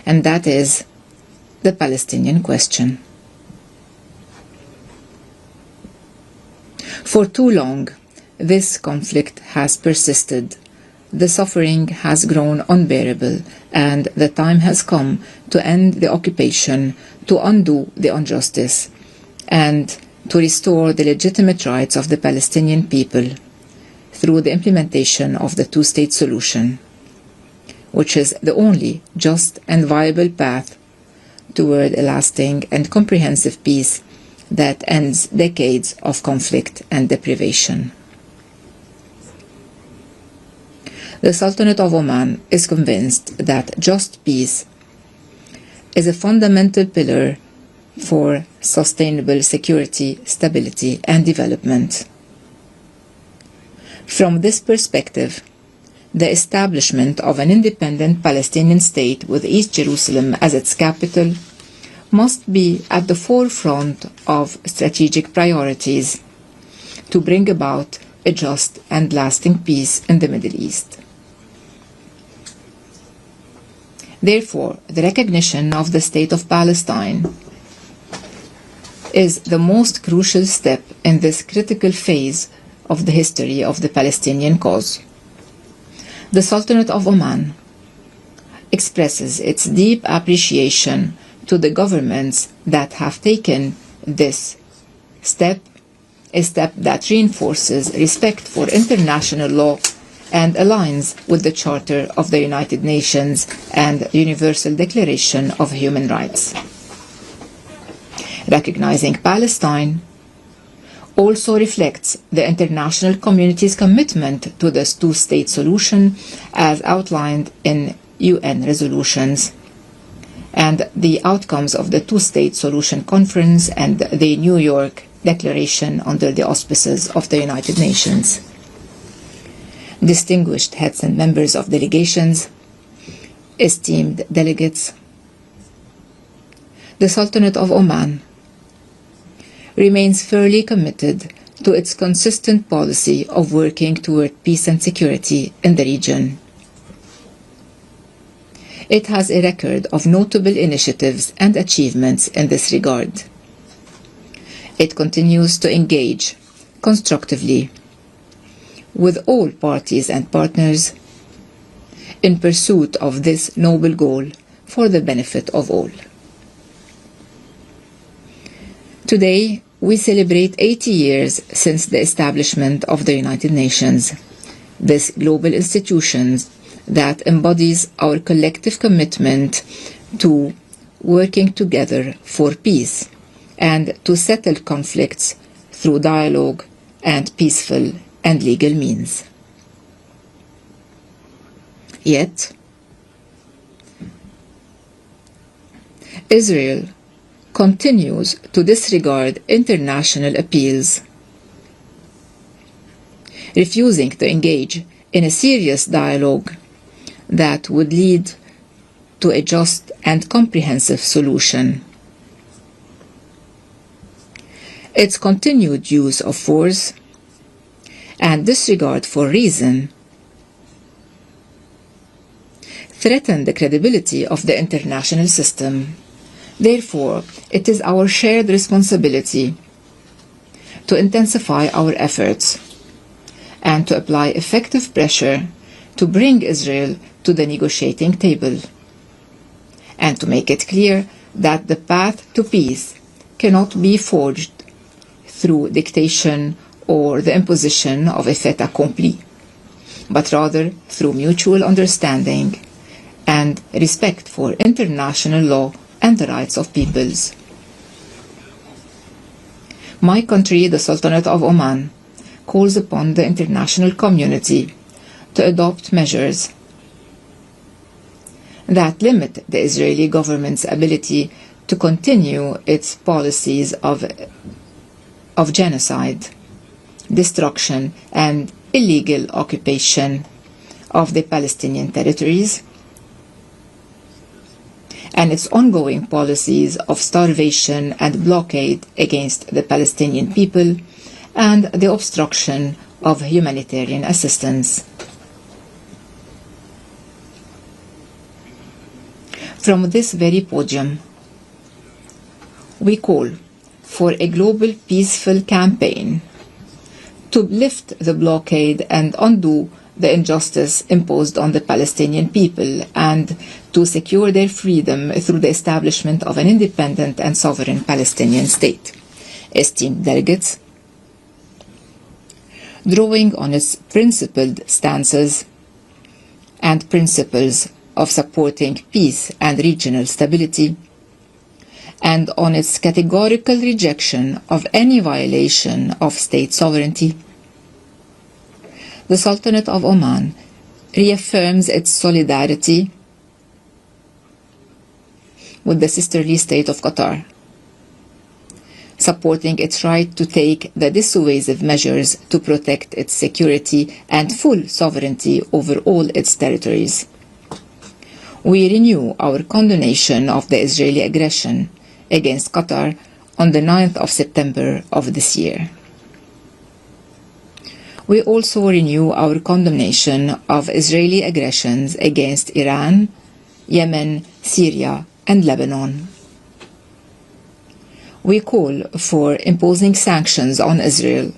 And that is the Palestinian question. For too long, this conflict has persisted. The suffering has grown unbearable, and the time has come to end the occupation, to undo the injustice, and to restore the legitimate rights of the Palestinian people through the implementation of the two-state solution, which is the only just and viable path toward a lasting and comprehensive peace that ends decades of conflict and deprivation. The Sultanate of Oman is convinced that just peace is a fundamental pillar for sustainable security, stability, and development. From this perspective, the establishment of an independent Palestinian state with East Jerusalem as its capital must be at the forefront of strategic priorities to bring about a just and lasting peace in the Middle East. Therefore, the recognition of the State of Palestine is the most crucial step in this critical phase of the history of the Palestinian cause. The Sultanate of Oman expresses its deep appreciation to the governments that have taken this step, a step that reinforces respect for international law and aligns with the Charter of the United Nations and Universal Declaration of Human Rights. Recognizing Palestine also reflects the international community's commitment to this two-state solution as outlined in UN resolutions and the outcomes of the two-state solution conference and the New York Declaration under the auspices of the United Nations. Distinguished heads and members of delegations, esteemed delegates, the Sultanate of Oman remains firmly committed to its consistent policy of working toward peace and security in the region. It has a record of notable initiatives and achievements in this regard. It continues to engage constructively with all parties and partners in pursuit of this noble goal for the benefit of all. Today, we celebrate 80 years since the establishment of the United Nations, this global institution that embodies our collective commitment to working together for peace and to settle conflicts through dialogue and peaceful and legal means. Yet, Israel continues to disregard international appeals, refusing to engage in a serious dialogue that would lead to a just and comprehensive solution. Its continued use of force and disregard for reason threaten the credibility of the international system. Therefore, it is our shared responsibility to intensify our efforts and to apply effective pressure to bring Israel to the negotiating table, and to make it clear that the path to peace cannot be forged through dictation or the imposition of a fait accompli, but rather through mutual understanding and respect for international law and the rights of peoples. My country, the Sultanate of Oman, calls upon the international community to adopt measures that limit the Israeli government's ability to continue its policies of genocide, destruction, and illegal occupation of the Palestinian territories, and its ongoing policies of starvation and blockade against the Palestinian people, and the obstruction of humanitarian assistance. From this very podium, we call for a global peaceful campaign to lift the blockade and undo the injustice imposed on the Palestinian people, and to secure their freedom through the establishment of an independent and sovereign Palestinian state. Esteemed delegates, drawing on its principled stances and principles of supporting peace and regional stability, and on its categorical rejection of any violation of state sovereignty, the Sultanate of Oman reaffirms its solidarity with the sisterly state of Qatar, supporting its right to take the dissuasive measures to protect its security and full sovereignty over all its territories. We renew our condemnation of the Israeli aggression against Qatar on the 9th of September of this year. We also renew our condemnation of Israeli aggressions against Iran, Yemen, Syria, and Lebanon. We call for imposing sanctions on Israel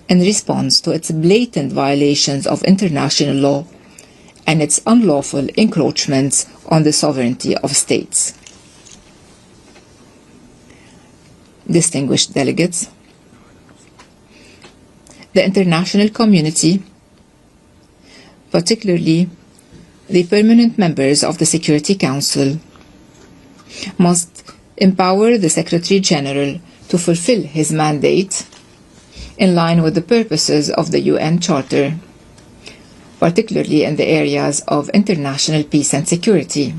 in response to its blatant violations of international law and its unlawful encroachments on the sovereignty of states. Distinguished delegates, the international community, particularly the permanent members of the Security Council, must empower the Secretary General to fulfill his mandate in line with the purposes of the UN Charter, particularly in the areas of international peace and security.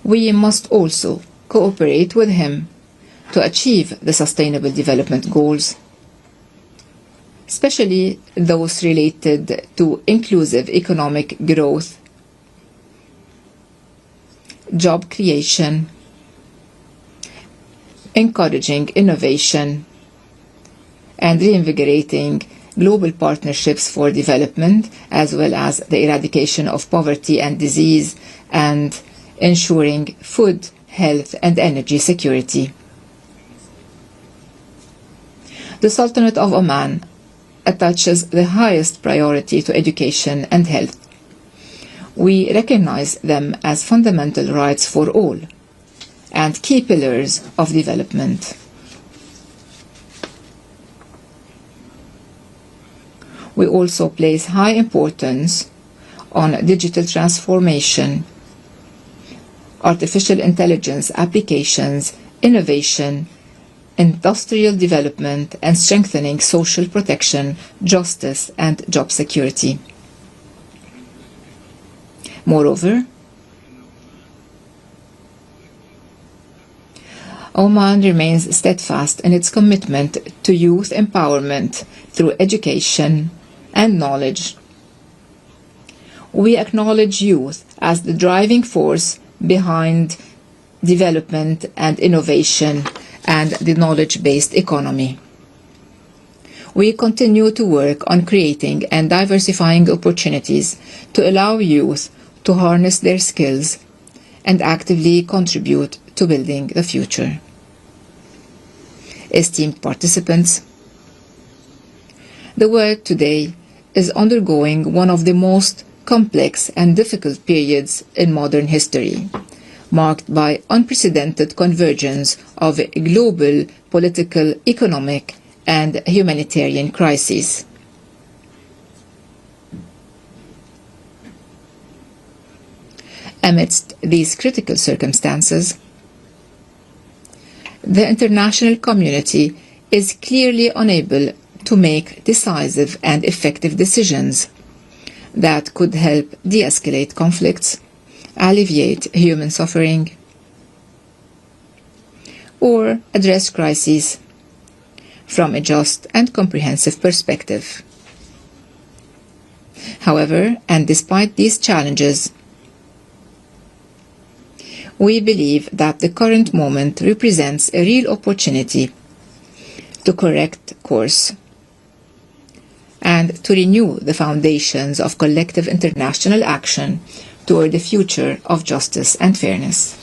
We must also cooperate with him to achieve the Sustainable Development Goals, especially those related to inclusive economic growth, job creation, encouraging innovation, and reinvigorating global partnerships for development, as well as the eradication of poverty and disease, and ensuring food, health, and energy security. The Sultanate of Oman attaches the highest priority to education and health. We recognize them as fundamental rights for all and key pillars of development. We also place high importance on digital transformation, artificial intelligence applications, innovation, industrial development, and strengthening social protection, justice, and job security. Moreover, Oman remains steadfast in its commitment to youth empowerment through education and knowledge. We acknowledge youth as the driving force behind development and innovation and the knowledge-based economy. We continue to work on creating and diversifying opportunities to allow youth to harness their skills and actively contribute to building the future. Esteemed participants, the world today is undergoing one of the most complex and difficult periods in modern history, marked by unprecedented convergence of global political, economic, and humanitarian crises. Amidst these critical circumstances, the international community is clearly unable to make decisive and effective decisions that could help de-escalate conflicts, alleviate human suffering, or address crises from a just and comprehensive perspective. However, and despite these challenges, we believe that the current moment represents a real opportunity to correct course and to renew the foundations of collective international action toward the future of justice and fairness.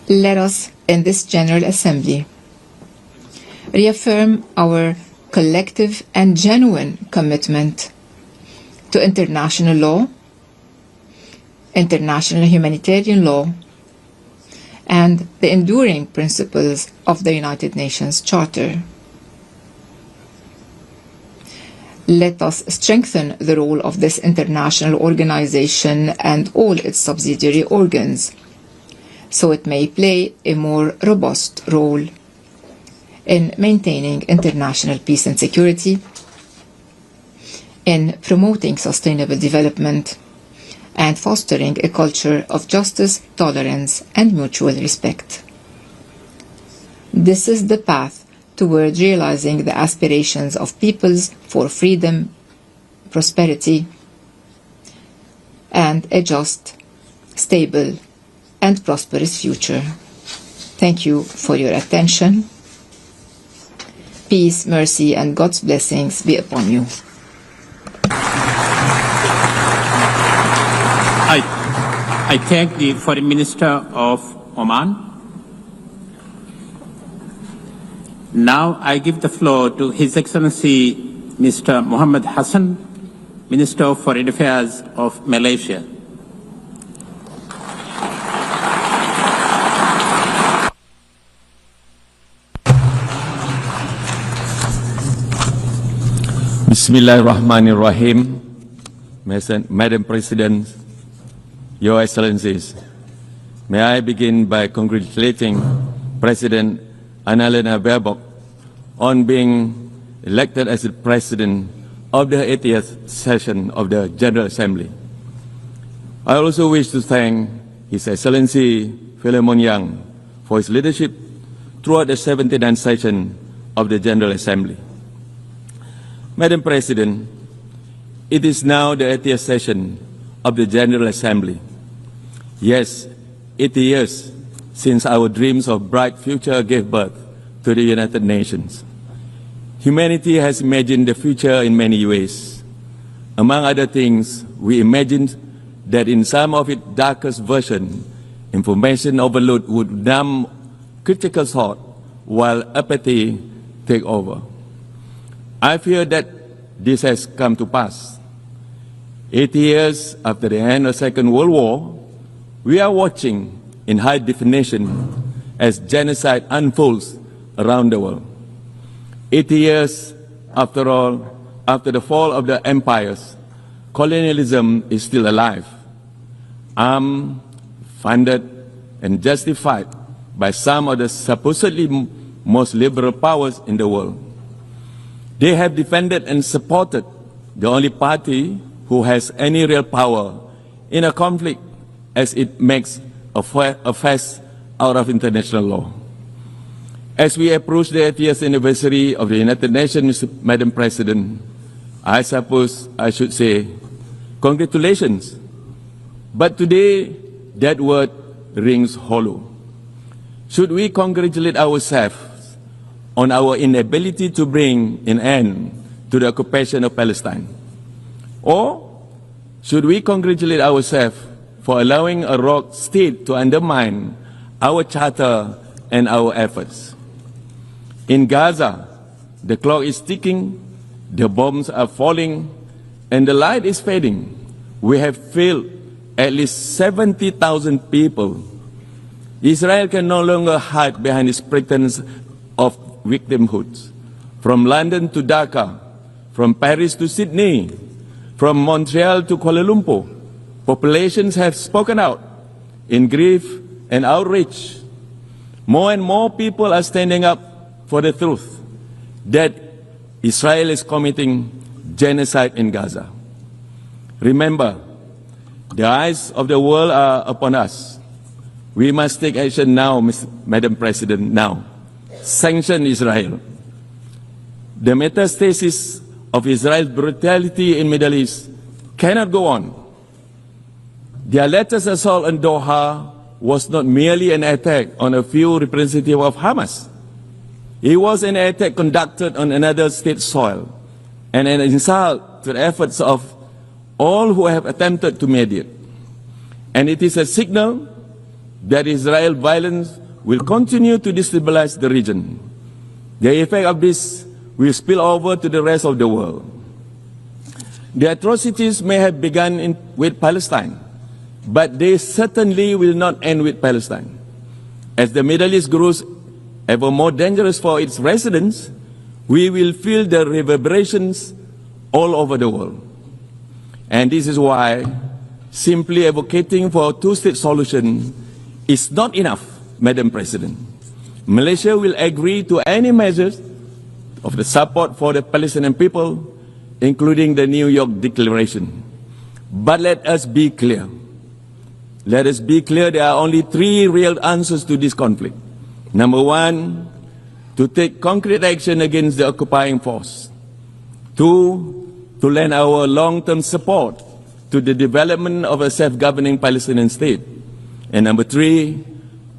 Let us, in this General Assembly, reaffirm our collective and genuine commitment to international law, international humanitarian law, and the enduring principles of the United Nations Charter. Let us strengthen the role of this international organization and all its subsidiary organs, so it may play a more robust role in maintaining international peace and security, in promoting sustainable development, and fostering a culture of justice, tolerance, and mutual respect. This is the path toward realizing the aspirations of peoples for freedom, prosperity, and a just, stable, and prosperous future. Thank you for your attention. Peace, mercy, and God's blessings be upon you. I thank the Foreign Minister of Oman. Now I give the floor to His Excellency Mr. Mohammed Hassan, Minister of Foreign Affairs of Malaysia. Bismillahirrahmanirrahim. Madam President, Your Excellencies, may I begin by congratulating President Annalena Baerbock on being elected as the President of the 80th session of the General Assembly. I also wish to thank His Excellency Philemon Yang for his leadership throughout the 79th session of the General Assembly. Madam President, it is now the 80th session of the General Assembly. Yes, 80 years since our dreams of bright future gave birth to the United Nations. Humanity has imagined the future in many ways. Among other things, we imagined that in some of its darkest version, information overload would numb critical thought while apathy take over. I fear that this has come to pass. 80 years after the end of the Second World War, we are watching in high definition as genocide unfolds around the world. 80 years, after all, after the fall of the empires, colonialism is still alive, armed, funded, and justified by some of the supposedly most liberal powers in the world. They have defended and supported the only party who has any real power in a conflict as it makes a fuss out of international law. As we approach the 80th anniversary of the United Nations, Madam President, I suppose I should say, congratulations. But today, that word rings hollow. Should we congratulate ourselves on our inability to bring an end to the occupation of Palestine? Or should we congratulate ourselves for allowing a rogue state to undermine our charter and our efforts? In Gaza, the clock is ticking, the bombs are falling, and the light is fading. We have failed at least 70,000 people. Israel can no longer hide behind its pretense of victimhood. From London to Dhaka, from Paris to Sydney, from Montreal to Kuala Lumpur, populations have spoken out in grief and outrage. More and more people are standing up for the truth that Israel is committing genocide in Gaza. Remember, the eyes of the world are upon us. We must take action now, Madam President, now. Sanction Israel. The metastasis of Israel's brutality in the Middle East cannot go on. Their latest assault on Doha was not merely an attack on a few representatives of Hamas. It was an attack conducted on another state's soil and an insult to the efforts of all who have attempted to mediate. And it is a signal that Israel violence will continue to destabilize the region. The effect of this will spill over to the rest of the world. The atrocities may have begun with Palestine, but they certainly will not end with Palestine. As the Middle East grows ever more dangerous for its residents, we will feel the reverberations all over the world. And this is why simply advocating for a two-state solution is not enough, Madam President. Malaysia will agree to any measures of the support for the Palestinian people, including the New York Declaration. But let us be clear. Let us be clear, there are only three real answers to this conflict. Number one, to take concrete action against the occupying force. Two, to lend our long-term support to the development of a self-governing Palestinian state. And number three,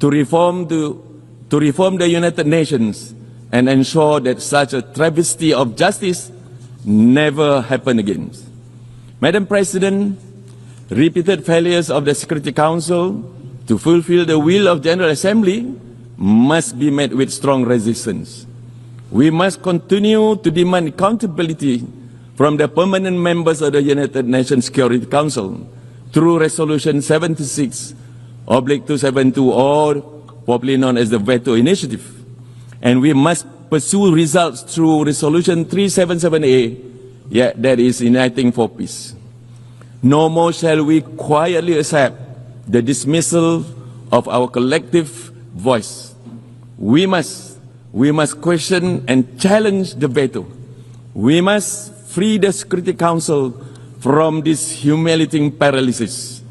to reform the United Nations and ensure that such a travesty of justice never happen again. Madam President, repeated failures of the Security Council to fulfill the will of General Assembly must be met with strong resistance. We must continue to demand accountability from the permanent members of the United Nations Security Council through Resolution 76/272, or popularly known as the Veto Initiative. And we must pursue results through Resolution 377A, that is Uniting for Peace. No more shall we quietly accept the dismissal of our collective voice. We must question and challenge the veto. We must free the Security Council from this humiliating paralysis.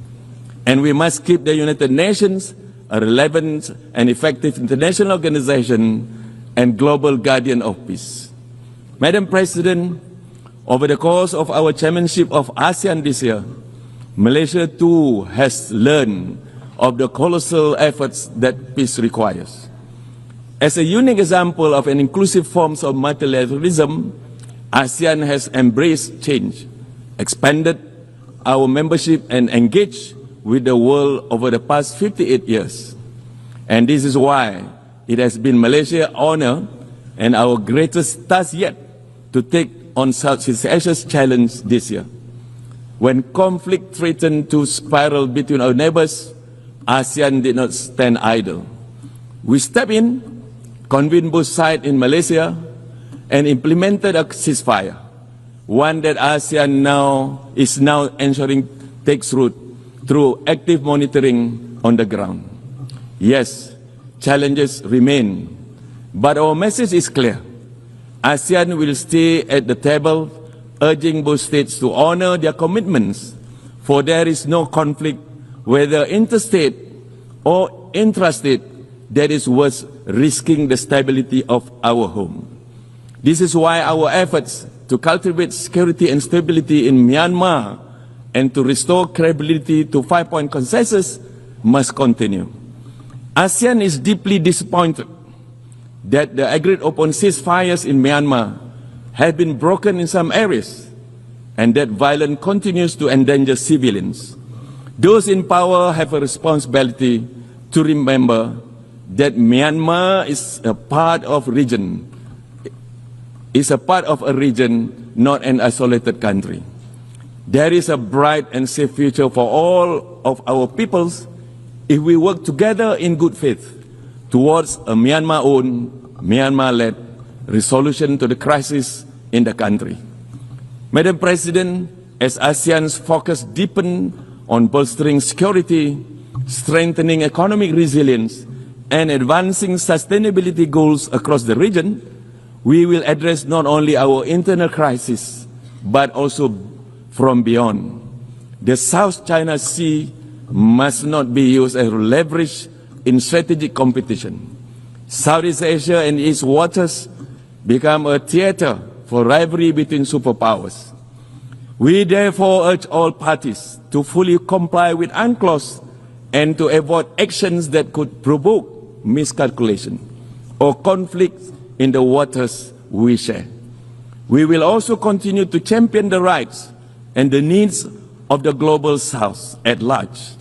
And we must keep the United Nations a relevant and effective international organization and global guardian of peace. Madam President, over the course of our chairmanship of ASEAN this year, Malaysia too has learned of the colossal efforts that peace requires. As a unique example of an inclusive form of multilateralism, ASEAN has embraced change, expanded our membership and engaged with the world over the past 58 years. And this is why it has been Malaysia's honor and our greatest task yet to take on such a serious challenge this year. When conflict threatened to spiral between our neighbors, ASEAN did not stand idle. We stepped in, convened both sides in Malaysia, and implemented a ceasefire, one that ASEAN is now ensuring takes root through active monitoring on the ground. Yes, challenges remain, but our message is clear. ASEAN will stay at the table, urging both states to honor their commitments, for there is no conflict, whether interstate or intrastate, that is worth risking the stability of our home. This is why our efforts to cultivate security and stability in Myanmar and to restore credibility to five-point consensus must continue. ASEAN is deeply disappointed that the agreed upon ceasefires in Myanmar have been broken in some areas, and that violence continues to endanger civilians. Those in power have a responsibility to remember that Myanmar is a part of a region, not an isolated country. There is a bright and safe future for all of our peoples if we work together in good faith towards a Myanmar-owned, Myanmar-led resolution to the crisis in the country. Madam President, as ASEAN's focus deepens on bolstering security, strengthening economic resilience, and advancing sustainability goals across the region, we will address not only our internal crisis, but also from beyond. The South China Sea must not be used as leverage in strategic competition. Southeast Asia and its waters become a theater for rivalry between superpowers. We therefore urge all parties to fully comply with UNCLOS and to avoid actions that could provoke miscalculation or conflict in the waters we share. We will also continue to champion the rights and the needs of the global South at large.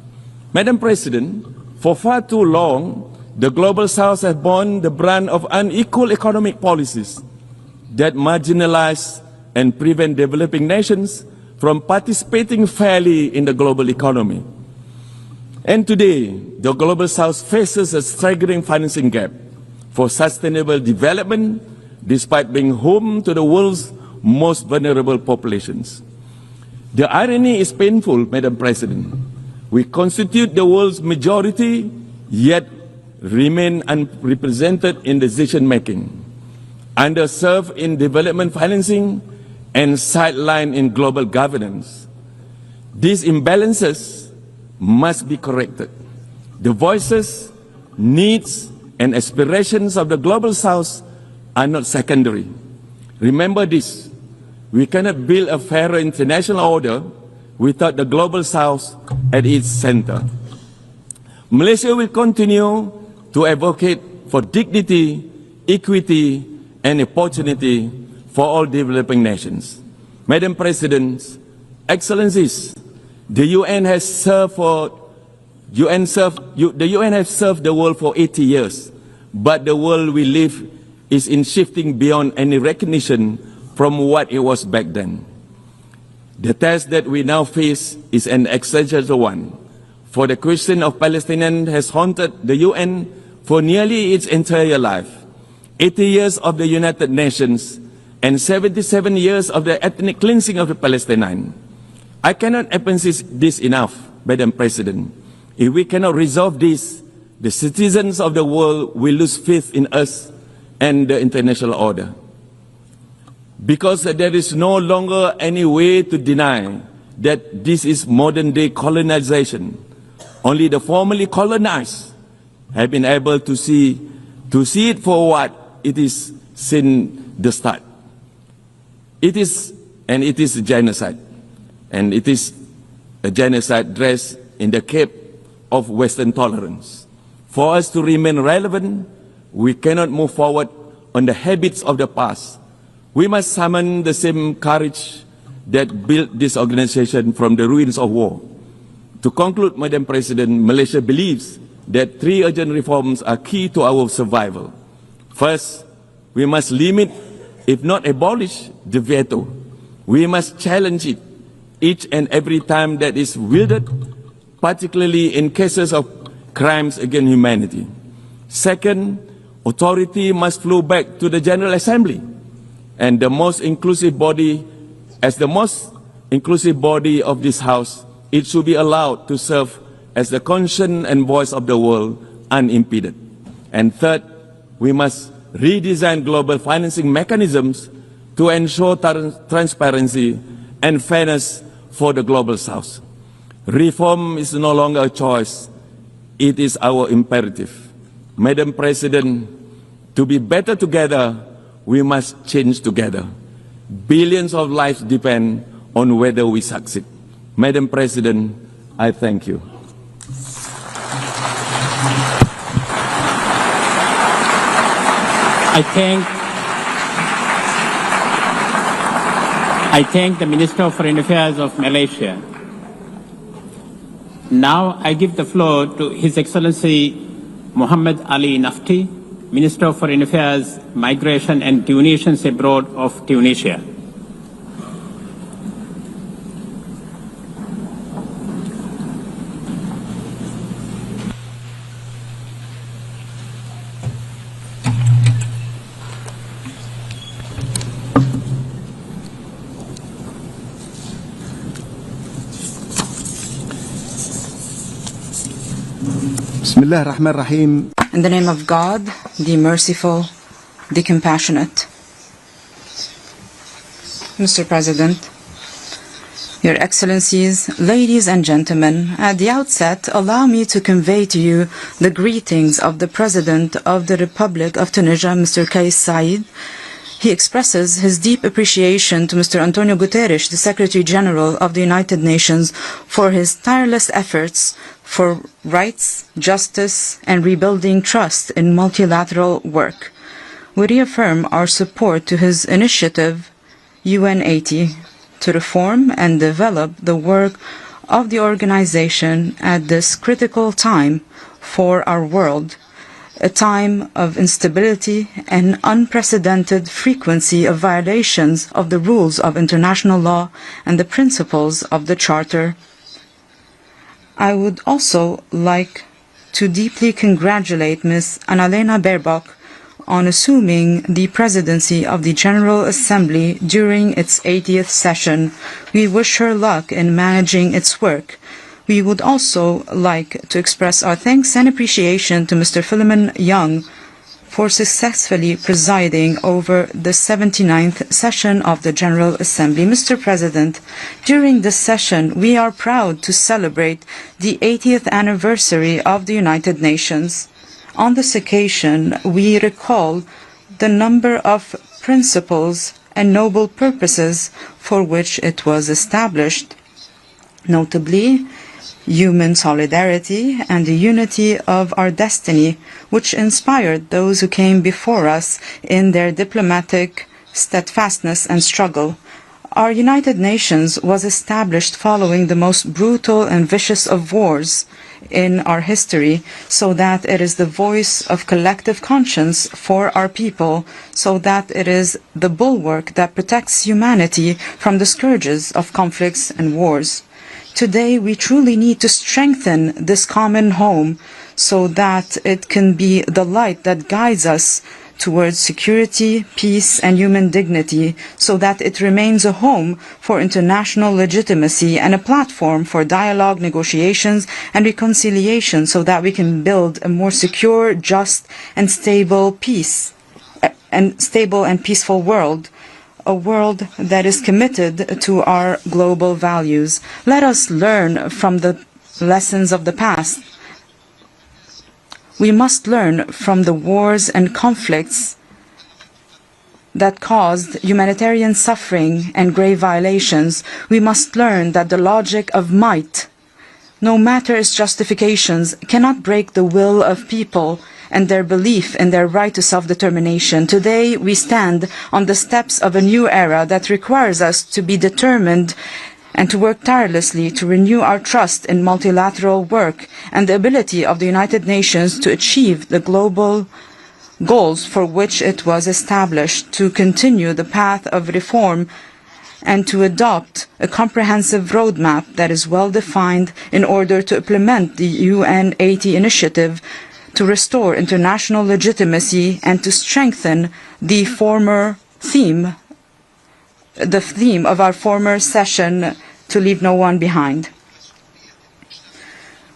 Madam President, for far too long, the global South has borne the brunt of unequal economic policies that marginalize and prevent developing nations from participating fairly in the global economy. And today, the global South faces a staggering financing gap for sustainable development, despite being home to the world's most vulnerable populations. The irony is painful, Madam President. We constitute the world's majority, yet remain unrepresented in decision-making, underserved in development financing, and sidelined in global governance. These imbalances must be corrected. The voices, needs, and aspirations of the global South are not secondary. Remember this: we cannot build a fairer international order without the global South at its center. Malaysia will continue to advocate for dignity, equity, and opportunity for all developing nations. Madam President, Excellencies, the UN has served the world for 80 years, but the world we live is in shifting beyond any recognition from what it was back then. The test that we now face is an existential one, for the question of Palestinians has haunted the UN for nearly its entire life. 80 years of the United Nations and 77 years of the ethnic cleansing of the Palestinians. I cannot emphasize this enough, Madam President. If we cannot resolve this, the citizens of the world will lose faith in us and the international order. Because there is no longer any way to deny that this is modern-day colonization. Only the formerly colonized have been able to see it for what it is since the start. It is a genocide. And it is a genocide dressed in the cape of Western tolerance. For us to remain relevant, we cannot move forward on the habits of the past. We must summon the same courage that built this organization from the ruins of war. To conclude, Madam President, Malaysia believes that 3 urgent reforms are key to our survival. First, we must limit, if not abolish, the veto. We must challenge it each and every time that is wielded, particularly in cases of crimes against humanity. Second, authority must flow back to the General Assembly, and the most inclusive body, as the most inclusive body of this House, it should be allowed to serve as the conscience and voice of the world unimpeded. And third, we must redesign global financing mechanisms to ensure transparency and fairness for the global South. Reform is no longer a choice, it is our imperative. Madam President, to be better together, we must change together. Billions of lives depend on whether we succeed. Madam President, I thank you. I thank the Minister of Foreign Affairs of Malaysia. Now I give the floor to His Excellency Muhammad Ali Nafti, Minister of Foreign Affairs, Migration and Tunisians Abroad of Tunisia. In the name of God, the merciful, the compassionate. Mr. President, Your Excellencies, ladies and gentlemen, at the outset, allow me to convey to you the greetings of the President of the Republic of Tunisia, Mr. Kais Saied. He expresses his deep appreciation to Mr. Antonio Guterres, the Secretary General of the United Nations, for his tireless efforts for rights, justice, and rebuilding trust in multilateral work. We reaffirm our support to his initiative, UN80, to reform and develop the work of the organization at this critical time for our world, a time of instability and unprecedented frequency of violations of the rules of international law and the principles of the Charter. I would also like to deeply congratulate Ms. Annalena Baerbock on assuming the presidency of the General Assembly during its 80th session. We wish her luck in managing its work. We would also like to express our thanks and appreciation to Mr. Philemon Young for successfully presiding over the 79th session of the General Assembly. Mr. President, during this session, we are proud to celebrate the 80th anniversary of the United Nations. On this occasion, we recall the number of principles and noble purposes for which it was established, notably human solidarity and the unity of our destiny, which inspired those who came before us in their diplomatic steadfastness and struggle. Our United Nations was established following the most brutal and vicious of wars in our history, so that it is the voice of collective conscience for our people, so that it is the bulwark that protects humanity from the scourges of conflicts and wars. Today, we truly need to strengthen this common home so that it can be the light that guides us towards security, peace, and human dignity, so that it remains a home for international legitimacy and a platform for dialogue, negotiations, and reconciliation, so that we can build a more secure, just, and stable and peaceful world. A world that is committed to our global values. Let us learn from the lessons of the past. We must learn from the wars and conflicts that caused humanitarian suffering and grave violations. We must learn that the logic of might, no matter its justifications, cannot break the will of people and their belief in their right to self-determination. Today, we stand on the steps of a new era that requires us to be determined and to work tirelessly to renew our trust in multilateral work and the ability of the United Nations to achieve the global goals for which it was established, to continue the path of reform and to adopt a comprehensive roadmap that is well defined in order to implement the UN 80 initiative, to restore international legitimacy and to strengthen the theme of our former session, to leave no one behind.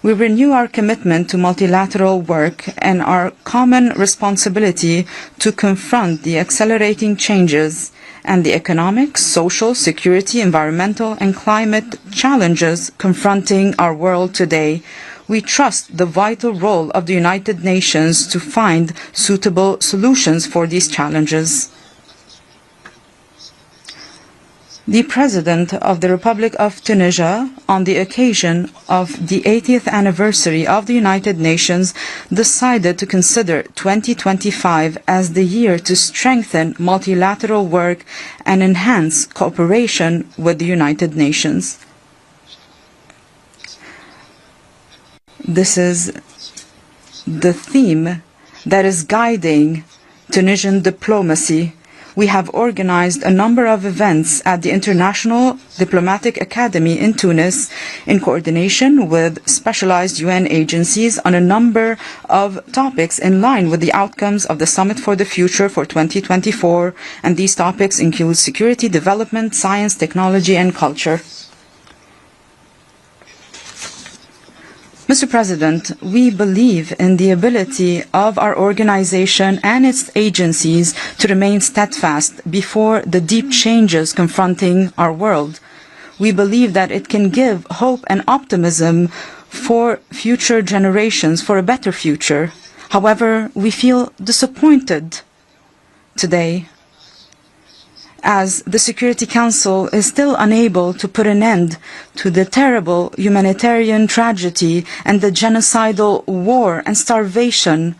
We renew our commitment to multilateral work and our common responsibility to confront the accelerating changes and the economic, social, security, environmental, and climate challenges confronting our world today. We trust the vital role of the United Nations to find suitable solutions for these challenges. The President of the Republic of Tunisia, on the occasion of the 80th anniversary of the United Nations, decided to consider 2025 as the year to strengthen multilateral work and enhance cooperation with the United Nations. This is the theme that is guiding Tunisian diplomacy. We have organized a number of events at the International Diplomatic Academy in Tunis in coordination with specialized UN agencies on a number of topics in line with the outcomes of the Summit for the Future for 2024, and these topics include security, development, science, technology, and culture. Mr. President, we believe in the ability of our organization and its agencies to remain steadfast before the deep changes confronting our world. We believe that it can give hope and optimism for future generations, for a better future. However, we feel disappointed today as the Security Council is still unable to put an end to the terrible humanitarian tragedy and the genocidal war and starvation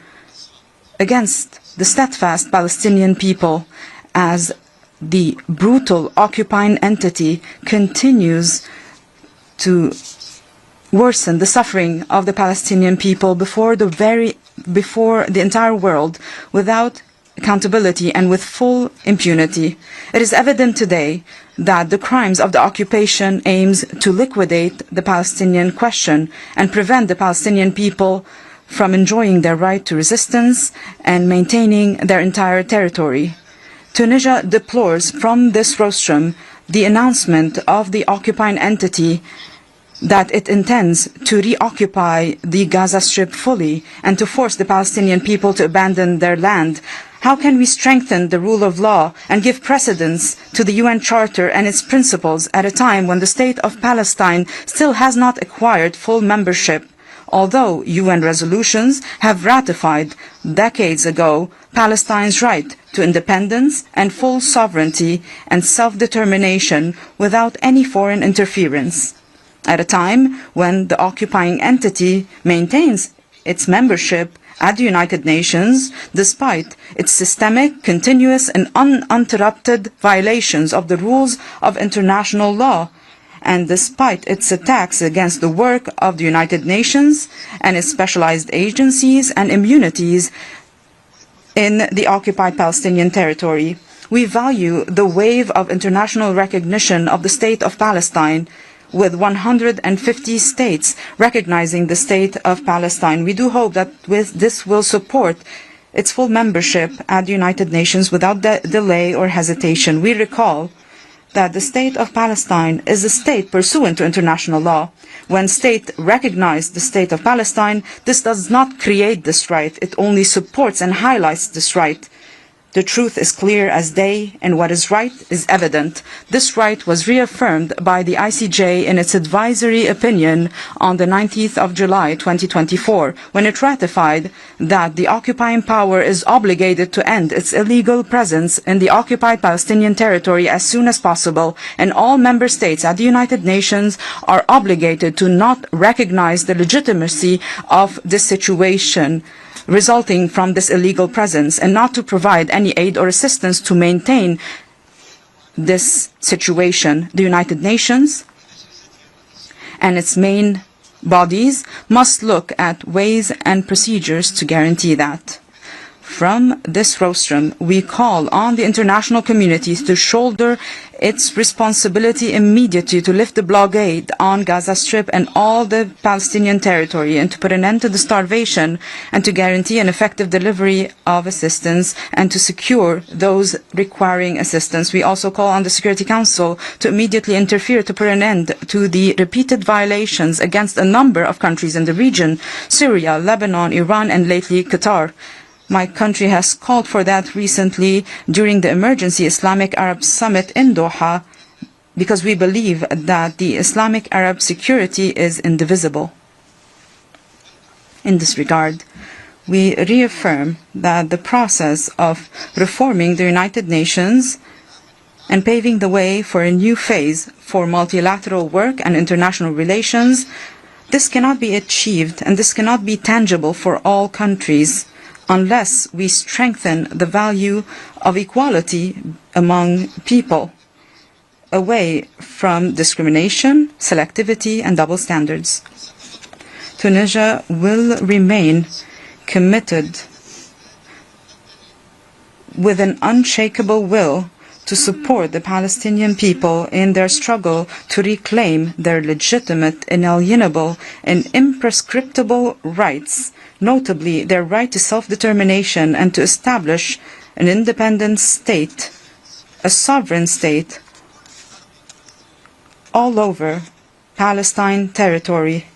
against the steadfast Palestinian people, as the brutal occupying entity continues to worsen the suffering of the Palestinian people before the entire world, without accountability and with full impunity. It is evident today that the crimes of the occupation aims to liquidate the Palestinian question and prevent the Palestinian people from enjoying their right to resistance and maintaining their entire territory. Tunisia deplores from this rostrum the announcement of the occupying entity that it intends to reoccupy the Gaza Strip fully and to force the Palestinian people to abandon their land. How can we strengthen the rule of law and give precedence to the UN Charter and its principles at a time when the state of Palestine still has not acquired full membership, although UN resolutions have ratified decades ago Palestine's right to independence and full sovereignty and self-determination without any foreign interference? At a time when the occupying entity maintains its membership at the United Nations, despite its systemic, continuous and uninterrupted violations of the rules of international law, and despite its attacks against the work of the United Nations and its specialized agencies and immunities in the occupied Palestinian territory. We value the wave of international recognition of the State of Palestine, with 150 states recognizing the State of Palestine. We do hope that this will support its full membership at the United Nations without delay or hesitation. We recall that the State of Palestine is a state pursuant to international law. When state recognize the State of Palestine, this does not create this right. It only supports and highlights this right. The truth is clear as day, and what is right is evident. This right was reaffirmed by the ICJ in its advisory opinion on the 19th of July 2024, when it ratified that the occupying power is obligated to end its illegal presence in the occupied Palestinian territory as soon as possible, and all member states at the United Nations are obligated to not recognize the legitimacy of this situation resulting from this illegal presence, and not to provide any aid or assistance to maintain this situation. The United Nations and its main bodies must look at ways and procedures to guarantee that. From this rostrum, we call on the international community to shoulder its responsibility immediately to lift the blockade on Gaza Strip and all the Palestinian territory, and to put an end to the starvation, and to guarantee an effective delivery of assistance and to secure those requiring assistance. We also call on the Security Council to immediately interfere to put an end to the repeated violations against a number of countries in the region: Syria, Lebanon, Iran, and lately Qatar. My country has called for that recently during the Emergency Islamic Arab Summit in Doha, because we believe that the Islamic Arab security is indivisible. In this regard, we reaffirm that the process of reforming the United Nations and paving the way for a new phase for multilateral work and international relations. This cannot be achieved and this cannot be tangible for all countries unless we strengthen the value of equality among people, away from discrimination, selectivity, and double standards. Tunisia will remain committed with an unshakable will to support the Palestinian people in their struggle to reclaim their legitimate, inalienable, and imprescriptible rights, notably their right to self-determination and to establish an independent state, a sovereign state, all over Palestine territory,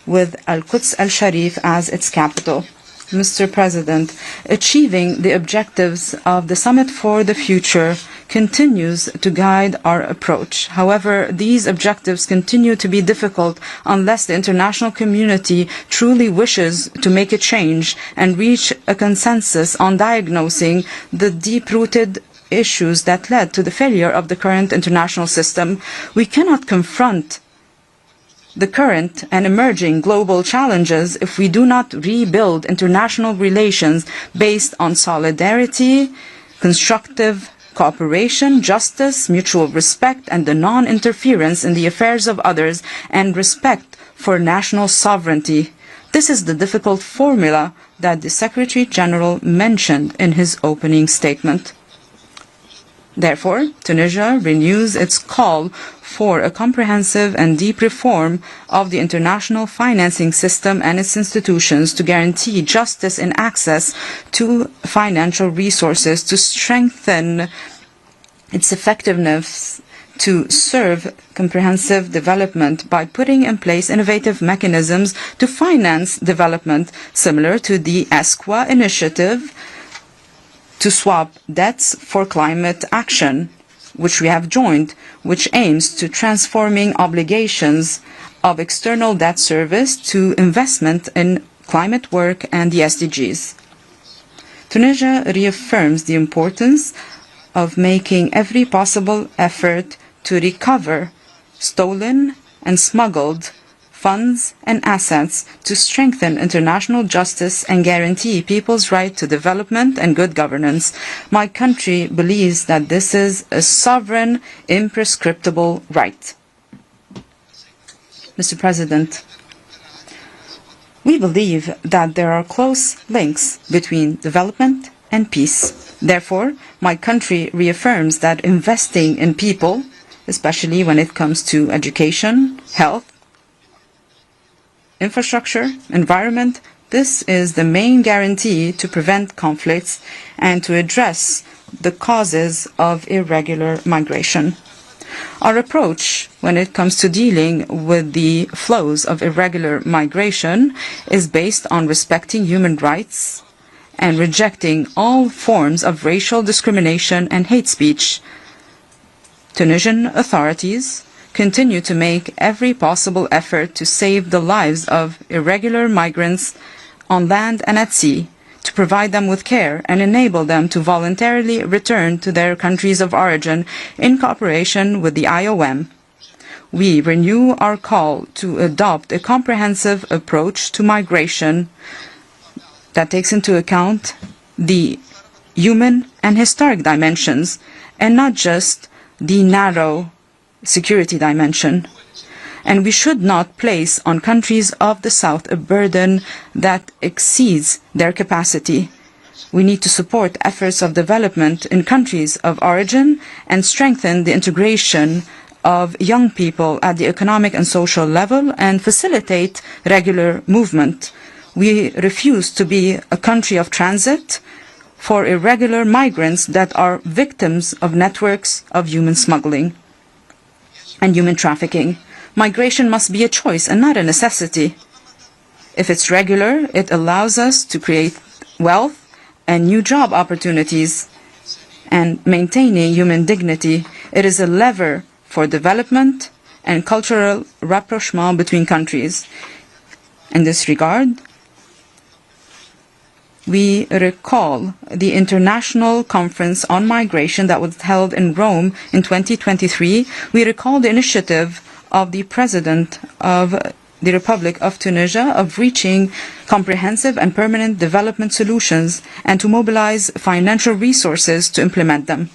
with Al-Quds al-Sharif as its capital. Mr. President, achieving the objectives of the Summit for the Future continues to guide our approach. However, these objectives continue to be difficult unless the international community truly wishes to make a change and reach a consensus on diagnosing the deep-rooted issues that led to the failure of the current international system. We cannot confront the current and emerging global challenges if we do not rebuild international relations based on solidarity, constructive cooperation, justice, mutual respect, and the non-interference in the affairs of others, and respect for national sovereignty. This is the difficult formula that the Secretary General mentioned in his opening statement. Therefore, Tunisia renews its call for a comprehensive and deep reform of the international financing system and its institutions to guarantee justice in access to financial resources, to strengthen its effectiveness to serve comprehensive development by putting in place innovative mechanisms to finance development, similar to the ESCWA initiative, to swap debts for climate action, which we have joined, which aims to transforming obligations of external debt service to investment in climate work and the SDGs. Tunisia reaffirms the importance of making every possible effort to recover stolen and smuggled funds and assets to strengthen international justice and guarantee people's right to development and good governance. My country believes that this is a sovereign, imprescriptible right. Mr. President, we believe that there are close links between development and peace. Therefore, my country reaffirms that investing in people, especially when it comes to education, health, infrastructure, environment, this is the main guarantee to prevent conflicts and to address the causes of irregular migration. Our approach when it comes to dealing with the flows of irregular migration is based on respecting human rights and rejecting all forms of racial discrimination and hate speech. Tunisian authorities continue to make every possible effort to save the lives of irregular migrants on land and at sea, to provide them with care and enable them to voluntarily return to their countries of origin in cooperation with the IOM. We renew our call to adopt a comprehensive approach to migration that takes into account the human and historic dimensions and not just the narrow security dimension. And we should not place on countries of the South a burden that exceeds their capacity. We need to support efforts of development in countries of origin and strengthen the integration of young people at the economic and social level and facilitate regular movement. We refuse to be a country of transit for irregular migrants that are victims of networks of human smuggling and human trafficking. Migration must be a choice and not a necessity. If it's regular, it allows us to create wealth and new job opportunities and maintaining human dignity. It is a lever for development and cultural rapprochement between countries. In this regard, we recall the International Conference on Migration that was held in Rome in 2023. We recall the initiative of the President of the Republic of Tunisia of reaching comprehensive and permanent development solutions and to mobilize financial resources to implement them.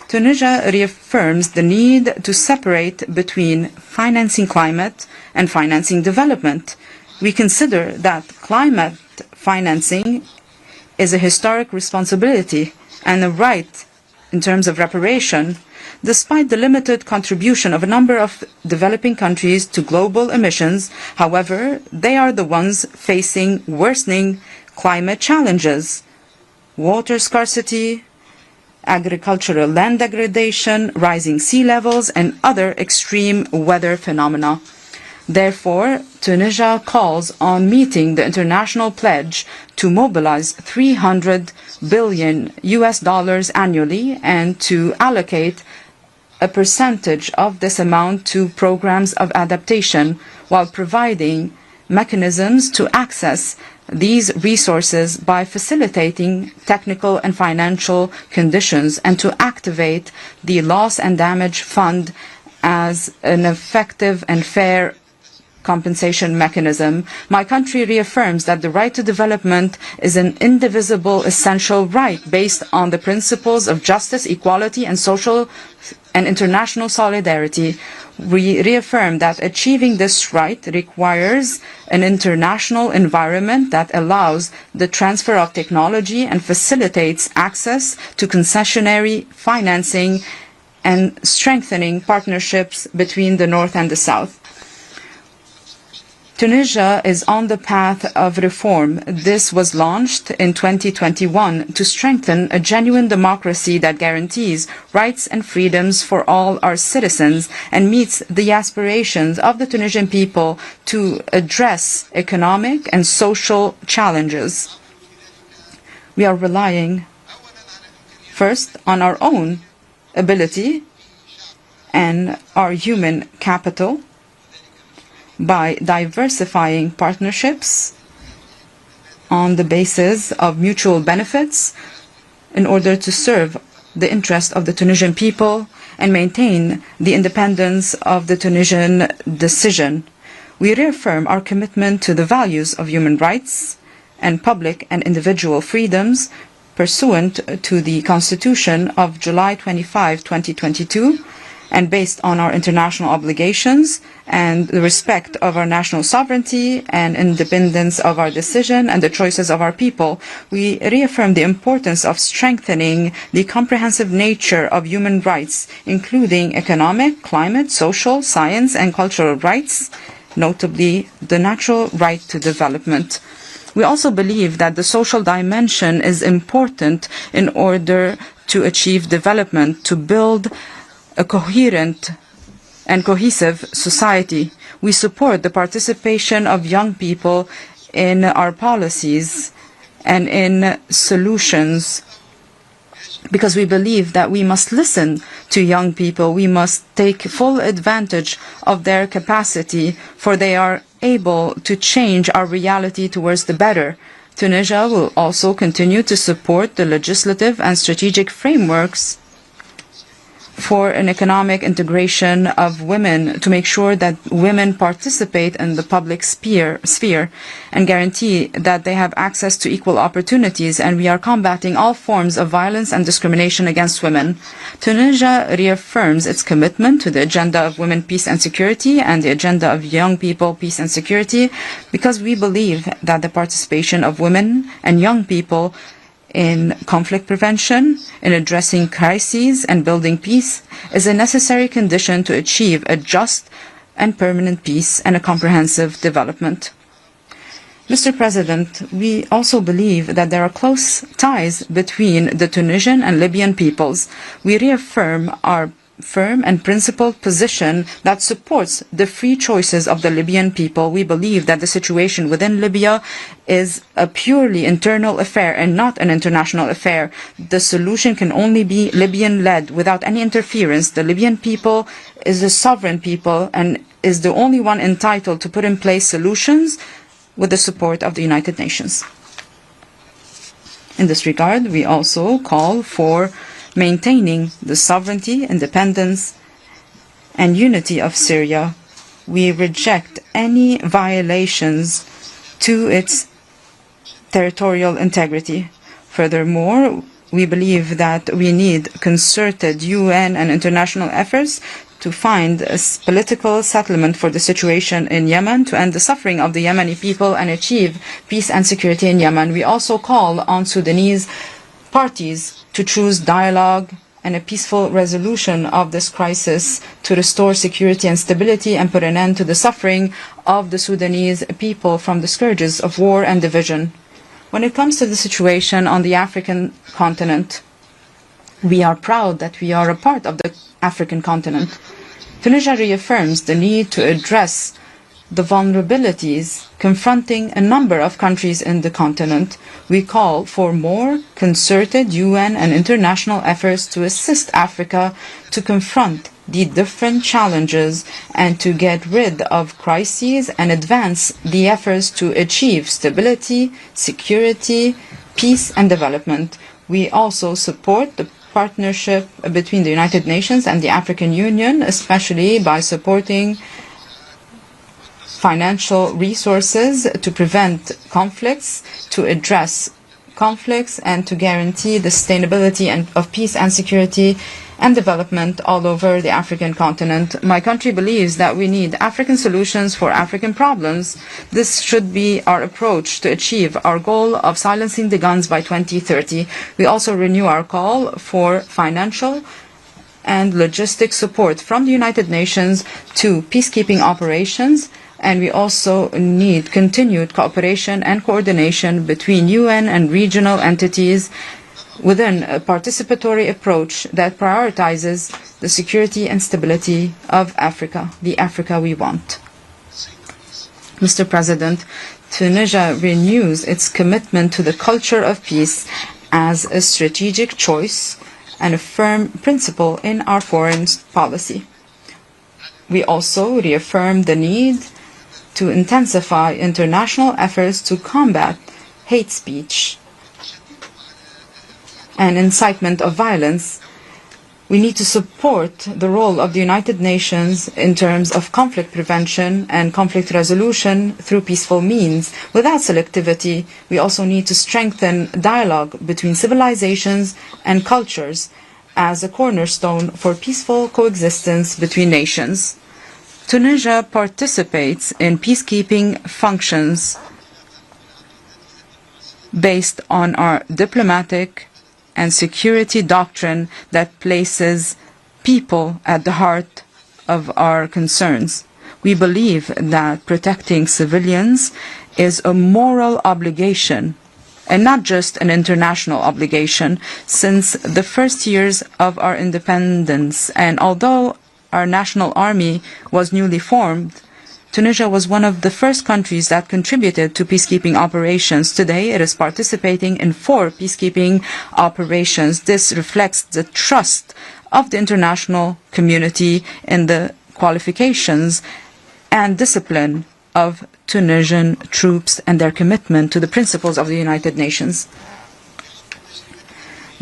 Tunisia reaffirms the need to separate between financing climate and financing development. We consider that climate financing is a historic responsibility and a right in terms of reparation, despite the limited contribution of a number of developing countries to global emissions. However, they are the ones facing worsening climate challenges, water scarcity, agricultural land degradation, rising sea levels, and other extreme weather phenomena. Therefore, Tunisia calls on meeting the international pledge to mobilize $300 billion annually and to allocate a percentage of this amount to programs of adaptation while providing mechanisms to access these resources by facilitating technical and financial conditions and to activate the loss and damage fund as an effective and fair compensation mechanism. My country reaffirms that the right to development is an indivisible, essential right based on the principles of justice, equality, and social and international solidarity. We reaffirm that achieving this right requires an international environment that allows the transfer of technology and facilitates access to concessionary financing and strengthening partnerships between the North and the South. Tunisia is on the path of reform. This was launched in 2021 to strengthen a genuine democracy that guarantees rights and freedoms for all our citizens and meets the aspirations of the Tunisian people to address economic and social challenges. We are relying first on our own ability and our human capital by diversifying partnerships on the basis of mutual benefits in order to serve the interest of the Tunisian people and maintain the independence of the Tunisian decision. We reaffirm our commitment to the values of human rights and public and individual freedoms pursuant to the Constitution of July 25, 2022, and based on our international obligations and the respect of our national sovereignty and independence of our decision and the choices of our people. We reaffirm the importance of strengthening the comprehensive nature of human rights, including economic, climate, social, science, and cultural rights, notably the natural right to development. We also believe that the social dimension is important in order to achieve development, to build a coherent and cohesive society. We support the participation of young people in our policies and in solutions because we believe that we must listen to young people. We must take full advantage of their capacity, for they are able to change our reality towards the better. Tunisia will also continue to support the legislative and strategic frameworks for an economic integration of women, to make sure that women participate in the public sphere and guarantee that they have access to equal opportunities, and we are combating all forms of violence and discrimination against women. Tunisia reaffirms its commitment to the agenda of women, peace and security and the agenda of young people, peace and security, because we believe that the participation of women and young people in conflict prevention, in addressing crises and building peace is a necessary condition to achieve a just and permanent peace and a comprehensive development. Mr. President, we also believe that there are close ties between the Tunisian and Libyan peoples. We reaffirm our firm and principled position that supports the free choices of the Libyan people. We believe that the situation within Libya is a purely internal affair and not an international affair. The solution can only be Libyan-led without any interference. The Libyan people is a sovereign people and is the only one entitled to put in place solutions with the support of the United Nations. In this regard, we also call for maintaining the sovereignty, independence, and unity of Syria. We reject any violations to its territorial integrity. Furthermore, we believe that we need concerted UN and international efforts to find a political settlement for the situation in Yemen, to end the suffering of the Yemeni people and achieve peace and security in Yemen. We also call on Sudanese parties to choose dialogue and a peaceful resolution of this crisis to restore security and stability and put an end to the suffering of the Sudanese people from the scourges of war and division. When it comes to the situation on the African continent, we are proud that we are a part of the African continent. Tunisia reaffirms the need to address the vulnerabilities confronting a number of countries in the continent. We call for more concerted UN and international efforts to assist Africa to confront the different challenges and to get rid of crises and advance the efforts to achieve stability, security, peace and development. We also support the partnership between the United Nations and the African Union, especially by supporting financial resources to prevent conflicts, to address conflicts, and to guarantee the sustainability of peace and security and development all over the African continent. My country believes that we need African solutions for African problems. This should be our approach to achieve our goal of silencing the guns by 2030. We also renew our call for financial and logistic support from the United Nations to peacekeeping operations, and we also need continued cooperation and coordination between UN and regional entities within a participatory approach that prioritizes the security and stability of Africa, the Africa we want. Mr. President, Tunisia renews its commitment to the culture of peace as a strategic choice and a firm principle in our foreign policy. We also reaffirm the need to intensify international efforts to combat hate speech and incitement of violence. We need to support the role of the United Nations in terms of conflict prevention and conflict resolution through peaceful means. Without selectivity, we also need to strengthen dialogue between civilizations and cultures as a cornerstone for peaceful coexistence between nations. Tunisia participates in peacekeeping functions based on our diplomatic and security doctrine that places people at the heart of our concerns. We believe that protecting civilians is a moral obligation and not just an international obligation. Since the first years of our independence, and although our national army was newly formed, Tunisia was one of the first countries that contributed to peacekeeping operations. Today, it is participating in 4 peacekeeping operations. This reflects the trust of the international community in the qualifications and discipline of Tunisian troops and their commitment to the principles of the United Nations.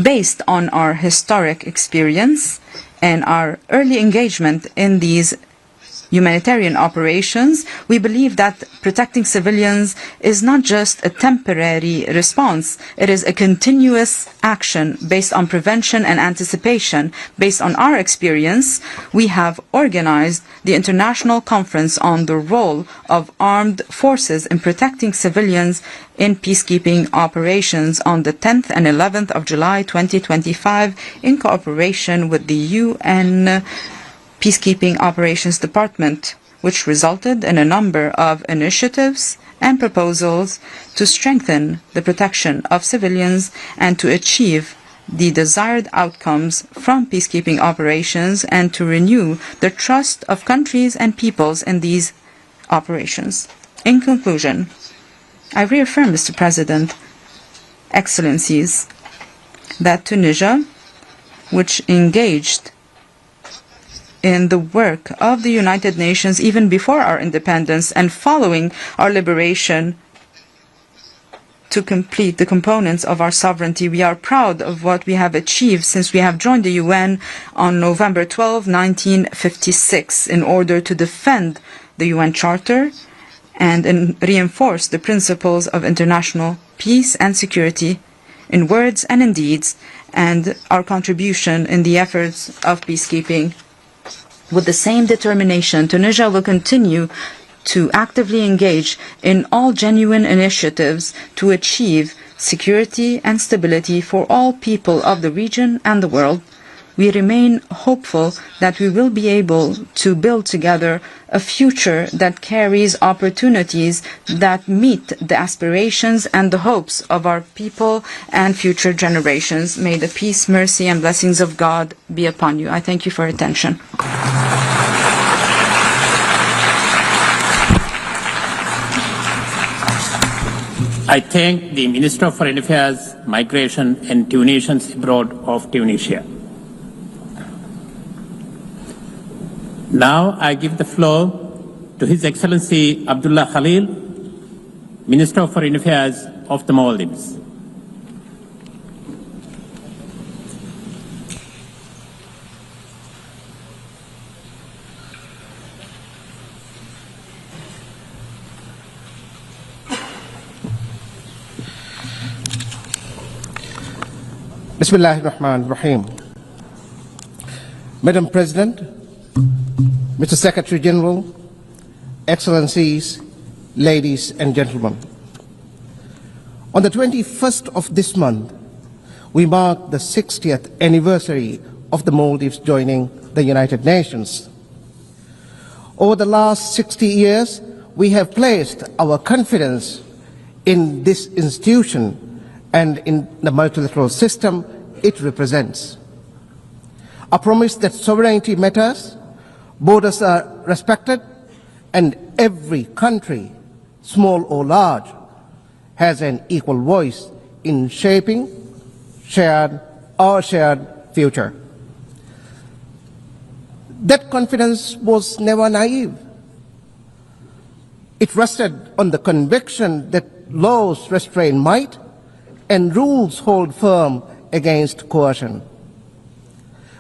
Based on our historic experience and our early engagement in these humanitarian operations, we believe that protecting civilians is not just a temporary response. It is a continuous action based on prevention and anticipation. Based on our experience, we have organized the International Conference on the Role of Armed Forces in Protecting Civilians in Peacekeeping Operations on the 10th and 11th of July 2025 in cooperation with the UN Peacekeeping Operations Department, which resulted in a number of initiatives and proposals to strengthen the protection of civilians and to achieve the desired outcomes from peacekeeping operations and to renew the trust of countries and peoples in these operations. In conclusion, I reaffirm, Mr. President, Excellencies, that Tunisia, which engaged in the work of the United Nations even before our independence and following our liberation, to complete the components of our sovereignty. We are proud of what we have achieved since we have joined the UN on November 12, 1956, in order to defend the UN Charter and reinforce the principles of international peace and security in words and in deeds, and our contribution in the efforts of peacekeeping. With the same determination, Tunisia will continue to actively engage in all genuine initiatives to achieve security and stability for all people of the region and the world. We remain hopeful that we will be able to build together a future that carries opportunities that meet the aspirations and the hopes of our people and future generations. May the peace, mercy, and blessings of God be upon you. I thank you for your attention. I thank the Minister of Foreign Affairs, Migration and Tunisians Abroad of Tunisia. Now I give the floor to His Excellency Abdullah Khalil, Minister of Foreign Affairs of the Maldives. Bismillahirrahmanirrahim. Madam President, Mr. Secretary General, Excellencies, ladies and gentlemen. On the 21st of this month, we mark the 60th anniversary of the Maldives joining the United Nations. Over the last 60 years, we have placed our confidence in this institution and in the multilateral system it represents. A promise that sovereignty matters, borders are respected, and every country, small or large, has an equal voice in shaping our shared future. That confidence was never naive. It rested on the conviction that laws restrain might and rules hold firm against coercion.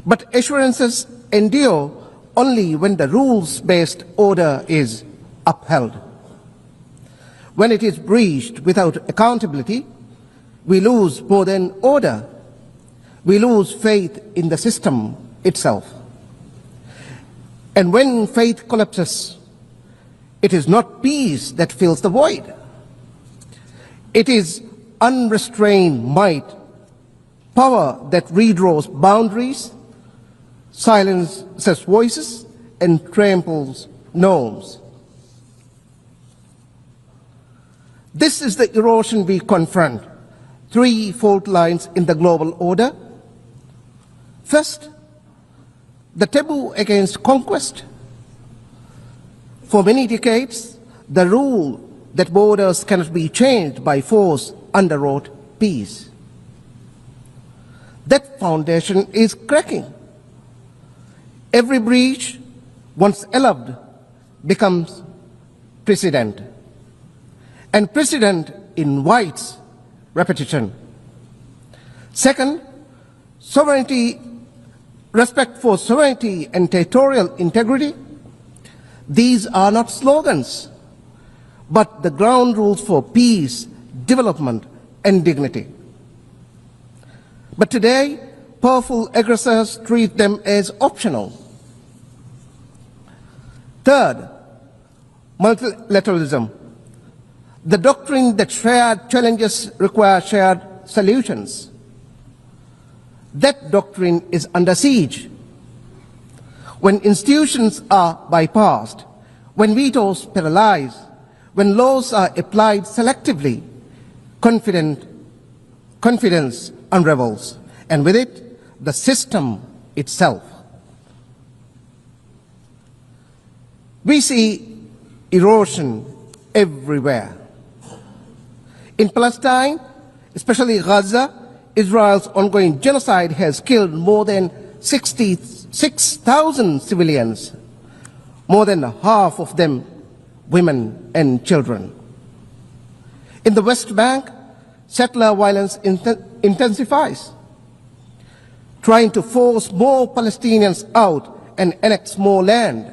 But assurances endure only when the rules-based order is upheld. When it is breached without accountability, we lose more than order. We lose faith in the system itself. And when faith collapses, it is not peace that fills the void. It is unrestrained might, power that redraws boundaries, silences voices, and tramples norms. This is the erosion we confront. Three fault lines in the global order. First, the taboo against conquest. For many decades, the rule that borders cannot be changed by force underwrote peace. That foundation is cracking. Every breach, once allowed, becomes precedent. And precedent invites repetition. Second, sovereignty, respect for sovereignty and territorial integrity. These are not slogans, but the ground rules for peace, development, and dignity. But today, powerful aggressors treat them as optional. Third, multilateralism. The doctrine that shared challenges require shared solutions. That doctrine is under siege. When institutions are bypassed, when vetoes paralyze, when laws are applied selectively, confidence unravels, and with it, the system itself. We see erosion everywhere. In Palestine, especially Gaza, Israel's ongoing genocide has killed more than 66,000 civilians, more than half of them women and children. In the West Bank, settler violence intensifies, trying to force more Palestinians out and annex more land.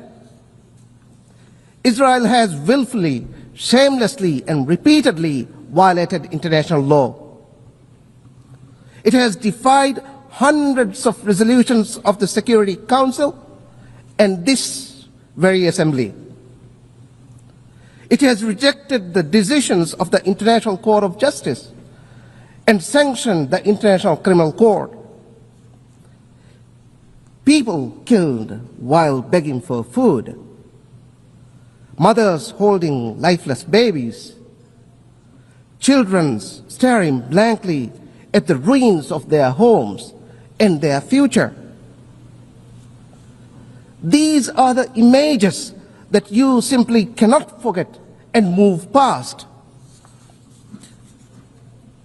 Israel has willfully, shamelessly, and repeatedly violated international law. It has defied hundreds of resolutions of the Security Council and this very assembly. It has rejected the decisions of the International Court of Justice and sanctioned the International Criminal Court. People killed while begging for food. Mothers holding lifeless babies. Children staring blankly at the ruins of their homes and their future. These are the images that you simply cannot forget and move past.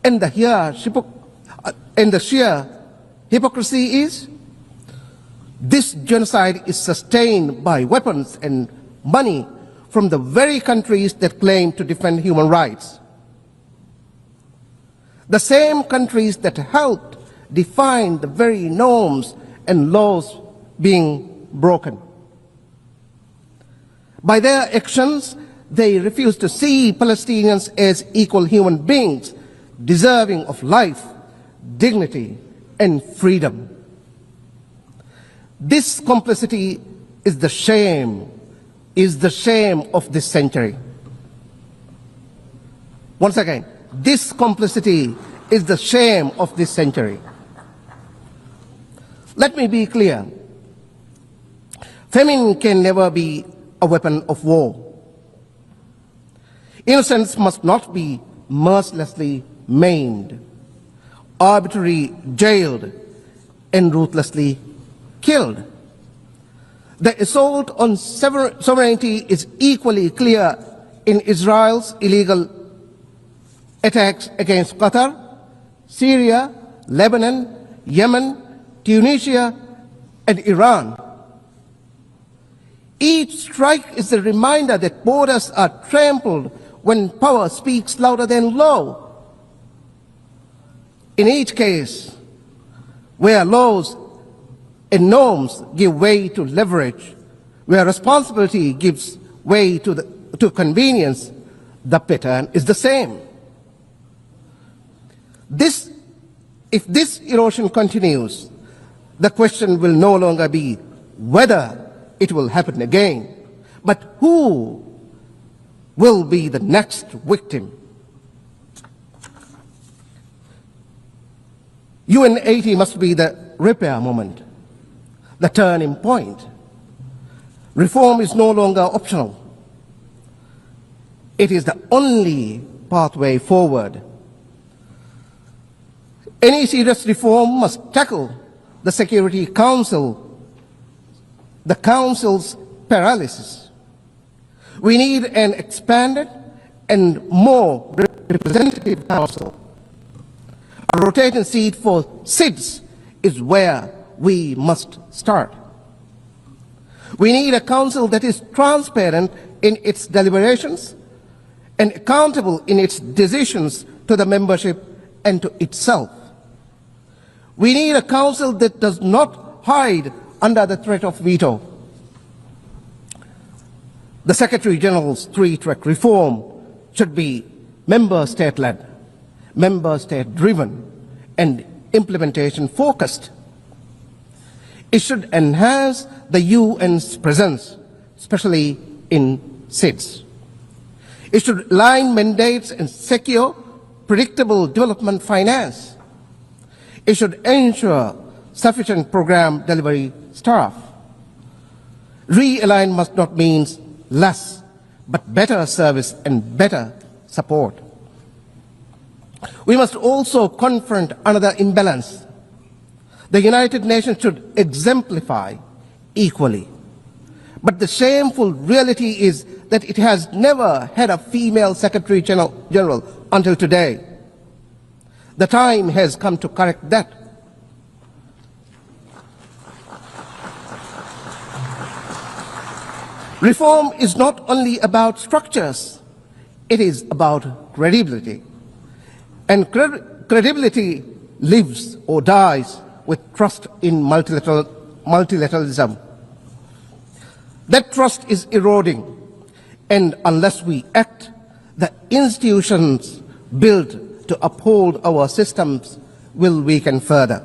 And the sheer hypocrisy is, this genocide is sustained by weapons and money from the very countries that claim to defend human rights. The same countries that helped define the very norms and laws being broken. By their actions, they refuse to see Palestinians as equal human beings, deserving of life, dignity, and freedom. This complicity is the shame of this century. Once again, this complicity is the shame of this century. Let me be clear. Famine can never be a weapon of war. Innocents must not be mercilessly maimed, arbitrarily jailed, and ruthlessly killed. The assault on sovereignty is equally clear in Israel's illegal attacks against Qatar, Syria, Lebanon, Yemen, Tunisia, and Iran. Each strike is a reminder that borders are trampled when power speaks louder than law. In each case, where laws and norms give way to leverage, where responsibility gives way to convenience, the pattern is the same. If this erosion continues, the question will no longer be whether it will happen again, but who will be the next victim. UN 80 must be the repair moment, the turning point. Reform is no longer optional. It is the only pathway forward. Any serious reform must tackle the Security Council, the Council's paralysis. We need an expanded and more representative Council. A rotating seat for SIDS is where we must start. We need a Council that is transparent in its deliberations and accountable in its decisions to the membership and to itself. We need a Council that does not hide under the threat of veto. The Secretary General's three-track reform should be member state-led, member state-driven, and implementation-focused. It should enhance the UN's presence, especially in SIDS. It should align mandates and secure predictable development finance. It should ensure sufficient program delivery staff. Realign must not mean less, but better service and better support. We must also confront another imbalance. The United Nations should exemplify equally. But the shameful reality is that it has never had a female Secretary General until today. The time has come to correct that. Reform is not only about structures, it is about credibility. And credibility lives or dies with trust in multilateralism. That trust is eroding, and unless we act, the institutions built to uphold our systems will weaken further.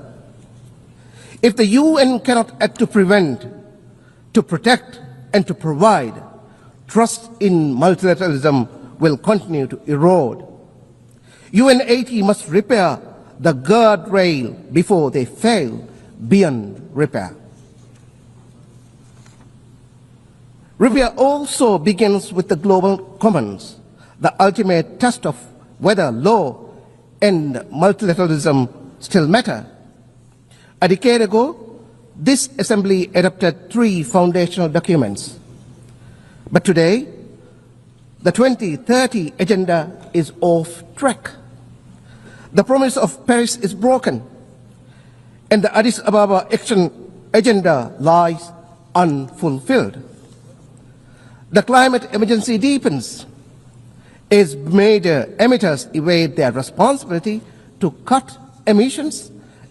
If the UN cannot act to prevent, to protect, and to provide, trust in multilateralism will continue to erode. UN80 must repair the guardrail before they fail beyond repair. Repair also begins with the global commons, the ultimate test of whether law and multilateralism still matter. A decade ago, this assembly adopted 3 foundational documents. But today, the 2030 agenda is off track. The promise of Paris is broken, and the Addis Ababa action agenda lies unfulfilled. The climate emergency deepens as major emitters evade their responsibility to cut emissions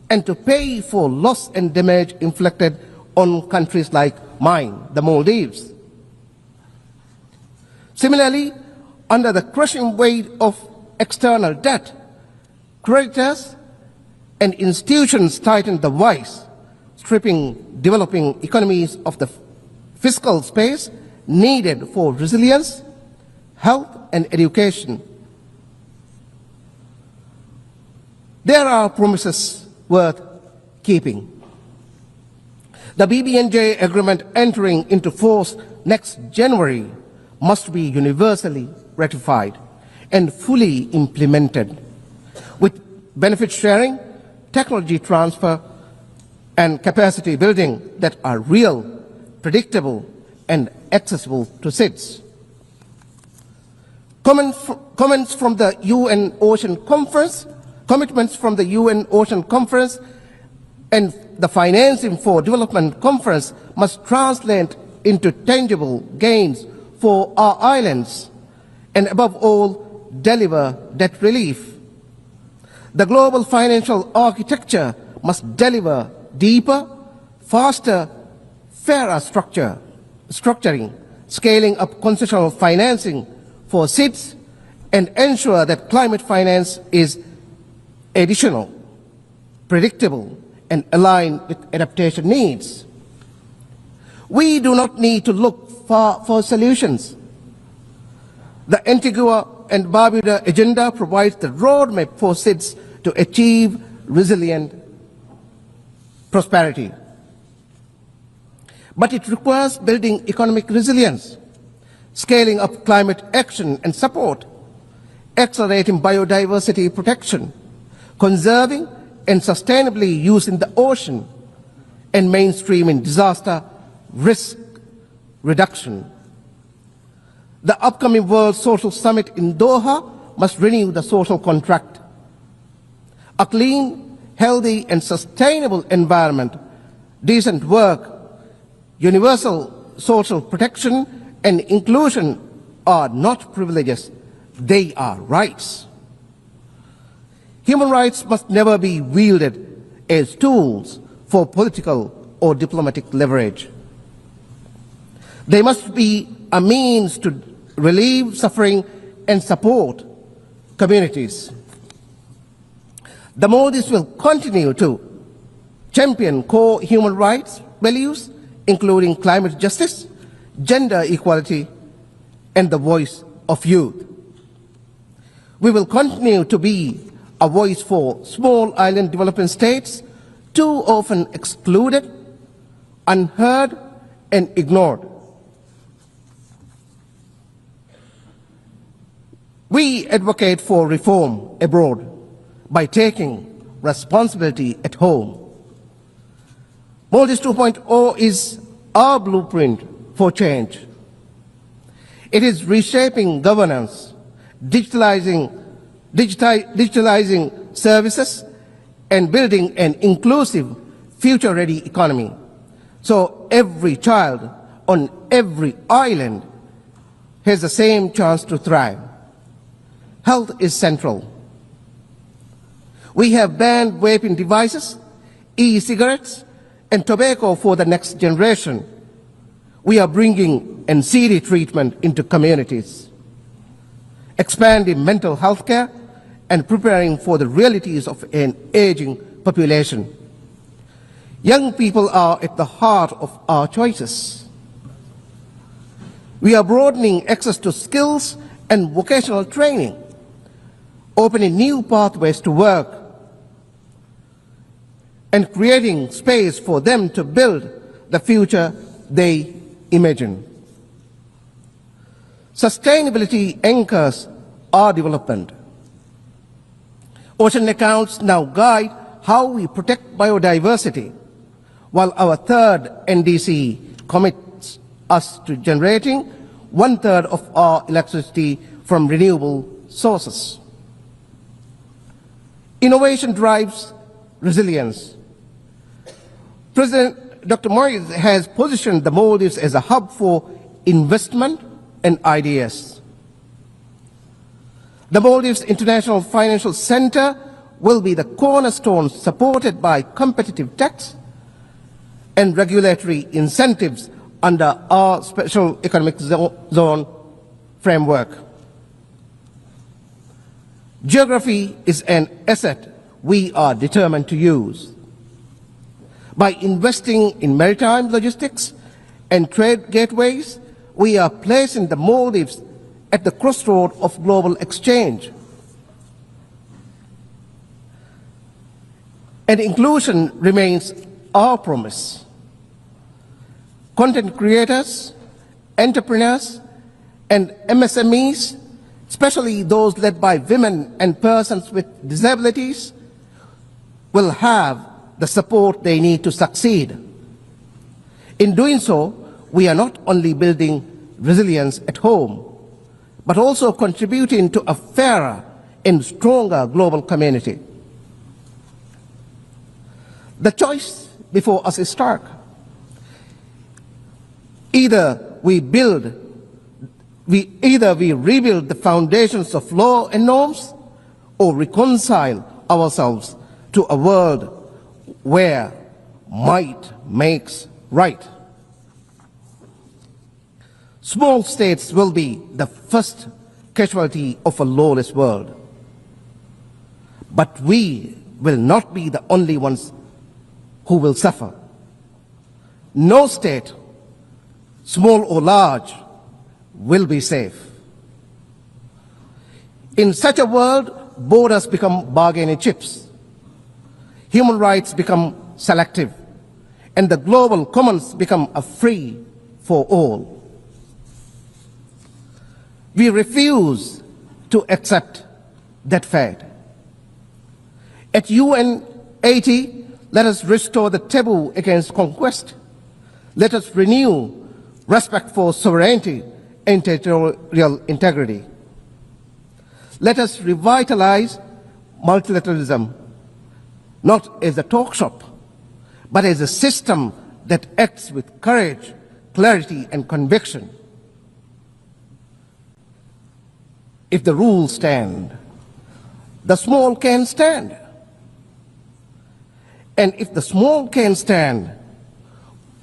and to pay for loss and damage inflicted on countries like mine, the Maldives. Similarly, under the crushing weight of external debt, creditors and institutions tighten the vice, stripping developing economies of the fiscal space needed for resilience, health, and education. There are promises worth keeping. The BBNJ agreement entering into force next January must be universally ratified and fully implemented, with benefit sharing, technology transfer, and capacity building that are real, predictable, and accessible to citizens. Comments from the UN Ocean Conference, commitments from the UN Ocean Conference, and the Financing for Development Conference must translate into tangible gains for our islands, and above all, deliver debt relief. The global financial architecture must deliver deeper, faster, fairer structuring, scaling up concessional financing for SIDS, and ensure that climate finance is additional, predictable, and aligned with adaptation needs. We do not need to look far for solutions. The Antigua and Barbuda agenda provides the roadmap for SIDS to achieve resilient prosperity. But it requires building economic resilience, scaling up climate action and support, accelerating biodiversity protection, conserving and sustainably using the ocean, and mainstreaming disaster risk reduction. The upcoming World Social Summit in Doha must renew the social contract. A clean, healthy, and sustainable environment, decent work, universal social protection, and inclusion are not privileges, they are rights. Human rights must never be wielded as tools for political or diplomatic leverage. They must be a means to relieve suffering and support communities. The Maldives will continue to champion core human rights values, including climate justice, gender equality, and the voice of youth. We will continue to be a voice for small island developing states, too often excluded, unheard, and ignored. We advocate for reform abroad by taking responsibility at home. Maldives 2.0 is our blueprint for change. It is reshaping governance, digitalizing services, and building an inclusive, future-ready economy, so every child on every island has the same chance to thrive. Health is central. We have banned vaping devices, e-cigarettes, and tobacco for the next generation. We are bringing NCD treatment into communities, expanding mental health care, and preparing for the realities of an aging population. Young people are at the heart of our choices. We are broadening access to skills and vocational training, opening new pathways to work, and creating space for them to build the future they imagine. Sustainability anchors our development. Ocean accounts now guide how we protect biodiversity, while our third NDC commits us to generating 1/3 of our electricity from renewable sources. Innovation drives resilience. President Dr. Moise has positioned the Maldives as a hub for investment and ideas. The Maldives International Financial Center will be the cornerstone, supported by competitive tax and regulatory incentives under our special economic zone framework. Geography is an asset we are determined to use. By investing in maritime logistics and trade gateways, we are placing the Maldives at the crossroad of global exchange. And inclusion remains our promise. Content creators, entrepreneurs, and MSMEs, especially those led by women and persons with disabilities, will have the support they need to succeed. In doing so, we are not only building resilience at home, but also contributing to a fairer and stronger global community. The choice before us is stark. Either we rebuild the foundations of law and norms, or reconcile ourselves to a world where might makes right. Small states will be the first casualty of a lawless world. But we will not be the only ones who will suffer. No state, small or large, will be safe. In such a world, borders become bargaining chips. Human rights become selective, and the global commons become a free for all. We refuse to accept that fate. At UN 80, let us restore the taboo against conquest. Let us renew respect for sovereignty and territorial integrity. Let us revitalize multilateralism, not as a talk shop, but as a system that acts with courage, clarity, and conviction. If the rules stand, the small can stand. And if the small can stand,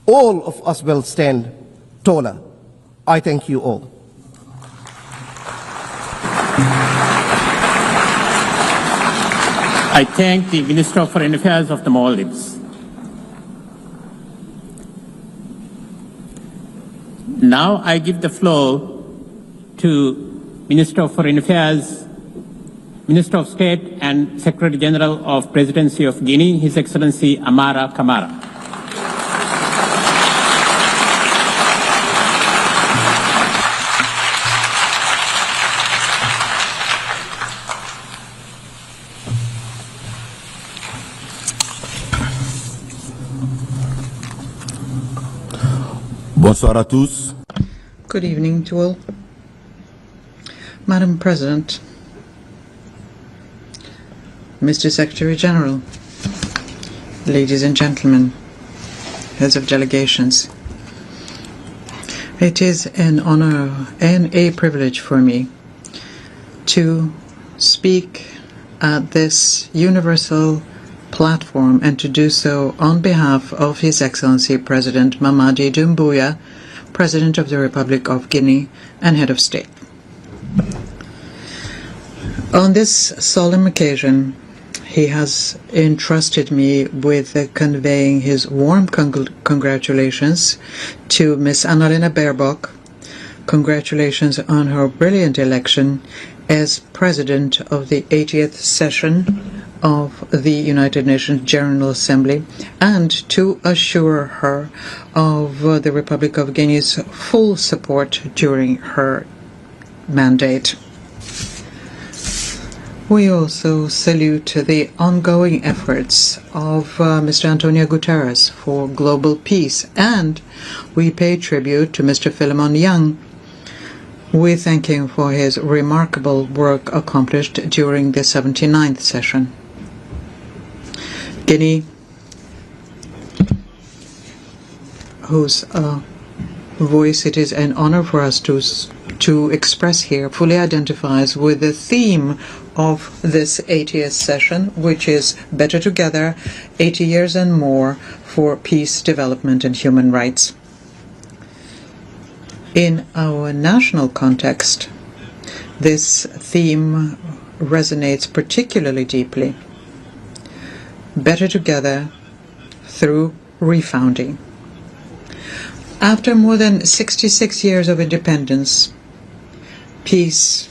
all of us will stand taller. I thank you all. I thank the Minister of Foreign Affairs of the Maldives. Now I give the floor to Minister of Foreign Affairs, Minister of State and Secretary General of Presidency of Guinea, His Excellency Amara Kamara. Bonsoir à tous. Good evening to all. Madam President, Mr. Secretary General, ladies and gentlemen, heads of delegations, it is an honor and a privilege for me to speak at this universal platform and to do so on behalf of His Excellency President Mamadi Doumbouya, President of the Republic of Guinea and Head of State. On this solemn occasion, he has entrusted me with conveying his warm congratulations to Ms. Annalena Baerbock. Congratulations on her brilliant election as President of the 80th session of the United Nations General Assembly, and to assure her of the Republic of Guinea's full support during her mandate. We also salute the ongoing efforts of Mr. Antonio Guterres for global peace, and we pay tribute to Mr. Philemon Young. We thank him for his remarkable work accomplished during the 79th session. Guinea, whose voice it is an honor for us to express here, fully identifies with the theme of this 80th session, which is Better Together, 80 years and more for peace, development, and human rights. In our national context, this theme resonates particularly deeply. Better together through refounding. After more than 66 years of independence, peace,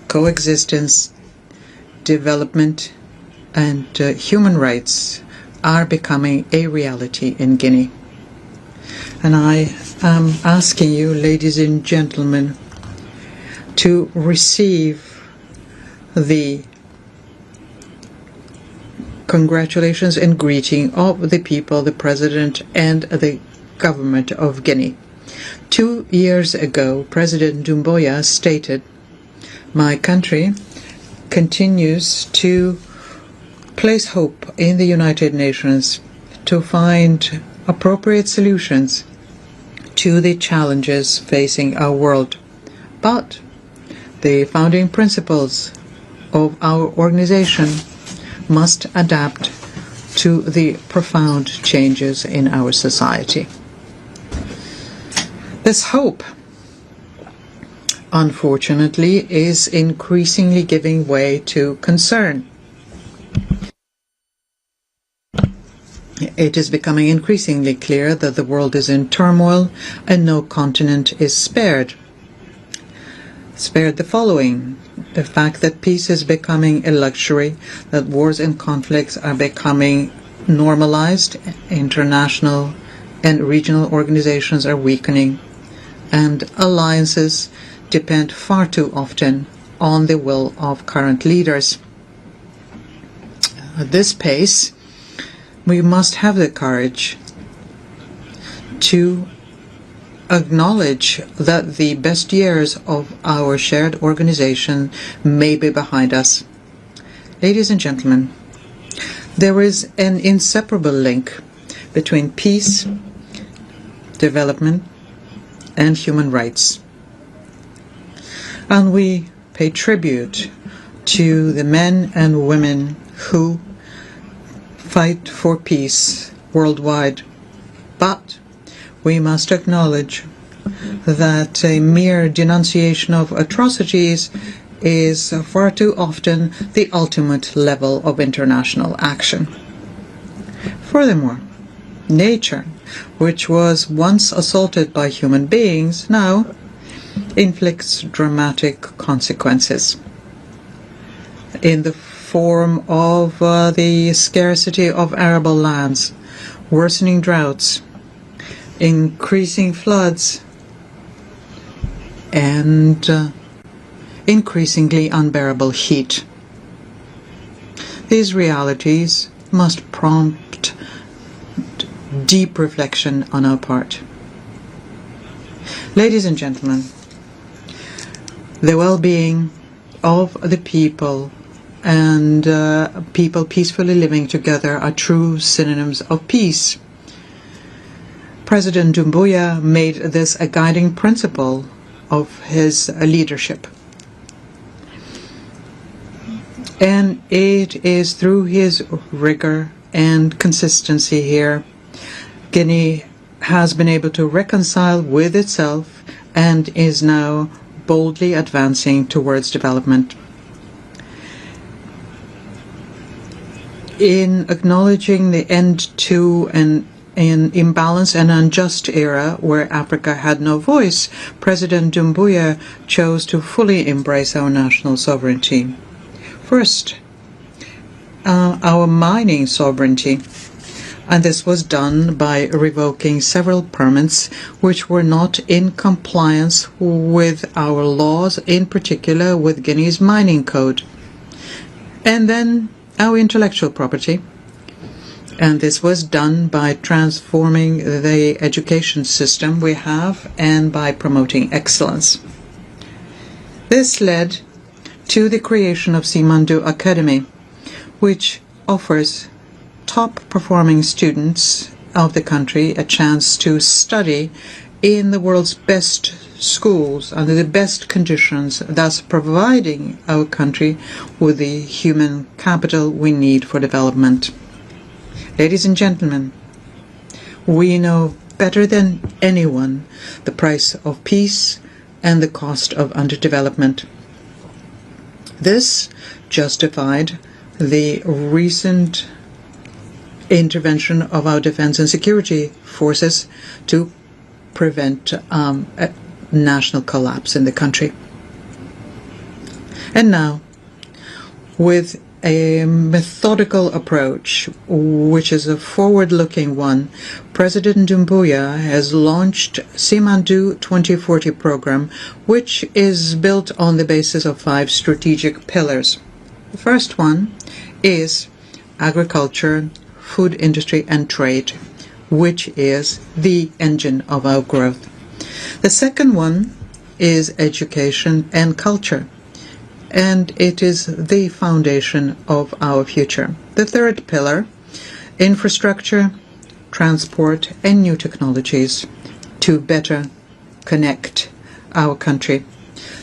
coexistence, development, and human rights are becoming a reality in Guinea. And I am asking you, ladies and gentlemen, to receive the congratulations and greeting of the people, the President, and the government of Guinea. 2 years ago, President Doumbouya stated, "My country continues to place hope in the United Nations to find appropriate solutions to the challenges facing our world. But the founding principles of our organization must adapt to the profound changes in our society." This hope, unfortunately, is increasingly giving way to concern. It is becoming increasingly clear that the world is in turmoil and no continent is spared. Spared the following: the fact that peace is becoming a luxury, that wars and conflicts are becoming normalized, international and regional organizations are weakening, and alliances depend far too often on the will of current leaders. At this pace, we must have the courage to acknowledge that the best years of our shared organization may be behind us. Ladies and gentlemen, there is an inseparable link between peace, development, and human rights. And we pay tribute to the men and women who fight for peace worldwide. But we must acknowledge that a mere denunciation of atrocities is far too often the ultimate level of international action. Furthermore, nature, which was once assaulted by human beings, now inflicts dramatic consequences in the form of the scarcity of arable lands, worsening droughts, increasing floods, and increasingly unbearable heat. These realities must prompt deep reflection on our part. Ladies and gentlemen, the well-being of the people and people peacefully living together are true synonyms of peace. President Doumbouya made this a guiding principle of his leadership. And it is through his rigor and consistency here, Guinea has been able to reconcile with itself and is now boldly advancing towards development. In acknowledging the end to an imbalanced and unjust era where Africa had no voice, President Doumbouya chose to fully embrace our national sovereignty. First, our mining sovereignty. And this was done by revoking several permits which were not in compliance with our laws, in particular with Guinea's mining code. And then our intellectual property. And this was done by transforming the education system we have and by promoting excellence. This led to the creation of Simandu Academy, which offers top-performing students of the country a chance to study in the world's best schools under the best conditions, thus providing our country with the human capital we need for development. Ladies and gentlemen, we know better than anyone the price of peace and the cost of underdevelopment. This justified the recent intervention of our defense and security forces to prevent a national collapse in the country. And now, with a methodical approach, which is a forward-looking one, President Doumbouya has launched Simandu 2040 program, which is built on the basis of 5 strategic pillars. The first one is agriculture, food industry and trade, which is the engine of our growth. The second one is education and culture, and it is the foundation of our future. The third pillar, infrastructure, transport and new technologies to better connect our country.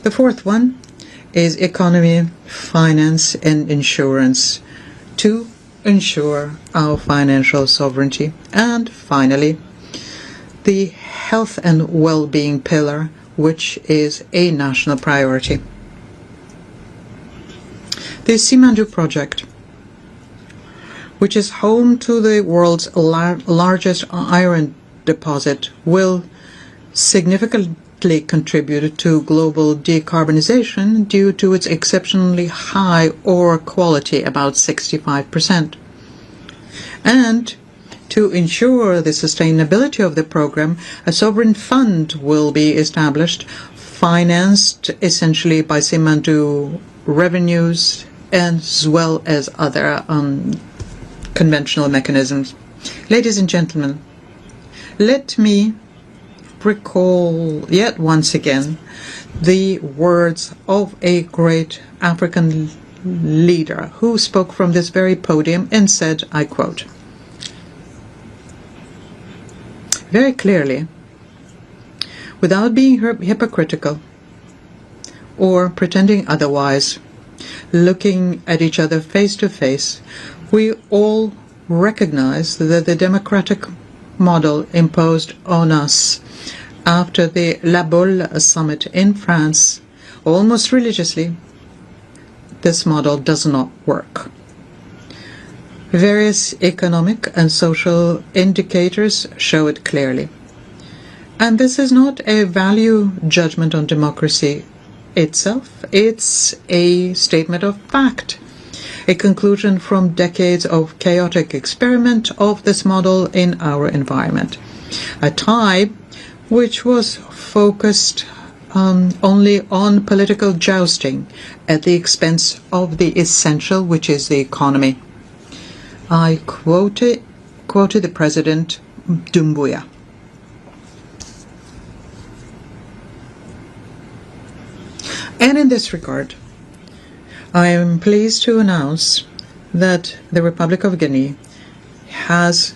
The fourth one is economy, finance and insurance to ensure our financial sovereignty. And finally, the health and well-being pillar, which is a national priority. The Simandu project, which is home to the world's largest iron deposit, will significantly contribute to global decarbonization due to its exceptionally high ore quality, about 65%. And to ensure the sustainability of the program, a sovereign fund will be established, financed essentially by Simandu revenues as well as other conventional mechanisms. Ladies and gentlemen, let me recall yet once again the words of a great African leader who spoke from this very podium and said, I quote, very clearly, without being hypocritical or pretending otherwise, looking at each other face to face, we all recognize that the democratic model imposed on us after the La Baule summit in France, almost religiously, this model does not work. Various economic and social indicators show it clearly. And this is not a value judgment on democracy itself, it's a statement of fact, a conclusion from decades of chaotic experiment of this model in our environment. A time which was focused only on political jousting at the expense of the essential, which is the economy. I quoted the President Doumbouya. And in this regard, I am pleased to announce that the Republic of Guinea has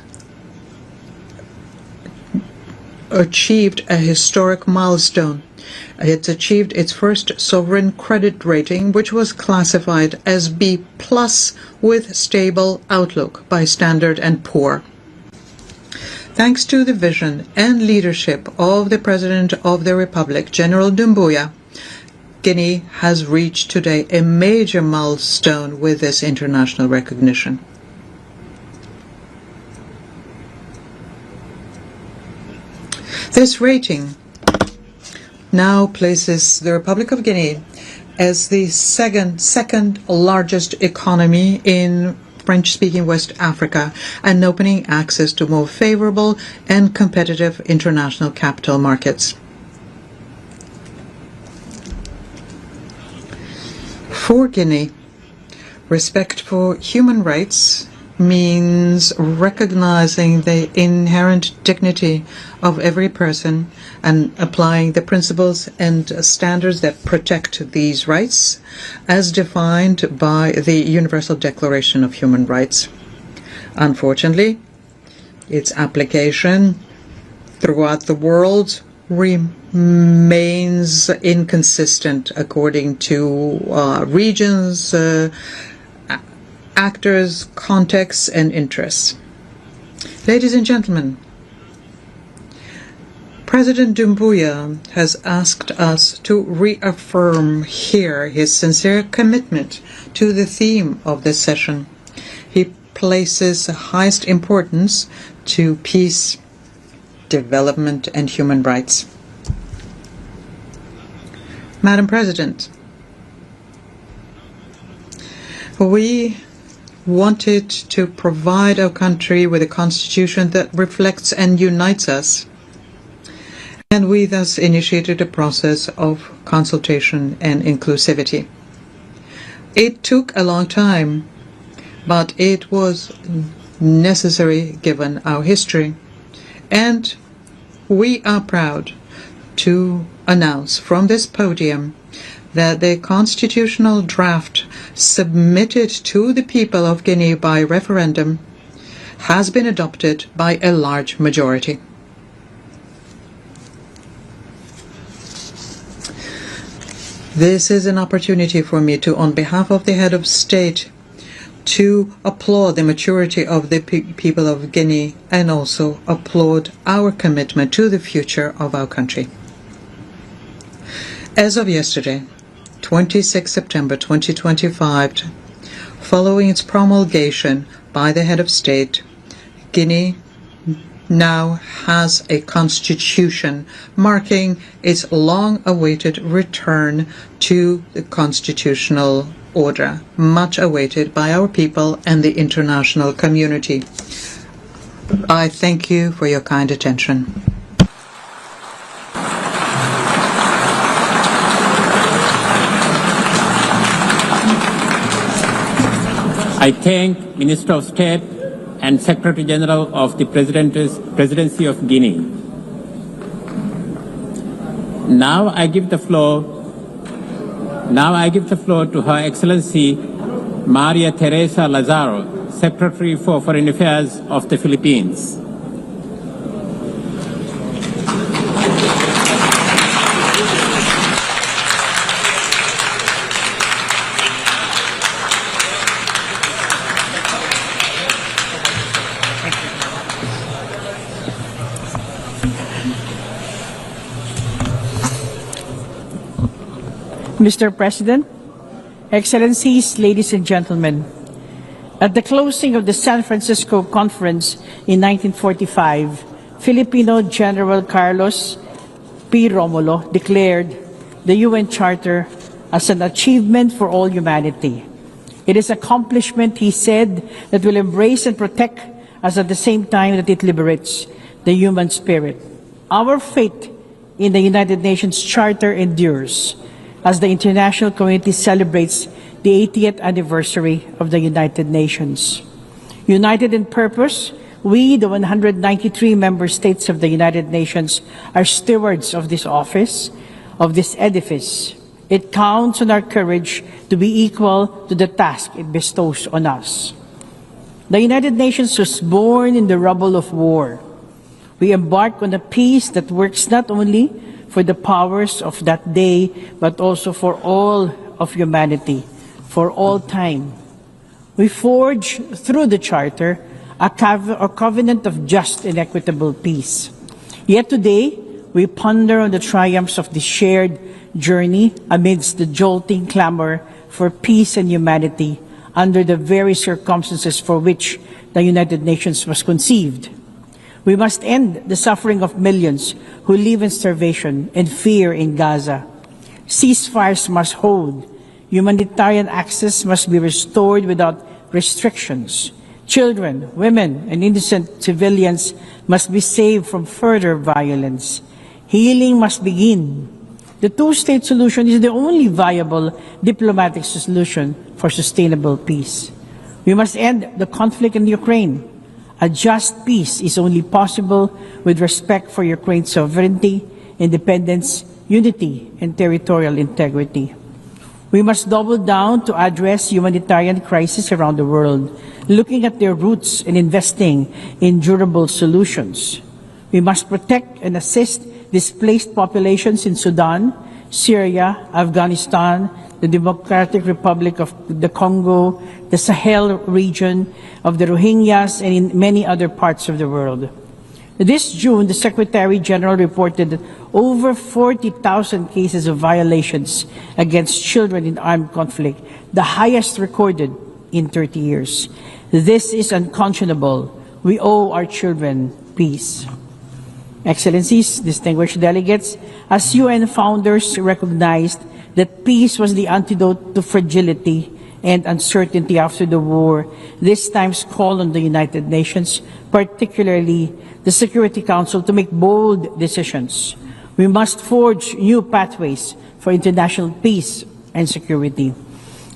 achieved a historic milestone. It achieved its first sovereign credit rating, which was classified as B+ with stable outlook by Standard & Poor. Thanks to the vision and leadership of the President of the Republic, General Doumbouya, Guinea has reached today a major milestone with this international recognition. This rating now places the Republic of Guinea as the second largest economy in French-speaking West Africa and opening access to more favorable and competitive international capital markets. For Guinea, respect for human rights means recognizing the inherent dignity of every person and applying the principles and standards that protect these rights as defined by the Universal Declaration of Human Rights. Unfortunately, its application throughout the world remains inconsistent according to regions, actors, contexts, and interests. Ladies and gentlemen, President Doumbouya has asked us to reaffirm here his sincere commitment to the theme of this session. He places the highest importance to peace, development, and human rights. Madam President, we wanted to provide our country with a constitution that reflects and unites us, and we thus initiated a process of consultation and inclusivity. It took a long time, but it was necessary given our history, and we are proud to announce from this podium that the constitutional draft submitted to the people of Guinea by referendum has been adopted by a large majority. This is an opportunity for me to, on behalf of the head of state, to applaud the maturity of the people of Guinea and also applaud our commitment to the future of our country. As of yesterday, 26 September 2025, following its promulgation by the head of state, Guinea now has a constitution marking its long-awaited return to the constitutional order, much awaited by our people and the international community. I thank you for your kind attention. I thank Minister of State and Secretary General of the Presidency of Guinea. Now I give the floor to Her Excellency Maria Teresa Lazaro, Secretary for Foreign Affairs of the Philippines. Mr. President, Excellencies, ladies and gentlemen, at the closing of the San Francisco Conference in 1945, Filipino General Carlos P. Romulo declared the UN Charter as an achievement for all humanity. It is an accomplishment, he said, that will embrace and protect us at the same time that it liberates the human spirit. Our faith in the United Nations Charter endures as the international community celebrates the 80th anniversary of the United Nations. United in purpose, we, the 193 member states of the United Nations, are stewards of this office, of this edifice. It counts on our courage to be equal to the task it bestows on us. The United Nations was born in the rubble of war. We embark on a peace that works not only for the powers of that day, but also for all of humanity, for all time. We forge through the Charter a covenant of just and equitable peace. Yet today, we ponder on the triumphs of this shared journey amidst the jolting clamor for peace and humanity under the very circumstances for which the United Nations was conceived. We must end the suffering of millions who live in starvation and fear in Gaza. Ceasefires must hold. Humanitarian access must be restored without restrictions. Children, women, and innocent civilians must be saved from further violence. Healing must begin. The two-state solution is the only viable diplomatic solution for sustainable peace. We must end the conflict in Ukraine. A just peace is only possible with respect for Ukraine's sovereignty, independence, unity, and territorial integrity. We must double down to address humanitarian crises around the world, looking at their roots and investing in durable solutions. We must protect and assist displaced populations in Sudan, Syria, Afghanistan, the Democratic Republic of the Congo, the Sahel region, of the Rohingyas, and in many other parts of the world. This June, the Secretary General reported that over 40,000 cases of violations against children in armed conflict, the highest recorded in 30 years. This is unconscionable. We owe our children peace. Excellencies, distinguished delegates, as UN founders recognized that peace was the antidote to fragility and uncertainty after the war, this time's call on the United Nations, particularly the Security Council, to make bold decisions. We must forge new pathways for international peace and security.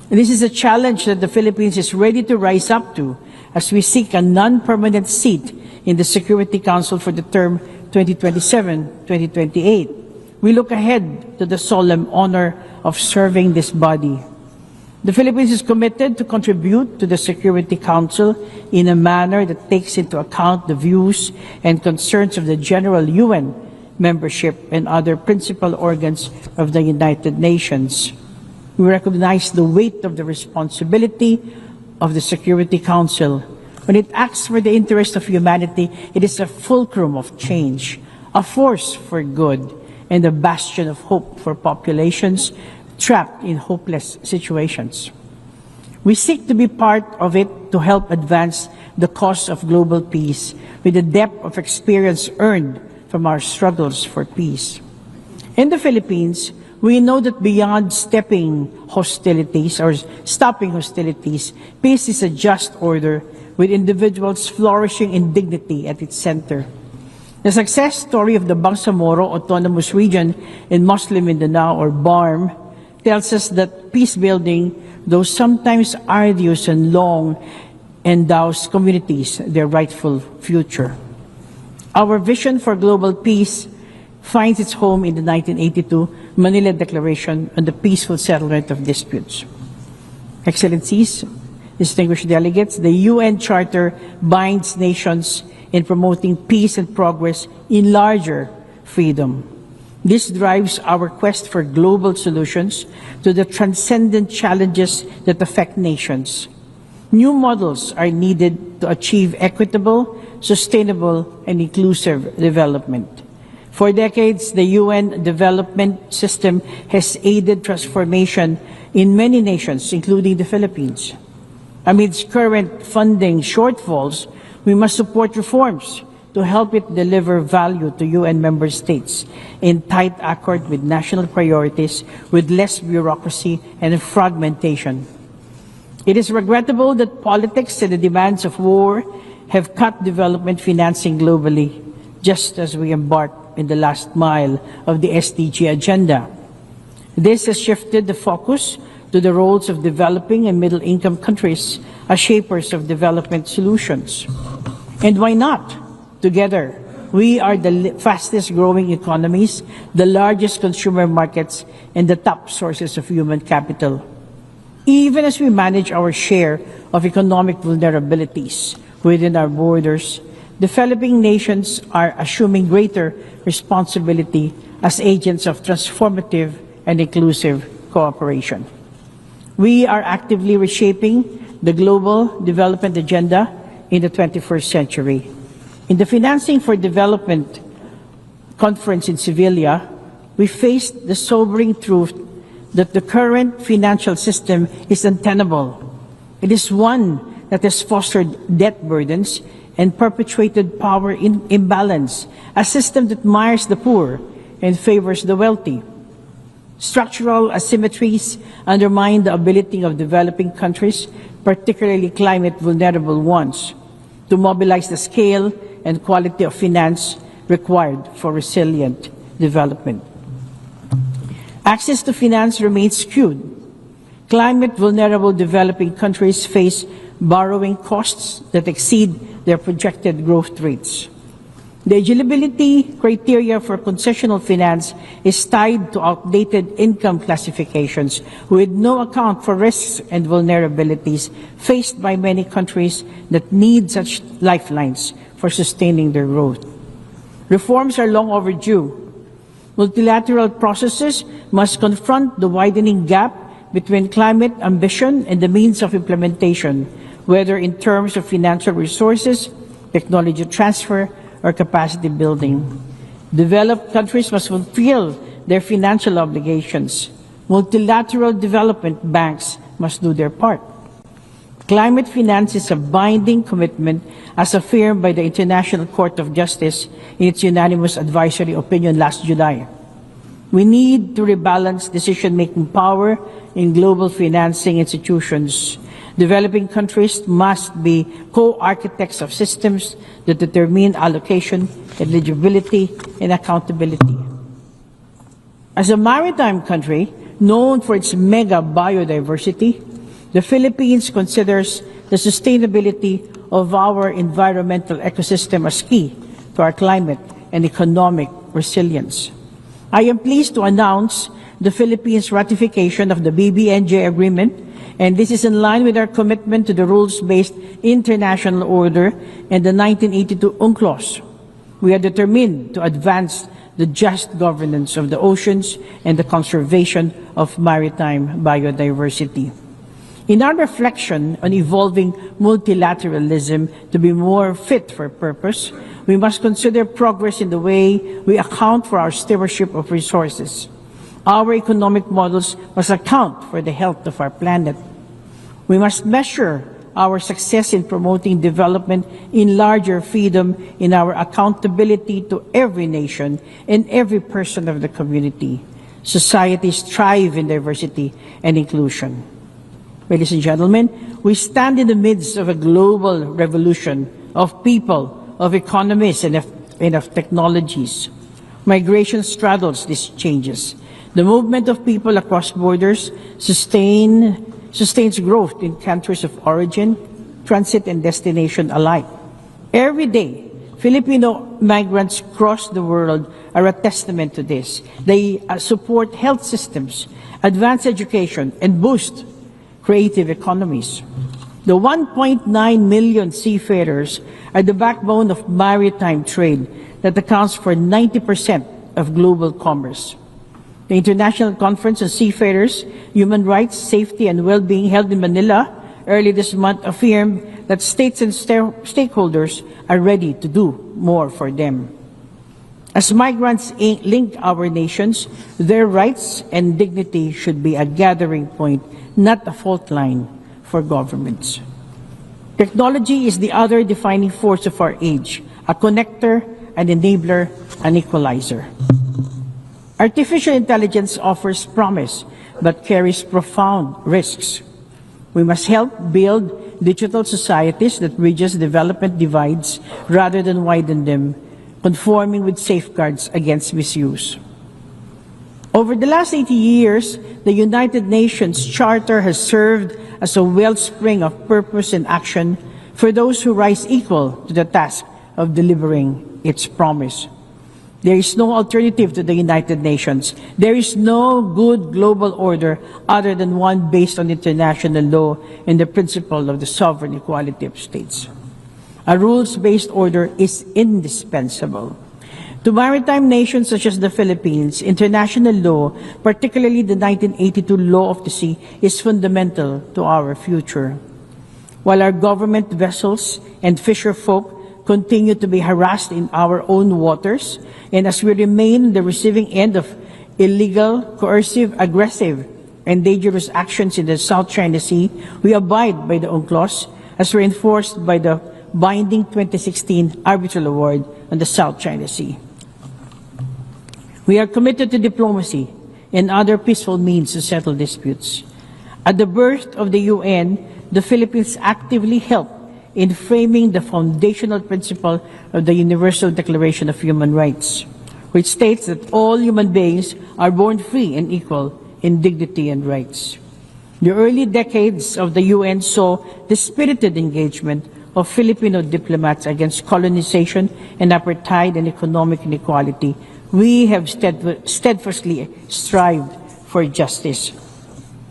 This is a challenge that the Philippines is ready to rise up to as we seek a non-permanent seat in the Security Council for the term 2027-2028. We look ahead to the solemn honor of serving this body. The Philippines is committed to contribute to the Security Council in a manner that takes into account the views and concerns of the general UN membership and other principal organs of the United Nations. We recognize the weight of the responsibility of the Security Council. When it acts for the interest of humanity, it is a fulcrum of change, a force for good, and a bastion of hope for populations trapped in hopeless situations. We seek to be part of it to help advance the cause of global peace with the depth of experience earned from our struggles for peace. In the Philippines, we know that beyond stopping hostilities, peace is a just order with individuals flourishing in dignity at its center. The success story of the Bangsamoro Autonomous Region in Muslim Mindanao, or BARM, tells us that peace building, though sometimes arduous and long, endows communities their rightful future. Our vision for global peace finds its home in the 1982 Manila Declaration on the Peaceful Settlement of Disputes. Excellencies, distinguished delegates, the UN Charter binds nations in promoting peace and progress in larger freedom. This drives our quest for global solutions to the transcendent challenges that affect nations. New models are needed to achieve equitable, sustainable, and inclusive development. For decades, the UN development system has aided transformation in many nations, including the Philippines. Amidst current funding shortfalls, we must support reforms to help it deliver value to UN member states in tight accord with national priorities, with less bureaucracy and fragmentation. It is regrettable that politics and the demands of war have cut development financing globally, just as we embark in the last mile of the SDG agenda. This has shifted the focus to the roles of developing and middle-income countries as shapers of development solutions. And why not? Together, we are the fastest-growing economies, the largest consumer markets, and the top sources of human capital. Even as we manage our share of economic vulnerabilities within our borders, Developing nations are assuming greater responsibility as agents of transformative and inclusive cooperation. We are actively reshaping the global development agenda in the 21st century. In the Financing for Development conference in Sevilla, we faced the sobering truth that the current financial system is untenable. It is one that has fostered debt burdens and perpetuated power imbalance, a system that mires the poor and favors the wealthy. Structural asymmetries undermine the ability of developing countries, particularly climate-vulnerable ones, to mobilize the scale and quality of finance required for resilient development. Access to finance remains skewed. Climate-vulnerable developing countries face borrowing costs that exceed their projected growth rates. The eligibility criteria for concessional finance is tied to outdated income classifications with no account for risks and vulnerabilities faced by many countries that need such lifelines for sustaining their growth. Reforms are long overdue. Multilateral processes must confront the widening gap between climate ambition and the means of implementation, whether in terms of financial resources, technology transfer, or capacity building. Developed countries must fulfill their financial obligations. Multilateral development banks must do their part. Climate finance is a binding commitment as affirmed by the International Court of Justice in its unanimous advisory opinion last July. We need to rebalance decision-making power in global financing institutions. Developing countries must be co-architects of systems that determine allocation, eligibility, and accountability. As a maritime country known for its mega biodiversity, the Philippines considers the sustainability of our environmental ecosystem as key to our climate and economic resilience. I am pleased to announce the Philippines' ratification of the BBNJ agreement, and this is in line with our commitment to the rules-based international order and the 1982 UNCLOS. We are determined to advance the just governance of the oceans and the conservation of maritime biodiversity. In our reflection on evolving multilateralism to be more fit for purpose, we must consider progress in the way we account for our stewardship of resources. Our economic models must account for the health of our planet. We must measure our success in promoting development in larger freedom in our accountability to every nation and every person of the community. Societies thrive in diversity and inclusion. Ladies and gentlemen, we stand in the midst of a global revolution of people, of economies, and of technologies. Migration straddles these changes. The movement of people across borders sustains growth in countries of origin, transit, and destination alike. Every day, Filipino migrants across the world are a testament to this. They support health systems, advance education, and boost creative economies. The 1.9 million seafarers are the backbone of maritime trade that accounts for 90% of global commerce. The International Conference on Seafarers, Human Rights, Safety, and Well-being held in Manila early this month affirmed that states and stakeholders are ready to do more for them. As migrants link our nations, their rights and dignity should be a gathering point, not a fault line for governments. Technology is the other defining force of our age, a connector, an enabler, an equalizer. Artificial intelligence offers promise, but carries profound risks. We must help build digital societies that bridges development divides rather than widen them, conforming with safeguards against misuse. Over the last 80 years, the United Nations Charter has served as a wellspring of purpose and action for those who rise equal to the task of delivering its promise. There is no alternative to the United Nations. There is no good global order other than one based on international law and the principle of the sovereign equality of states. A rules-based order is indispensable. To maritime nations such as the Philippines, international law, particularly the 1982 Law of the Sea, is fundamental to our future. While our government vessels and fisher folk continue to be harassed in our own waters, and as we remain the receiving end of illegal, coercive, aggressive, and dangerous actions in the South China Sea, we abide by the UNCLOS as reinforced by the binding 2016 Arbitral Award on the South China Sea. We are committed to diplomacy and other peaceful means to settle disputes. At the birth of the UN, the Philippines actively helped in framing the foundational principle of the Universal Declaration of Human Rights, which states that all human beings are born free and equal in dignity and rights. The early decades of the UN saw the spirited engagement of Filipino diplomats against colonization and apartheid and economic inequality. We have steadfastly strived for justice.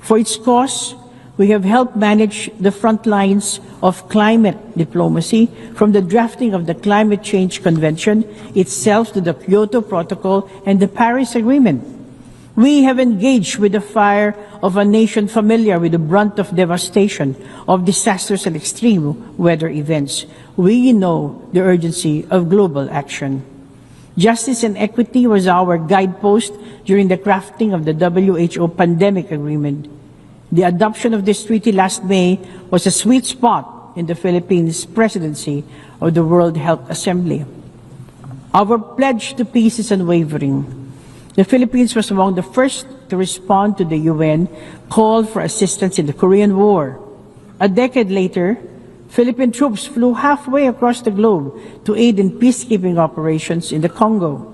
For its cause, we have helped manage the front lines of climate diplomacy, from the drafting of the Climate Change Convention itself to the Kyoto Protocol and the Paris Agreement. We have engaged with the fire of a nation familiar with the brunt of devastation, of disasters and extreme weather events. We know the urgency of global action. Justice and equity was our guidepost during the crafting of the WHO Pandemic Agreement. The adoption of this treaty last May was a sweet spot in the Philippines' presidency of the World Health Assembly. Our pledge to peace is unwavering. The Philippines was among the first to respond to the UN call for assistance in the Korean War. A decade later, Philippine troops flew halfway across the globe to aid in peacekeeping operations in the Congo.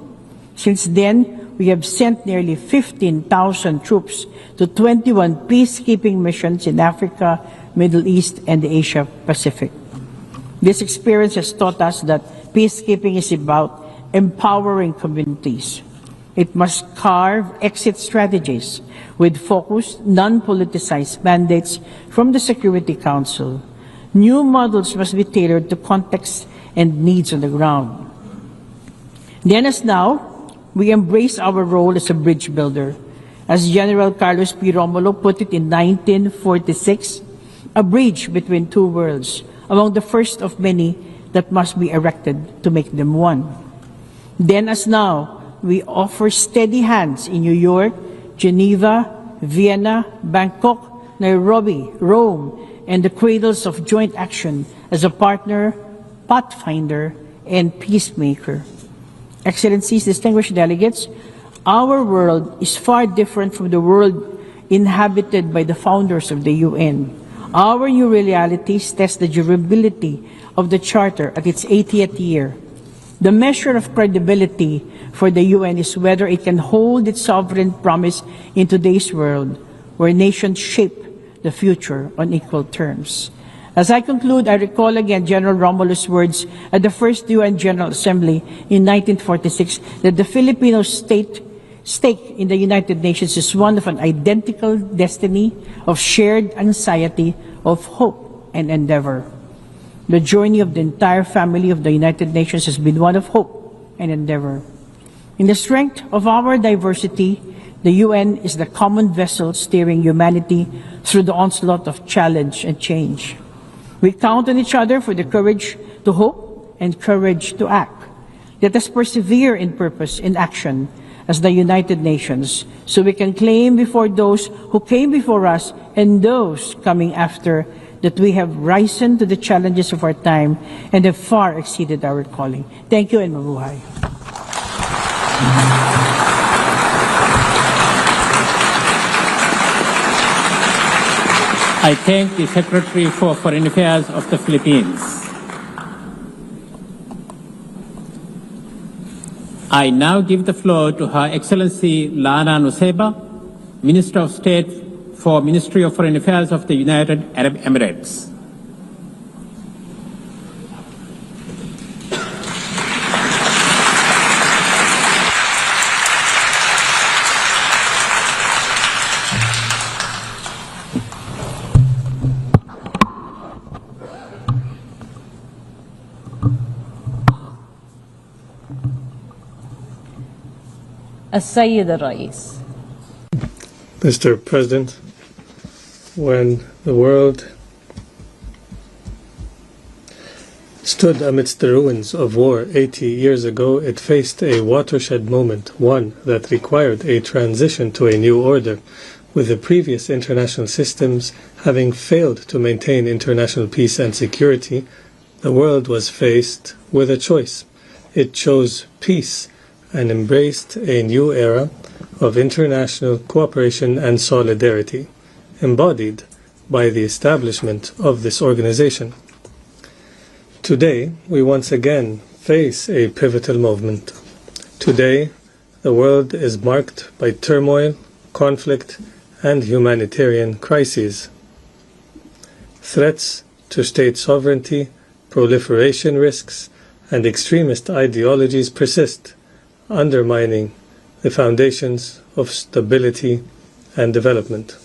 Since then, we have sent nearly 15,000 troops to 21 peacekeeping missions in Africa, Middle East, and the Asia Pacific. This experience has taught us that peacekeeping is about empowering communities. It must carve exit strategies with focused, non-politicized mandates from the Security Council. New models must be tailored to context and needs on the ground. Then as now, we embrace our role as a bridge builder. As General Carlos P. Romulo put it in 1946, a bridge between two worlds, among the first of many that must be erected to make them one. Then as now, we offer steady hands in New York, Geneva, Vienna, Bangkok, Nairobi, Rome, and the cradles of joint action as a partner, pathfinder, and peacemaker. Excellencies, distinguished delegates, our world is far different from the world inhabited by the founders of the UN. Our new realities test the durability of the Charter at its 80th year. The measure of credibility for the UN is whether it can hold its sovereign promise in today's world, where nations shape the future on equal terms. As I conclude, I recall again General Romulo's words at the first UN General Assembly in 1946 that the Filipino stake in the United Nations is one of an identical destiny, of shared anxiety, of hope and endeavor. The journey of the entire family of the United Nations has been one of hope and endeavor. In the strength of our diversity, the UN is the common vessel steering humanity through the onslaught of challenge and change. We count on each other for the courage to hope and courage to act. Let us persevere in purpose, in action, as the United Nations, so we can claim before those who came before us and those coming after that we have risen to the challenges of our time and have far exceeded our calling. Thank you and mabuhay. I thank the Secretary for Foreign Affairs of the Philippines. I now give the floor to Her Excellency Lana Nusseibeh, Minister of State for Ministry of Foreign Affairs of the United Arab Emirates. السيد الرئيس. Mr. President, when the world stood amidst the ruins of war 80 years ago, it faced a watershed moment, one that required a transition to a new order, with the previous international systems having failed to maintain international peace and security. The world was faced with a choice. It chose peace and embraced a new era of international cooperation and solidarity, embodied by the establishment of this organization. Today, we once again face a pivotal moment. Today, the world is marked by turmoil, conflict, and humanitarian crises. Threats to state sovereignty, proliferation risks, and extremist ideologies persist, undermining the foundations of stability and development.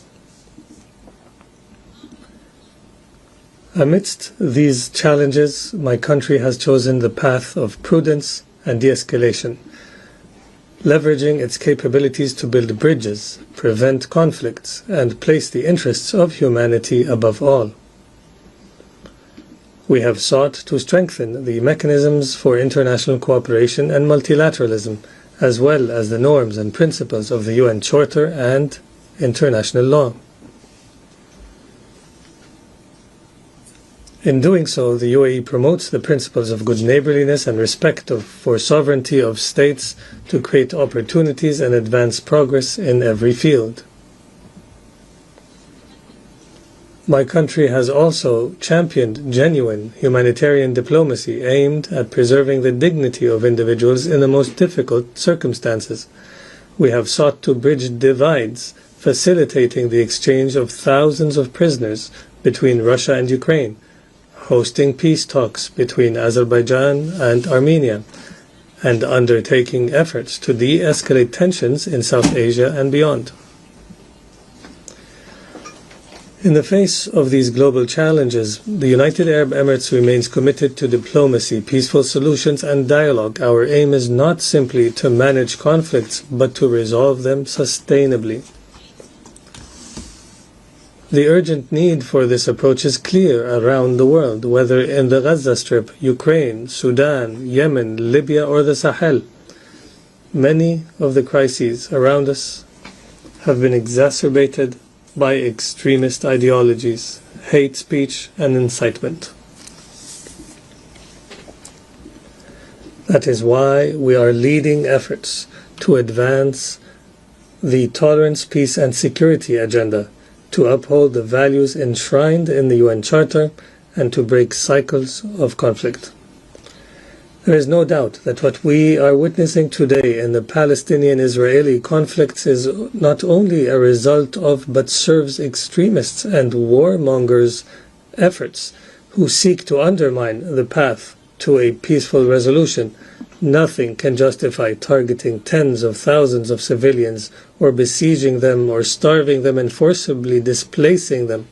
Amidst these challenges, my country has chosen the path of prudence and de-escalation, leveraging its capabilities to build bridges, prevent conflicts, and place the interests of humanity above all. We have sought to strengthen the mechanisms for international cooperation and multilateralism, as well as the norms and principles of the UN Charter and international law. In doing so, the UAE promotes the principles of good neighborliness and respect for sovereignty of states to create opportunities and advance progress in every field. My country has also championed genuine humanitarian diplomacy aimed at preserving the dignity of individuals in the most difficult circumstances. We have sought to bridge divides, facilitating the exchange of thousands of prisoners between Russia and Ukraine, hosting peace talks between Azerbaijan and Armenia, and undertaking efforts to de-escalate tensions in South Asia and beyond. In the face of these global challenges, the United Arab Emirates remains committed to diplomacy, peaceful solutions, and dialogue. Our aim is not simply to manage conflicts, but to resolve them sustainably. The urgent need for this approach is clear around the world, whether in the Gaza Strip, Ukraine, Sudan, Yemen, Libya, or the Sahel. Many of the crises around us have been exacerbated by extremist ideologies, hate speech, and incitement. That is why we are leading efforts to advance the tolerance, peace, and security agenda, to uphold the values enshrined in the UN Charter, and to break cycles of conflict. There is no doubt that what we are witnessing today in the Palestinian-Israeli conflicts is not only a result of, but serves extremists and warmongers' efforts who seek to undermine the path to a peaceful resolution. Nothing can justify targeting tens of thousands of civilians, or besieging them, or starving them and forcibly displacing them,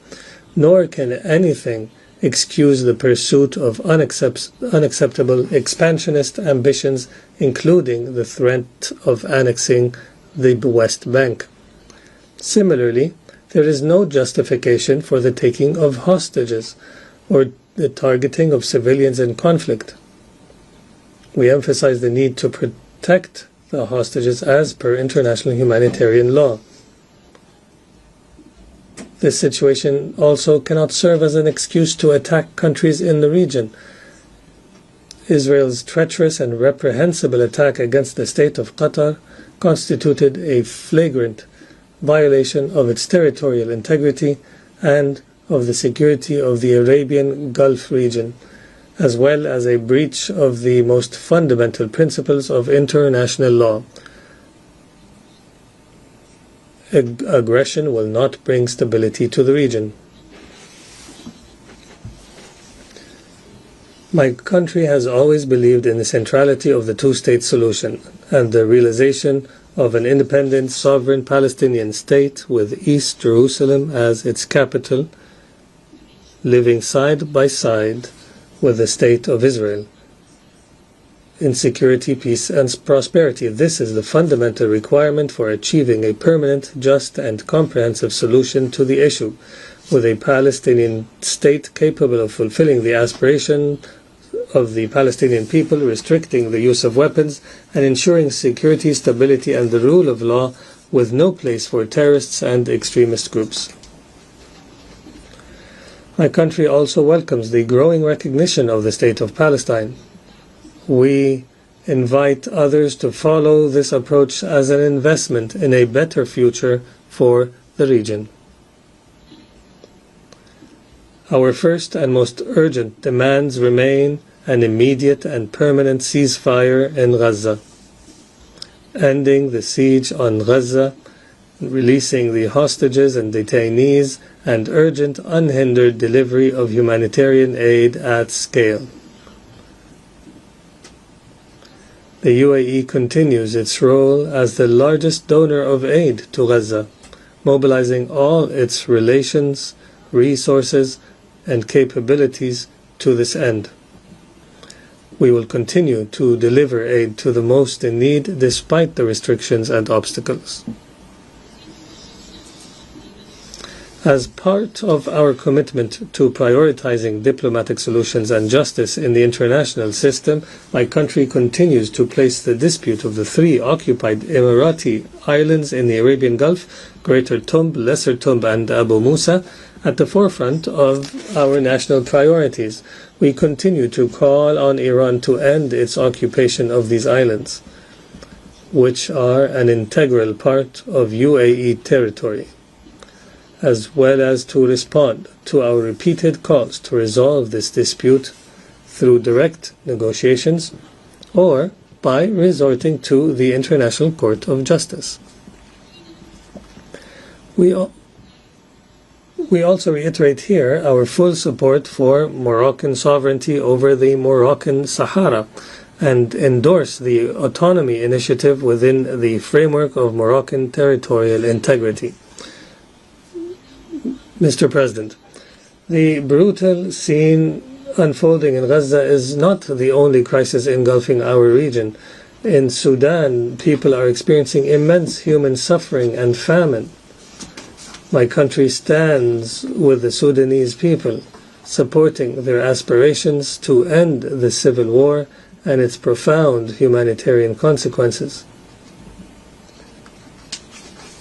nor can anything excuse the pursuit of unacceptable expansionist ambitions, including the threat of annexing the West Bank. Similarly, there is no justification for the taking of hostages or the targeting of civilians in conflict. We emphasize the need to protect the hostages as per international humanitarian law. This situation also cannot serve as an excuse to attack countries in the region. Israel's treacherous and reprehensible attack against the state of Qatar constituted a flagrant violation of its territorial integrity and of the security of the Arabian Gulf region, as well as a breach of the most fundamental principles of international law. Aggression will not bring stability to the region. My country has always believed in the centrality of the two-state solution and the realization of an independent, sovereign Palestinian state with East Jerusalem as its capital, living side by side with the State of Israel. in security, peace, and prosperity. This is the fundamental requirement for achieving a permanent, just, and comprehensive solution to the issue, with a Palestinian state capable of fulfilling the aspiration of the Palestinian people, restricting the use of weapons, and ensuring security, stability, and the rule of law, with no place for terrorists and extremist groups. My country also welcomes the growing recognition of the State of Palestine. We invite others to follow this approach as an investment in a better future for the region. Our first and most urgent demands remain an immediate and permanent ceasefire in Gaza, ending the siege on Gaza, releasing the hostages and detainees, and urgent, unhindered delivery of humanitarian aid at scale. The UAE continues its role as the largest donor of aid to Gaza, mobilizing all its relations, resources, and capabilities to this end. We will continue to deliver aid to the most in need despite the restrictions and obstacles. As part of our commitment to prioritizing diplomatic solutions and justice in the international system, my country continues to place the dispute of the 3 occupied Emirati islands in the Arabian Gulf, Greater Tomb, Lesser Tomb, and Abu Musa, at the forefront of our national priorities. We continue to call on Iran to end its occupation of these islands, which are an integral part of UAE territory, as well as to respond to our repeated calls to resolve this dispute through direct negotiations or by resorting to the International Court of Justice. We also reiterate here our full support for Moroccan sovereignty over the Moroccan Sahara and endorse the autonomy initiative within the framework of Moroccan territorial integrity. Mr. President, the brutal scene unfolding in Gaza is not the only crisis engulfing our region. In Sudan, people are experiencing immense human suffering and famine. My country stands with the Sudanese people, supporting their aspirations to end the civil war and its profound humanitarian consequences.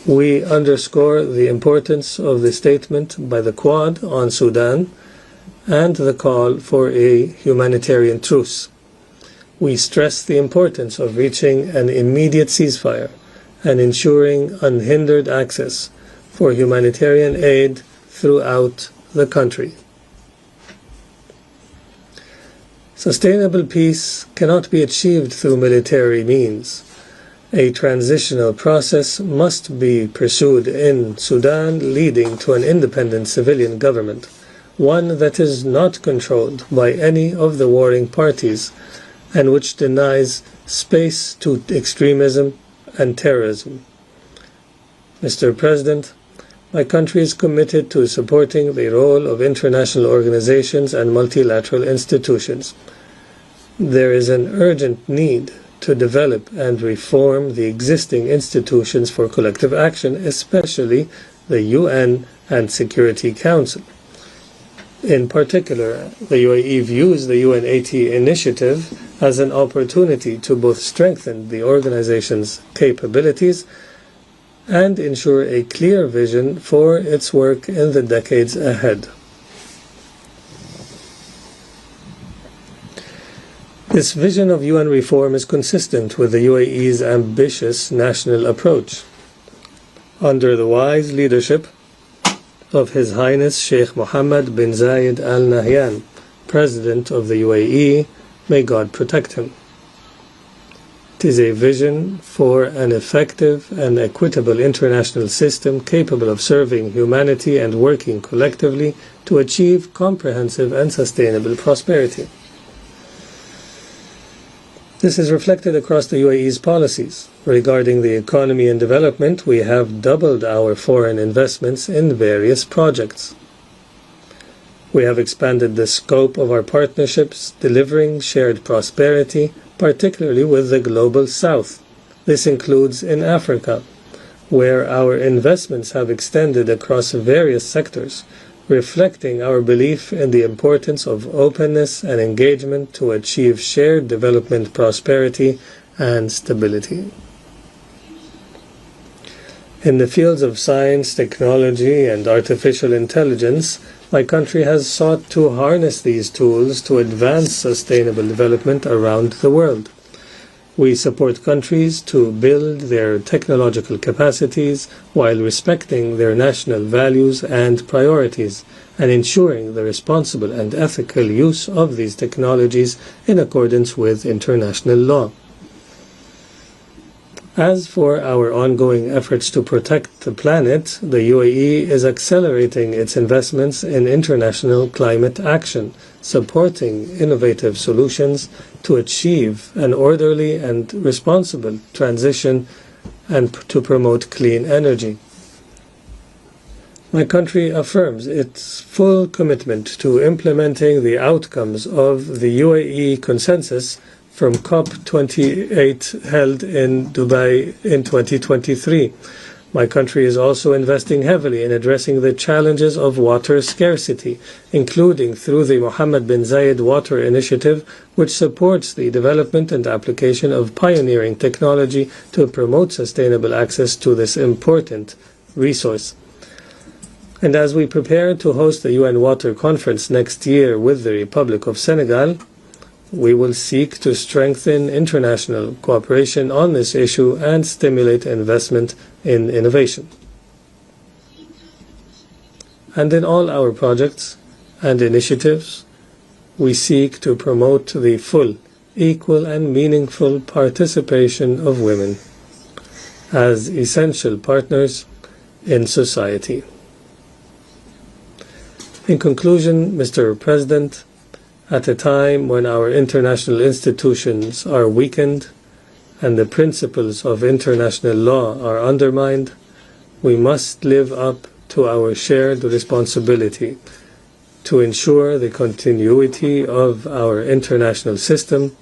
We underscore the importance of the statement by the Quad on Sudan and the call for a humanitarian truce. We stress the importance of reaching an immediate ceasefire and ensuring unhindered access for humanitarian aid throughout the country. Sustainable peace cannot be achieved through military means. A transitional process must be pursued in Sudan, leading to an independent civilian government, one that is not controlled by any of the warring parties and which denies space to extremism and terrorism. Mr. President, my country is committed to supporting the role of international organizations and multilateral institutions. There is an urgent need to develop and reform the existing institutions for collective action, especially the UN and Security Council. In particular, the UAE views the UN80 initiative as an opportunity to both strengthen the organization's capabilities and ensure a clear vision for its work in the decades ahead. This vision of UN reform is consistent with the UAE's ambitious national approach. Under the wise leadership of His Highness Sheikh Mohammed bin Zayed Al Nahyan, President of the UAE, may God protect him. It is a vision for an effective and equitable international system capable of serving humanity and working collectively to achieve comprehensive and sustainable prosperity. This is reflected across the UAE's policies. Regarding the economy and development, we have doubled our foreign investments in various projects. We have expanded the scope of our partnerships, delivering shared prosperity particularly with the Global South. This includes in Africa, where our investments have extended across various sectors, reflecting our belief in the importance of openness and engagement to achieve shared development, prosperity, and stability. In the fields of science, technology, and artificial intelligence, my country has sought to harness these tools to advance sustainable development around the world. We support countries to build their technological capacities while respecting their national values and priorities, and ensuring the responsible and ethical use of these technologies in accordance with international law. As for our ongoing efforts to protect the planet, the UAE is accelerating its investments in international climate action, supporting innovative solutions to achieve an orderly and responsible transition and to promote clean energy. My country affirms its full commitment to implementing the outcomes of the UAE consensus from COP28 held in Dubai in 2023. My country is also investing heavily in addressing the challenges of water scarcity, including through the Mohammed bin Zayed Water Initiative, which supports the development and application of pioneering technology to promote sustainable access to this important resource. And as we prepare to host the UN Water Conference next year with the Republic of Senegal, we will seek to strengthen international cooperation on this issue and stimulate investment in innovation. And in all our projects and initiatives, we seek to promote the full, equal and meaningful participation of women as essential partners in society. In conclusion, Mr. President, at a time when our international institutions are weakened and the principles of international law are undermined, we must live up to our shared responsibility to ensure the continuity of our international system,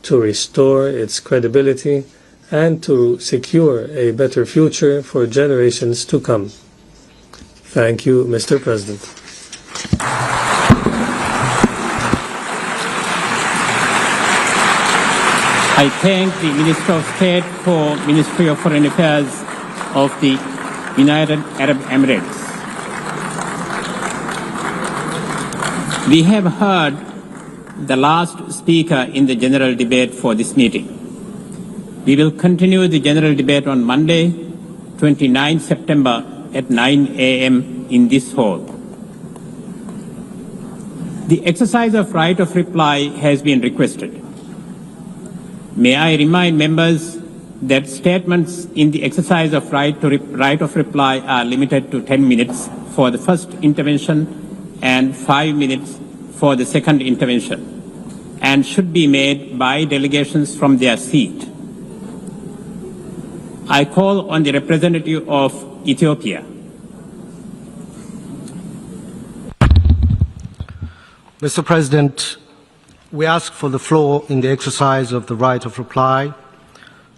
to restore its credibility, and to secure a better future for generations to come. Thank you, Mr. President. I thank the Minister of State for Ministry of Foreign Affairs of the United Arab Emirates. We have heard the last speaker in the general debate for this meeting. We will continue the general debate on Monday, 29 September at 9 a.m. in this hall. The exercise of right of reply has been requested. May I remind members that statements in the exercise of right of reply are limited to 10 minutes for the first intervention and 5 minutes for the second intervention, and should be made by delegations from their seat. I call on the representative of Ethiopia. Mr. President, we ask for the floor in the exercise of the right of reply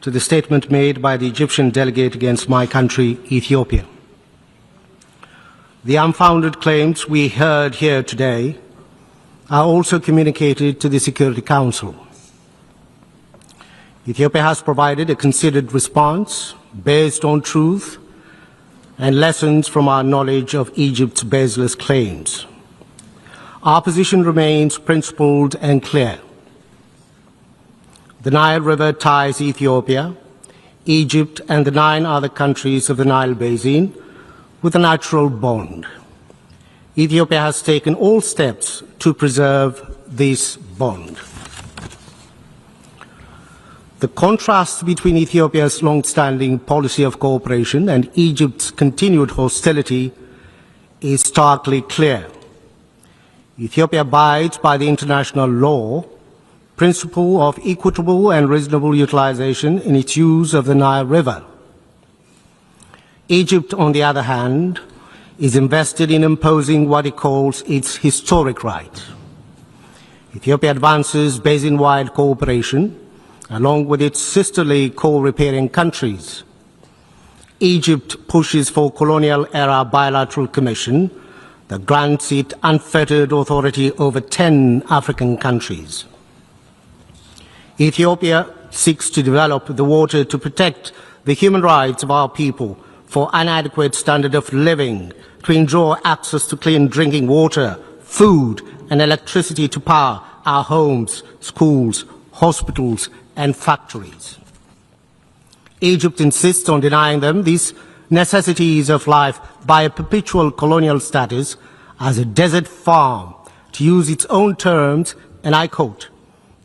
to the statement made by the Egyptian delegate against my country, Ethiopia. The unfounded claims we heard here today are also communicated to the Security Council. Ethiopia has provided a considered response based on truth and lessons from our knowledge of Egypt's baseless claims. Our position remains principled and clear. The Nile River ties Ethiopia, Egypt, and the 9 other countries of the Nile Basin with a natural bond. Ethiopia has taken all steps to preserve this bond. The contrast between Ethiopia's long-standing policy of cooperation and Egypt's continued hostility is starkly clear. Ethiopia abides by the international law principle of equitable and reasonable utilization in its use of the Nile River. Egypt, on the other hand, is invested in imposing what it calls its historic right. Ethiopia advances basin-wide cooperation along with its sisterly co-riparian countries. Egypt pushes for colonial-era bilateral commission that grants it unfettered authority over 10 African countries. Ethiopia seeks to develop the water to protect the human rights of our people for inadequate standard of living, to ensure access to clean drinking water, food and electricity to power our homes, schools, hospitals and factories. Egypt insists on denying them these necessities of life by a perpetual colonial status as a desert farm, to use its own terms, and I quote,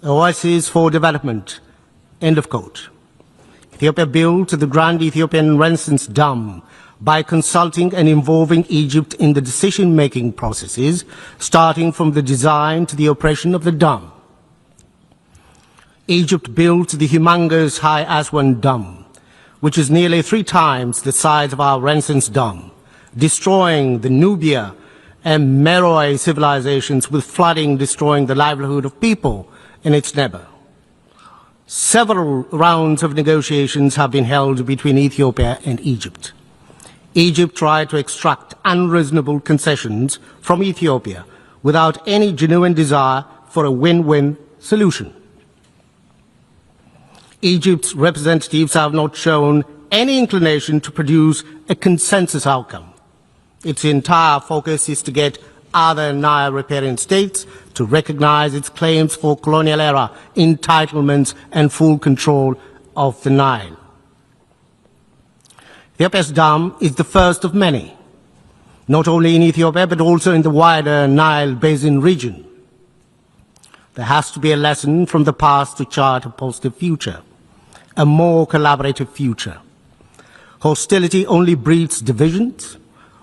oasis for development, end of quote. Ethiopia built the Grand Ethiopian Renaissance Dam by consulting and involving Egypt in the decision-making processes, starting from the design to the operation of the dam. Egypt built the humongous High Aswan Dam, which is nearly 3 times the size of our Renaissance Dam, destroying the Nubia and Meroe civilizations, with flooding destroying the livelihood of people in its neighbor. Several rounds of negotiations have been held between Ethiopia and Egypt. Egypt tried to extract unreasonable concessions from Ethiopia without any genuine desire for a win-win solution. Egypt's representatives have not shown any inclination to produce a consensus outcome. Its entire focus is to get other Nile riparian states to recognize its claims for colonial-era entitlements and full control of the Nile. Ethiopia's dam is the first of many, not only in Ethiopia but also in the wider Nile Basin region. There has to be a lesson from the past to chart a positive future, a more collaborative future. Hostility only breeds divisions,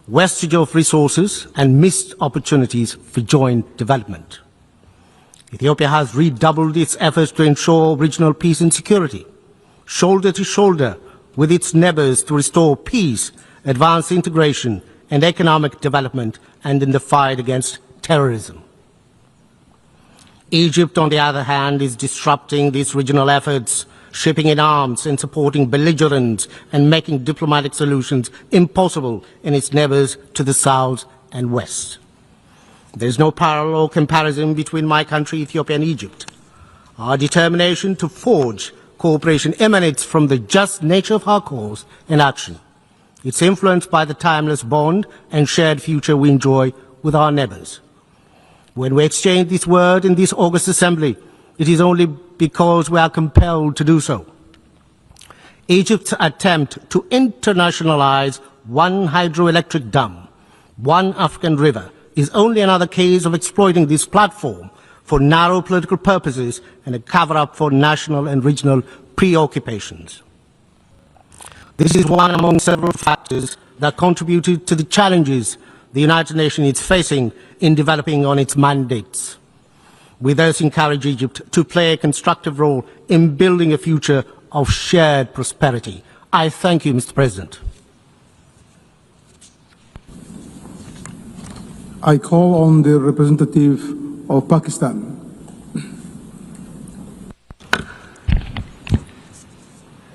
wastage of resources and missed opportunities for joint development. Ethiopia has redoubled its efforts to ensure regional peace and security, shoulder to shoulder with its neighbors, to restore peace, advance integration and economic development, and in the fight against terrorism. Egypt, on the other hand, is disrupting these regional efforts, shipping in arms and supporting belligerents and making diplomatic solutions impossible in its neighbors to the south and west. There is no parallel comparison between my country, Ethiopia, and Egypt. Our determination to forge cooperation emanates from the just nature of our cause and action. It's influenced by the timeless bond and shared future we enjoy with our neighbors. When we exchange this word in this August Assembly, it is only because we are compelled to do so. Egypt's attempt to internationalize one hydroelectric dam, one African river, is only another case of exploiting this platform for narrow political purposes and a cover-up for national and regional preoccupations. This is one among several factors that contributed to the challenges the United Nations is facing in developing on its mandates. We thus encourage Egypt to play a constructive role in building a future of shared prosperity. I thank you, Mr. President. I call on the representative of Pakistan.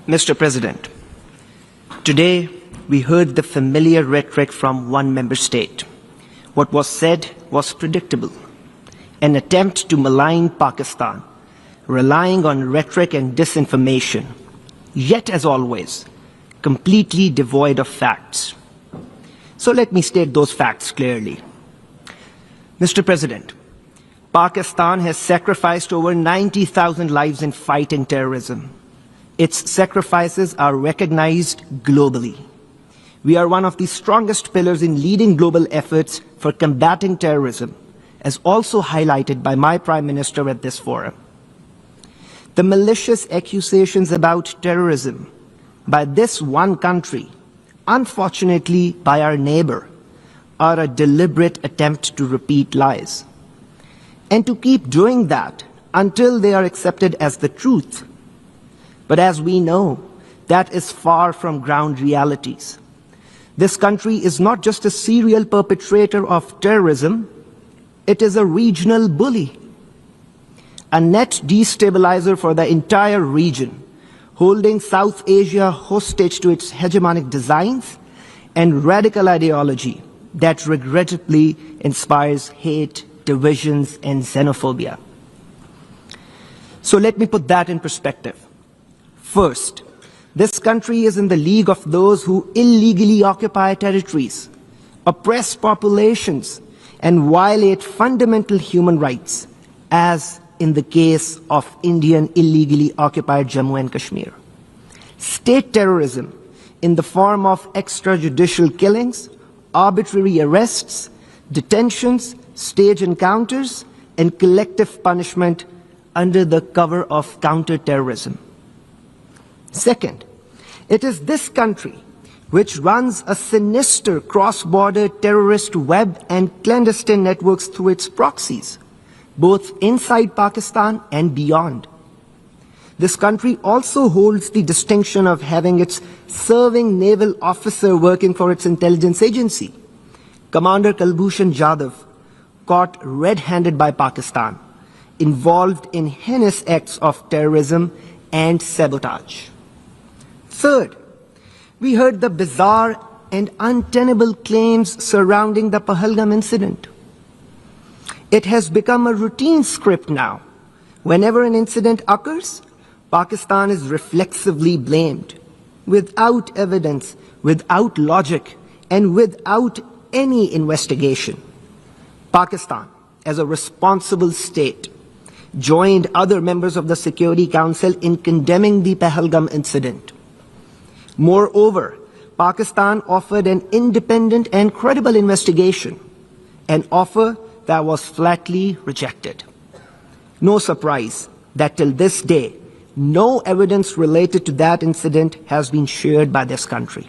Mr. President, today we heard the familiar rhetoric from one member state. What was said was predictable. An attempt to malign Pakistan, relying on rhetoric and disinformation, yet as always, completely devoid of facts. So let me state those facts clearly. Mr. President, Pakistan has sacrificed over 90,000 lives in fighting terrorism. Its sacrifices are recognized globally. We are one of the strongest pillars in leading global efforts for combating terrorism, as also highlighted by my Prime Minister at this forum. The malicious accusations about terrorism by this one country, unfortunately by our neighbor, are a deliberate attempt to repeat lies, and to keep doing that until they are accepted as the truth. But as we know, that is far from ground realities. This country is not just a serial perpetrator of terrorism, it is a regional bully. a net destabilizer for the entire region, holding South Asia hostage to its hegemonic designs and radical ideology that regrettably inspires hate, divisions, and xenophobia. So let me put that in perspective. First, this country is in the league of those who illegally occupy territories, oppress populations, and violate fundamental human rights, as in the case of Indian illegally occupied Jammu and Kashmir. State terrorism in the form of extrajudicial killings, arbitrary arrests, detentions, stage encounters, and collective punishment under the cover of counter-terrorism. Second, it is this country which runs a sinister cross-border terrorist web and clandestine networks through its proxies, both inside Pakistan and beyond. This country also holds the distinction of having its serving naval officer working for its intelligence agency, Commander Kulbhushan Jadhav, caught red-handed by Pakistan, involved in heinous acts of terrorism and sabotage. Third, we heard the bizarre and untenable claims surrounding the Pahalgam incident. It has become a routine script now. Whenever an incident occurs, Pakistan is reflexively blamed, without evidence, without logic, and without any investigation. Pakistan, as a responsible state, joined other members of the Security Council in condemning the Pahalgam incident. Moreover, Pakistan offered an independent and credible investigation, an offer that was flatly rejected. No surprise that till this day, no evidence related to that incident has been shared by this country.